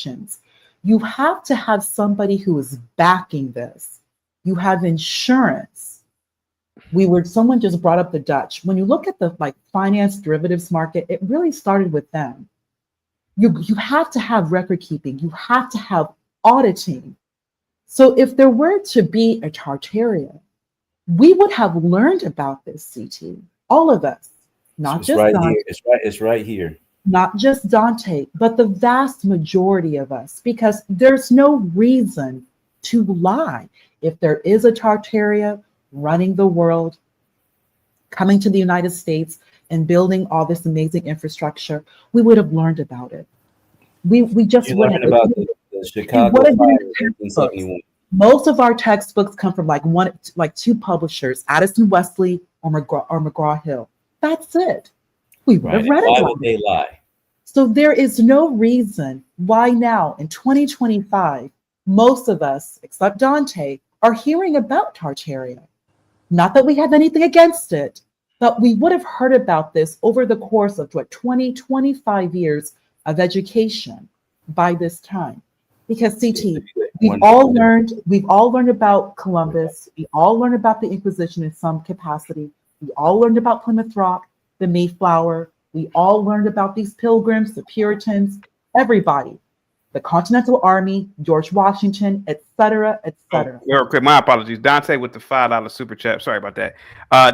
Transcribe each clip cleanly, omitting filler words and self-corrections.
politicians. You have to have somebody who is backing this. You have insurance. Someone just brought up the Dutch. When you look at the like finance derivatives market, it really started with them. You have to have record keeping. You have to have auditing. So if there were to be a Tartaria, we would have learned about this, CT, all of us, not It's just right Dante, here. It's right here. not just Dante, but the vast majority of us, because there's no reason to lie. If there is a Tartaria running the world, coming to the United States and building all this amazing infrastructure, we would have learned about it. We just You wouldn't. learned about the It Chicago would have been fire in in textbooks. 1971. Most of our textbooks come from like two publishers, Addison Wesley or McGraw-Hill. That's it. We would Right. have read Why about would they it. lie? So there is no reason why now in 2025, most of us, except Dante, are hearing about Tartaria. Not that we have anything against it, but we would have heard about this over the course of 20, 25 years of education by this time. Because CT, we've all learned about Columbus, we all learned about the Inquisition in some capacity, we all learned about Plymouth Rock, the Mayflower, we all learned about these pilgrims, the Puritans, everybody, the Continental Army, George Washington, etc., etc. Okay, my apologies. Dante with the $5 super chat. Sorry about that.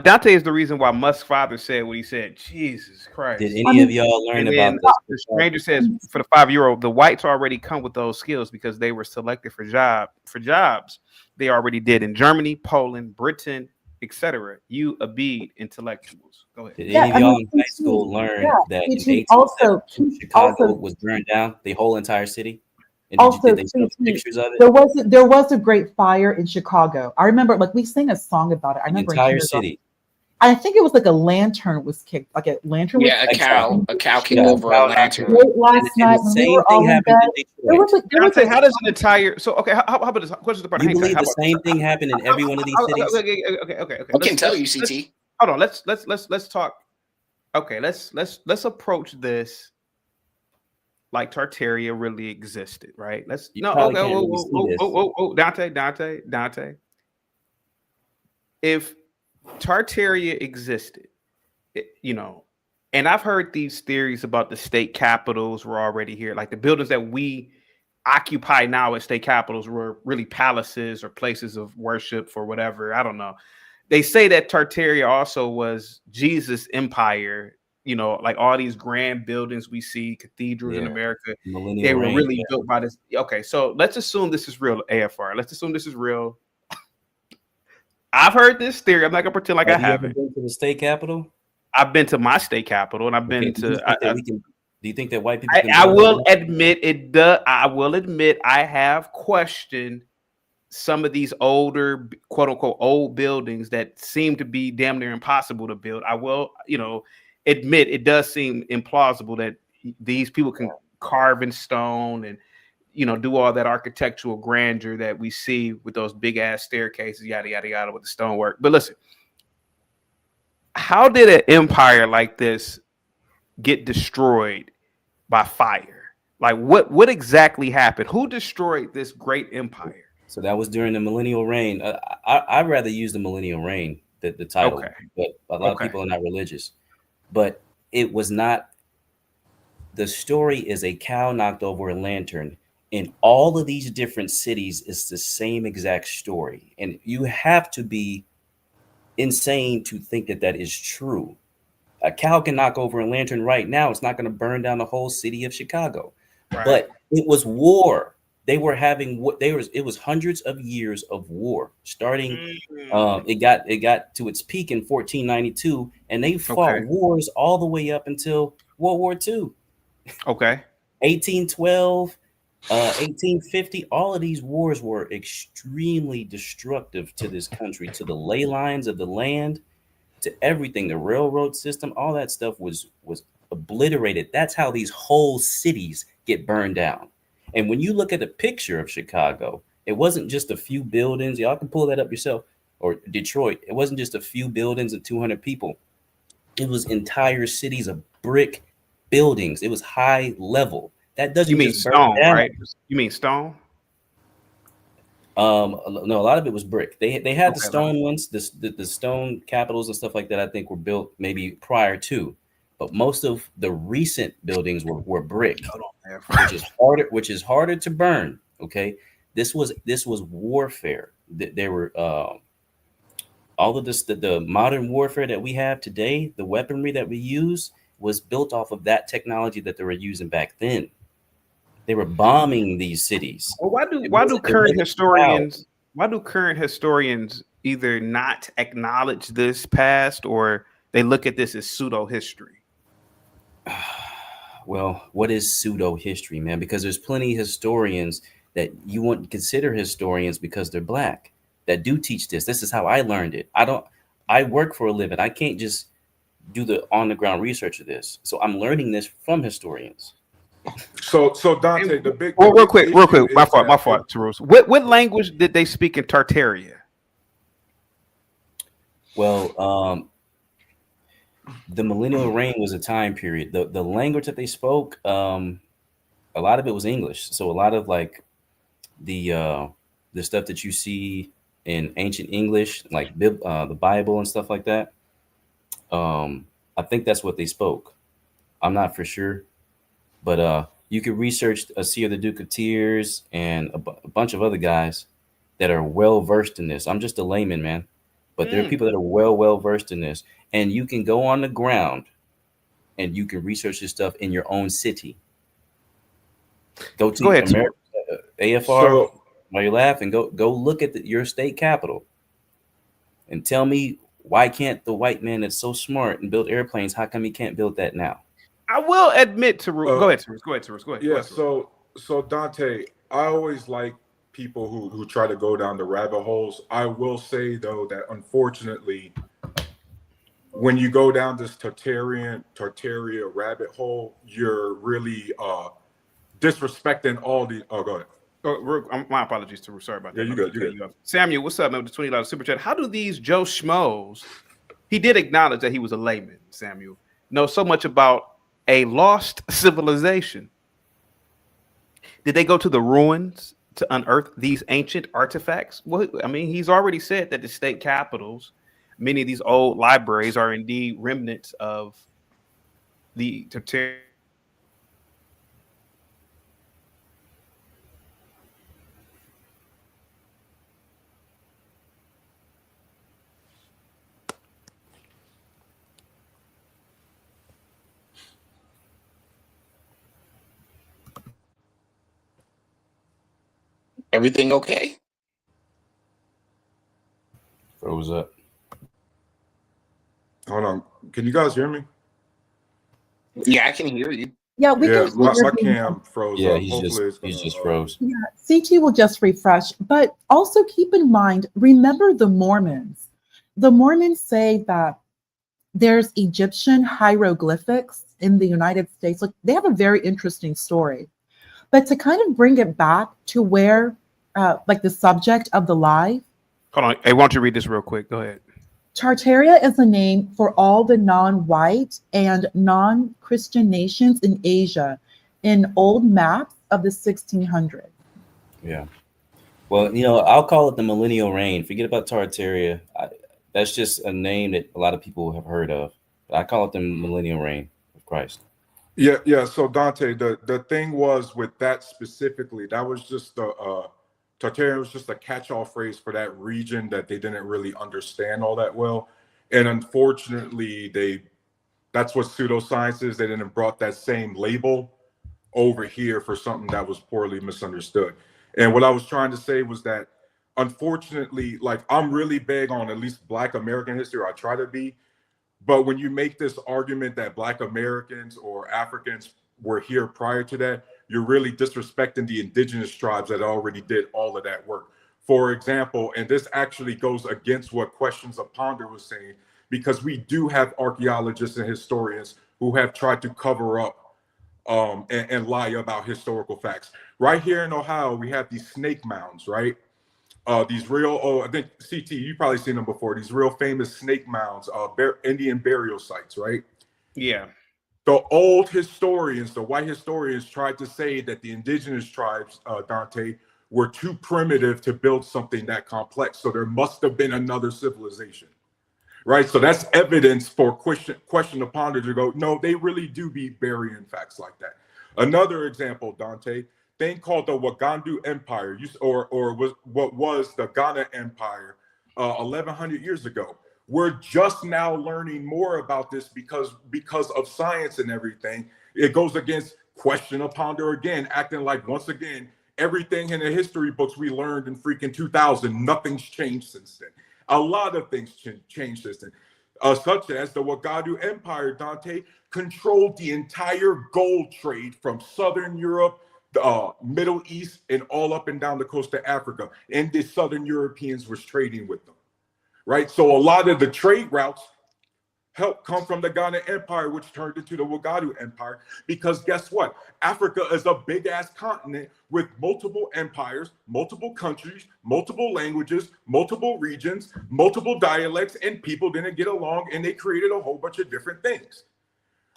Dante is the reason why Musk's father said what he said. Jesus Christ. Did any of y'all learn about this? The stranger says for the 5-year-old, the whites already come with those skills because they were selected for jobs they already did in Germany, Poland, Britain, etc. You Abede intellectuals. Go ahead. Did any of y'all in high school learn that in 1872 Chicago was burned down, the whole entire city? And Also, did they show pictures of it? there was a great fire in Chicago. I remember, like, we sang a song about it. I remember the entire city. I think it was like a lantern was kicked, like a lantern. Yeah, a cow came over a lantern. Last night, the same thing happened in Detroit. How does an entire how about this question? You believe the same thing happened in every one of these cities? Okay. I can tell you, CT. Hold on. Let's talk. Okay, let's approach this like Tartaria really existed, right? Dante. If Tartaria existed, and I've heard these theories about the state capitals were already here, like the buildings that we occupy now as state capitals were really palaces or places of worship for whatever. I don't know. They say that Tartaria also was Jesus' empire. Like all these grand buildings we see, cathedrals in America, they were really built by this. Okay, so let's assume this is real, AFR. Let's assume this is real. I've heard this theory. I'm not gonna pretend like I haven't. Been to the state capitol? I've been to my state capitol, and I've been to. Do you think that white people? I will admit it does. I will admit I have questioned some of these older, quote unquote, old buildings that seem to be damn near impossible to build. I will, admit it does seem implausible that these people can carve in stone and do all that architectural grandeur that we see with those big ass staircases, yada yada yada, with the stonework. But listen, how did an empire like this get destroyed by fire? Like what exactly happened? Who destroyed this great empire? So that was during the millennial reign. I'd rather use the millennial reign, the title, but a lot of people are not religious. But it was not. The story is a cow knocked over a lantern. In all of these different cities, it's the same exact story. And you have to be insane to think that that is true. A cow can knock over a lantern right now. It's not going to burn down the whole city of Chicago. Right. But it was war. They were having what it was hundreds of years of war starting. It got to its peak in 1492, and they fought wars all the way up until World War II. 1812, 1850. All of these wars were extremely destructive to this country, to the ley lines of the land, to everything. The railroad system, all that stuff was obliterated. That's how these whole cities get burned down. And when you look at a picture of Chicago, it wasn't just a few buildings. Y'all can pull that up yourself. Or Detroit. It wasn't just a few buildings and 200 people. It was entire cities of brick buildings. It was high level. that doesn't. You mean just burn stone, down. right? You mean stone? No, a lot of it was brick. They had the stone ones, the stone capitals and stuff like that. I think were built maybe prior to, but most of the recent buildings were brick, which is harder to burn. Okay, this was warfare. There were all of this, the modern warfare that we have today, the weaponry that we use was built off of that technology that they were using back then. They were bombing these cities. Well, why do current historians either not acknowledge this past, or they look at this as pseudo history? Well, what is pseudo history, man? Because there's plenty of historians that you wouldn't consider historians because they're black that do teach this. This is how I learned it. I work for a living. I can't just do the on the ground research of this. So I'm learning this from historians. So Dante, the big real quick. My fault, Terus. What language did they speak in Tartaria? Well, the millennial reign was a time period. The language that they spoke, a lot of it was English. So a lot of like the stuff that you see in ancient English, like the Bible and stuff like that. I think that's what they spoke. I'm not for sure, but you could research Seer the Duke of Tears and a bunch of other guys that are well versed in this. I'm just a layman, man, but there are people that are well versed in this, and you can go on the ground and you can research this stuff in your own city. Go ahead, America, AFR. While you laugh and go look at your state capital and tell me, why can't the white man that's so smart and build airplanes, how come he can't build that now? I will admit to go ahead, Terus. Go ahead. Yeah, so Dante, I always like people who try to go down the rabbit holes. I will say though that unfortunately, when you go down this Tartaria rabbit hole, you're really disrespecting all the. Oh, go ahead. My apologies, Terus. Sorry about that. Yeah, you good. Samuel, what's up, man? With the $20 super chat. How do these Joe Schmoes? He did acknowledge that he was a layman. Samuel know so much about a lost civilization. Did they go to the ruins to unearth these ancient artifacts? Well, I mean, he's already said that the state capitals, many of these old libraries, are indeed remnants of the Tartarian. Everything okay? Froze up. Hold on. Can you guys hear me? Yeah, I can hear you. Yeah, we can. My cam froze. Yeah, up. he's just froze. Yeah, CT will just refresh. But also keep in mind, remember the Mormons. The Mormons say that there's Egyptian hieroglyphics in the United States. Like, they have a very interesting story. But to kind of bring it back to where, like the subject of the live. Hold on. Hey, why don't you read this real quick? Go ahead. Tartaria is a name for all the non-white and non-Christian nations in Asia in old maps of the 1600s. Yeah. Well, I'll call it the millennial reign. Forget about Tartaria. That's just a name that a lot of people have heard of. But I call it the millennial reign of Christ. Yeah. So Dante, the thing was with that specifically, that was just Tartaria was just a catch-all phrase for that region that they didn't really understand all that well. And unfortunately, that's what pseudoscience is. They didn't brought that same label over here for something that was poorly misunderstood. And what I was trying to say was that, unfortunately, like, I'm really big on at least Black American history, or I try to be. But when you make this argument that Black Americans or Africans were here prior to that, you're really disrespecting the indigenous tribes that already did all of that work. For example, and this actually goes against what Questions of Ponder was saying, because we do have archaeologists and historians who have tried to cover up and lie about historical facts. Right here in Ohio, we have these snake mounds, right? These real, I think CT, you've probably seen them before. These real famous snake mounds, Indian burial sites, right? Yeah. the old historians, the white historians, tried to say that the indigenous tribes, Dante, were too primitive to build something that complex. So there must have been another civilization, right? So that's evidence for question to ponder to go, no, they really do be burying facts like that. Another example, Dante, thing called the Wagandu Empire, or was what was the Ghana Empire 1,100 years ago. We're just now learning more about this because of science and everything. It goes against question to ponder again, acting like once again, everything in the history books we learned in freaking 2000, nothing's changed since then. A lot of things changed since then, such as the Wagadu Empire, Dante, controlled the entire gold trade from Southern Europe, the Middle East, and all up and down the coast of Africa. And the Southern Europeans was trading with them. Right, so a lot of the trade routes help come from the Ghana Empire, which turned into the Wagadu Empire. Because guess what? Africa is a big ass continent with multiple empires, multiple countries, multiple languages, multiple regions, multiple dialects, and people didn't get along, and they created a whole bunch of different things.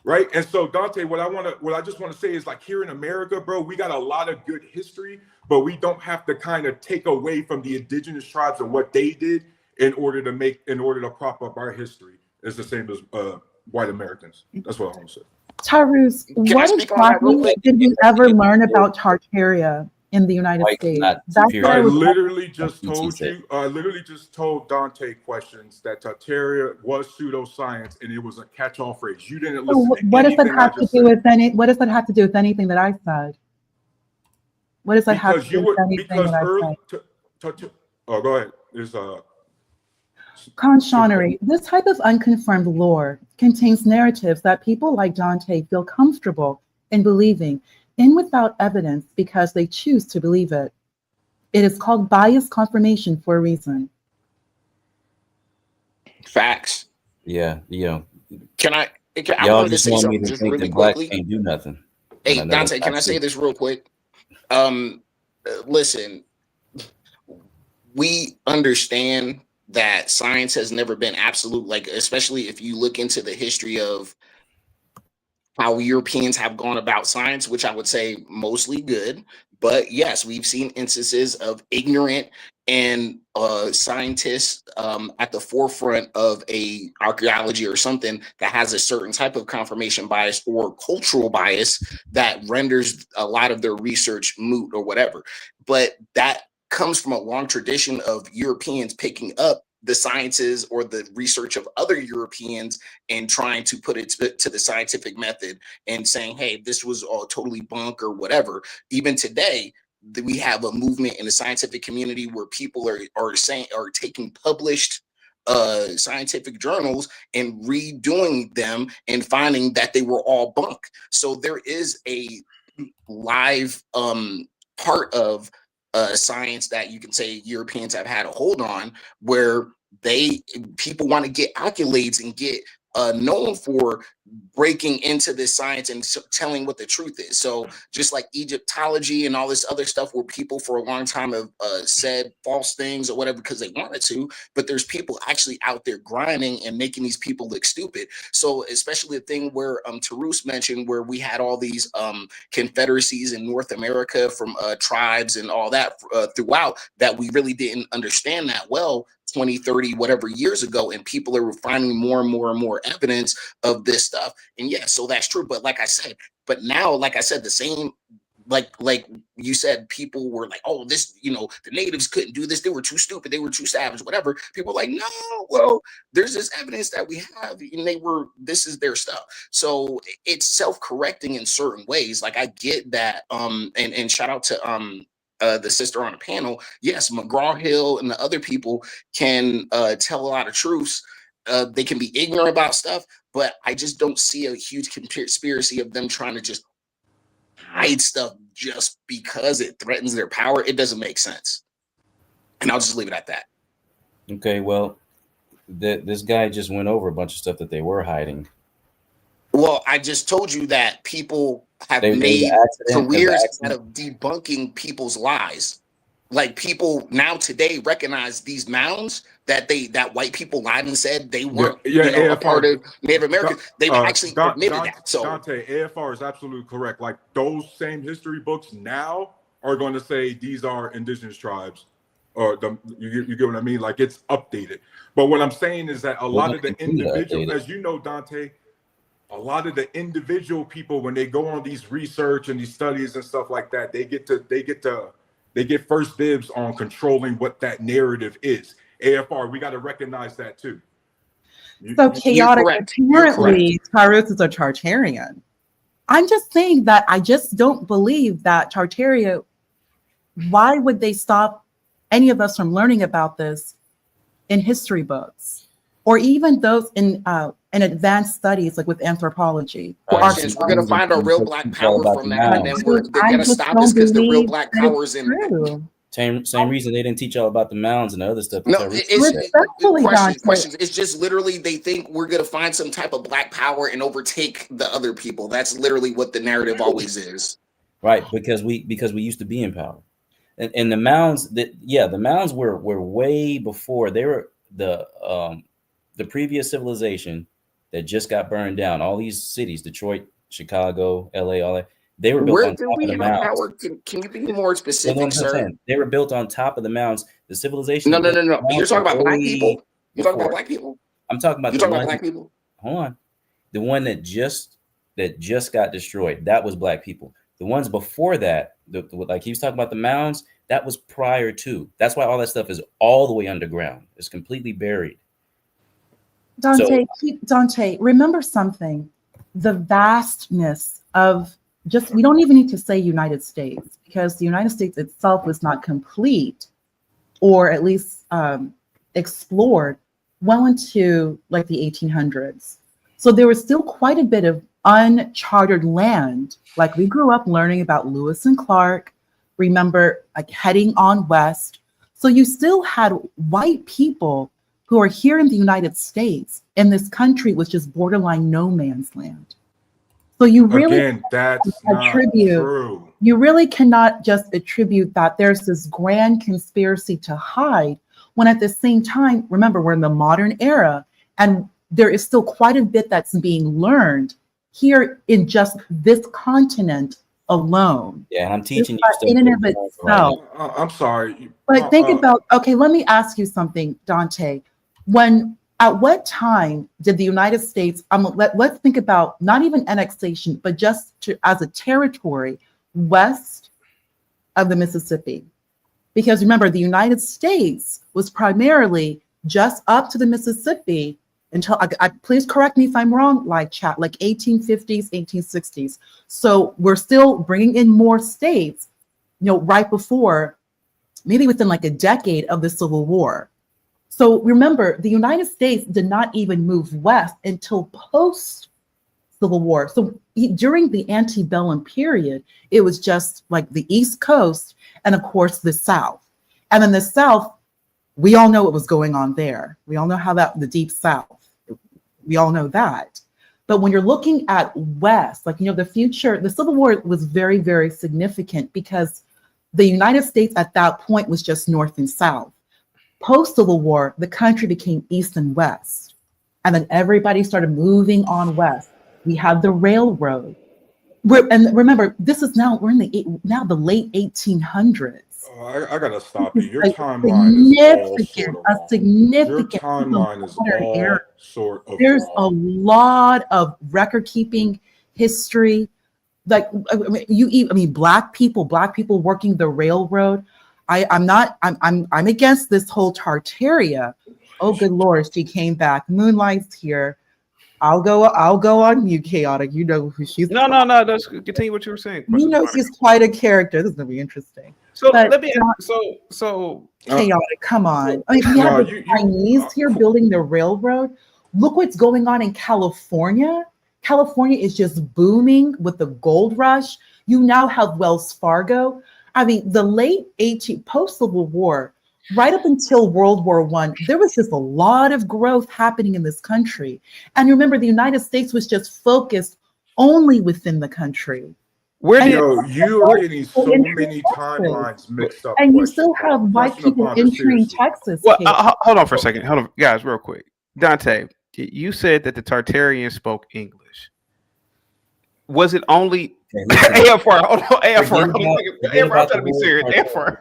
Right, and so Dante, what I just want to say is, like, here in America, bro, we got a lot of good history, but we don't have to kind of take away from the indigenous tribes and what they did in order to prop up our history. It's the same as white Americans. That's what I want to say. Tyrus, what exactly did we ever learn about Tartaria in the United States? That's what I literally just told you. I literally just told Dante questions that Tartaria was pseudoscience and it was a catch-all phrase. You didn't listen to what does that have to do with any? What does that have to do with anything that I said? What does that have to do with anything that I said? Oh, go ahead. There's Conshonery. This type of unconfirmed lore contains narratives that people like Dante feel comfortable in believing in without evidence because they choose to believe it. It is called biased confirmation for a reason. Facts. Yeah, I wanted to say something just really quickly. Can't do nothing. Hey, Dante, can I say this real quick? Listen, we understand that science has never been absolute, like, especially if you look into the history of how Europeans have gone about science, which I would say mostly good. But yes, we've seen instances of ignorant and scientists at the forefront of a archaeology or something that has a certain type of confirmation bias or cultural bias that renders a lot of their research moot or whatever. But that comes from a long tradition of Europeans picking up the sciences or the research of other Europeans and trying to put it to the scientific method and saying, hey, this was all totally bunk or whatever. Even today, we have a movement in the scientific community where people are taking published scientific journals and redoing them and finding that they were all bunk. So there is a live part of science that you can say Europeans have had a hold on, where people want to get accolades and get known for breaking into this science and telling what the truth is. So just like Egyptology and all this other stuff where people for a long time have said false things or whatever because they wanted to, but there's people actually out there grinding and making these people look stupid. So especially the thing where Tyrus mentioned where we had all these confederacies in North America from tribes and all that throughout that we really didn't understand that well 20, 30, whatever years ago, and people are finding more and more and more evidence of this stuff. And yeah, so that's true. But like I said, the same, like you said, people were like, oh, this, the natives couldn't do this. They were too stupid. They were too savage, whatever. People are like, no, well, there's this evidence that we have, and this is their stuff. So it's self-correcting in certain ways. Like I get that. And shout out to, the sister on the panel. Yes, McGraw-Hill and the other people can tell a lot of truths. They can be ignorant about stuff, but I just don't see a huge conspiracy of them trying to just hide stuff just because it threatens their power. It doesn't make sense. And I'll just leave it at that. Okay, well, this guy just went over a bunch of stuff that they were hiding. Well, I just told you that people have made careers out of debunking people's lies. like people now today recognize these mounds that white people lied and said they weren't a part of Native Americans. They've actually admitted that. So Dante, AFR is absolutely correct. Like those same history books now are going to say these are indigenous tribes, or you get what I mean? Like it's updated. But what I'm saying is that a lot of the individual, as you know, Dante, a lot of the individual people, when they go on these research and these studies and stuff like that, they get first dibs on controlling what that narrative is. AFR, we got to recognize that too. So chaotic. Apparently, Tyrus is a Tartarian. I'm just saying that I just don't believe that Tartaria. Why would they stop any of us from learning about this in history books, or even those in advanced studies like with anthropology? We're going to find our real black power from that, and then they're going to stop us because the real black power is in. Same reason they didn't teach y'all about the mounds and the other stuff. No, questions. It's just literally they think we're going to find some type of black power and overtake the other people. That's literally what the narrative always is. Right, because we used to be in power. And the mounds the mounds were way before. They were the previous civilization that just got burned down. All these cities, Detroit, Chicago, LA, all that, they were built on top of the mounds. Can you be more specific, sir? They were built on top of the mounds. The civilization. No. You're talking about black people. You're talking about black people. I'm talking about. You're talking about black people. Hold on. The one that just got destroyed. That was black people. The ones before that, like he was talking about the mounds, that was prior to. That's why all that stuff is all the way underground. It's completely buried. Dante, remember something. The vastness of we don't even need to say United States, because the United States itself was not complete, or at least explored well into like the 1800s. So there was still quite a bit of uncharted land. Like we grew up learning about Lewis and Clark, remember like heading on west. So you still had white people who are here in the United States, in this country which is borderline no man's land. So you really that's not true. You really cannot just attribute that there's this grand conspiracy to hide, when at the same time, remember, we're in the modern era, and there is still quite a bit that's being learned here in just this continent alone. Yeah, and I'm teaching you stuff in and of itself. I'm sorry. But think about, okay, let me ask you something, Dante. At what time did the United States, let's think about not even annexation, but just as a territory west of the Mississippi? Because remember, the United States was primarily just up to the Mississippi until, please correct me if I'm wrong, like 1850s, 1860s. So we're still bringing in more states, right before, maybe within like a decade of the Civil War. So remember, the United States did not even move west until post-Civil War. So during the antebellum period, it was just like the East Coast and, of course, the South. And then the South, we all know what was going on there. We all know how the Deep South, we all know that. But when you're looking at West, the future, the Civil War was very, very significant because the United States at that point was just North and South. Post-Civil War, the country became East and West. And then everybody started moving on west. We had the railroad. And remember, we're in the late 1800s. Oh, I gotta stop you. Your timeline is all sort of There's a lot of record keeping history. Black people working the railroad. I'm against this whole Tartaria. Oh, good Lord, she came back. Moonlight's here. I'll go on mute, chaotic. You know who she's. No. Just continue what you were saying. She's quite a character. This is gonna be interesting. So let me. So chaotic. Come on. I mean, you have the Chinese here building the railroad. Look what's going on in California. California is just booming with the gold rush. You now have Wells Fargo. I mean, the late post-Civil War, right up until World War I, there was just a lot of growth happening in this country. And remember, the United States was just focused only within the country. Where you are getting so many timelines mixed up. And you still have white people entering Texas. Well, hold on for a second. Hold on, guys, real quick. Dante, you said that the Tartarians spoke English. Was it only AFR? Hold on, AFR. AFR, I'm trying to be serious. AFR.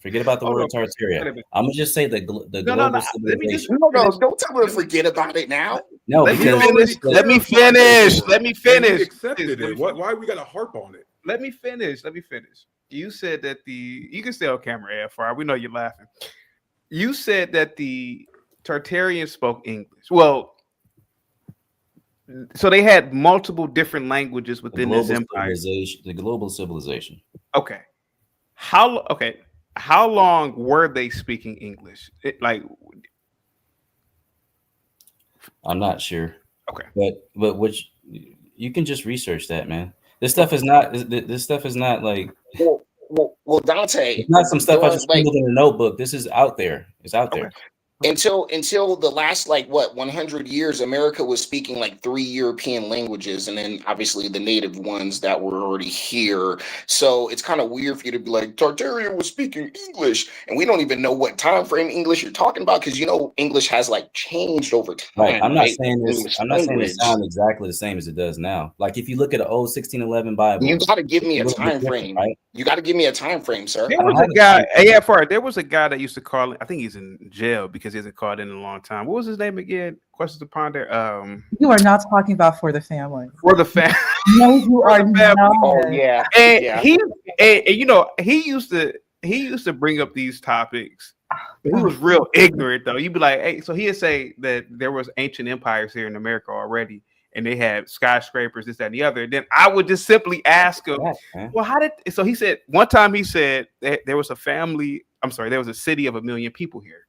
Forget about the word Tartaria. I'm gonna just say the global civilization. No, don't tell me to forget about it now. No, let me finish. Accepted it. Why we gotta harp on it? Let me finish. You said that you can stay on camera, AFR. We know you're laughing. You said that the Tartarians spoke English. Well, so they had multiple different languages within this empire. The global civilization. Okay. How long were they speaking English? I'm not sure. Okay. But which you can just research that, man. This stuff is not like well, Dante. It's not some stuff I just put in a notebook. This is out there. It's out there. Until the last 100 years, America was speaking 3 European languages, and then obviously the native ones that were already here. So it's kind of weird for you to be like, Tartaria was speaking English, and we don't even know what time frame English you're talking about, because English has changed over time. Right. I'm not saying it sounds exactly the same as it does now. Like if you look at an old 1611 Bible, you got to give me a time frame. Right? You got to give me a time frame, sir. There was a guy, AFR. There was a guy that used to call it. I think he's in jail because he hasn't called in a long time. What was his name again? Questions to ponder. You are not talking about For the Family. For the Family. No, you are not. Oh yeah. And he used to bring up these topics. He was real ignorant though. You'd be like, hey, so he'd say that there was ancient empires here in America already, and they had skyscrapers, this, that, and the other. And then I would just simply ask him, well, so he said one time he said that there was a city of 1 million people here.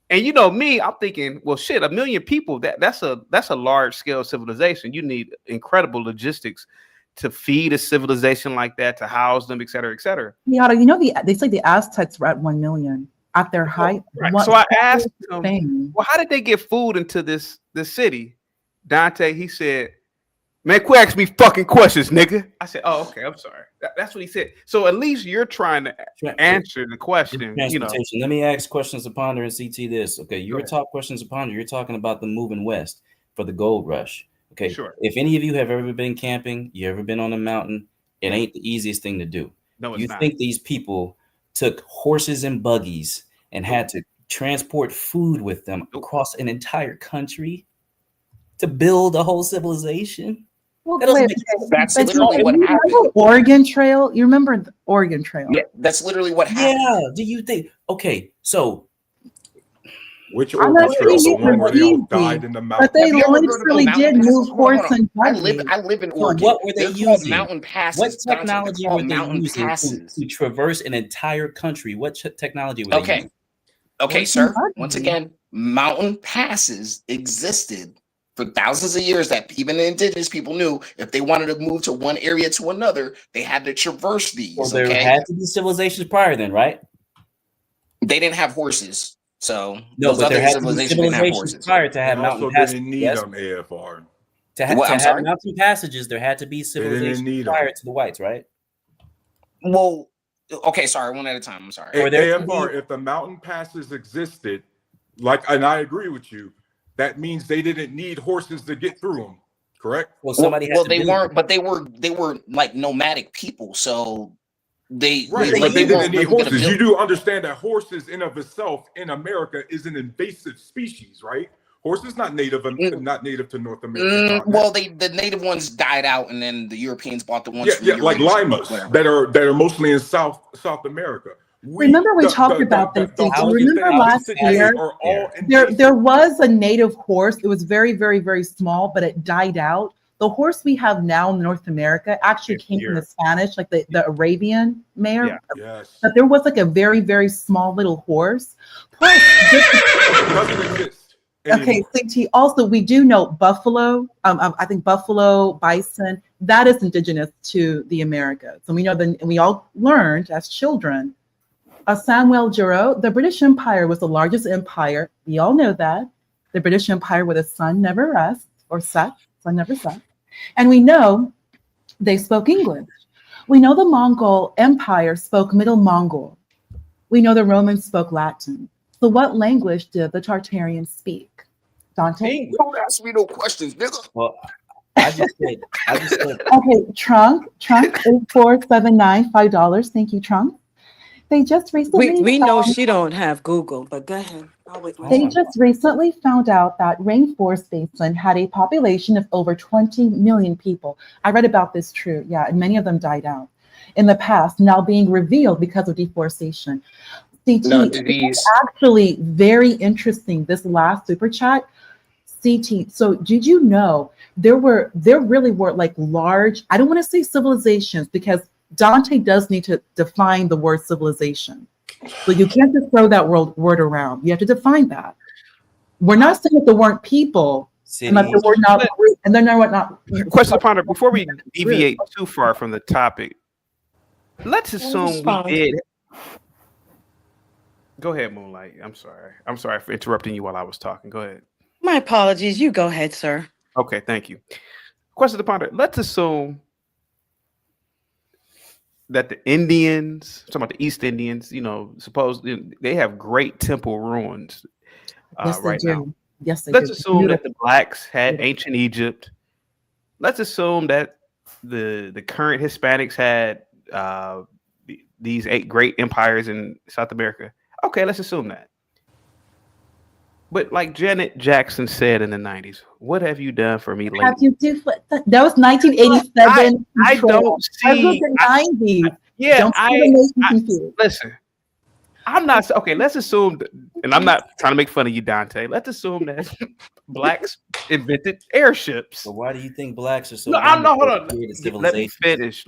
And me, I'm thinking, well, shit, 1 million people, that's a large scale civilization. You need incredible logistics to feed a civilization like that, to house them, et cetera, et cetera. Yeah, they say the Aztecs were at 1 million at their height. Right. So I asked him, well, how did they get food into this city? Dante, he said, man, quit asking me fucking questions, nigga. I said, oh, okay, I'm sorry. That's what he said. So at least you're trying to answer the question. Let me ask questions to ponder and CT this. Okay, your top questions to ponder. You're talking about the moving west for the gold rush. Okay, sure. If any of you have ever been camping, you ever been on a mountain, it ain't the easiest thing to do. No, it's not. Think these people took horses and buggies and had to transport food with them across an entire country to build a whole civilization? Well, that's literally what happened. Oregon Trail. You remember the Oregon Trail? Yeah, that's literally what happened. Yeah. Do you think? Okay, so which Oregon Trail? The one where they all died in the mountain. But they literally did move horse and buggy. I live in Oregon. So what were they using? Mountain passes. What technology were they using to traverse an entire country? What technology were they using? Okay, sir. Once again, mountain passes existed for thousands of years that even the indigenous people knew if they wanted to move to one area to another, they had to traverse these. Well, there had to be civilizations prior then, right? They didn't have horses. So no, but there had to be civilizations prior to have mountain passages. Didn't need them, AFR. To have mountain passages, there had to be civilizations prior to the whites, right? Well, okay, sorry, one at a time. I'm sorry. AFR, if the mountain passes existed, and I agree with you, that means they didn't need horses to get through them, correct? Well, they weren't, but they were like nomadic people, so they didn't need horses. You do understand that horses in of itself in America is an invasive species, right? Horses not native to North America. Well, the native ones died out, and then the Europeans bought the ones. Yeah, like llamas that are mostly in South America. Remember we talked about this. Remember last year there was a native horse. It was very, very, very small, but it died out. The horse we have now in North America actually came from the Spanish, like the Arabian mare. Yeah. Yes. But there was like a very, very small little horse. Plus, it doesn't exist anymore. Okay, CT. Also, we do know buffalo. I think buffalo, bison, that is indigenous to the Americas. And we know that, and we all learned as children. Samuel Giraud, the British Empire was the largest empire. We all know that. The British Empire where the sun never rests, or sets, sun never sets. And we know they spoke English. We know the Mongol Empire spoke Middle Mongol. We know the Romans spoke Latin. So what language did the Tartarians speak? Dante? Don't ask me no questions, nigga. Well, I just said. Okay, Trunk, 8479, $5. Thank you, Trunk. They just recently We know she don't have Google, but go ahead. They just recently found out that Rainforest Basin had a population of over 20 million people. I read about this true, yeah, and many of them died out in the past, now being revealed because of deforestation. CT, it's actually very interesting, this last super chat. CT, so did you know there really were like large, I don't want to say civilizations because Dante does need to define the word civilization. So you can't just throw that word around. You have to define that. We're not saying that there weren't people, and that there were not, and then not. Question upon it. Before we deviate too far from the topic, let's assume we did. Go ahead, Moonlight. I'm sorry for interrupting you while I was talking. Go ahead. My apologies. You go ahead, sir. Okay, thank you. Question upon it. Let's assume that the Indians, talking about the East Indians, suppose they have great temple ruins right now. Yes, they Let's assume that the blacks had ancient Egypt. Let's assume that the current Hispanics had these 8 great empires in South America. Okay, let's assume that. But like Janet Jackson said in the 90s, what have you done for me lately? That was 1987. I don't see. I was the 90s. Yeah, listen. I'm not okay. Let's assume, and I'm not trying to make fun of you, Dante. Let's assume that blacks invented airships. So why do you think blacks are so? No, hold on. Let me finish.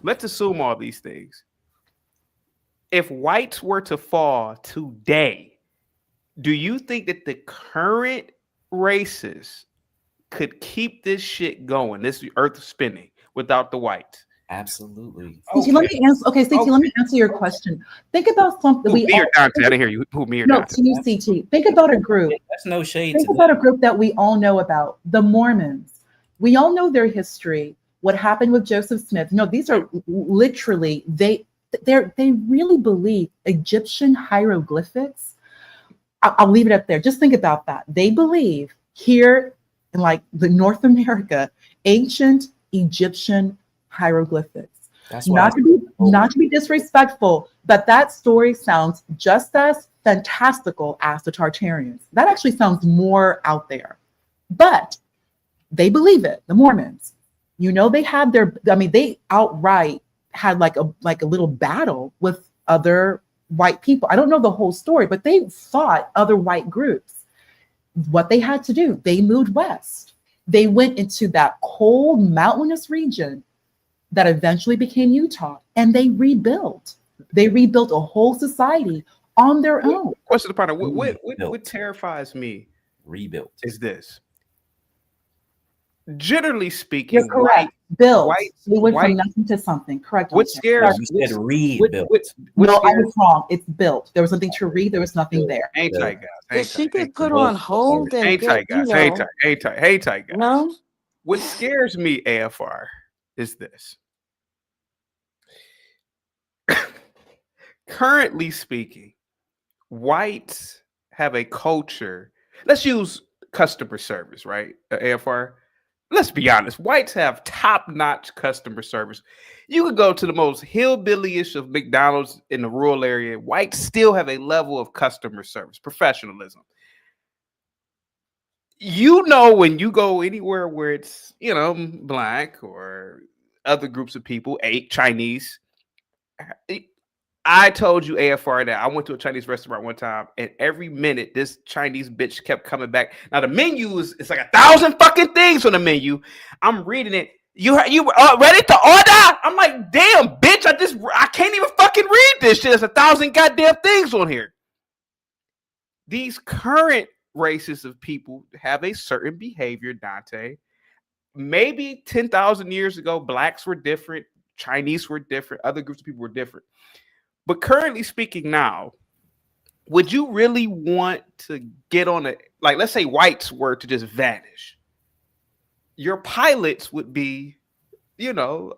Let's assume all these things. If whites were to fall today, do you think that the current races could keep this shit going, this earth spinning, without the whites? Absolutely. CT, let me answer. Okay, CT, let me answer your question. Think about something. Me or Dante? I didn't hear you. Who, me or Dante? No, to you, CT. Think about a group. That's no shade. Think about a group that we all know about, the Mormons. We all know their history. What happened with Joseph Smith? No, these are literally they really believe Egyptian hieroglyphics. I'll leave it up there. Just think about that. They believe here in like the North America, ancient Egyptian hieroglyphics. Not to be disrespectful, but that story sounds just as fantastical as the Tartarians. That actually sounds more out there. But they believe it, the Mormons. They had they outright had like a little battle with other white people. I don't know the whole story, but they fought other white groups. What they had to do, they moved west. They went into that cold mountainous region that eventually became Utah, and they rebuilt. They rebuilt a whole society on their own. Question upon it. What terrifies me is this. Generally speaking, you're correct. We went from nothing to something. Correct. What scares you said rebuilt. No, I was wrong. It's built. There was something to read. There was nothing there. Hang tight, guys. She get put on hold. Hang tight, guys. Hang tight, guys. No. What scares me, AFR, is this. Currently speaking, whites have a culture. Let's use customer service, right? AFR. Let's be honest. Whites have top-notch customer service. You could go to the most hillbilly-ish of McDonald's in the rural area. Whites still have a level of customer service, professionalism. When you go anywhere where it's, black or other groups of people, Chinese. I told you, AFR, that I went to a Chinese restaurant one time, and every minute this Chinese bitch kept coming back. Now the menu it's like 1,000 fucking things on the menu. I'm reading it. You ready to order? I'm like, damn, bitch! I can't even fucking read this shit. There's 1,000 goddamn things on here. These current races of people have a certain behavior, Dante. Maybe 10,000 years ago, blacks were different, Chinese were different, other groups of people were different. But currently speaking now, would you really want to get on let's say whites were to just vanish? Your pilots would be you know,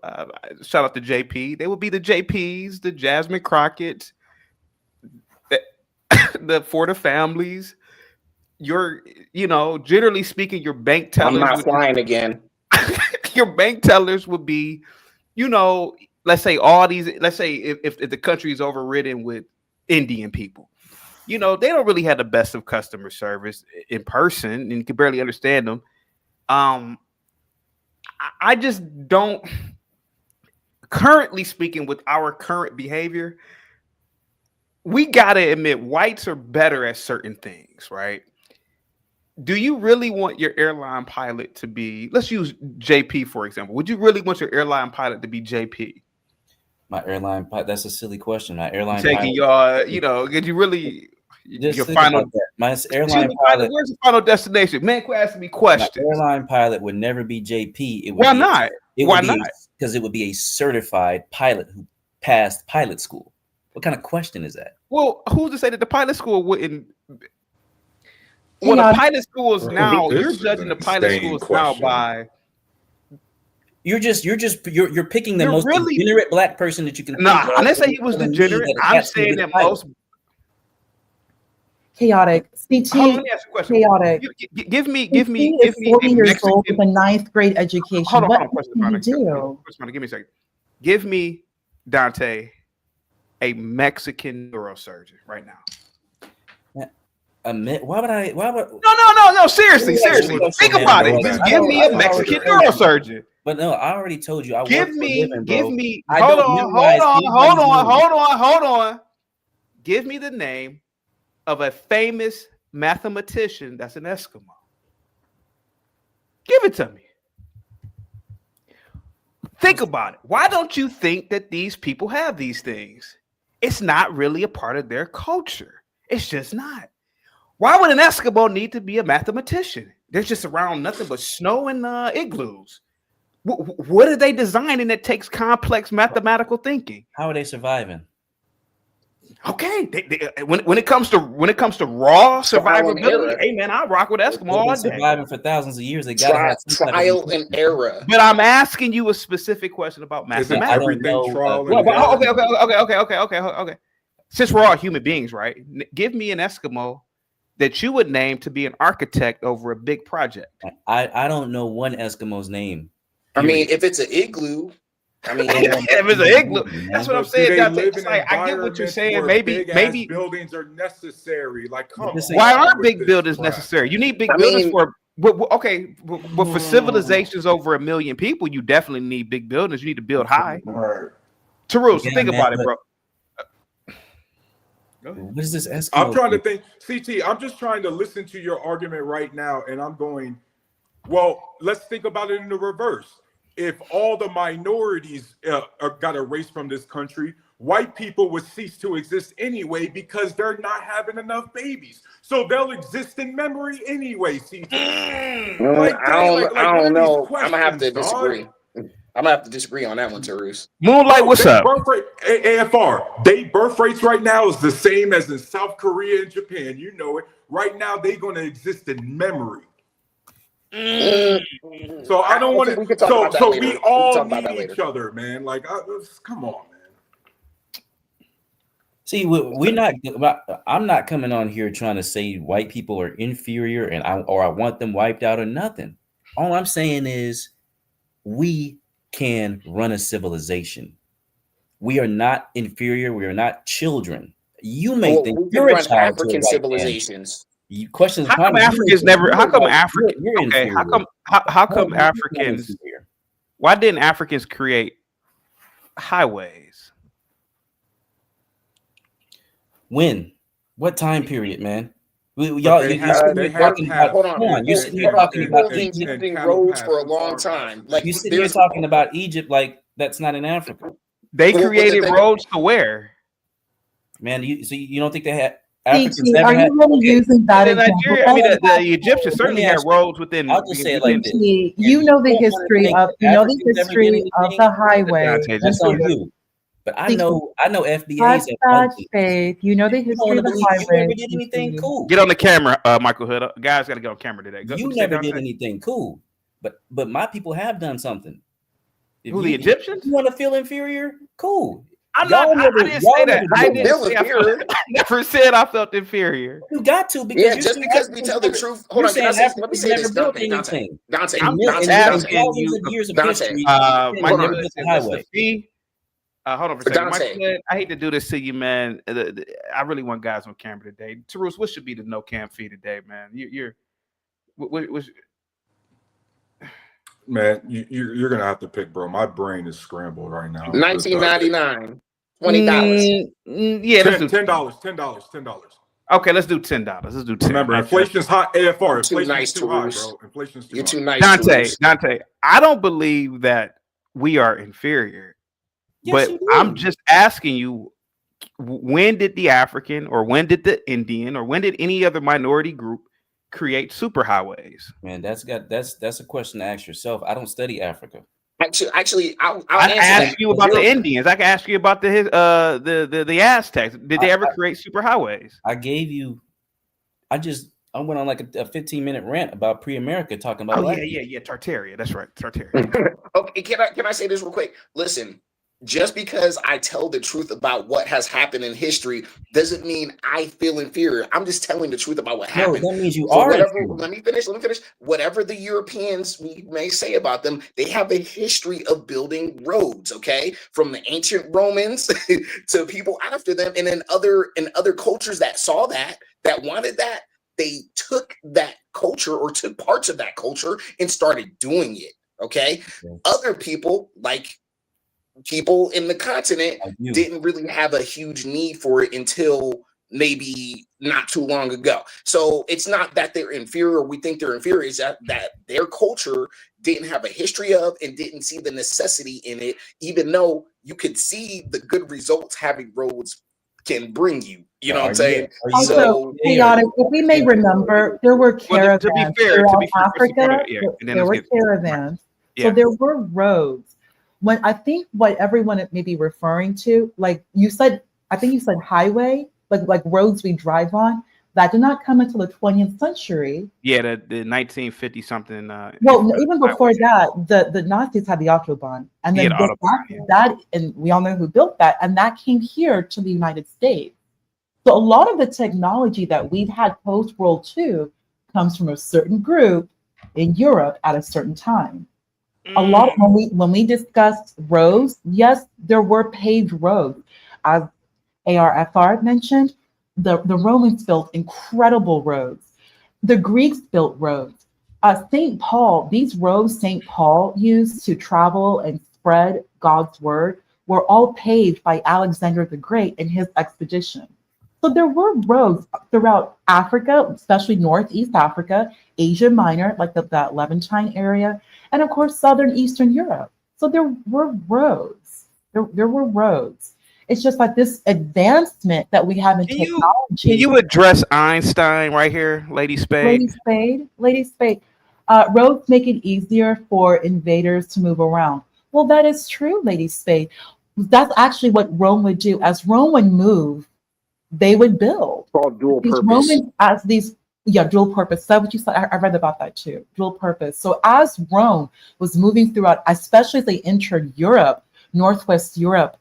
shout out to JP. They would be the JPs, the Jasmine Crockett's, the for the families. Your, you know, generally speaking, your bank tellers. I'm not flying again. Your bank tellers would be, you know, let's say all these. Let's say if the country is overridden with Indian people, you know, they don't really have the best of customer service in person, and you can barely understand them. I just don't. Currently speaking, with our current behavior, we gotta admit whites are better at certain things, right? Do you really want your airline pilot to be, let's use JP for example. Would you really want your airline pilot to be JP? My airline pilot, that's a silly question. My airline taking pilot, your, you know, did you really just your think final about that. My airline pilot, where's the final destination? Man, quit asking me questions. my airline pilot would never be JP. It would Why be not? Why not? Because it would be a certified pilot who passed pilot school. What kind of question is that? Well, who's to say that the pilot school wouldn't? Well, the pilot schools now, you're judging the pilot schools now by. You're picking the most degenerate black person that you can. Nah, I didn't say he was degenerate. I'm saying that most chaotic. CT, let me ask you a question. Chaotic. Give me 40 years old with a 9th grade education. What can you do? Give me a second. Give me, Dante, a Mexican neurosurgeon right now. Why would No, seriously. Think about it. Just give me a Mexican neurosurgeon. But no, I already told you. Give me. Hold on. Give me the name of a famous mathematician that's an Eskimo. Give it to me. Think about it. Why don't you think that these people have these things? It's not really a part of their culture. It's just not. Why would an Eskimo need to be a mathematician? They're just around nothing but snow and igloos. What are they designing that takes complex mathematical thinking? How are they surviving? Okay, when it comes to raw survivability, hey man, I rock with Eskimo all day. Surviving for thousands of years, they got trial and error. But I'm asking you a specific question about mathematics. Okay. Since we're all human beings, right? Give me an Eskimo that you would name to be an architect over a big project. I don't know one Eskimo's name. I mean, if it's an igloo, if it's an igloo, that's what I'm saying. I get what you're saying. Maybe buildings are necessary. Like, come on. Why aren't big buildings necessary? You need big buildings for civilizations over 1 million people. You definitely need big buildings. You need to build high. Tarus, think about it, bro. What is this Eskimo? I'm trying to think, CT. I'm just trying to listen to your argument right now, and I'm going, well, let's think about it in the reverse. If all the minorities got erased from this country, white people would cease to exist anyway because they're not having enough babies. So they'll exist in memory anyway, CT. I don't know. I'm gonna have to disagree. I'm gonna have to disagree on that one, Tarus. Moonlight, what's up? AFR, they birth rates right now is the same as in South Korea and Japan. You know it. Right now, they're gonna exist in memory. So I don't want to. So we all need each other, man. Like, come on, man. See, we're not. I'm not coming on here trying to say white people are inferior and I want them wiped out or nothing. All I'm saying is we can run a civilization. We are not inferior. We are not children. You may think you're a child to African civilizations. Questions. How come Africans never? How come Africans? Okay, how come Africans? Why didn't Africans create highways? When? What time period, man? Y'all, you're sitting here talking about using roads for a long time. Like you sitting here talking about Egypt, like that's not in Africa. They created roads to where? Man, so you don't think they had? Are you really using that example? I mean, the Egyptians certainly had roads within. I'll just say it like this. You know the history of the highway. That's on you. But I know FBA's faith. You know the history of the highway. You never did anything cool. Get on the camera, Michael Hood. Guys got to get on camera today. You never did anything cool. But my people have done something. Who, the Egyptians? You want to feel inferior? Cool. I didn't say that. I never said I felt inferior. You got to, because just because we tell the truth. Hold on, let me say this, Dante. I'm just asking you. Dante, hold on for a second. I hate to do this to you, man. I really want guys on camera today. Tarus, what should be the no cam fee today, man? Man, you're gonna have to pick, bro. My brain is scrambled right now. $19.99, $20. Yeah, $10. Okay, let's do $10. Let's do $10. Remember, inflation's hot. AFR. Inflation's too high, bro. Inflation's too high. Too nice. Dante, I don't believe that we are inferior, but I'm just asking you, when did the African, or when did the Indian, or when did any other minority group create superhighways? Man, that's a question to ask yourself. I don't study Africa. Actually, I'll ask you about the Indians. I can ask you about the Aztecs. Did they ever create superhighways? I went on like a 15-minute rant about pre-America, talking about Tartaria. That's right, Tartaria. Okay, can I say this real quick? Listen, just because I tell the truth about what has happened in history doesn't mean I feel inferior. I'm just telling the truth about what happened. No, that means you are. Let me finish. Whatever the Europeans we may say about them, they have a history of building roads, okay? From the ancient Romans to people after them, and in other cultures that saw that wanted that, they took that culture or took parts of that culture and started doing it, okay? Other people, like people in the continent, didn't really have a huge need for it until maybe not too long ago. So it's not that they're inferior, we think they're inferior, it's that their culture didn't have a history of and didn't see the necessity in it, even though you could see the good results having roads can bring you. You know what I'm saying? Also, chaotic, if we may remember, there were caravans throughout Africa. There were caravans. So there were roads. When I think what everyone may be referring to, like you said, I think you said highway, like roads we drive on. That did not come until the 20th century. Yeah, the 1950 something. Well, even before that, the Nazis had the Autobahn, and then that, and we all know who built that, and that came here to the United States. So a lot of the technology that we've had post World II comes from a certain group in Europe at a certain time. A lot when we discussed roads, yes, there were paved roads. As ARFR mentioned, the Romans built incredible roads. The Greeks built roads. St. Paul, these roads St. Paul used to travel and spread God's word were all paved by Alexander the Great in his expedition. So there were roads throughout Africa, especially Northeast Africa, Asia Minor, like that Levantine area, and of course, Southern Eastern Europe. So there were roads. There were roads. It's just like this advancement that we have in technology. Can you address Einstein right here, Lady Spade? Lady Spade. Roads make it easier for invaders to move around. Well, that is true, Lady Spade. That's actually what Rome would do. As Rome would move, they would build. Called dual purpose. Romans as these, dual purpose. That's what you said. I read about that too. Dual purpose. So as Rome was moving throughout, especially as they entered Europe, Northwest Europe,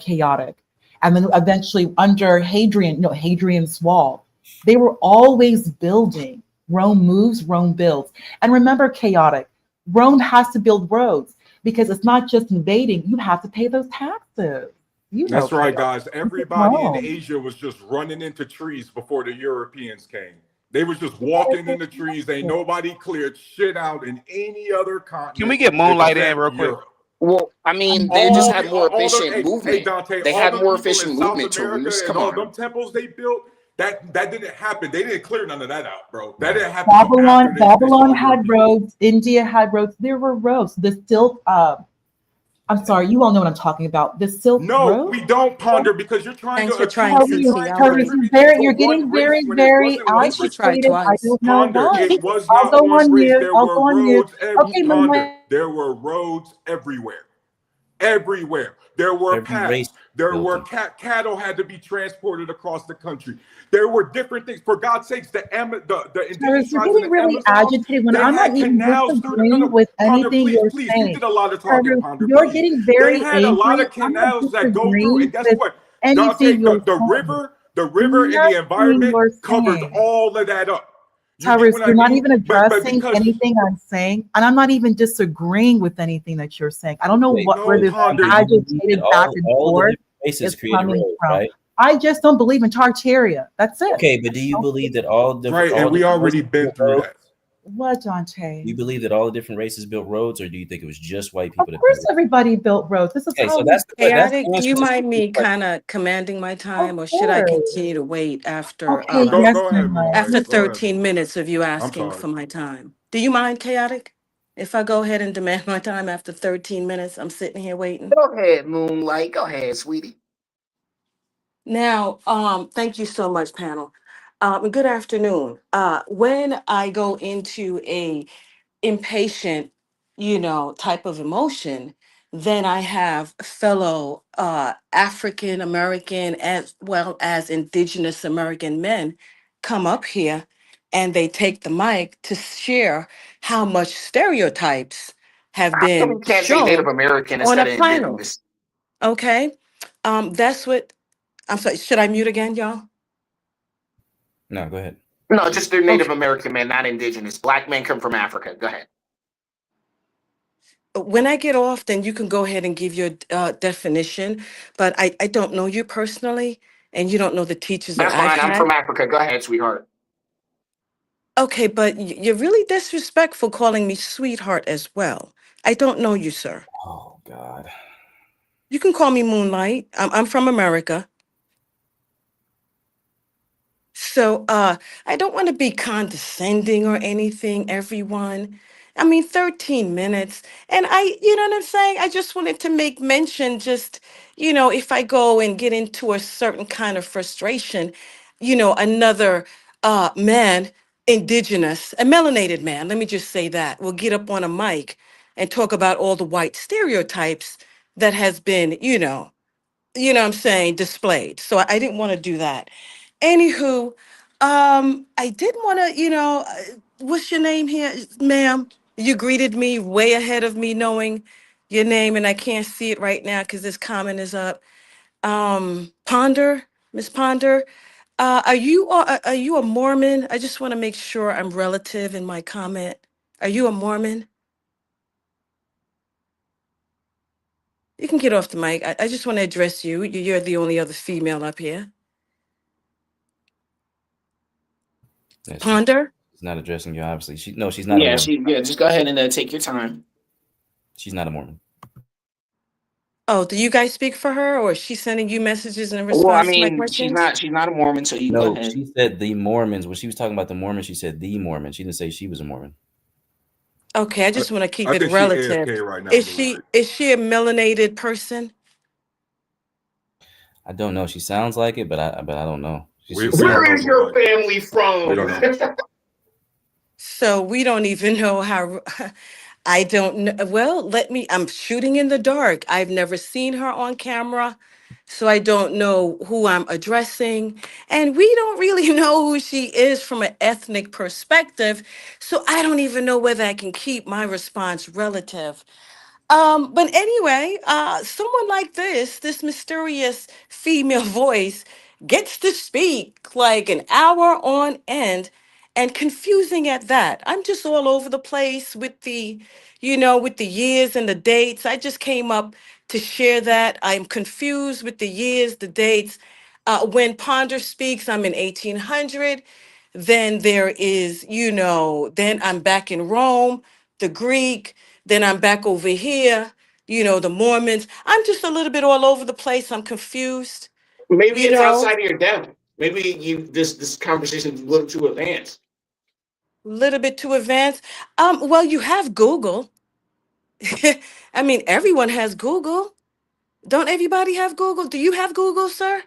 chaotic, and then eventually under Hadrian's Wall, they were always building. Rome moves, Rome builds. And remember, chaotic, Rome has to build roads because it's not just invading. You have to pay those taxes. That's right, guys. Everybody in Asia was just running into trees before the Europeans came. They was just walking into trees. Ain't nobody cleared shit out in any other continent. Can we get Moonlight in real quick? Well, I mean, they just had more efficient movement. Hey, Dante, they had more efficient movement tools. Come on. Them temples they built, that didn't happen. They didn't clear none of that out, bro. That didn't happen. Babylon had roads. India had roads. There were roads. The Silk. I'm sorry, you all know what I'm talking about. The Silk Road? No, we don't, Ponder, because you're trying Thanks to. for trying to you're getting very I should try twice. I don't know why. It was not one race. There were roads everywhere. Okay, There were roads everywhere. everywhere. There were Every race paths. There built were them. cattle had to be transported across the country. There were different things. For God's sakes, the indigenous Tyrus, you're tribes in getting the really Amazon, agitated when they I'm not had even canals through the, no, disagreeing no, with Ponder, anything please, you're please. You saying. did a lot of talking, Tyrus, Ponder, you're please. getting They very had a lot angry. of I'm not canals that go through, and disagreeing guess with what? Dante, anything you're the saying. river and the Nothing environment you're covers saying. all of that up. You get Tyrus, what I you're not mean? even But addressing because anything I'm saying, and I'm not even disagreeing with anything that you're saying. I don't know Wait, where no, this Ponder, you believe that agitated back and all the forth different races is created coming roads, from. right? I just don't believe in Tartaria. That's it. Okay, but do you believe that all right, and all we different already races been built through roads? that. What, Dante? Do you believe that all the different races built roads, or do you think it was just white Of people that built course, roads? everybody built roads. This is Okay, how so we. that's that's the Chaotic, do answer you to mind Stevie's me question. kind of commanding my Of time, or should I course. continue to wait after Okay. Go, Yes, go ahead, Moonlight. after Moonlight. Go ahead, 13 Moonlight. minutes of you I'm asking sorry. for my time? Do you mind, Chaotic? If I go ahead and demand my time after 13 minutes, I'm sitting here waiting. Go ahead, Moonlight. Go ahead, sweetie. Now, thank you so much, panel. Good afternoon. When I go into a impatient, type of emotion, then I have fellow African American as well as Indigenous American men come up here and they take the mic to share how much stereotypes have How come you been can't say Native shown American on a instead of panel. indigenous? Okay. That's what I'm sorry. Should I mute again, y'all? No, go ahead. No, just they're Native Okay. American men, not indigenous. Black men come from Africa. Go ahead. When I get off, then you can go ahead and give your definition. But I don't know you personally, and you don't know the teachers that That's I've fine. I'm had. from Africa. Go ahead, sweetheart. Okay, but you're really disrespectful calling me sweetheart as well. I don't know you, sir. Oh God. You can call me Moonlight. I'm from America. So I don't want to be condescending or anything, everyone. I mean, 13 minutes. And you know what I'm saying? I just wanted to make mention just, if I go and get into a certain kind of frustration, another man, indigenous, a melanated man, let me just say that, will get up on a mic and talk about all the white stereotypes that has been, what I'm saying, displayed. So I didn't want to do that. Anywho, I did want to, what's your name here, ma'am? You greeted me way ahead of me knowing your name, and I can't see it right now because this comment is up. Ponder, Miss Ponder, are you a Mormon? I just want to make sure I'm relative in my comment. Are you a Mormon? You can get off the mic. I just want to address you. You're the only other female up here. Yeah, Ponder? she's not addressing you. Obviously, she's not a Yeah, Mormon. just go ahead and take your time. She's not a Mormon. Oh, do you guys speak for her, or is she sending you messages in Well, I response to my mean, questions? she's not a Mormon, so you go No, ahead. she said the Mormons. When she was talking about the Mormons, she said the Mormon. She didn't say she was a Mormon. Okay, I I, just want to keep I it think she relative. AFK right now, Is she Moonlight. is she a melanated person? I don't know. She sounds like it, but I don't know. She We don't seems. Where know, is your Moonlight. family We from? don't know. So we don't even know how. I don't know. Well, I'm shooting in the dark. I've never seen her on camera, so I don't know who I'm addressing. And we don't really know who she is from an ethnic perspective. So I don't even know whether I can keep my response relative. But anyway, someone like this mysterious female voice gets to speak like an hour on end and confusing at that. I'm just all over the place with with the years and the dates. I just came up to share that. I'm confused with the years, the dates. When Ponder speaks, I'm in 1800. Then there is, then I'm back in Rome, the Greek. Then I'm back over here, the Mormons. I'm just a little bit all over the place. I'm confused, Maybe you it's know, outside of your depth. Maybe this conversation is a little too advanced. a little bit too advanced. Well, you have Google. I mean, everyone has Google. Don't everybody have Google? Do you have Google, sir?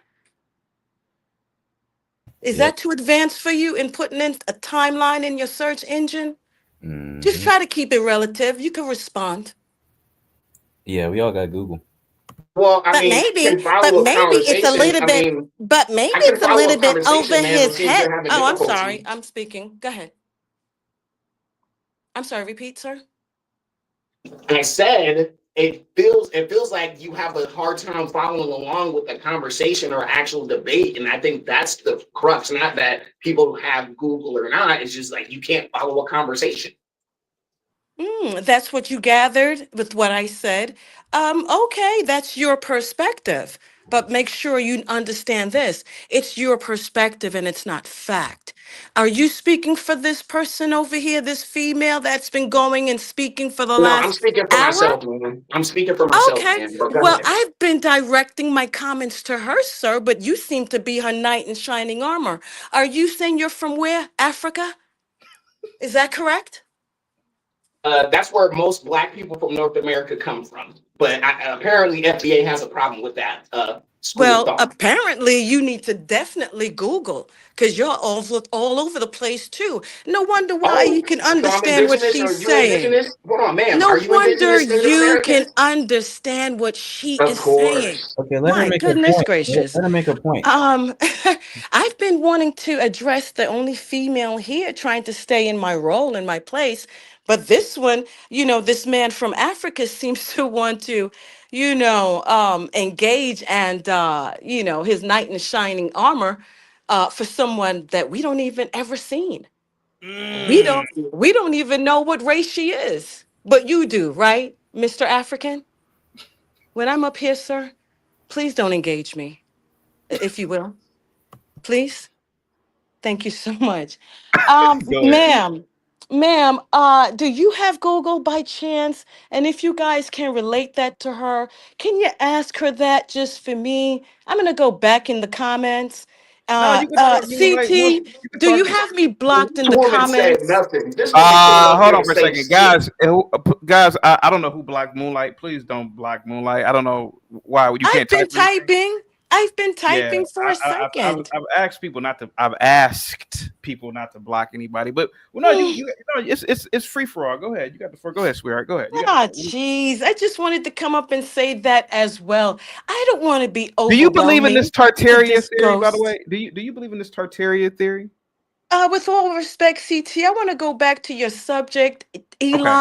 Is Yep. that too advanced for you in putting in a timeline in your search engine? Just Hmm. try to keep it relative. You can respond. Yeah, we all got Google. Well, I But mean, I maybe, can but follow a maybe it's a conversation. little I bit, mean, but maybe I can it's a follow a little bit over conversation, man, but his seems head. you're having Oh, I'm sorry. difficulty. I'm speaking. Go ahead. I'm sorry. Repeat, sir. I said it feels like you have a hard time following along with the conversation or actual debate, and I think that's the crux. Not that people have Google or not; it's just like you can't follow a conversation. That's what you gathered with what I said. Okay, that's your perspective. But make sure you understand this. It's your perspective and it's not fact. Are you speaking for this person over here, this female that's been going and speaking for the No, I'm last speaking for hour? myself, man. I'm speaking for myself, Okay. man. But go Well, ahead. I've been directing my comments to her, sir, but you seem to be her knight in shining armor. Are you saying you're from where? Africa? Is that correct? That's where most Black people from North America come from. But apparently, FBA has a problem with that school of Well, thought. apparently you need to definitely Google because you're all over the place too. No wonder why Oh, you can so I'm understand what indigenous, or she's you saying. indigenous? Hold on, ma'am. Are No you wonder indigenous Native you American? can understand what she Of is saying. course. Okay, let her My make her goodness point. gracious. Let her make a point. Um, I've been wanting to address the only female here trying to stay in my role, in my place. But this one, this man from Africa seems to want to, engage and, his knight in shining armor for someone that we don't even ever seen. We Mm. don't, we don't even know what race she is. But you do, right, Mr. African? When I'm up here, sir, please don't engage me, if you will. Please. Thank you so much. Go ahead. Ma'am, do you have Google by chance? And if you guys can relate that to her, can you ask her that just for me? I'm gonna go back in the comments. No, you can talk Moonlight. CT, You can do you talk. have me blocked This in the woman said comments? nothing. This woman came up Hold here on to for a say second, shit. guys. Guys, I don't know who blocked Moonlight. Please don't block Moonlight. I don't know why you I've can't been type anything. typing. I've been Yeah, typing for a second. I've asked people not to. I've asked people not to block anybody. But well, no, it's free for all. Go ahead. You got the floor. Go ahead, sweetheart. Go ahead. You got the Ah, floor. jeez. I just wanted to come up and say that as well. I don't want to be Do you believe in this overwhelming with Tartaria this theory? By the ghost. way, do you believe in this Tartaria theory? With all respect, CT, I want to go back to your subject, Okay.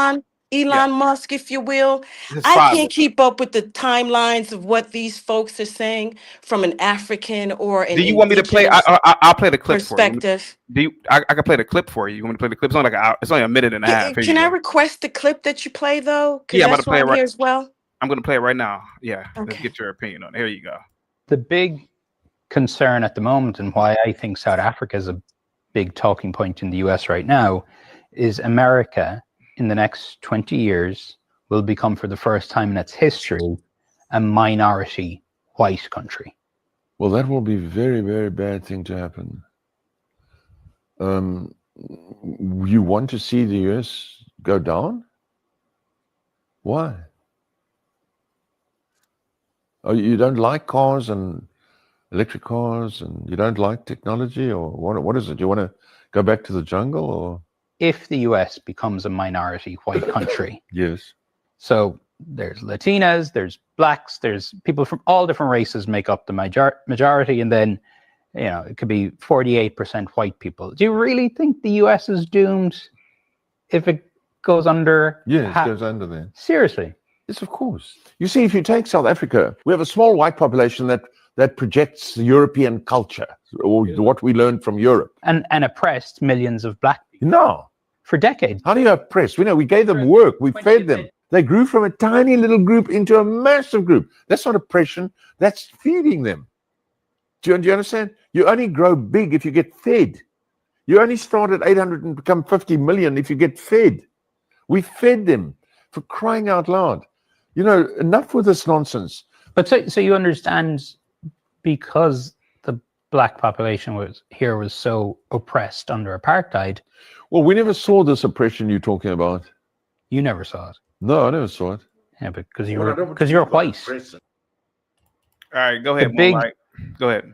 Yeah, Elon Musk, if you will. his I father. can't keep up with the timelines of what these folks are saying from an African or an Do you want me to play? indigenous I'll play the clip for you. perspective. Do you? I can play the clip for you. You want me to play the clip? It's only it's only a minute and a half. Here you Can I go. request the clip that you play, though? Because Yeah, I'm about to that's why play it I'm right. here as well. I'm going to play it right now. Yeah, let's Okay. get your opinion on it. Here you go. The big concern at the moment, and why I think South Africa is a big talking point in the US right now, is America in the next 20 years will become, for the first time in its history, a minority white country. Well, that will be a very, very bad thing to happen. You want to see the US go down? Why? Oh, you don't like cars and electric cars, and you don't like technology, or what is it? You want to go back to the jungle, or? If the US becomes a minority white country, Yes. so there's Latinas, there's blacks, there's people from all different races make up the majority, and then it could be 48% white people. Do you really think the US is doomed if it goes under? Yes, it goes under there. Seriously? Yes, of course. You see, if you take South Africa, we have a small white population that projects European culture, or what we learned from Europe. And oppressed millions of black people. No. For decades. How do you oppress? We gave them work. We fed them. They grew from a tiny little group into a massive group. That's not oppression. That's feeding them. Do you understand? You only grow big if you get fed. You only start at 800 and become 50 million if you get fed. We fed them, for crying out loud. Enough with this nonsense. But so you understand, because the black population was so oppressed under apartheid. Well, we never saw this oppression you're talking about. You never saw it. No, I never saw it. Yeah, but because you're white. All right, go ahead, Moonlight. Go ahead.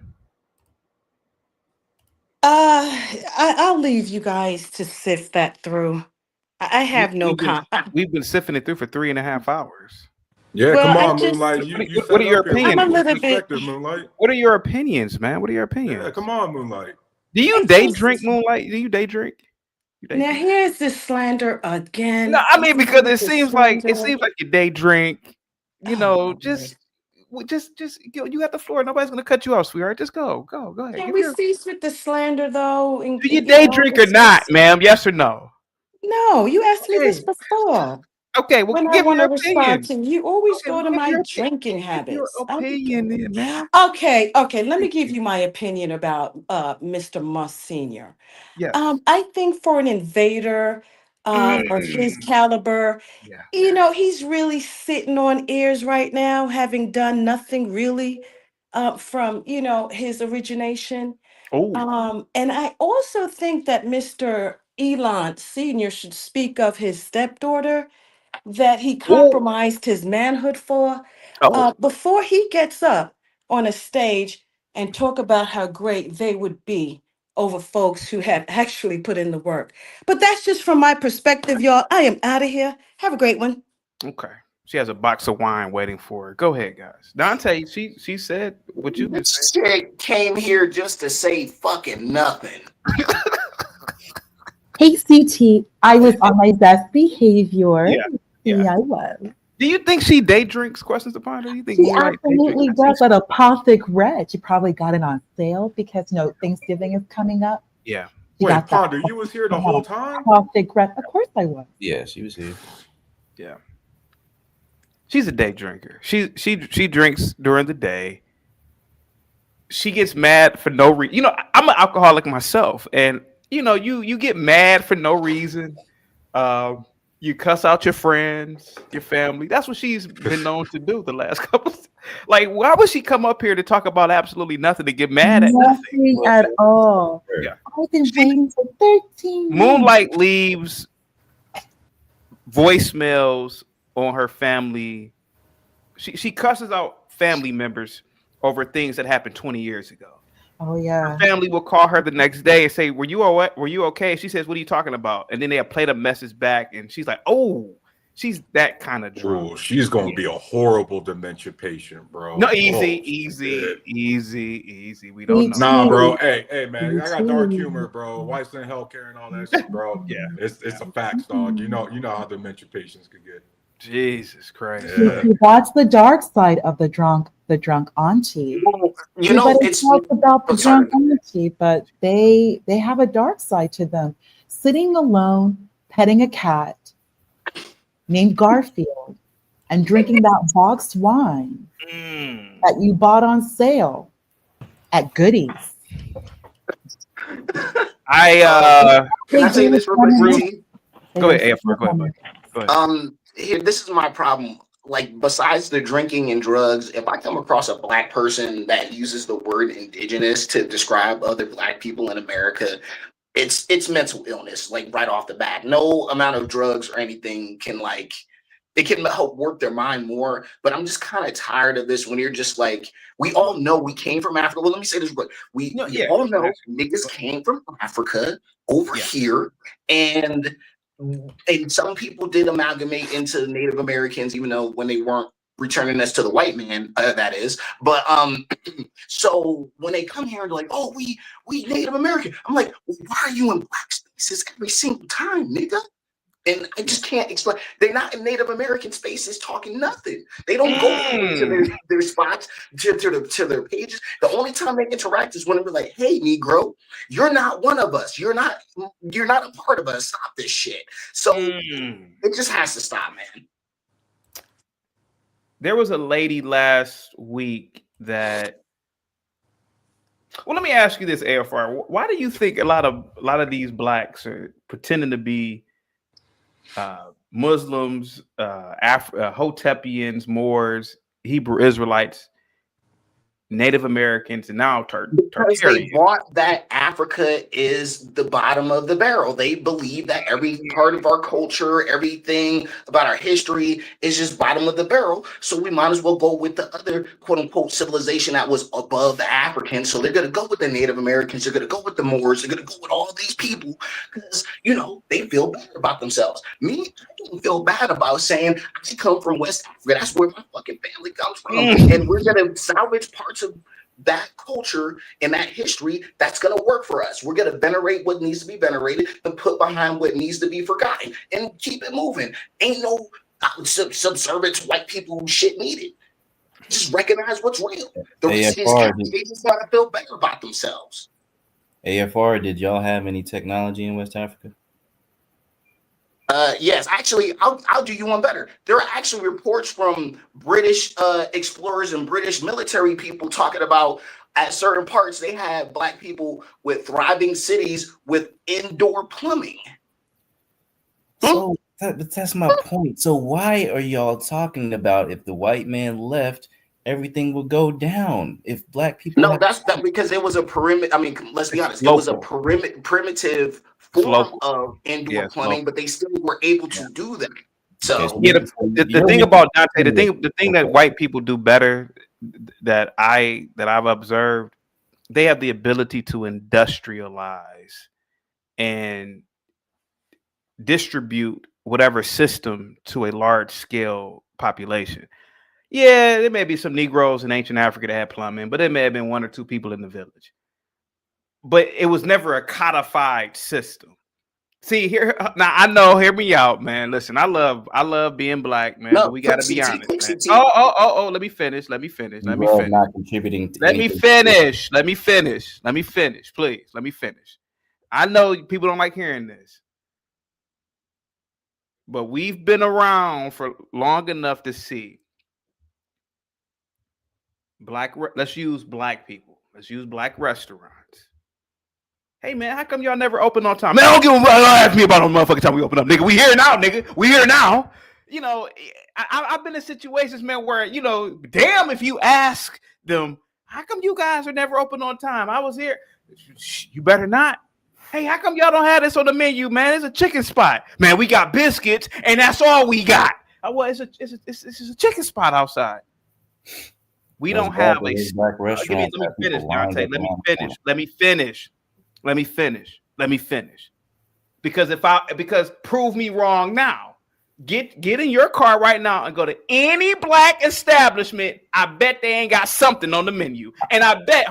I'll leave you guys to sift that through. I have no comment. We've been sifting it through for 3.5 hours. Yeah, Well, come I on, just, Moonlight. You What set are it your up here. I'm a opinions? What's little bit, perspective, Moonlight? What are your opinions, man? What are your opinions? Yeah, come on, Moonlight. Do you I day just, drink, Moonlight? Do you day drink? You day now drink? here's the slander No, again. I mean because it The seems like slander. you day drink. You Oh, know, Lord. just you got the floor. Nobody's gonna cut you off, sweetheart. Just go ahead. Can Give we your. cease with the slander, though? And, Do you you day know, drink or it's not, just, ma'am? Yes or no? no, you asked me this Okay. before. Okay. Well, When I give want your to respond opinion. to you, always Okay. Well, go to give my your drinking give your habits. opinion, then, ma'am. Okay, let me Thank give you. you my opinion about Mr. Musk Sr. Yes. I think for an invader of his Mm. caliber, Yeah. he's really sitting on ears right now, having done nothing really from, his origination. Oh. And I also think that Mr. Elon Sr. should speak of his stepdaughter that he Oh. compromised his manhood for Oh. before he gets up on a stage and talk about how great they would be over folks who have actually put in the work. But that's just from my perspective, y'all. I am out of here. Have a great one. Okay. She has a box of wine waiting for her. Go ahead, guys. Dante, she said what you just This chick came here just to say fucking nothing. Hey, CT, I was on my best behavior. Yeah. Yeah. Yeah, I was. Do you think she day drinks? Questions to ponder. Do you think She Moonlight day drinks? absolutely does. At Apothic Red, she probably got it on sale because Thanksgiving is coming up. Yeah. She Wait, got that Ponder, you was here the whole time? Apothic Red. Of course, I was. Yeah, she was here. Yeah. She's a day drinker. She drinks during the day. She gets mad for no reason. I'm an alcoholic myself, and you get mad for no reason. You cuss out your friends, your family. That's what she's been known to do the last couple. Like, why would she come up here to talk about absolutely nothing to get mad at nothing? Nothing at all. Yeah. I've been waiting for 13 years. Moonlight leaves voicemails on her family. She cusses out family members over things that happened 20 years ago. Oh yeah. Her family will call her the next day and say, "Were you all right? Were you okay?" She says, "What are you talking about?" And then they'll play the message back, and she's like, "Oh, she's that kind of drunk." Ooh, she's gonna be a horrible dementia patient, bro. No, easy. We don't know. Nah, bro. Hey, man. Me I got dark too. humor, bro. Wife's in healthcare and all that shit, bro. Yeah. It's a fact, dog. You know how dementia patients could get. Jesus Christ. Yeah. That's the dark side of the drunk auntie. Everybody talks about the drunk auntie, but they have a dark side to them. Sitting alone, petting a cat named Garfield, and drinking that boxed wine that you bought on sale at Goodies. Can I say this real quick? Go ahead, AFR. Go ahead. Here, this is my problem. Like, besides the drinking and drugs, if I come across a black person that uses the word indigenous to describe other black people in America, it's mental illness, like right off the bat. No amount of drugs or anything can it can help work their mind more. But I'm just kind of tired of this when you're just like, we all know we came from Africa. Well, let me say this, but we all know niggas came from Africa over here, and some people did amalgamate into Native Americans, even though when they weren't returning us to the white man, that is. But so when they come here and they're like, "Oh, we Native American," I'm like, well, why are you in black spaces every single time, nigga? And I just can't explain. They're not in Native American spaces talking nothing. They don't go to their spots, to their pages. The only time they interact is when they're like, "Hey, Negro, you're not one of us. You're not a part of us. Stop this shit." So it just has to stop, man. There was a lady last week that. Well, let me ask you this, AFR. Why do you think a lot of these blacks are pretending to be Muslims, Hotepians, Moors, Hebrew Israelites, Native Americans, and now Because they bought that Africa is the bottom of the barrel. They believe that every part of our culture, everything about our history is just bottom of the barrel. So we might as well go with the other quote unquote civilization that was above the Africans. So they're going to go with the Native Americans. They're going to go with the Moors. They're going to go with all these people because, they feel better about themselves. Me, I don't feel bad about saying I come from West Africa. That's where my fucking family comes from. And we're gonna salvage parts of that culture and that history that's going to work for us. We're going to venerate what needs to be venerated and put behind what needs to be forgotten and keep it moving. Ain't no subservient white people shit needed. Just recognize what's real. They just got to feel better about themselves. AFR, did y'all have any technology in West Africa? Yes, actually, I'll do you one better. There are actually reports from British explorers and British military people talking about at certain parts they had black people with thriving cities with indoor plumbing. So that's my point. So why are y'all talking about if the white man left, everything will go down? If black people that's because it was a perimeter. I mean, let's be honest, it was a primitive form of indoor plumbing, but they still were able to do that. So the thing about Dante, the thing that white people do better that I've observed, they have the ability to industrialize and distribute whatever system to a large scale population. Yeah, there may be some Negroes in ancient Africa that had plumbing, but there may have been one or two people in the village. But it was never a codified system. See here now, I know. Hear me out, man. Listen, I love being black, man. But we gotta be honest, man. Oh. Let me finish. Let me finish. Not contributing. Let me finish, please. Let me finish. I know people don't like hearing this, but we've been around for long enough to see black. Let's use black people. Let's use black restaurants. Hey man, how come y'all never open on time? Man, don't ask me about no motherfucking time we open up, nigga. We here now, nigga. We here now. You know, I've been in situations, man, where damn, if you ask them, how come you guys are never open on time? I was here. You better not. Hey, how come y'all don't have this on the menu, man? It's a chicken spot, man. We got biscuits, and that's all we got. Well, it's a chicken spot outside. We don't have a black restaurant. Let me finish, Dante. Let me finish. Because prove me wrong now. Get in your car right now and go to any black establishment. I bet they ain't got something on the menu. And I bet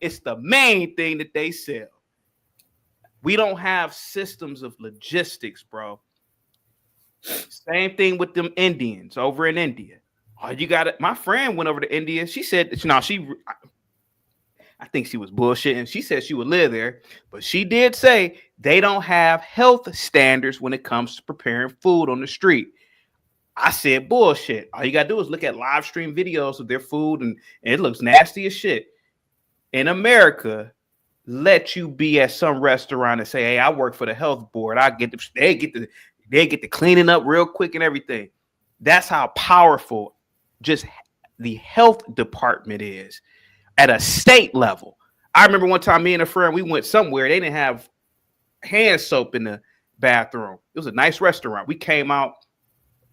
it's the main thing that they sell. We don't have systems of logistics, bro. Same thing with them Indians over in India. Oh, you got it. My friend went over to India. She said, I think she was bullshitting. She said she would live there, but she did say they don't have health standards when it comes to preparing food on the street. I said, bullshit. All you got to do is look at live stream videos of their food, and it looks nasty as shit. In America, let you be at some restaurant and say, hey, I work for the health board. They get the cleaning up real quick and everything. That's how powerful just the health department is. At a state level. I remember one time me and a friend, we went somewhere. They didn't have hand soap in the bathroom. It was a nice restaurant. We came out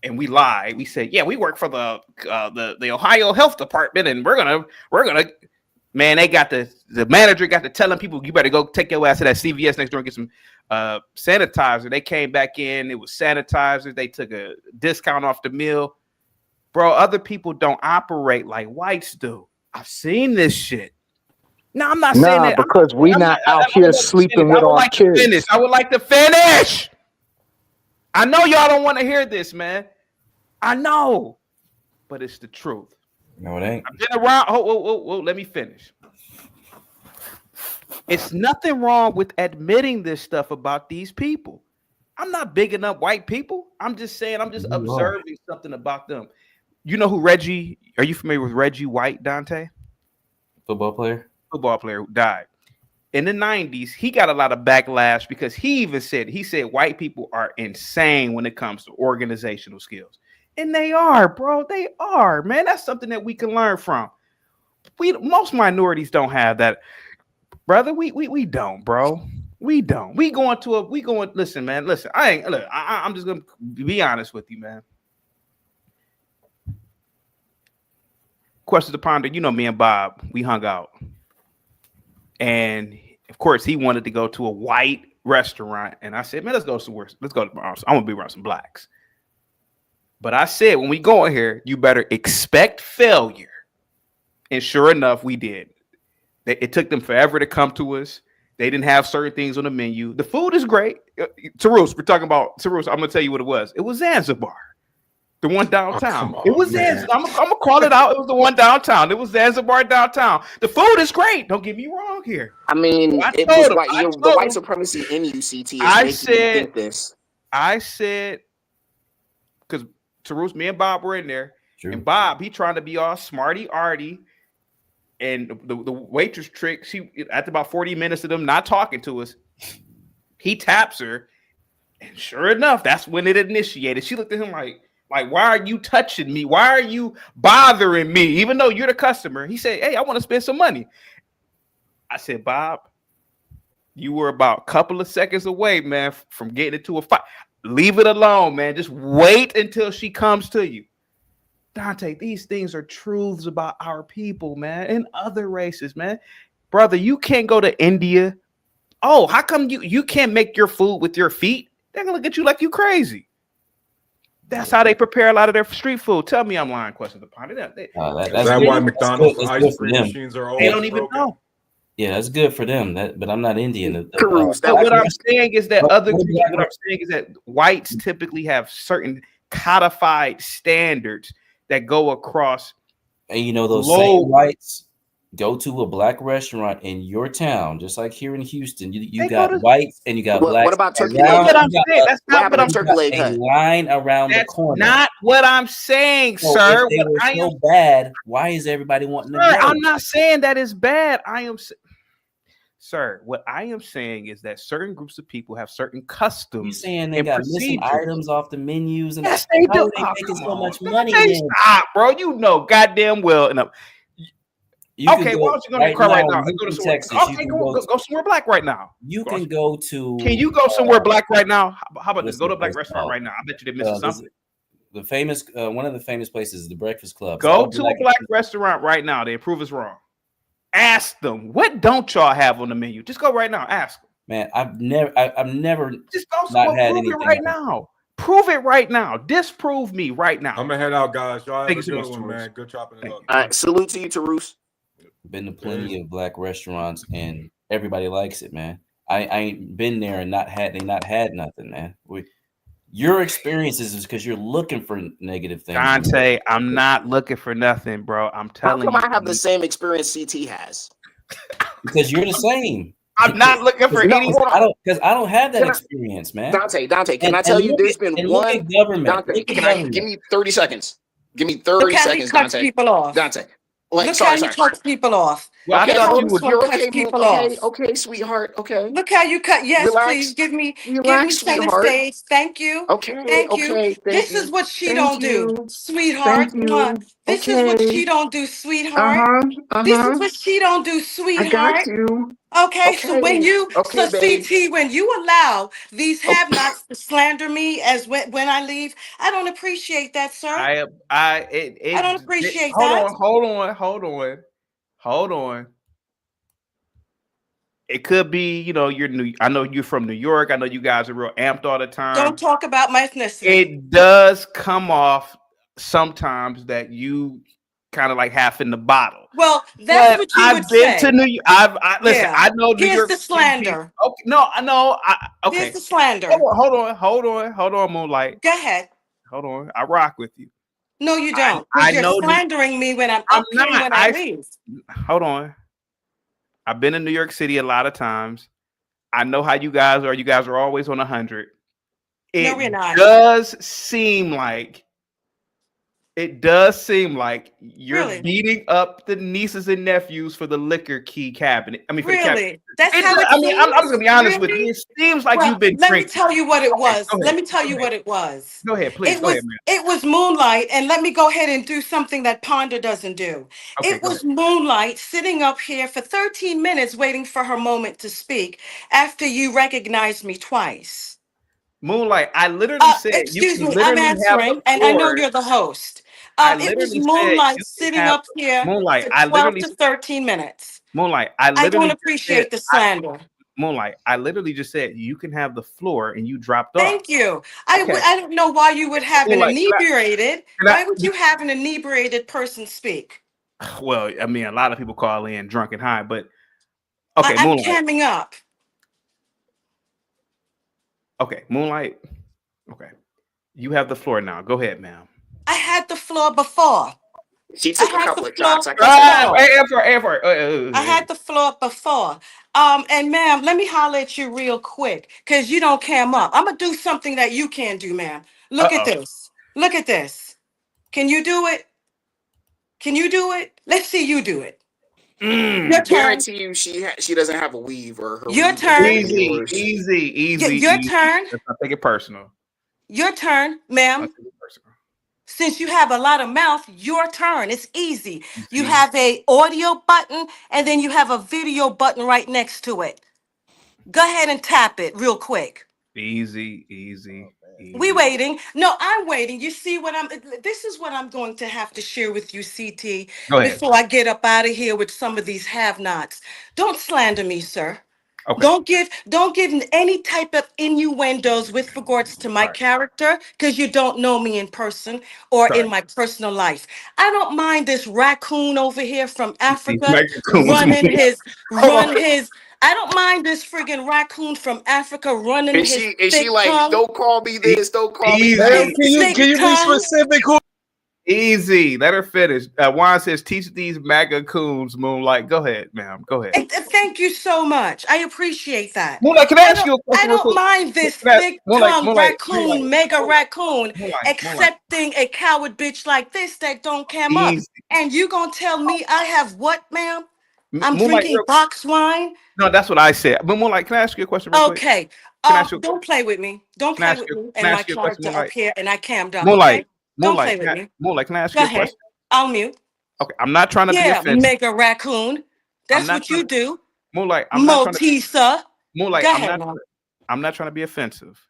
and we lied. We said, yeah, we work for the Ohio Health Department, and we're gonna man, they got the manager got to telling people, you better go take your ass to that CVS next door and get some sanitizer. They came back in, it was sanitizers. They took a discount off the meal. Bro, other people don't operate like whites do. I've seen this shit. No, I'm not saying that because we're not out here sleeping with our kids. I would like to finish. I know y'all don't want to hear this, man. I know, but it's the truth. No, it ain't. I've been around. Oh, let me finish. It's nothing wrong with admitting this stuff about these people. I'm not bigging up white people. I'm just saying, I'm just observing something about them. You know who Reggie? Are you familiar with Reggie White, Dante? Football player who died in the 90s. He got a lot of backlash because he said white people are insane when it comes to organizational skills. And they are, bro. They are, man. That's something that we can learn from. Most minorities don't have that, brother. We don't, bro. We don't. Listen, man. Listen, I'm just gonna be honest with you, man. Question to ponder. You know, me and Bob, we hung out, and of course, he wanted to go to a white restaurant, and I said, man, let's go somewhere. Let's go to Bronx. I'm gonna be around some blacks. But I said, when we go in here, you better expect failure. And sure enough, we did. It took them forever to come to us. They didn't have certain things on the menu. The food is great. Tarus, we're talking about Tarus. I'm gonna tell you what it was. It was Zanzibar, the one downtown. On, it was Zanzibar. I'm gonna call it out. It was the one downtown. It was Zanzibar downtown. The food is great. Don't get me wrong here. I mean, the white supremacy in UCT is making you think this. I said, because Tarus, me and Bob were in there, True. and Bob, he trying to be all smarty arty. And the waitress trick, she after about 40 minutes of them not talking to us, he taps her, and sure enough, that's when it initiated. She looked at him like, why are you touching me? Why are you bothering me? Even though you're the customer. He said, hey, I want to spend some money. I said, Bob, you were about a couple of seconds away, man, from getting into a fight. Leave it alone, man. Just wait until she comes to you. Dante, these things are truths about our people, man, and other races, man. Brother, you can't go to India. Oh, how come you can't make your food with your feet? They're gonna look at you like you crazy. That's how they prepare a lot of their street food. Tell me I'm lying. Question upon it. That's why McDonald's ice cream machines are all they don't even know. Yeah, that's good for them. But I'm not Indian. What I'm saying is that whites typically have certain codified standards that go across. And you know, those same whites go to a black restaurant in your town, just like here in Houston. You got whites and you got blacks. What about turkey? That's not what I'm saying. A line around the corner. Not what I'm saying, sir. If they were so bad, why is everybody wanting to know? I'm not saying that is bad. Sir, what I am saying is that certain groups of people have certain customs. You saying they got missing items off the menus? And yes, they do. They making so much money. Stop, bro. You know goddamn well. Okay, why don't you go to the car right now? Go to Texas. Okay, go somewhere black right now. You can go to. Can you go somewhere black right now? How about this? Go to a black restaurant right now. I bet you they're missing something. The famous, one of the famous places is the Breakfast Club. Go to a black restaurant right now. They prove us wrong. Ask them, what don't y'all have on the menu? Just go right now. Ask them. Man, I've never just go somewhere. Prove it right now. Prove it right now. Disprove me right now. I'm gonna head out, guys. Y'all have a good one, man. Good chopping it up. All right, salute to you, Tarus. Been to plenty of black restaurants and everybody likes it, man. I ain't been there and not had nothing, man. Your experiences is because you're looking for negative things. Dante, I'm not looking for nothing, bro. I'm telling you. How come I have the same experience CT has? Because you're the same. I'm not looking for anything. Because I don't have that experience, man. Dante, can I tell you there's been one government. Dante, give me 30 seconds. Give me 30 seconds, Dante. People off. Dante. Look how you cut people off. Well, okay, I thought you would. You're okay, people off. Okay, sweetheart. Okay. Look how you cut. Yes, relax, please give me center sweetheart. stage. Thank you. Okay. Thank you. This is what she don't do, sweetheart. This is what she don't do, sweetheart. This is what she don't do, sweetheart. I got you. Okay, so when you CT, when you allow these have-nots to slander me as when I leave, I don't appreciate that, sir. I don't appreciate that. Hold on. It could be, you're new. I know you're from New York. I know you guys are real amped all the time. Don't talk about my ethnicity. It does come off sometimes that you kind of like half in the bottle. Well, that's what you would say. I've been to New York. Listen. Yeah. I know New York. Here's the slander. Okay, no, I know. Okay. Here's the slander. Hold on, Moonlight. Go ahead. Hold on. I rock with you. No, you don't. You're slandering me when I'm up here when I leave. Hold on. I've been in New York City a lot of times. I know how you guys are. You guys are always on 100. No, we're not. It does seem like you're beating up the nieces and nephews for the liquor key cabinet. I mean, for the cabinet. That's how it seems? I'm just gonna be honest with you. It seems like you've been drinking. Let me tell you what it was. Let me tell you what it was. Go ahead, please. Go ahead, man. It was Moonlight, and let me go ahead and do something that Ponder doesn't do. It was Moonlight sitting up here for 13 minutes waiting for her moment to speak after you recognized me twice. Moonlight, I literally said, excuse me, I'm answering, and I know you're the host. It was Moonlight sitting up here for 12 to 13 minutes. Moonlight, I don't appreciate the slander. Moonlight, I literally just said you can have the floor, and you dropped off. Thank you. I don't know why you would have an inebriated. Why would you have an inebriated person speak? Well, I mean, a lot of people call in drunk and high, but okay, I'm Moonlight. camming up. Okay, Moonlight. Okay, you have the floor now. Go ahead, ma'am. I had the floor before. She took a couple of shots. I had the floor before. And ma'am, let me holler at you real quick, because you don't cam up. I'm gonna do something that you can't do, ma'am. Look at this. Look at this. Can you do it? Can you do it? Let's see you do it. I guarantee you she doesn't have a weave or her. Your turn. Easy. Your turn. Let's not take it personal. Your turn, ma'am. Since you have a lot of mouth, your turn. It's easy. You have a audio button, and then you have a video button right next to it. Go ahead and tap it real quick. Easy. We waiting. No, I'm waiting. You see this is what I'm going to have to share with you, CT, before I get up out of here with some of these have-nots. Don't slander me, sir. Okay. Don't give any type of innuendos with regards to my character, because you don't know me in person or in my personal life. I don't mind this raccoon over here from Africa I don't mind this friggin' raccoon from Africa running his thick tongue. Is she like, don't call me this, don't call me that? Can you be specific? Easy. Let her finish. Juan says, teach these MAGA coons, Moonlight. Go ahead, ma'am. Go ahead. Thank you so much. I appreciate that. Moonlight, can I ask you a question? I don't mind this thick tongue raccoon, mega raccoon, accepting a coward bitch like this that don't come up. And you gonna tell me I have what, ma'am? I'm drinking box wine? No, that's what I said. But Moonlight, can I ask you a question real quick? Okay. Don't play with me. Don't play with me and my character up here, and I cammed up. Moonlight. Don't play with me. Moonlight, can I ask you a question? I'll mute. Okay, I'm not trying to be offensive. Mega raccoon. That's what you do. Moonlight, I'm Motisa. Moonlight, I'm not trying to be offensive.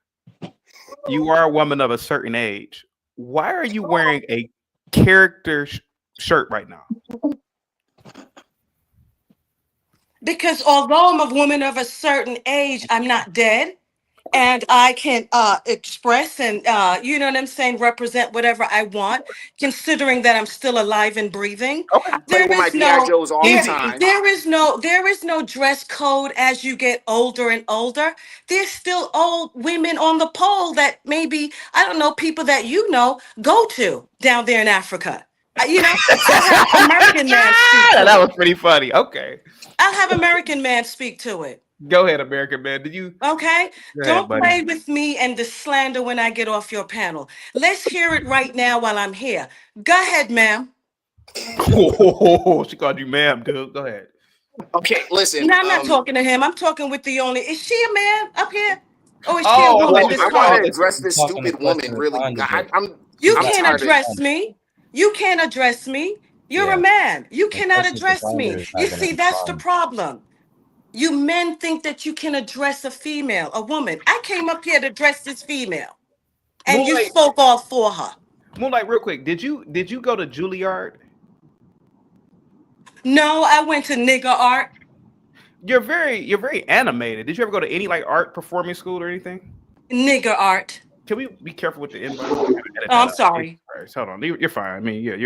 You are a woman of a certain age. Why are you wearing a character shirt right now? Because although I'm a woman of a certain age, I'm not dead. And I can express and, you know what I'm saying, represent whatever I want, considering that I'm still alive and breathing. Okay. There is no dress code as you get older and older. There's still old women on the pole that maybe, I don't know, people that you know go to down there in Africa. You know, I'll have American man speak to that was pretty funny. Okay. I'll have American man speak to it. Go ahead, American man. Did you? Okay. Don't play with me and the slander when I get off your panel. Let's hear it right now while I'm here. Go ahead, ma'am. Oh, she called you ma'am, dude. Go ahead. Okay, listen. No, I'm not talking to him. I'm talking with the only. Is she a man up here? Or is she a woman? I want to address this stupid woman. Really, you can't address me. You can't address me. You're a man. You cannot address me. You see, that's the problem. You men think that you can address a female, a woman. I came up here to address this female, and Moonlight, you spoke all for her. Moonlight, real quick, did you go to Juilliard? No, I went to nigger art. You're very animated. Did you ever go to any like art performing school or anything? Nigger art. Can we be careful with the invite? I'm sorry. Hold on, you're fine. I mean, you're.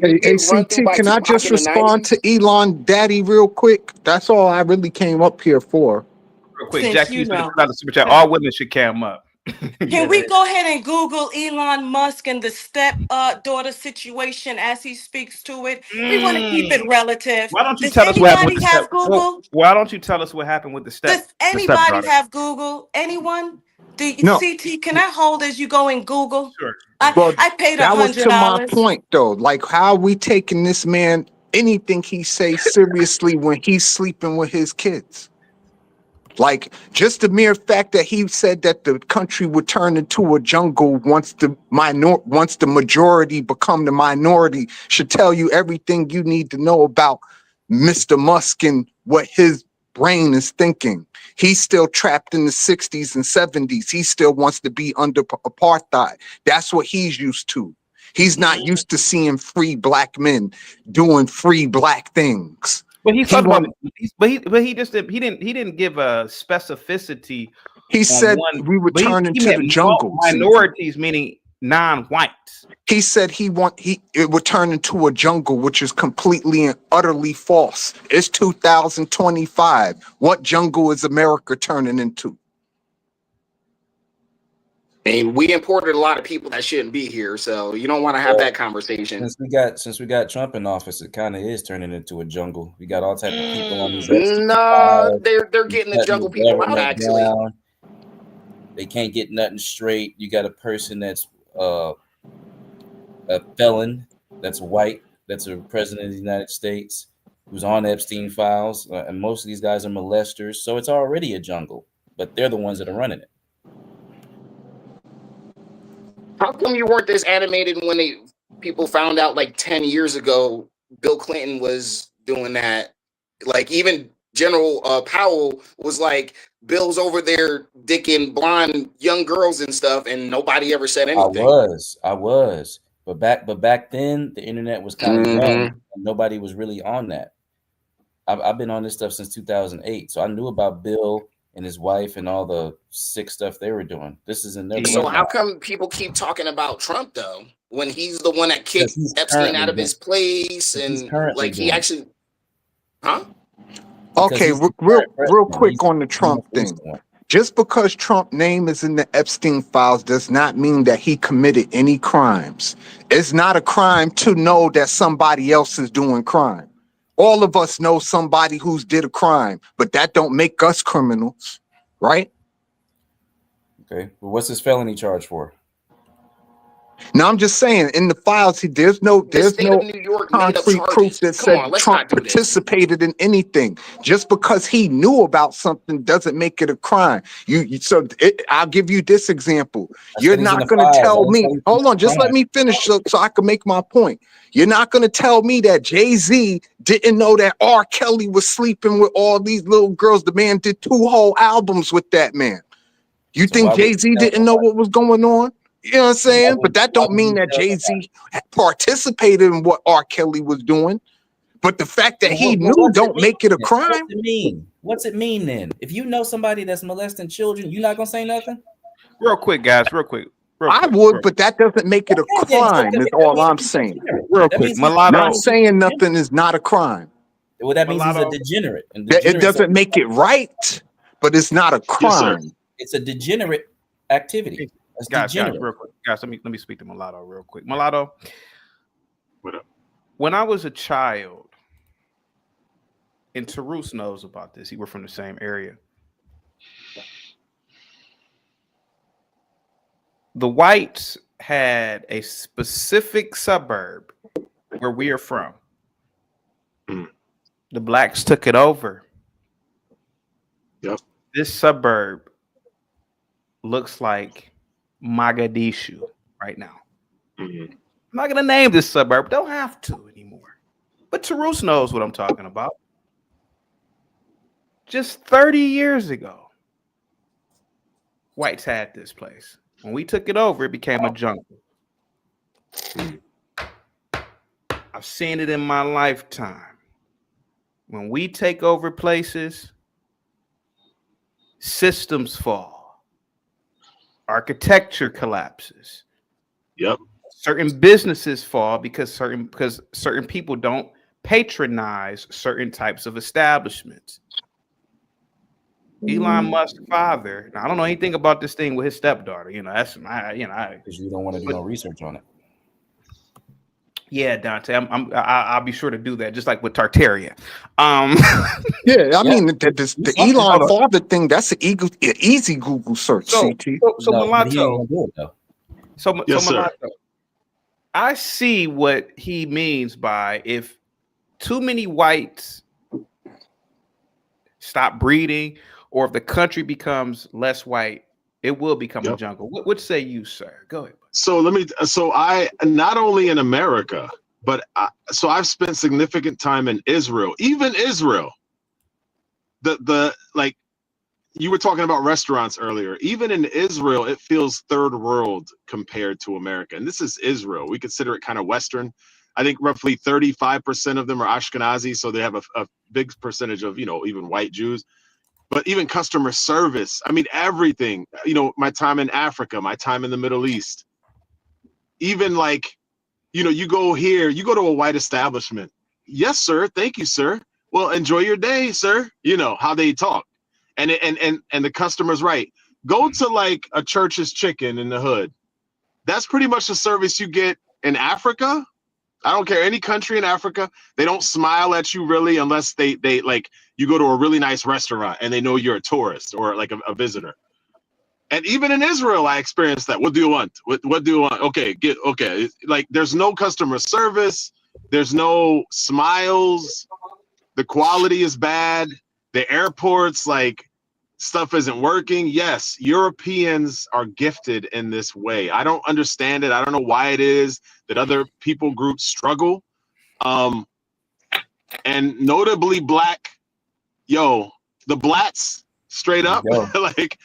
Hey, CT, can I just respond to Elon Daddy real quick? That's all I really came up here for. Real quick, Jack, you know. Super chat. All women should cam up. Can we go ahead and Google Elon Musk and the stepdaughter situation as he speaks to it? We want to keep it relative. Why don't you tell us what happened with the Google? Why don't you tell us what happened with the step? Does anybody have Google? Anyone? No. CT, can I hold as you go in Google? Sure. I paid $100. That was to my point, though. Like, how are we taking this man, anything he say seriously when he's sleeping with his kids? Like, just the mere fact that he said that the country would turn into a jungle once the majority become the minority should tell you everything you need to know about Mr. Musk and what his brain is thinking. He's still trapped in the 60s and 70s. He still wants to be under apartheid. That's what he's used to. He's not used to seeing free black men doing free black things. But he's talking about, but he didn't give a specificity. He said we would turn into the jungle. Minorities, meaning non-whites. He said it would turn into a jungle, which is completely and utterly false. It's 2025. What jungle is America turning into? And we imported a lot of people that shouldn't be here, so you don't want to have that conversation. Since we got Trump in office, it kind of is turning into a jungle. We got all type of people on these. No, they're getting the jungle people out. Actually, they can't get nothing straight. You got a person that's a felon, that's white, that's a president of the United States, who's on Epstein files, and most of these guys are molesters. So it's already a jungle, but they're the ones that are running it. How come you weren't this animated when people found out like 10 years ago Bill Clinton was doing that? Like even General Powell was like, Bill's over there dicking blonde young girls and stuff, and nobody ever said anything. I was. But back then the internet was kind of young and nobody was really on that. I've been on this stuff since 2008. So I knew about Bill and his wife and all the sick stuff they were doing. This is in their. So how come people keep talking about Trump though, when he's the one that kicked Epstein out of his place and like he actually, huh? Okay, real quick on the Trump thing. Just because Trump's name is in the Epstein files does not mean that he committed any crimes. It's not a crime to know that somebody else is doing crime. All of us know somebody who's did a crime, but that don't make us criminals, right? Okay, well, what's his felony charge for? Now I'm just saying, in the files, there's no concrete proof that said Trump participated in anything. Just because he knew about something doesn't make it a crime. I'll give you this example. You're not going to tell me. Hold on, just let me finish so I can make my point. You're not going to tell me that Jay-Z didn't know that R. Kelly was sleeping with all these little girls. The man did 2 whole albums with that man. You think Jay-Z didn't know what was going on? You know what I'm saying? But that don't mean that Jay-Z participated in what R. Kelly was doing. But the fact that he knew don't make it a crime. What's it mean? What's it mean then? If you know somebody that's molesting children, you're not gonna say nothing? Real quick, guys. Real quick. I would, but that doesn't make it a crime. Is all I'm saying. Real quick. Not saying nothing is not a crime. Well, that means he's a degenerate. And it doesn't make it right, but it's not a crime. Yes, it's a degenerate activity. Guys, real quick. Guys, let me speak to Mulatto real quick. Mulatto, what up? When I was a child, and Tarus knows about this, we're from the same area. The whites had a specific suburb where we are from. The blacks took it over. Yep. This suburb looks like Mogadishu right now. I'm not gonna name this suburb, don't have to anymore. But Tarus knows what I'm talking about. Just 30 years ago, whites had this place. When we took it over, it became a jungle. I've seen it in my lifetime. When we take over places, systems fall. Architecture collapses. Yep. Certain businesses fall because certain people don't patronize certain types of establishments. Elon Musk's father. Now, I don't know anything about this thing with his stepdaughter. That's my. Because you don't want to do no research on it. Yeah, Dante. I'll be sure to do that, just like with Tartaria. Yeah, I mean the Elon father thing. That's an easy Google search. So Mulatto. Mulatto. I see what he means by if too many whites stop breeding, or if the country becomes less white, it will become a jungle. What say you, sir? Go ahead. So I not only in America, but I've spent significant time in Israel. Even Israel, the like you were talking about restaurants earlier. Even in Israel, it feels third world compared to America. And this is Israel. We consider it kind of Western. I think roughly 35% of them are Ashkenazi, so they have a big percentage of, even white Jews. But even customer service, I mean, everything, my time in Africa, my time in the Middle East, even like, you go to a white establishment. Yes, sir. Thank you, sir. Well, enjoy your day, sir. How they talk. And the customer's right. Go to like a Church's Chicken in the hood. That's pretty much the service you get in Africa. I don't care, any country in Africa, they don't smile at you really unless they like you go to a really nice restaurant and they know you're a tourist or like a visitor. And even in Israel, I experienced that. What do you want? What do you want? Okay, okay. Like there's no customer service, there's no smiles, the quality is bad, the airports, like stuff isn't working. Yes, Europeans are gifted in this way. I don't understand it. I don't know why it is that other people groups struggle. And notably black, the blacks straight up, like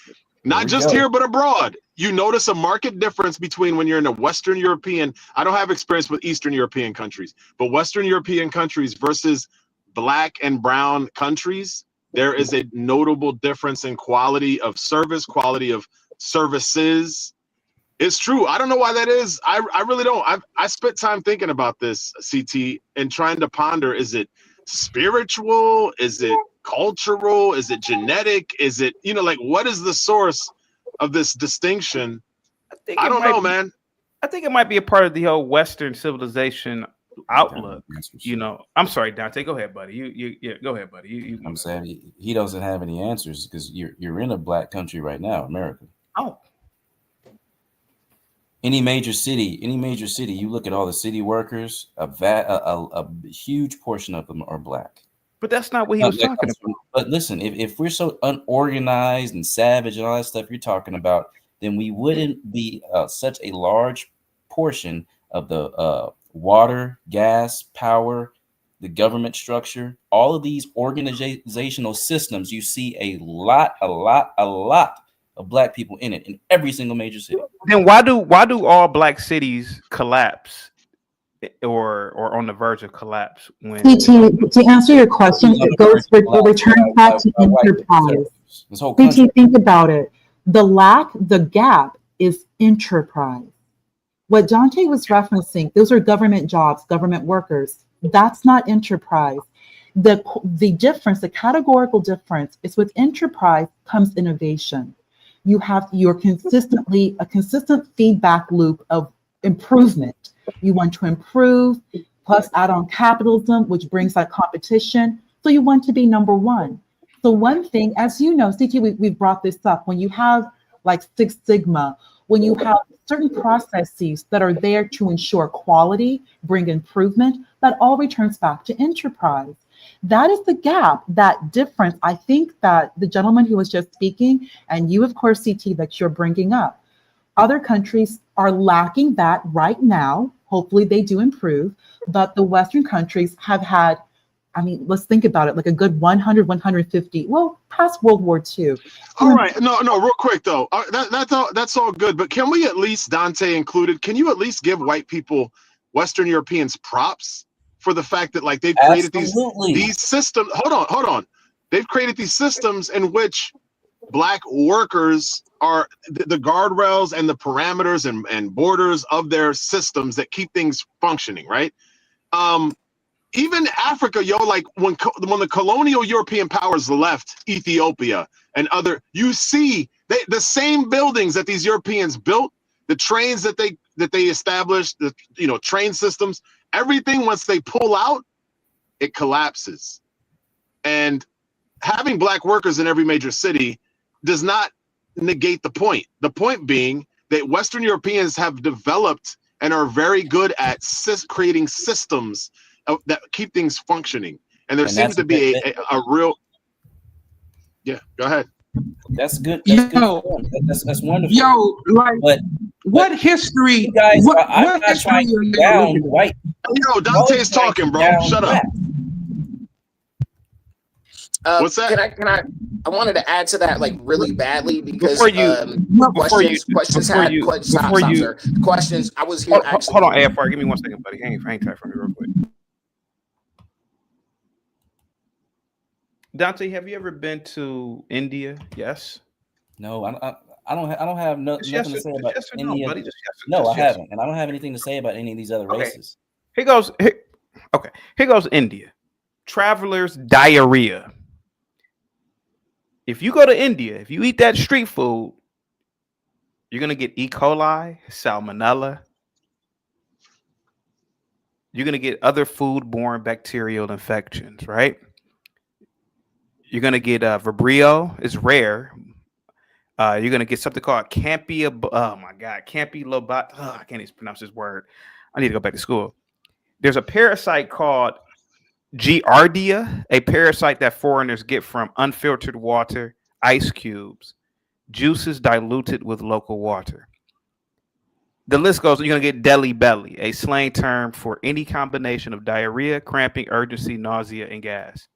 not just here, but abroad. You notice a marked difference between when you're in a Western European, I don't have experience with Eastern European countries, but Western European countries versus black and brown countries, there is a notable difference in quality of service, quality of services. It's true. I don't know why that is. I really don't. I spent time thinking about this, CT, and trying to ponder, is it spiritual? Is it cultural? Is it genetic? Is it, like what is the source of this distinction? I don't know, man. I think it might be a part of the whole Western civilization outlook. I'm sorry, Dante. Go ahead, buddy. You go ahead, buddy. I'm saying he doesn't have any answers because you're in a black country right now, America. Oh. Any major city, you look at all the city workers, a huge portion of them are black. But that's not what he was talking about. But listen, if we're so unorganized and savage and all that stuff you're talking about, then we wouldn't be such a large portion of the water, gas, power, the government structure, all of these organizational systems. You see a lot of black people in it in every single major city. Then why do all black cities collapse or on the verge of collapse? When to answer your question, it goes with the return back to enterprise. Think about it. The gap is enterprise. What Dante was referencing, those are government jobs, government workers. That's not enterprise. The difference, the categorical difference is with enterprise comes innovation. You have a consistent feedback loop of improvement. You want to improve, plus add on capitalism, which brings that competition. So you want to be number one. So one thing, as you know, CT, we've brought this up, when you have like Six Sigma, when you have certain processes that are there to ensure quality, bring improvement, that all returns back to enterprise. That is the gap, that difference. I think that the gentleman who was just speaking, and you, of course, CT, that you're bringing up, other countries are lacking that right now. Hopefully they do improve, but the Western countries have had, let's think about it, like a good 100, 150, well, past World War II. All right. No, real quick, though. That's all good, but can we at least, Dante included, can you at least give white people, Western Europeans, props for the fact that, like, they've created these systems? Hold on. They've created these systems in which black workers are the guardrails and the parameters and borders of their systems that keep things functioning, right? Even Africa, like when the colonial European powers left Ethiopia and you see the same buildings that these Europeans built, the trains that they established, the train systems, everything, once they pull out, it collapses. And having black workers in every major city does not negate the point. The point being that Western Europeans have developed and are very good at creating systems that keep things functioning. And there seems to be a real... Yeah, go ahead. That's good. That's wonderful. Yo, like, what history? Guys, I'm not trying to down white. Yo, Dante's talking, bro. Shut up. What's that? I wanted to add to that like really badly because questions. I was here actually. Hold on, AFR. Give me 1 second, buddy. Hang tight for me real quick. Dante, have you ever been to India? Yes. No, I don't have nothing to say about any of. No, I haven't, and I don't have anything to say about any of these other races. Here goes India. Travelers' diarrhea. If you go to India, if you eat that street food, you're gonna get E. coli, salmonella. You're gonna get other food-borne bacterial infections, right? You're gonna get Vibrio. It's rare. You're gonna get something called Campylobacter. Oh my God, Campylobacter. Oh, I can't even pronounce this word. I need to go back to school. There's a parasite called Giardia, a parasite that foreigners get from unfiltered water, ice cubes, juices diluted with local water. The list goes. You're gonna get deli belly, a slang term for any combination of diarrhea, cramping, urgency, nausea, and gas.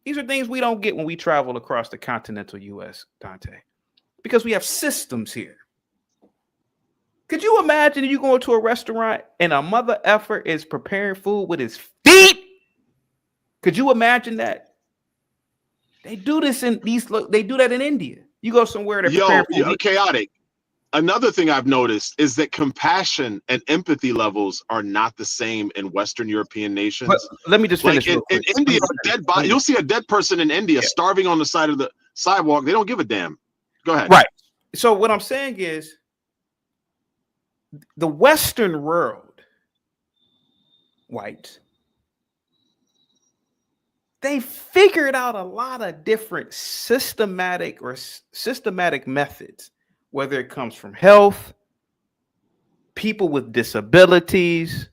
These are things we don't get when we travel across the continental U.S., Dante, because we have systems here. Could you imagine if you go to a restaurant and a mother effer is preparing food with his feet? Could you imagine that? They do this in they do that in India. You go somewhere to prepare food. Chaotic. Another thing I've noticed is that compassion and empathy levels are not the same in Western European nations. But let me just finish. Like in India, dead body. You'll see a dead person in India starving on the side of the sidewalk. They don't give a damn. Go ahead. Right. So what I'm saying is, the Western world, whites, they figured out a lot of different systematic methods, whether it comes from health, people with disabilities,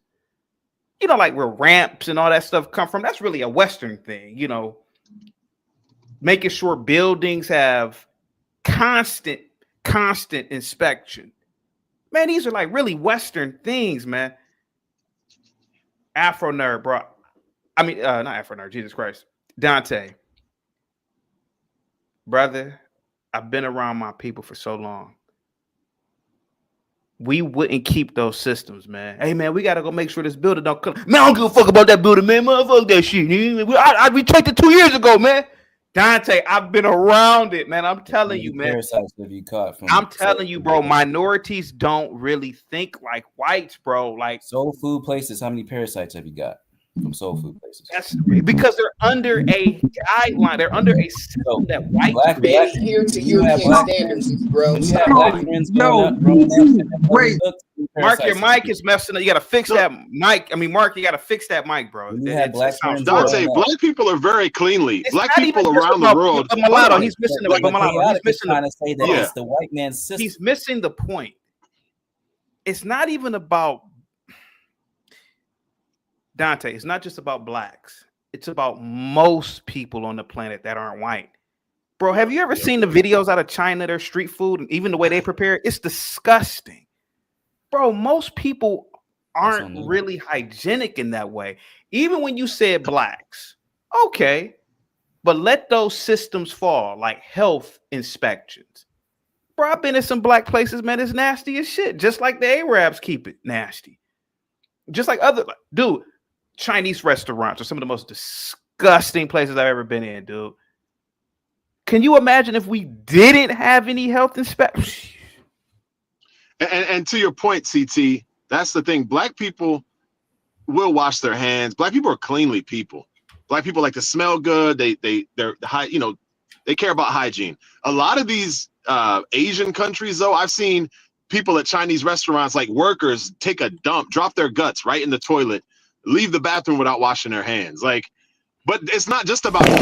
like where ramps and all that stuff come from. That's really a Western thing, making sure buildings have constant inspection. Man, these are like really Western things, man. Afro nerd, bro. I mean, not Afro nerd, Jesus Christ. Dante. Brother, I've been around my people for so long. We wouldn't keep those systems, man. Hey, man, we got to go make sure this building don't come. Man, I don't give a fuck about that building, man. Motherfuck that shit. We checked it 2 years ago, man. Dante, I've been around it, man. I'm telling you, man. Parasites have you caught from? I'm telling you, bro. Minorities don't really think like whites, bro. Like soul food places. How many parasites have you got from soul food places? That's because they're under a guideline. They're under a system that whites here to European standards, bro. Wait. Mark, your mic is messing up. You got to fix that mic. I mean, Mark, you got to fix that mic, bro. Dante, black people are very cleanly. Black people around the world. Mulatto, he's missing the point. He's trying to say that it's the white man's system. He's missing the point. It's not even about Dante. It's not just about blacks. It's about most people on the planet that aren't white. Bro, have you ever seen the videos out of China, their street food, and even the way they prepare it? It's disgusting. Bro, most people aren't really hygienic in that way. Even when you said blacks, okay, but let those systems fall, like health inspections. Bro, I've been in some black places, man, it's nasty as shit. Just like the Arabs keep it nasty. Just like dude, Chinese restaurants are some of the most disgusting places I've ever been in, dude. Can you imagine if we didn't have any health inspections? And to your point, CT, that's the thing. Black people will wash their hands. Black people are cleanly people. Black people like to smell good. They're high, they care about hygiene. A lot of these Asian countries, though, I've seen people at Chinese restaurants, like workers, take a dump, drop their guts right in the toilet, leave the bathroom without washing their hands. But it's not just about word.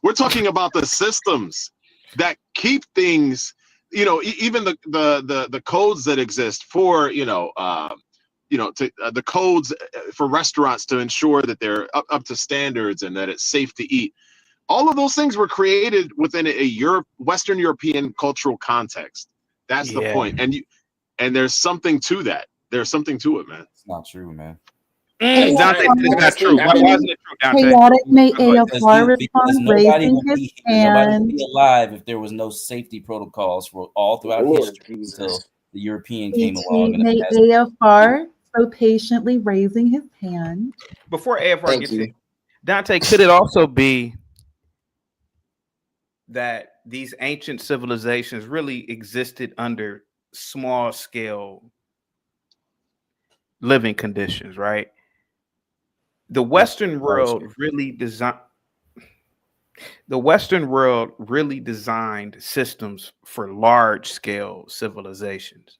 We're talking about the systems that keep things, even the codes that exist for, the codes for restaurants to ensure that they're up to standards and that it's safe to eat. All of those things were created within a Western European cultural context. That's the point. And there's something to that. There's something to it, man. It's not true, man. Dante, it's not true. Why isn't it true, Dante? Chaotic may Because AFR respond, raising his nobody would hand. be alive if there was no safety protocols for all throughout history until the European came along. May AFR so patiently raising his hand. Before AFR gets in, Dante, could it also be that these ancient civilizations really existed under small scale living conditions, right? The Western world really designed systems for large scale civilizations.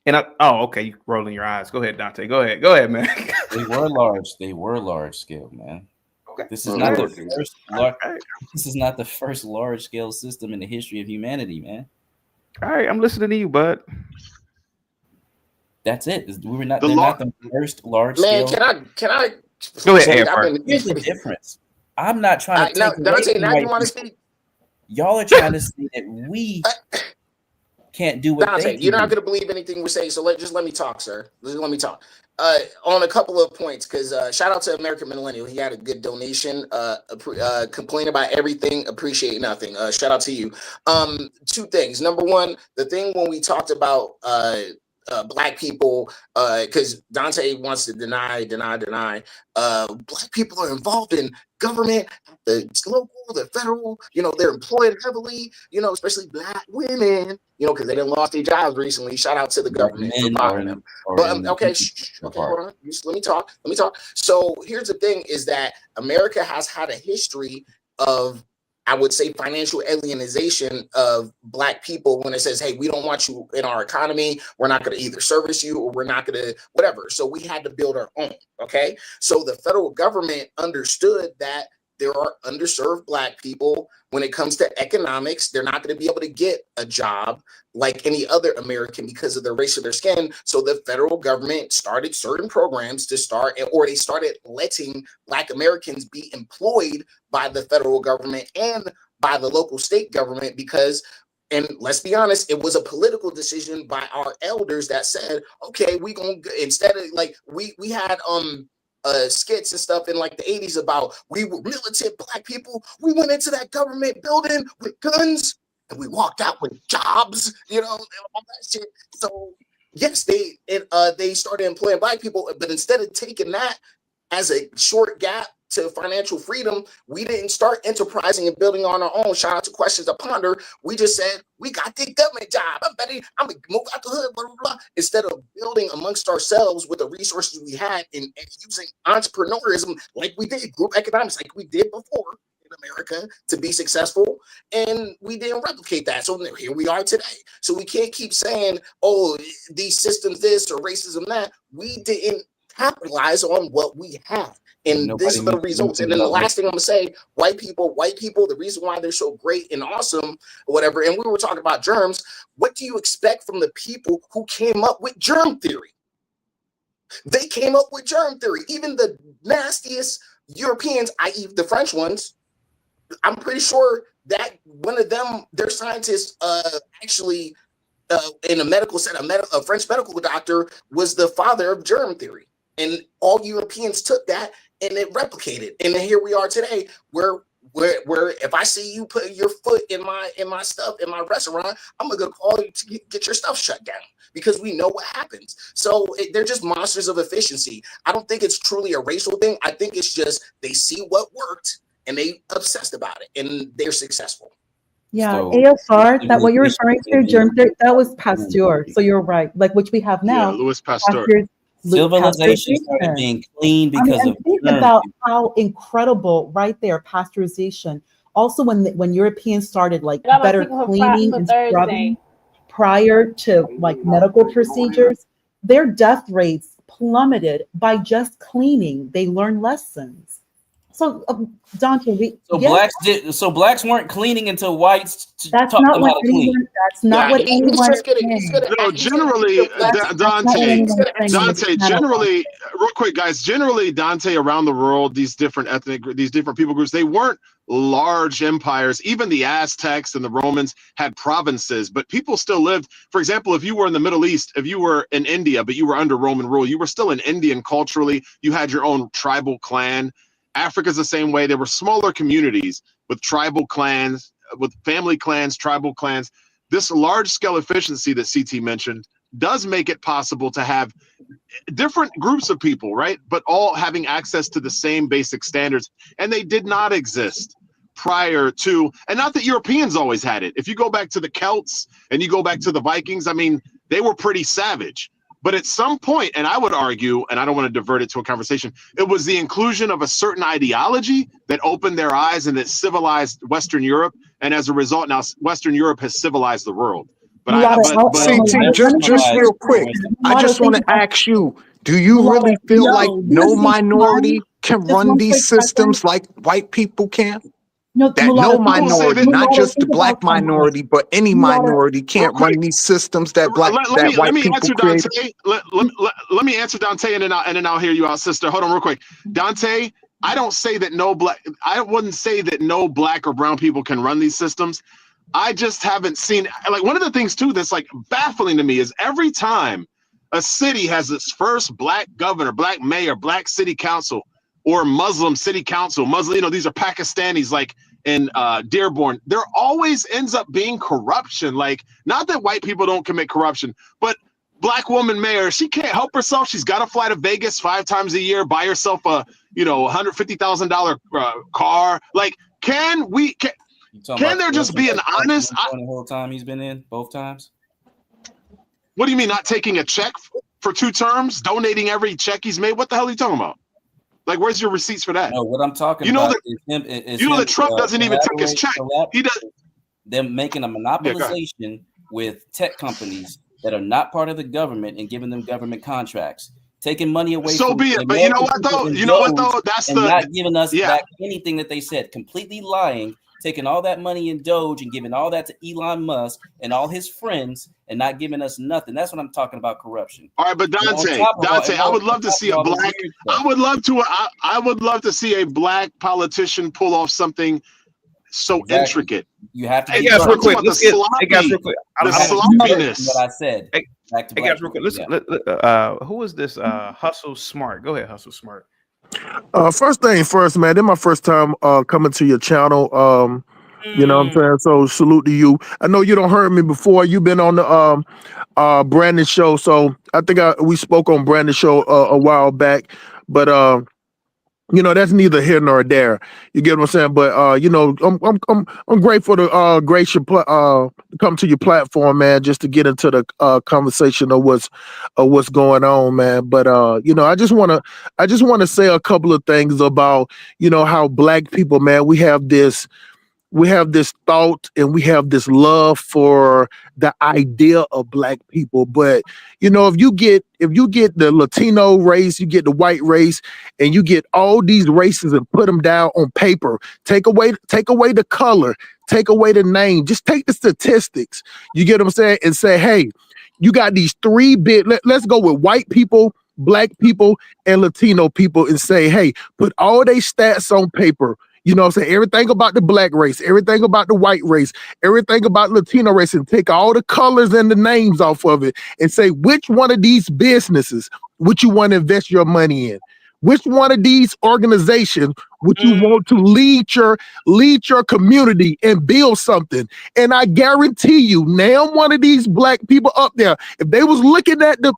And okay, you rolling your eyes. Go ahead, Dante. Go ahead, man. They were large scale, man. Okay. This is not the first this is not the first large scale system in the history of humanity, man. All right, I'm listening to you, bud. That's it. They're not the first large scale. Can I go ahead? Here's the difference. I'm not trying to take now you want to speak? Y'all are trying to say that we can't do what Dante, they you're not do. going to believe anything we're saying, so let me talk, sir. Let me talk on a couple of points, because shout out to American Millennial. He had a good donation. Complain about everything, appreciate nothing. Shout out to you. Two things. Number one, the thing when we talked about black people, because Dante wants to deny. Black people are involved in government, the local, the federal. They're employed heavily. Especially black women. Because they done lost their jobs recently. Shout out to the government for popping them. But okay, hold on. Just let me talk. So here's the thing: is that America has had a history of, I would say, financial alienation of black people when it says, hey, we don't want you in our economy. We're not going to either service you or we're not going to whatever. So we had to build our own. Okay. So the federal government understood that there are underserved black people when it comes to economics. They're not going to be able to get a job like any other American because of the race of their skin. So the federal government started certain programs to they started letting black Americans be employed by the federal government and by the local state government because, and let's be honest, it was a political decision by our elders that said, okay, we gonna, instead of like, we had, skits and stuff in like the 80s about we were militant black people. We went into that government building with guns and we walked out with jobs, and all that shit. So yes, they started employing black people, but instead of taking that as a short gap to financial freedom, we didn't start enterprising and building on our own. Shout out to Questions to Ponder. We just said, we got the government job. I'm going to move out the hood, blah, blah, blah. Instead of building amongst ourselves with the resources we had and using entrepreneurism like we did, group economics like we did before in America to be successful. And we didn't replicate that. So here we are today. So we can't keep saying, oh, these systems this or racism that. We didn't capitalize on what we have. And this is the results. And then the last thing I'm gonna say, white people, the reason why they're so great and awesome or whatever, and we were talking about germs, what do you expect from the people who came up with germ theory? They came up with germ theory. Even the nastiest Europeans, i.e. the French ones, I'm pretty sure that one of them, their scientists actually in a medical set, a French medical doctor was the father of germ theory. And all Europeans took that and it replicated. And then here we are today, where if I see you put your foot in my stuff in my restaurant, I'm gonna call you to get your stuff shut down because we know what happens. So they're just monsters of efficiency. I don't think it's truly a racial thing. I think it's just they see what worked and they obsessed about it and they're successful. Yeah, so, ASR, that what you're referring to, germ theory, that was Pasteur. So you're right, like which we have now. Yeah, Louis Pasteur. Civilization started being clean because of think about how incredible right there pasteurization. Also, when Europeans started like better cleaning and scrubbing prior to like medical procedures, their death rates plummeted by just cleaning. They learned lessons. So Dante, blacks weren't cleaning until whites that's taught not them what how to clean. anyone. That's not what anyone is saying. No, generally, Dante, generally, real quick, guys, generally, Dante, around the world, these different people groups, they weren't large empires. Even the Aztecs and the Romans had provinces, but people still lived. For example, if you were in the Middle East, if you were in India, but you were under Roman rule, you were still an Indian culturally. You had your own tribal clan. Africa's the same way. There were smaller communities with tribal clans, with family clans, tribal clans. This large-scale efficiency that CT mentioned does make it possible to have different groups of people, right? But all having access to the same basic standards. And they did not exist prior to, and not that Europeans always had it. If you go back to the Celts and you go back to the Vikings, I mean, they were pretty savage. But at some point, and I would argue, and I don't want to divert it to a conversation, it was the inclusion of a certain ideology that opened their eyes and that civilized Western Europe. And as a result, now Western Europe has civilized the world. But just real quick, I just want to ask you, do you really feel like no minority can run these systems like white people can? No, that no minority, not just the black minority, but any minority can't run these systems that white people create. Let me answer Dante, and then I'll hear you out, sister. Hold on, real quick, Dante. I wouldn't say that no black or brown people can run these systems. I just haven't seen, like, one of the things too that's like baffling to me is every time a city has its first black governor, black mayor, black city council, or Muslim city council, Muslim, these are Pakistanis, like in Dearborn, there always ends up being corruption. Like, not that white people don't commit corruption, but black woman mayor, she can't help herself. She's got to fly to Vegas 5 times a year, buy herself a $150,000 car. Like, can there just be an honest? The whole time he's been in, both times. What do you mean, not taking a check for 2 terms, donating every check he's made? What the hell are you talking about? Like, where's your receipts for that? No, what I'm talking about that Trump doesn't even take his check. He does. They're making a monopolization with tech companies that are not part of the government and giving them government contracts, taking money away. So be it. But you know what though? That's not giving us back anything that they said. Completely lying. Taking all that money in Doge and giving all that to Elon Musk and all his friends and not giving us nothing. That's what I'm talking about, corruption. All right, but Dante, I would love to see a black. I would love to see a black politician pull off something so intricate. You have to. Hey guys, real quick. The sloppiness. What I said. Hey guys, real quick. Listen. Who is this? Hustle Smart. Go ahead, Hustle Smart. First thing first, man, this is my first time coming to your channel. You know what I'm saying? So salute to you. I know you don't heard me before. You've been on the Brandon show. So I think we spoke on Brandon show a while back, but that's neither here nor there. You get what I'm saying? But I'm grateful to grace your come to your platform, man, just to get into the conversation of what's going on, man. But I just want to say a couple of things about how black people, man, we have this thought and we have this love for the idea of black people. But if you get the Latino race, you get the white race, and you get all these races and put them down on paper, take away the color, take away the name, just take the statistics, you get what I'm saying, and say, hey, you got these 3 big, let's go with white people, black people, and Latino people, and say, hey, put all their stats on paper. You know what I'm saying? Everything about the black race, everything about the white race, everything about Latino race, and take all the colors and the names off of it and say, which one of these businesses would you want to invest your money in? Which one of these organizations would you want to lead your community and build something? And I guarantee you, now one of these black people up there, if they was looking at the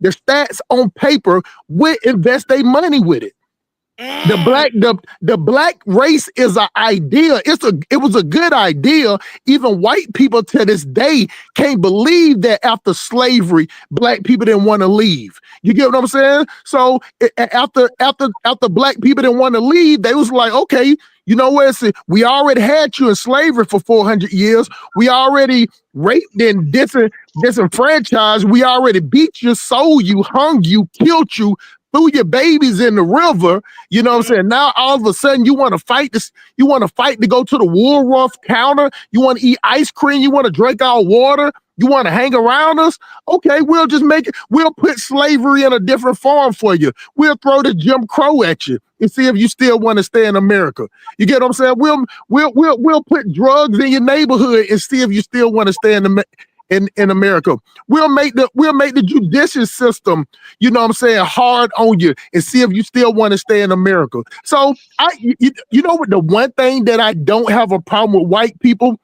stats on paper, would invest their money with it. The black race is an idea. It was a good idea. Even white people to this day can't believe that after slavery, black people didn't want to leave. You get what I'm saying? So after black people didn't want to leave, they was like, okay, you know what? We already had you in slavery for 400 years. We already raped and disenfranchised. We already beat you, sold you, hung you, killed you, threw your babies in the river. You know what I'm saying? Now all of a sudden you want to fight this. You want to fight to go to the Woolworth counter. You want to eat ice cream. You want to drink our water. You want to hang around us? Okay, we'll just make it. We'll put slavery in a different form for you. We'll throw the Jim Crow at you and see if you still want to stay in America. You get what I'm saying? We'll put drugs in your neighborhood and see if you still want to stay in America. We'll make the judicial system, you know what I'm saying, hard on you and see if you still want to stay in America. So you know what, the one thing that I don't have a problem with white people,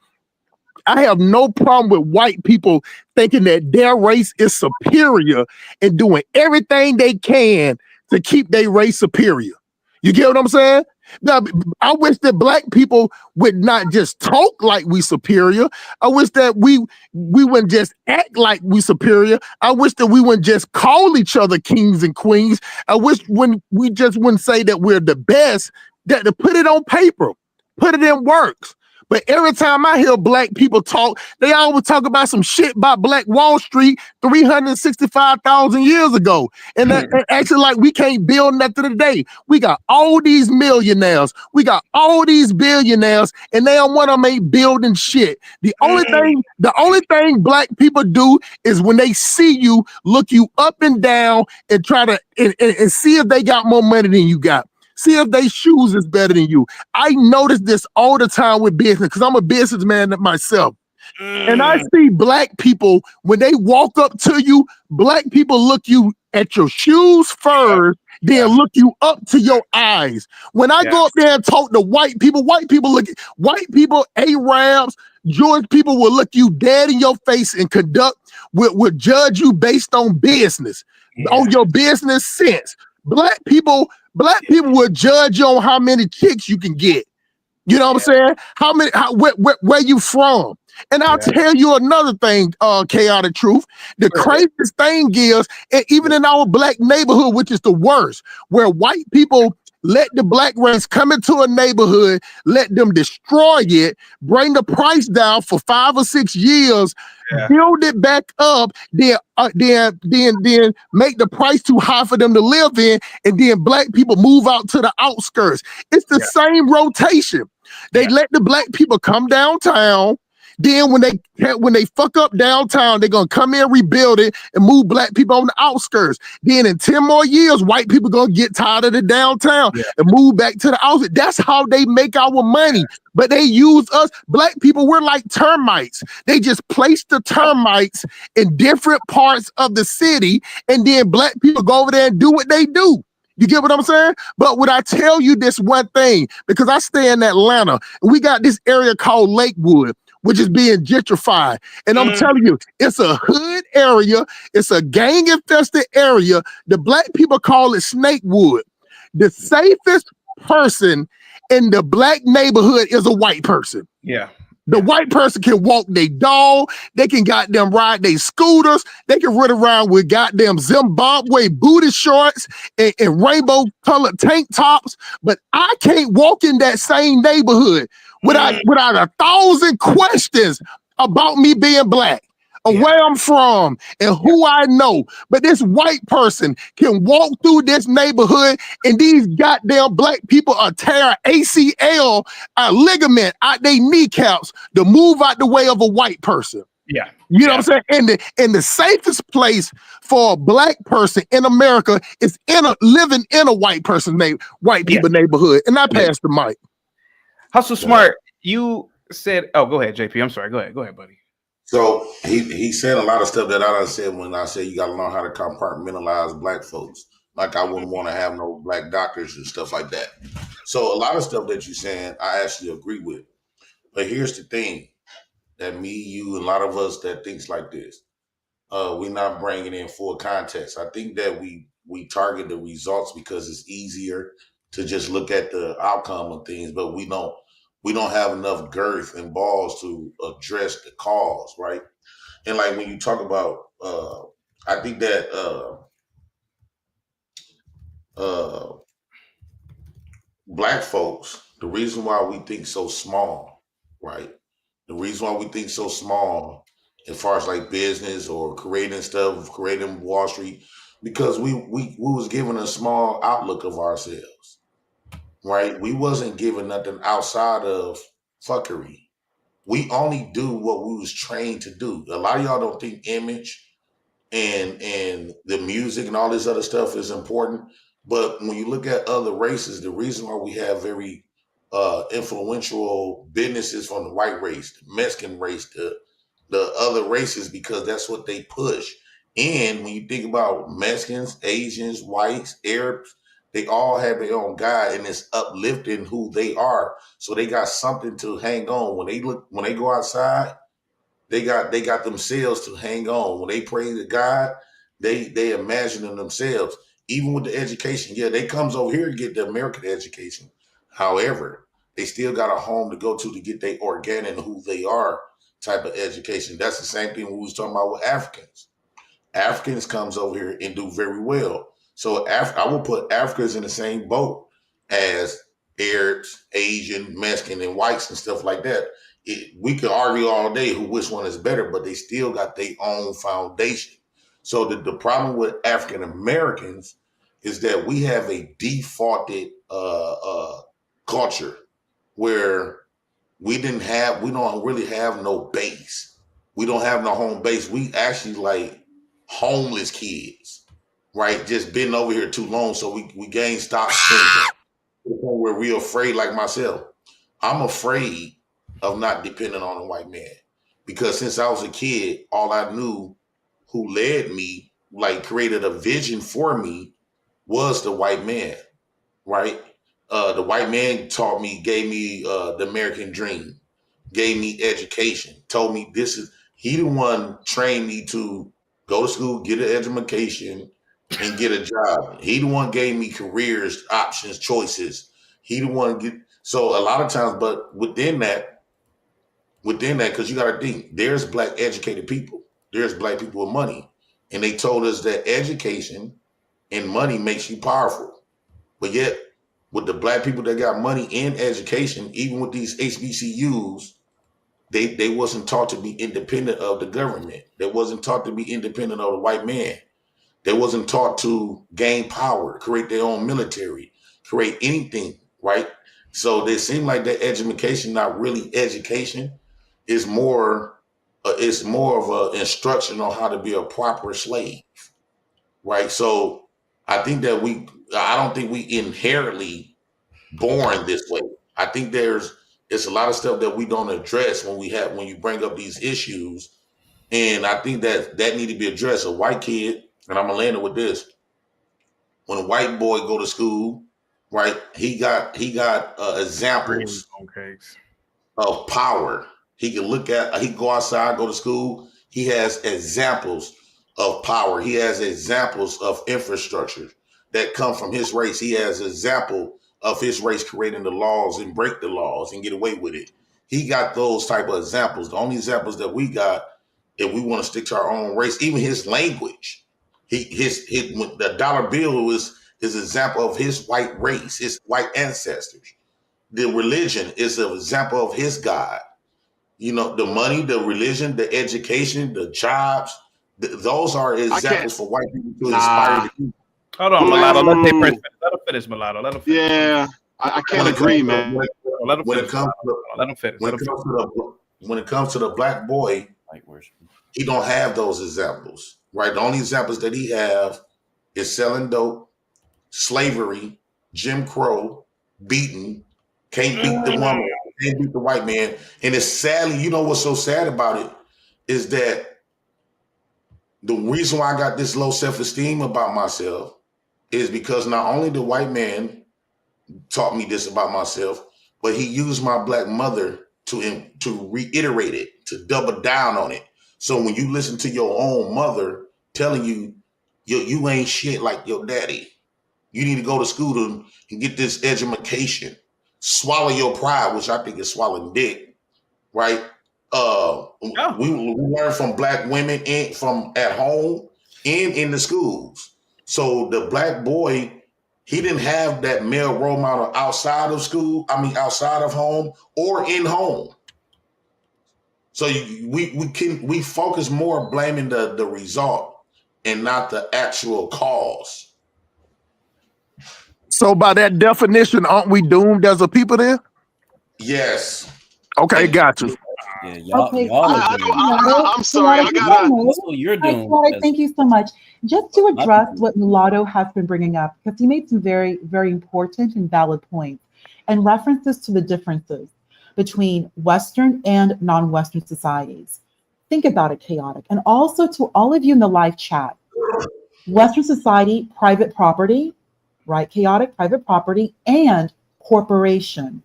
I have no problem with white people thinking that their race is superior and doing everything they can to keep their race superior. You get what I'm saying? Now, I wish that black people would not just talk like we superior. I wish that we wouldn't just act like we superior. I wish that we wouldn't just call each other kings and queens. I wish when we just wouldn't say that we're the best, that to put it on paper, put it in works. But every time I hear black people talk, they always talk about some shit about Black Wall Street 365,000 years ago. And actually, like, we can't build nothing today. We got all these millionaires. We got all these billionaires, and they don't want to make building shit. The only thing black people do is when they see you, look you up and down and try to and see if they got more money than you got. See if they shoes is better than you. I notice this all the time with business because I'm a businessman myself. And I see black people, when they walk up to you, black people look you at your shoes first, then look you up to your eyes. When I go up there and talk to white people, Arabs, Jewish people will look you dead in your face and will judge you based on business, on your business sense. Black people will judge you on how many chicks you can get. You know what I'm saying? Where you from? And I'll tell you another thing, chaotic truth. The craziest thing is, and even in our black neighborhood, which is the worst, where white people let the black race come into a neighborhood, let them destroy it, bring the price down for 5 or 6 years, build it back up, then make the price too high for them to live in, and then black people move out to the outskirts. It's the same rotation. They let the black people come downtown. Then when they fuck up downtown, they're gonna come in, rebuild it, and move black people on the outskirts. Then in 10 more years, white people gonna get tired of the downtown and move back to the outskirts. That's how they make our money. But they use us, black people, we're like termites. They just place the termites in different parts of the city, and then black people go over there and do what they do. You get what I'm saying? But would I tell you this one thing? Because I stay in Atlanta, and we got this area called Lakewood, which is being gentrified. And I'm telling you, it's a hood area. It's a gang-infested area. The black people call it Snakewood. The safest person in the black neighborhood is a white person. The white person can walk their dog. They can goddamn ride their scooters. They can run around with goddamn Zimbabwe booty shorts and rainbow colored tank tops. But I can't walk in that same neighborhood without 1,000 questions about me being black, or where I'm from and who I know. But this white person can walk through this neighborhood, and these goddamn black people are tearing ACL, ligament out their kneecaps to move out the way of a white person. You know what I'm saying? And the safest place for a black person in America is living in a white people neighborhood. And I pass the mic. Hustle Smart, you said, oh, go ahead, JP. I'm sorry. Go ahead, buddy. So he said a lot of stuff that I done said when I said you got to learn how to compartmentalize black folks. Like I wouldn't want to have no black doctors and stuff like that. So a lot of stuff that you're saying, I actually agree with. But here's the thing that me, you, and a lot of us that thinks like this. We're not bringing in full context. I think that we target the results because it's easier to just look at the outcome of things, but we don't have enough girth and balls to address the cause, right? And like when you talk about, I think that black folks, the reason why we think so small, right? The reason why we think so small as far as like business or creating stuff, creating Wall Street, because we was given a small outlook of ourselves, right? We wasn't given nothing outside of fuckery. We only do what we was trained to do. A lot of y'all don't think image and the music and all this other stuff is important. But when you look at other races, the reason why we have very influential businesses from the white race, the Mexican race, the other races, because that's what they push. And when you think about Mexicans, Asians, whites, Arabs, they all have their own guide, and it's uplifting who they are. So they got something to hang on when they go outside. They got themselves to hang on. When they pray to God, they imagine in themselves. Even with the education, yeah, they comes over here to get the American education. However, they still got a home to go to get their organic and who they are type of education. That's the same thing we was talking about with Africans. Africans comes over here and do very well. So I will put Africans in the same boat as Arabs, Asian, Mexican, and whites and stuff like that. We could argue all day which one is better, but they still got their own foundation. So the problem with African Americans is that we have a defaulted culture where we don't really have no base. We don't have no home base. We actually like homeless kids, right? Just been over here too long, so we gain stock syndrome. To the point where we're afraid, like myself. I'm afraid of not depending on a white man because since I was a kid, all I knew who led me, like created a vision for me, was the white man, right? The white man taught me, gave me the American dream, gave me education, told me he the one trained me to go to school, get an education, and get a job. He the one gave me careers, options, choices. He the one so a lot of times, but within that, because you got to think, there's black educated people, there's black people with money, and they told us that education and money makes you powerful. But yet, with the black people that got money and education, even with these HBCUs, they wasn't taught to be independent of the government. They wasn't taught to be independent of the white man. They wasn't taught to gain power, create their own military, create anything, right? So they seem like that education, not really education, is more it's more of an instruction on how to be a proper slave, right? So I think that I don't think we inherently born this way. I think it's a lot of stuff that we don't address when you bring up these issues, and I think that need to be addressed. A white kid, and I'm gonna land it with this: when a white boy go to school, right? He got examples of power. He can go outside, go to school. He has examples of power. He has examples of infrastructure that come from his race. He has example of his race creating the laws and break the laws and get away with it. He got those type of examples. The only examples that we got, if we want to stick to our own race, even his language, the dollar bill was his example of his white race, his white ancestors. The religion is an example of his God. You know, the money, the religion, the education, the jobs, those are examples for white people to inspire the people. Hold on, Mulatto. Let him finish, Mulatto. Let him finish. Yeah, I can't agree, man. Let him finish. When it comes to the black boy, he don't have those examples, right? The only examples that he have is selling dope, slavery, Jim Crow, beating, can't beat the woman, can't beat the white man. And it's sadly, you know what's so sad about it is that the reason why I got this low self-esteem about myself is because not only the white man taught me this about myself, but he used my black mother to reiterate it, to double down on it. So when you listen to your own mother telling you, you ain't shit like your daddy, you need to go to school and get this education, swallow your pride, which I think is swallowing dick, right? We learn from black women from at home and in the schools. So the black boy, he didn't have that male role model outside of school. I mean, outside of home or in home. So we focus more blaming the result and not the actual cause. So by that definition, aren't we doomed as a people then? Yes. Okay, got you. Yeah, y'all, Okay, y'all are doomed. I'm sorry. I gotta. So you're doomed. Thank you so much. Just to address what Mulatto has been bringing up, because he made some very, very important and valid points and references to the differences between Western and non-Western societies. Think about it, chaotic. And also to all of you in the live chat, Western society, private property, right? Chaotic, private property, and corporation.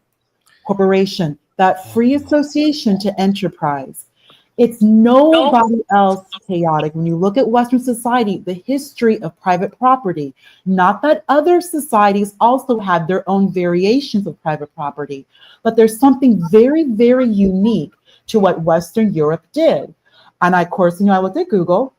Corporation, that free association to enterprise. It's nobody else chaotic. When you look at Western society, the history of private property, not that other societies also had their own variations of private property, but there's something very, very unique to what Western Europe did. And I, of course, I looked at Google,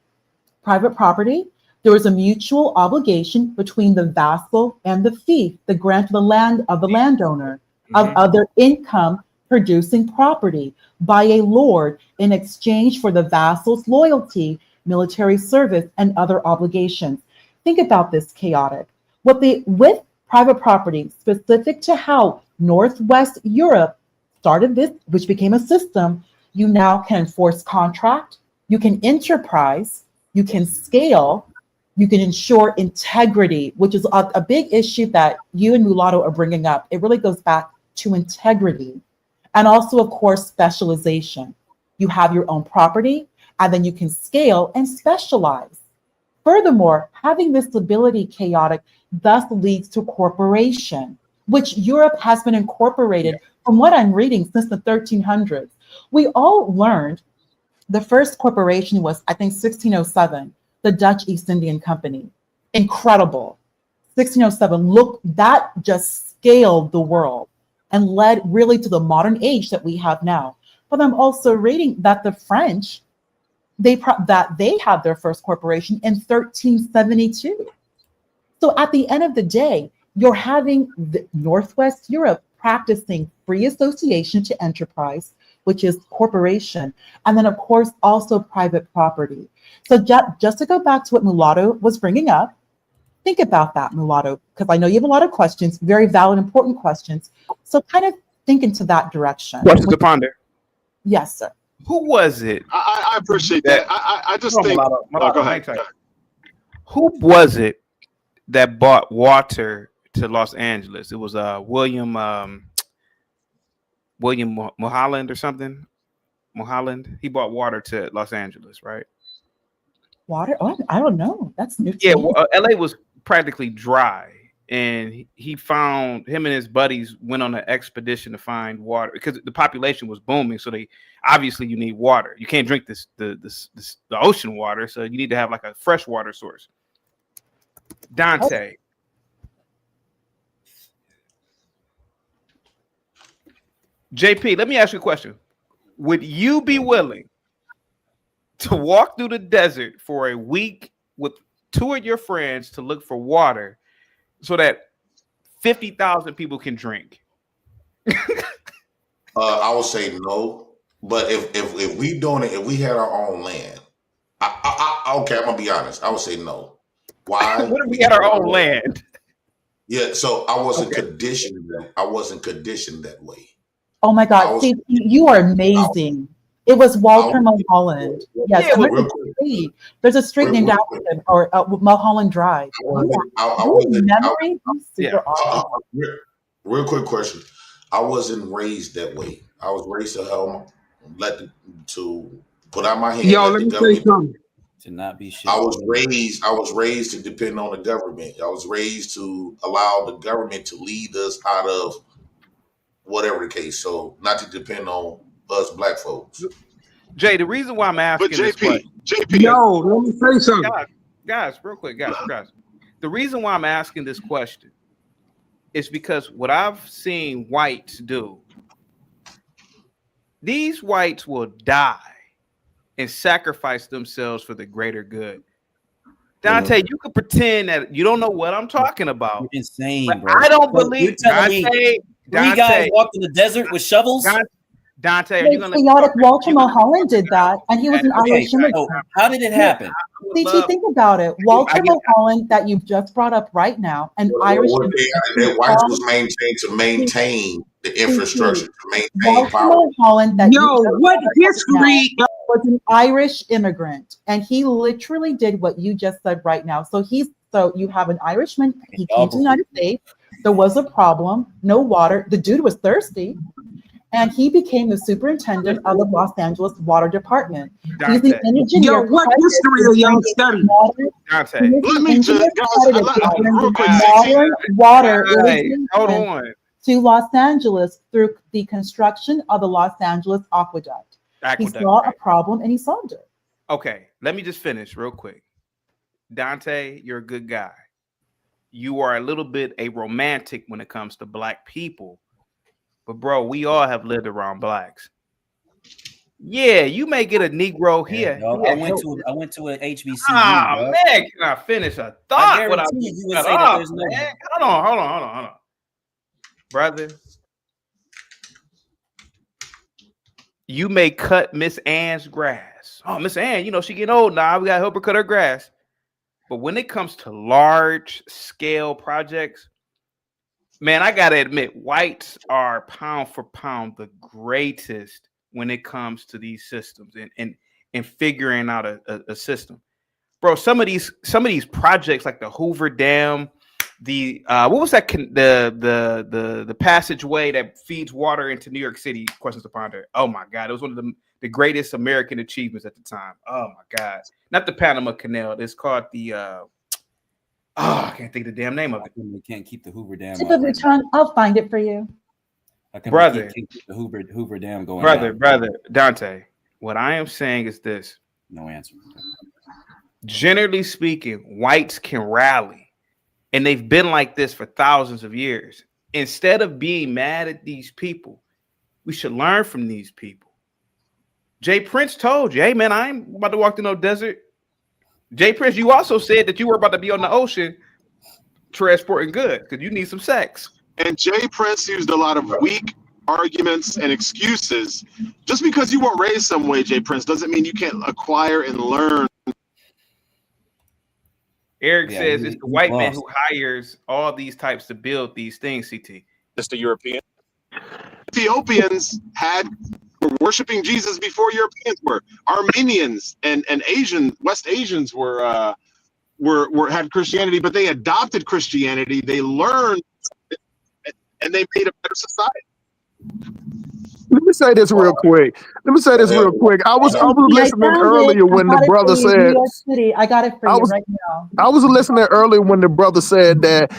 private property, there was a mutual obligation between the vassal and the fief, the grant of the land of the landowner, of other income producing property by a lord in exchange for the vassal's loyalty, military service, and other obligations. Think about this, chaotic. With private property, specific to how Northwest Europe started this, which became a system, you now can enforce contract, you can enterprise, you can scale, you can ensure integrity, which is a big issue that you and Mulatto are bringing up. It really goes back to integrity. And also, of course, specialization. You have your own property, and then you can scale and specialize. Furthermore, having this ability, chaotic, thus leads to corporation, which Europe has been incorporated, from what I'm reading, since the 1300s. We all learned the first corporation was, I think, 1607, the Dutch East Indian Company. Incredible. 1607, look, that just scaled the world and led really to the modern age that we have now. But I'm also reading that the French, they had their first corporation in 1372. So at the end of the day, you're having the Northwest Europe practicing free association to enterprise, which is corporation, and then of course also private property. So just to go back to what Mulatto was bringing up, think about that, Mulatto, because I know you have a lot of questions, very valid, important questions. So kind of think into that direction. Questions to ponder. Yes, sir. Who was it? I appreciate that. I just think. Go ahead. Who was it that bought water to Los Angeles? It was William Mulholland or something. Mulholland. He bought water to Los Angeles, right? Water? Oh, I don't know. That's new. Yeah, LA was practically dry, and he found, him and his buddies went on an expedition to find water because the population was booming. So they obviously, you need water. You can't drink the ocean water, so you need to have like a fresh water source. Dante. JP, let me ask you a question. Would you be willing to walk through the desert for a week with two of your friends to look for water so that 50,000 people can drink? I would say no. But if we doing it, if we had our own land, okay, I'm gonna be honest. I would say no. Why? What if we had our own land? Yeah, so I wasn't conditioned. I wasn't conditioned that way. Oh my God, see, you are amazing. It was Walter Mulholland. Yes, there's a street named after him, or Mulholland Drive. Real quick question. I wasn't raised that way. I was raised to put out my hand. Yo, let me say something. To not be shit. I was raised to depend on the government. I was raised to allow the government to lead us out of whatever the case. So not to depend on us black folks. Jay, the reason why I'm asking JP. Yo, let me say something. Guys, real quick, guys. The reason why I'm asking this question is because what I've seen whites do, these whites will die and sacrifice themselves for the greater good. Dante, you could pretend that you don't know what I'm talking about. You're insane, bro. I don't believe Dante. Three guys walked in the desert with shovels. Dante, are you gonna? Chaotic Walter Mulholland did that, and he was an Irish immigrant. So how did it happen? CT, think about it. Walter Mulholland, that you've just brought up right now, an Irish that whites was maintained to maintain the infrastructure, to maintain Walter power. Mulholland, that Yo, what history? was an Irish immigrant, and he literally did what you just said right now. So you have an Irishman. He came to the United States. There was a problem, no water. The dude was thirsty. And he became the superintendent of the Los Angeles Water Department. He's the engineer. Yo, what history are y'all studying? Let me just, water hold on. to Los Angeles through the construction of the Los Angeles Aqueduct. He saw a problem and he solved it. Okay, let me just finish real quick. Dante, you're a good guy. You are a little bit a romantic when it comes to black people. But bro, we all have lived around blacks. Yeah, you may get a Negro here. I went to an HBCU. Man, can I finish a thought? I guarantee you would say that there's no. Hold on, brother. You may cut Miss Ann's grass. Oh, Miss Ann, she getting old now. We gotta help her cut her grass. But when it comes to large scale projects, man, I gotta admit, whites are pound for pound the greatest when it comes to these systems and figuring out a system. Bro, some of these projects like the Hoover Dam, the what was that? The passageway that feeds water into New York City. Questions to ponder. Oh my God, it was one of the greatest American achievements at the time. Oh my God, not the Panama Canal. It's called the. I can't think of the damn name of it. We can't keep the Hoover Dam. Tip of your tongue. I'll find it for you. Brother, keep the Hoover Dam going. Brother, Dante. What I am saying is this. No answer. Generally speaking, whites can rally, and they've been like this for thousands of years. Instead of being mad at these people, we should learn from these people. Jay Prince told you, hey man, I ain't about to walk through no desert. Jay Prince, you also said that you were about to be on the ocean transporting goods because you need some sex. And Jay Prince used a lot of weak arguments and excuses. Just because you weren't raised some way, Jay Prince, doesn't mean you can't acquire and learn. Eric says it's the white man who hires all these types to build these things, CT. Just the European. Ethiopians were worshiping Jesus before Europeans were. Armenians and West Asians had Christianity, but they adopted Christianity. They learned, and they made a better society. Let me say this real quick. I was listening earlier when the brother said, New York City. I got it for you right now. I was listening earlier when the brother said that,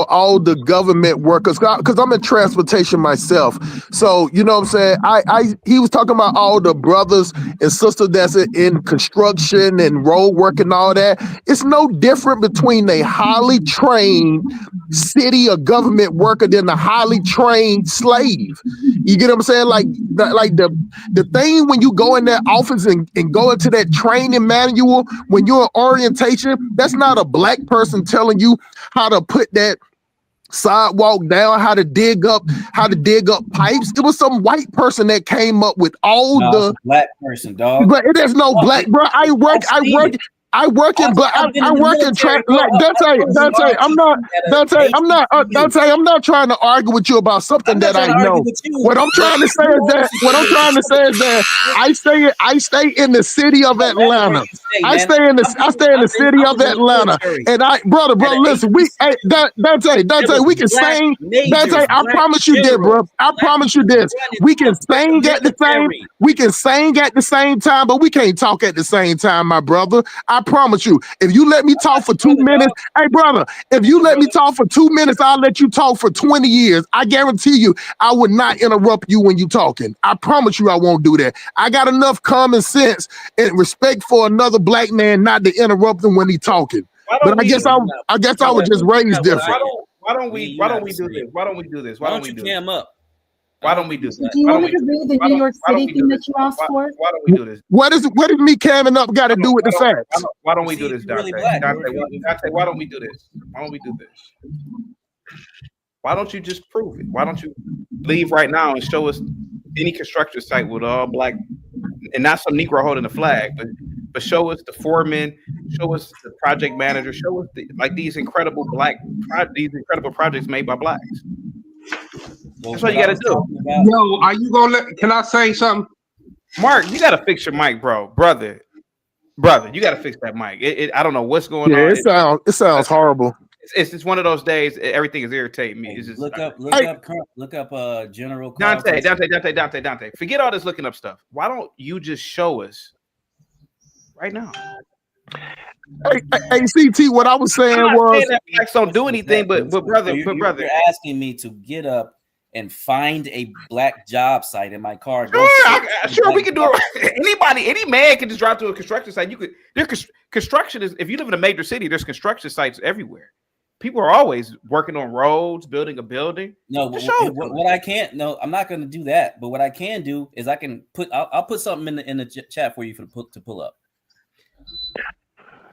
all the government workers, because I'm in transportation myself. So, you know what I'm saying? He was talking about all the brothers and sisters that's in construction and road work and all that. It's no different between a highly trained city or government worker than a highly trained slave. You get what I'm saying? Like the thing when you go in that office and go into that training manual, when you're in orientation, that's not a black person telling you how to put that sidewalk down, how to dig up pipes. It was some white person that came up with all black person, dog. But it is no black, bro. I work in Dante. I'm not trying to argue with you about something that I know. What I'm trying to say is that I stay in the city of Atlanta. I stay in the city of Atlanta. And brother, listen, Dante, we can sing. Dante, I promise you this, bro. I promise you this. We can sing at the same time, but we can't talk at the same time, my brother. I promise you, if you let me talk for 2 minutes, hey brother, if you let me talk for 2 minutes, I'll let you talk for 20 years. I guarantee you, I would not interrupt you when you're talking. I promise you I won't do that. I got enough common sense and respect for another black man not to interrupt him when he's talking. But I guess I was just raised different. Why don't we do this? Why don't we do this? Why don't we do this? Why don't we do that? Do you want me to read the New York City thing that you asked for? Why don't we do this? What is me camming up got to do with the facts? Why don't we do this, Dante? Dante, why don't we do this? Why don't we do this? Why don't you just prove it? Why don't you leave right now and show us any construction site with all black and not some Negro holding the flag, but show us the foreman show us the project manager, show us these incredible projects made by blacks. That's what you got to do. Yo, are you gonna can I say something? Mark, you got to fix your mic, brother. You got to fix that mic. I don't know what's going on. It sounds horrible. It's just one of those days. Everything is irritating me. It's just look up General Dante. Forget all this looking up stuff. Why don't you just show us right now? Hey, CT, what I was saying was that blacks don't do anything, but brother, you're asking me to get up and find a black job site in my car. Sure, we can do it. Any man can just drive to a construction site. Construction is, if you live in a major city, there's construction sites everywhere. People are always working on roads, building a building. No, what I can't. No, I'm not going to do that. But what I can do is I'll put something in the chat for you to pull up.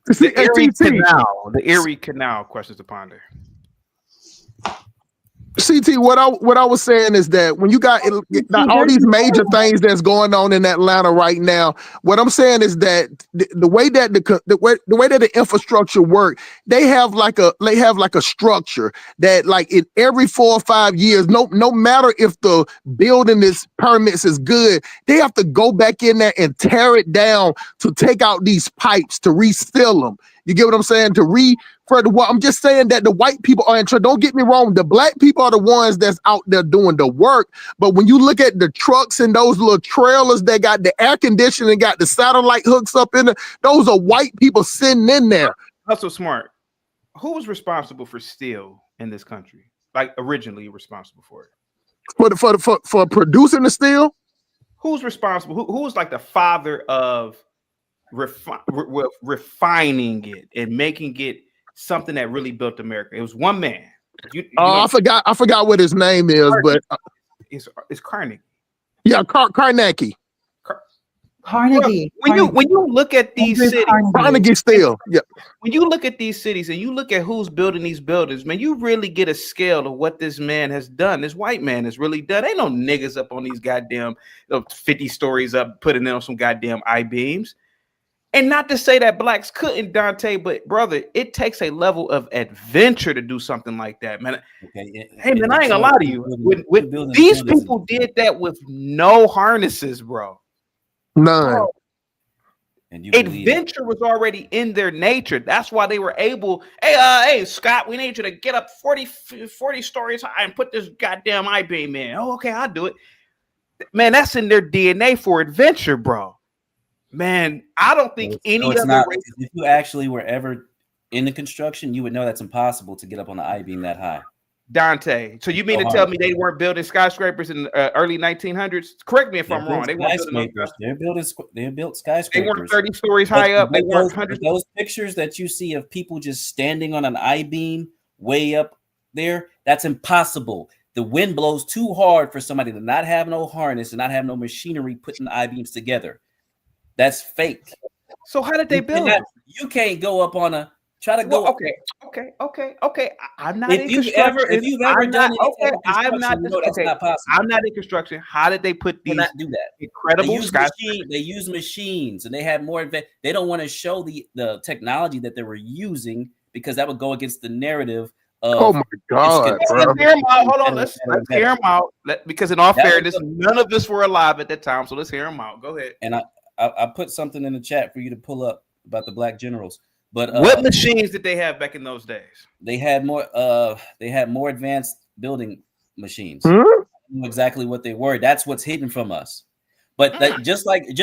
The Erie Canal questions to ponder. CT, what I was saying is that when you got all these major things that's going on in Atlanta right now, what I'm saying is that the way that the infrastructure work, they have like a structure that like in every 4 or 5 years, no matter if the building permits is good, they have to go back in there and tear it down to take out these pipes to refill them. You get what I'm saying? I'm just saying that the white people are in trouble. Don't get me wrong. The black people are the ones that's out there doing the work. But when you look at the trucks and those little trailers that got the air conditioning, got the satellite hooks up in it, those are white people sitting in there. Hustle Smart. Who was responsible for steel in this country? Like originally responsible for it? For producing the steel? Who's responsible? Who was like the father of refining it and making it something that really built America? It was one man. I forgot what his name is, Carnegie. but it's Carnegie. Yeah, Carnegie. Carnegie. When you look at these cities, Carnegie Steel. Yeah. When you look at these cities and you look at who's building these buildings, man, you really get a scale of what this man has done. This white man has really done. Ain't no niggas up on these goddamn 50 stories up putting in on some goddamn I-beams. And not to say that blacks couldn't, Dante, but brother, it takes a level of adventure to do something like that, man. Okay, hey, man, I ain't gonna lie to you. These people did that with no harnesses, bro. None. And adventure was already in their nature. That's why they were able. Hey, Scott, we need you to get up 40 stories high and put this goddamn I-beam in. Oh, okay, I'll do it. Man, that's in their DNA for adventure, bro. Man, I don't think if you actually were ever in the construction, you would know that's impossible to get up on the I-beam that high. Dante, so you mean to tell me they weren't building skyscrapers in the early 1900s? Correct me if I'm wrong. They weren't They built skyscrapers. They weren't 30 stories high up. They weren't hundreds. Those pictures that you see of people just standing on an I-beam way up there, that's impossible. The wind blows too hard for somebody to not have no harness and not have no machinery putting the I-beams together. That's fake. So how did they build it? You can't go up on a try to go. Okay. I'm not. If you've ever done it, I'm not. That's not possible. I'm not in construction. How did they put these? Not do that. Incredible. They use machines, and they had more. They don't want to show the technology that they were using because that would go against the narrative. Oh my God! Let's hear them out. Hold on. Let's hear them out. Because in all fairness, none of us were alive at that time. So let's hear them out. Go ahead. And I put something in the chat for you to pull up about the black generals. But what machines did they have back in those days? They had more advanced building machines. Hmm? I knew exactly what they were. That's what's hidden from us. But just like you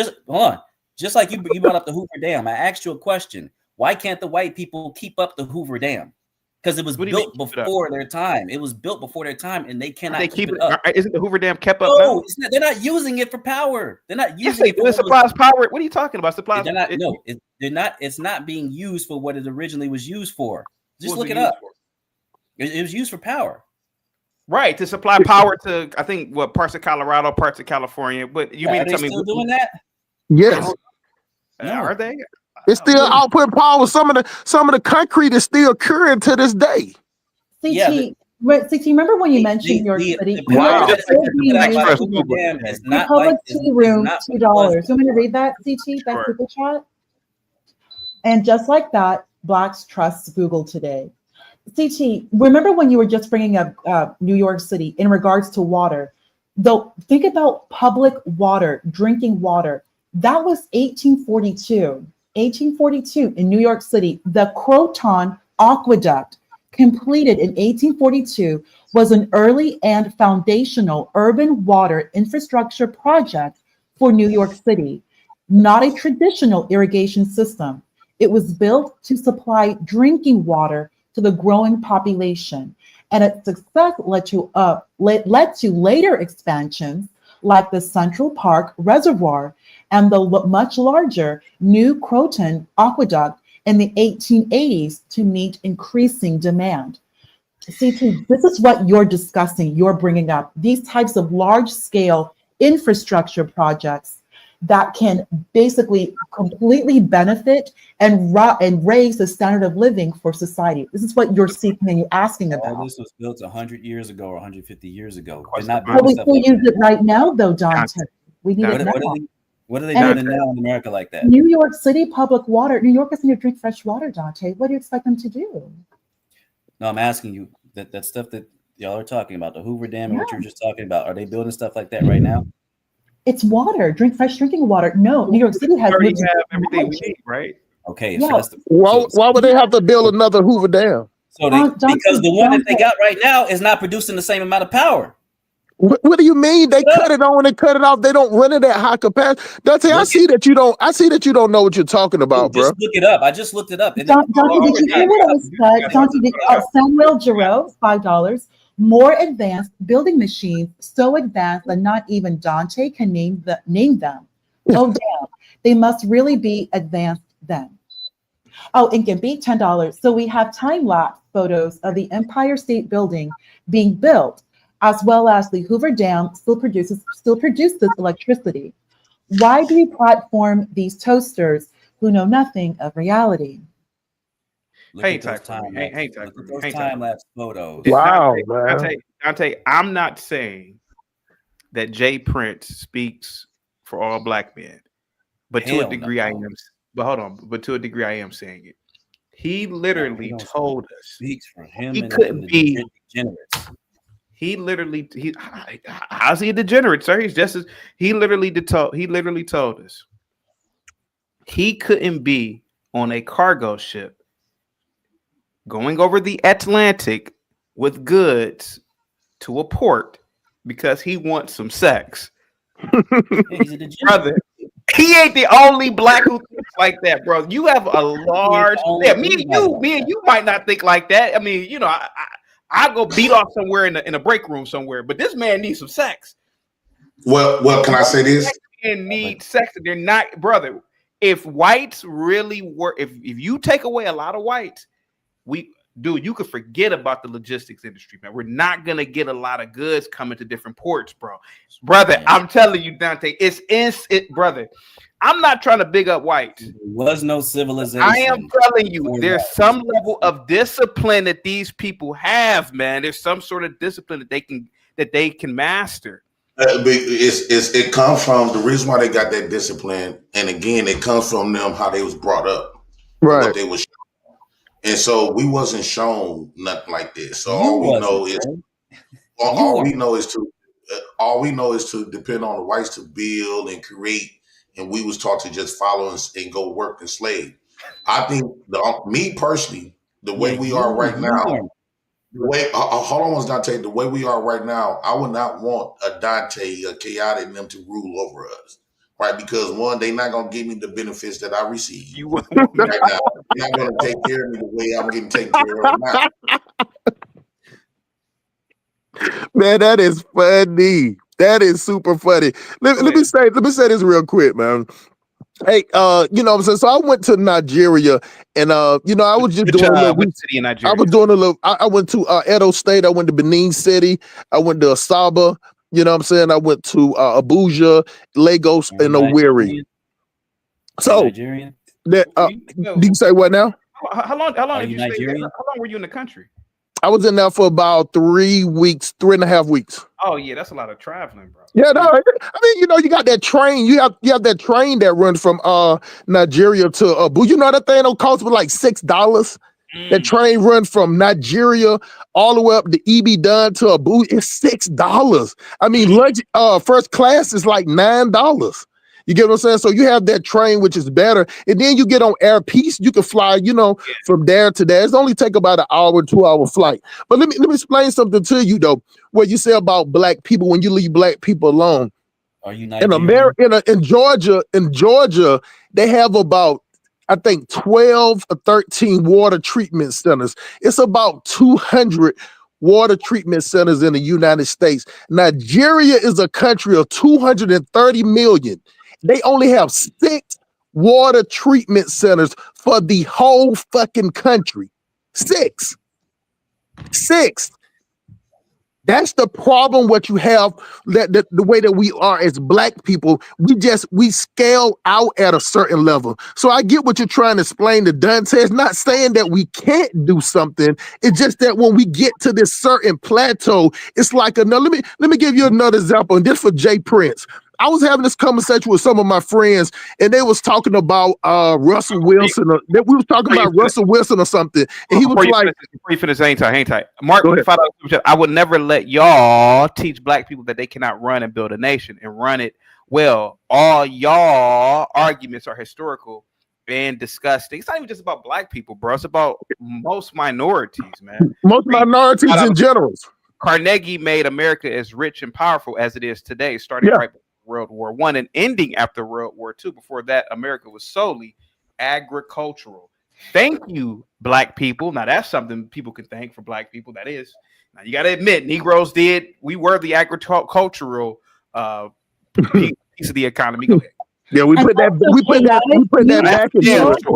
brought up the Hoover Dam. I asked you a question. Why can't the white people keep up the Hoover Dam? Because it was built before their time. It was built before their time, and they cannot keep it up. Isn't the Hoover Dam kept up? No, they're not using it for power. They're not using it. It supplies power. What are you talking about? Supplies? They're not. No, they're not. It's not being used for what it originally was used for. Just look it up. It was used for power. Right, to supply power to I think parts of Colorado, parts of California. But you mean to tell me still doing that? Yes. Are they? It's still output power. Some of the concrete is still current to this day. CT, remember when you mentioned New York City? Wow. Public tea room, $2. You want me to read that, CT? That super chat? And just like that, Blacks trust Google today. CT, remember when you were just bringing up New York City in regards to water? Though, think about public water, drinking water. That was 1842. 1842 in New York City, the Croton Aqueduct, completed in 1842, was an early and foundational urban water infrastructure project for New York City, not a traditional irrigation system. It was built to supply drinking water to the growing population, and its success led to later expansions like the Central Park Reservoir and the much larger New Croton Aqueduct in the 1880s to meet increasing demand. CT, this is what you're discussing, you're bringing up, these types of large-scale infrastructure projects that can basically completely benefit and raise the standard of living for society. This is what you're seeking and you're asking about. All this was built 100 years ago or 150 years ago. But we still use it right now, though, Dante. We need it now. What are they building now in America like that? New York City public water. New Yorkers need to drink fresh water, Dante. What do you expect them to do? No, I'm asking you that stuff that y'all are talking about, the Hoover Dam and what you were just talking about. Are they building stuff like that right now? It's water. Drink fresh drinking water. No, New York City has everything we need, right? Okay. Yeah. So why would they have to build another Hoover Dam? So because the one that they got right now is not producing the same amount of power. What do you mean? They cut it on and cut it off. They don't run it at high capacity. Dante, I see that you don't know what you're talking about, bro. Just look it up. I just looked it up. Dante, did you hear what I said? Dante, Samuel Giroux, $5. More advanced building machines, so advanced that not even Dante can name them. Oh damn! They must really be advanced then. Oh, and can be $10. So we have time-lapse photos of the Empire State Building being built, as well as the Hoover Dam still produces electricity. Why do we platform these toasters who know nothing of reality? Hang time-lapse photos. Wow, Dante, I'm not saying that Jay Prince speaks for all black men, but to a degree I am. But hold on, but to a degree I am saying it. He literally told us speaks for him. He couldn't be degenerates. How's he a degenerate, sir? He's just as he literally told us he couldn't be on a cargo ship going over the Atlantic with goods to a port because he wants some sex. Brother, he ain't the only black who thinks like that, bro. You have a large me and you might not think like that. I mean, you know, I go beat off somewhere in a break room somewhere, but this man needs some sex. Well, can I say this? Men need sex. They're not, brother. If whites really were, if you take away a lot of whites, you could forget about the logistics industry, man. We're not gonna get a lot of goods coming to different ports, brother. Man. I'm telling you, Dante, brother. I'm not trying to big up whites. There was no civilization. I am telling you, there's some level of discipline that these people have, man. There's some sort of discipline that they can master. It comes from the reason why they got that discipline, and again, it comes from them how they was brought up, right? What they was. And so we wasn't shown nothing like this. So all we know is to depend on the whites to build and create, and we was taught to just follow and go work and slave. I think me personally, the way we are right now, hold on, Dante. The way we are right now, I would not want a Dante, a Chaotic, and them to rule over us. Right, because one, they're not gonna give me the benefits that I receive. Right now, they're not gonna take care of me the way I'm getting taken care of now. Man, that is funny. That is super funny. Let me say this real quick, man. Hey, you know what I'm saying? So I went to Nigeria and you know, I was just doing a little city in Nigeria. I was doing a little I went to Edo State, I went to Benin City, I went to Asaba, you know what I'm saying? I went to Abuja, Lagos, and Owerri. So Nigerian? Do you say what now? How long are you Nigerian? How long were you in the country? I was in there for about 3 weeks, 3.5 weeks. Oh yeah, that's a lot of traveling, bro. Yeah, no, I mean, you got that train. You have that train that runs from Nigeria to Abu. You know that thing don't cost me like $6. That train run from Nigeria all the way up to Ibadan to Abu. It's $6. I mean, lunch first class is like $9. You get what I'm saying? So you have that train, which is better, and then you get on Air Peace. You can fly, from there to there. It's only take about an hour, 2-hour flight. But let me explain something to you though. What you say about black people when you leave black people alone. Are you in America, in Georgia, they have about, I think, 12 or 13 water treatment centers. It's about 200 water treatment centers in the United States. Nigeria is a country of 230 million. They only have 6 water treatment centers for the whole fucking country. 6. That's the problem. What you have, that the way that we are as black people, we scale out at a certain level. So I get what you're trying to explain to Dante. It's not saying that we can't do something. It's just that when we get to this certain plateau, it's like another. Let me give you another example, and this for Jay Prince. I was having this conversation with some of my friends, and they was talking about Russell Wilson. We was talking about Russell Wilson or something, and he was like, "Before you finish, hang tight. Mark, I would never let y'all teach black people that they cannot run and build a nation and run it well. All y'all arguments are historical and disgusting. It's not even just about black people, bro. It's about most minorities, man. Most minorities in general. Carnegie made America as rich and powerful as it is today, starting right before World War I and ending after World War II. Before that, America was solely agricultural. Thank you, black people. Now that's something people can thank for black people. That is. Now you got to admit, Negroes did. We were the agricultural piece of the economy. Go ahead. Yeah, we put that back into it.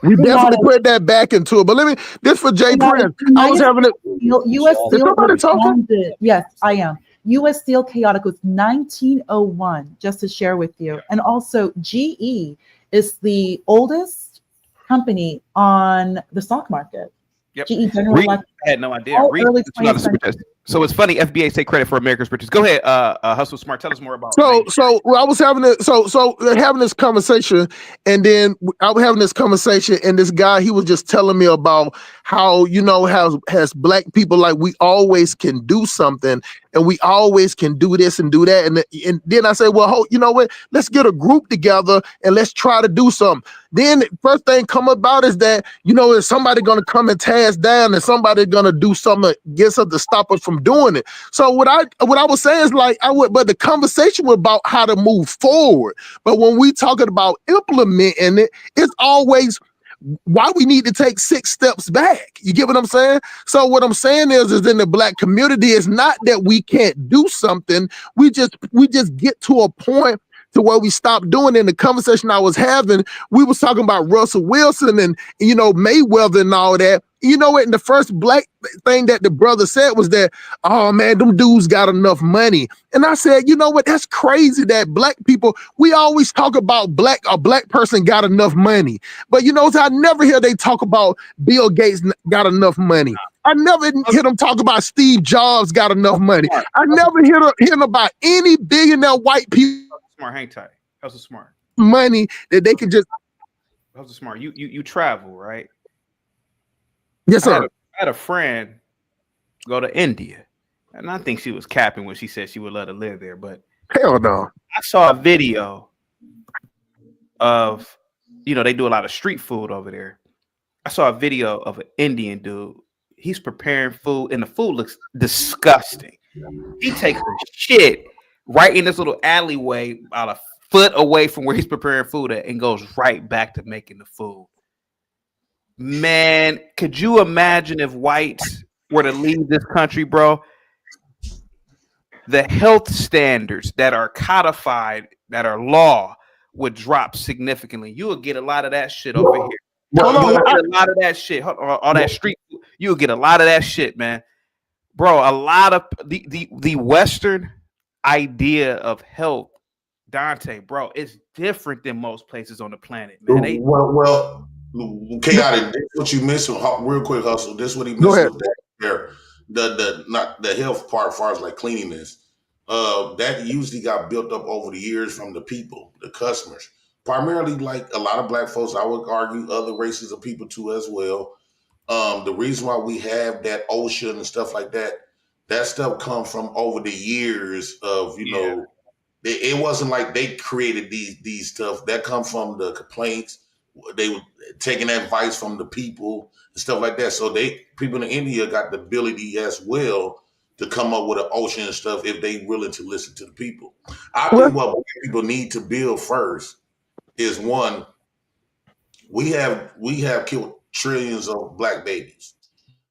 We definitely put that back into it. But this for Jay Prince. I was having U.S. Steel responded. Yes, I am. U.S. Steel Chaotic was 1901, just to share with you. And also GE is the oldest company on the stock market. Yep. GE General Electric. I had no idea. So it's funny. FBA take credit for America's riches. Go ahead, Hustle Smart. Tell us more about. I was having having this conversation, and then I was having this conversation, and this guy, he was just telling me about how has black people, like, we always can do something, and we always can do this and do that, and then I said, well, you know what? Let's get a group together and let's try to do something. Then first thing come about is that is somebody gonna come and tear us down, and somebody gonna do something against us to stop us from doing it. So what I was saying is, like, but the conversation was about how to move forward. But when we talking about implementing it, it's always why we need to take 6 steps back. You get what I'm saying? So what I'm saying is in the black community, it's not that we can't do something. We just get to a point to where we stop doing it. In the conversation I was having, we was talking about Russell Wilson and Mayweather and all that. And the first black thing that the brother said was that, oh man, them dudes got enough money. And I said, you know what? That's crazy that black people, we always talk about a black person got enough money. But I never hear they talk about Bill Gates got enough money. I never hear them talk about Steve Jobs got enough money. I never hear them about any billionaire white people. Smart, hang tight. How's smart? Money that they can just. How's smart? You travel, right? Yes, sir. I had a friend go to India, and I think she was capping when she said she would let her live there. But hell no. I saw a video of, they do a lot of street food over there. I saw a video of an Indian dude. He's preparing food, and the food looks disgusting. He takes the shit right in this little alleyway about a foot away from where he's preparing food at, and goes right back to making the food. Man, could you imagine if whites were to leave this country, bro? The health standards that are codified, that are law, would drop significantly. You would get a lot of that shit over here. You would get a lot of that shit. All that street food. You would get a lot of that shit, man. Bro, a lot of the Western idea of health, Dante, bro, it's different than most places on the planet, man. Well, chaotic. That's what you missed. Real quick, Hustle. This is what he missed. With that. there. Not the health part, as far as like cleanliness, that usually got built up over the years from the people, the customers. Primarily, like a lot of black folks, I would argue other races of people too as well. The reason why we have that ocean and stuff like that, that stuff comes from over the years of, you know, it wasn't like they created these stuff. That come from the complaints. They were taking advice from the people and stuff like that. So people in India got the ability as well to come up with an ocean and stuff if they willing to listen to the people. I think what black people need to build first is one, we have killed trillions of black babies.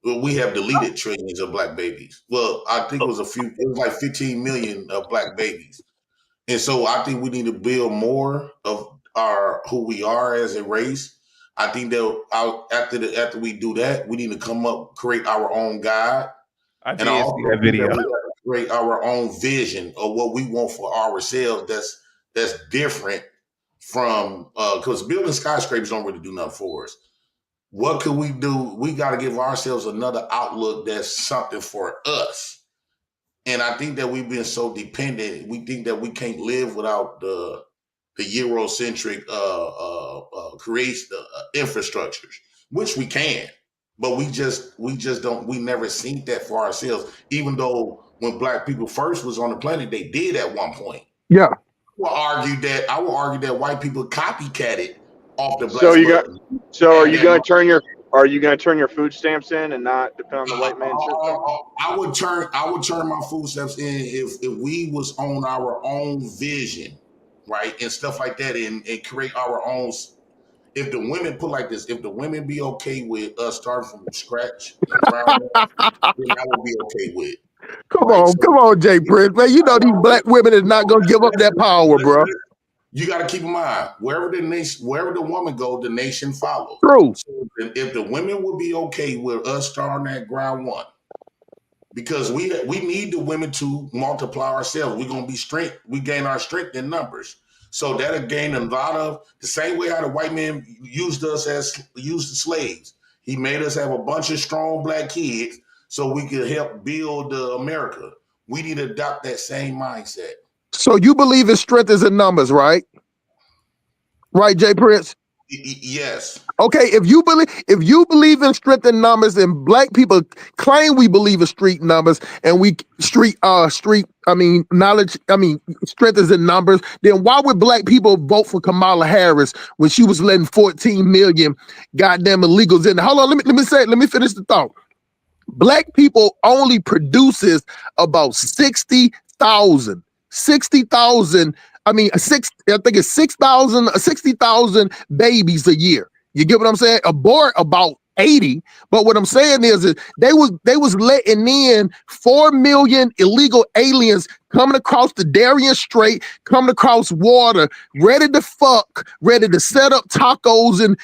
Well, we have deleted trillions of black babies. Well, I think it was like 15 million of black babies. And so I think we need to build more of who we are as a race. I think that after we do that, we need to create our own guide. And I also that video. we have to create our own vision of what we want for ourselves. That's different from because building skyscrapers don't really do nothing for us. What could we do? We got to give ourselves another outlook that's something for us. And I think that we've been so dependent. We think that we can't live without the Eurocentric creation infrastructures, which we can, but we just don't. We never seen that for ourselves. Even though when black people first was on the planet, they did at one point. Yeah. I will argue that white people copycatted off the black. So are you going to turn your food stamps in and not depend on the white man system? I would turn my food stamps in if we was on our own vision, right, and stuff like that, and create our own. If the women put like this, if the women be okay with us starting from scratch and ground up, then I would be okay with. Come on, Jay Prince, man. You know these black women is not gonna give up that power, bro. You got to keep in mind, wherever the woman goes, the nation follows. True. So if the women would be okay with us starting at ground one, because we need the women to multiply ourselves. We're gonna be strength. We gain our strength in numbers. So that'll gain a lot of the same way how the white man used the slaves. He made us have a bunch of strong black kids so we could help build America. We need to adopt that same mindset. So you believe in strength is in numbers, right? Right, Jay Prince? Yes. Okay, if you believe in strength in numbers, and black people claim we believe in street numbers, and knowledge, strength is in numbers, then why would black people vote for Kamala Harris when she was letting 14 million goddamn illegals in? Hold on, let me finish the thought. Black people only produces about 60,000. I think it's 60,000 babies a year. You get what I'm saying? Abort about 80. But what I'm saying is they was letting in 4 million illegal aliens coming across the Darien Strait, coming across water, ready to fuck, ready to set up tacos and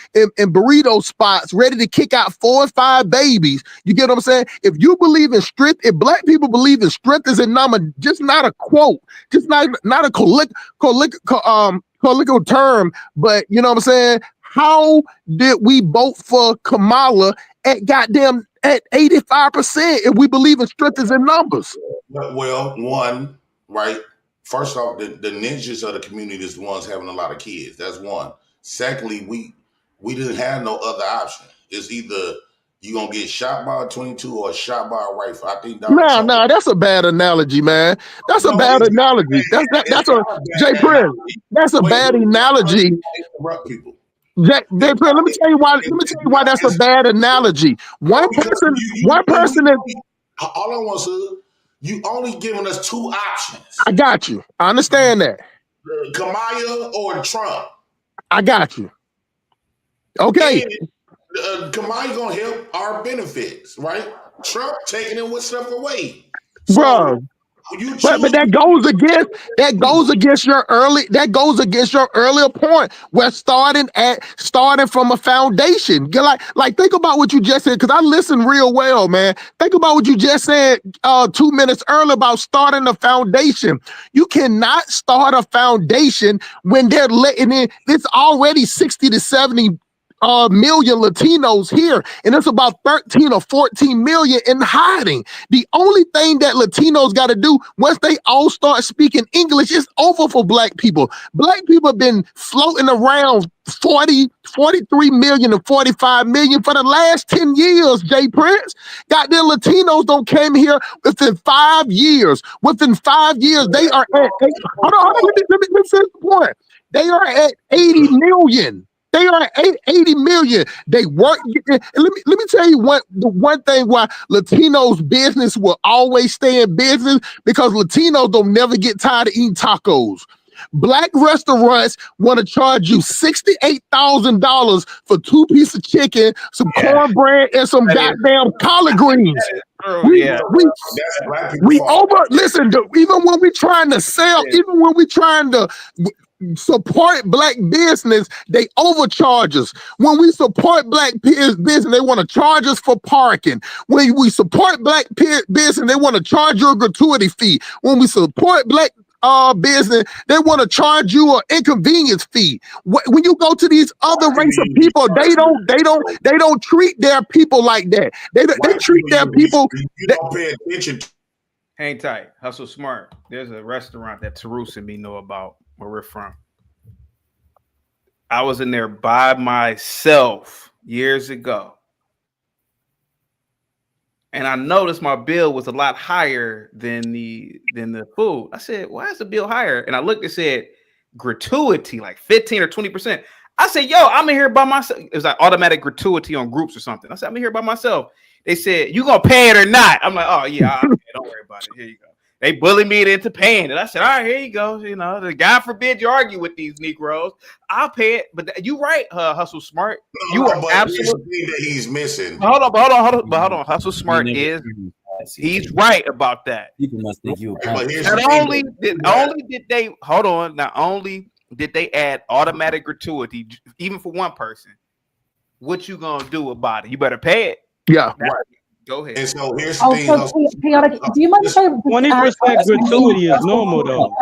burrito spots, ready to kick out 4 or 5 babies. You get what I'm saying? If you believe in strength, if black people believe in strength is a number, just not a quote, just not a colloquial term, but you know what I'm saying? How did we vote for Kamala at 85% if we believe in strength is in numbers? Well, one, right? First off, the ninjas of the community is the ones having a lot of kids. That's one. Secondly, we didn't have no other option. It's either you gonna get shot by a 22 or shot by a rifle. I think nah, that's a bad analogy, man. That's a bad analogy. That's a Jay Prince. That's a bad analogy. Interrupt people. Jay Prince, let me tell you why that's a bad analogy. One person is. All I want to say, you only giving us 2 options. I got you. I understand that. Kamala or Trump. I got you. Okay. Kamala gonna help our benefits, right? Trump taking it with stuff away. Bro. But that goes against your earlier point. We're starting from a foundation. Like think about what you just said, because I listened real well, man. Think about what you just said 2 minutes earlier about starting a foundation. You cannot start a foundation when they're letting in. It's already 60 to 70 million Latinos here, and it's about 13 or 14 million in hiding. The only thing that Latinos got to do once they all start speaking English is over for black people. Black people have been floating around 43 million and 45 million for the last 10 years, Jay Prince. Goddamn Latinos don't came here within 5 years. Within 5 years, they are at, hold on, let me finish the point. They are at 80 million. They are at 80 million. They work. And let me tell you the one thing why Latinos business will always stay in business, because Latinos don't never get tired of eating tacos. Black restaurants want to charge you $68,000 for 2 pieces of chicken, some cornbread, and some goddamn collard greens. We over listen. Even when we trying to sell, even when we trying to support black business, they overcharge us. When we support black business, they want to charge us for parking. When we support black business, they want to charge you a gratuity fee. When we support black business, they want to charge you an inconvenience fee. When you go to these other race of people, they don't treat their people like that. They treat their people. You don't pay attention. Hang tight, hustle smart. There's a restaurant that Tarus and me know about where we're from. I was in there by myself years ago, and I noticed my bill was a lot higher than the food. I said, "Why is the bill higher?" And I looked and said, "Gratuity, like 15 or 20%." I said, "Yo, I'm in here by myself." It was like automatic gratuity on groups or something. I said, "I'm in here by myself." They said, "You gonna pay it or not?" I'm like, "Oh yeah, okay, don't worry about it. Here you go." They bullied me into paying it. I said, "All right, here you go." You know, God forbid you argue with these Negroes. I'll pay it. But you right, Hustle Smart. You are absolutely that he's missing. Hold on. Hustle Smart he's right about that. People must think you. Not only did they add automatic gratuity, even for one person. What you gonna do about it? You better pay it. Yeah. Right. Go ahead. And so here's the thing. Chaotic, do you mind if I 20% gratuity is normal though.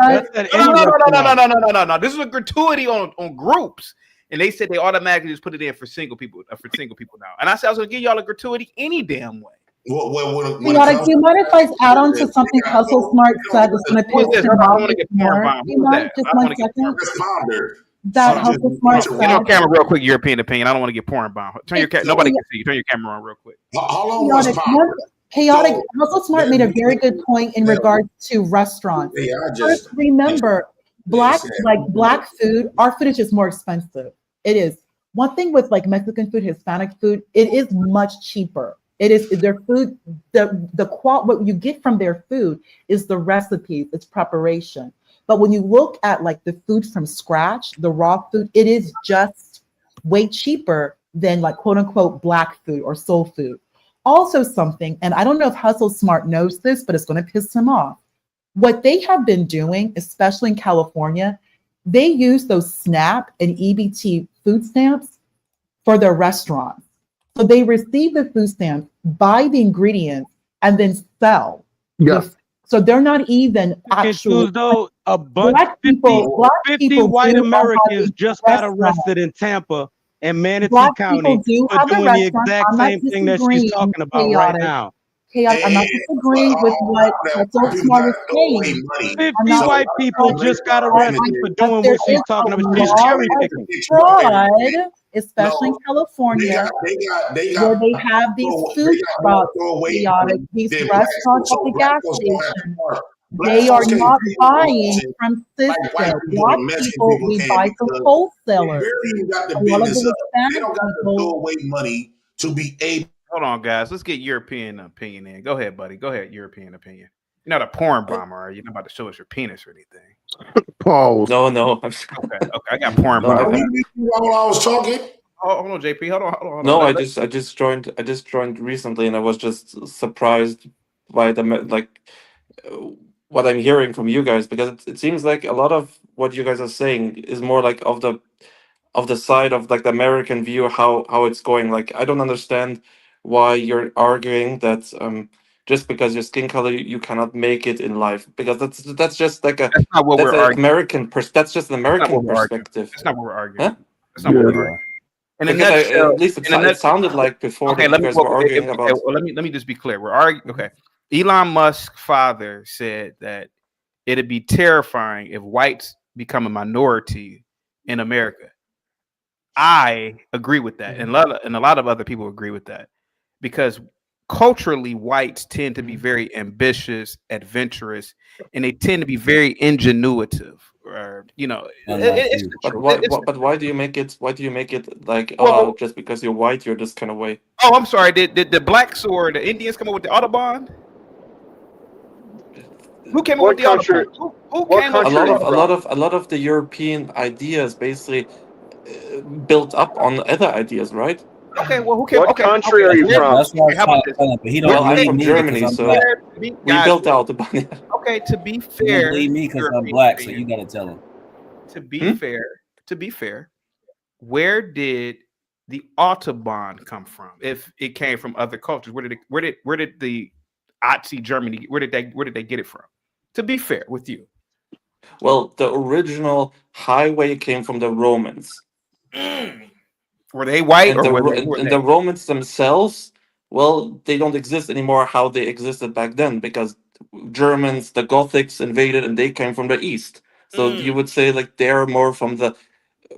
No. This is a gratuity on groups, and they said they automatically just put it in for single people now. And I said I was gonna give y'all a gratuity any damn way. Chaotic, do you mind if I add on to something Hustle Smart said that's going to piss him off more? Do you mind just 1 second? That Hustle Smart said. Get on camera real quick. European opinion. I don't want to get porn bomb. Turn your nobody can see you. Turn your camera on real quick. Chaotic. Hustle Smart made a very good point in regards to restaurants. First, remember, black food. Our food is just more expensive. It is. One thing with like Mexican food, Hispanic food, it is much cheaper. It is their food. What you get from their food is the recipes, its preparation. But when you look at like the food from scratch, the raw food, it is just way cheaper than like quote unquote black food or soul food. Also something, and I don't know if Hustle Smart knows this, but it's going to piss him off. What they have been doing, especially in California, they use those SNAP and EBT food stamps for their restaurants. So they receive the food stamps, buy the ingredients, and then sell. Yeah. So they're not even actually. Though a bunch of 50 white Americans just got arrested in Tampa and Manatee County for doing the exact same thing that she's talking about right now. Chaotic. I'm not disagreeing with what Hustle Smart is saying. 50 white people just got arrested for doing what she's talking about. She's cherry picking. Fraud, especially in California, where they have these food trucks, these restaurants at the gas station. They are not buying from Cisco. Black people, we buy from wholesalers. A lot of the Hispanic people. Money to be able. Hold on, guys. Let's get European opinion in. Go ahead, buddy. Go ahead, European opinion. You're not a porn bomber, are you? You're not about to show us your penis or anything. Pause. No. Okay. I got porn bomber. While I was talking. Hold on, JP. Hold on. No, I just joined recently, and I was just surprised by what I'm hearing from you guys, because it seems like a lot of what you guys are saying is more like of the side of like the American view, how it's going. Like I don't understand why you're arguing that just because your skin color you cannot make it in life, because that's just like that's not what we're arguing. That's just an American perspective. That's not what we're arguing. That's not what we're arguing. In a Because nutshell, at least it sounded like before that you guys were arguing about. Let me just be clear. We're arguing. Okay, Elon Musk's father said that it'd be terrifying if whites become a minority in America. I agree with that, and a lot of other people agree with that, because culturally, whites tend to be very ambitious, adventurous, and they tend to be very ingenuitive. Or but why do you make it? Why do you make it like just because you're white, you're this kind of way? Oh, I'm sorry. Did the blacks or the Indians come up with the Autobahn? Who came up with the Autobahn? Who came up? A lot of the European ideas basically built up on other ideas, right? Okay, well, who came? What country are you from? That's what I was trying to tell him, but he don't Well, I'm believe from me Germany, because I'm so black. we built out the bunny. Okay, to be He don't fair, believe me because I'm black, so you gotta tell him. To be fair, where did the Autobahn come from? If it came from other cultures, where did the Nazi Germany? Where did they get it from? To be fair with you, Well, the original highway came from the Romans. Were they white, and or the Romans themselves? Well, they don't exist anymore how they existed back then, because Germans, the Gothics invaded, and they came from the east. So you would say like they're more from the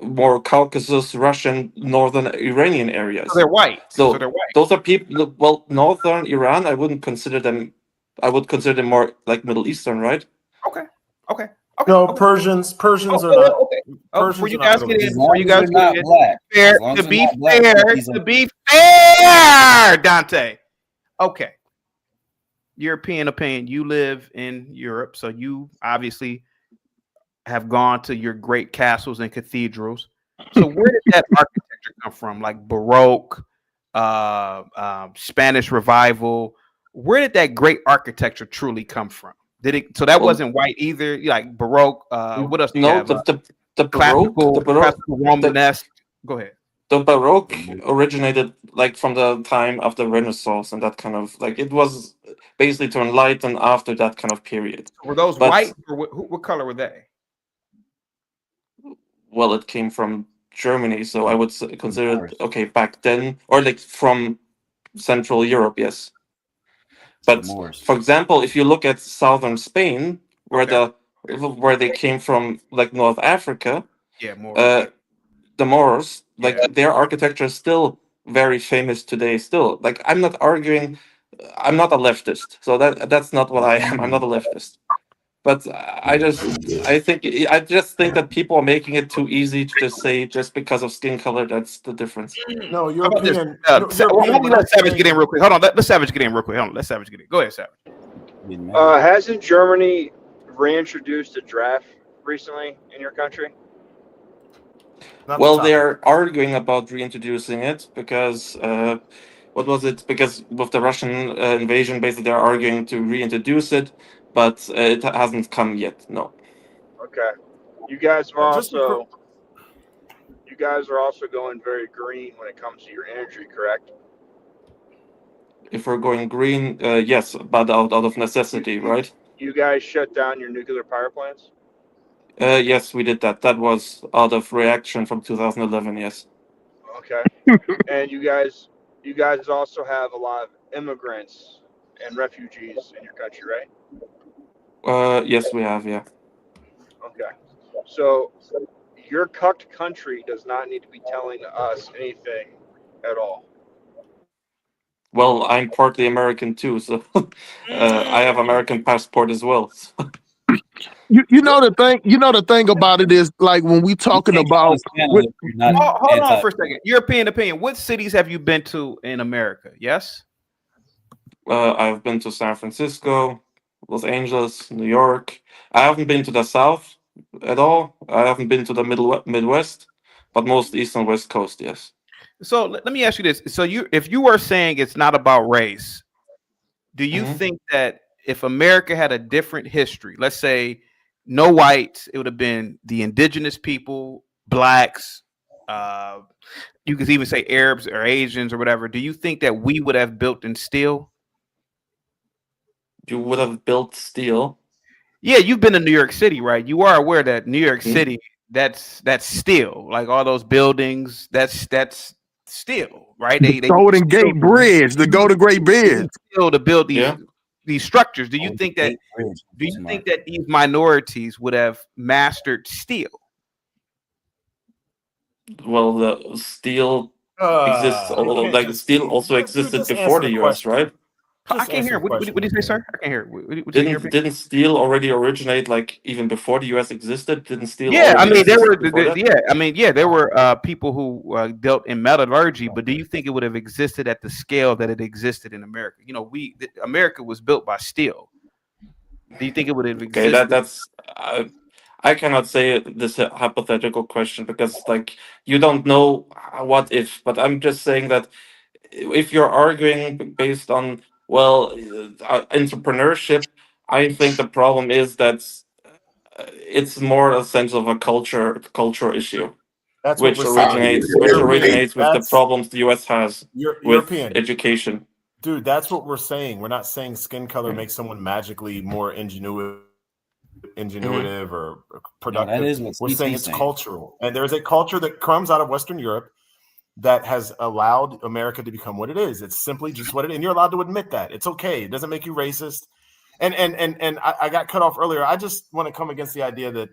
more Caucasus, Russian, northern Iranian areas. So they're white. So they're white. Those are people. Well, northern Iran, I wouldn't consider them. I would consider them more like Middle Eastern, right? Okay. No, Persians are not. Before you are not guys Middle get in, Eastern. before you guys get in, Fair, to be fair, Dante. Okay. European opinion. You live in Europe, so you obviously have gone to your great castles and cathedrals. So where did that architecture come from? Like Baroque, Spanish Revival. Where did that great architecture truly come from? Did it? So that wasn't white either. Like Baroque. What else do you have? The Baroque, classical Romanesque. Go ahead. The Baroque originated like from the time of the Renaissance, and that kind of like it was basically to enlighten after that kind of period. Were those white, or what color were they? Well, it came from Germany, so I would consider it okay back then, or like from Central Europe, yes. But for example, if you look at southern Spain, where they came from, like North Africa, the Moors, like their architecture is still very famous today. Still, like I'm not arguing, I'm not a leftist, so that's not what I am. I'm not a leftist. But I just think that people are making it too easy to just say just because of skin color that's the difference. No, European. Let Savage get in real quick. Hold on. Let Savage get in real quick. Hold on. Let Savage get in. Go ahead, Savage. Hasn't Germany reintroduced a draft recently in your country? Well, they're arguing about reintroducing it because what was it? Because with the Russian invasion, basically they're arguing to reintroduce it, but it hasn't come yet. No. Okay. You guys are also going very green when it comes to your energy, correct? If we're going green, yes, but out of necessity, right? You guys shut down your nuclear power plants? Yes, we did that. That was out of reaction from 2011. Yes. Okay. And you guys also have a lot of immigrants and refugees in your country, right? Yes, we have. Yeah. Okay. So your cucked country does not need to be telling us anything at all. Well, I'm partly American too, so I have American passport as well. So. You know the thing about it is like when we talking about hold on for a second. European opinion. What cities have you been to in America? Yes. I've been to San Francisco, Los Angeles, New York. I haven't been to the South at all. I haven't been to the Midwest, but most East and West Coast, yes. So let me ask you this. So if you were saying it's not about race, do you think that if America had a different history, let's say no whites, it would have been the indigenous people, blacks, you could even say Arabs or Asians or whatever. Do you think that we would have built in steel? You would have built steel? Yeah, you've been to New York City, right? You are aware that New York City, that's steel. Like all those buildings, that's steel, right? The Golden Gate Bridge, the Golden Gate Bridge. Steel to build Yeah. these structures. Do you think that these minorities would have mastered steel? Well, the steel exists. Like steel also existed before the U.S., right? I can't hear. What did you say, sir? I can't hear. What did you hear? Didn't steel already originate like even before the U.S. existed? Didn't steel? Yeah, I mean there were. That? There were people who dealt in metallurgy, but do you think it would have existed at the scale that it existed in America? You know, America was built by steel. Do you think it would have existed? Okay, that's. I cannot say this hypothetical question because like you don't know what if, but I'm just saying that if you're arguing based on entrepreneurship, I think the problem is that it's more a sense of a cultural issue, That's which what we're saying. originates with the problems the U.S. has with European education. Dude, that's what we're saying. We're not saying skin color makes someone magically more ingenuitive or productive. That is what we're saying it's saying. cultural, and there's a culture that comes out of Western Europe that has allowed America to become what it is. It's simply just what it is, and you're allowed to admit that. It's okay. It doesn't make you racist. And I got cut off earlier. I just want to come against the idea that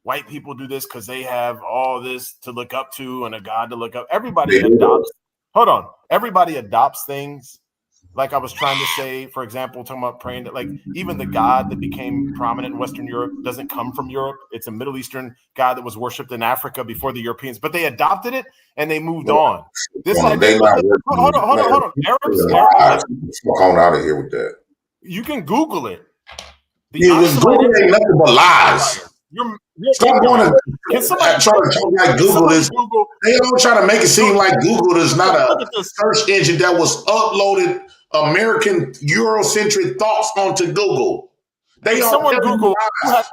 white people do this because they have all this to look up to and a God to look up. Everybody adopts. Hold on. Everybody adopts things. Like I was trying to say, for example, talking about praying that, like, even the God that became prominent in Western Europe doesn't come from Europe. It's a Middle Eastern God that was worshipped in Africa before the Europeans, but they adopted it and they moved on. This idea, hold on. Arabs, fuck on out of here with that. you can Google it. Google ain't nothing but lies. Stop going to try to talk like Google is. They don't try to make it seem like Google is not a search engine that was uploaded American Eurocentric thoughts onto Google. They are someone Google black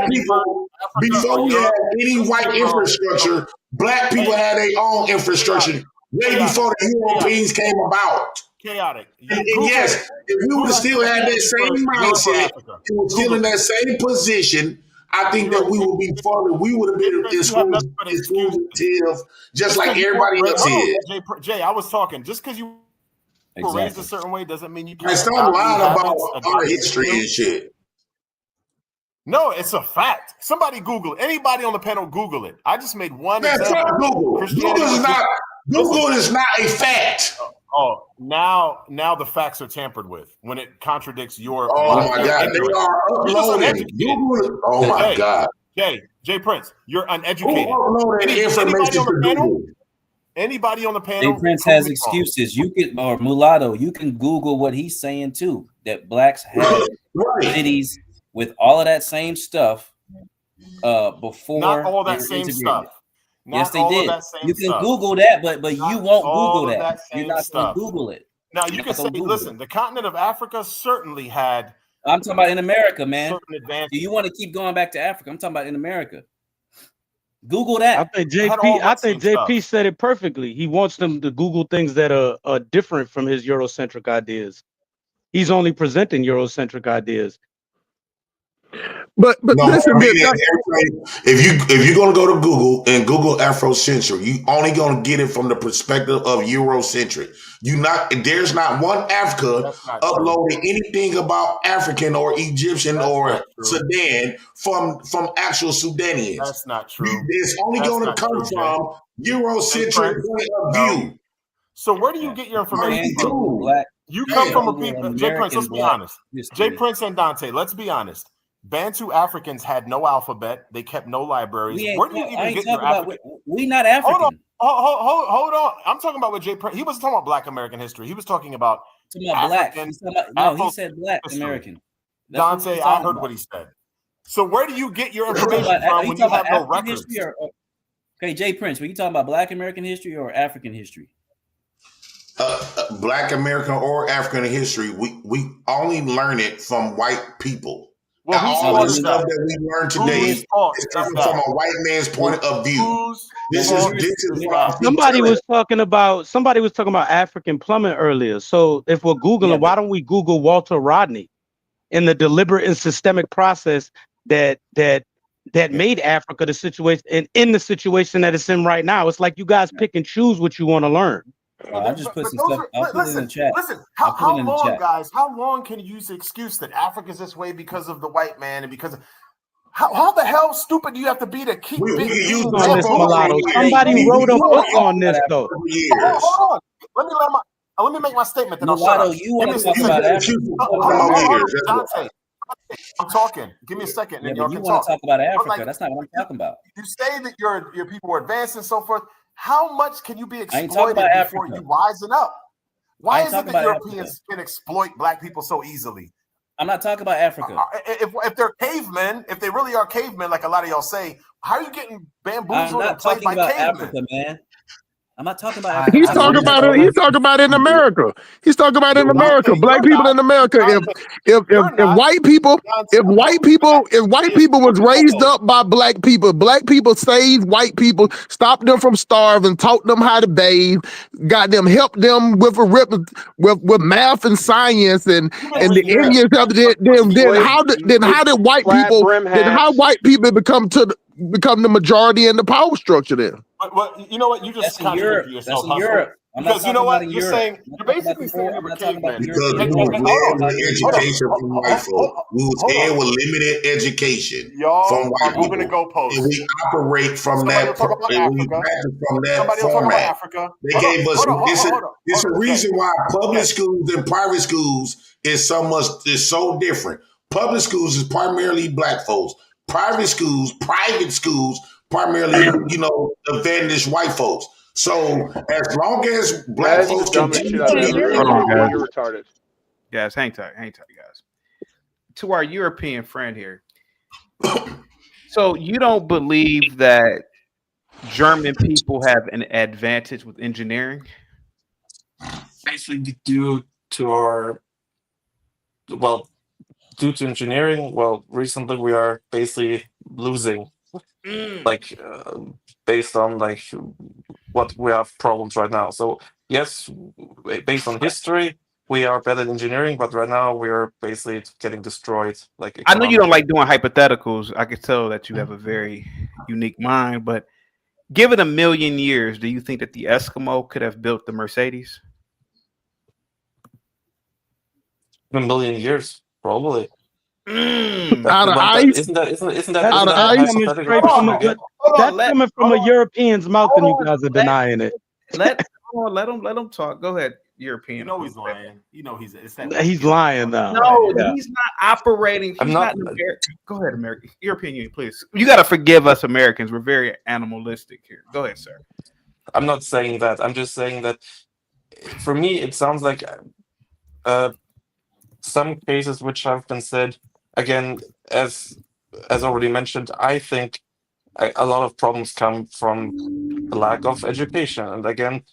people before we had any white infrastructure. Black people had their own infrastructure way before the Europeans came about. Chaotic. And yes, if we would have still had that same mindset, and we're still in that same position, I think that we would be further. We would have been exclusive, just like everybody else is. Jay, I was talking. Just because you were raised a certain way doesn't mean you can't. Stop lying about our history and shit. No, it's a fact. Somebody Google it. Anybody on the panel, Google it. I just made one example. Google. Google is not a fact. Oh, now the facts are tampered with when it contradicts your. Oh my God, they are uploading. Oh my God, Jay Prince, you're uneducated. Anybody on the panel? Jay Prince has excuses. You can, or Mulatto, you can Google what he's saying too. That blacks had cities with all of that same stuff before. Not all that same stuff. Yes, they did. You can Google that, but you won't Google that. You're not going to Google it. Now you can say, listen, the continent of Africa certainly had. I'm talking about in America, man. Do you want to keep going back to Africa? I'm talking about in America. Google that. I think JP said it perfectly. He wants them to Google things that are different from his Eurocentric ideas. He's only presenting Eurocentric ideas. But no, listen, if you're gonna go to Google and Google Afrocentric, you only gonna get it from the perspective of Eurocentric. There's not one Africa uploading anything about African or Egyptian or Sudan from actual Sudanians. That's not true. It's only gonna come from Eurocentric point of view. So where do you get your information from? You come from a people. Jay Prince, let's be honest. Jay Prince and Dante, let's be honest. Bantu Africans had no alphabet. They kept no libraries. Where do you even get your African? We not African. Hold on. I'm talking about what Jay Prince. He wasn't talking about Black American history. He was talking about black. He said Black American. Dante, I heard what he said. So where do you get your information from when you have no records? Okay, Jay Prince, were you talking about Black American history or African history? Black American or African history. We only learn it from white people. Well, all the stuff that we learned today is coming from a white man's point of view. Somebody was talking about African plumbing earlier. So if we're Googling, why don't we Google Walter Rodney and the deliberate and systemic process that that made Africa the situation and in the situation that it's in right now. It's like you guys pick and choose what you want to learn. I just put some stuff. I'll put it in the chat. Listen, I'll put it how in the long, chat. guys? How long can you use the excuse that Africa's this way because of the white man and because of how the hell stupid do you have to be to keep being on this mulatto? Somebody wrote a book on this though. Hold on. Let me make my statement. Then Mulatto, I'll shut up. you want to talk about Africa? Hold on, Dante. I'm talking. Give me a second, and Yeah, y'all but you can want talk. to talk about Africa? Like, That's not what I'm talking about. You say that your people were advanced and so forth. How much can you be I ain't talking exploited about before Africa. you wisen up? Why ain't is it talking that about Europeans can exploit black people so easily? I'm not talking about Africa. If they're cavemen, if they really are cavemen, like a lot of y'all say, how are you getting I'm bamboozled and not played talking by about cavemen? Africa, man. I'm not talking about Africa. He's talking about it. He's talking about in America. He's talking about in America. Black people in America. If white people was raised up by black people saved white people, stopped them from starving, taught them how to bathe, got them, helped them with math and science, and the Indians helped them. How white people become the majority in the power structure then? Well, you know what? You just contradicted yourself, That's in Europe. I'm because you know what? You're Europe. saying you're basically saying they were cavemen. Because we was led with education from white folk. We was led with limited education from white people. Moving the goalposts. And we operate from that, and we practice from that format. They gave us, it's a reason why public schools and private schools is so different. Public schools is primarily black folks. Private schools, primarily, advantaged white folks. So as long as black folks continue to You're retarded. Guys, hang tight, guys. To our European friend here. So you don't believe that German people have an advantage with engineering? Basically, due to engineering, recently we are basically losing, based on what we have problems right now. So yes, based on history, we are better at engineering, but right now we are basically getting destroyed. I know you don't like doing hypotheticals. I can tell that you have a very unique mind, but given 1,000,000 years, do you think that the Eskimo could have built the Mercedes? 1,000,000 years, probably. Out of ice? Isn't that That's coming from a European's mouth, and you guys are denying it. Let him talk. Go ahead, European. You know he's lying. You know he's lying now. No, Yeah. he's not operating. He's not an American. Go ahead, American. European Union, please. You got to forgive us Americans. We're very animalistic here. Go ahead, sir. I'm not saying that. I'm just saying that for me, it sounds like some cases which have been said, again, as already mentioned, I think a lot of problems come from the lack of education. And again,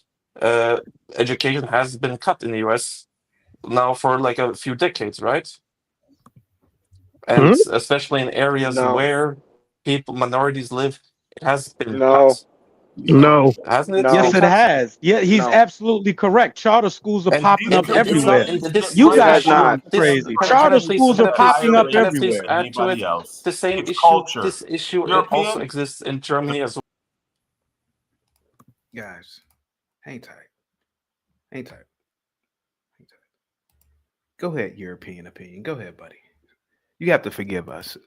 education has been cut in the US now for a few decades, right? And especially in areas where minorities live, it has been cut. No. Hasn't it? Yes, it has. Yeah, he's absolutely correct. Charter schools are popping up everywhere. You guys are crazy. Charter schools are popping up everywhere. Add to it the same issue. Culture. This issue also exists in Germany as well. Guys, hang tight. Go ahead, European opinion. Go ahead, buddy. You have to forgive us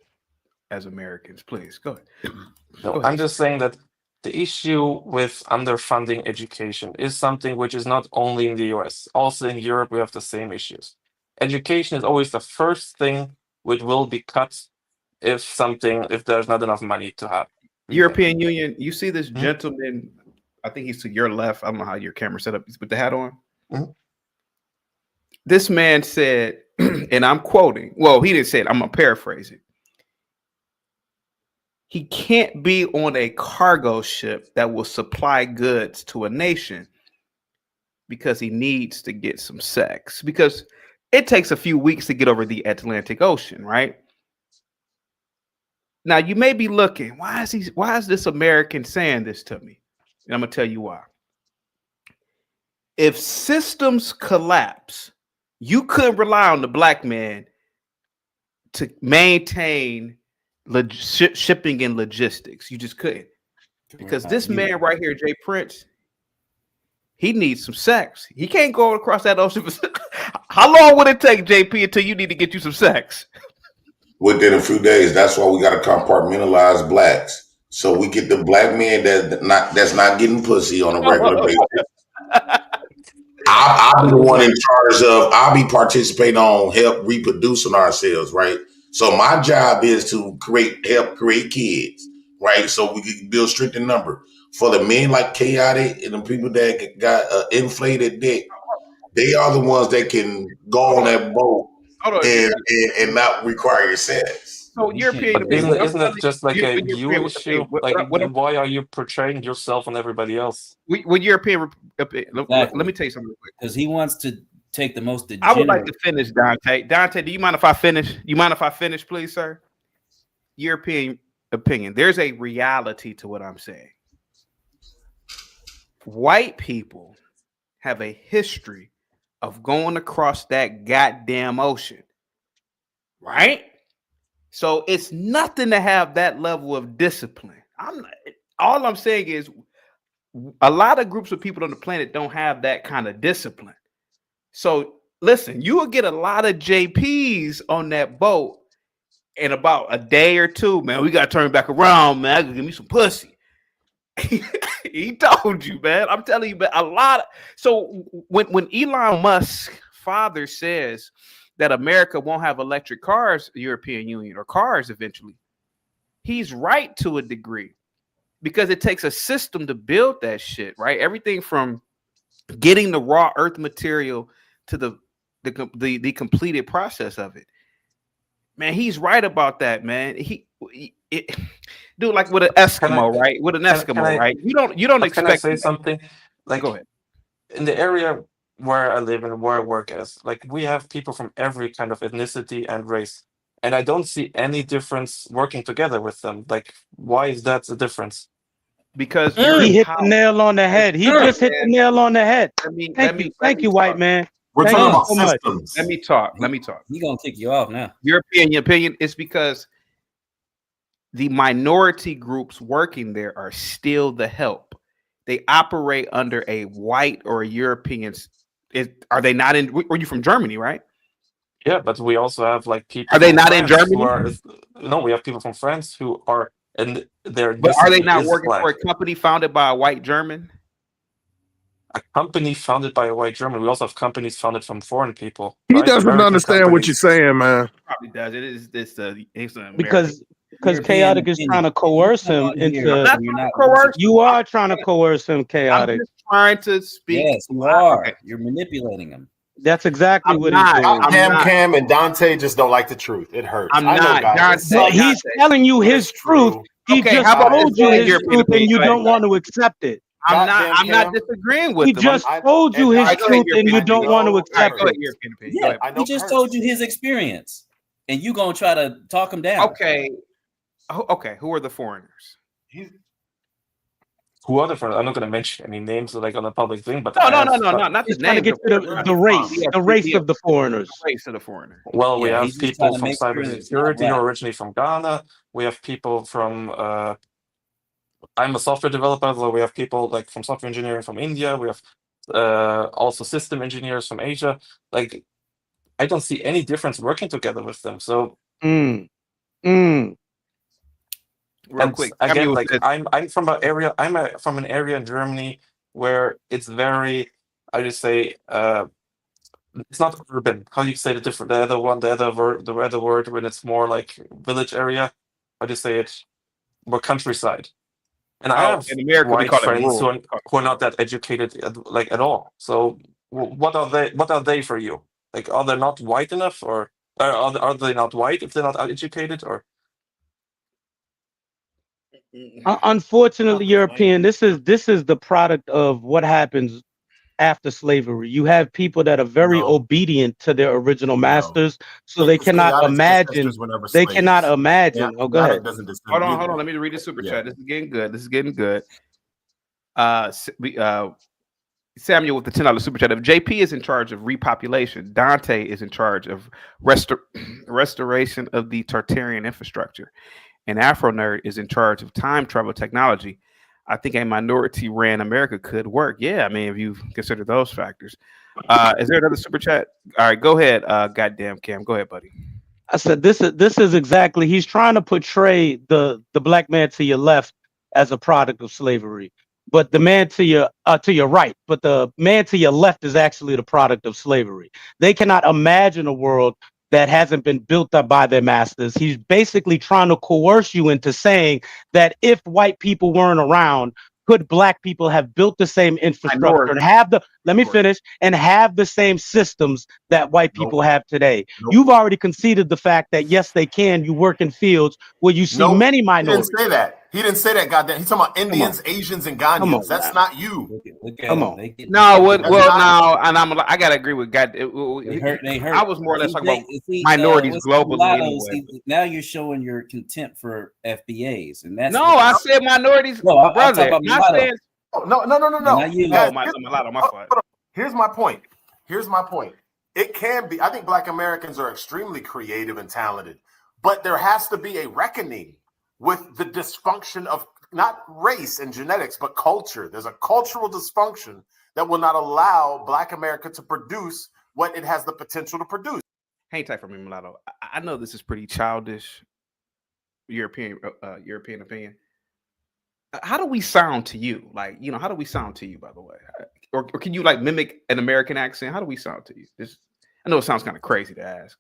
as Americans, please. Go ahead. No, I'm just saying that the issue with underfunding education is something which is not only in the US. Also in Europe, we have the same issues. Education is always the first thing which will be cut if there's not enough money to have. European Union, you see this gentleman, I think he's to your left. I don't know how your camera set up. He's with the hat on. This man said, and I'm quoting, well, he didn't say it, I'm going to paraphrase it. He can't be on a cargo ship that will supply goods to a nation because he needs to get some sex. Because it takes a few weeks to get over the Atlantic Ocean, right? Now you may be looking, why is this American saying this to me? And I'm gonna tell you why. If systems collapse, you couldn't rely on the black man to maintain shipping and logistics. You just couldn't. Because this man right here, Jay Prince, he needs some sex. He can't go across that ocean. How long would it take, JP, until you need to get you some sex? Within a few days. That's why we got to compartmentalize blacks. So we get the black man that's not getting pussy on a regular basis. I'll be the one in charge of. I'll be participating on help reproducing ourselves, right? So my job is to help create kids, right? So we can build strict in number. For the men like Chaotic and the people that got inflated dick, they are the ones that can go on that boat and not require sex. So European, isn't it just like a you issue? Like, then why are you portraying yourself on everybody else? What European? Let me tell you something real quick. Because he wants to take the most degenerate. I would like to finish, Dante. Dante, do you mind if I finish? You mind if I finish, please, sir? European opinion. There's a reality to what I'm saying. White people have a history of going across that goddamn ocean, right? So it's nothing to have that level of discipline. All I'm saying is a lot of groups of people on the planet don't have that kind of discipline. So listen, you will get a lot of JPs on that boat in about a day or two, man. We got to turn back around, man. I gotta give me some pussy. He told you, man. I'm telling you, man, a lot of, so when Elon Musk's father says that America won't have electric cars, European Union, or cars eventually, he's right to a degree, because it takes a system to build that shit, right? Everything from getting the raw earth material to the completed process of it. Man, he's right about that, man. Dude, like with an Eskimo, right? With an Eskimo, right? You don't expect. Can I say something? Like, go ahead. In the area where I live and where I work as, like, we have people from every kind of ethnicity and race, and I don't see any difference working together with them. Like, why is that the difference? Because he hit the nail on the head. He just hit the nail on the head. Thank you, white man. We're Thank talking you about so much. systems. Let me talk. He's gonna kick you off now. European opinion is because the minority groups working there are still the help. They operate under a white or a European. Are they not in? Were you from Germany, right? Yeah, but we also have like people. Are they not in Germany? No, we have people from France who are, and they're. But are they not working for a company founded by a white German? A company founded by a white German. We also have companies founded from foreign people. He right? doesn't American understand what you're saying, man. Probably does. It is this Because Chaotic is trying to coerce him into. You are trying to coerce him, Chaotic. I'm just trying to speak. Yes, you are. Okay. You're manipulating him. That's exactly what he's doing. Cam and Dante just don't like the truth. It hurts. I'm not. Dante, he's telling you his truth. He just told you his truth, and you don't want to accept it. I'm not disagreeing with him. He just told you his truth, and you don't want to accept it. Yeah, he just told you his experience, and you gonna try to talk him down. Okay. Who are the foreigners? Who are the foreigners? I'm not going to mention any names like on a public thing, but no, not he's trying to get to the race of the foreigners. The race of the foreigner. Well, we have people from cybersecurity who are originally from Ghana. We have people from. I'm a software developer, so we have people like from software engineering from India. We have also system engineers from Asia. Like, I don't see any difference working together with them. So. Real quick, again, like I'm from an area. From an area in Germany where it's very, I just say, it's not urban. How do you say the other word when it's more like village area? How do you say it? More countryside. And I have in America, white friends who are not that educated at all. So what are they? What are they for you? Like, are they not white enough, or are they not white if they're not educated, or? Unfortunately, European, this is the product of what happens after slavery. You have people that are very obedient to their original masters, so they cannot imagine. They cannot imagine. Oh, go ahead. Hold on. Let me read the super chat. This is getting good. Samuel with the $10 super chat. If JP is in charge of repopulation, Dante is in charge of restoration of the Tartarian infrastructure. and Afro Nerd is in charge of time travel technology, I think a minority ran America could work. Yeah, I mean, if you consider those factors. Is there another super chat? All right, go ahead. Goddamn Cam, go ahead, buddy. I said this is exactly, he's trying to portray the black man to your left as a product of slavery, but the man to your right, but the man to your left is actually the product of slavery. They cannot imagine a world that hasn't been built up by their masters. He's basically trying to coerce you into saying that if white people weren't around, could black people have built the same infrastructure and have the, let me finish, and have the same systems that white people have today? You've already conceded the fact that yes, they can. You work in fields where you see many minorities. He didn't say that. He didn't say that, goddamn. He's talking about Indians, Asians, and Ghanaians. That's not you. Come on. No, now, and I gotta agree with God. They hurt. I was more or less talking about minorities globally. Anyway. Now you're showing your contempt for FBAs, and that's I said minorities. No, brother. No. Not you. My fault. Here's my point. It can be. I think Black Americans are extremely creative and talented, but there has to be a reckoning with the dysfunction of not race and genetics, but culture. There's a cultural dysfunction that will not allow Black America to produce what it has the potential to produce. Hang tight for me, Mulatto. I know this is pretty childish, European opinion. How do we sound to you? Like, how do we sound to you, by the way? Or can you like mimic an American accent? How do we sound to you? I know it sounds kind of crazy to ask.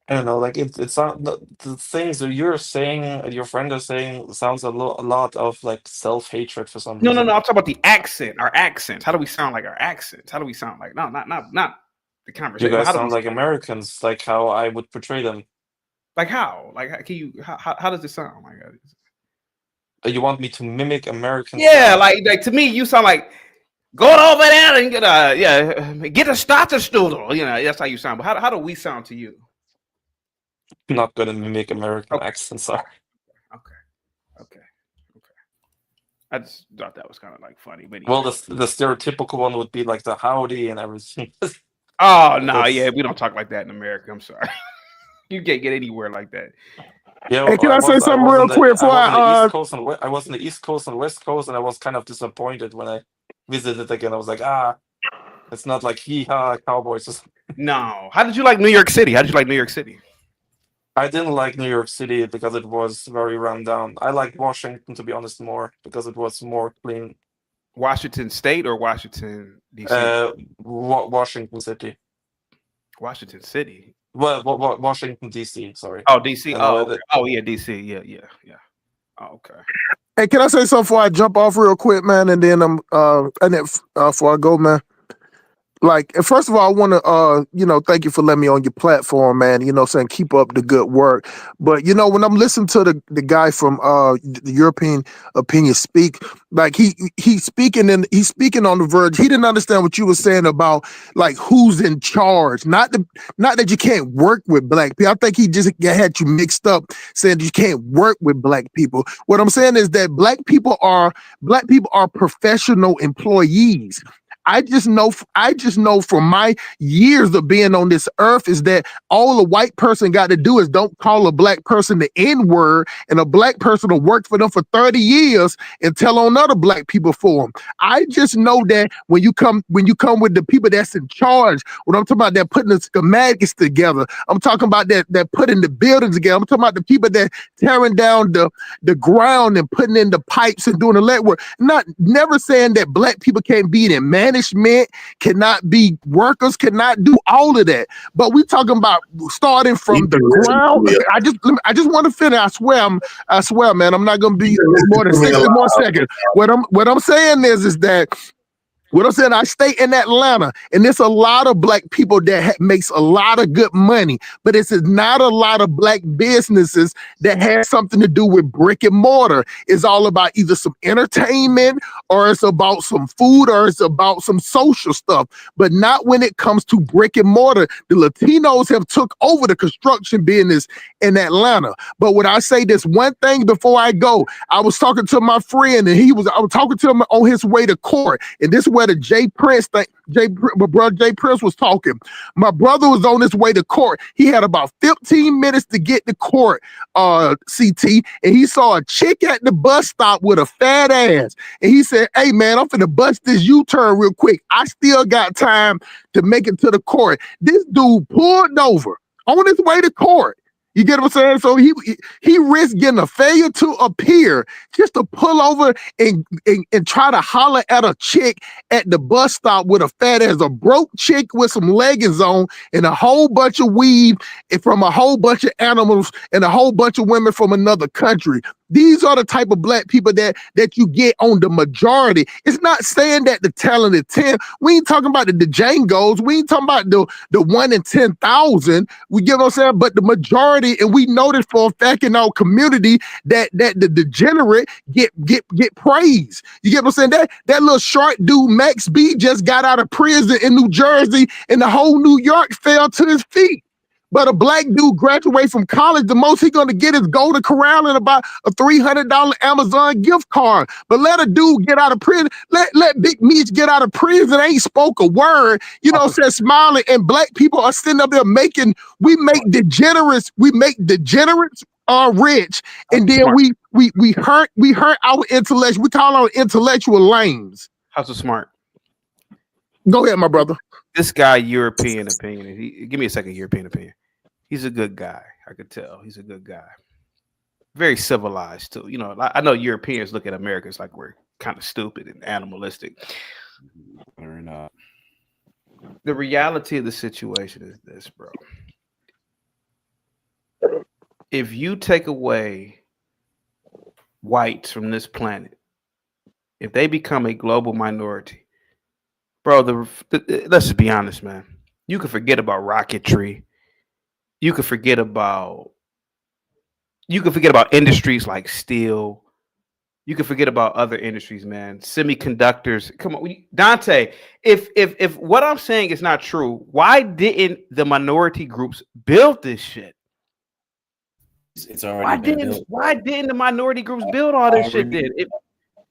I don't know, like it's not the things that you're saying, your friend is saying, sounds a lot of like self-hatred for some reason. No. I'm talking about the accent, our accents. How do we sound like our accents? How do we sound like not the conversation? You guys sound like Americans, like how I would portray them. Like how? Like can you? How does it sound? Like you want me to mimic Americans? Yeah, like to me, you sound like go over there and get a Staatsstudel. That's how you sound. But how do we sound to you? I'm not gonna mimic American accents. Sorry. Okay. I just thought that was kind of like funny. But well, the stereotypical one would be like the howdy and everything. Oh no, yeah, we don't talk like that in America. I'm sorry. You can't get anywhere like that. Yeah, hey, can I say something real quick before I was on the East Coast and West Coast, and I was kind of disappointed when I visited again. I was like, it's not like hee-haw cowboys. No. How did you like New York City? I didn't like New York City because it was very run down. I liked Washington, to be honest, more because it was more clean. Washington State or Washington, D.C.? Washington City. Washington City? Well, Washington, D.C., sorry. Oh, D.C.? Yeah, D.C., yeah. Oh, okay. Hey, can I say something before I jump off real quick, man? And then before I go, man. Like, first of all, I want to, thank you for letting me on your platform, man. Saying keep up the good work. But, when I'm listening to the guy from the European Opinion speak, like he's speaking on the verge. He didn't understand what you were saying about like who's in charge. Not that you can't work with black people. I think he just had you mixed up, saying you can't work with black people. What I'm saying is that black people are professional employees. I just know from my years of being on this earth is that all a white person got to do is don't call a black person the N-word, and a black person will work for them for 30 years and tell on other black people for them. I just know that when you come with the people that's in charge, when I'm talking about that putting the schematics together, I'm talking about that putting the buildings together, I'm talking about the people that tearing down the ground and putting in the pipes and doing the legwork. Never saying that black people can't be in management, cannot be workers, cannot do all of that. But we talking about starting from the ground. I just want to finish. I swear, man. I'm not gonna be more than 60 more seconds. What I'm saying is that. What I'm saying, I stay in Atlanta, and there's a lot of black people that makes a lot of good money, but it's not a lot of black businesses that have something to do with brick and mortar. It's all about either some entertainment, or it's about some food, or it's about some social stuff, but not when it comes to brick and mortar. The Latinos have took over the construction business in Atlanta. But when I say this one thing before I go, I was talking to my friend, and I was talking to him on his way to court, and this where the Jay Prince thing, my brother Jay Prince was talking. My brother was on his way to court. He had about 15 minutes to get to court, CT, and he saw a chick at the bus stop with a fat ass. And he said, hey man, I'm finna bust this U-turn real quick. I still got time to make it to the court. This dude pulled over on his way to court. You get what I'm saying? So he risked getting a failure to appear just to pull over and try to holler at a chick at the bus stop with a fat ass, a broke chick with some leggings on and a whole bunch of weed from a whole bunch of animals and a whole bunch of women from another country. These are the type of black people that you get on the majority. It's not saying that the talented 10. We ain't talking about the Django's. We ain't talking about the 1 in 10,000. We get what I'm saying? But the majority, and we know this for a fact in our community, that the degenerate get praise. You get what I'm saying? That little short dude, Max B, just got out of prison in New Jersey, and the whole New York fell to his feet. But a black dude graduate from college, the most he gonna get is Golden Corral and about a $300 Amazon gift card. But let a dude get out of prison, let Big Meech get out of prison, ain't spoke a word, you know, said smiling, and black people are sitting up there we make degenerates rich, and then we hurt our intellect. We call our intellectual lames. How's it smart? Go ahead, my brother. This guy, European opinion. Give me a second, European opinion. He's a good guy. I could tell he's a good guy. Very civilized too. You know, I know Europeans look at Americans like we're kind of stupid and animalistic. We're not. The reality of the situation is this, bro. If you take away whites from this planet, if they become a global minority, bro, let's just be honest, man. You can forget about rocketry. You can forget about industries like steel. You can forget about other industries, man. Semiconductors. Come on, Dante. If what I'm saying is not true, why didn't the minority groups build this shit? It's already been built. Why didn't the minority groups build all this shit then?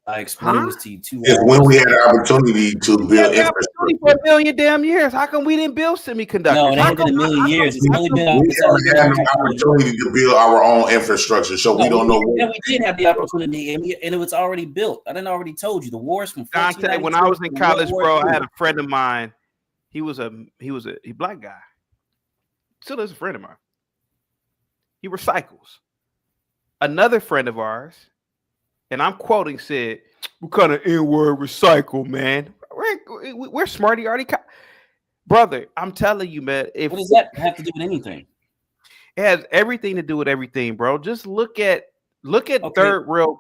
I explained this to you too. When we had the opportunity to build infrastructure for a million damn years, how come we didn't build semiconductors? No, it ain't been a million years. It's only been. We had the opportunity to build our own infrastructure, so we don't know. Yeah, we did have the opportunity, and it was already built. I didn't already told you the wars from. Dante, when I was in college, bro, I had a friend of mine. He was a black guy. Still is a friend of mine. He recycles. Another friend of ours, and I'm quoting, said, "What kind of N-word recycle, man? We're smarty already." Brother, I'm telling you, man. What does that have to do with anything? It has everything to do with everything, bro. Just look at third rail.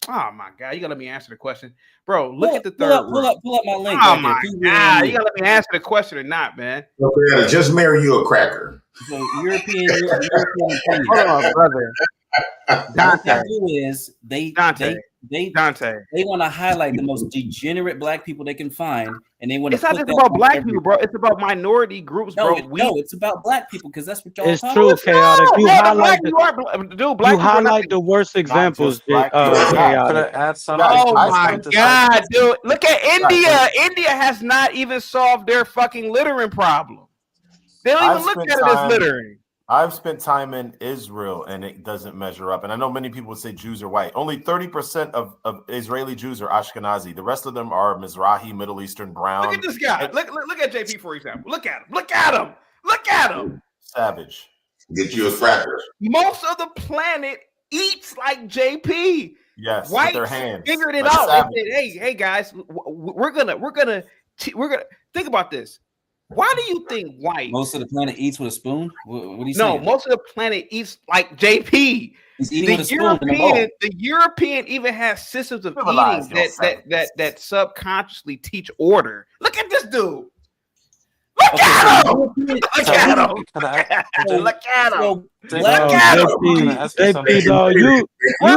Oh my God, you gotta let me answer the question, bro. Look at the third. Pull up my link. Oh my God, you gotta let me answer the question or not, man. Okay, just marry you a cracker. So European opinion. Hold on, brother. Dante. What they do is they Dante. want to highlight the most degenerate black people they can find, and they want to. It's not just about black people, bro. It's about minority groups, bro. No, it's about black people because that's what y'all. It's true, chaotic. You highlight the worst examples. Could I add something? Oh my God, dude! Look at India. India has not even solved their fucking littering problem. They don't even look at it as littering. I've spent time in Israel and it doesn't measure up. And I know many people would say Jews are white. Only 30% of Israeli Jews are Ashkenazi. The rest of them are Mizrahi, Middle Eastern, brown. Look at this guy. Look at JP, for example. Look at him. Look at him. Look at him. Savage. Get you a cracker. Most of the planet eats like JP. Yes, whites with their hands. Figured it out. They said, hey guys, we're gonna think about this. Why do you think white? Most of the planet eats with a spoon? What are you saying? No, most of the planet eats like JP. He's eating with a spoon in a bowl. The European even has systems of eating that subconsciously teach order. Look at this dude. Look at him! Look at him! Look at him! Look at him! JP, dog, you the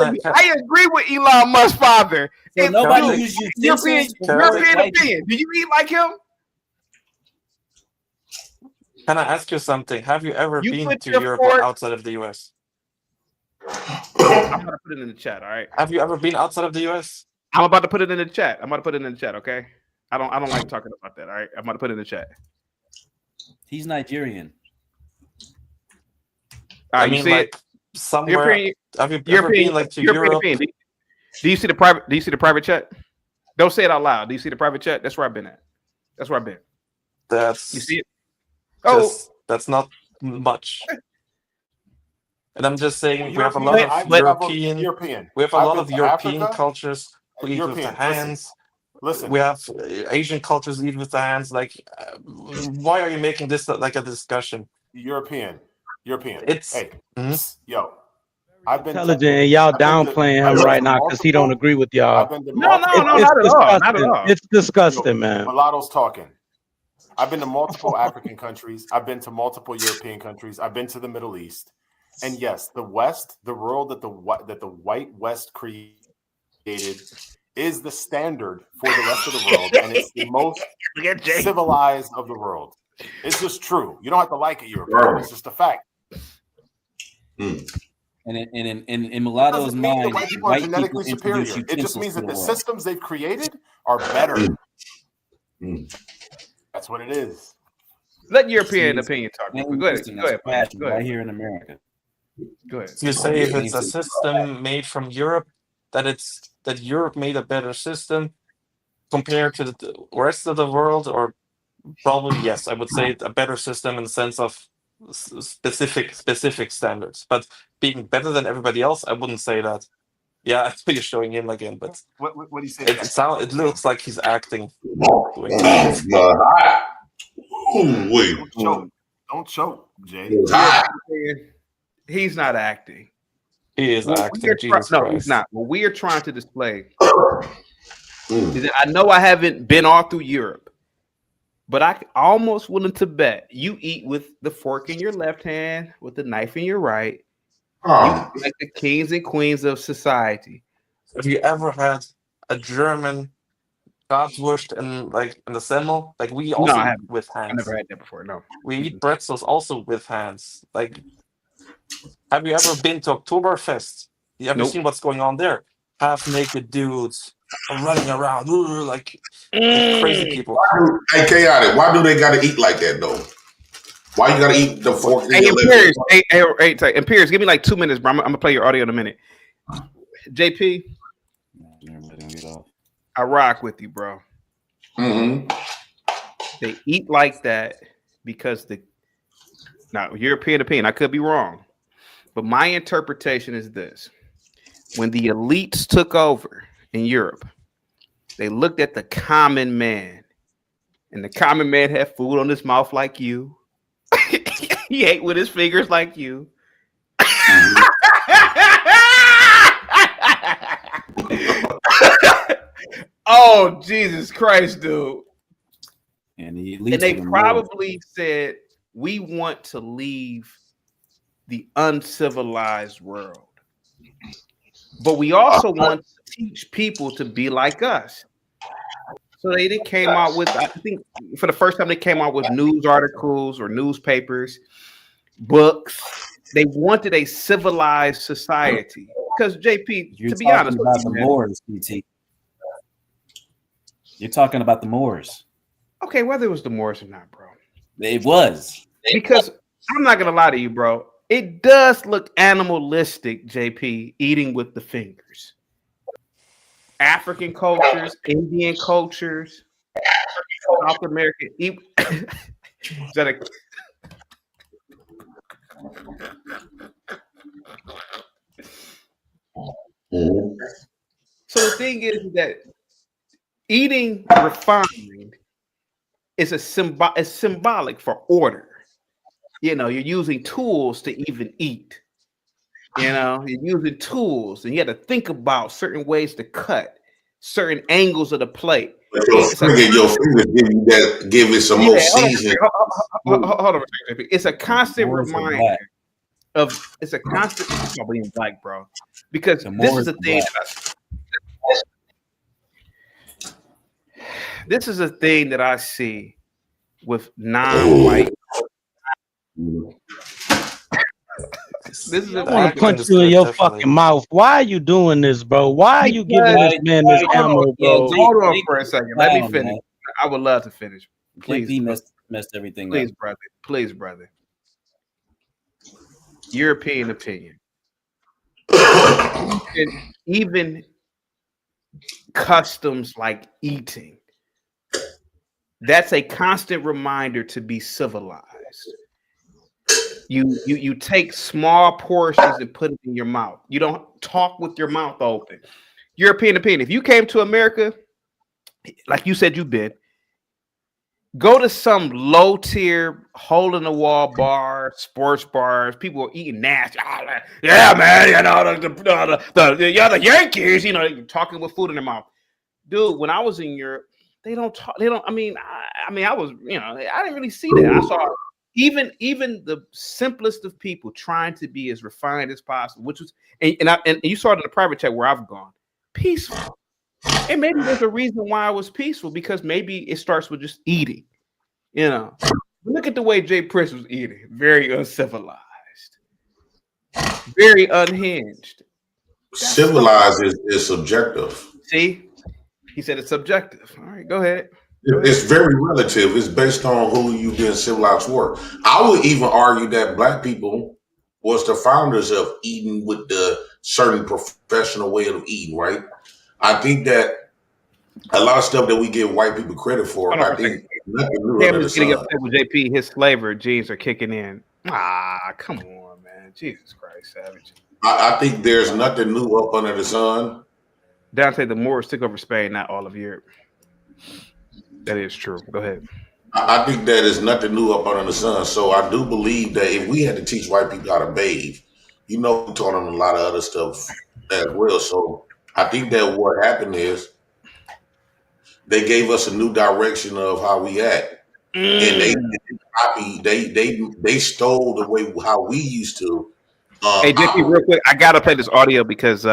worst. I agree with Elon Musk's father. So nobody uses European opinion. Do you eat like him? Can I ask you something? Have you ever been to Europe outside of the US? I'm gonna put it in the chat. All right. Have you ever been outside of the US? I'm about to put it in the chat. Okay. I don't like talking about that. All right. I'm about to put it in the chat. He's Nigerian. All right, I mean, like somewhere. Have you ever been like to Europe? Do you see the private? Do you see the private chat? Don't say it out loud. Do you see the private chat? That's where I've been at. That's where I've been. That's you see it. That's not much. And I'm just saying, we have a lot of European. We have a lot of European cultures who eat with the hands. Listen. We have Asian cultures eat with the hands. Like, why are you making this like a discussion? European. It's hey, yo. I've been intelligent. Y'all downplaying him right now because he don't agree with y'all. No, not at all. Not at all. It's disgusting, man. Mulatto's talking. I've been to multiple African countries. I've been to multiple European countries. I've been to the Middle East. And yes, the West, the world that the white West created is the standard for the rest of the world, and it's the most civilized of the world. It's just true. You don't have to like it, European. It's just a fact. And in Mulatto's mind, white people are genetically superior. It just means that the systems they've created are better. That's what it is. Let European opinion talk. Go ahead. Right here in America. Go ahead. You say if it's a system made from Europe, that Europe made a better system compared to the rest of the world, or probably yes, I would say a better system in the sense of specific standards. But being better than everybody else, I wouldn't say that. Yeah, you're showing him again, but what do you say? It looks like he's acting. Don't choke, Jay. He's not acting. He is acting. No, he's not. What we are trying to display is that I know I haven't been all through Europe, but I almost willing to bet you eat with the fork in your left hand, with the knife in your right. You like the kings and queens of society. Have you ever had a German Bratwurst in the semmel? Like we also eat with hands. I never had that before. No, we eat pretzels also with hands. Like, have you ever been to Oktoberfest? Have you seen what's going on there? Half naked dudes running around like crazy people. Hey, chaotic. Why do they gotta eat like that though? Why you gotta eat the fork? Hey, Imperius, give me like 2 minutes, bro. I'm gonna play your audio in a minute. JP, I rock with you, bro. They eat like that because European opinion. I could be wrong, but my interpretation is this: when the elites took over in Europe, they looked at the common man, and the common man had food on his mouth like you. He ate with his fingers like you. Oh, Jesus Christ, dude. And they probably said, we want to leave the uncivilized world. But we also want to teach people to be like us. So they came out with, I think for the first time, they came out with news articles or newspapers, books. They wanted a civilized society. Because JP, to be honest, about the Moors, PT. You're talking about the Moors. Okay, whether it was the Moors or not, bro. It was. Because I'm not gonna lie to you, bro. It does look animalistic, JP, eating with the fingers. African cultures, Indian cultures, South American. Is that a So the thing is that eating refined is symbolic for order. You know, you're using tools to even eat. You know, you're using tools, and you have to think about certain ways to cut, certain angles of the plate. Your fingers give it some more seasoning. Hold on a second. It's a constant reminder of. It's a constant. I'm being black, bro, because this is the thing. This is a thing that I see with non-white. This This is I a want big to punch you in your fucking mouth. Why are you doing this, bro? Why are you giving this man this ammo, bro? Hold on for a second. Let me finish. I would love to finish. Please, JP messed everything please, up. brother. Please, brother. European opinion. Even customs like eating. That's a constant reminder to be civilized. You take small portions and put it in your mouth. You don't talk with your mouth open. European opinion. If you came to America, like you said you've been, go to some low tier, hole in the wall bar, sports bars. People are eating nasty. Yeah, man. You know the Yankees. You know, you're talking with food in their mouth, dude. When I was in Europe, they don't talk. They don't. I mean, I was. You know, I didn't really see that. I saw even the simplest of people trying to be as refined as possible, which was and you saw it in the private chat where I've gone, peaceful. And maybe there's a reason why it was peaceful, because maybe it starts with just eating. You know, look at the way Jay Prince was eating. Very uncivilized, very unhinged. Civilized is subjective. See, he said it's subjective. All right, go ahead. It's very relative. It's based on who you've been civilized for. I would even argue that black people was the founders of eating with the certain professional way of eating, right? I think that a lot of stuff that we give white people credit for, I think nothing new under the Getting sun. upset with JP. His flavor genes are kicking in. Come on, man. Jesus Christ, savage. I think there's nothing new up under the sun. Dante, the Moors took over Spain, not all of Europe. That is true. Go ahead. I think that is nothing new up under the sun. So I do believe that if we had to teach white people how to bathe, you know, we taught them a lot of other stuff as well. So I think that what happened is they gave us a new direction of how we act, and they stole the way how we used to. Hey, JP, real quick, I gotta play this audio because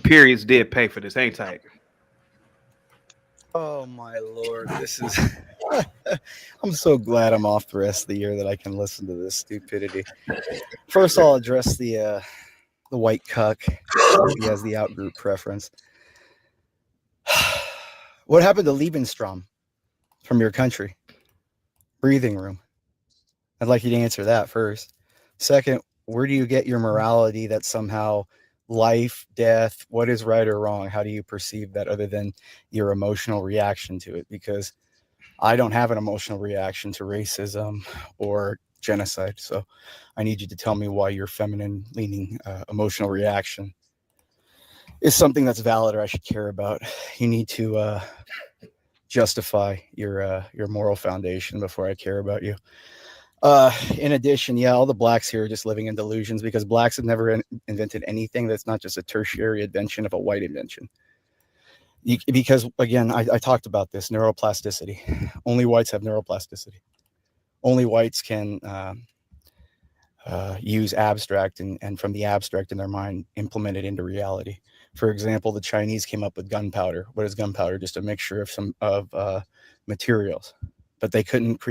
Periods did pay for this. Hang tight. Oh my Lord, this is I'm so glad I'm off the rest of the year that I can listen to this stupidity. First I'll address the white cuck. He has the outgroup preference. What happened to Lebensraum from your country? Breathing room. I'd like you to answer that first. Second, where do you get your morality that somehow life, death, what is right or wrong? How do you perceive that other than your emotional reaction to it? Because I don't have an emotional reaction to racism or genocide. So I need you to tell me why your feminine leaning emotional reaction is something that's valid or I should care about. You need to justify your moral foundation before I care about you. In addition, yeah, all the blacks here are just living in delusions because blacks have never invented anything that's not just a tertiary invention of a white invention. Because again, I talked about this neuroplasticity. Only whites have neuroplasticity. Only whites can use abstract and from the abstract in their mind implement it into reality. For example, the Chinese came up with gunpowder. What is gunpowder? Just a mixture of materials. But they couldn't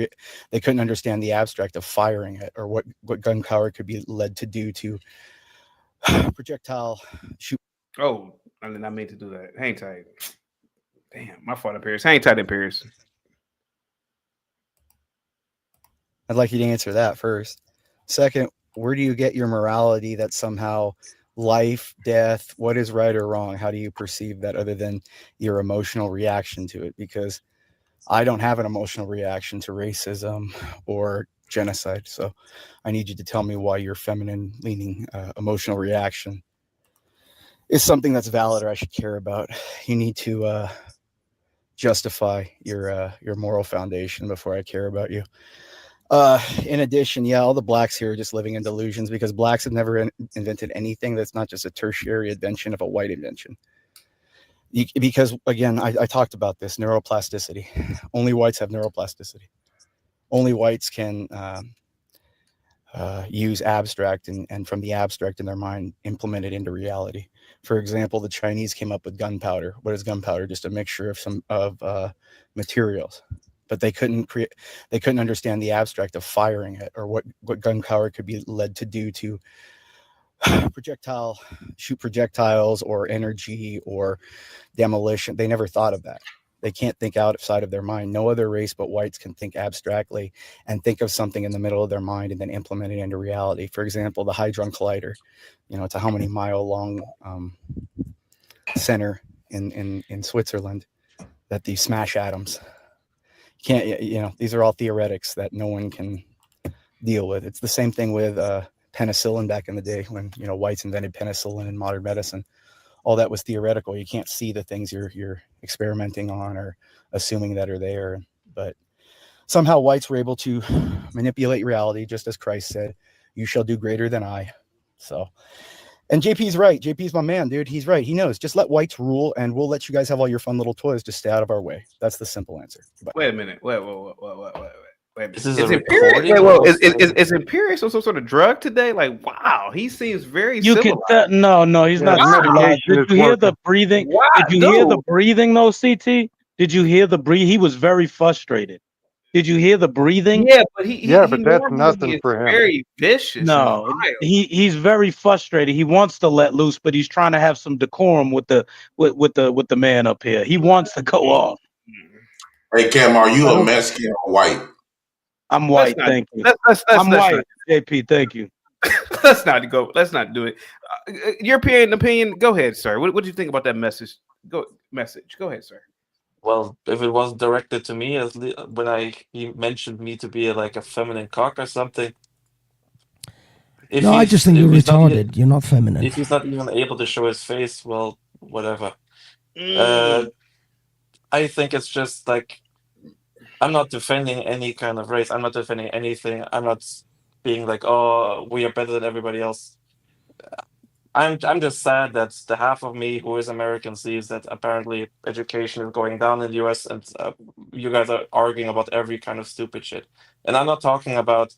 understand the abstract of firing it or what gunpowder could be led to do to projectile shoot. Oh, I did not mean to do that. Hang tight. Damn, my fault, Imperius. Hang tight, Imperius. I'd like you to answer that first. Second, where do you get your morality that somehow life, death, what is right or wrong? How do you perceive that other than your emotional reaction to it? Because I don't have an emotional reaction to racism or genocide. So I need you to tell me why your feminine leaning emotional reaction is something that's valid or I should care about. You need to justify your moral foundation before I care about you. In addition, yeah, all the blacks here are just living in delusions because blacks have never invented anything that's not just a tertiary invention of a white invention. Because again, I talked about this neuroplasticity. Only whites have neuroplasticity. Only whites can use abstract and from the abstract in their mind implement it into reality. For example, the Chinese came up with gunpowder. What is gunpowder? Just a mixture of materials. but they couldn't understand the abstract of firing it, or what gunpowder could be led to do to shoot projectiles or energy or demolition. They never thought of that. They can't think outside of their mind. No other race but whites can think abstractly and think of something in the middle of their mind and then implement it into reality. For example, the Hadron Collider, it's a how many mile long center in Switzerland that these smash atoms can't, these are all theoretics that no one can deal with. It's the same thing with penicillin back in the day when, whites invented penicillin in modern medicine. All that was theoretical. You can't see the things you're experimenting on or assuming that are there. But somehow whites were able to manipulate reality, just as Christ said, "You shall do greater than I." So, and JP's right. JP's my man, dude. He's right. He knows. Just let whites rule, and we'll let you guys have all your fun little toys. Just stay out of our way. That's the simple answer. But wait a minute. Wait. This is Is a Imperious? recording. Is Imperious on some sort of drug today? Like, wow, he seems very You can civilized. no, he's not civilized. Did you hear the breathing? Wow, Did you hear the breathing though, CT? Did you hear the breathe? He was very frustrated. Did you hear the breathing? Yeah, but he but that's normally nothing is for him. very vicious. No, and wild. he's very frustrated. He wants to let loose, but he's trying to have some decorum with the man up here. He wants to go off. Hey Cam, are you a Mexican or white? I'm white, thank you. I'm white, JP, thank you. Let's not do it. European opinion. Go ahead, sir. What do you think about that message? Go ahead, sir. Well, if it was directed to me, when he mentioned me to be like a feminine cock or something. No, I just think you're retarded. You're not feminine. If he's not even able to show his face, well, whatever. I think it's just like, I'm not defending any kind of race. I'm not defending anything. I'm not being like, oh, we are better than everybody else. I'm just sad that the half of me who is American sees that apparently education is going down in the US, and you guys are arguing about every kind of stupid shit. And I'm not talking about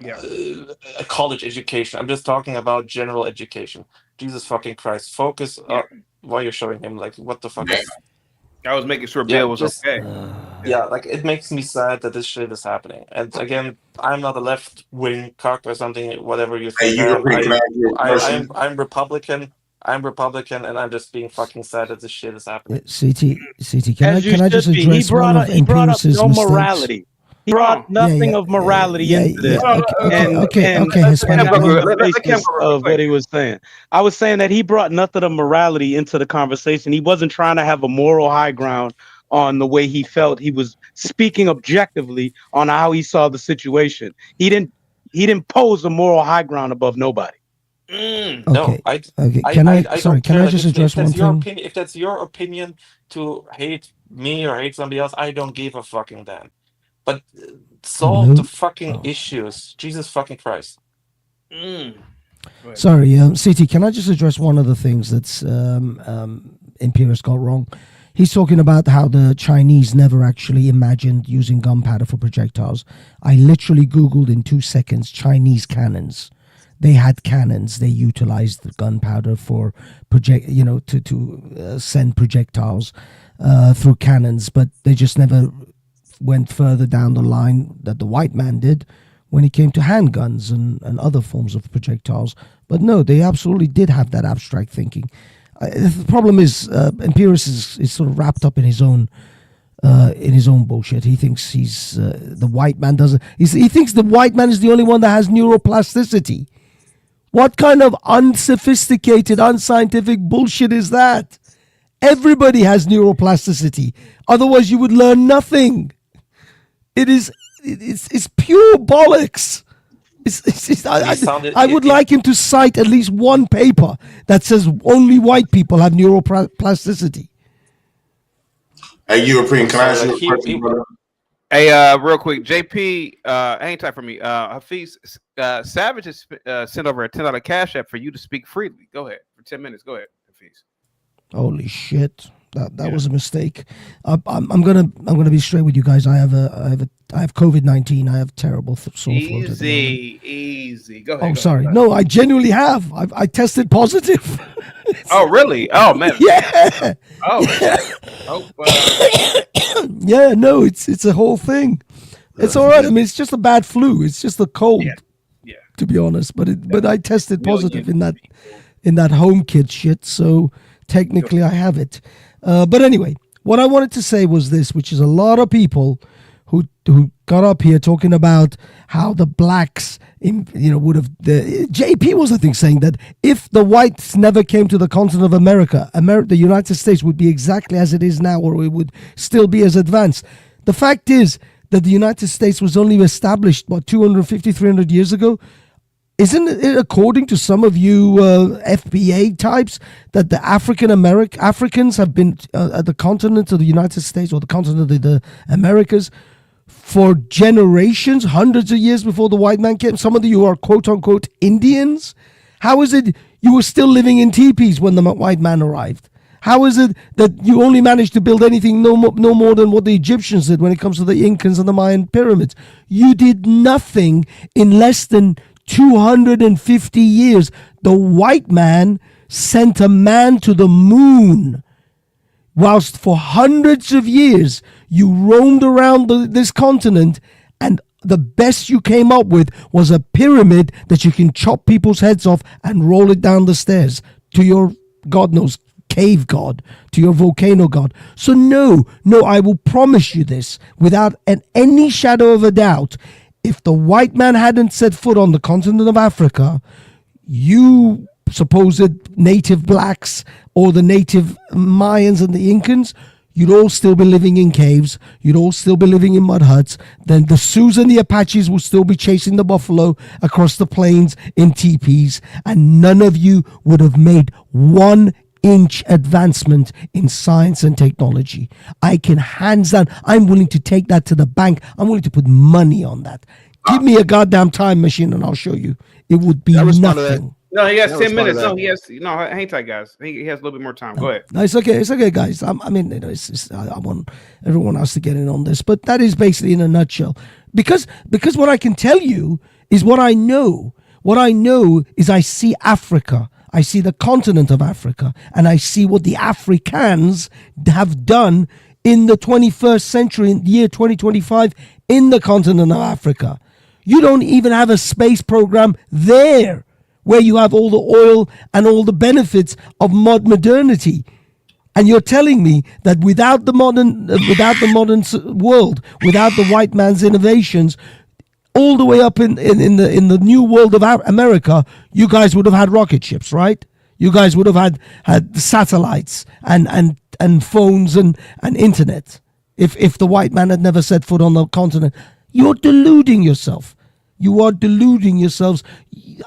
a college education. I'm just talking about general education. Jesus fucking Christ. Focus on why you're showing him. Like, what the fuck? I was making sure Bill was okay. Yeah, like, it makes me sad that this shit is happening. And again, I'm not a left-wing cock or something, whatever you think. I'm Republican. I'm Republican, and I'm just being fucking sad that this shit is happening. CT, can I just address one of Imperius's no mistakes? morality. He brought nothing of morality into this. Okay, of what he was saying. I was saying that he brought nothing of morality into the conversation. He wasn't trying to have a moral high ground on the way he felt. He was speaking objectively on how he saw the situation. He didn't pose a moral high ground above nobody. No, I Can I just address one thing? If that's your opinion to hate me or hate somebody else, I don't give a fucking damn. But solve the fucking issues. Jesus fucking Christ. Sorry, CT, can I just address one of the things that's Imperius got wrong? He's talking about how the Chinese never actually imagined using gunpowder for projectiles. I literally Googled in 2 seconds Chinese cannons. They had cannons. They utilized the gunpowder for to send projectiles through cannons, but they just never went further down the line that the white man did when it came to handguns and other forms of projectiles. But no, they absolutely did have that abstract thinking. The problem is Imperius is sort of wrapped up in his own bullshit. He thinks he's the white man doesn't. He thinks the white man is the only one that has neuroplasticity. What kind of unsophisticated, unscientific bullshit is that? Everybody has neuroplasticity. Otherwise, you would learn nothing. It's pure bollocks. I would like him to cite at least one paper that says only white people have neuroplasticity. Hey, European, can I ask you a question, brother? Hey, real quick, JP, hang tight for me. Hafiz, Savage has sent over a $10 cash app for you to speak freely. Go ahead for 10 minutes. Go ahead, Hafiz. Holy shit. That was a mistake. I'm gonna be straight with you guys. I have COVID-19. I have terrible sore throat at the moment. Easy. Go ahead. Oh, sorry. No, I genuinely have. I tested positive. Oh, really? Oh, man. Yeah. Oh, yeah. Oh, yeah. No, it's a whole thing. It's all right. I mean, it's just a bad flu. It's just a cold. Yeah. To be honest, but I tested positive in that home kit shit. So technically, I have it. But anyway, what I wanted to say was this, which is a lot of people who got up here talking about how the blacks, would have. JP was, I think, saying that if the whites never came to the continent of America, the United States would be exactly as it is now, or it would still be as advanced. The fact is that the United States was only established, 250, 300 years ago. Isn't it, according to some of you FBA types, that the Africans have been at the continent of the United States, or the continent of the Americas, for generations, hundreds of years before the white man came? Some of you are quote-unquote Indians. How is it you were still living in teepees when the white man arrived? How is it that you only managed to build anything no more than what the Egyptians did when it comes to the Incans and the Mayan pyramids? You did nothing in less than 250 years. The white man sent a man to the moon, whilst for hundreds of years you roamed around this continent, and the best you came up with was a pyramid that you can chop people's heads off and roll it down the stairs to your, God knows, cave god, to your volcano god. So no, I will promise you this without any shadow of a doubt. If the white man hadn't set foot on the continent of Africa, you supposed native blacks or the native Mayans and the Incans, you'd all still be living in caves. You'd all still be living in mud huts. Then the Sioux and the Apaches will still be chasing the buffalo across the plains in teepees, and none of you would have made 1 inch advancement in science and technology. I can hands down, I'm willing to take that to the bank. I'm willing to put money on that. Give me a goddamn time machine and I'll show you. It would be nothing. No, he has 10 minutes. No, hang tight, guys. He has a little bit more time. Go ahead. No, it's okay, guys. I want everyone else to get in on this, but that is basically in a nutshell. Because what I can tell you is what I know. What I know is I see Africa. I see the continent of Africa, and I see what the Africans have done in the 21st century, in the year 2025, in the continent of Africa. You don't even have a space program there, where you have all the oil and all the benefits of modernity. And you're telling me that without the modern world, without the white man's innovations, all the way up in the new world of America, you guys would have had rocket ships, right? You guys would have had satellites and phones and internet. If the white man had never set foot on the continent, you're deluding yourself. You are deluding yourselves.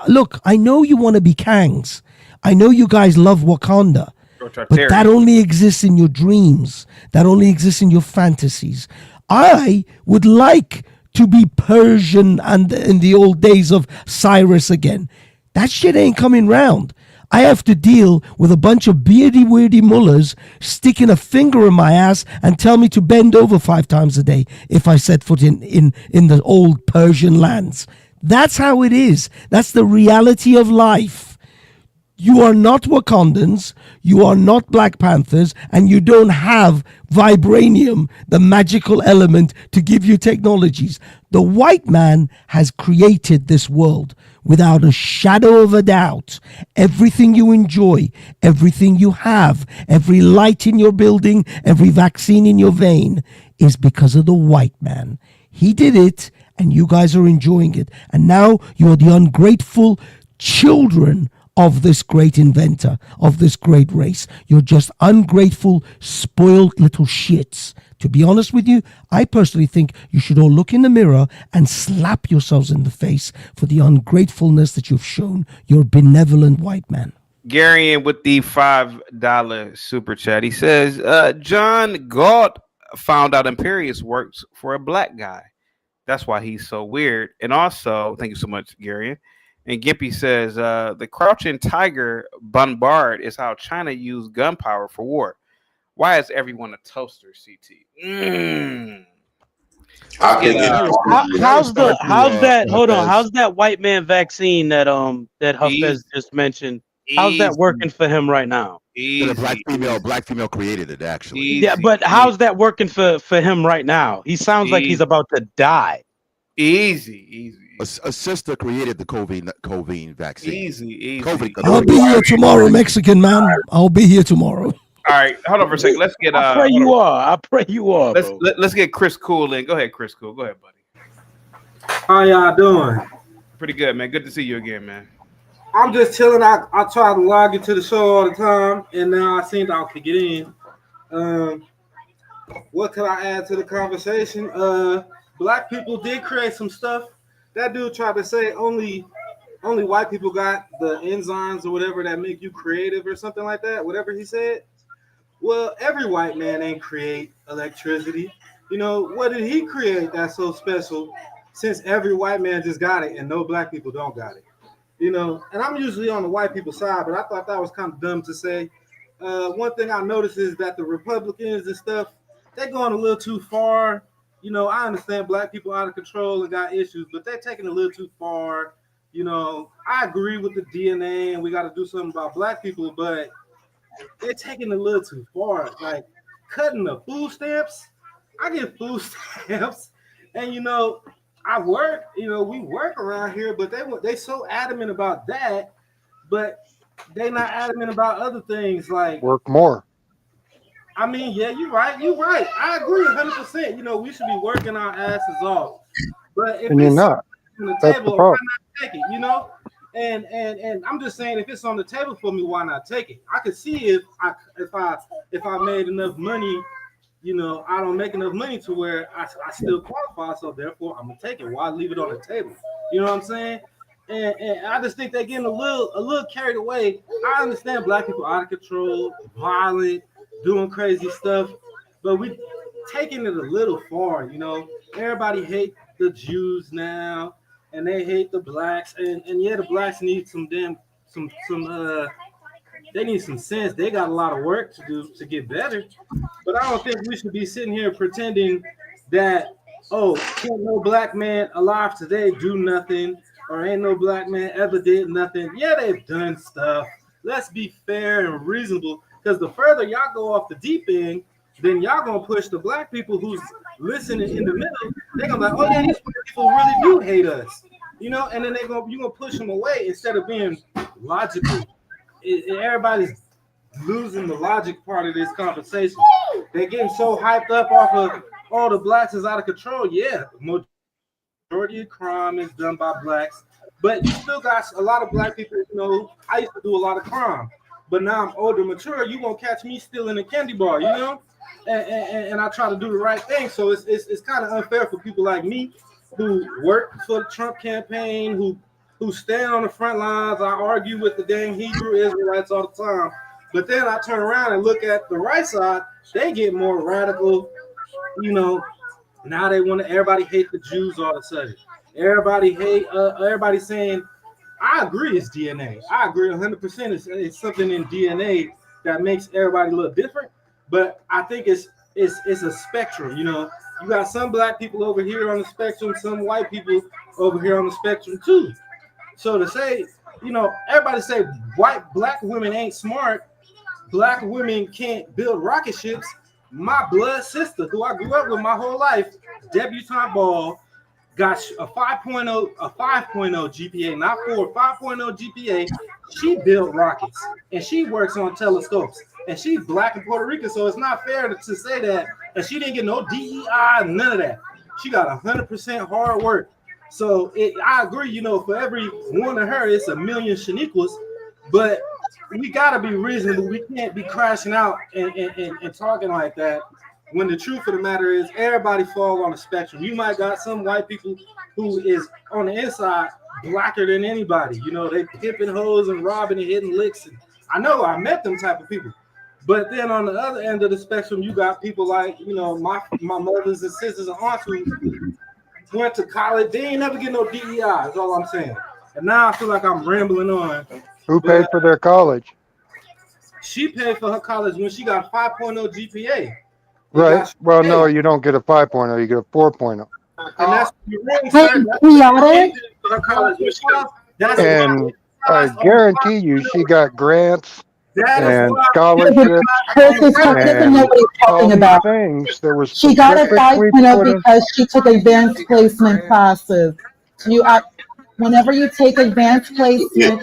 Look, I know you want to be Kangs. I know you guys love Wakanda. But that only exists in your dreams. That only exists in your fantasies. I would like to be Persian and in the old days of Cyrus again. That shit ain't coming round. I have to deal with a bunch of beardy, weirdy mullahs sticking a finger in my ass and tell me to bend over 5 times a day if I set foot in the old Persian lands. That's how it is. That's the reality of life. You are not Wakandans, you are not Black Panthers, and you don't have vibranium, the magical element to give you technologies. The white man has created this world without a shadow of a doubt. Everything you enjoy, everything you have, every light in your building, every vaccine in your vein is because of the white man. He did it, and you guys are enjoying it. And now you are the ungrateful children of this great inventor, of this great race. You're just ungrateful, spoiled little shits. To be honest with you, I personally think you should all look in the mirror and slap yourselves in the face for the ungratefulness that you've shown your benevolent white man. Garion with the $5 super chat. He says, John Galt found out Imperius works for a black guy. That's why he's so weird. And also, thank you so much, Garion. And Gimpy says, the crouching tiger bombard is how China used gunpowder for war. Why is everyone a toaster? CT. How's that? Hold on. How's that white man vaccine that Hafez just mentioned? How's that working for him right now? Easy. The black female created it actually. Yeah, but how's that working for him right now? He sounds like he's about to die. Easy. A sister created the COVID vaccine. Easy. I'll be here tomorrow, Mexican man. I'll be here tomorrow. All right, hold on for a second. Let's get. I pray you are. Let's get Chris Cool in. Go ahead, Chris Cool. Go ahead, buddy. How y'all doing? Pretty good, man. Good to see you again, man. I'm just chilling. I try to log into the show all the time, and now I seem I could get in. What could I add to the conversation? Black people did create some stuff. That dude tried to say only white people got the enzymes or whatever that make you creative or something like that. Whatever he said. Well, every white man ain't create electricity. You know, what did he create that's so special? Since every white man just got it and no black people don't got it. You know, and I'm usually on the white people side, but I thought that was kind of dumb to say. One thing I noticed is that the Republicans and stuff, they're going a little too far. You know, I understand black people out of control and got issues, but they're taking it a little too far. You know, I agree with the DNA and we got to do something about black people, but they're taking it a little too far. Like cutting the food stamps. I get food stamps, and you know, I work. You know, we work around here, but they so adamant about that, but they not adamant about other things like work more. I mean, yeah, you're right. I agree 100%. You know, we should be working our asses off. But if you're not, on the that's table, the why problem. not take it? You know, and I'm just saying, if it's on the table for me, why not take it? I could see if I made enough money. You know, I don't make enough money to where I still qualify, so therefore I'm gonna take it. Why leave it on the table? You know what I'm saying? And I just think they're getting a little carried away. I understand black people out of control, violent, doing crazy stuff, but we taking it a little far. You know, everybody hate the Jews now, and they hate the blacks, and yeah, the blacks need they need some sense. They got a lot of work to do to get better. But I don't think we should be sitting here pretending that, oh, can't no black man alive today do nothing, or ain't no black man ever did nothing. Yeah, they've done stuff. Let's be fair and reasonable, because the further y'all go off the deep end, then y'all gonna push the black people who's listening in the middle. They're gonna be like, oh yeah, these people really do hate us, you know, and then you're gonna push them away instead of being logical. Everybody's losing the logic part of this conversation. They're getting so hyped up off of all the blacks is out of control. Yeah, majority of crime is done by blacks, but you still got a lot of black people. You know, I used to do a lot of crime, but now I'm older, mature. You won't catch me stealing a candy bar, you know, and I try to do the right thing. So it's kind of unfair for people like me who work for the Trump campaign, who stand on the front lines. I argue with the dang Hebrew Israelites all the time. But then I turn around and look at the right side, they get more radical, you know. Now they want to, everybody hate the Jews all of a sudden. Everybody saying, I agree it's DNA. I agree 100%. It's something in DNA that makes everybody look different. But I think it's a spectrum, you know. You got some black people over here on the spectrum, some white people over here on the spectrum too. So to say, you know, everybody say black women ain't smart, black women can't build rocket ships. My blood sister, who I grew up with my whole life, Debutante Ball, got a 5.0 GPA, not 4, 5.0 GPA. She built rockets, and she works on telescopes, and she's black and Puerto Rican, so it's not fair to say that. And she didn't get no DEI, none of that. She got 100% hard work. So I agree, you know, for every one of her, it's a million Shaniquas, but we gotta be reasonable. We can't be crashing out and talking like that when the truth of the matter is everybody falls on the spectrum. You might got some white people who is on the inside blacker than anybody. You know, they pimping hoes and robbing and hitting licks. And I know I met them type of people. But then on the other end of the spectrum, you got people like, you know, my mothers and sisters and aunts who went to college. They ain't never get no DEI, is all I'm saying. And now I feel like I'm rambling on. Who paid for their college? She paid for her college when she got 5.0 GPA. Right. Well, no, you don't get a 5.0. You get a 4.0. And that's the ring, Hey, sir. That's chaotic. her college when she got. That's And I guarantee you, she got grants That is and why. scholarships Chris doesn't know and what he's all talking these about. things that were She got a specifically 5.0 put in. because she took advanced placement classes. You are, whenever you take advanced placement,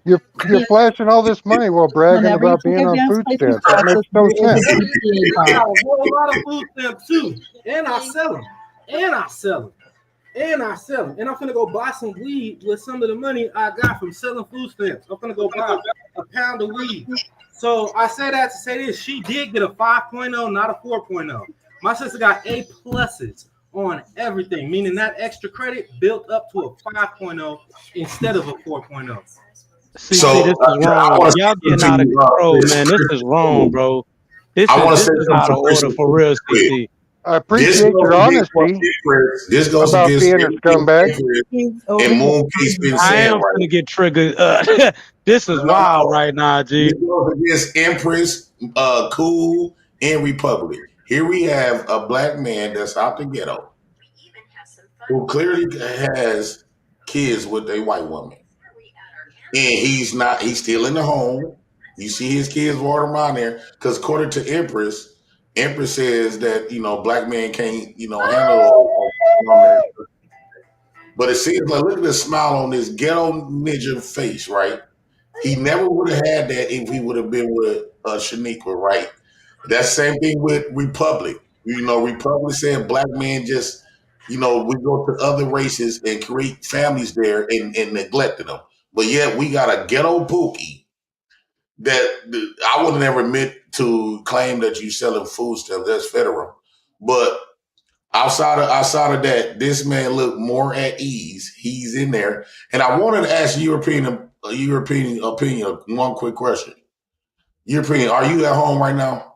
You're flashing all this money while bragging whenever you about take being on advanced food placement stamps. That classes, makes no there is sense. a GPA I got bump. a whole lot of food stamps too, and I sell them, and I sell them. And I'm gonna go buy some weed with some of the money I got from selling food stamps. I'm gonna go buy a pound of weed. So I say that to say this: she did get a 5.0, not a 4.0. My sister got A pluses on everything, meaning that extra credit built up to a 5.0 instead of a 4.0. See, this is wrong. Y'all getting out of control, man. This is wrong, bro. This I want to is say something out to of Chris order for real, quick. CT. I This appreciate goes your against what honesty This goes about against being a everything scumbag. and Mooncase been I saying am right. gonna get triggered. This is wild No. right now, This G. goes against Empress, Cool, and Republic. Here we have a black man that's out the ghetto who clearly has kids with a white woman. And he's still in the home. You see his kids walking around there. Because according to Empress says that, black men can't, handle a woman. But it seems like, look at the smile on this ghetto ninja face, right? He never would have had that if he would have been with Shaniqua, right? That same thing with Republic. Republic said black men just, we go to other races and create families there and neglected them. But yet we got a ghetto Pookie that I would never admit to claim that you selling food stuff. That's federal. But outside of that, this man looked more at ease. He's in there. And I wanted to ask European opinion, one quick question. European, are you at home right now?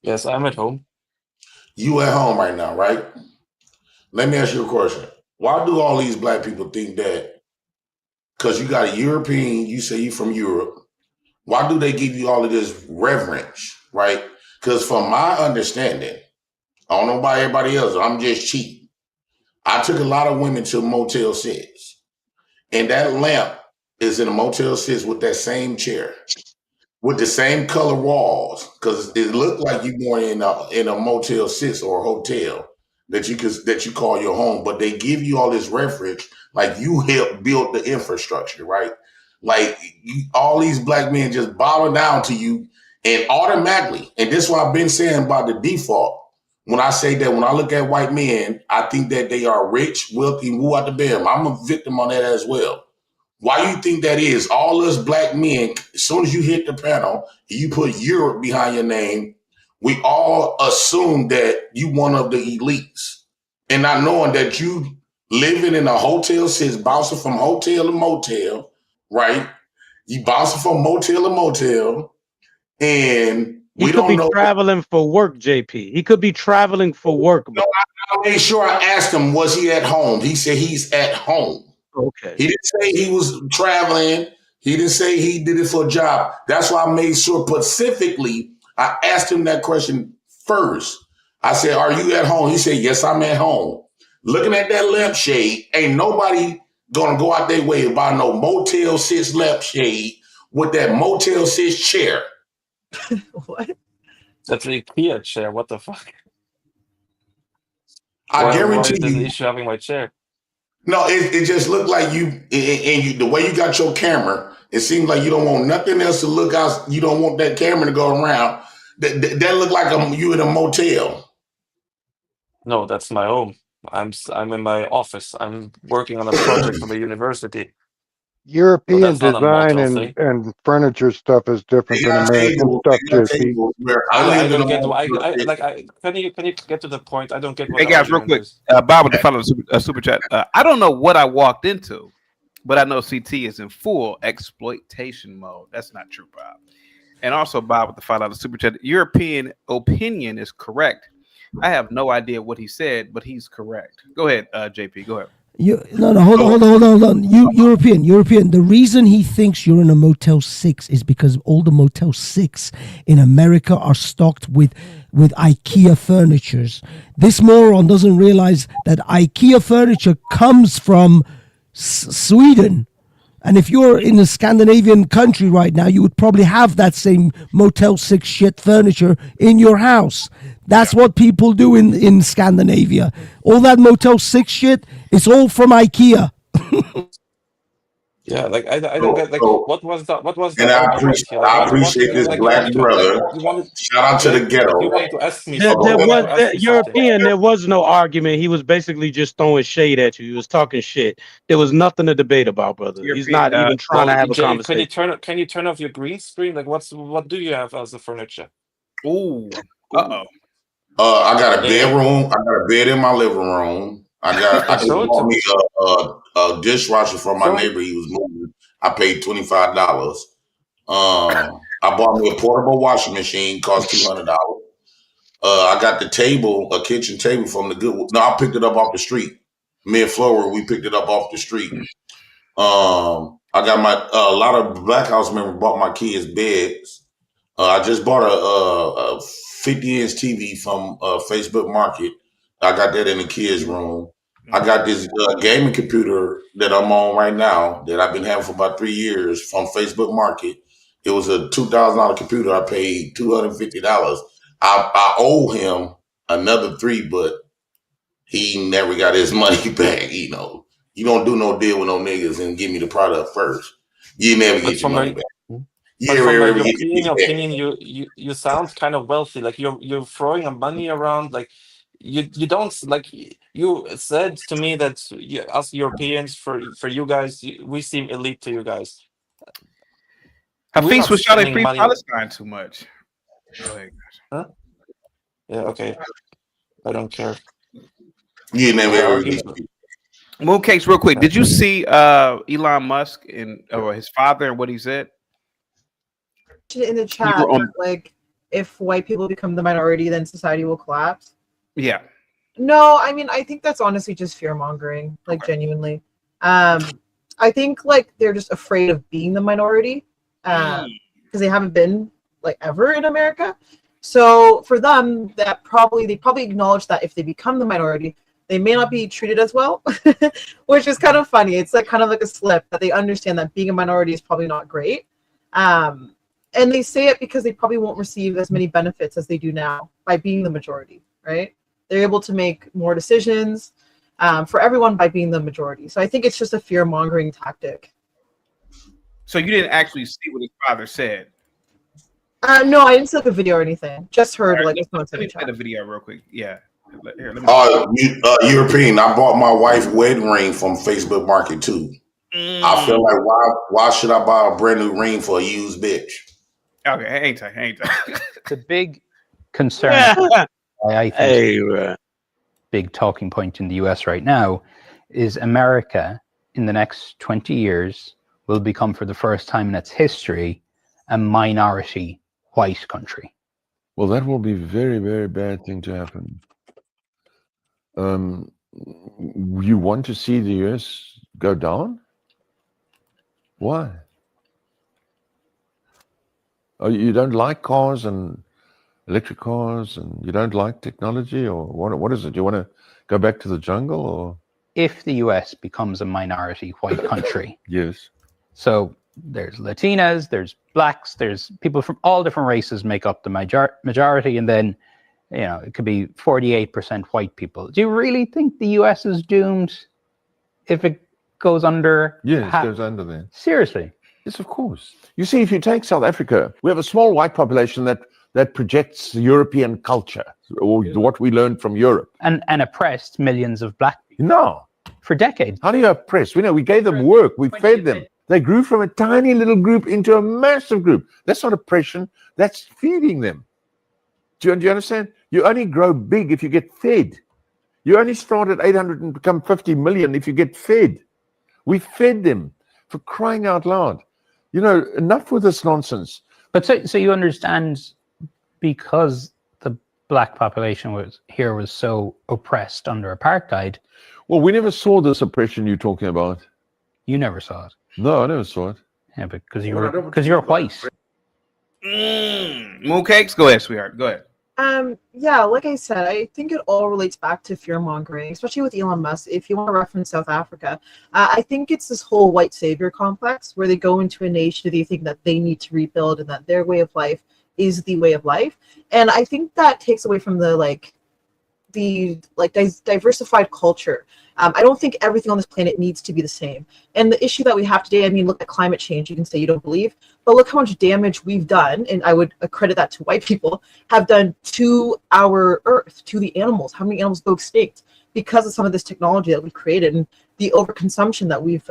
Yes, I'm at home. You at home right now, right? Let me ask you a question. Why do all these black people think that? Because you got a European, you say you from Europe. Why do they give you all of this reverence, right? Because from my understanding, I don't know about everybody else, I'm just cheap. I took a lot of women to Motel 6, and that lamp is in a Motel 6 with that same chair, with the same color walls, because it looked like you were in a Motel 6 or a hotel that you call your home, but they give you all this reference like you helped build the infrastructure, right? Like all these black men just bow down to you and automatically, and this is what I've been saying about the default. When I say that, when I look at white men, I think that they are rich, wealthy, woo out the bam. I'm a victim on that as well. Why do you think that is? All us black men, as soon as you hit the panel, you put Europe behind your name, we all assume that you one of the elites. And not knowing that you living in a hotel since bouncing from hotel to motel, right? You bouncing from motel to motel, and He we could don't be know. traveling for work, JP. He could be traveling for work. No, I made sure I asked him, was he at home? He said he's at home. Okay. He didn't say he was traveling. He didn't say he did it for a job. That's why I made sure specifically I asked him that question first. I said, are you at home? He said, yes, I'm at home. Looking at that lampshade, ain't nobody gonna go out their way to buy no Motel 6 lampshade with that Motel 6 chair. What? That's an IKEA chair. What the fuck? I Why guarantee is this an you. issue having my chair? No, it just looked like you, and you, the way you got your camera, it seems like you don't want nothing else to look out. You don't want that camera to go around. That looked like you in a motel. No, that's my home. I'm in my office. I'm working on a project from a university. So European that's not a design motel and, thing. and furniture stuff is They different than got American tables. stuff, They got JP. tables where I I live in don't a get why motel. can you get to the point? I don't get what Hey the guys, real argument quick, is. Bob with the follow super chat. I don't know what I walked into, but I know CT is in full exploitation mode. That's not true, Bob. And also, Bob with the $5 super chat. European opinion is correct. I have no idea what he said, but he's correct. Go ahead, JP. Go ahead. Hold on. European. The reason he thinks you're in a Motel 6 is because all the Motel 6 in America are stocked with IKEA furnitures. This moron doesn't realize that IKEA furniture comes from Sweden. And if you're in a Scandinavian country right now, you would probably have that same Motel 6 shit furniture in your house. That's what people do in Scandinavia. All that Motel 6 shit, it's all from IKEA. Yeah, like I don't get like what was the and argument here? Like I what appreciate this like black brother. you wanted Shout out to the ghetto. you wanted to ask me There, something. there You wanted was to ask there, me something. European. There was no argument. He was basically just throwing shade at you. He was talking shit. There was nothing to debate about, brother. He's not even trying to Well, have a Jay, conversation. can you turn off your green screen? Like what do you have as a furniture? Ooh. I got a Yeah. bedroom. I got a bed in my living room. I just Show it to bought me. me a dishwasher from my neighbor. He was moving. I paid $25. I bought me a portable washing machine, cost $200. I got the table, a kitchen table from the good. No, I picked it up off the street. Me and Flora, we picked it up off the street. I got a lot of Black House members bought my kids beds. I just bought a 50-inch TV from Facebook Market. I got that in the kids' room. I got this gaming computer that I'm on right now that I've been having for about 3 years from Facebook Market. It was a $2,000 computer. I paid $250. I owe him another $3, but he never got his money back. You don't do no deal with no niggas and give me the product first. You never But get your from money a back. but You from a ever get your European money back. opinion, you sound kind of wealthy. Like you're throwing your money around. Like you don't like you said to me that us Europeans for you guys we seem elite to you guys. We're Hafiz not was shouting spending free money. Palestine too much. Huh? Yeah. Okay. I don't care. You never The ever argument. Mooncakes, real quick. Did you see Elon Musk or his father and what he said? In the You chat, were on. like, if white people become the minority, then society will collapse. Yeah. No, I mean, I think that's honestly just fear mongering, like genuinely. I think like they're just afraid of being the minority because they haven't been like ever in America. So for them, they probably acknowledge that if they become the minority, they may not be treated as well, which is kind of funny. It's like kind of like a slip that they understand that being a minority is probably not great. And they say it because they probably won't receive as many benefits as they do now by being the majority, right? They're able to make more decisions for everyone by being the majority. So I think it's just a fear-mongering tactic. So you didn't actually see what his father said? No, I didn't see like a video or anything. Just heard like Let me play the video real quick. Yeah. Here, let me European. I bought my wife wedding ring from Facebook Market too. I feel like why should I buy a brand new ring for a used bitch? Okay, hang tight. The big concern, I think, big talking point in the US right now is America in the next 20 years will become, for the first time in its history, a minority white country. Well, that will be a very, very bad thing to happen. You want to see the US go down? Why? Oh, you don't like cars and electric cars, and you don't like technology, or what is it? You want to go back to the jungle, or? If the US becomes a minority white country. Yes. So there's Latinas, there's blacks, there's people from all different races make up the majority, and then it could be 48% white people. Do you really think the US is doomed if it goes under? Yes, it goes under there. Seriously? Yes, of course. You see, if you take South Africa, we have a small white population that projects European culture, or what we learned from Europe. And oppressed millions of black people. No. For decades. How do you oppress? We gave them work. We fed them. They grew from a tiny little group into a massive group. That's not oppression. That's feeding them. Do you understand? You only grow big if you get fed. You only start at 800 and become 50 million if you get fed. We fed them, for crying out loud. Enough with this nonsense. But so you understand, because black population was so oppressed under apartheid. Well, we never saw this oppression you're talking about. You never saw it. No, I never saw it. Yeah, because you're white. Mooncakes, go ahead, sweetheart. Go ahead. Yeah, like I said, I think it all relates back to fear mongering, especially with Elon Musk. If you want to reference South Africa, I think it's this whole white savior complex where they go into a nation, they think that they need to rebuild and that their way of life is the way of life. And I think that takes away from the diversified culture. I don't think everything on this planet needs to be the same. And the issue that we have today, I mean, look at climate change. You can say you don't believe, but look how much damage we've done, and I would accredit that to white people, have done to our earth, to the animals. How many animals go extinct because of some of this technology that we've created and the overconsumption that we've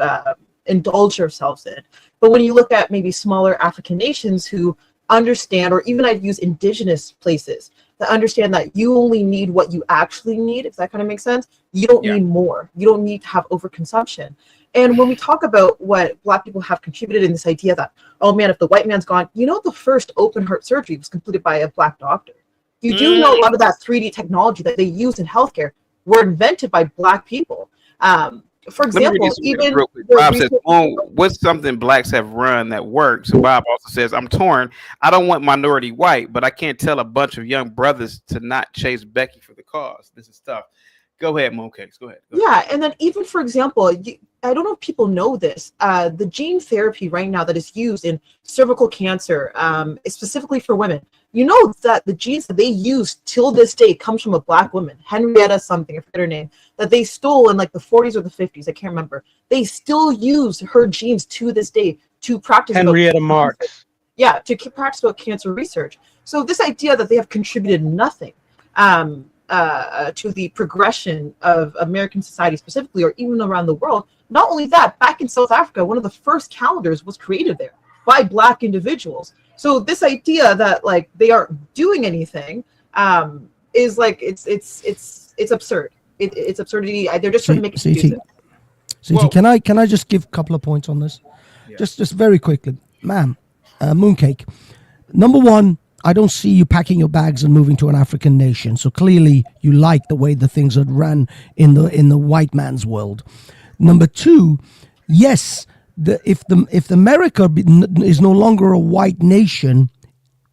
indulged ourselves in. But when you look at maybe smaller African nations who understand, or even I'd use indigenous places, that understand that you only need what you actually need, if that kind of makes sense. You don't need more. You don't need to have overconsumption. And when we talk about what Black people have contributed in this idea that, oh man, if the white man's gone, the first open heart surgery was completed by a Black doctor. You do know a lot of that 3D technology that they use in healthcare were invented by Black people. For example, even Bob says, what's something Blacks have run that works? So Bob also says, I'm torn. I don't want minority white, but I can't tell a bunch of young brothers to not chase Becky for the cause. This is tough. Go ahead, Mooncakes. Go ahead. Yeah, and then even, for example, I don't know if people know this, the gene therapy right now that is used in cervical cancer, specifically for women, that the genes that they use till this day comes from a Black woman, Henrietta something, I forget her name, that they stole in like the 40s or the 50s, I can't remember. They still use her genes to this day to practice Henrietta Marks. Yeah, to practice about cancer research. So this idea that they have contributed nothing to the progression of American society specifically, or even around the world. Not only that, back in South Africa, one of the first calendars was created there by Black individuals. So this idea that like they aren't doing anything is like it's absurd. It's absurdity. They're just trying to make excuses. CT, can I just give a couple of points on this? Yeah. Just very quickly, ma'am, Mooncake. Number one, I don't see you packing your bags and moving to an African nation. So clearly, you like the way the things are ran in the white man's world. Number two, yes, if America is no longer a white nation,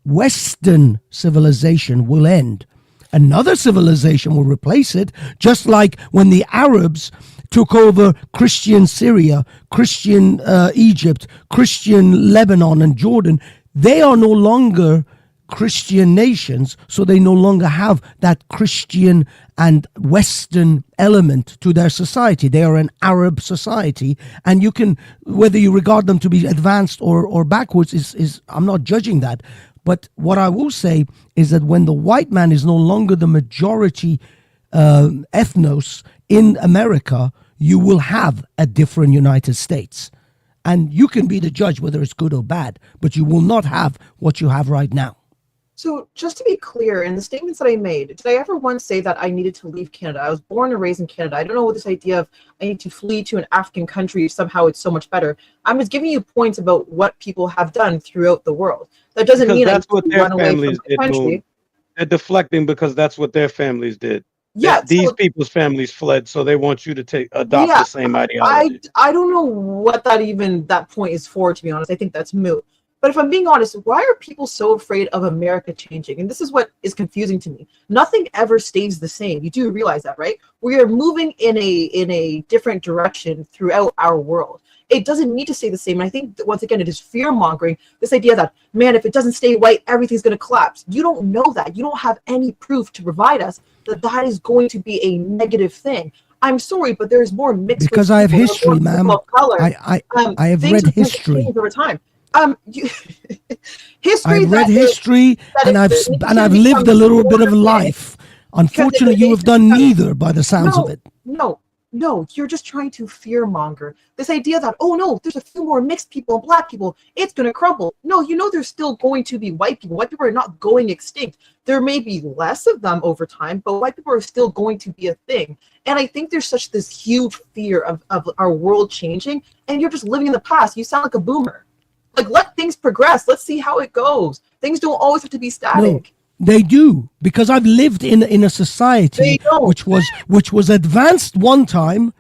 Western civilization will end. Another civilization will replace it, just like when the Arabs took over Christian Syria, Christian Egypt, Christian Lebanon and Jordan. They are no longer Christian nations, so they no longer have that Christian and Western element to their society. They are an Arab society, and you can, whether you regard them to be advanced or backwards, is I'm not judging that. But what I will say is that when the white man is no longer the majority ethnos in America, you will have a different United States. And you can be the judge whether it's good or bad, but you will not have what you have right now. So just to be clear, in the statements that I made, did I ever once say that I needed to leave Canada? I was born and raised in Canada. I don't know what this idea of I need to flee to an African country, somehow it's so much better. I'm just giving you points about what people have done throughout the world. That doesn't mean that's what their families did. Country. They're deflecting because that's what their families did. Yeah, these people's families fled, so they want you to adopt the same ideology. I don't know what that point is for, to be honest. I think that's moot. But if I'm being honest, why are people so afraid of America changing? And this is what is confusing to me. Nothing ever stays the same. You do realize that, right? We are moving in a different direction throughout our world. It doesn't need to stay the same. And I think that once again, it is fear mongering. This idea that, man, if it doesn't stay white, everything's going to collapse. You don't know that. You don't have any proof to provide us that is going to be a negative thing. I'm sorry, but there's more mixed because I have history, ma'am. I have read history over time. History. I've read history, and I've lived a little bit of life. Unfortunately, you have done neither, by the sounds of it. No, you're just trying to fear monger. This idea that, oh no, there's a few more mixed people and Black people, it's going to crumble. No, there's still going to be white people. White people are not going extinct. There may be less of them over time, but white people are still going to be a thing. And I think there's this huge fear of our world changing, and you're just living in the past. You sound like a boomer. Like, let things progress. Let's see how it goes. Things don't always have to be static. They do, because I've lived in a society which was advanced one time.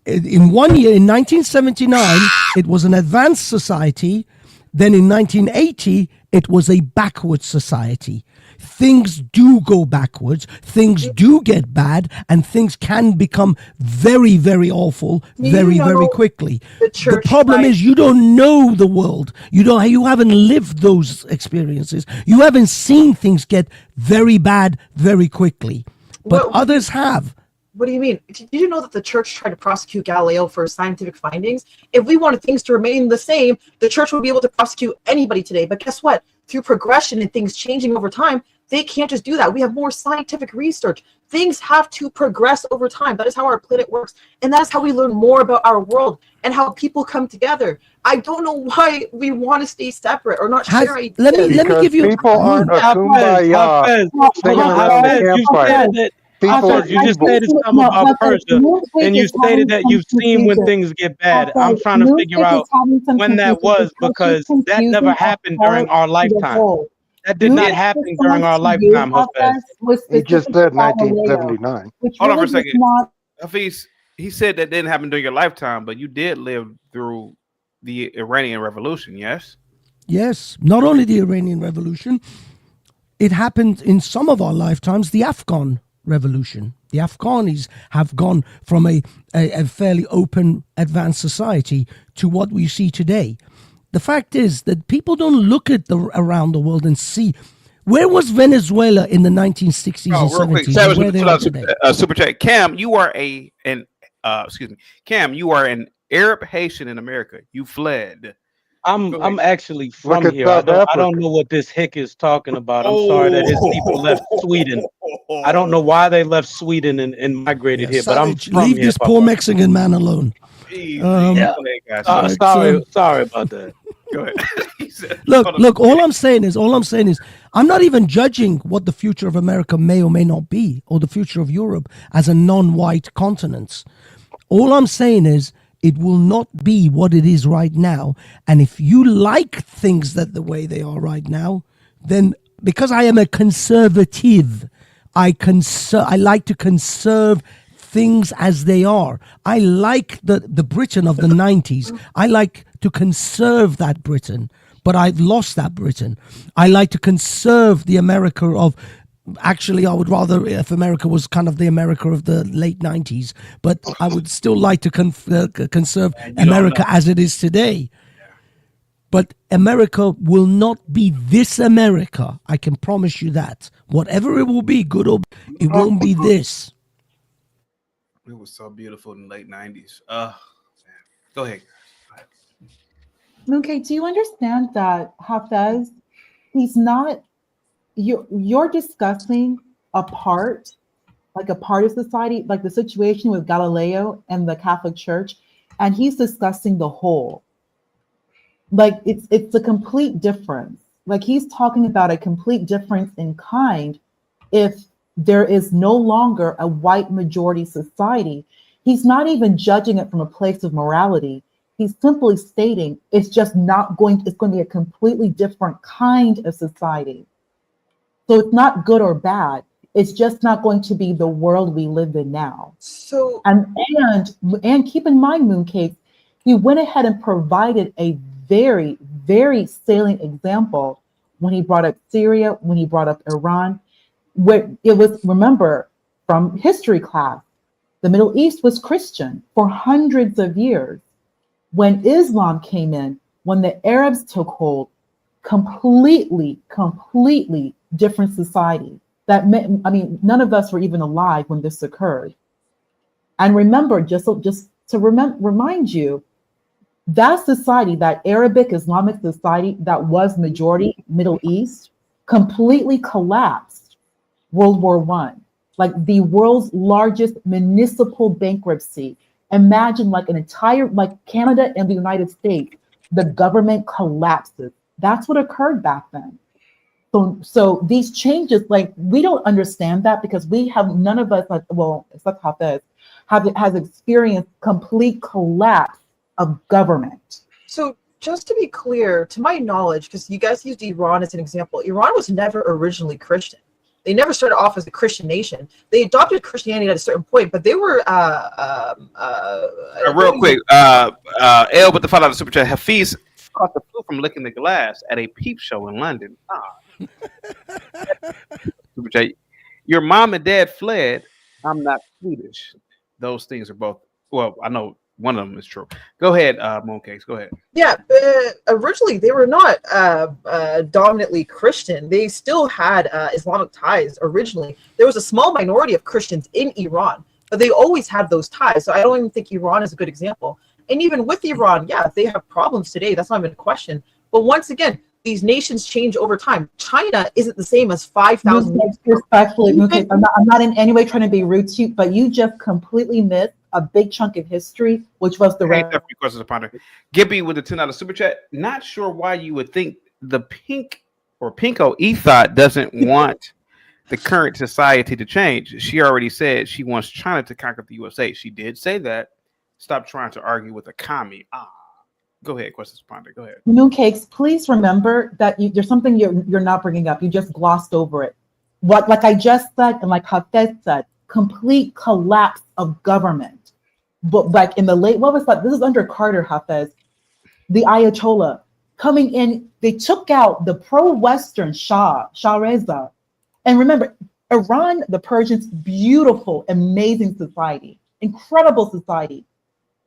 In 1 year, in 1979, it was an advanced society. Then in 1980, it was a backward society. Things do go backwards, things do get bad, and things can become very, very awful very, very quickly. The problem is you don't know the world. You haven't lived those experiences. You haven't seen things get very bad very quickly. But others have. What do you mean? Did you know that the church tried to prosecute Galileo for scientific findings? If we wanted things to remain the same, the church would be able to prosecute anybody today. But guess what? Through progression and things changing over time, they can't just do that. We have more scientific research. Things have to progress over time. That is how our planet works. And that is how we learn more about our world and how people come together. I don't know why we want to stay separate or not share ideas. Let me give you. People aren't a kumbaya singing around the campfire. You just stated something about Persia, and you stated that you've seen when things get bad. I'm trying to figure out when that was, because that never happened during our lifetime. That did not happen during our lifetime, Hafez. He just said 1979. Hold on for a second. Hafiz, he said that didn't happen during your lifetime, but you did live through the Iranian Revolution, yes? Yes, not only the Iranian Revolution, it happened in some of our lifetimes, the Afghan Revolution. The Afghanis have gone from a fairly open, advanced society to what we see today. The fact is that people don't look at around the world and see where was Venezuela in the 1960s and 70s. Where they are today. Super chat. Cam, you are Cam, you are an Arab Haitian in America. You fled. I'm actually from here. I don't know what this hick is talking about. I'm sorry that his people left Sweden. I don't know why they left Sweden and migrated here, but I'm from leave here. this poor Mexican man alone. Sorry about that. Go ahead. Look. All I'm saying is, I'm not even judging what the future of America may or may not be, or the future of Europe as a non-white continent. All I'm saying is, it will not be what it is right now. And if you like things that the way they are right now, then because I am a conservative, I like to conserve things as they are. I like the Britain of the 90s. I like to conserve that Britain, but I've lost that Britain. I like to conserve the America of... Actually, I would rather if America was kind of the America of the late 90s, but I would still like to conserve America as it is today. But America will not be this America. I can promise you that. Whatever it will be, good or bad, it won't be this. It was so beautiful in the late 90s. Go ahead. Okay, do you understand that Hafez, he's not... You're discussing a part of society, like the situation with Galileo and the Catholic Church, and he's discussing the whole. Like it's a complete difference. Like he's talking about a complete difference in kind. If there is no longer a white majority society, he's not even judging it from a place of morality. He's simply stating it's just not going. It's going to be a completely different kind of society. So it's not good or bad. It's just not going to be the world we live in now. So and keep in mind, Mooncake, he went ahead and provided a very, very salient example when he brought up Syria, when he brought up Iran, where it was, remember, from history class, the Middle East was Christian for hundreds of years. When Islam came in, when the Arabs took hold, completely different society. None of us were even alive when this occurred. And remember, just to remind you, that society, that Arabic Islamic society that was majority Middle East, completely collapsed World War I, like the world's largest municipal bankruptcy. Imagine like an entire, like Canada and the United States, the government collapses. That's what occurred back then. So these changes, like we don't understand that because we have none of us, except Hafez, has experienced complete collapse of government. So just to be clear, to my knowledge, because you guys used Iran as an example, Iran was never originally Christian. They never started off as a Christian nation. They adopted Christianity at a certain point, but they were real quick, L with the $5 super chat. Hafiz caught the flu from licking the glass at a peep show in London. Super chat. Your mom and dad fled. I'm not Swedish. Those things are both. Well, I know one of them is true. Go ahead, Mooncakes. Go ahead. Yeah, originally they were not dominantly Christian. They still had Islamic ties originally. There was a small minority of Christians in Iran, but they always had those ties. So I don't even think Iran is a good example. And even with Iran, yeah, they have problems today. That's not even a question. But once again, these nations change over time. China isn't the same as 5,000 years ago. Respectfully, okay, I'm not in any way trying to be rude to you, but you just completely missed a big chunk of history, which was the questions to ponder. Gibby with the $10 super chat. Not sure why you would think the pink or pinko ethot doesn't want the current society to change. She already said she wants China to conquer the USA. She did say that. Stop trying to argue with a commie. Go ahead, questions to ponder. Go ahead. Mooncakes, please remember that there's something you're not bringing up. You just glossed over it. What, like I just said, and like Hafez said, complete collapse of government. But like in the late, what was that? This is under Carter, Hafez. The Ayatollah coming in, they took out the pro-Western Shah Reza. And remember, Iran, the Persians, beautiful, amazing society, incredible society.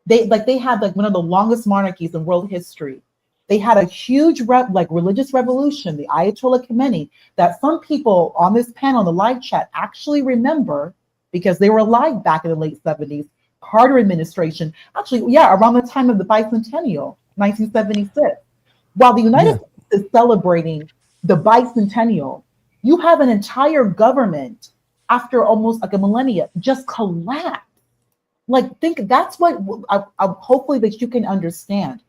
They had like one of the longest monarchies in world history. They had a huge religious revolution, the Ayatollah Khamenei, that some people on this panel in the live chat actually remember because they were alive back in the late 70s. Carter administration, actually, yeah, around the time of the bicentennial, 1976. While the United States is celebrating the bicentennial, you have an entire government after almost like a millennia just collapse. Like, think that's what hopefully that you can understand.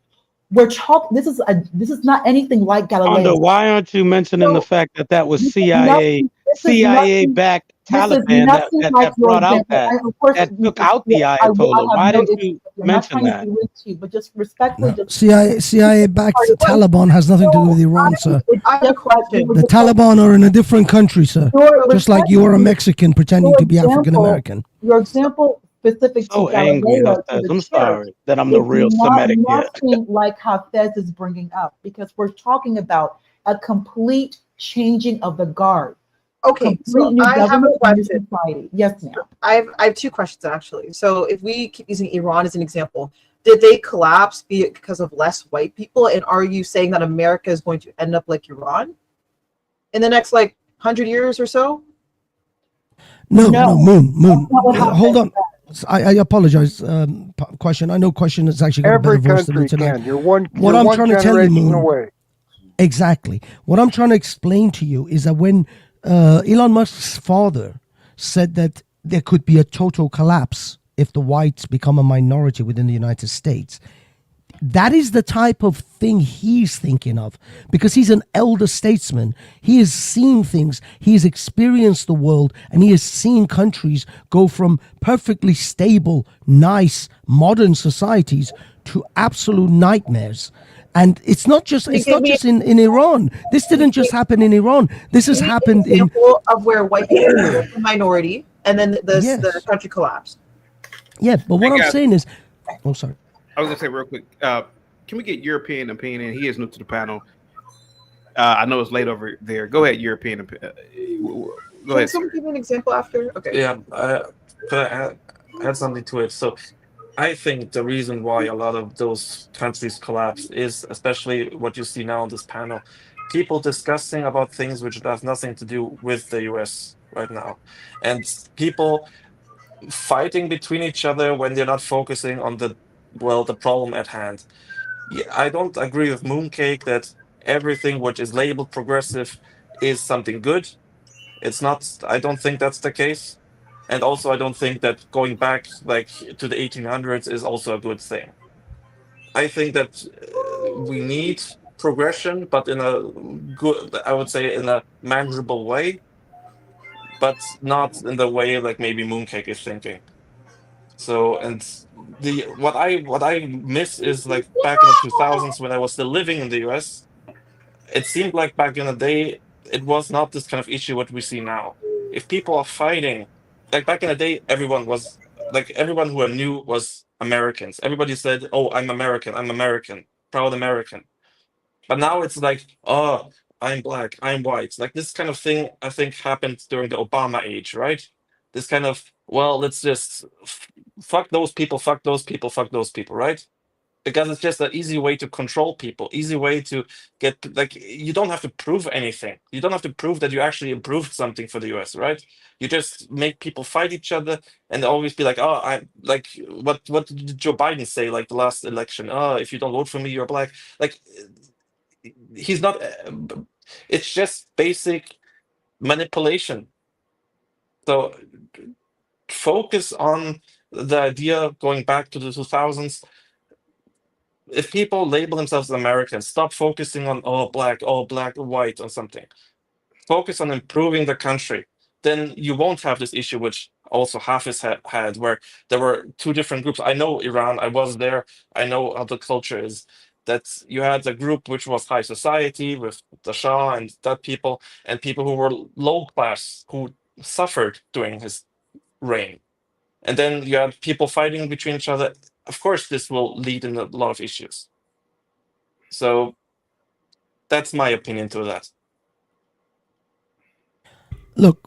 We're talking. This is not anything like Galileo. Why aren't you mentioning the fact that was CIA backed Taliban that brought out that took out the Ayatollah? Why didn't you mention that? But just respectfully, CIA backed Taliban has nothing to do with Iran, sir. I have a question. The Taliban are in a different country, sir. Just like you're a Mexican pretending to be African American. Your example specific to Galileo. I'm sorry that I'm the real Semitic here. Nothing like Hafez is bringing up, because we're talking about a complete changing of the guard. Okay, so I have a question. Yes, ma'am. I have two questions actually. So if we keep using Iran as an example, did they collapse because of less white people? And are you saying that America is going to end up like Iran in the next 100 years or so? No, Moon. Hold on. I apologize. Question. I know question is actually got a better voice than me tonight. What I'm trying to tell you, Moon. Exactly. What I'm trying to explain to you is that when Elon Musk's father said that there could be a total collapse if the whites become a minority within the United States, that is the type of thing he's thinking of, because he's an elder statesman. He has seen things, he has experienced the world, and he has seen countries go from perfectly stable, nice, modern societies to absolute nightmares. And it's not just in Iran. This didn't just happen in Iran. This has happened in example of where white people were the minority, and then the country collapsed. Yeah, but what I'm saying is, oh, sorry. I was gonna say real quick. Can we get European opinion? And he is new to the panel. I know it's late over there. Go ahead, European. Go ahead. Can someone give me an example after? Okay. Yeah, I add something to it. So, I think the reason why a lot of those countries collapse is especially what you see now on this panel, people discussing about things which have nothing to do with the US right now, and people fighting between each other when they're not focusing on the problem at hand. Yeah, I don't agree with Mooncake that everything which is labeled progressive is something good. It's not. I don't think that's the case. And also, I don't think that going back to the 1800s is also a good thing. I think that we need progression, but in a good, I would say, in a manageable way, but not in the way like maybe Mooncake is thinking. So, and what I miss is like back in the 2000s when I was still living in the US. It seemed like back in the day it was not this kind of issue what we see now. If people are fighting, like back in the day, everyone who I knew was Americans. Everybody said, "Oh, I'm American, proud American." But now it's like, "Oh, I'm black, I'm white." Like this kind of thing, I think happened during the Obama age, right? This kind of, well, let's just fuck those people, fuck those people, fuck those people, right? Because it's just an easy way to control people, easy way to get, like, you don't have to prove anything. You don't have to prove that you actually improved something for the US, right? You just make people fight each other and always be like, "Oh, I like what did Joe Biden say like the last election? Oh, if you don't vote for me, you're black." Like he's not it's just basic manipulation. So focus on the idea going back to the 2000s. If people label themselves Americans, stop focusing on all black, white, or something. Focus on improving the country. Then you won't have this issue, which also Hafiz had, where there were two different groups. I know Iran, I was there, I know how the culture is. That you had a group which was high society with the Shah and that people, and people who were low class who suffered during his reign. And then you had people fighting between each other. Of course, this will lead in a lot of issues. So that's my opinion to that. Look,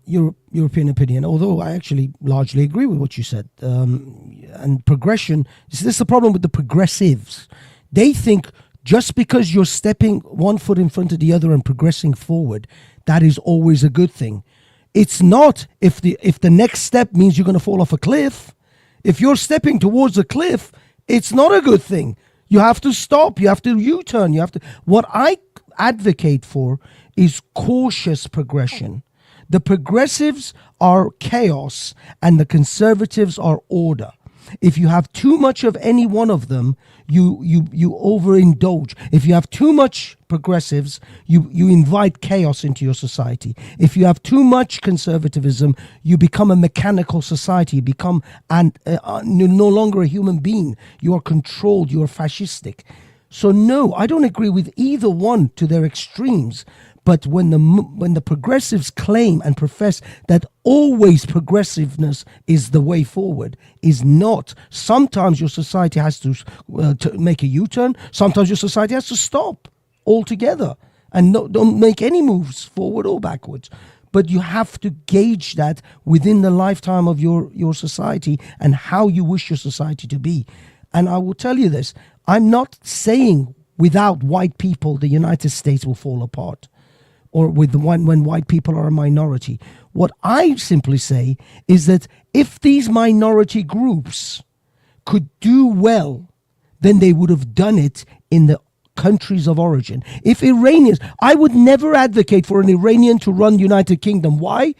your European opinion, although I actually largely agree with what you said, and progression, this is the problem with the progressives. They think just because you're stepping one foot in front of the other and progressing forward, that is always a good thing. It's not if the next step means you're going to fall off a cliff. If you're stepping towards a cliff, it's not a good thing. You have to stop. You have to U-turn. What I advocate for is cautious progression. The progressives are chaos and the conservatives are order. If you have too much of any one of them, you overindulge. If you have too much progressives, you invite chaos into your society. If you have too much conservatism, you become a mechanical society. You become you're no longer a human being. You are controlled. You are fascistic. So no, I don't agree with either one to their extremes. But when the progressives claim and profess that always progressiveness is the way forward, is not. Sometimes your society has to make a U-turn. Sometimes your society has to stop altogether and don't make any moves forward or backwards. But you have to gauge that within the lifetime of your society and how you wish your society to be. And I will tell you this, I'm not saying without white people the United States will fall apart, or with when white people are a minority. What I simply say is that if these minority groups could do well, then they would have done it in the countries of origin. If Iranians, I would never advocate for an Iranian to run the United Kingdom. Why?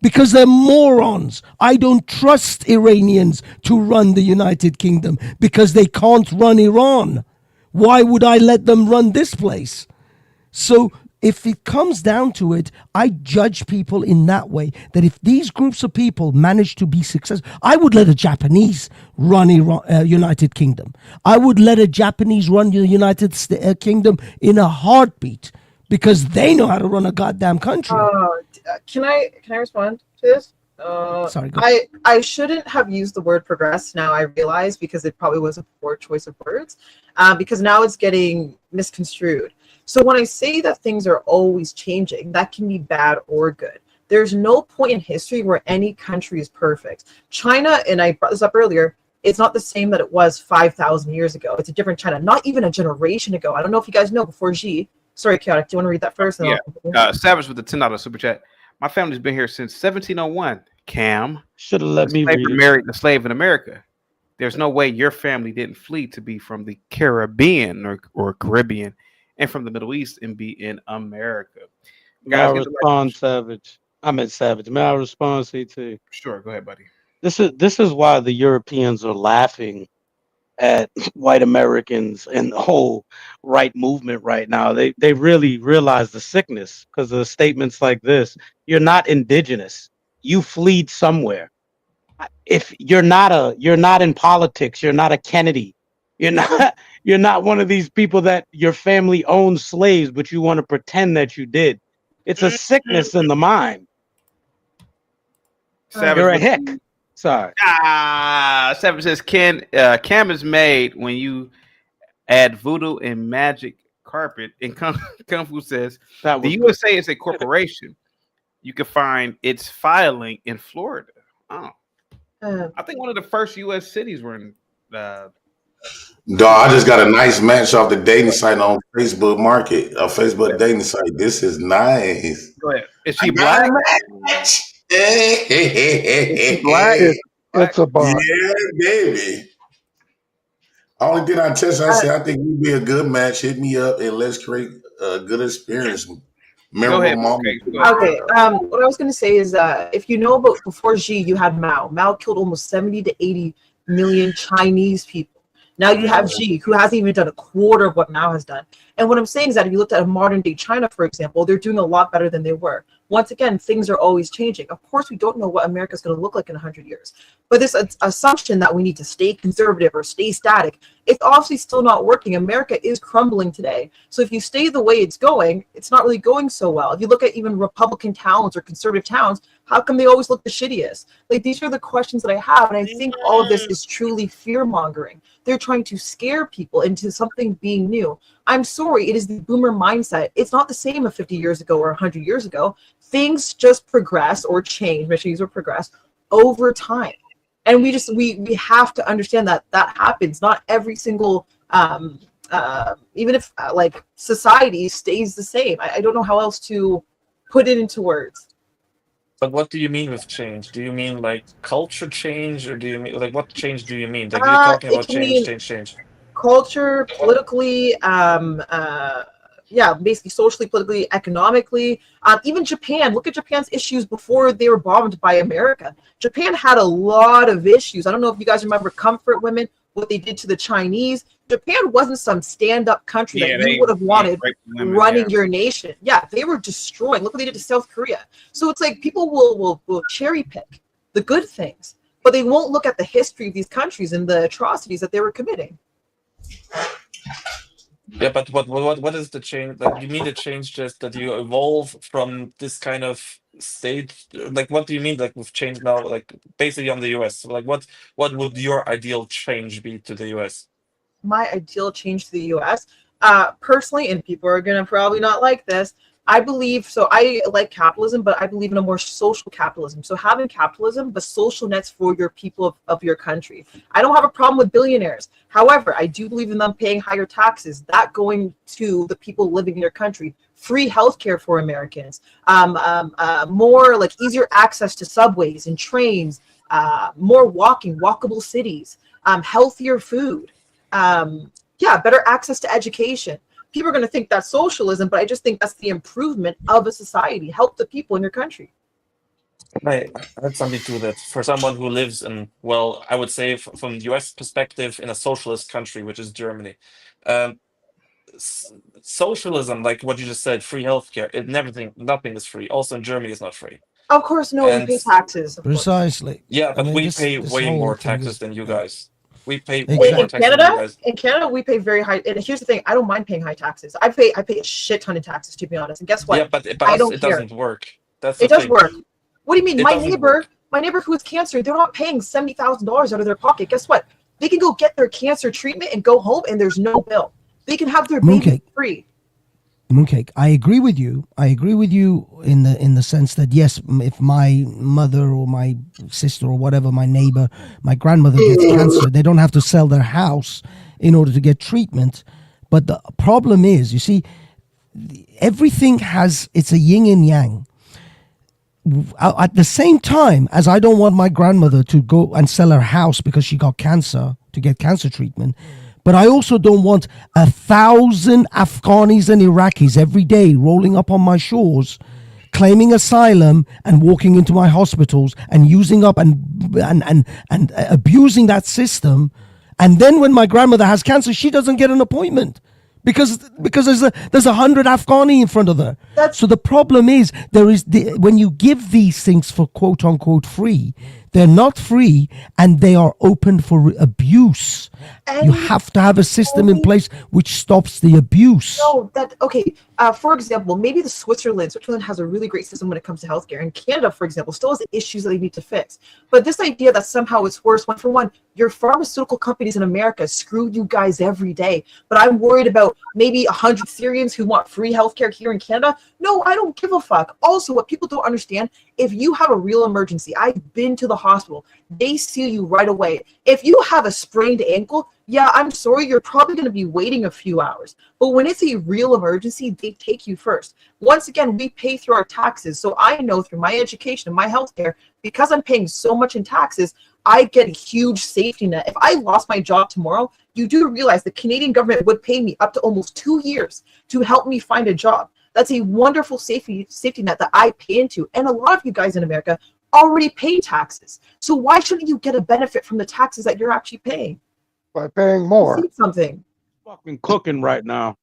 Because they're morons. I don't trust Iranians to run the United Kingdom because they can't run Iran. Why would I let them run this place? So if it comes down to it, I judge people in that way, that if these groups of people manage to be successful, I would let a Japanese run United Kingdom. I would let a Japanese run the United Kingdom in a heartbeat because they know how to run a goddamn country. Can I respond to this? Sorry, go I shouldn't have used the word progress. Now I realize, because it probably was a poor choice of words, because now it's getting misconstrued. So when I say that things are always changing, that can be bad or good. There's no point in history where any country is perfect. China, and I brought this up earlier, it's not the same that it was 5,000 years ago. It's a different China, not even a generation ago. I don't know if you guys know, before Xi. Sorry, Chaotic, do you want to read that first? Yeah. Savage with the $10 super chat. My family's been here since 1701. Cam. Should have let me read it. Married the slave in America. There's no way your family didn't flee to be from the Caribbean or Caribbean and from the Middle East and be in America. May I respond, Savage? I'm at Savage. May I respond, CT? Sure, go ahead, buddy. This is why the Europeans are laughing at white Americans and the whole right movement right now. They really realize the sickness because of statements like this. You're not indigenous. You fled somewhere. If you're not in politics, you're not a Kennedy. You're not one of these people that your family owned slaves, but you want to pretend that you did. It's a sickness in the mind. You're a hick. Sorry. Seven says Cam is made when you add voodoo and magic carpet. And Kung Fu says the USA is a corporation. You can find its filing in Florida. Oh, I think one of the first U.S. cities were in. Dog, I just got a nice match off the dating site on Facebook Market, a Facebook dating site. This is nice. Go ahead. Is she black? Is she black? It's a bot. Yeah, baby. Only thing I test, I said, I think you'd be a good match. Hit me up and let's create a good experience. Memorable moment. Okay. What I was going to say is, if you know about before Xi, you had Mao. Mao killed almost 70 to 80 million Chinese people. Now you have Xi, who hasn't even done a quarter of what Mao has done. And what I'm saying is that if you looked at a modern day China, for example, they're doing a lot better than they were. Once again, things are always changing. Of course, we don't know what America is going to look like in 100 years. But this assumption that we need to stay conservative or stay static, it's obviously still not working. America is crumbling today. So if you stay the way it's going, it's not really going so well. If you look at even Republican towns or conservative towns, how come they always look the shittiest? Like, these are the questions that I have. And I think all of this is truly fear mongering. They're trying to scare people into something being new. I'm sorry, it is the boomer mindset. It's not the same as 50 years ago or 100 years ago. Things just progress or change, machines will progress over time. And we have to understand that that happens. Not every single, even if like society stays the same. I don't know how else to put it into words. But what do you mean with change? Do you mean like culture change, or do you mean like what change do you mean? Like you're talking about change. Culture, politically, basically socially, politically, economically. Even Japan. Look at Japan's issues before they were bombed by America. Japan had a lot of issues. I don't know if you guys remember comfort women, what they did to the Chinese. Japan wasn't some stand-up country that you would have wanted running your nation. Yeah, they were destroying. Look what they did to South Korea. So it's like people will cherry pick the good things, but they won't look at the history of these countries and the atrocities that they were committing. Yeah, but what is the change? Like, you mean the change just that you evolve from this kind of state? Like, what do you mean, like, with change now? Like, basically on the US. Like, what would your ideal change be to the US? My ideal change to the US, personally, and people are gonna probably not like this, I believe, so I like capitalism, but I believe in a more social capitalism. So having capitalism, but social nets for your people of your country. I don't have a problem with billionaires. However, I do believe in them paying higher taxes, that going to the people living in your country. Free healthcare for Americans, more like easier access to subways and trains, more walkable cities, healthier food, better access to education. People are going to think that's socialism, but I just think that's the improvement of a society. Help the people in your country. I had something to that. For someone who lives in, well, I would say from the US perspective, in a socialist country, which is Germany, socialism, like what you just said, free healthcare, nothing is free. Also in Germany, it's not free. Of course, no, we pay taxes. Precisely. Yeah, but we pay way more taxes than you guys. We pay way more taxes than you guys. In Canada, we pay very high. And here's the thing: I don't mind paying high taxes. I pay a shit ton of taxes, to be honest. And guess what? Yeah, but I don't it care. doesn't work. It does work. What do you mean? My neighbor who has cancer, they're not paying $70,000 out of their pocket. Guess what? They can go get their cancer treatment and go home, and there's no bill. They can have their baby free. Mooncake, I agree with you. I agree with you in the sense that, yes, if my mother or my sister or whatever, my neighbor, my grandmother gets cancer, they don't have to sell their house in order to get treatment. But the problem is, you see, everything it's a yin and yang. At the same time as I don't want my grandmother to go and sell her house because she got cancer to get cancer treatment, but I also don't want 1,000 Afghanis and Iraqis every day rolling up on my shores, claiming asylum and walking into my hospitals and using up and abusing that system. And then when my grandmother has cancer, she doesn't get an appointment because there's 100 Afghani in front of her. So the problem is when you give these things for quote unquote free, They're not free, and they are open for abuse. You have to have a system in place which stops the abuse. No, okay. For example, maybe Switzerland has a really great system when it comes to healthcare, and Canada, for example, still has issues that they need to fix. But this idea that somehow it's worse, one for one, your pharmaceutical companies in America screw you guys every day. But I'm worried about maybe 100 Syrians who want free healthcare here in Canada. No, I don't give a fuck. Also, what people don't understand, if you have a real emergency, I've been to the hospital, they see you right away. If you have a sprained ankle, yeah, I'm sorry, you're probably going to be waiting a few hours. But when it's a real emergency, they take you first. Once again, we pay through our taxes. So I know through my education and my healthcare, because I'm paying so much in taxes, I get a huge safety net. If I lost my job tomorrow, you do realize the Canadian government would pay me up to almost 2 years to help me find a job. That's a wonderful safety net that I pay into. And a lot of you guys in America already pay taxes. So why shouldn't you get a benefit from the taxes that you're actually paying? By paying more. Something. Fucking cooking right now.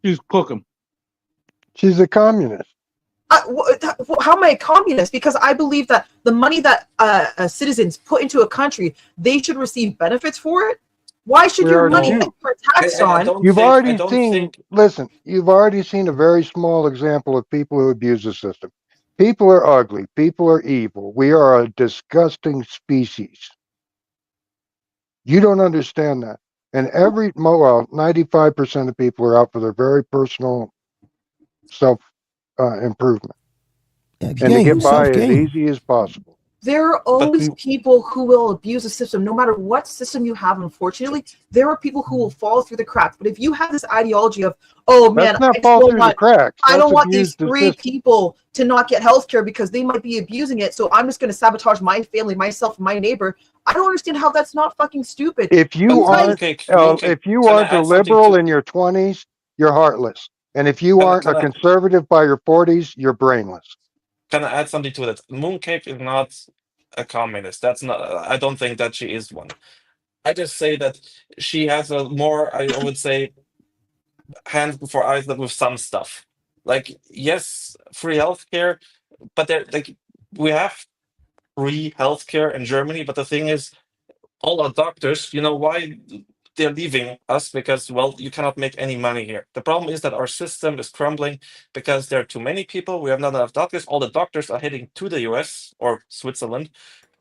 She's cooking. She's a communist. How am I a communist? Because I believe that the money that citizens put into a country, they should receive benefits for it. Why should your money be taxed on? You've already seen, listen, you've already seen a very small example of people who abuse the system. People are ugly. People are evil. We are a disgusting species. You don't understand that. And 95% of people are out for their very personal self improvement. And to get by as easy as possible. There are always people who will abuse the system, no matter what system you have. Unfortunately, there are people who will fall through the cracks. But if you have this ideology of, oh man, I don't want these 3 people to not get healthcare because they might be abusing it, so I'm just going to sabotage my family, myself, and my neighbor. I don't understand how that's not fucking stupid. If you aren't a liberal in your 20s, you're heartless, and if you aren't a conservative by your 40s, you're brainless. Can I add something to that? Mooncake is not a communist. That's not. I don't think that she is one. I just say that she has a more, I would say, hands before eyes with some stuff. Like, yes, free healthcare, but we have free healthcare in Germany. But the thing is, all our doctors, you know why they're leaving us? Because, well, you cannot make any money here. The problem is that our system is crumbling because there are too many people. We have not enough doctors. All the doctors are heading to the US or Switzerland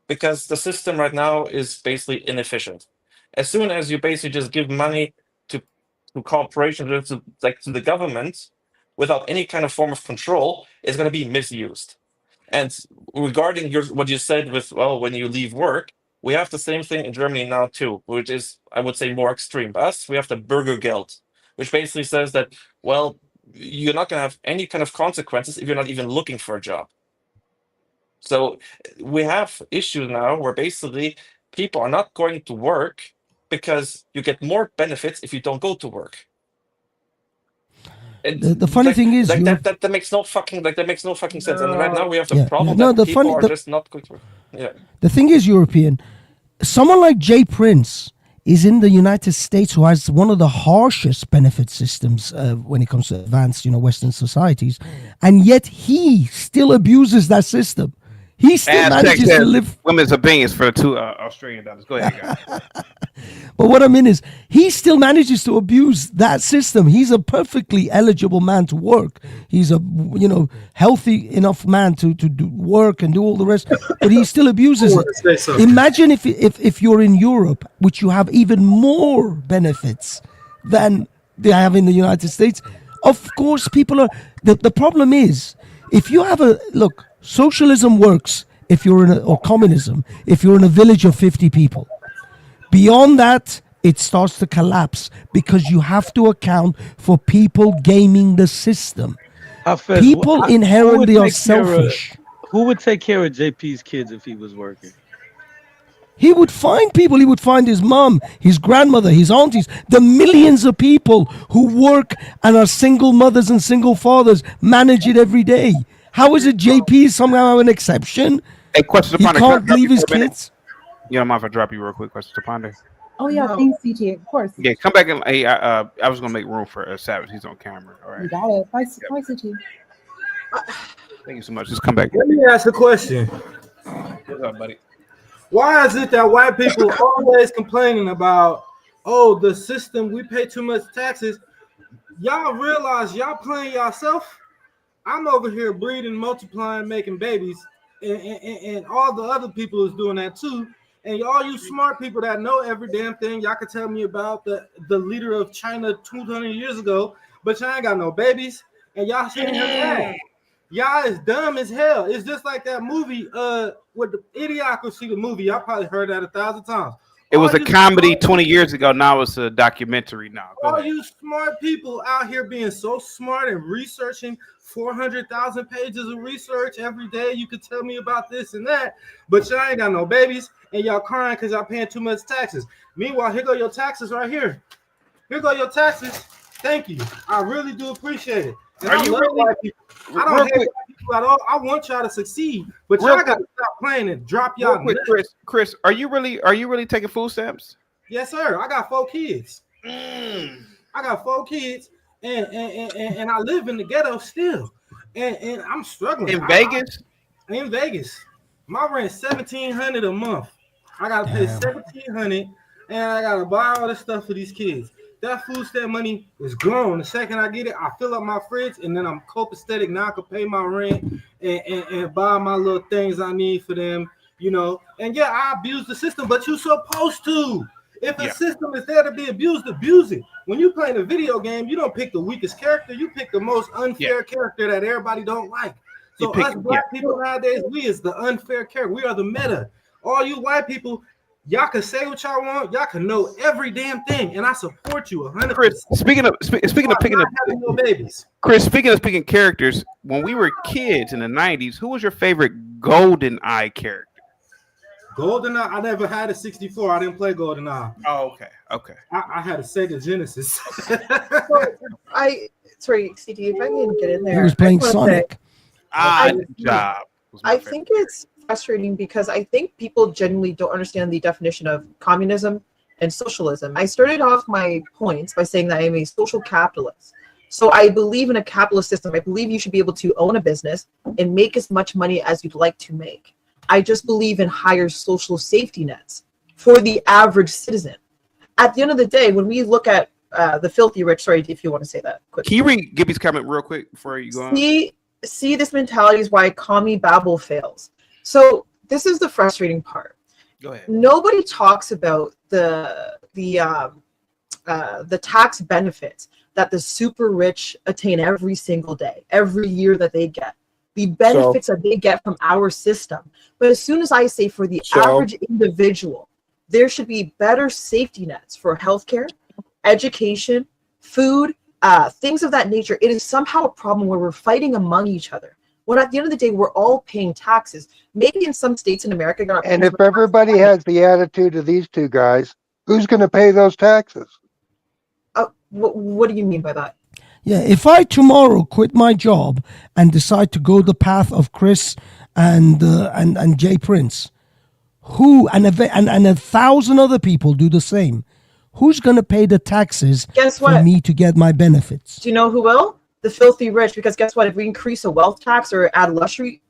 because the system right now is basically inefficient. As soon as you basically just give money to corporations, to the government, without any kind of form of control, it's going to be misused. And regarding what you said with, well, when you leave work, we have the same thing in Germany now too, which is, I would say, more extreme. Us, we have the Bürgergeld, which basically says that, well, you're not going to have any kind of consequences if you're not even looking for a job. So we have issues now where basically people are not going to work because you get more benefits if you don't go to work. The funny thing is, that makes no fucking sense. And right now we have the problem that people are just not going to work. Yeah. The thing is, European, someone like Jay Prince is in the United States, who has one of the harshest benefit systems when it comes to advanced, Western societies, and yet he still abuses that system. He still manages to live. Women's opinions for $2 Australian. Go ahead, guys. But what I mean is, he still manages to abuse that system. He's a perfectly eligible man to work. He's a healthy enough man to do work and do all the rest, but he still abuses it. Imagine if you're in Europe, which you have even more benefits than they have in the United States. Of course, people are. The problem is, if you have socialism works if you're or communism if you're in a village of 50 people. Beyond that, it starts to collapse because you have to account for people gaming the system. People inherently are selfish. Who would take care of JP's kids if he was working? He would find people. He would find his mom, his grandmother, his aunties, the millions of people who work and are single mothers and single fathers manage it every day. How is it JP somehow an exception? Hey, question to ponder. He can't leave his kids? You don't mind if I drop you real quick? Question to ponder. Oh yeah, thanks, CT. Of course. Yeah, come back and I was gonna make room for Savage. He's on camera. All right. You got it. Bye, CT. Thank you so much. Just come back. Let me ask a question. What's up, buddy? Why is it that white people always complaining about, oh, the system, we pay too much taxes? Y'all realize y'all playing yourself? I'm over here breeding, multiplying, making babies, and all the other people is doing that too. And all you smart people that know every damn thing, y'all can tell me about the leader of China 200 years ago, but y'all ain't got no babies, and y'all sitting here mad. Y'all is dumb as hell. It's just like that movie, with the Idiocracy, the movie. Y'all probably heard that 1,000 times. It was All a you comedy smart 20 years ago. Now it's a documentary. Now, go all ahead. you smart people out here being so smart and researching 400,000 pages of research every day. You could tell me about this and that, but y'all ain't got no babies and y'all crying because y'all paying too much taxes. Meanwhile, here go your taxes right here. Here go your taxes. Thank you. I really do appreciate it. And I love white people. I don't hate white people at all. I want y'all to succeed, but y'all got to stop playing and drop y'all. Real quick, Chris, are you really taking food stamps? Yes, sir. I got 4 kids. I got 4 kids, and I live in the ghetto still, and I'm struggling. In Vegas? In Vegas, my rent $1,700 a month. I gotta pay $1,700, and I gotta buy all this stuff for these kids. That food stamp money is gone. The second I get it, I fill up my fridge, and then I'm copacetic. Now I can pay my rent and buy my little things I need for them, you know. And yeah, I abuse the system, but you're supposed to. If a system is there to be abused, abuse it. When you playing a video game, you don't pick the weakest character. You pick the most unfair character that everybody don't like. So us black people nowadays, we is the unfair character. We are the meta. All you white people, y'all can say what y'all want. Y'all can know every damn thing, and I support you 100%. Chris, speaking of picking up no babies. Chris, speaking of picking characters, when we were kids in the 90s, who was your favorite Golden Eye character? GoldenEye, I never had a 64. I didn't play GoldenEye. Oh, okay. I had a Sega Genesis. Sorry, CD, if I can get in there. He was playing Sonic. Job. I think it's frustrating because I think people genuinely don't understand the definition of communism and socialism. I started off my points by saying that I am a social capitalist. So I believe in a capitalist system. I believe you should be able to own a business and make as much money as you'd like to make. I just believe in higher social safety nets for the average citizen. At the end of the day, when we look at the filthy rich, sorry if you want to say that quickly. Can you read Gibby's comment real quick before you go on? See, this mentality is why commie babble fails. So this is the frustrating part. Go ahead. Nobody talks about the tax benefits that the super rich attain every single day, every year that they get. The benefits that they get from our system. But as soon as I say for the average individual, there should be better safety nets for healthcare, education, food, things of that nature. It is somehow a problem where we're fighting among each other. When at the end of the day, we're all paying taxes. Maybe in some states in America, you're not paying. And if everybody has the attitude of these two guys, who's going to pay those taxes? What do you mean by that? Yeah, if I tomorrow quit my job and decide to go the path of Chris and Jay Prince, who and 1,000 other people do the same, who's going to pay the taxes for me to get my benefits? Do you know who will? The filthy rich. Because guess what? If we increase a wealth tax or add luxury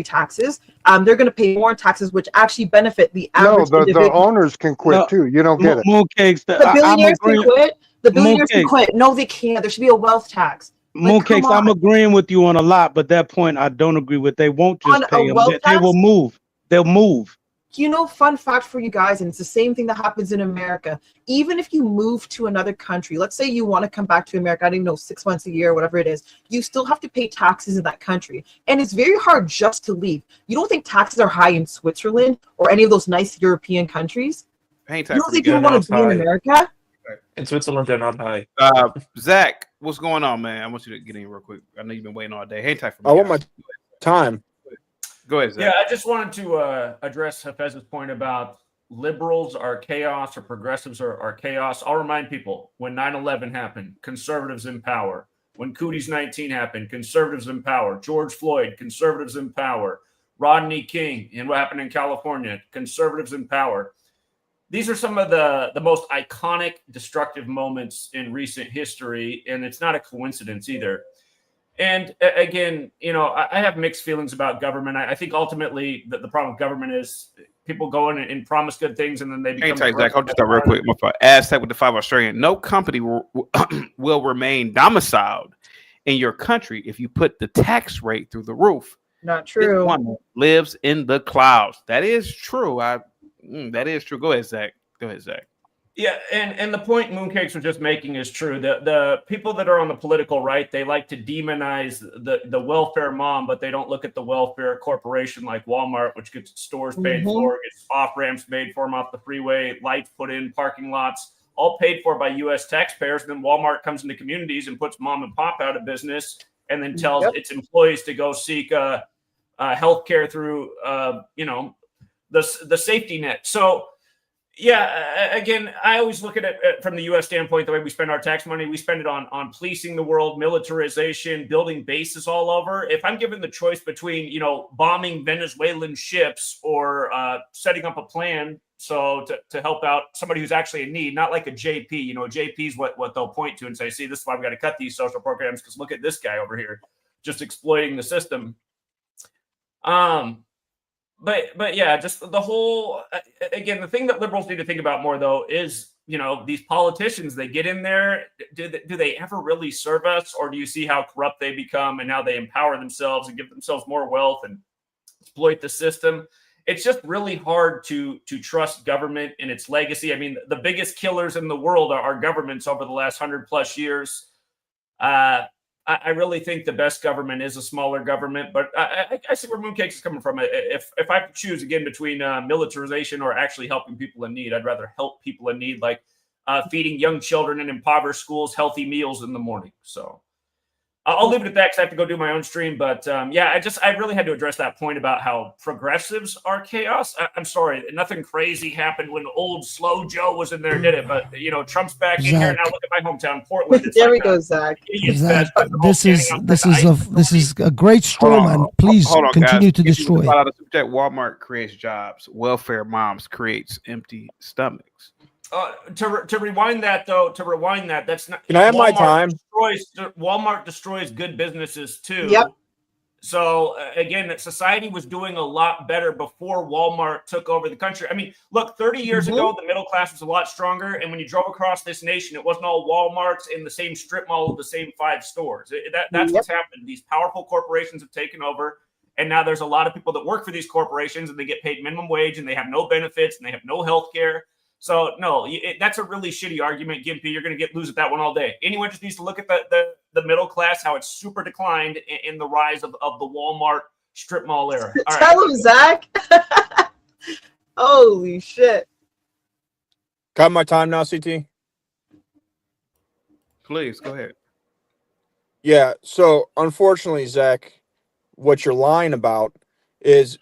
taxes, they're going to pay more taxes, which actually benefit the average individual. The owners can quit too. You don't get it. Mooncakes. The billionaires can quit. The billionaires can quit. No, they can't. There should be a wealth tax. Mooncakes, I'm agreeing with you on a lot, but that point I don't agree with. They won't just pay them. They will move. They'll move. You know, fun fact for you guys, and it's the same thing that happens in America. Even if you move to another country, let's say you want to come back to America, I don't know, 6 months a year, whatever it is, you still have to pay taxes in that country. And it's very hard just to leave. You don't think taxes are high in Switzerland or any of those nice European countries? You don't think you want to be in America? In Switzerland, they're not high. Zach, what's going on, man? I want you to get in real quick. I know you've been waiting all day. Hang tight for me. I want my time. Go ahead, Zach. Yeah, I just wanted to address Hafez's point about liberals are chaos or progressives are chaos. I'll remind people, when 9/11 happened, conservatives in power. When Cooties 19 happened, conservatives in power. George Floyd, conservatives in power. Rodney King and what happened in California, conservatives in power. These are some of the most iconic, destructive moments in recent history, and it's not a coincidence either. And again, I have mixed feelings about government. I think ultimately the problem with government is people go in and promise good things and then they become. Hang tight, Zach. Hold just real quick. Aztec with the 5 Australian. No company will remain domiciled in your country if you put the tax rate through the roof. Not true. This one lives in the clouds. That is true. That is true. Go ahead, Zach. Yeah, and the point Mooncakes was just making is true. The people that are on the political right, they like to demonize the welfare mom, but they don't look at the welfare corporation like Walmart, which gets stores paid for, gets off ramps made for them off the freeway, lights put in, parking lots, all paid for by U.S. taxpayers. And then Walmart comes into communities and puts mom and pop out of business, and then tells its employees to go seek health care through the safety net. So. Yeah, again, I always look at it from the U.S. standpoint, the way we spend our tax money. We spend it on policing the world, militarization, building bases all over. If I'm given the choice between, bombing Venezuelan ships or setting up a plan to help out somebody who's actually in need, not like a JP. A JP is what they'll point to and say, see, this is why we got to cut these social programs because look at this guy over here just exploiting the system. But yeah, just the whole, again, the thing that liberals need to think about more, though, is, these politicians, they get in there. Do they ever really serve us? Or do you see how corrupt they become and how they empower themselves and give themselves more wealth and exploit the system? It's just really hard to trust government and its legacy. I mean, the biggest killers in the world are governments over the last 100+ years. I really think the best government is a smaller government, but I see where Mooncakes is coming from. If I have to choose again between militarization or actually helping people in need, I'd rather help people in need, like feeding young children in impoverished schools healthy meals in the morning. So I'll leave it at that because I have to go do my own stream. But yeah, I really had to address that point about how progressives are chaos. I'm sorry, nothing crazy happened when old slow Joe was in there and did it. But Trump's back in here now. Look at my hometown, Portland. There we go, Zach. Zach, this is a great straw man. Please continue to destroy it. Walmart creates jobs. Welfare moms creates empty stomachs. To rewind that, that's not. Can I have my time? Walmart destroys good businesses too. Yep. So again, society was doing a lot better before Walmart took over the country. I mean, look, 30 years ago, the middle class was a lot stronger, and when you drove across this nation, it wasn't all Walmarts in the same strip mall with the same 5 stores. That's what's happened. These powerful corporations have taken over, and now there's a lot of people that work for these corporations, and they get paid minimum wage, and they have no benefits, and they have no health care. So no, that's a really shitty argument, Gimpy. You're going to lose at that one all day. Anyone just needs to look at the middle class, how it's super declined in the rise of the Walmart strip mall era. All Tell him, Zach. Holy shit. Got my time now, CT? Please, go ahead. Yeah, so unfortunately, Zach, what you're lying about is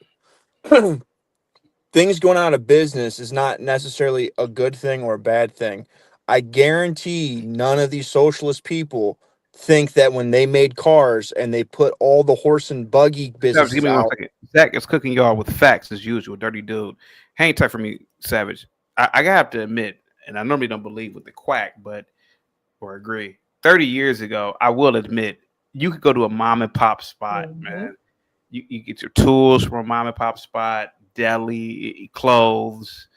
things going out of business is not necessarily a good thing or a bad thing. I guarantee none of these socialist people think that when they made cars and they put all the horse and buggy businesses give me out. 1 second. Zach is cooking y'all with facts as usual. Dirty dude. Hang tight for me, Savage. I have to admit, and I normally don't believe with the quack, or agree. 30 years ago, I will admit, you could go to a mom and pop spot, man. You get your tools from a mom and pop spot. Deli, clothes.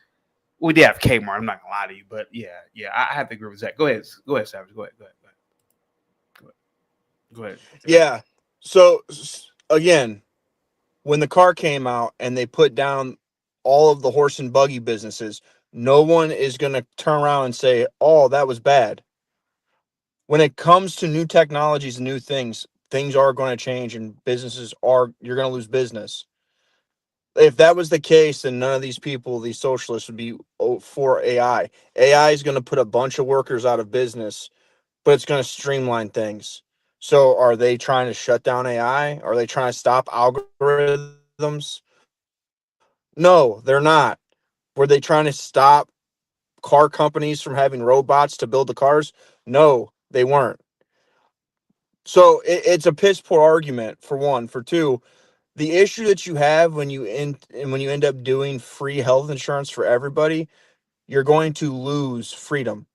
We did have Kmart. I'm not gonna lie to you, but yeah, I have to agree with Zach. Go ahead, Savage. Go ahead. Yeah. So again, when the car came out and they put down all of the horse and buggy businesses, no one is gonna turn around and say, "Oh, that was bad." When it comes to new technologies and new things are going to change, and you're going to lose business. If that was the case, then none of these people, these socialists, would be for AI. AI is going to put a bunch of workers out of business, but it's going to streamline things. So are they trying to shut down AI? Are they trying to stop algorithms? No, they're not. Were they trying to stop car companies from having robots to build the cars? No, they weren't. So it's a piss poor argument, for one. For two, the issue that you have when you end up doing free health insurance for everybody, you're going to lose freedom.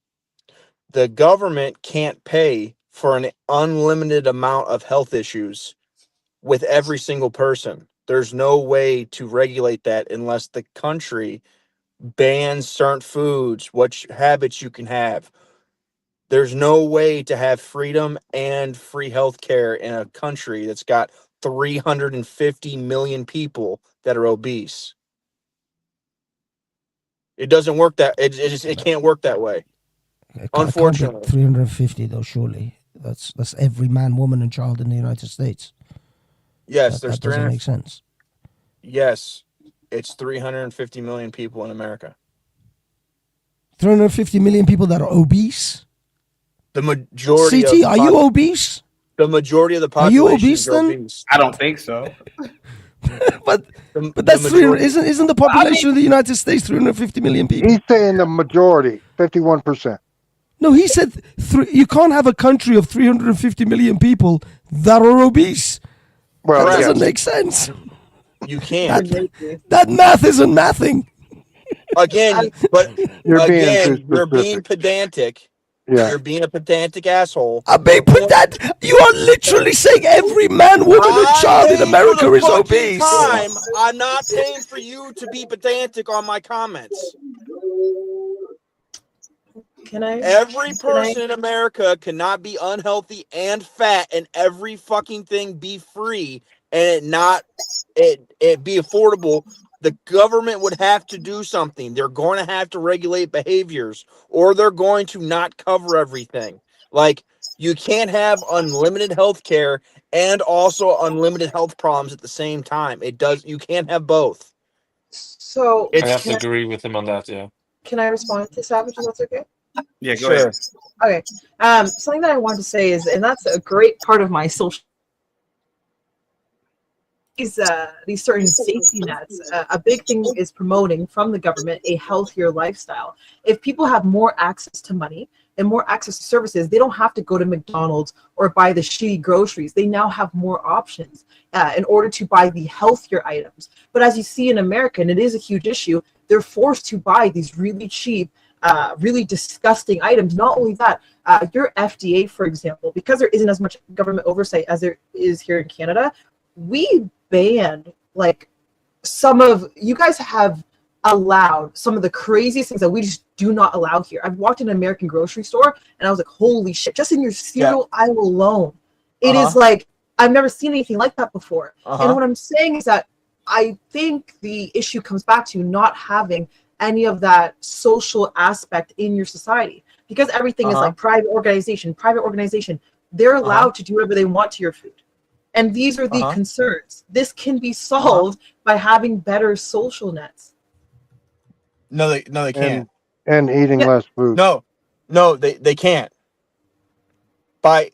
The government can't pay for an unlimited amount of health issues with every single person. There's no way to regulate that unless the country bans certain foods, what habits you can have. There's no way to have freedom and free healthcare in a country that's got 350 million people that are obese. It doesn't work that it can't work that way. Unfortunately, I can't get 350 though. Surely that's every man, woman, and child in the United States. Yes, that doesn't make sense. Yes, it's 350 million people in America. 350 million people that are obese. The majority. CT, are you obese? The majority of the population. Are you obese then? Obese. I don't think so. but that's 300. Isn't the population of the United States 350 million people? He's saying the majority, 51%. No, he said you can't have a country of 350 million people that are obese. Well, that doesn't make sense. You can't. That math isn't mathing. Again, but you're you're being pedantic. Yeah. You're being a pedantic asshole. I'm being pedantic. You are literally saying every man, woman, and child in America is obese. I'm not paying for you to be pedantic on my comments. Every person in America cannot be unhealthy and fat and every fucking thing be free and it be affordable. The government would have to do something. They're going to have to regulate behaviors or they're going to not cover everything. Like, you can't have unlimited health care and also unlimited health problems at the same time. You can't have both. So I have to agree with him on that, yeah. Can I respond to Savage if that's okay? Yeah, go ahead. Okay. Something that I wanted to say is, and that's a great part of my social these certain safety nets, a big thing is promoting from the government a healthier lifestyle. If people have more access to money and more access to services, they don't have to go to McDonald's or buy the shitty groceries. They now have more options in order to buy the healthier items. But as you see in America, and it is a huge issue, they're forced to buy these really cheap, really disgusting items. Not only that, your FDA, for example, because there isn't as much government oversight as there is here in Canada, we banned like you guys have allowed some of the craziest things that we just do not allow here. I've walked in an American grocery store and I was like, holy shit, just in your cereal aisle alone. It is like, I've never seen anything like that before. And what I'm saying is that I think the issue comes back to not having any of that social aspect in your society because everything is like private organization, they're allowed to do whatever they want to your food. And these are the concerns. This can be solved by having better social nets. No, they can't. And eating less food. No, they can't. By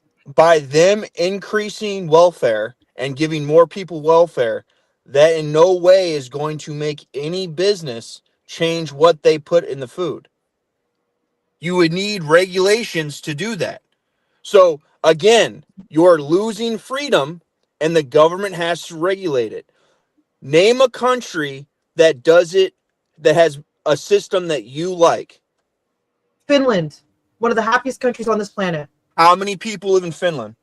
them increasing welfare and giving more people welfare, that in no way is going to make any business change what they put in the food. You would need regulations to do that. So again, you're losing freedom and the government has to regulate it. Name a country that does it, that has a system that you like. Finland, one of the happiest countries on this planet. How many people live in Finland?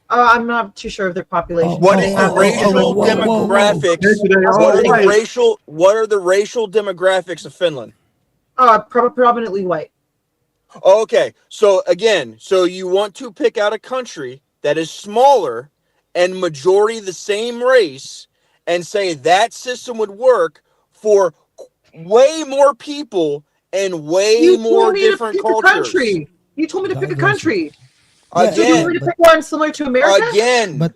I'm not too sure of their population. What is the racial demographics? What are the racial demographics of Finland? Predominantly white. Okay, so again, you want to pick out a country that is smaller and majority the same race and say that system would work for way more people and way more different cultures. You told me to pick a country. Again, so you want me to pick one similar to America? Again, but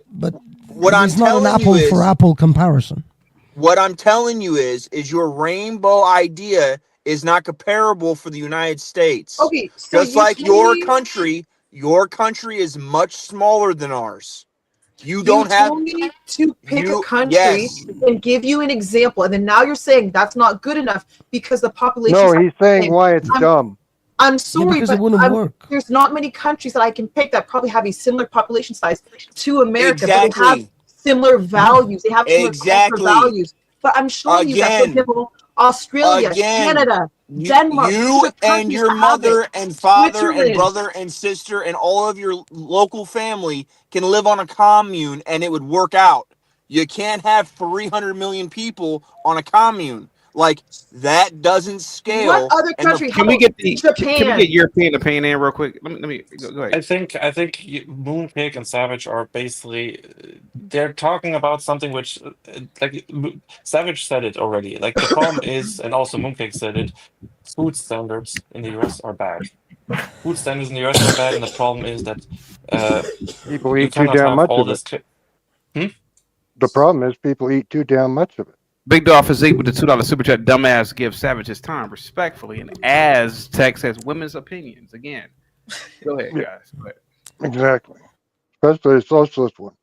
what I'm it's not telling an apple you is, for apple comparison. What I'm telling you is your rainbow idea is not comparable for the United States. Okay, so just like your country is much smaller than ours. You don't have me to pick a country and give you an example, and then now you're saying that's not good enough because the population. No, he's saying why it's dumb. I'm sorry, because it wouldn't work. There's not many countries that I can pick that probably have a similar population size to America, Exactly. but they have similar values. They have similar cultural values. But I'm showing you that, for example, Australia, Canada, Denmark, You and your mother and father and Switzerland. brother and sister and all of your local family can live on a commune and it would work out. You can't have 300 million people on a commune. Like, that doesn't scale. What other And country? Can we get the Japan? Can we get European opinion in real quick? Let me go ahead. I think Mooncake and Savage are basically they're talking about something which Savage said it already. Like the problem is, and also Mooncake said it, food standards in the US are bad. Food standards in the US are bad, and the problem is that People you eat too cannot damn have much all of it. this. The problem is people eat too damn much of it. Big Dog Physique with the $2 super chat. Dumbass gives Savage his time respectfully, and as Tech says, women's opinions again. Go ahead, guys. Go ahead. Exactly. Especially the socialist one.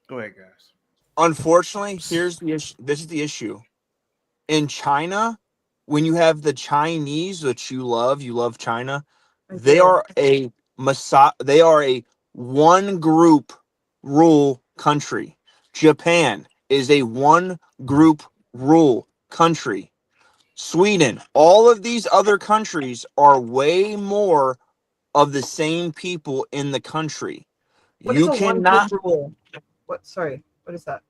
Go ahead, guys. unfortunately, here's the issue. This is the issue. In China, when you have the Chinese, which you love China, they are a one group rule country. Japan is a one group rule country. Sweden, all of these other countries are way more of the same people in the country. What You is a cannot, one group rule? What? Sorry, what is that?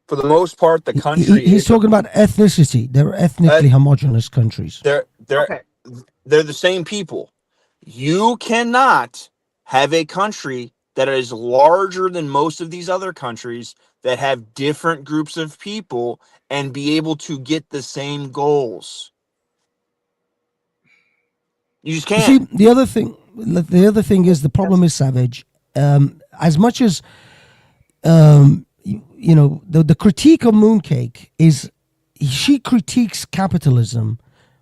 for the most part, the country He's talking about ethnicity. They're ethnically homogenous countries. They're the same people. You cannot have a country that is larger than most of these other countries that have different groups of people and be able to get the same goals. You just can't. You see, the other thing is the problem is Savage. As much as the critique of Mooncake is she critiques capitalism,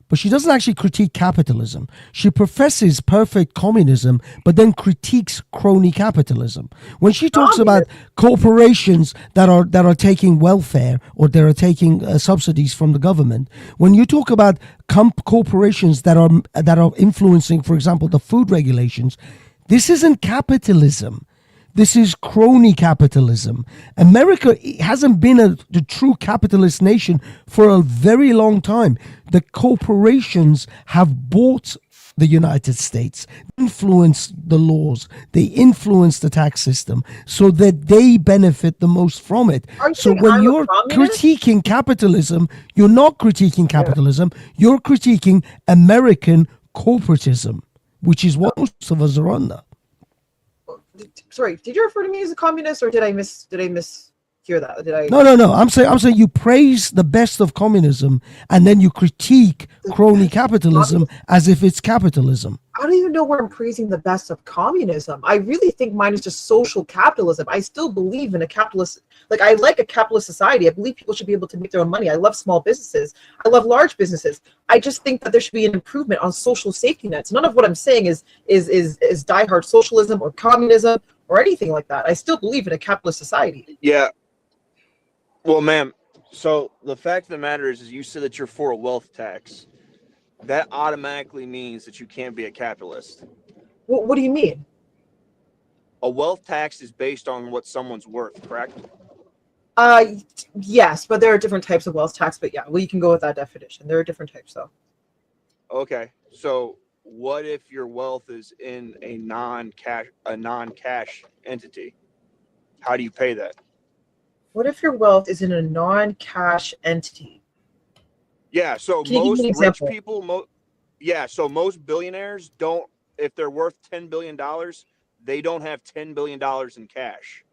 but she doesn't actually critique capitalism. She professes perfect communism, but then critiques crony capitalism. When she talks about corporations that are taking welfare or that are taking subsidies from the government, when you talk about corporations that are influencing, for example, the food regulations, this isn't capitalism. This is crony capitalism. America hasn't been the true capitalist nation for a very long time. The corporations have bought the United States, influenced the laws, they influence the tax system so that they benefit the most from it. So when you're critiquing capitalism, you're not critiquing capitalism, you're critiquing American corporatism, which is what most of us are under. Sorry, did you refer to me as a communist, or did I mishear that? Did I? No. I'm saying you praise the best of communism and then you critique crony capitalism as if it's capitalism. I don't even know where I'm praising the best of communism. I really think mine is just social capitalism. I still believe in a capitalist, I like a capitalist society. I believe people should be able to make their own money. I love small businesses. I love large businesses. I just think that there should be an improvement on social safety nets. None of what I'm saying is diehard socialism or communism or anything like that. I still believe in a capitalist society. Yeah. Well, ma'am, so the fact of the matter is you said that you're for a wealth tax. That automatically means that you can't be a capitalist. What do you mean? A wealth tax is based on what someone's worth, correct? Yes, but there are different types of wealth tax. But yeah, well, you can go with that definition. There are different types, though. Okay, so what if your wealth is in a non-cash entity? How do you pay that? What if your wealth is in a non-cash entity? Yeah, so Can you most give me an rich example? people, so most billionaires don't, if they're worth $10 billion, they don't have $10 billion in cash.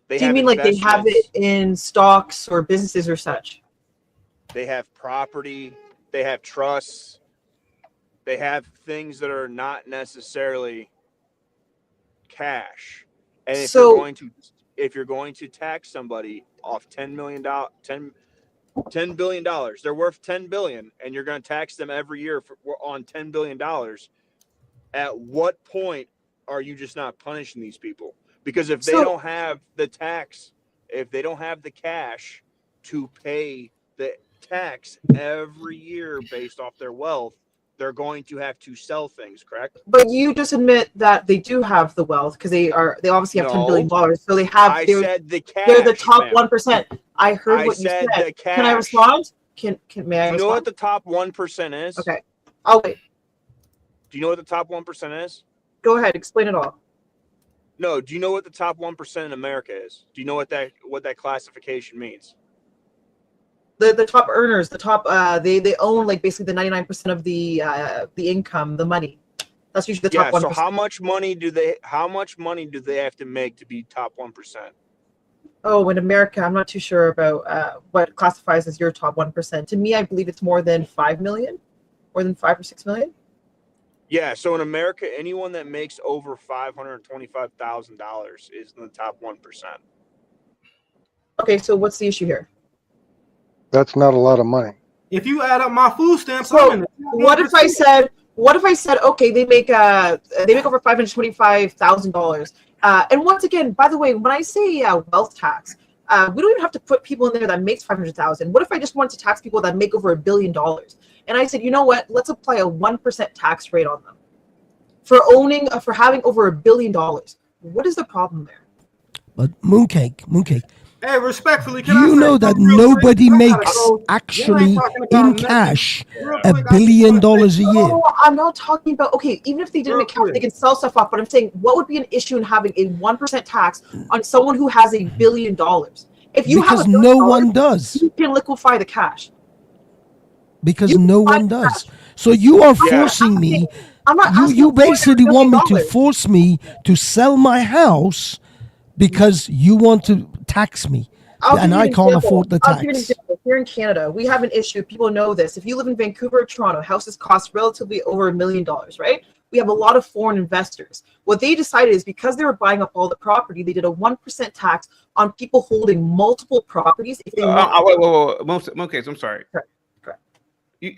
Do you mean like they have it in stocks or businesses or such? They have property, they have trusts, they have things that are not necessarily cash. And if you're going to tax somebody off $10 billion, they're worth $10 billion, and you're going to tax them every year on $10 billion. At what point are you just not punishing these people? Because if they don't have the tax, if they don't have the cash to pay the tax every year based off their wealth, they're going to have to sell things, correct? But you just admit that they do have the wealth because they obviously have $10 billion. So they have. I said the cash. They're the top fam. 1%. I heard I what you said said. the cash. Can I respond? May I respond? Do you know what the top 1% is? Okay, I'll wait. Do you know what the top 1% is? Go ahead, explain it all. No. Do you know what the top 1% in America is? Do you know what that classification means? The top earners, the top they own like basically the 99% of the income, the money. That's usually the top 1%. So how much money do they have to make to be top 1%? Oh, in America, I'm not too sure about what classifies as your top 1%. To me, I believe it's more than 5 million, more than 5 or 6 million. Yeah, so in America, anyone that makes over $525,000 is in the top 1%. Okay, so what's the issue here? That's not a lot of money. If you add up my food stamps, so what if I said, okay, they make over $525,000, and once again, by the way, when I say wealth tax, we don't even have to put people in there that makes 500,000. What if I just wanted to tax people that make over $1 billion? And I said, you know what? Let's apply a 1% tax rate on them for having over $1 billion. What is the problem there? But Mooncake. Hey, respectfully, do you know that nobody makes actually in cash $1 billion a year? Oh, I'm not talking about, okay, even if they didn't make cash, they can sell stuff off, but I'm saying what would be an issue in having a 1% tax on someone who has $1 billion? If you because have $1 billion, no one does. You can liquefy the cash. Because no one does. So you are forcing me. You basically want me to force me to sell my house because you want to tax me, and I can't afford the tax. I'll give you an example. Here in Canada, we have an issue. People know this. If you live in Vancouver or Toronto, houses cost relatively over $1 million, right? We have a lot of foreign investors. What they decided is because they were buying up all the property, they did a 1% tax on people holding multiple properties. If they okay, so I'm sorry. Correct.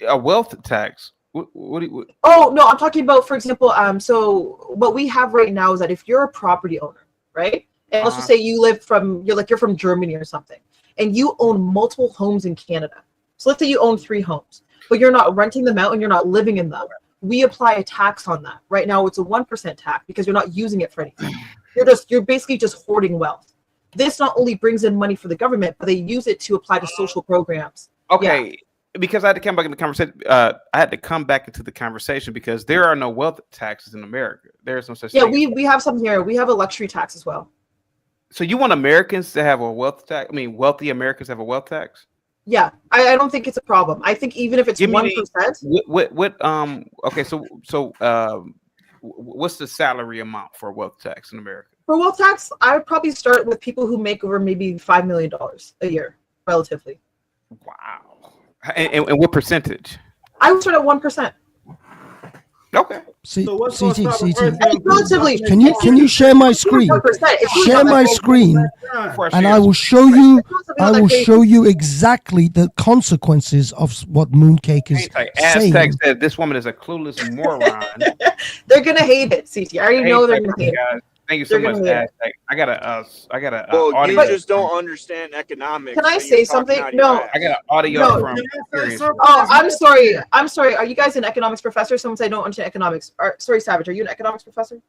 A wealth tax. What? Oh no, I'm talking about, for example, so what we have right now is that if you're a property owner, right? And let's just say you're from Germany or something, and you own multiple homes in Canada. So let's say you own 3 homes, but you're not renting them out and you're not living in them. We apply a tax on that. Right now it's a 1% tax because you're not using it for anything. You're basically just hoarding wealth. This not only brings in money for the government, but they use it to apply to social programs. Okay. Yeah. Because I had to come back in the conversation. I had to come back into the conversation because there are no wealth taxes in America. There is no such thing. Yeah, we have some here. We have a luxury tax as well. So you want Americans to have a wealth tax? I mean, wealthy Americans have a wealth tax? Yeah, I don't think it's a problem. I think even if it's 1%. Okay, so what's the salary amount for a wealth tax in America? For wealth tax, I would probably start with people who make over maybe $5 million a year, relatively. Wow. And what percentage? I would start at 1%. Okay. Relatively. Can you share my screen? Share my screen, and I will show you. I will show you exactly the consequences of what Mooncake is saying. Aztec said this woman is a clueless moron. They're gonna hate it, CT. I already know they're gonna hate it. Thank you so much, Aztec. I got a. Well, you just don't understand economics. Can I say something? No. I got an audio from. Oh, I'm sorry. I'm sorry. Are you guys an economics professor? Someone said I don't understand economics. Sorry, Savage. Are you an economics professor?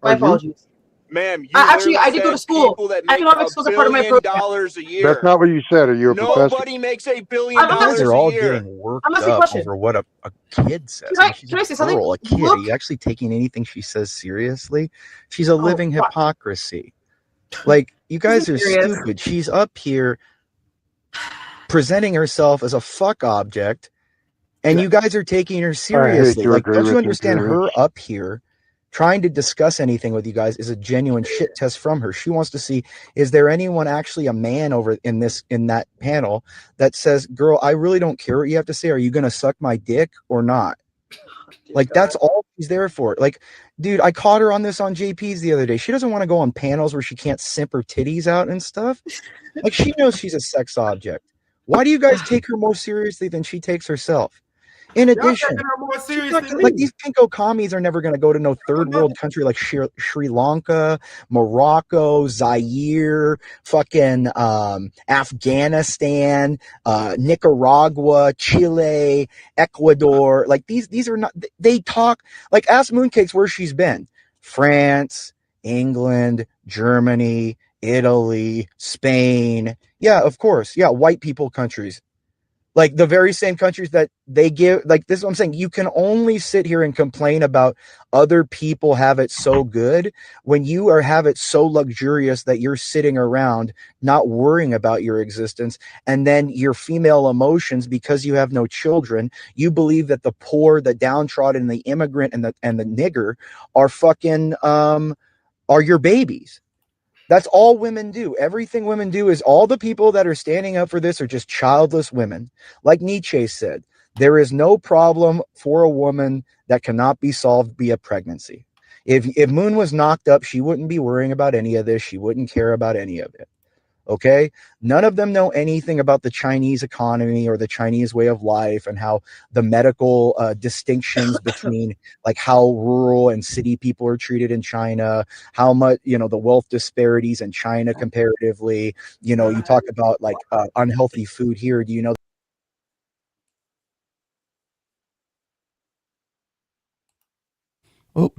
My apologies. Ma'am, actually, I did go to school. Economics was a part of my program. $1 a year. That's not what you said. Are you a professor? Nobody makes $1 billion You guys are all a year. getting worked up over what a kid says. She's can I a say something? girl, a kid. Are you actually taking anything she says seriously? She's a living hypocrisy. Like, you guys are stupid. She's up here presenting herself as a fuck object, and you guys are taking her seriously. Like, don't you understand her up here trying to discuss anything with you guys is a genuine shit test from her. She wants to see, is there anyone actually a man over in that panel that says, girl, I really don't care what you have to say. Are you going to suck my dick or not? Like, that's all she's there for. Like, dude, I caught her on this on JP's the other day. She doesn't want to go on panels where she can't simp her titties out and stuff. Like, she knows she's a sex object. Why do you guys take her more seriously than she takes herself? In Y'all addition, taking her more serious like than me. these pinko commies are never going to go to no third world country like Sri Lanka, Morocco, Zaire, fucking Afghanistan, Nicaragua, Chile, Ecuador. Like these are not. They talk like ask Mooncakes where she's been. France, England, Germany, Italy, Spain. Yeah, of course. Yeah, white people countries. Like the very same countries that they give, like this is what I'm saying. You can only sit here and complain about other people have it so good when you have it so luxurious that you're sitting around not worrying about your existence. And then your female emotions, because you have no children, you believe that the poor, the downtrodden, the immigrant, and the nigger are fucking are your babies. That's all women do. Everything women do is all the people that are standing up for this are just childless women. Like Nietzsche said, there is no problem for a woman that cannot be solved via pregnancy. If Moon was knocked up, she wouldn't be worrying about any of this. She wouldn't care about any of it. Okay. None of them know anything about the Chinese economy or the Chinese way of life and how the medical distinctions between like how rural and city people are treated in China, how much, the wealth disparities in China comparatively, you talk about like unhealthy food here. Do you know? Oh,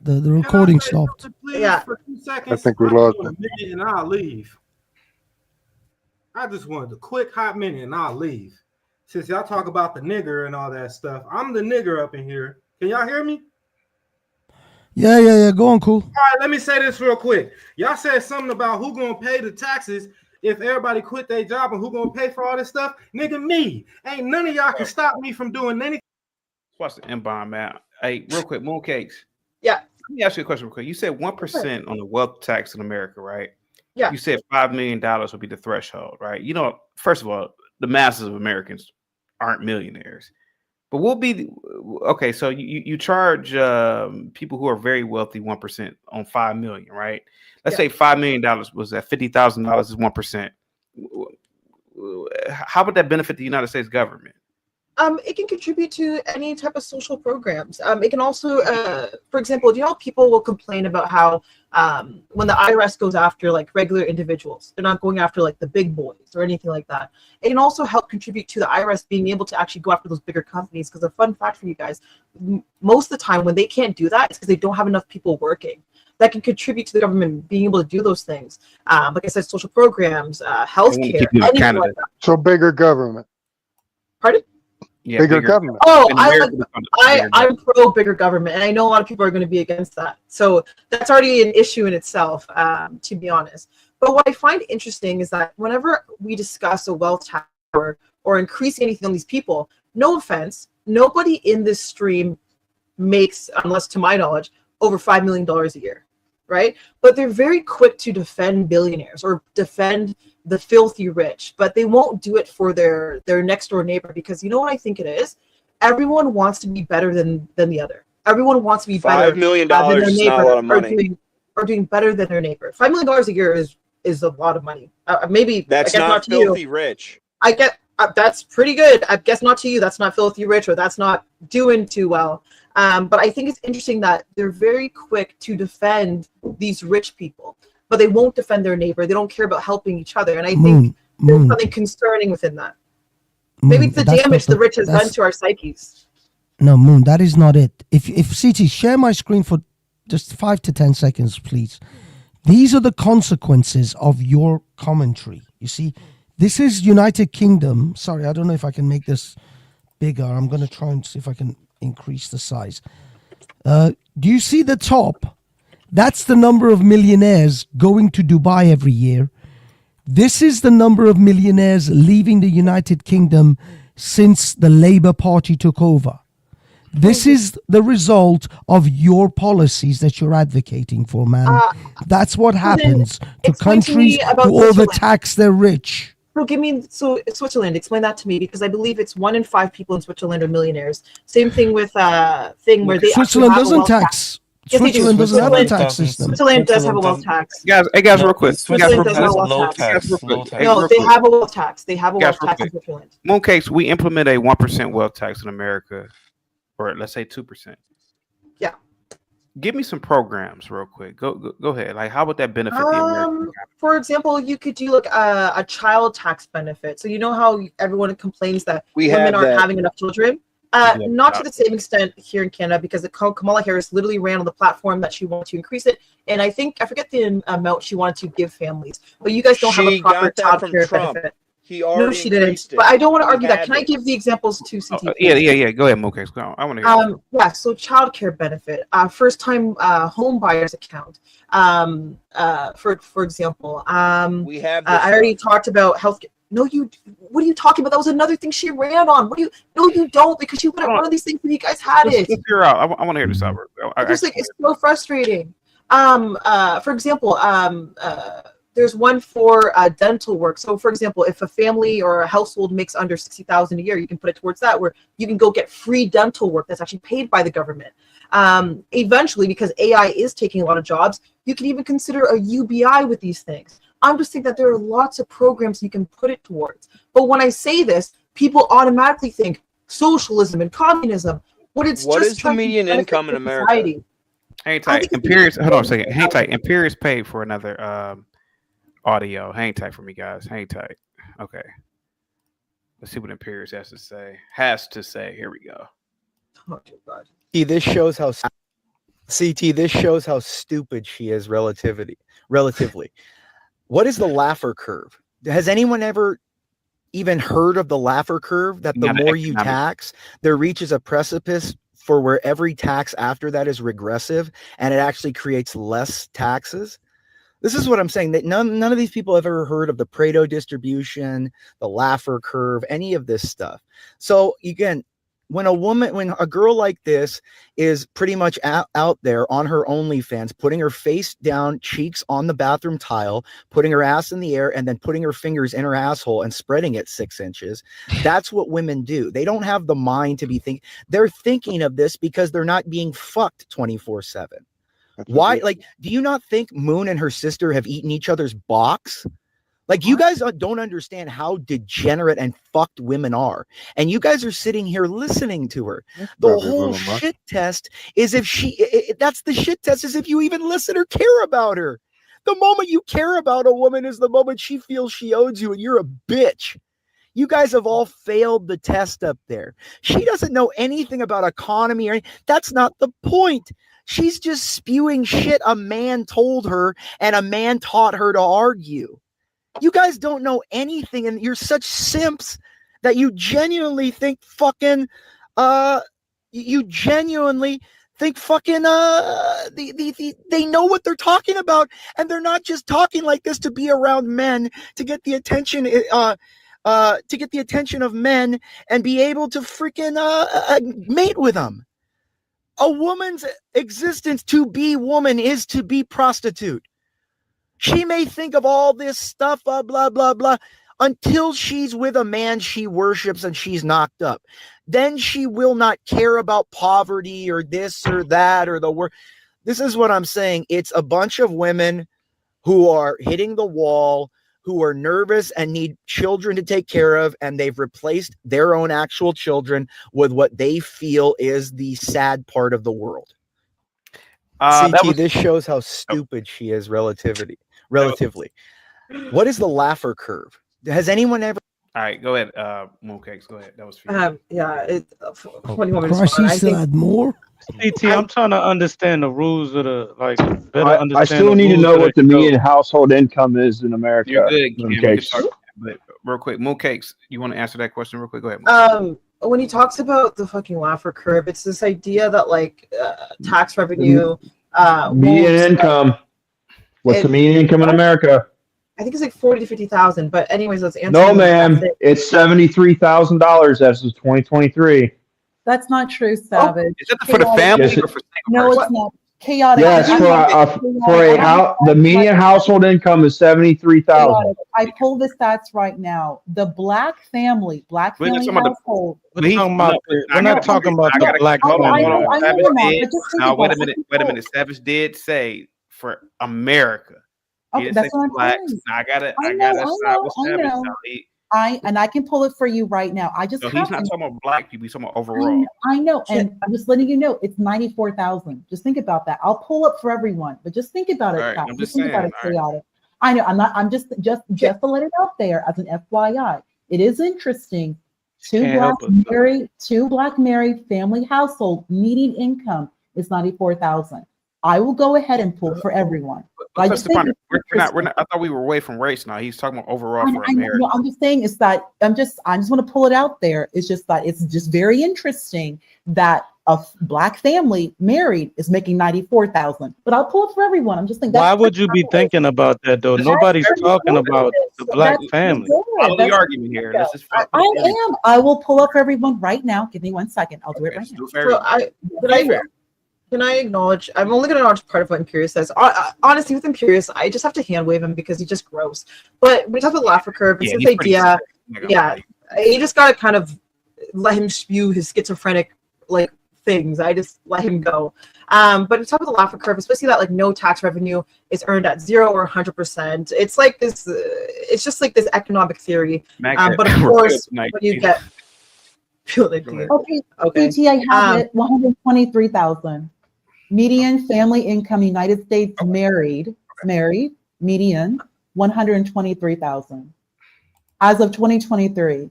the recording stopped. Please, for 2 seconds. I think we lost a minute and I'll leave. I just wanted a quick hot minute and I'll leave. Since y'all talk about the nigger and all that stuff, I'm the nigger up in here. Can y'all hear me? Yeah. Go on, cool. All right, let me say this real quick. Y'all said something about who gonna pay the taxes if everybody quit their job and who gonna pay for all this stuff. Nigga, me. Ain't none of y'all can stop me from doing anything. Watch the M-bomb, man. Hey, real quick, Mooncakes. Yeah. Let me ask you a question real quick. You said 1% on the wealth tax in America, right? Yeah. You said $5 million would be the threshold, right? First of all, the masses of Americans aren't millionaires. But we'll be okay. So you charge people who are very wealthy 1% on $5 million, right? Let's say $5 million was at $50,000 is 1%. How would that benefit the United States government? It can contribute to any type of social programs. It can also, for example, do you know how people will complain about how when the IRS goes after like regular individuals, they're not going after like the big boys or anything like that. It can also help contribute to the IRS being able to actually go after those bigger companies. Because a fun fact for you guys, most of the time when they can't do that, it's because they don't have enough people working. That can contribute to the government being able to do those things. Like I said, social programs, healthcare, anything like that. So bigger government. Pardon? Yeah, bigger government. Oh, I'm pro bigger government, and I know a lot of people are going to be against that. So that's already an issue in itself, to be honest. But what I find interesting is that whenever we discuss a wealth tax or increasing anything on these people, no offense, nobody in this stream makes, unless to my knowledge, over $5 million a year, right? But they're very quick to defend billionaires or defend the filthy rich, but they won't do it for their next door neighbor, because you know what I think it is? Everyone wants to be better than the other. Everyone wants to be better. $5 million than their is neighbor, not a lot of money. or doing better than their neighbor. $5 million a year is a lot of money. Maybe that's I guess not filthy rich. I get that's pretty good. I guess not to you. That's not filthy rich, or that's not doing too well. But I think it's interesting that they're very quick to defend these rich people, but they won't defend their neighbor. They don't care about helping each other. And I think there's something concerning within that. Maybe it's the damage the rich has done to our psyches. No, Moon, that is not it. If CT, share my screen for just 5 to 10 seconds, please. These are the consequences of your commentary. You see, this is United Kingdom. Sorry, I don't know if I can make this bigger. I'm going to try and see if I can increase the size. Do you see the top? That's the number of millionaires going to Dubai every year. This is the number of millionaires leaving the United Kingdom since the Labour Party took over. This is the result of your policies that you're advocating for, man. That's what happens to countries who overtax their rich. So Switzerland, explain that to me, because I believe it's 1 in 5 people in Switzerland are millionaires. Same thing with where they Switzerland doesn't tax. Switzerland doesn't have a tax system. Switzerland does have a wealth tax. Guys, real quick. Switzerland does have a wealth tax. No, they have a wealth tax. They have a wealth tax in Switzerland. Mooncakes, we implement a 1% wealth tax in America, or let's say 2%. Yeah. Give me some programs real quick. Go ahead. Like, how would that benefit the American? For example, you could do like a child tax benefit. So you know how everyone complains that women aren't having enough children? Not to the same extent here in Canada, because Kamala Harris literally ran on the platform that she wanted to increase it. And I forget the amount she wanted to give families. But you guys don't have a proper child care benefit. No, she didn't. But I don't want to argue that. Can I give the exampos to CT? Yeah. Go ahead, Mooncakes. I want to hear. Yeah. So child care benefit, first-time home buyers account. For example, we have. I already talked about healthcare. No, what are you talking about? That was another thing she ran on. No, you don't, because you went on one of these things when you guys had it. Let's figure out. I want to hear this out. It's so frustrating. For example, there's one for dental work. So, for example, if a family or a household makes under $60,000 a year, you can put it towards that, where you can go get free dental work that's actually paid by the government. Eventually, because AI is taking a lot of jobs, you can even consider a UBI with these things. I'm just saying that there are lots of programs you can put it towards. But when I say this, people automatically think socialism and communism. What is the median income in America? Society. Hang tight. Imperius, hold on a second. Hang tight. Imperius paid for another audio. Hang tight for me, guys. Hang tight. Okay. Let's see what Imperius has to say. Here we go. Oh, dear God. This shows how stupid she is relatively. What is the Laffer curve? Has anyone ever even heard of the Laffer curve? That the more you tax, there reaches a precipice for where every tax after that is regressive, and it actually creates less taxes. This is what I'm saying, that none of these people have ever heard of the Pareto distribution, the Laffer curve, any of this stuff. So again, when a girl like this is pretty much out there on her OnlyFans, putting her face down, cheeks on the bathroom tile, putting her ass in the air, and then putting her fingers in her asshole and spreading it 6 inches, that's what women do. They don't have the mind to be they're thinking of this because they're not being fucked 24/7. Why? Like, do you not think Moon and her sister have eaten each other's box? Like, you guys don't understand how degenerate and fucked women are. And you guys are sitting here listening to her. The whole shit test is that's the shit test, is if you even listen or care about her. The moment you care about a woman is the moment she feels she owes you, and you're a bitch. You guys have all failed the test up there. She doesn't know anything about economy or anything. That's not the point. She's just spewing shit a man told her and a man taught her to argue. You guys don't know anything, and you're such simps that you genuinely think fucking they know what they're talking about, and they're not just talking like this to be around men, to get the attention of men and be able to freaking mate with them. A woman's existence to be woman is to be prostitute. She may think of all this stuff, blah, blah, blah, until she's with a man she worships and she's knocked up. Then she will not care about poverty or this or that or the work. This is what I'm saying. It's a bunch of women who are hitting the wall, who are nervous and need children to take care of, and they've replaced their own actual children with what they feel is the sad part of the world. This shows how stupid she is relatively. What is the Laffer curve? Has anyone ever? All right, go ahead, Mooncakes. Go ahead. That was for you. Christ, you still had more? CT, I'm trying to understand the rules of the I still need to know what the median household income is in America. You're good, but real quick, Mooncakes, you want to answer that question real quick? Go ahead. When he talks about the fucking Laffer curve, it's this idea that like tax revenue, median income. What's the median income in America? I think it's like 40 to 50,000. But anyways, let's answer. No, ma'am, it's $73,000 as of 2023. That's not true, Savage. Is that for the family or for single No, person? it's not. Chaotic. Yes, for a house, the median household income is 73,000. I pull the stats right now. The black family household. We're not talking about the black family. Wait a minute. Savage did say for America. Okay, that's what I'm saying. I gotta I can pull it for you right now. I just he's not talking about black people, he's talking about overall. I know, and I'm just letting you know it's 94,000. Just think about that. I'll pull up for everyone, but just think about it. Right, I'm just think about it, chaotic. I know, I'm just to let it out there as an FYI. It is interesting. Two black married family household median income is 94,000. I will go ahead and pull for everyone. We're not. I thought we were away from race now. He's talking about overall for America. No, I'm just saying is that I just want to pull it out there. It's just that it's just very interesting that a black family married is making 94,000. But I'll pull it for everyone. I'm just thinking. Why would you be thinking about that though? Nobody's talking about the black family. Follow the argument here. This is I am. I will pull up for everyone right now. Give me 1 second. I'll do it right now. Can I acknowledge? I'm only going to acknowledge part of what Imperius says. Honestly, with Imperius, I just have to hand wave him because he's just gross. But when we talk about Laffer curve, it's this idea. You just got to kind of let him spew his schizophrenic like things. I just let him go. But we talk about the Laffer curve, especially that like no tax revenue is earned at 0 or 100%. It's like this. It's just like this economic theory. But of course, when you get okay, PT, I have it. 123,000. Median family income, United States, married, median, 123,000. As of 2023.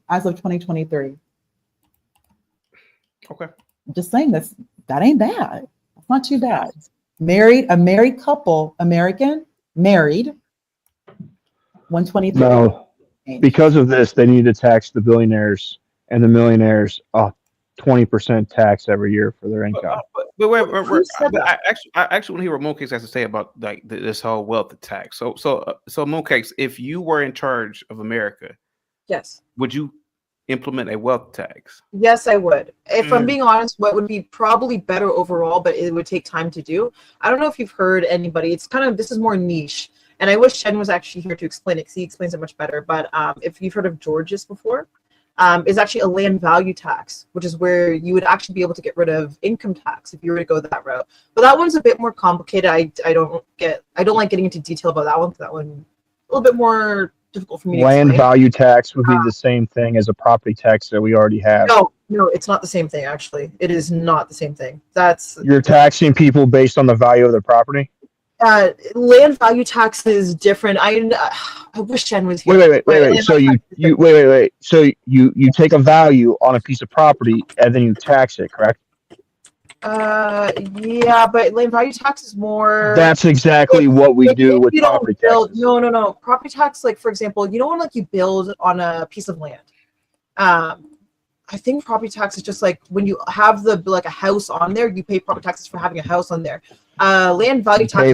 Okay. I'm just saying that ain't bad. That's not too bad. A married couple, American, married, 123. No, because of this, they need to tax the billionaires and the millionaires 20% tax every year for their income. I actually want to hear what Mooncakes has to say about like this whole wealth tax. So Mooncakes, if you were in charge of America, yes, would you implement a wealth tax? Yes, I would. If I'm being honest, what would be probably better overall, but it would take time to do. I don't know if you've heard anybody. It's kind of, this is more niche, and I wish Shen was actually here to explain it because he explains it much better. But if you've heard of Georgia's before. Is actually a land value tax, which is where you would actually be able to get rid of income tax if you were to go that route. But that one's a bit more complicated. I don't like getting into detail about that one because that one a little bit more difficult for me. Land value tax would be the same thing as a property tax that we already have. No, it's not the same thing. Actually, it is not the same thing. You're taxing people based on the value of their property. Land value tax is different. I wish Jen was here. Wait. So So you take a value on a piece of property and then you tax it, correct? Yeah, but land value tax is more. That's exactly what we do with property tax. No. Property tax, like for example, you know when like you build on a piece of land. I think property tax is just like when you have a house on there, you pay property taxes for having a house on there. Land value tax.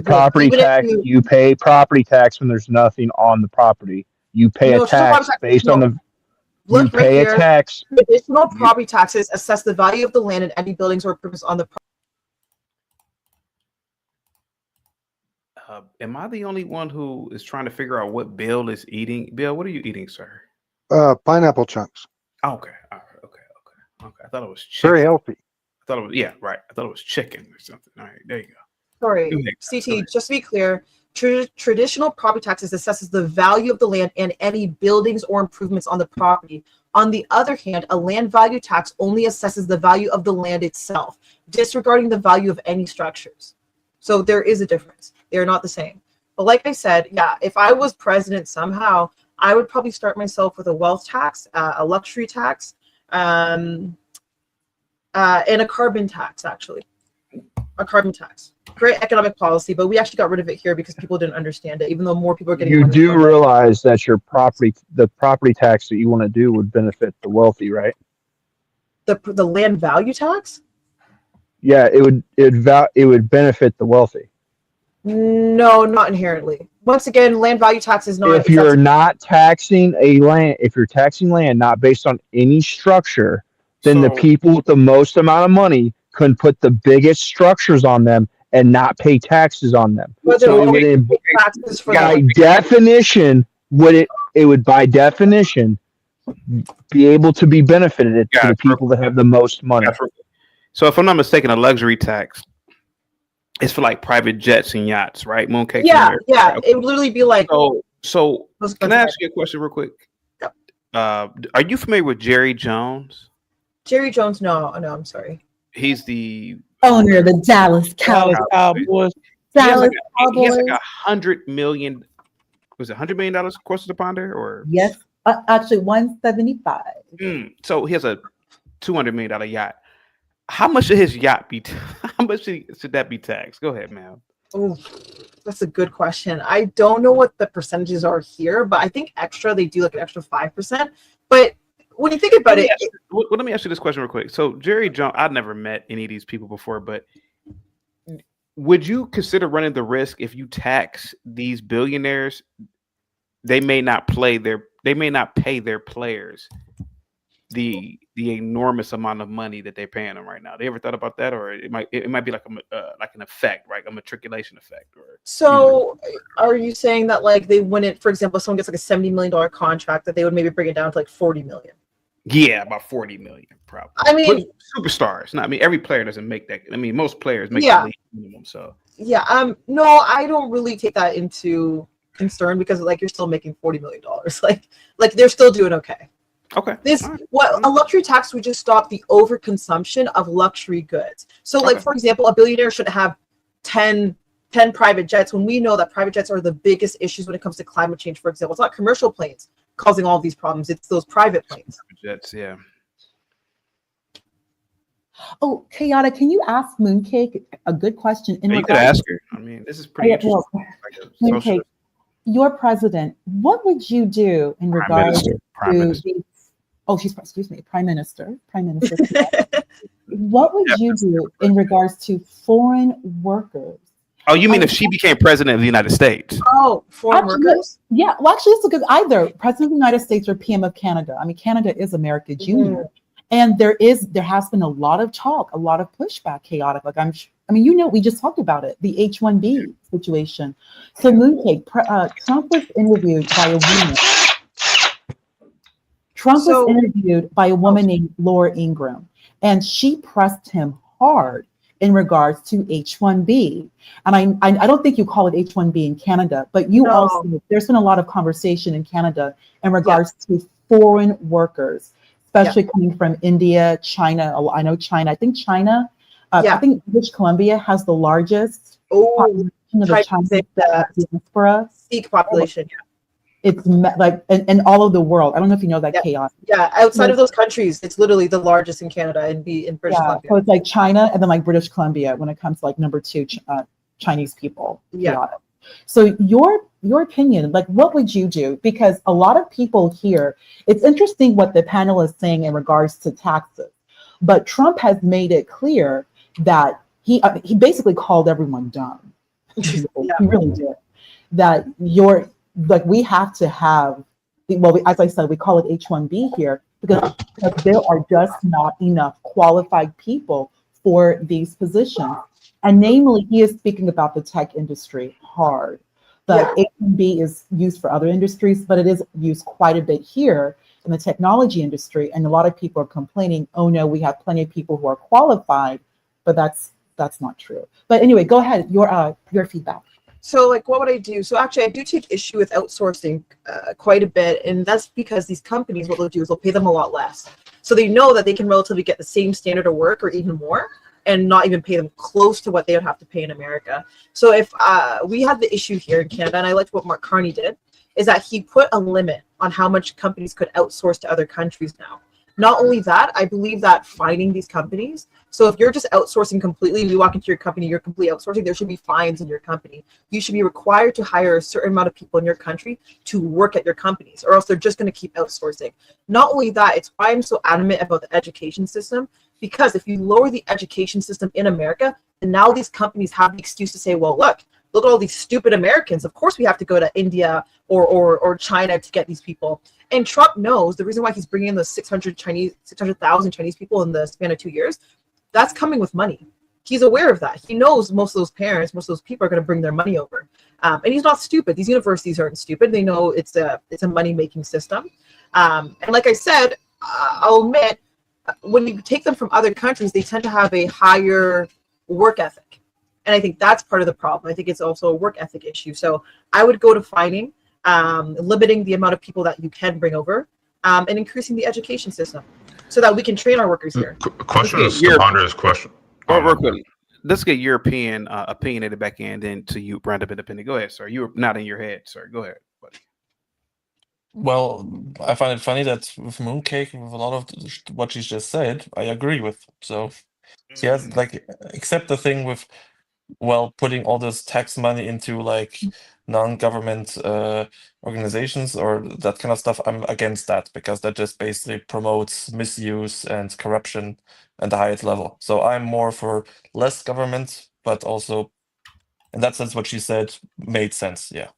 You pay property tax when there's nothing on the property. You pay a tax based on the. You pay a tax. Additional property taxes assess the value of the land and any buildings or improvements on the property. Am I the only one who is trying to figure out what Bill is eating? Bill, what are you eating, sir? Pineapple chunks. Okay. I thought it was chicken. Very healthy. I thought it was I thought it was chicken or something. All right, there you go. Sorry, CT. Just to be clear, traditional property taxes assesses the value of the land and any buildings or improvements on the property. On the other hand, a land value tax only assesses the value of the land itself, disregarding the value of any structures. So there is a difference. They are not the same. But like I said, if I was president somehow, I would probably start myself with a wealth tax, a luxury tax, and a carbon tax, actually. A carbon tax. Great economic policy, but we actually got rid of it here because people didn't understand it, even though more people are getting. You do realize that the property tax that you want to do would benefit the wealthy, right? The land value tax? Yeah, it would benefit the wealthy. No, not inherently. Once again, land value tax is not. If you're not taxing if you're taxing land not based on any structure, then the people with the most amount of money can put the biggest structures on them and not pay taxes on them. But So it would, taxes for by definition, it would by definition be able to be benefited to the people that have the most money. So if I'm not mistaken, a luxury tax is for like private jets and yachts, right? Mooncake. Yeah. It would literally be like. So can I ask you a question real quick? Yep. Are you familiar with Jerry Jones? Jerry Jones? No, I'm sorry. He's the owner of the Dallas Cowboys. He has like $100 million. Was it $100 million across the ponder or? Yes, actually 175. So he has a $200 million yacht. How much should his yacht be? How much should that be taxed? Go ahead, ma'am. Oh, that's a good question. I don't know what the percentages are here, but I think they do like an extra 5%. But when you think about it, let me ask you this question real quick. So Jerry Jones, I've never met any of these people before, but would you consider running the risk if you tax these billionaires? They may not pay their players the enormous amount of money that they're paying them right now. They ever thought about that, or it might be like an effect, right? A matriculation effect, or so are you saying that like they wouldn't, for example, if someone gets like a $70 million contract, that they would maybe bring it down to like 40 million? Yeah, about 40 million, probably. I mean, superstars. No, I mean every player doesn't make that. I mean, most players make the league minimum. So no, I don't really take that into concern because like you're still making $40 million. Like they're still doing okay. Okay. A luxury tax would just stop the overconsumption of luxury goods. So like for example, a billionaire should have 10 private jets when we know that private jets are the biggest issues when it comes to climate change. For example, it's not commercial planes causing all these problems, it's those private planes. Jets, yeah. Oh, Chaotic, can you ask Mooncake a good question? You could ask her. I mean, this is pretty interesting. Mooncake, your president, what would you do in regards to Prime Minister. What would you do in regards to foreign workers? Oh, you mean if she became president of the United States? Oh, foreign workers? Yeah, well, actually, it's a good either president of the United States or PM of Canada. I mean, Canada is America Junior, and there has been a lot of talk, a lot of pushback, Chaotic. Like we just talked about it, the H-1B situation. So, Mooncake, Trump was interviewed by a woman. Was interviewed by a woman named Laura Ingraham, and she pressed him hard in regards to H-1B. And I don't think you call it H-1B in Canada, but there's been a lot of conversation in Canada in regards to foreign workers, especially coming from India, China. I know China. I think China, I think British Columbia has the largest population of the Chinese diaspora. Sikh population, It's like in all of the world. I don't know if you know that chaos. Yeah, outside of those countries, it's literally the largest in Canada and in British Columbia. So it's like China and then like British Columbia when it comes to like number 2 Chinese people. Chaotic. So your opinion, like what would you do? Because a lot of people here, it's interesting what the panel is saying in regards to taxes, but Trump has made it clear that he basically called everyone dumb. He really did. That we have to have, as I said, we call it H-1B here because there are just not enough qualified people for these positions. And namely, he is speaking about the tech industry hard. The H-1B is used for other industries, but it is used quite a bit here in the technology industry. And a lot of people are complaining, oh no, we have plenty of people who are qualified, but that's not true. But anyway, go ahead, your feedback. So like, what would I do? So actually, I do take issue with outsourcing quite a bit. And that's because these companies, what they'll do is they'll pay them a lot less. So they know that they can relatively get the same standard of work or even more and not even pay them close to what they would have to pay in America. So if we had the issue here in Canada, and I liked what Mark Carney did, is that he put a limit on how much companies could outsource to other countries now. Not only that, I believe that finding these companies, so if you're just outsourcing completely, you walk into your company, you're completely outsourcing, there should be fines in your company. You should be required to hire a certain amount of people in your country to work at your companies, or else they're just going to keep outsourcing. Not only that, it's why I'm so adamant about the education system, because if you lower the education system in America, then now these companies have the excuse to say, well, look at all these stupid Americans. Of course we have to go to India or China to get these people. And Trump knows the reason why he's bringing in those 600,000 Chinese people in the span of 2 years, that's coming with money. He's aware of that. He knows most of those parents, most of those people are going to bring their money over. And he's not stupid. These universities aren't stupid. They know it's a money-making system. And like I said, I'll admit, when you take them from other countries, they tend to have a higher work ethic. And I think that's part of the problem. I think it's also a work ethic issue. So I would go to fining, limiting the amount of people that you can bring over, and increasing the education system so that we can train our workers here. Question is the ponderous question. Real quick, let's get European opinionated back in, then to you, Brandon Independent. Go ahead, sir. You were not in your head, sir. Go ahead, buddy. Well, I find it funny that with Mooncake, with a lot of what she's just said, I agree with. So, yes, like, except the thing with, well, putting all this tax money into like non-government organizations or that kind of stuff, I'm against that because that just basically promotes misuse and corruption at the highest level. So I'm more for less government, but also, in that sense, what she said made sense. Yeah.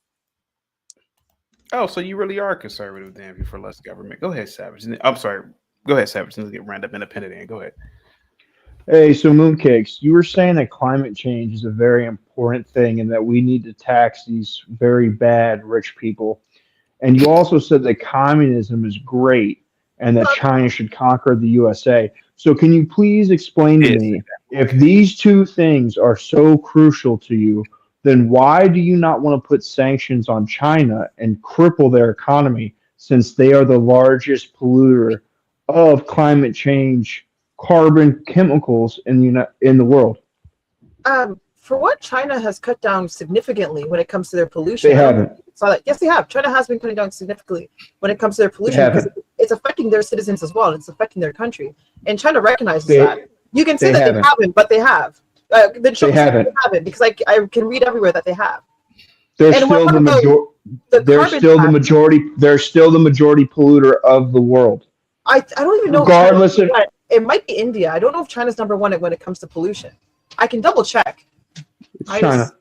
Oh, so you really are conservative then, if you're for less government. Go ahead, Savage. I'm sorry. Go ahead, Savage. Let's get Random Independent in. Go ahead. Hey, so Mooncakes, you were saying that climate change is a very important thing and that we need to tax these very bad rich people. And you also said that communism is great and that China should conquer the USA. So can you please explain to me, if these two things are so crucial to you, then why do you not want to put sanctions on China and cripple their economy, since they are the largest polluter of climate change carbon chemicals in the world? For what, China has cut down significantly when it comes to their pollution. They haven't. Yes, they have. China has been cutting down significantly when it comes to their pollution because it's affecting their citizens as well. It's affecting their country, and China recognizes that. You can say that they haven't, but they have. Then show me they haven't, because I can read everywhere that they have. They're still the majority. They're still the majority polluter of the world. I don't even know. Regardless of, it might be India. I don't know if China's number one when it comes to pollution. I can double check. It's China.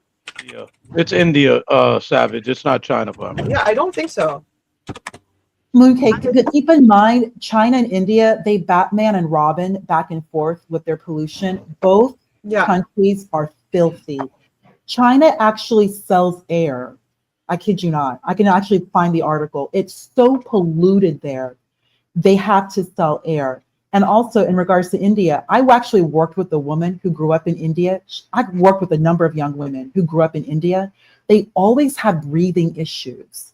Yeah, it's India, Savage. It's not China, but yeah, I don't think so. Mooncake, keep in mind, China and India, they Batman and Robin back and forth with their pollution. Both countries are filthy. China actually sells air. I kid you not. I can actually find the article. It's so polluted there. They have to sell air. And also in regards to India, I actually worked with a woman who grew up in India. I've worked with a number of young women who grew up in India. They always have breathing issues.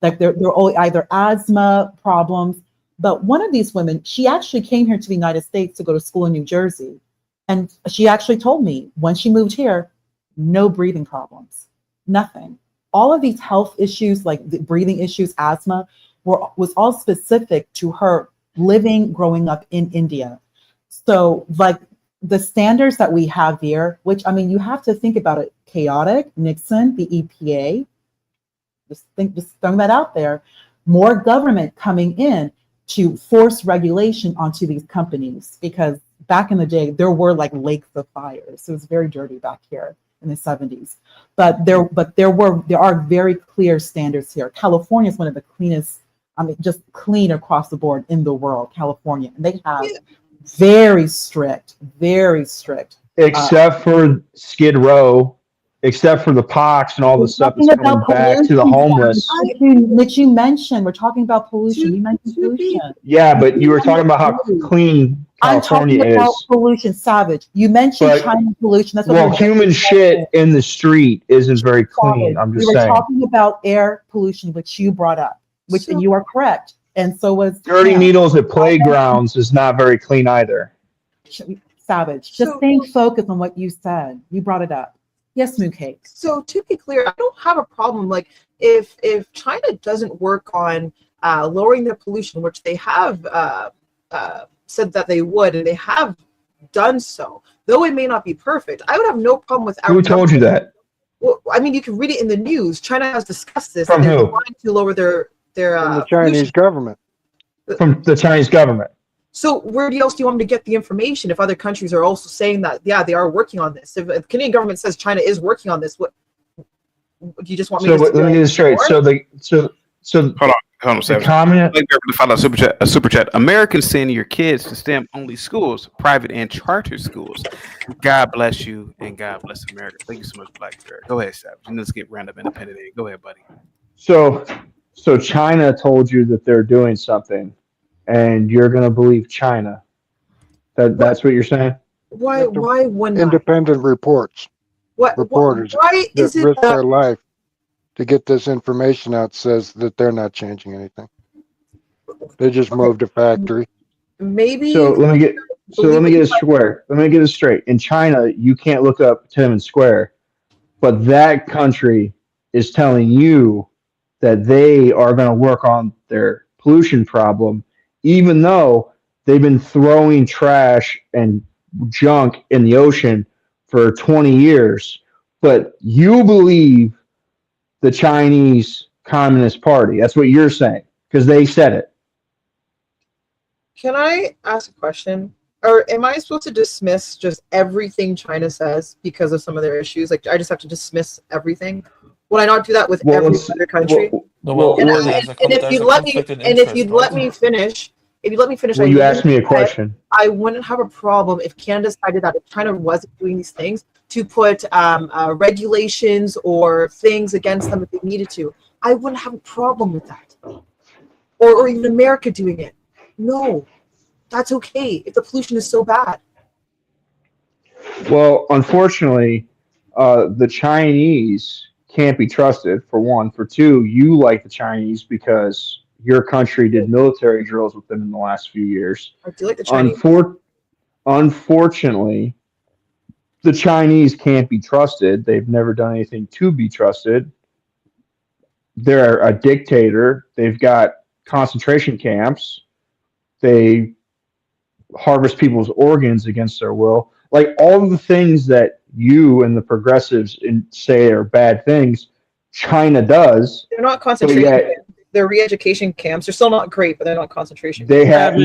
Like they're all either asthma problems. But one of these women, she actually came here to the United States to go to school in New Jersey. And she actually told me when she moved here, no breathing problems, nothing. All of these health issues, like the breathing issues, asthma, was all specific to her growing up in India. So like the standards that we have here, which, I mean, you have to think about it, chaotic, Nixon, the EPA, just throwing that out there, more government coming in to force regulation onto these companies, because back in the day, there were like lakes of fires. So it was very dirty back here in the 70s. But there are very clear standards here. California is one of the cleanest, I mean, just clean across the board in the world, California. And they have very strict. Except for Skid Row, except for the pox and all the stuff that's coming back to the homeless. Which you mentioned, we're talking about pollution. You mentioned pollution. Yeah, but you were talking about how clean California I'm talking about is. Pollution, Savage. You mentioned China pollution. That's what human shit in the street isn't very clean. I'm just saying. We were talking about air pollution, which you brought up, and you are correct. And so was dirty needles at playgrounds is not very clean either. Savage, just staying focused on what you said. You brought it up. Yes, Mooncake. So to be clear, I don't have a problem. Like if China doesn't work on lowering their pollution, which they have said that they would, and they have done so, though it may not be perfect, I would have no problem with. Who told you that? Well, I mean, you can read it in the news. China has discussed this. From and they're who? trying to lower their From the Chinese government. From the Chinese government. So where else do you want me to get the information if other countries are also saying that, yeah, they are working on this? If the Canadian government says China is working on this, what do you just want me to let me get this straight. So hold Hold on, Savage. A super chat. Americans send your kids to STEM only schools, private and charter schools. God bless you and God bless America. Thank you so much, Black Bear. Go ahead, Savage. And let's get random independent. Go ahead, buddy. So China told you that they're doing something, and you're going to believe China. That's what you're saying? Why wouldn't independent reports? Reporters why that is it risk their life to get this information out says that they're not changing anything. They just moved a factory. Maybe. So let me get this square. Let me get this straight. In China, you can't look up Tiananmen Square, but that country is telling you that they are going to work on their pollution problem, even though they've been throwing trash and junk in the ocean for 20 years. But you believe the Chinese Communist Party. That's what you're saying, because they said it. Can I ask a question? Or am I supposed to dismiss just everything China says because of some of their issues? Like, I just have to dismiss everything? Would I not do that with every other country? And if you'd let me finish, you asked me a question. I wouldn't have a problem if Canada decided that if China wasn't doing these things to put regulations or things against them if they needed to. I wouldn't have a problem with that. Or even America doing it. No, that's okay if the pollution is so bad. Well, unfortunately, the Chinese can't be trusted, for one. For two, you like the Chinese because your country did military drills with them in the last few years. I do like the Chinese. Unfortunately, the Chinese can't be trusted. They've never done anything to be trusted. They're a dictator. They've got concentration camps. They harvest people's organs against their will. Like all of the things that you and the progressives say are bad things, China does. They're not concentration camps. They're re-education camps. They're still not great, but they're not concentration camps.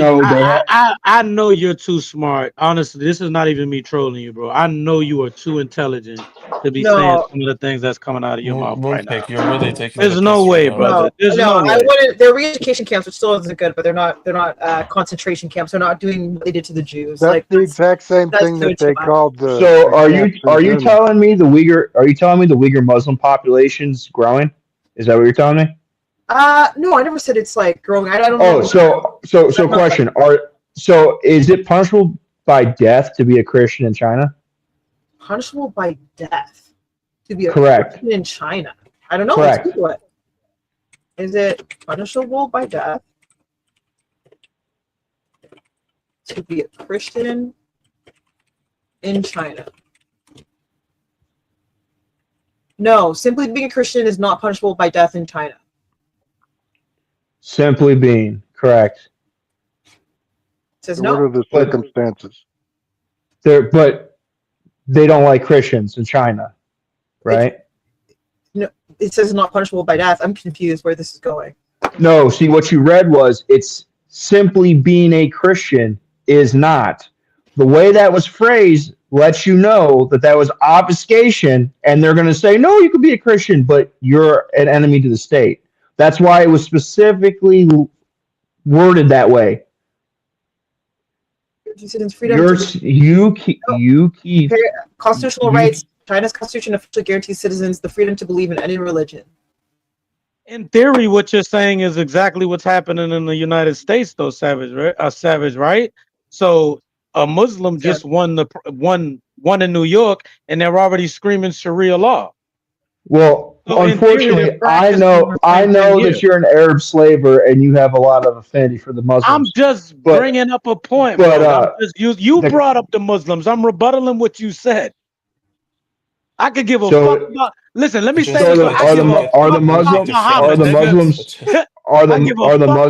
I know you're too smart. Honestly, this is not even me trolling you, bro. I know you are too intelligent to be saying some of the things that's coming out of your mouth right now. You're really taking There's no way, brother. There's no way. I wouldn't. Their re-education camps are still isn't good, but they're not concentration camps. They're not doing what they did to the Jews. That's the exact same thing that they called the. So are you telling me the Uyghur Muslim population's growing? Is that what you're telling me? No, I never said it's like growing. I don't know. Oh, so question. Is it punishable by death to be a Christian in China? Punishable by death to be a Correct. Christian in China? I don't know. Correct. Let's Google it. Is it punishable by death to be a Christian in China? No, simply being a Christian is not punishable by death in China. Simply being correct. Says no. What are the circumstances? But they don't like Christians in China, right? No, it says not punishable by death. I'm confused where this is going. No, see what you read was it's simply being a Christian is not. The way that was phrased lets you know that was obfuscation, and they're going to say, no, you could be a Christian, but you're an enemy to the state. That's why it was specifically worded that way. Citizens' freedom. You keep constitutional rights. China's constitution officially guarantees citizens the freedom to believe in any religion. In theory, what you're saying is exactly what's happening in the United States, though, Savage, right? So a Muslim just won in New York, and they're already screaming Sharia law. Well, so unfortunately, I know that you're an Arab slaver and you have a lot of affinity for the Muslims. I'm just bringing up a point, bro. You brought up the Muslims. I'm rebuttaling what you said. I could give a fuck about. Listen, let me say this. Are the Muslims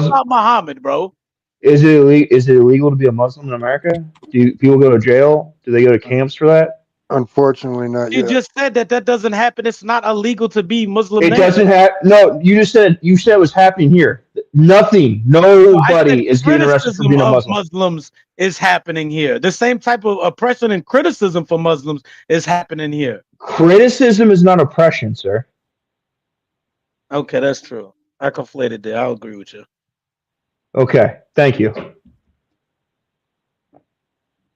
about Muhammad, bro? Is it illegal to be a Muslim in America? Do people go to jail? Do they go to camps for that? Unfortunately, not yet. You just said that doesn't happen. It's not illegal to be Muslim. It doesn't happen. No, you said it was happening here. Nothing. Nobody is getting arrested for being a Muslim. Muslims is happening here. The same type of oppression and criticism for Muslims is happening here. Criticism is not oppression, sir. Okay, that's true. I conflated there. I'll agree with you. Okay, thank you.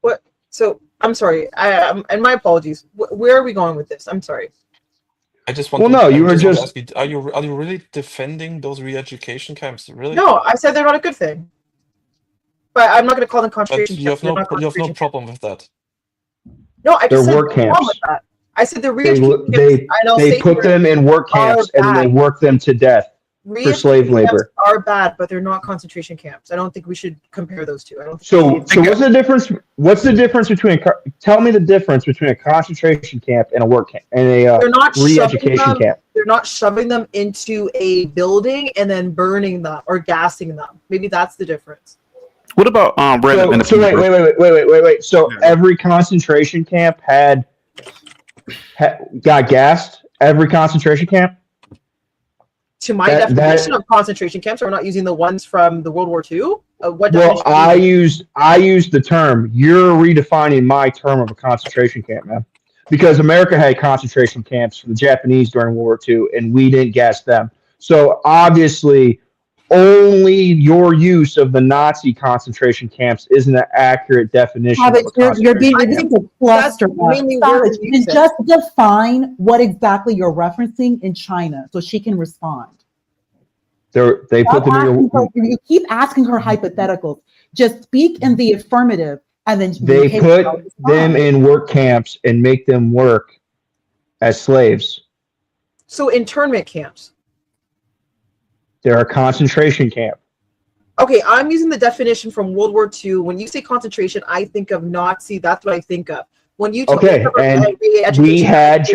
What? So I'm sorry. And my apologies. Where are we going with this? I'm sorry. I just want Well, to. no, I you were just want to just. ask you: Are you really defending those re-education camps? Really? No, I said they're not a good thing. But I'm not going to call them But concentration you have camps. They're no not you have no concentration camps. problem with that. No, I They're just said work what's wrong with camps. that. I said the They re-education camps, and I'll they say put here, them in work are camps and then they bad. work them to death for slave Re-education camps labor. are bad, but they're not concentration camps. I don't think we should compare those two. I don't think So what's the difference? What's the difference between? Tell me the difference between a concentration camp and a work camp and a they're not shoving re-education them. camp. They're not shoving them into a building and then burning them or gassing them. Maybe that's the difference. What about So wait. So every concentration camp got gassed. Every concentration camp. To my definition of concentration camps, we're not using the ones from the World War II. What Well, definition? I used the term. You're redefining my term of a concentration camp, man. Because America had concentration camps for the Japanese during World War II, and we didn't gas them. So obviously, only your use of the Nazi concentration camps isn't an accurate definition of a concentration you're being camp. a cluster. Savage, you can just define what exactly you're referencing in China so she can respond. They put them in your. You keep asking her hypotheticals. Just speak in the affirmative, and then They put them in work camps and make them work as slaves. So internment camps. They're a concentration camp. Okay, I'm using the definition from World War II. When you say concentration, I think of Nazi. That's what I think of. When you talk Okay, and we had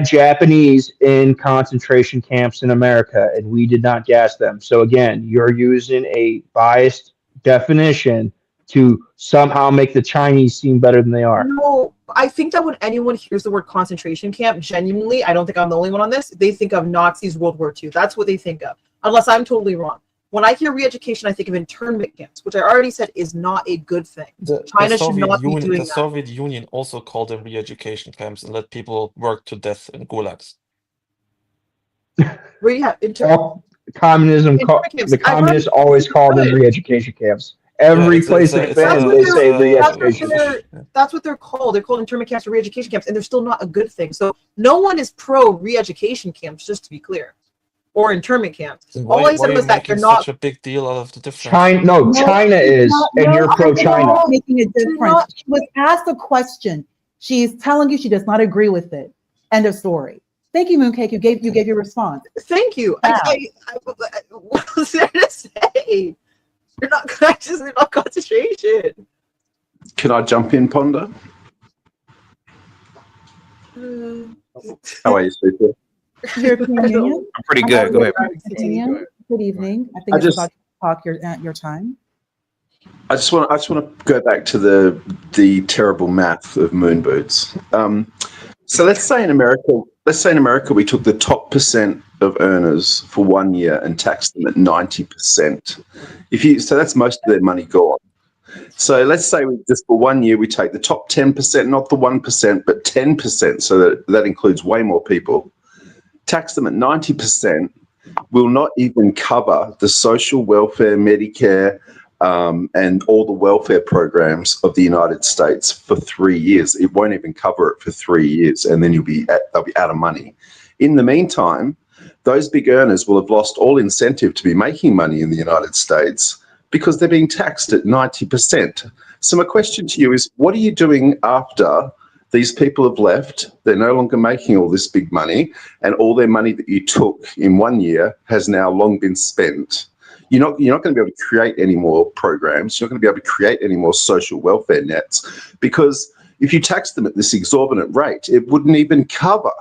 Japanese in concentration camps in America, and we did not gas them. So again, you're using a biased definition to somehow make the Chinese seem better than they are. No, I think that when anyone hears the word concentration camp, genuinely, I don't think I'm the only one on this, they think of Nazis, World War II. That's what they think of, unless I'm totally wrong. When I hear re-education, I think of internment camps, which I already said is not a good thing. China should not be doing that. The Soviet Union also called them re-education camps and let people work to death in gulags. Communism, the communists always call them re-education camps. Every place they've been, they say re-education. That's what they're called. They're called internment camps or re-education camps, and they're still not a good thing. So no one is pro re-education camps, just to be clear, or internment camps. All I said was that they're not such a big deal out of the difference. China is, and you're pro-China. Making a difference. She was asked a question. She's telling you she does not agree with it. End of story. Thank you, Mooncake. You gave your response. Thank you. What was there to say? You're not conscious. You're not concentration. Can I jump in, Ponder? How are you, Super? I'm pretty good. Go ahead. Good evening. I think it's about to talk your time. I just want to go back to the terrible math of moon boots. So let's say in America we took the top percent of earners for 1 year and taxed them at 90%. So that's most of their money gone. So let's say just for 1 year we take the top 10%, not the 1%, but 10%. So that includes way more people. Tax them at 90%. Will not even cover the social welfare, Medicare, and all the welfare programs of the United States for 3 years. It won't even cover it for 3 years, and then they'll be out of money. In the meantime, those big earners will have lost all incentive to be making money in the United States because they're being taxed at 90%. So my question to you is, what are you doing after these people have left? They're no longer making all this big money, and all their money that you took in 1 year has now long been spent. You're not going to be able to create any more programs. You're not going to be able to create any more social welfare nets, because if you tax them at this exorbitant rate, it wouldn't even cover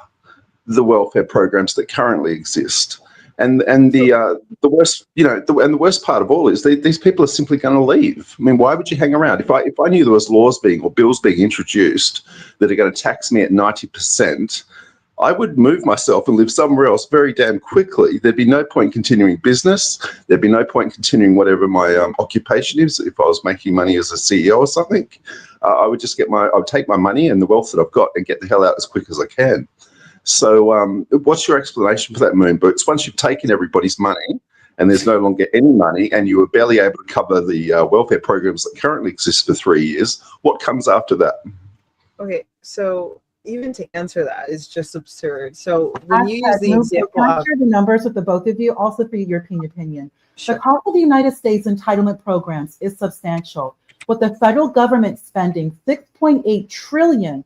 the welfare programs that currently exist. And the worst part of all is these people are simply going to leave. I mean, why would you hang around? If I knew there was bills being introduced that are going to tax me at 90%, I would move myself and live somewhere else very damn quickly. There'd be no point continuing business. There'd be no point continuing whatever my occupation is. If I was making money as a CEO or something, I would just I would take my money and the wealth that I've got and get the hell out as quick as I can. So what's your explanation for that, Moon Boots? Once you've taken everybody's money and there's no longer any money and you were barely able to cover the welfare programs that currently exist for 3 years, what comes after that? Okay, so even to answer that is just absurd. So when you use the example can I of share the numbers with the both of you, also for your European opinion? Sure. The cost of the United States entitlement programs is substantial, with the federal government spending 6.8 trillion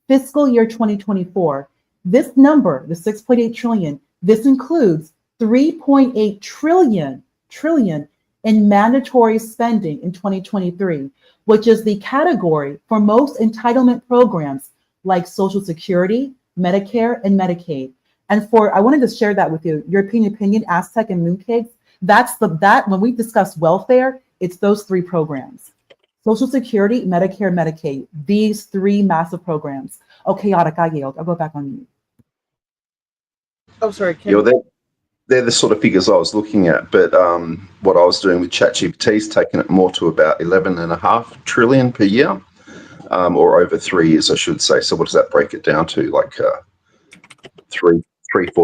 fiscal year 2024. This number, the 6.8 trillion, this includes 3.8 trillion in mandatory spending in 2023, which is the category for most entitlement programs like Social Security, Medicare, and Medicaid. And I wanted to share that with you, European opinion, Aztec, and Mooncakes. That when we discuss welfare, it's those three programs: Social Security, Medicare, Medicaid. These three massive programs. Oh, chaotic! I yield. I'll go back on you. Oh, sorry. They're the sort of figures I was looking at, but what I was doing with ChatGPT is taking it more to about 11.5 trillion per year, or over 3 years, I should say. So what does that break it down to? Like 4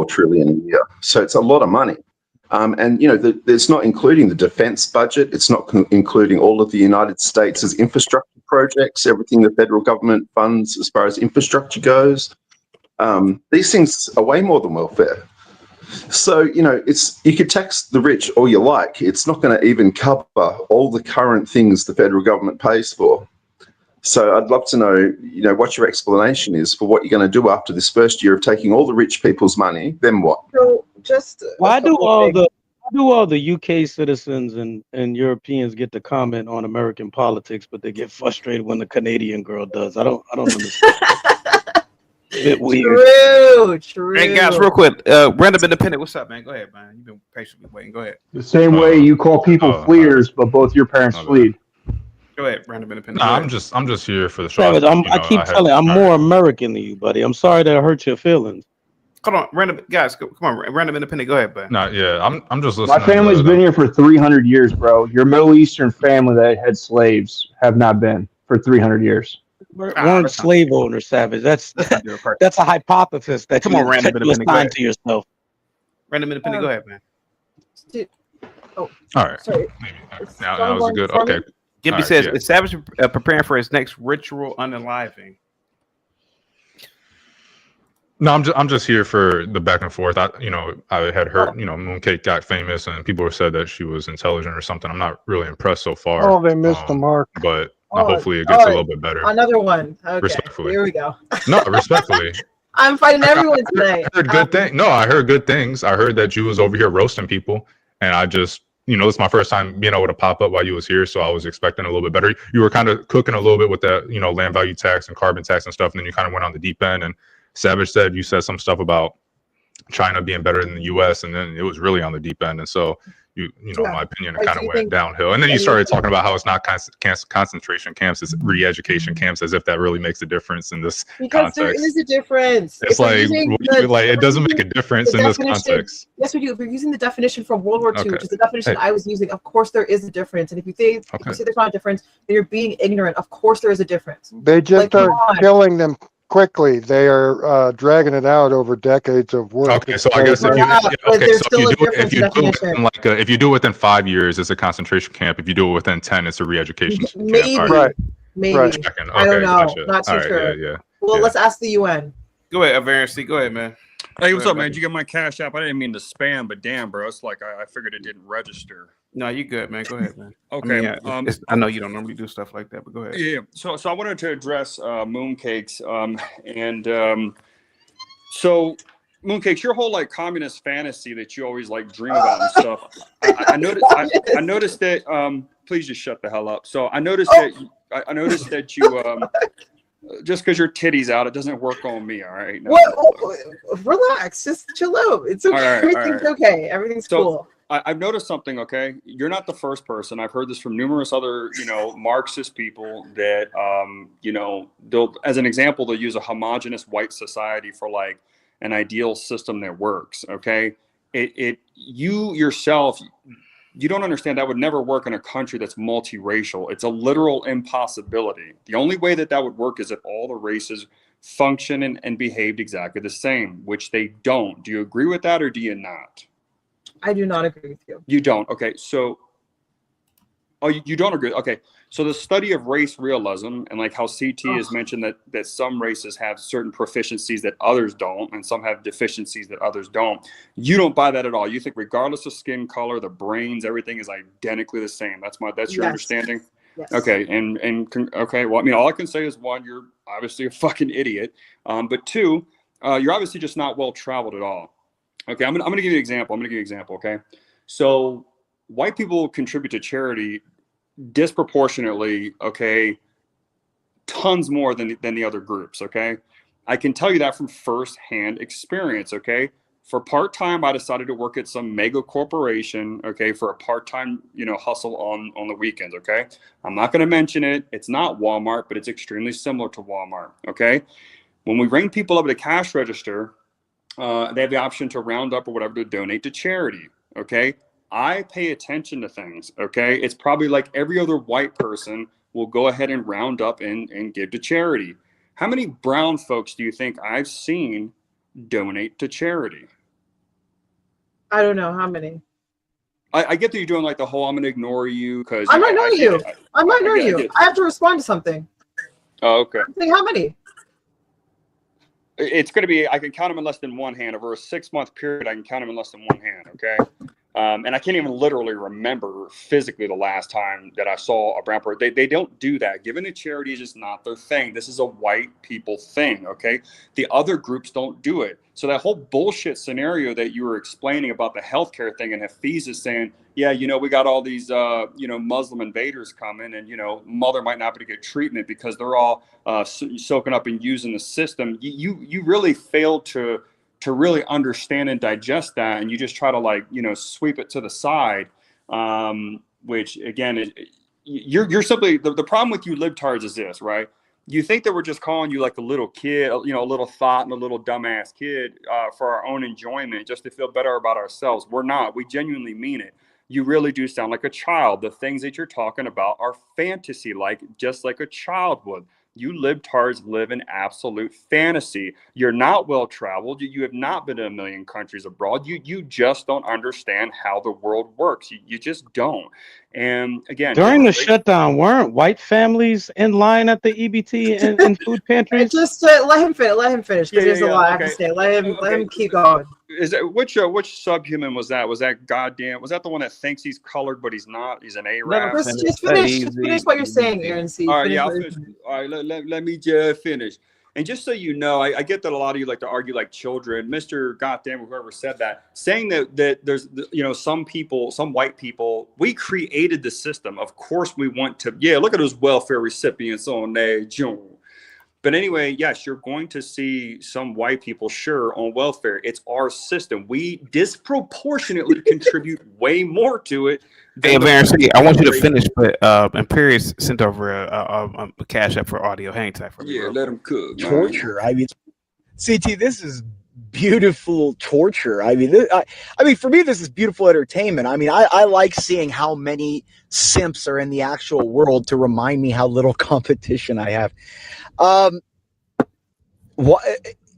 trillion a year. So it's a lot of money. And, it's not including the defense budget. It's not including all of the United States' infrastructure projects, everything the federal government funds as far as infrastructure goes. These things are way more than welfare. So, you could tax the rich all you like. It's not going to even cover all the current things the federal government pays for. So I'd love to know, what your explanation is for what you're going to do after this first year of taking all the rich people's money. Then what? So just why do all the UK citizens and Europeans get to comment on American politics, but they get frustrated when the Canadian girl does? I don't understand. Bit weird. True. Hey guys, real quick, Random Independent, what's up, man? Go ahead, man. You've been patiently waiting. Go ahead. The same way you call people fleers, but both your parents fleed. Go ahead, Random Independent. Nah, I'm just here for the show. Savage, I keep telling you, I'm more American than you, buddy. I'm sorry that I hurt your feelings. Hold on, Random guys, come on, Random Independent. Go ahead, bud. Nah, yeah, I'm just listening. My family's been here for 300 years, bro. Your Middle Eastern family that had slaves have not been for 300 years. Weren't slave owners, Savage. That's a hypothesis that Come on, Random Independent. Go ahead. To yourself. Random Independent, go ahead, man. All right. Sorry. Now was a good. Okay. Gibby says, "Is Savage preparing for his next ritual unaliving?" No, I'm just here for the back and forth. I had heard, Mooncake got famous and people said that she was intelligent or something. I'm not really impressed so far. Oh, they missed the mark. But hopefully it gets a little bit better. Another one. Okay. Respectfully. Here we go. No, respectfully. I'm fighting everyone tonight. I heard good things. No, I heard good things. I heard that you was over here roasting people, and I just, it's my first time being able to pop up while you was here, so I was expecting a little bit better. You were kind of cooking a little bit with that, land value tax and carbon tax and stuff, and then you kind of went on the deep end. And Savage said you said some stuff about China being better than the U.S., and then it was really on the deep end. And so my opinion, it kind of went downhill. And then you started talking about how it's not concentration camps, it's re-education camps, as if that really makes a difference in this because context. There is a difference. It's it doesn't make a difference in this context. Yes, we do. If you're using the definition from World War II, which is the definition I was using, of course there is a difference. And if you say there's not a difference, then you're being ignorant. Of course there is a difference. They just are killing them quickly. They are dragging it out over decades of work. Okay, so I guess if you do it within 5 years, it's a concentration camp. If you do it within 10, it's a re-education camp. Maybe. Right. I don't know. Gotcha. Not too sure. Yeah. Well, let's ask the UN. Go ahead, Avarency. Go ahead, man. Hey, what's up, man? Did you get my Cash App? I didn't mean to spam, but damn, bro, it's like I figured it didn't register. No, you good, man. Go ahead, man. Okay. I know you don't normally do stuff like that, but go ahead. Yeah. So I wanted to address Mooncakes, so Mooncakes, your whole communist fantasy that you always dream about and stuff. I noticed that. Please just shut the hell up. So I noticed that you just because your titty's out, it doesn't work on me. All right. No. Relax. Just chill out. It's okay. Everything's okay. Everything's cool. I've noticed something, okay? You're not the first person. I've heard this from numerous other, Marxist people that, they'll, as an example, they'll use a homogenous white society for an ideal system that works, okay? You yourself, you don't understand that would never work in a country that's multiracial. It's a literal impossibility. The only way that would work is if all the races functioned and behaved exactly the same, which they don't. Do you agree with that, or do you not? I do not agree with you. You don't. Okay, so you don't agree. Okay, so the study of race realism and like how CT has mentioned that some races have certain proficiencies that others don't, and some have deficiencies that others don't. You don't buy that at all. You think regardless of skin color, the brains, everything is identically the same. That's your understanding. Yes. Okay, okay. Well, I mean, all I can say is one, you're obviously a fucking idiot, but two, you're obviously just not well traveled at all. Okay, I'm gonna give you an example. Okay, so white people contribute to charity disproportionately, okay, tons more than the other groups. Okay, I can tell you that from firsthand experience. Okay, for part-time, I decided to work at some mega corporation, okay, for a part-time, hustle on the weekends. Okay, I'm not going to mention it. It's not Walmart, but it's extremely similar to Walmart. Okay, when we ring people up at the cash register, they have the option to round up or whatever to donate to charity. Okay, I pay attention to things. Okay, it's probably like every other white person will go ahead and round up and give to charity. How many brown folks do you think I've seen donate to charity? I don't know how many. I get that you're doing like the whole I'm going to ignore you because I'm not ignoring you. I'm not ignoring you. I have to respond to something. Oh, okay. I'm saying how many? It's going to be, I can count them in less than one hand. Over a 6-month period, I can count them in less than one hand, okay? And I can't even literally remember physically the last time that I saw a brown person. They don't do that. Giving to charity is just not their thing. This is a white people thing, okay? The other groups don't do it. So that whole bullshit scenario that you were explaining about the healthcare thing, and Hafiz is saying, yeah, we got all these, Muslim invaders coming, and, mother might not be able to get treatment because they're all soaking up and using the system. You really failed to really understand and digest that, and you just try to sweep it to the side, which again, you're simply the problem with you libtards is this, right? You think that we're just calling you like a little kid, a little thought and a little dumbass kid for our own enjoyment, just to feel better about ourselves. We're not. We genuinely mean it. You really do sound like a child. The things that you're talking about are fantasy-like, just like a child would. You libtards live in absolute fantasy. You're not well traveled. You have not been to a million countries abroad. You just don't understand how the world works. You just don't. And again, during the shutdown, weren't white families in line at the EBT and food pantries? Just let him finish. Let him finish because there's a lot I have to say. Let him keep going. Is it which subhuman was that? Was that goddamn? Was that the one that thinks he's colored but he's not? He's an Arab. Just finish what you're saying, Aaron. All right, I'll finish. All right, let me just finish. And just so you know, I get that a lot of you like to argue like children. Mr. Goddamn, whoever said that, saying that there's some people, some white people, we created the system. Of course, we want to. Yeah, look at those welfare recipients on there, June. But anyway, yes, you're going to see some white people, sure, on welfare. It's our system. We disproportionately contribute way more to it. Hey, Aaron, I want you to finish, but Imperius sent over a cash app for audio. Hang tight for me. Yeah, let him cook. Torture. I mean, CT, this is beautiful torture. I mean, for me, this is beautiful entertainment. I mean, I like seeing how many simps are in the actual world to remind me how little competition I have.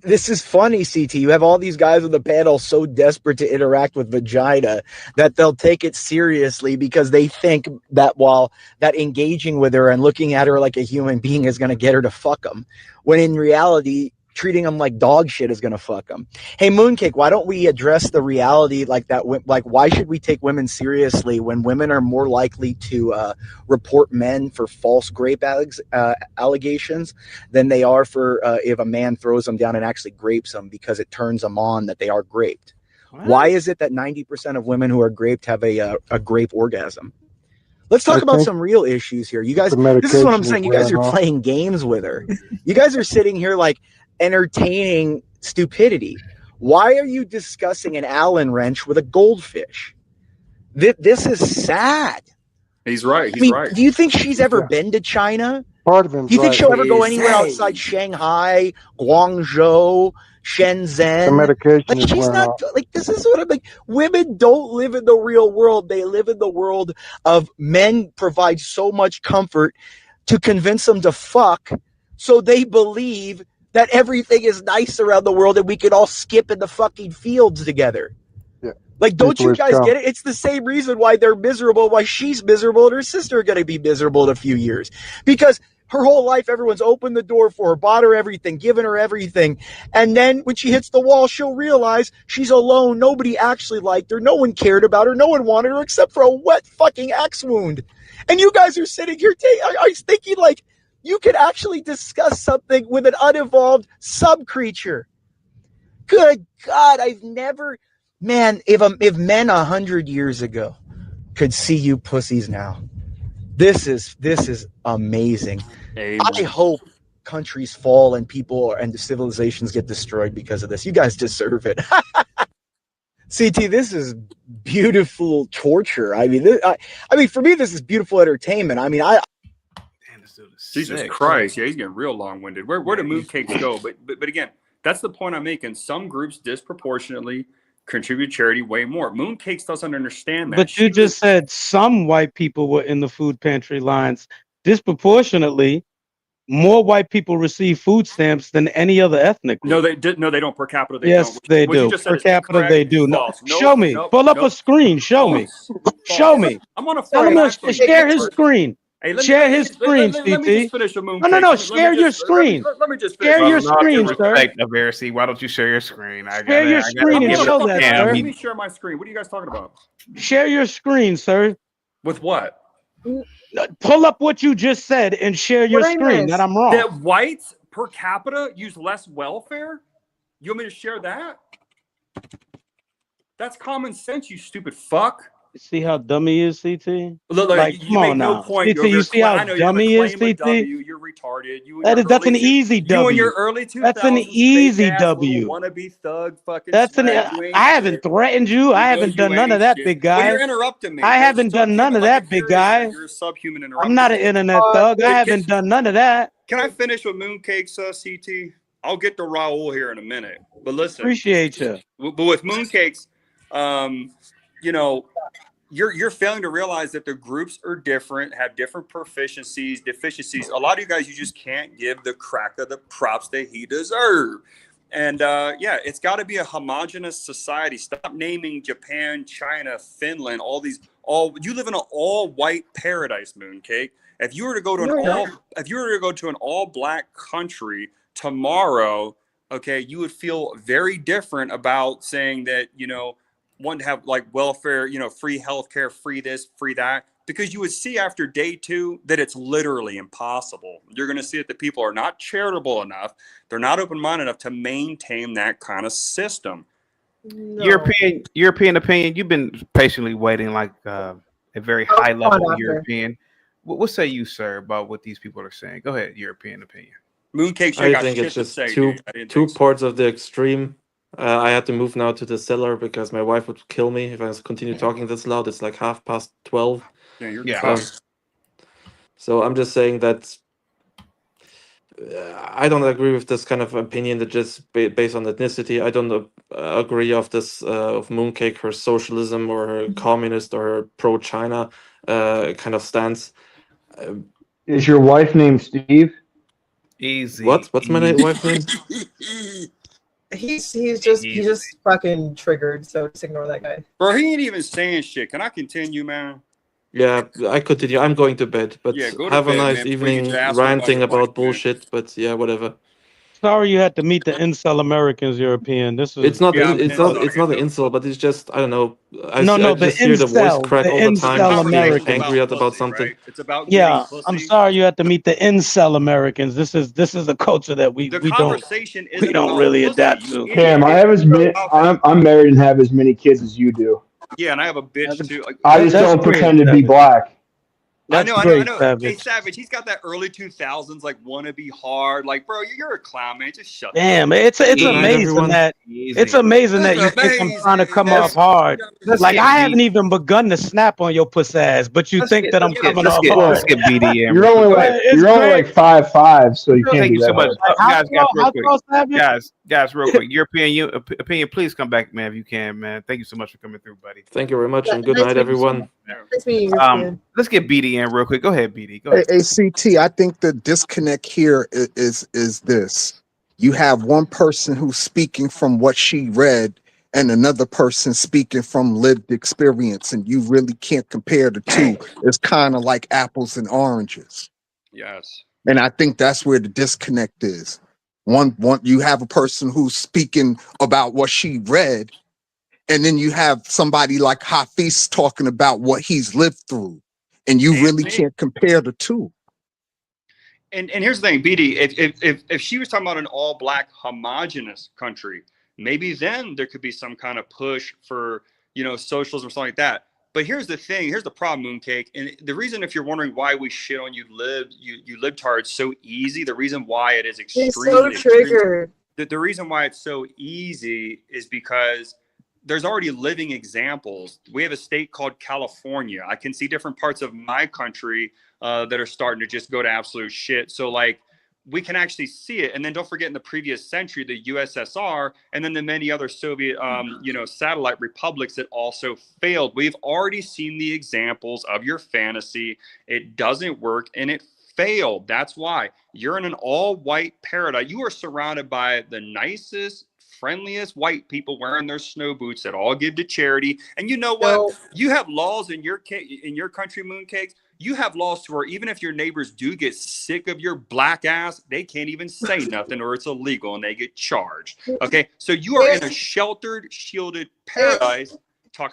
This is funny, CT. You have all these guys with the panel so desperate to interact with vagina that they'll take it seriously because they think that while that engaging with her and looking at her like a human being is going to get her to fuck them, when in reality, treating them like dog shit is going to fuck them. Hey, Mooncake, why don't we address the reality like that? Like, why should we take women seriously when women are more likely to report men for false grape allegations than they are for if a man throws them down and actually grapes them because it turns them on that they are graped? What? Why is it that 90% of women who are graped have a grape orgasm? Let's talk about some real issues here. You guys, this is what I'm saying. You guys are playing games with her. You guys are sitting here like entertaining stupidity. Why are you discussing an Allen wrench with a goldfish? This is sad. He's right. He's right. Do you think she's ever been to China? Part of him. Do you think she'll ever go anywhere outside Shanghai, Guangzhou, Shenzhen? The medication like, she's not like, this is what I'm like. Women don't live in the real world. They live in the world of men provide so much comfort to convince them to fuck. So they believe that everything is nice around the world and we can all skip in the fucking fields together. Yeah. Like, don't People you is guys come. get it? It's the same reason why they're miserable, why she's miserable, and her sister are going to be miserable in a few years. Because her whole life, everyone's opened the door for her, bought her everything, given her everything. And then when she hits the wall, she'll realize she's alone. Nobody actually liked her. No one cared about her. No one wanted her except for a wet fucking axe wound. And you guys are sitting here, I was thinking, like, you could actually discuss something with an unevolved sub-creature. Good God, I've never... Man, if men 100 years ago could see you pussies now, this is amazing. Amen. I hope countries fall and people and the civilizations get destroyed because of this. You guys deserve it. CT, this is beautiful torture. I mean, for me, this is beautiful entertainment. I mean, Jesus Christ, yeah, he's getting real long-winded. Where do mooncakes go? But again, that's the point I'm making. Some groups disproportionately contribute to charity way more. Mooncakes doesn't understand that. But you just said some white people were in the food pantry lines. Disproportionately, more white people receive food stamps than any other ethnic group. No, they did. No, they don't. Per capita, they Yes, don't. they What you do. just said Per is capita, incorrect. they do. No, False. Nope, show me. nope, Pull up nope. a screen. Show me. False. Show me. I'm on a Tell him phone. to share his screen. Hey, Share his screen, let me CT. just finish a mooncake. No. Share your screen. Let me just finish. Share your Not screen, to sir. respect of Heresy. Why don't you share your screen? Share your screen and show that, sir. Let me share my screen. What are you guys talking about? Share your screen, sir. With what? Pull up what you just said and share your screen. That I'm wrong. That whites per capita use less welfare? You want me to share that? That's common sense, you stupid fuck. See how dumb he is, CT? Look, like, you come make on no now. point. CT, you see how dumb he is, CT? You're retarded. That's an easy W. You in your early 2000s. That's an easy W. Wannabe thug fucking. That's an. I haven't threatened you. I haven't done none of that, big guy. Well, you're interrupting me. I haven't done none of that, big guy. You're a subhuman interrupter. I'm not an internet thug. I haven't done none of that. Can I finish with mooncakes, CT? I'll get to Raul here in a minute. But listen. Appreciate you. But with mooncakes, you know, you're failing to realize that the groups are different, have different proficiencies, deficiencies. A lot of you guys, you just can't give the cracker the props that he deserves. And yeah, it's got to be a homogenous society. Stop naming Japan, China, Finland, you live in an all-white paradise, mooncake. If you were to go to an all-black country tomorrow, okay, you would feel very different about saying that, you know, want to have like welfare, you know, free healthcare, free this, free that, because you would see after day 2 that it's literally impossible. You're going to see that the people are not charitable enough. They're not open-minded enough to maintain that kind of system. No. European opinion. You've been patiently waiting, like a very high level European. What say you, sir, about what these people are saying? Go ahead, European opinion. Mooncake, I think it's just two parts of the extreme. I had to move now to the cellar because my wife would kill me if I continue talking this loud. It's like 12:30. Yeah. So I'm just saying that I don't agree with this kind of opinion that just based on ethnicity. I don't agree of this of Mooncake, her socialism or her communist or her pro-China kind of stance. Is your wife named Steve? Easy. What's my wife name? He's just fucking triggered, so just ignore that guy. Bro, he ain't even saying shit. Can I continue, man? Yeah, I continue. I'm going to bed, but Yeah, go to have bed, a nice man, before you evening get your asshole ranting by your about wife, bullshit. But yeah, whatever. Sorry you had to meet the incel Americans, European. This is It's not an insult, but it's just I don't know. I the just hear the voice incel, crack the all the time, incel just being Americans. angry about something. Right? It's about Yeah, getting I'm pussy. sorry you had to meet the incel Americans. This is a culture that we don't conversation isn't about really pussy, adapt you to. Cam, I have as many. I'm married and have as many kids as you do. Yeah, and I have a bitch too. I just don't pretend to be black. I know. Hey, Savage, he's got that early 2000s like wanna be hard. Like, bro, you're a clown, man. Just shut Damn, up. it's amazing that you think I'm trying to come off hard. Like I haven't even begun to snap on your puss ass, but you think that I'm coming off hard. Let's get BDM. You're only like It's like 5'5", so you can't Thank be you that so much, hard. guys, real quick. Your opinion, please come back, man, if you can, man. Thank you so much for coming through, buddy. Thank you very much, and good night, everyone. Let's get BDM real quick. Go ahead, BD. Go ahead. ACT, I think the disconnect here is this. you have one person who's speaking from what she read and another person speaking from lived experience, and you really can't compare the two. It's kind of like apples and oranges. Yes. And I think that's where the disconnect is. One you have a person who's speaking about what she read, and then you have somebody like Hafiz talking about what he's lived through, and you really can't compare the two. And here's the thing, BD, if she was talking about an all black homogenous country, maybe then there could be some kind of push for, you know, socialism or something like that. But here's the thing, here's the problem, Mooncake. And the reason, if you're wondering why we shit on you libtards so easy, the reason why it is extremely, so triggered. The reason why it's so easy is because there's already living examples. We have a state called California. I can see different parts of my country that are starting to just go to absolute shit. So like, we can actually see it. And then don't forget, in the previous century, the USSR, and then the many other Soviet, you know, satellite republics that also failed. We've already seen the examples of your fantasy. It doesn't work, and it failed. That's why you're in an all-white paradise. You are surrounded by the nicest, friendliest white people wearing their snow boots that all give to charity. And you know what? No. You have laws in your country, Mooncakes. You have laws to where even if your neighbors do get sick of your black ass, they can't even say nothing, or it's illegal and they get charged. Okay, so you are in a sheltered, shielded paradise.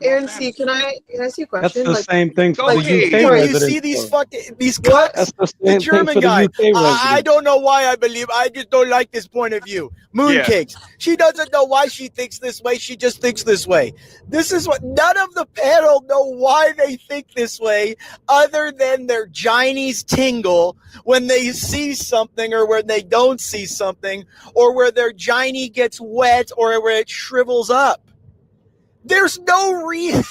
Aaron C, can I ask you a question? That's the same thing for the UK You residents. see these cuts? That's the The same thing German for the guy. UK I residents. don't know why I just don't like this point of view. Mooncakes. She doesn't know why she thinks this way. She just thinks this way. This is what none of the panel know why they think this way, other than their ginies tingle when they see something, or when they don't see something, or where their giny gets wet, or where it shrivels up. There's no reason.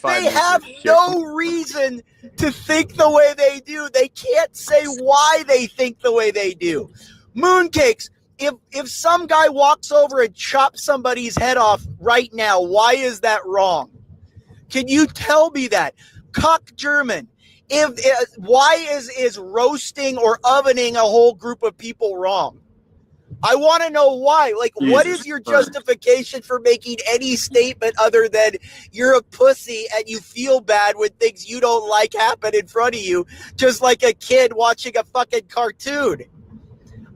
They have no reason to think the way they do. They can't say why they think the way they do. Mooncakes, if some guy walks over and chops somebody's head off right now, why is that wrong? Can you tell me that? Cuck German. Why is roasting or ovening a whole group of people wrong? I want to know why. Like, what is your justification for making any statement other than you're a pussy and you feel bad when things you don't like happen in front of you, just like a kid watching a fucking cartoon?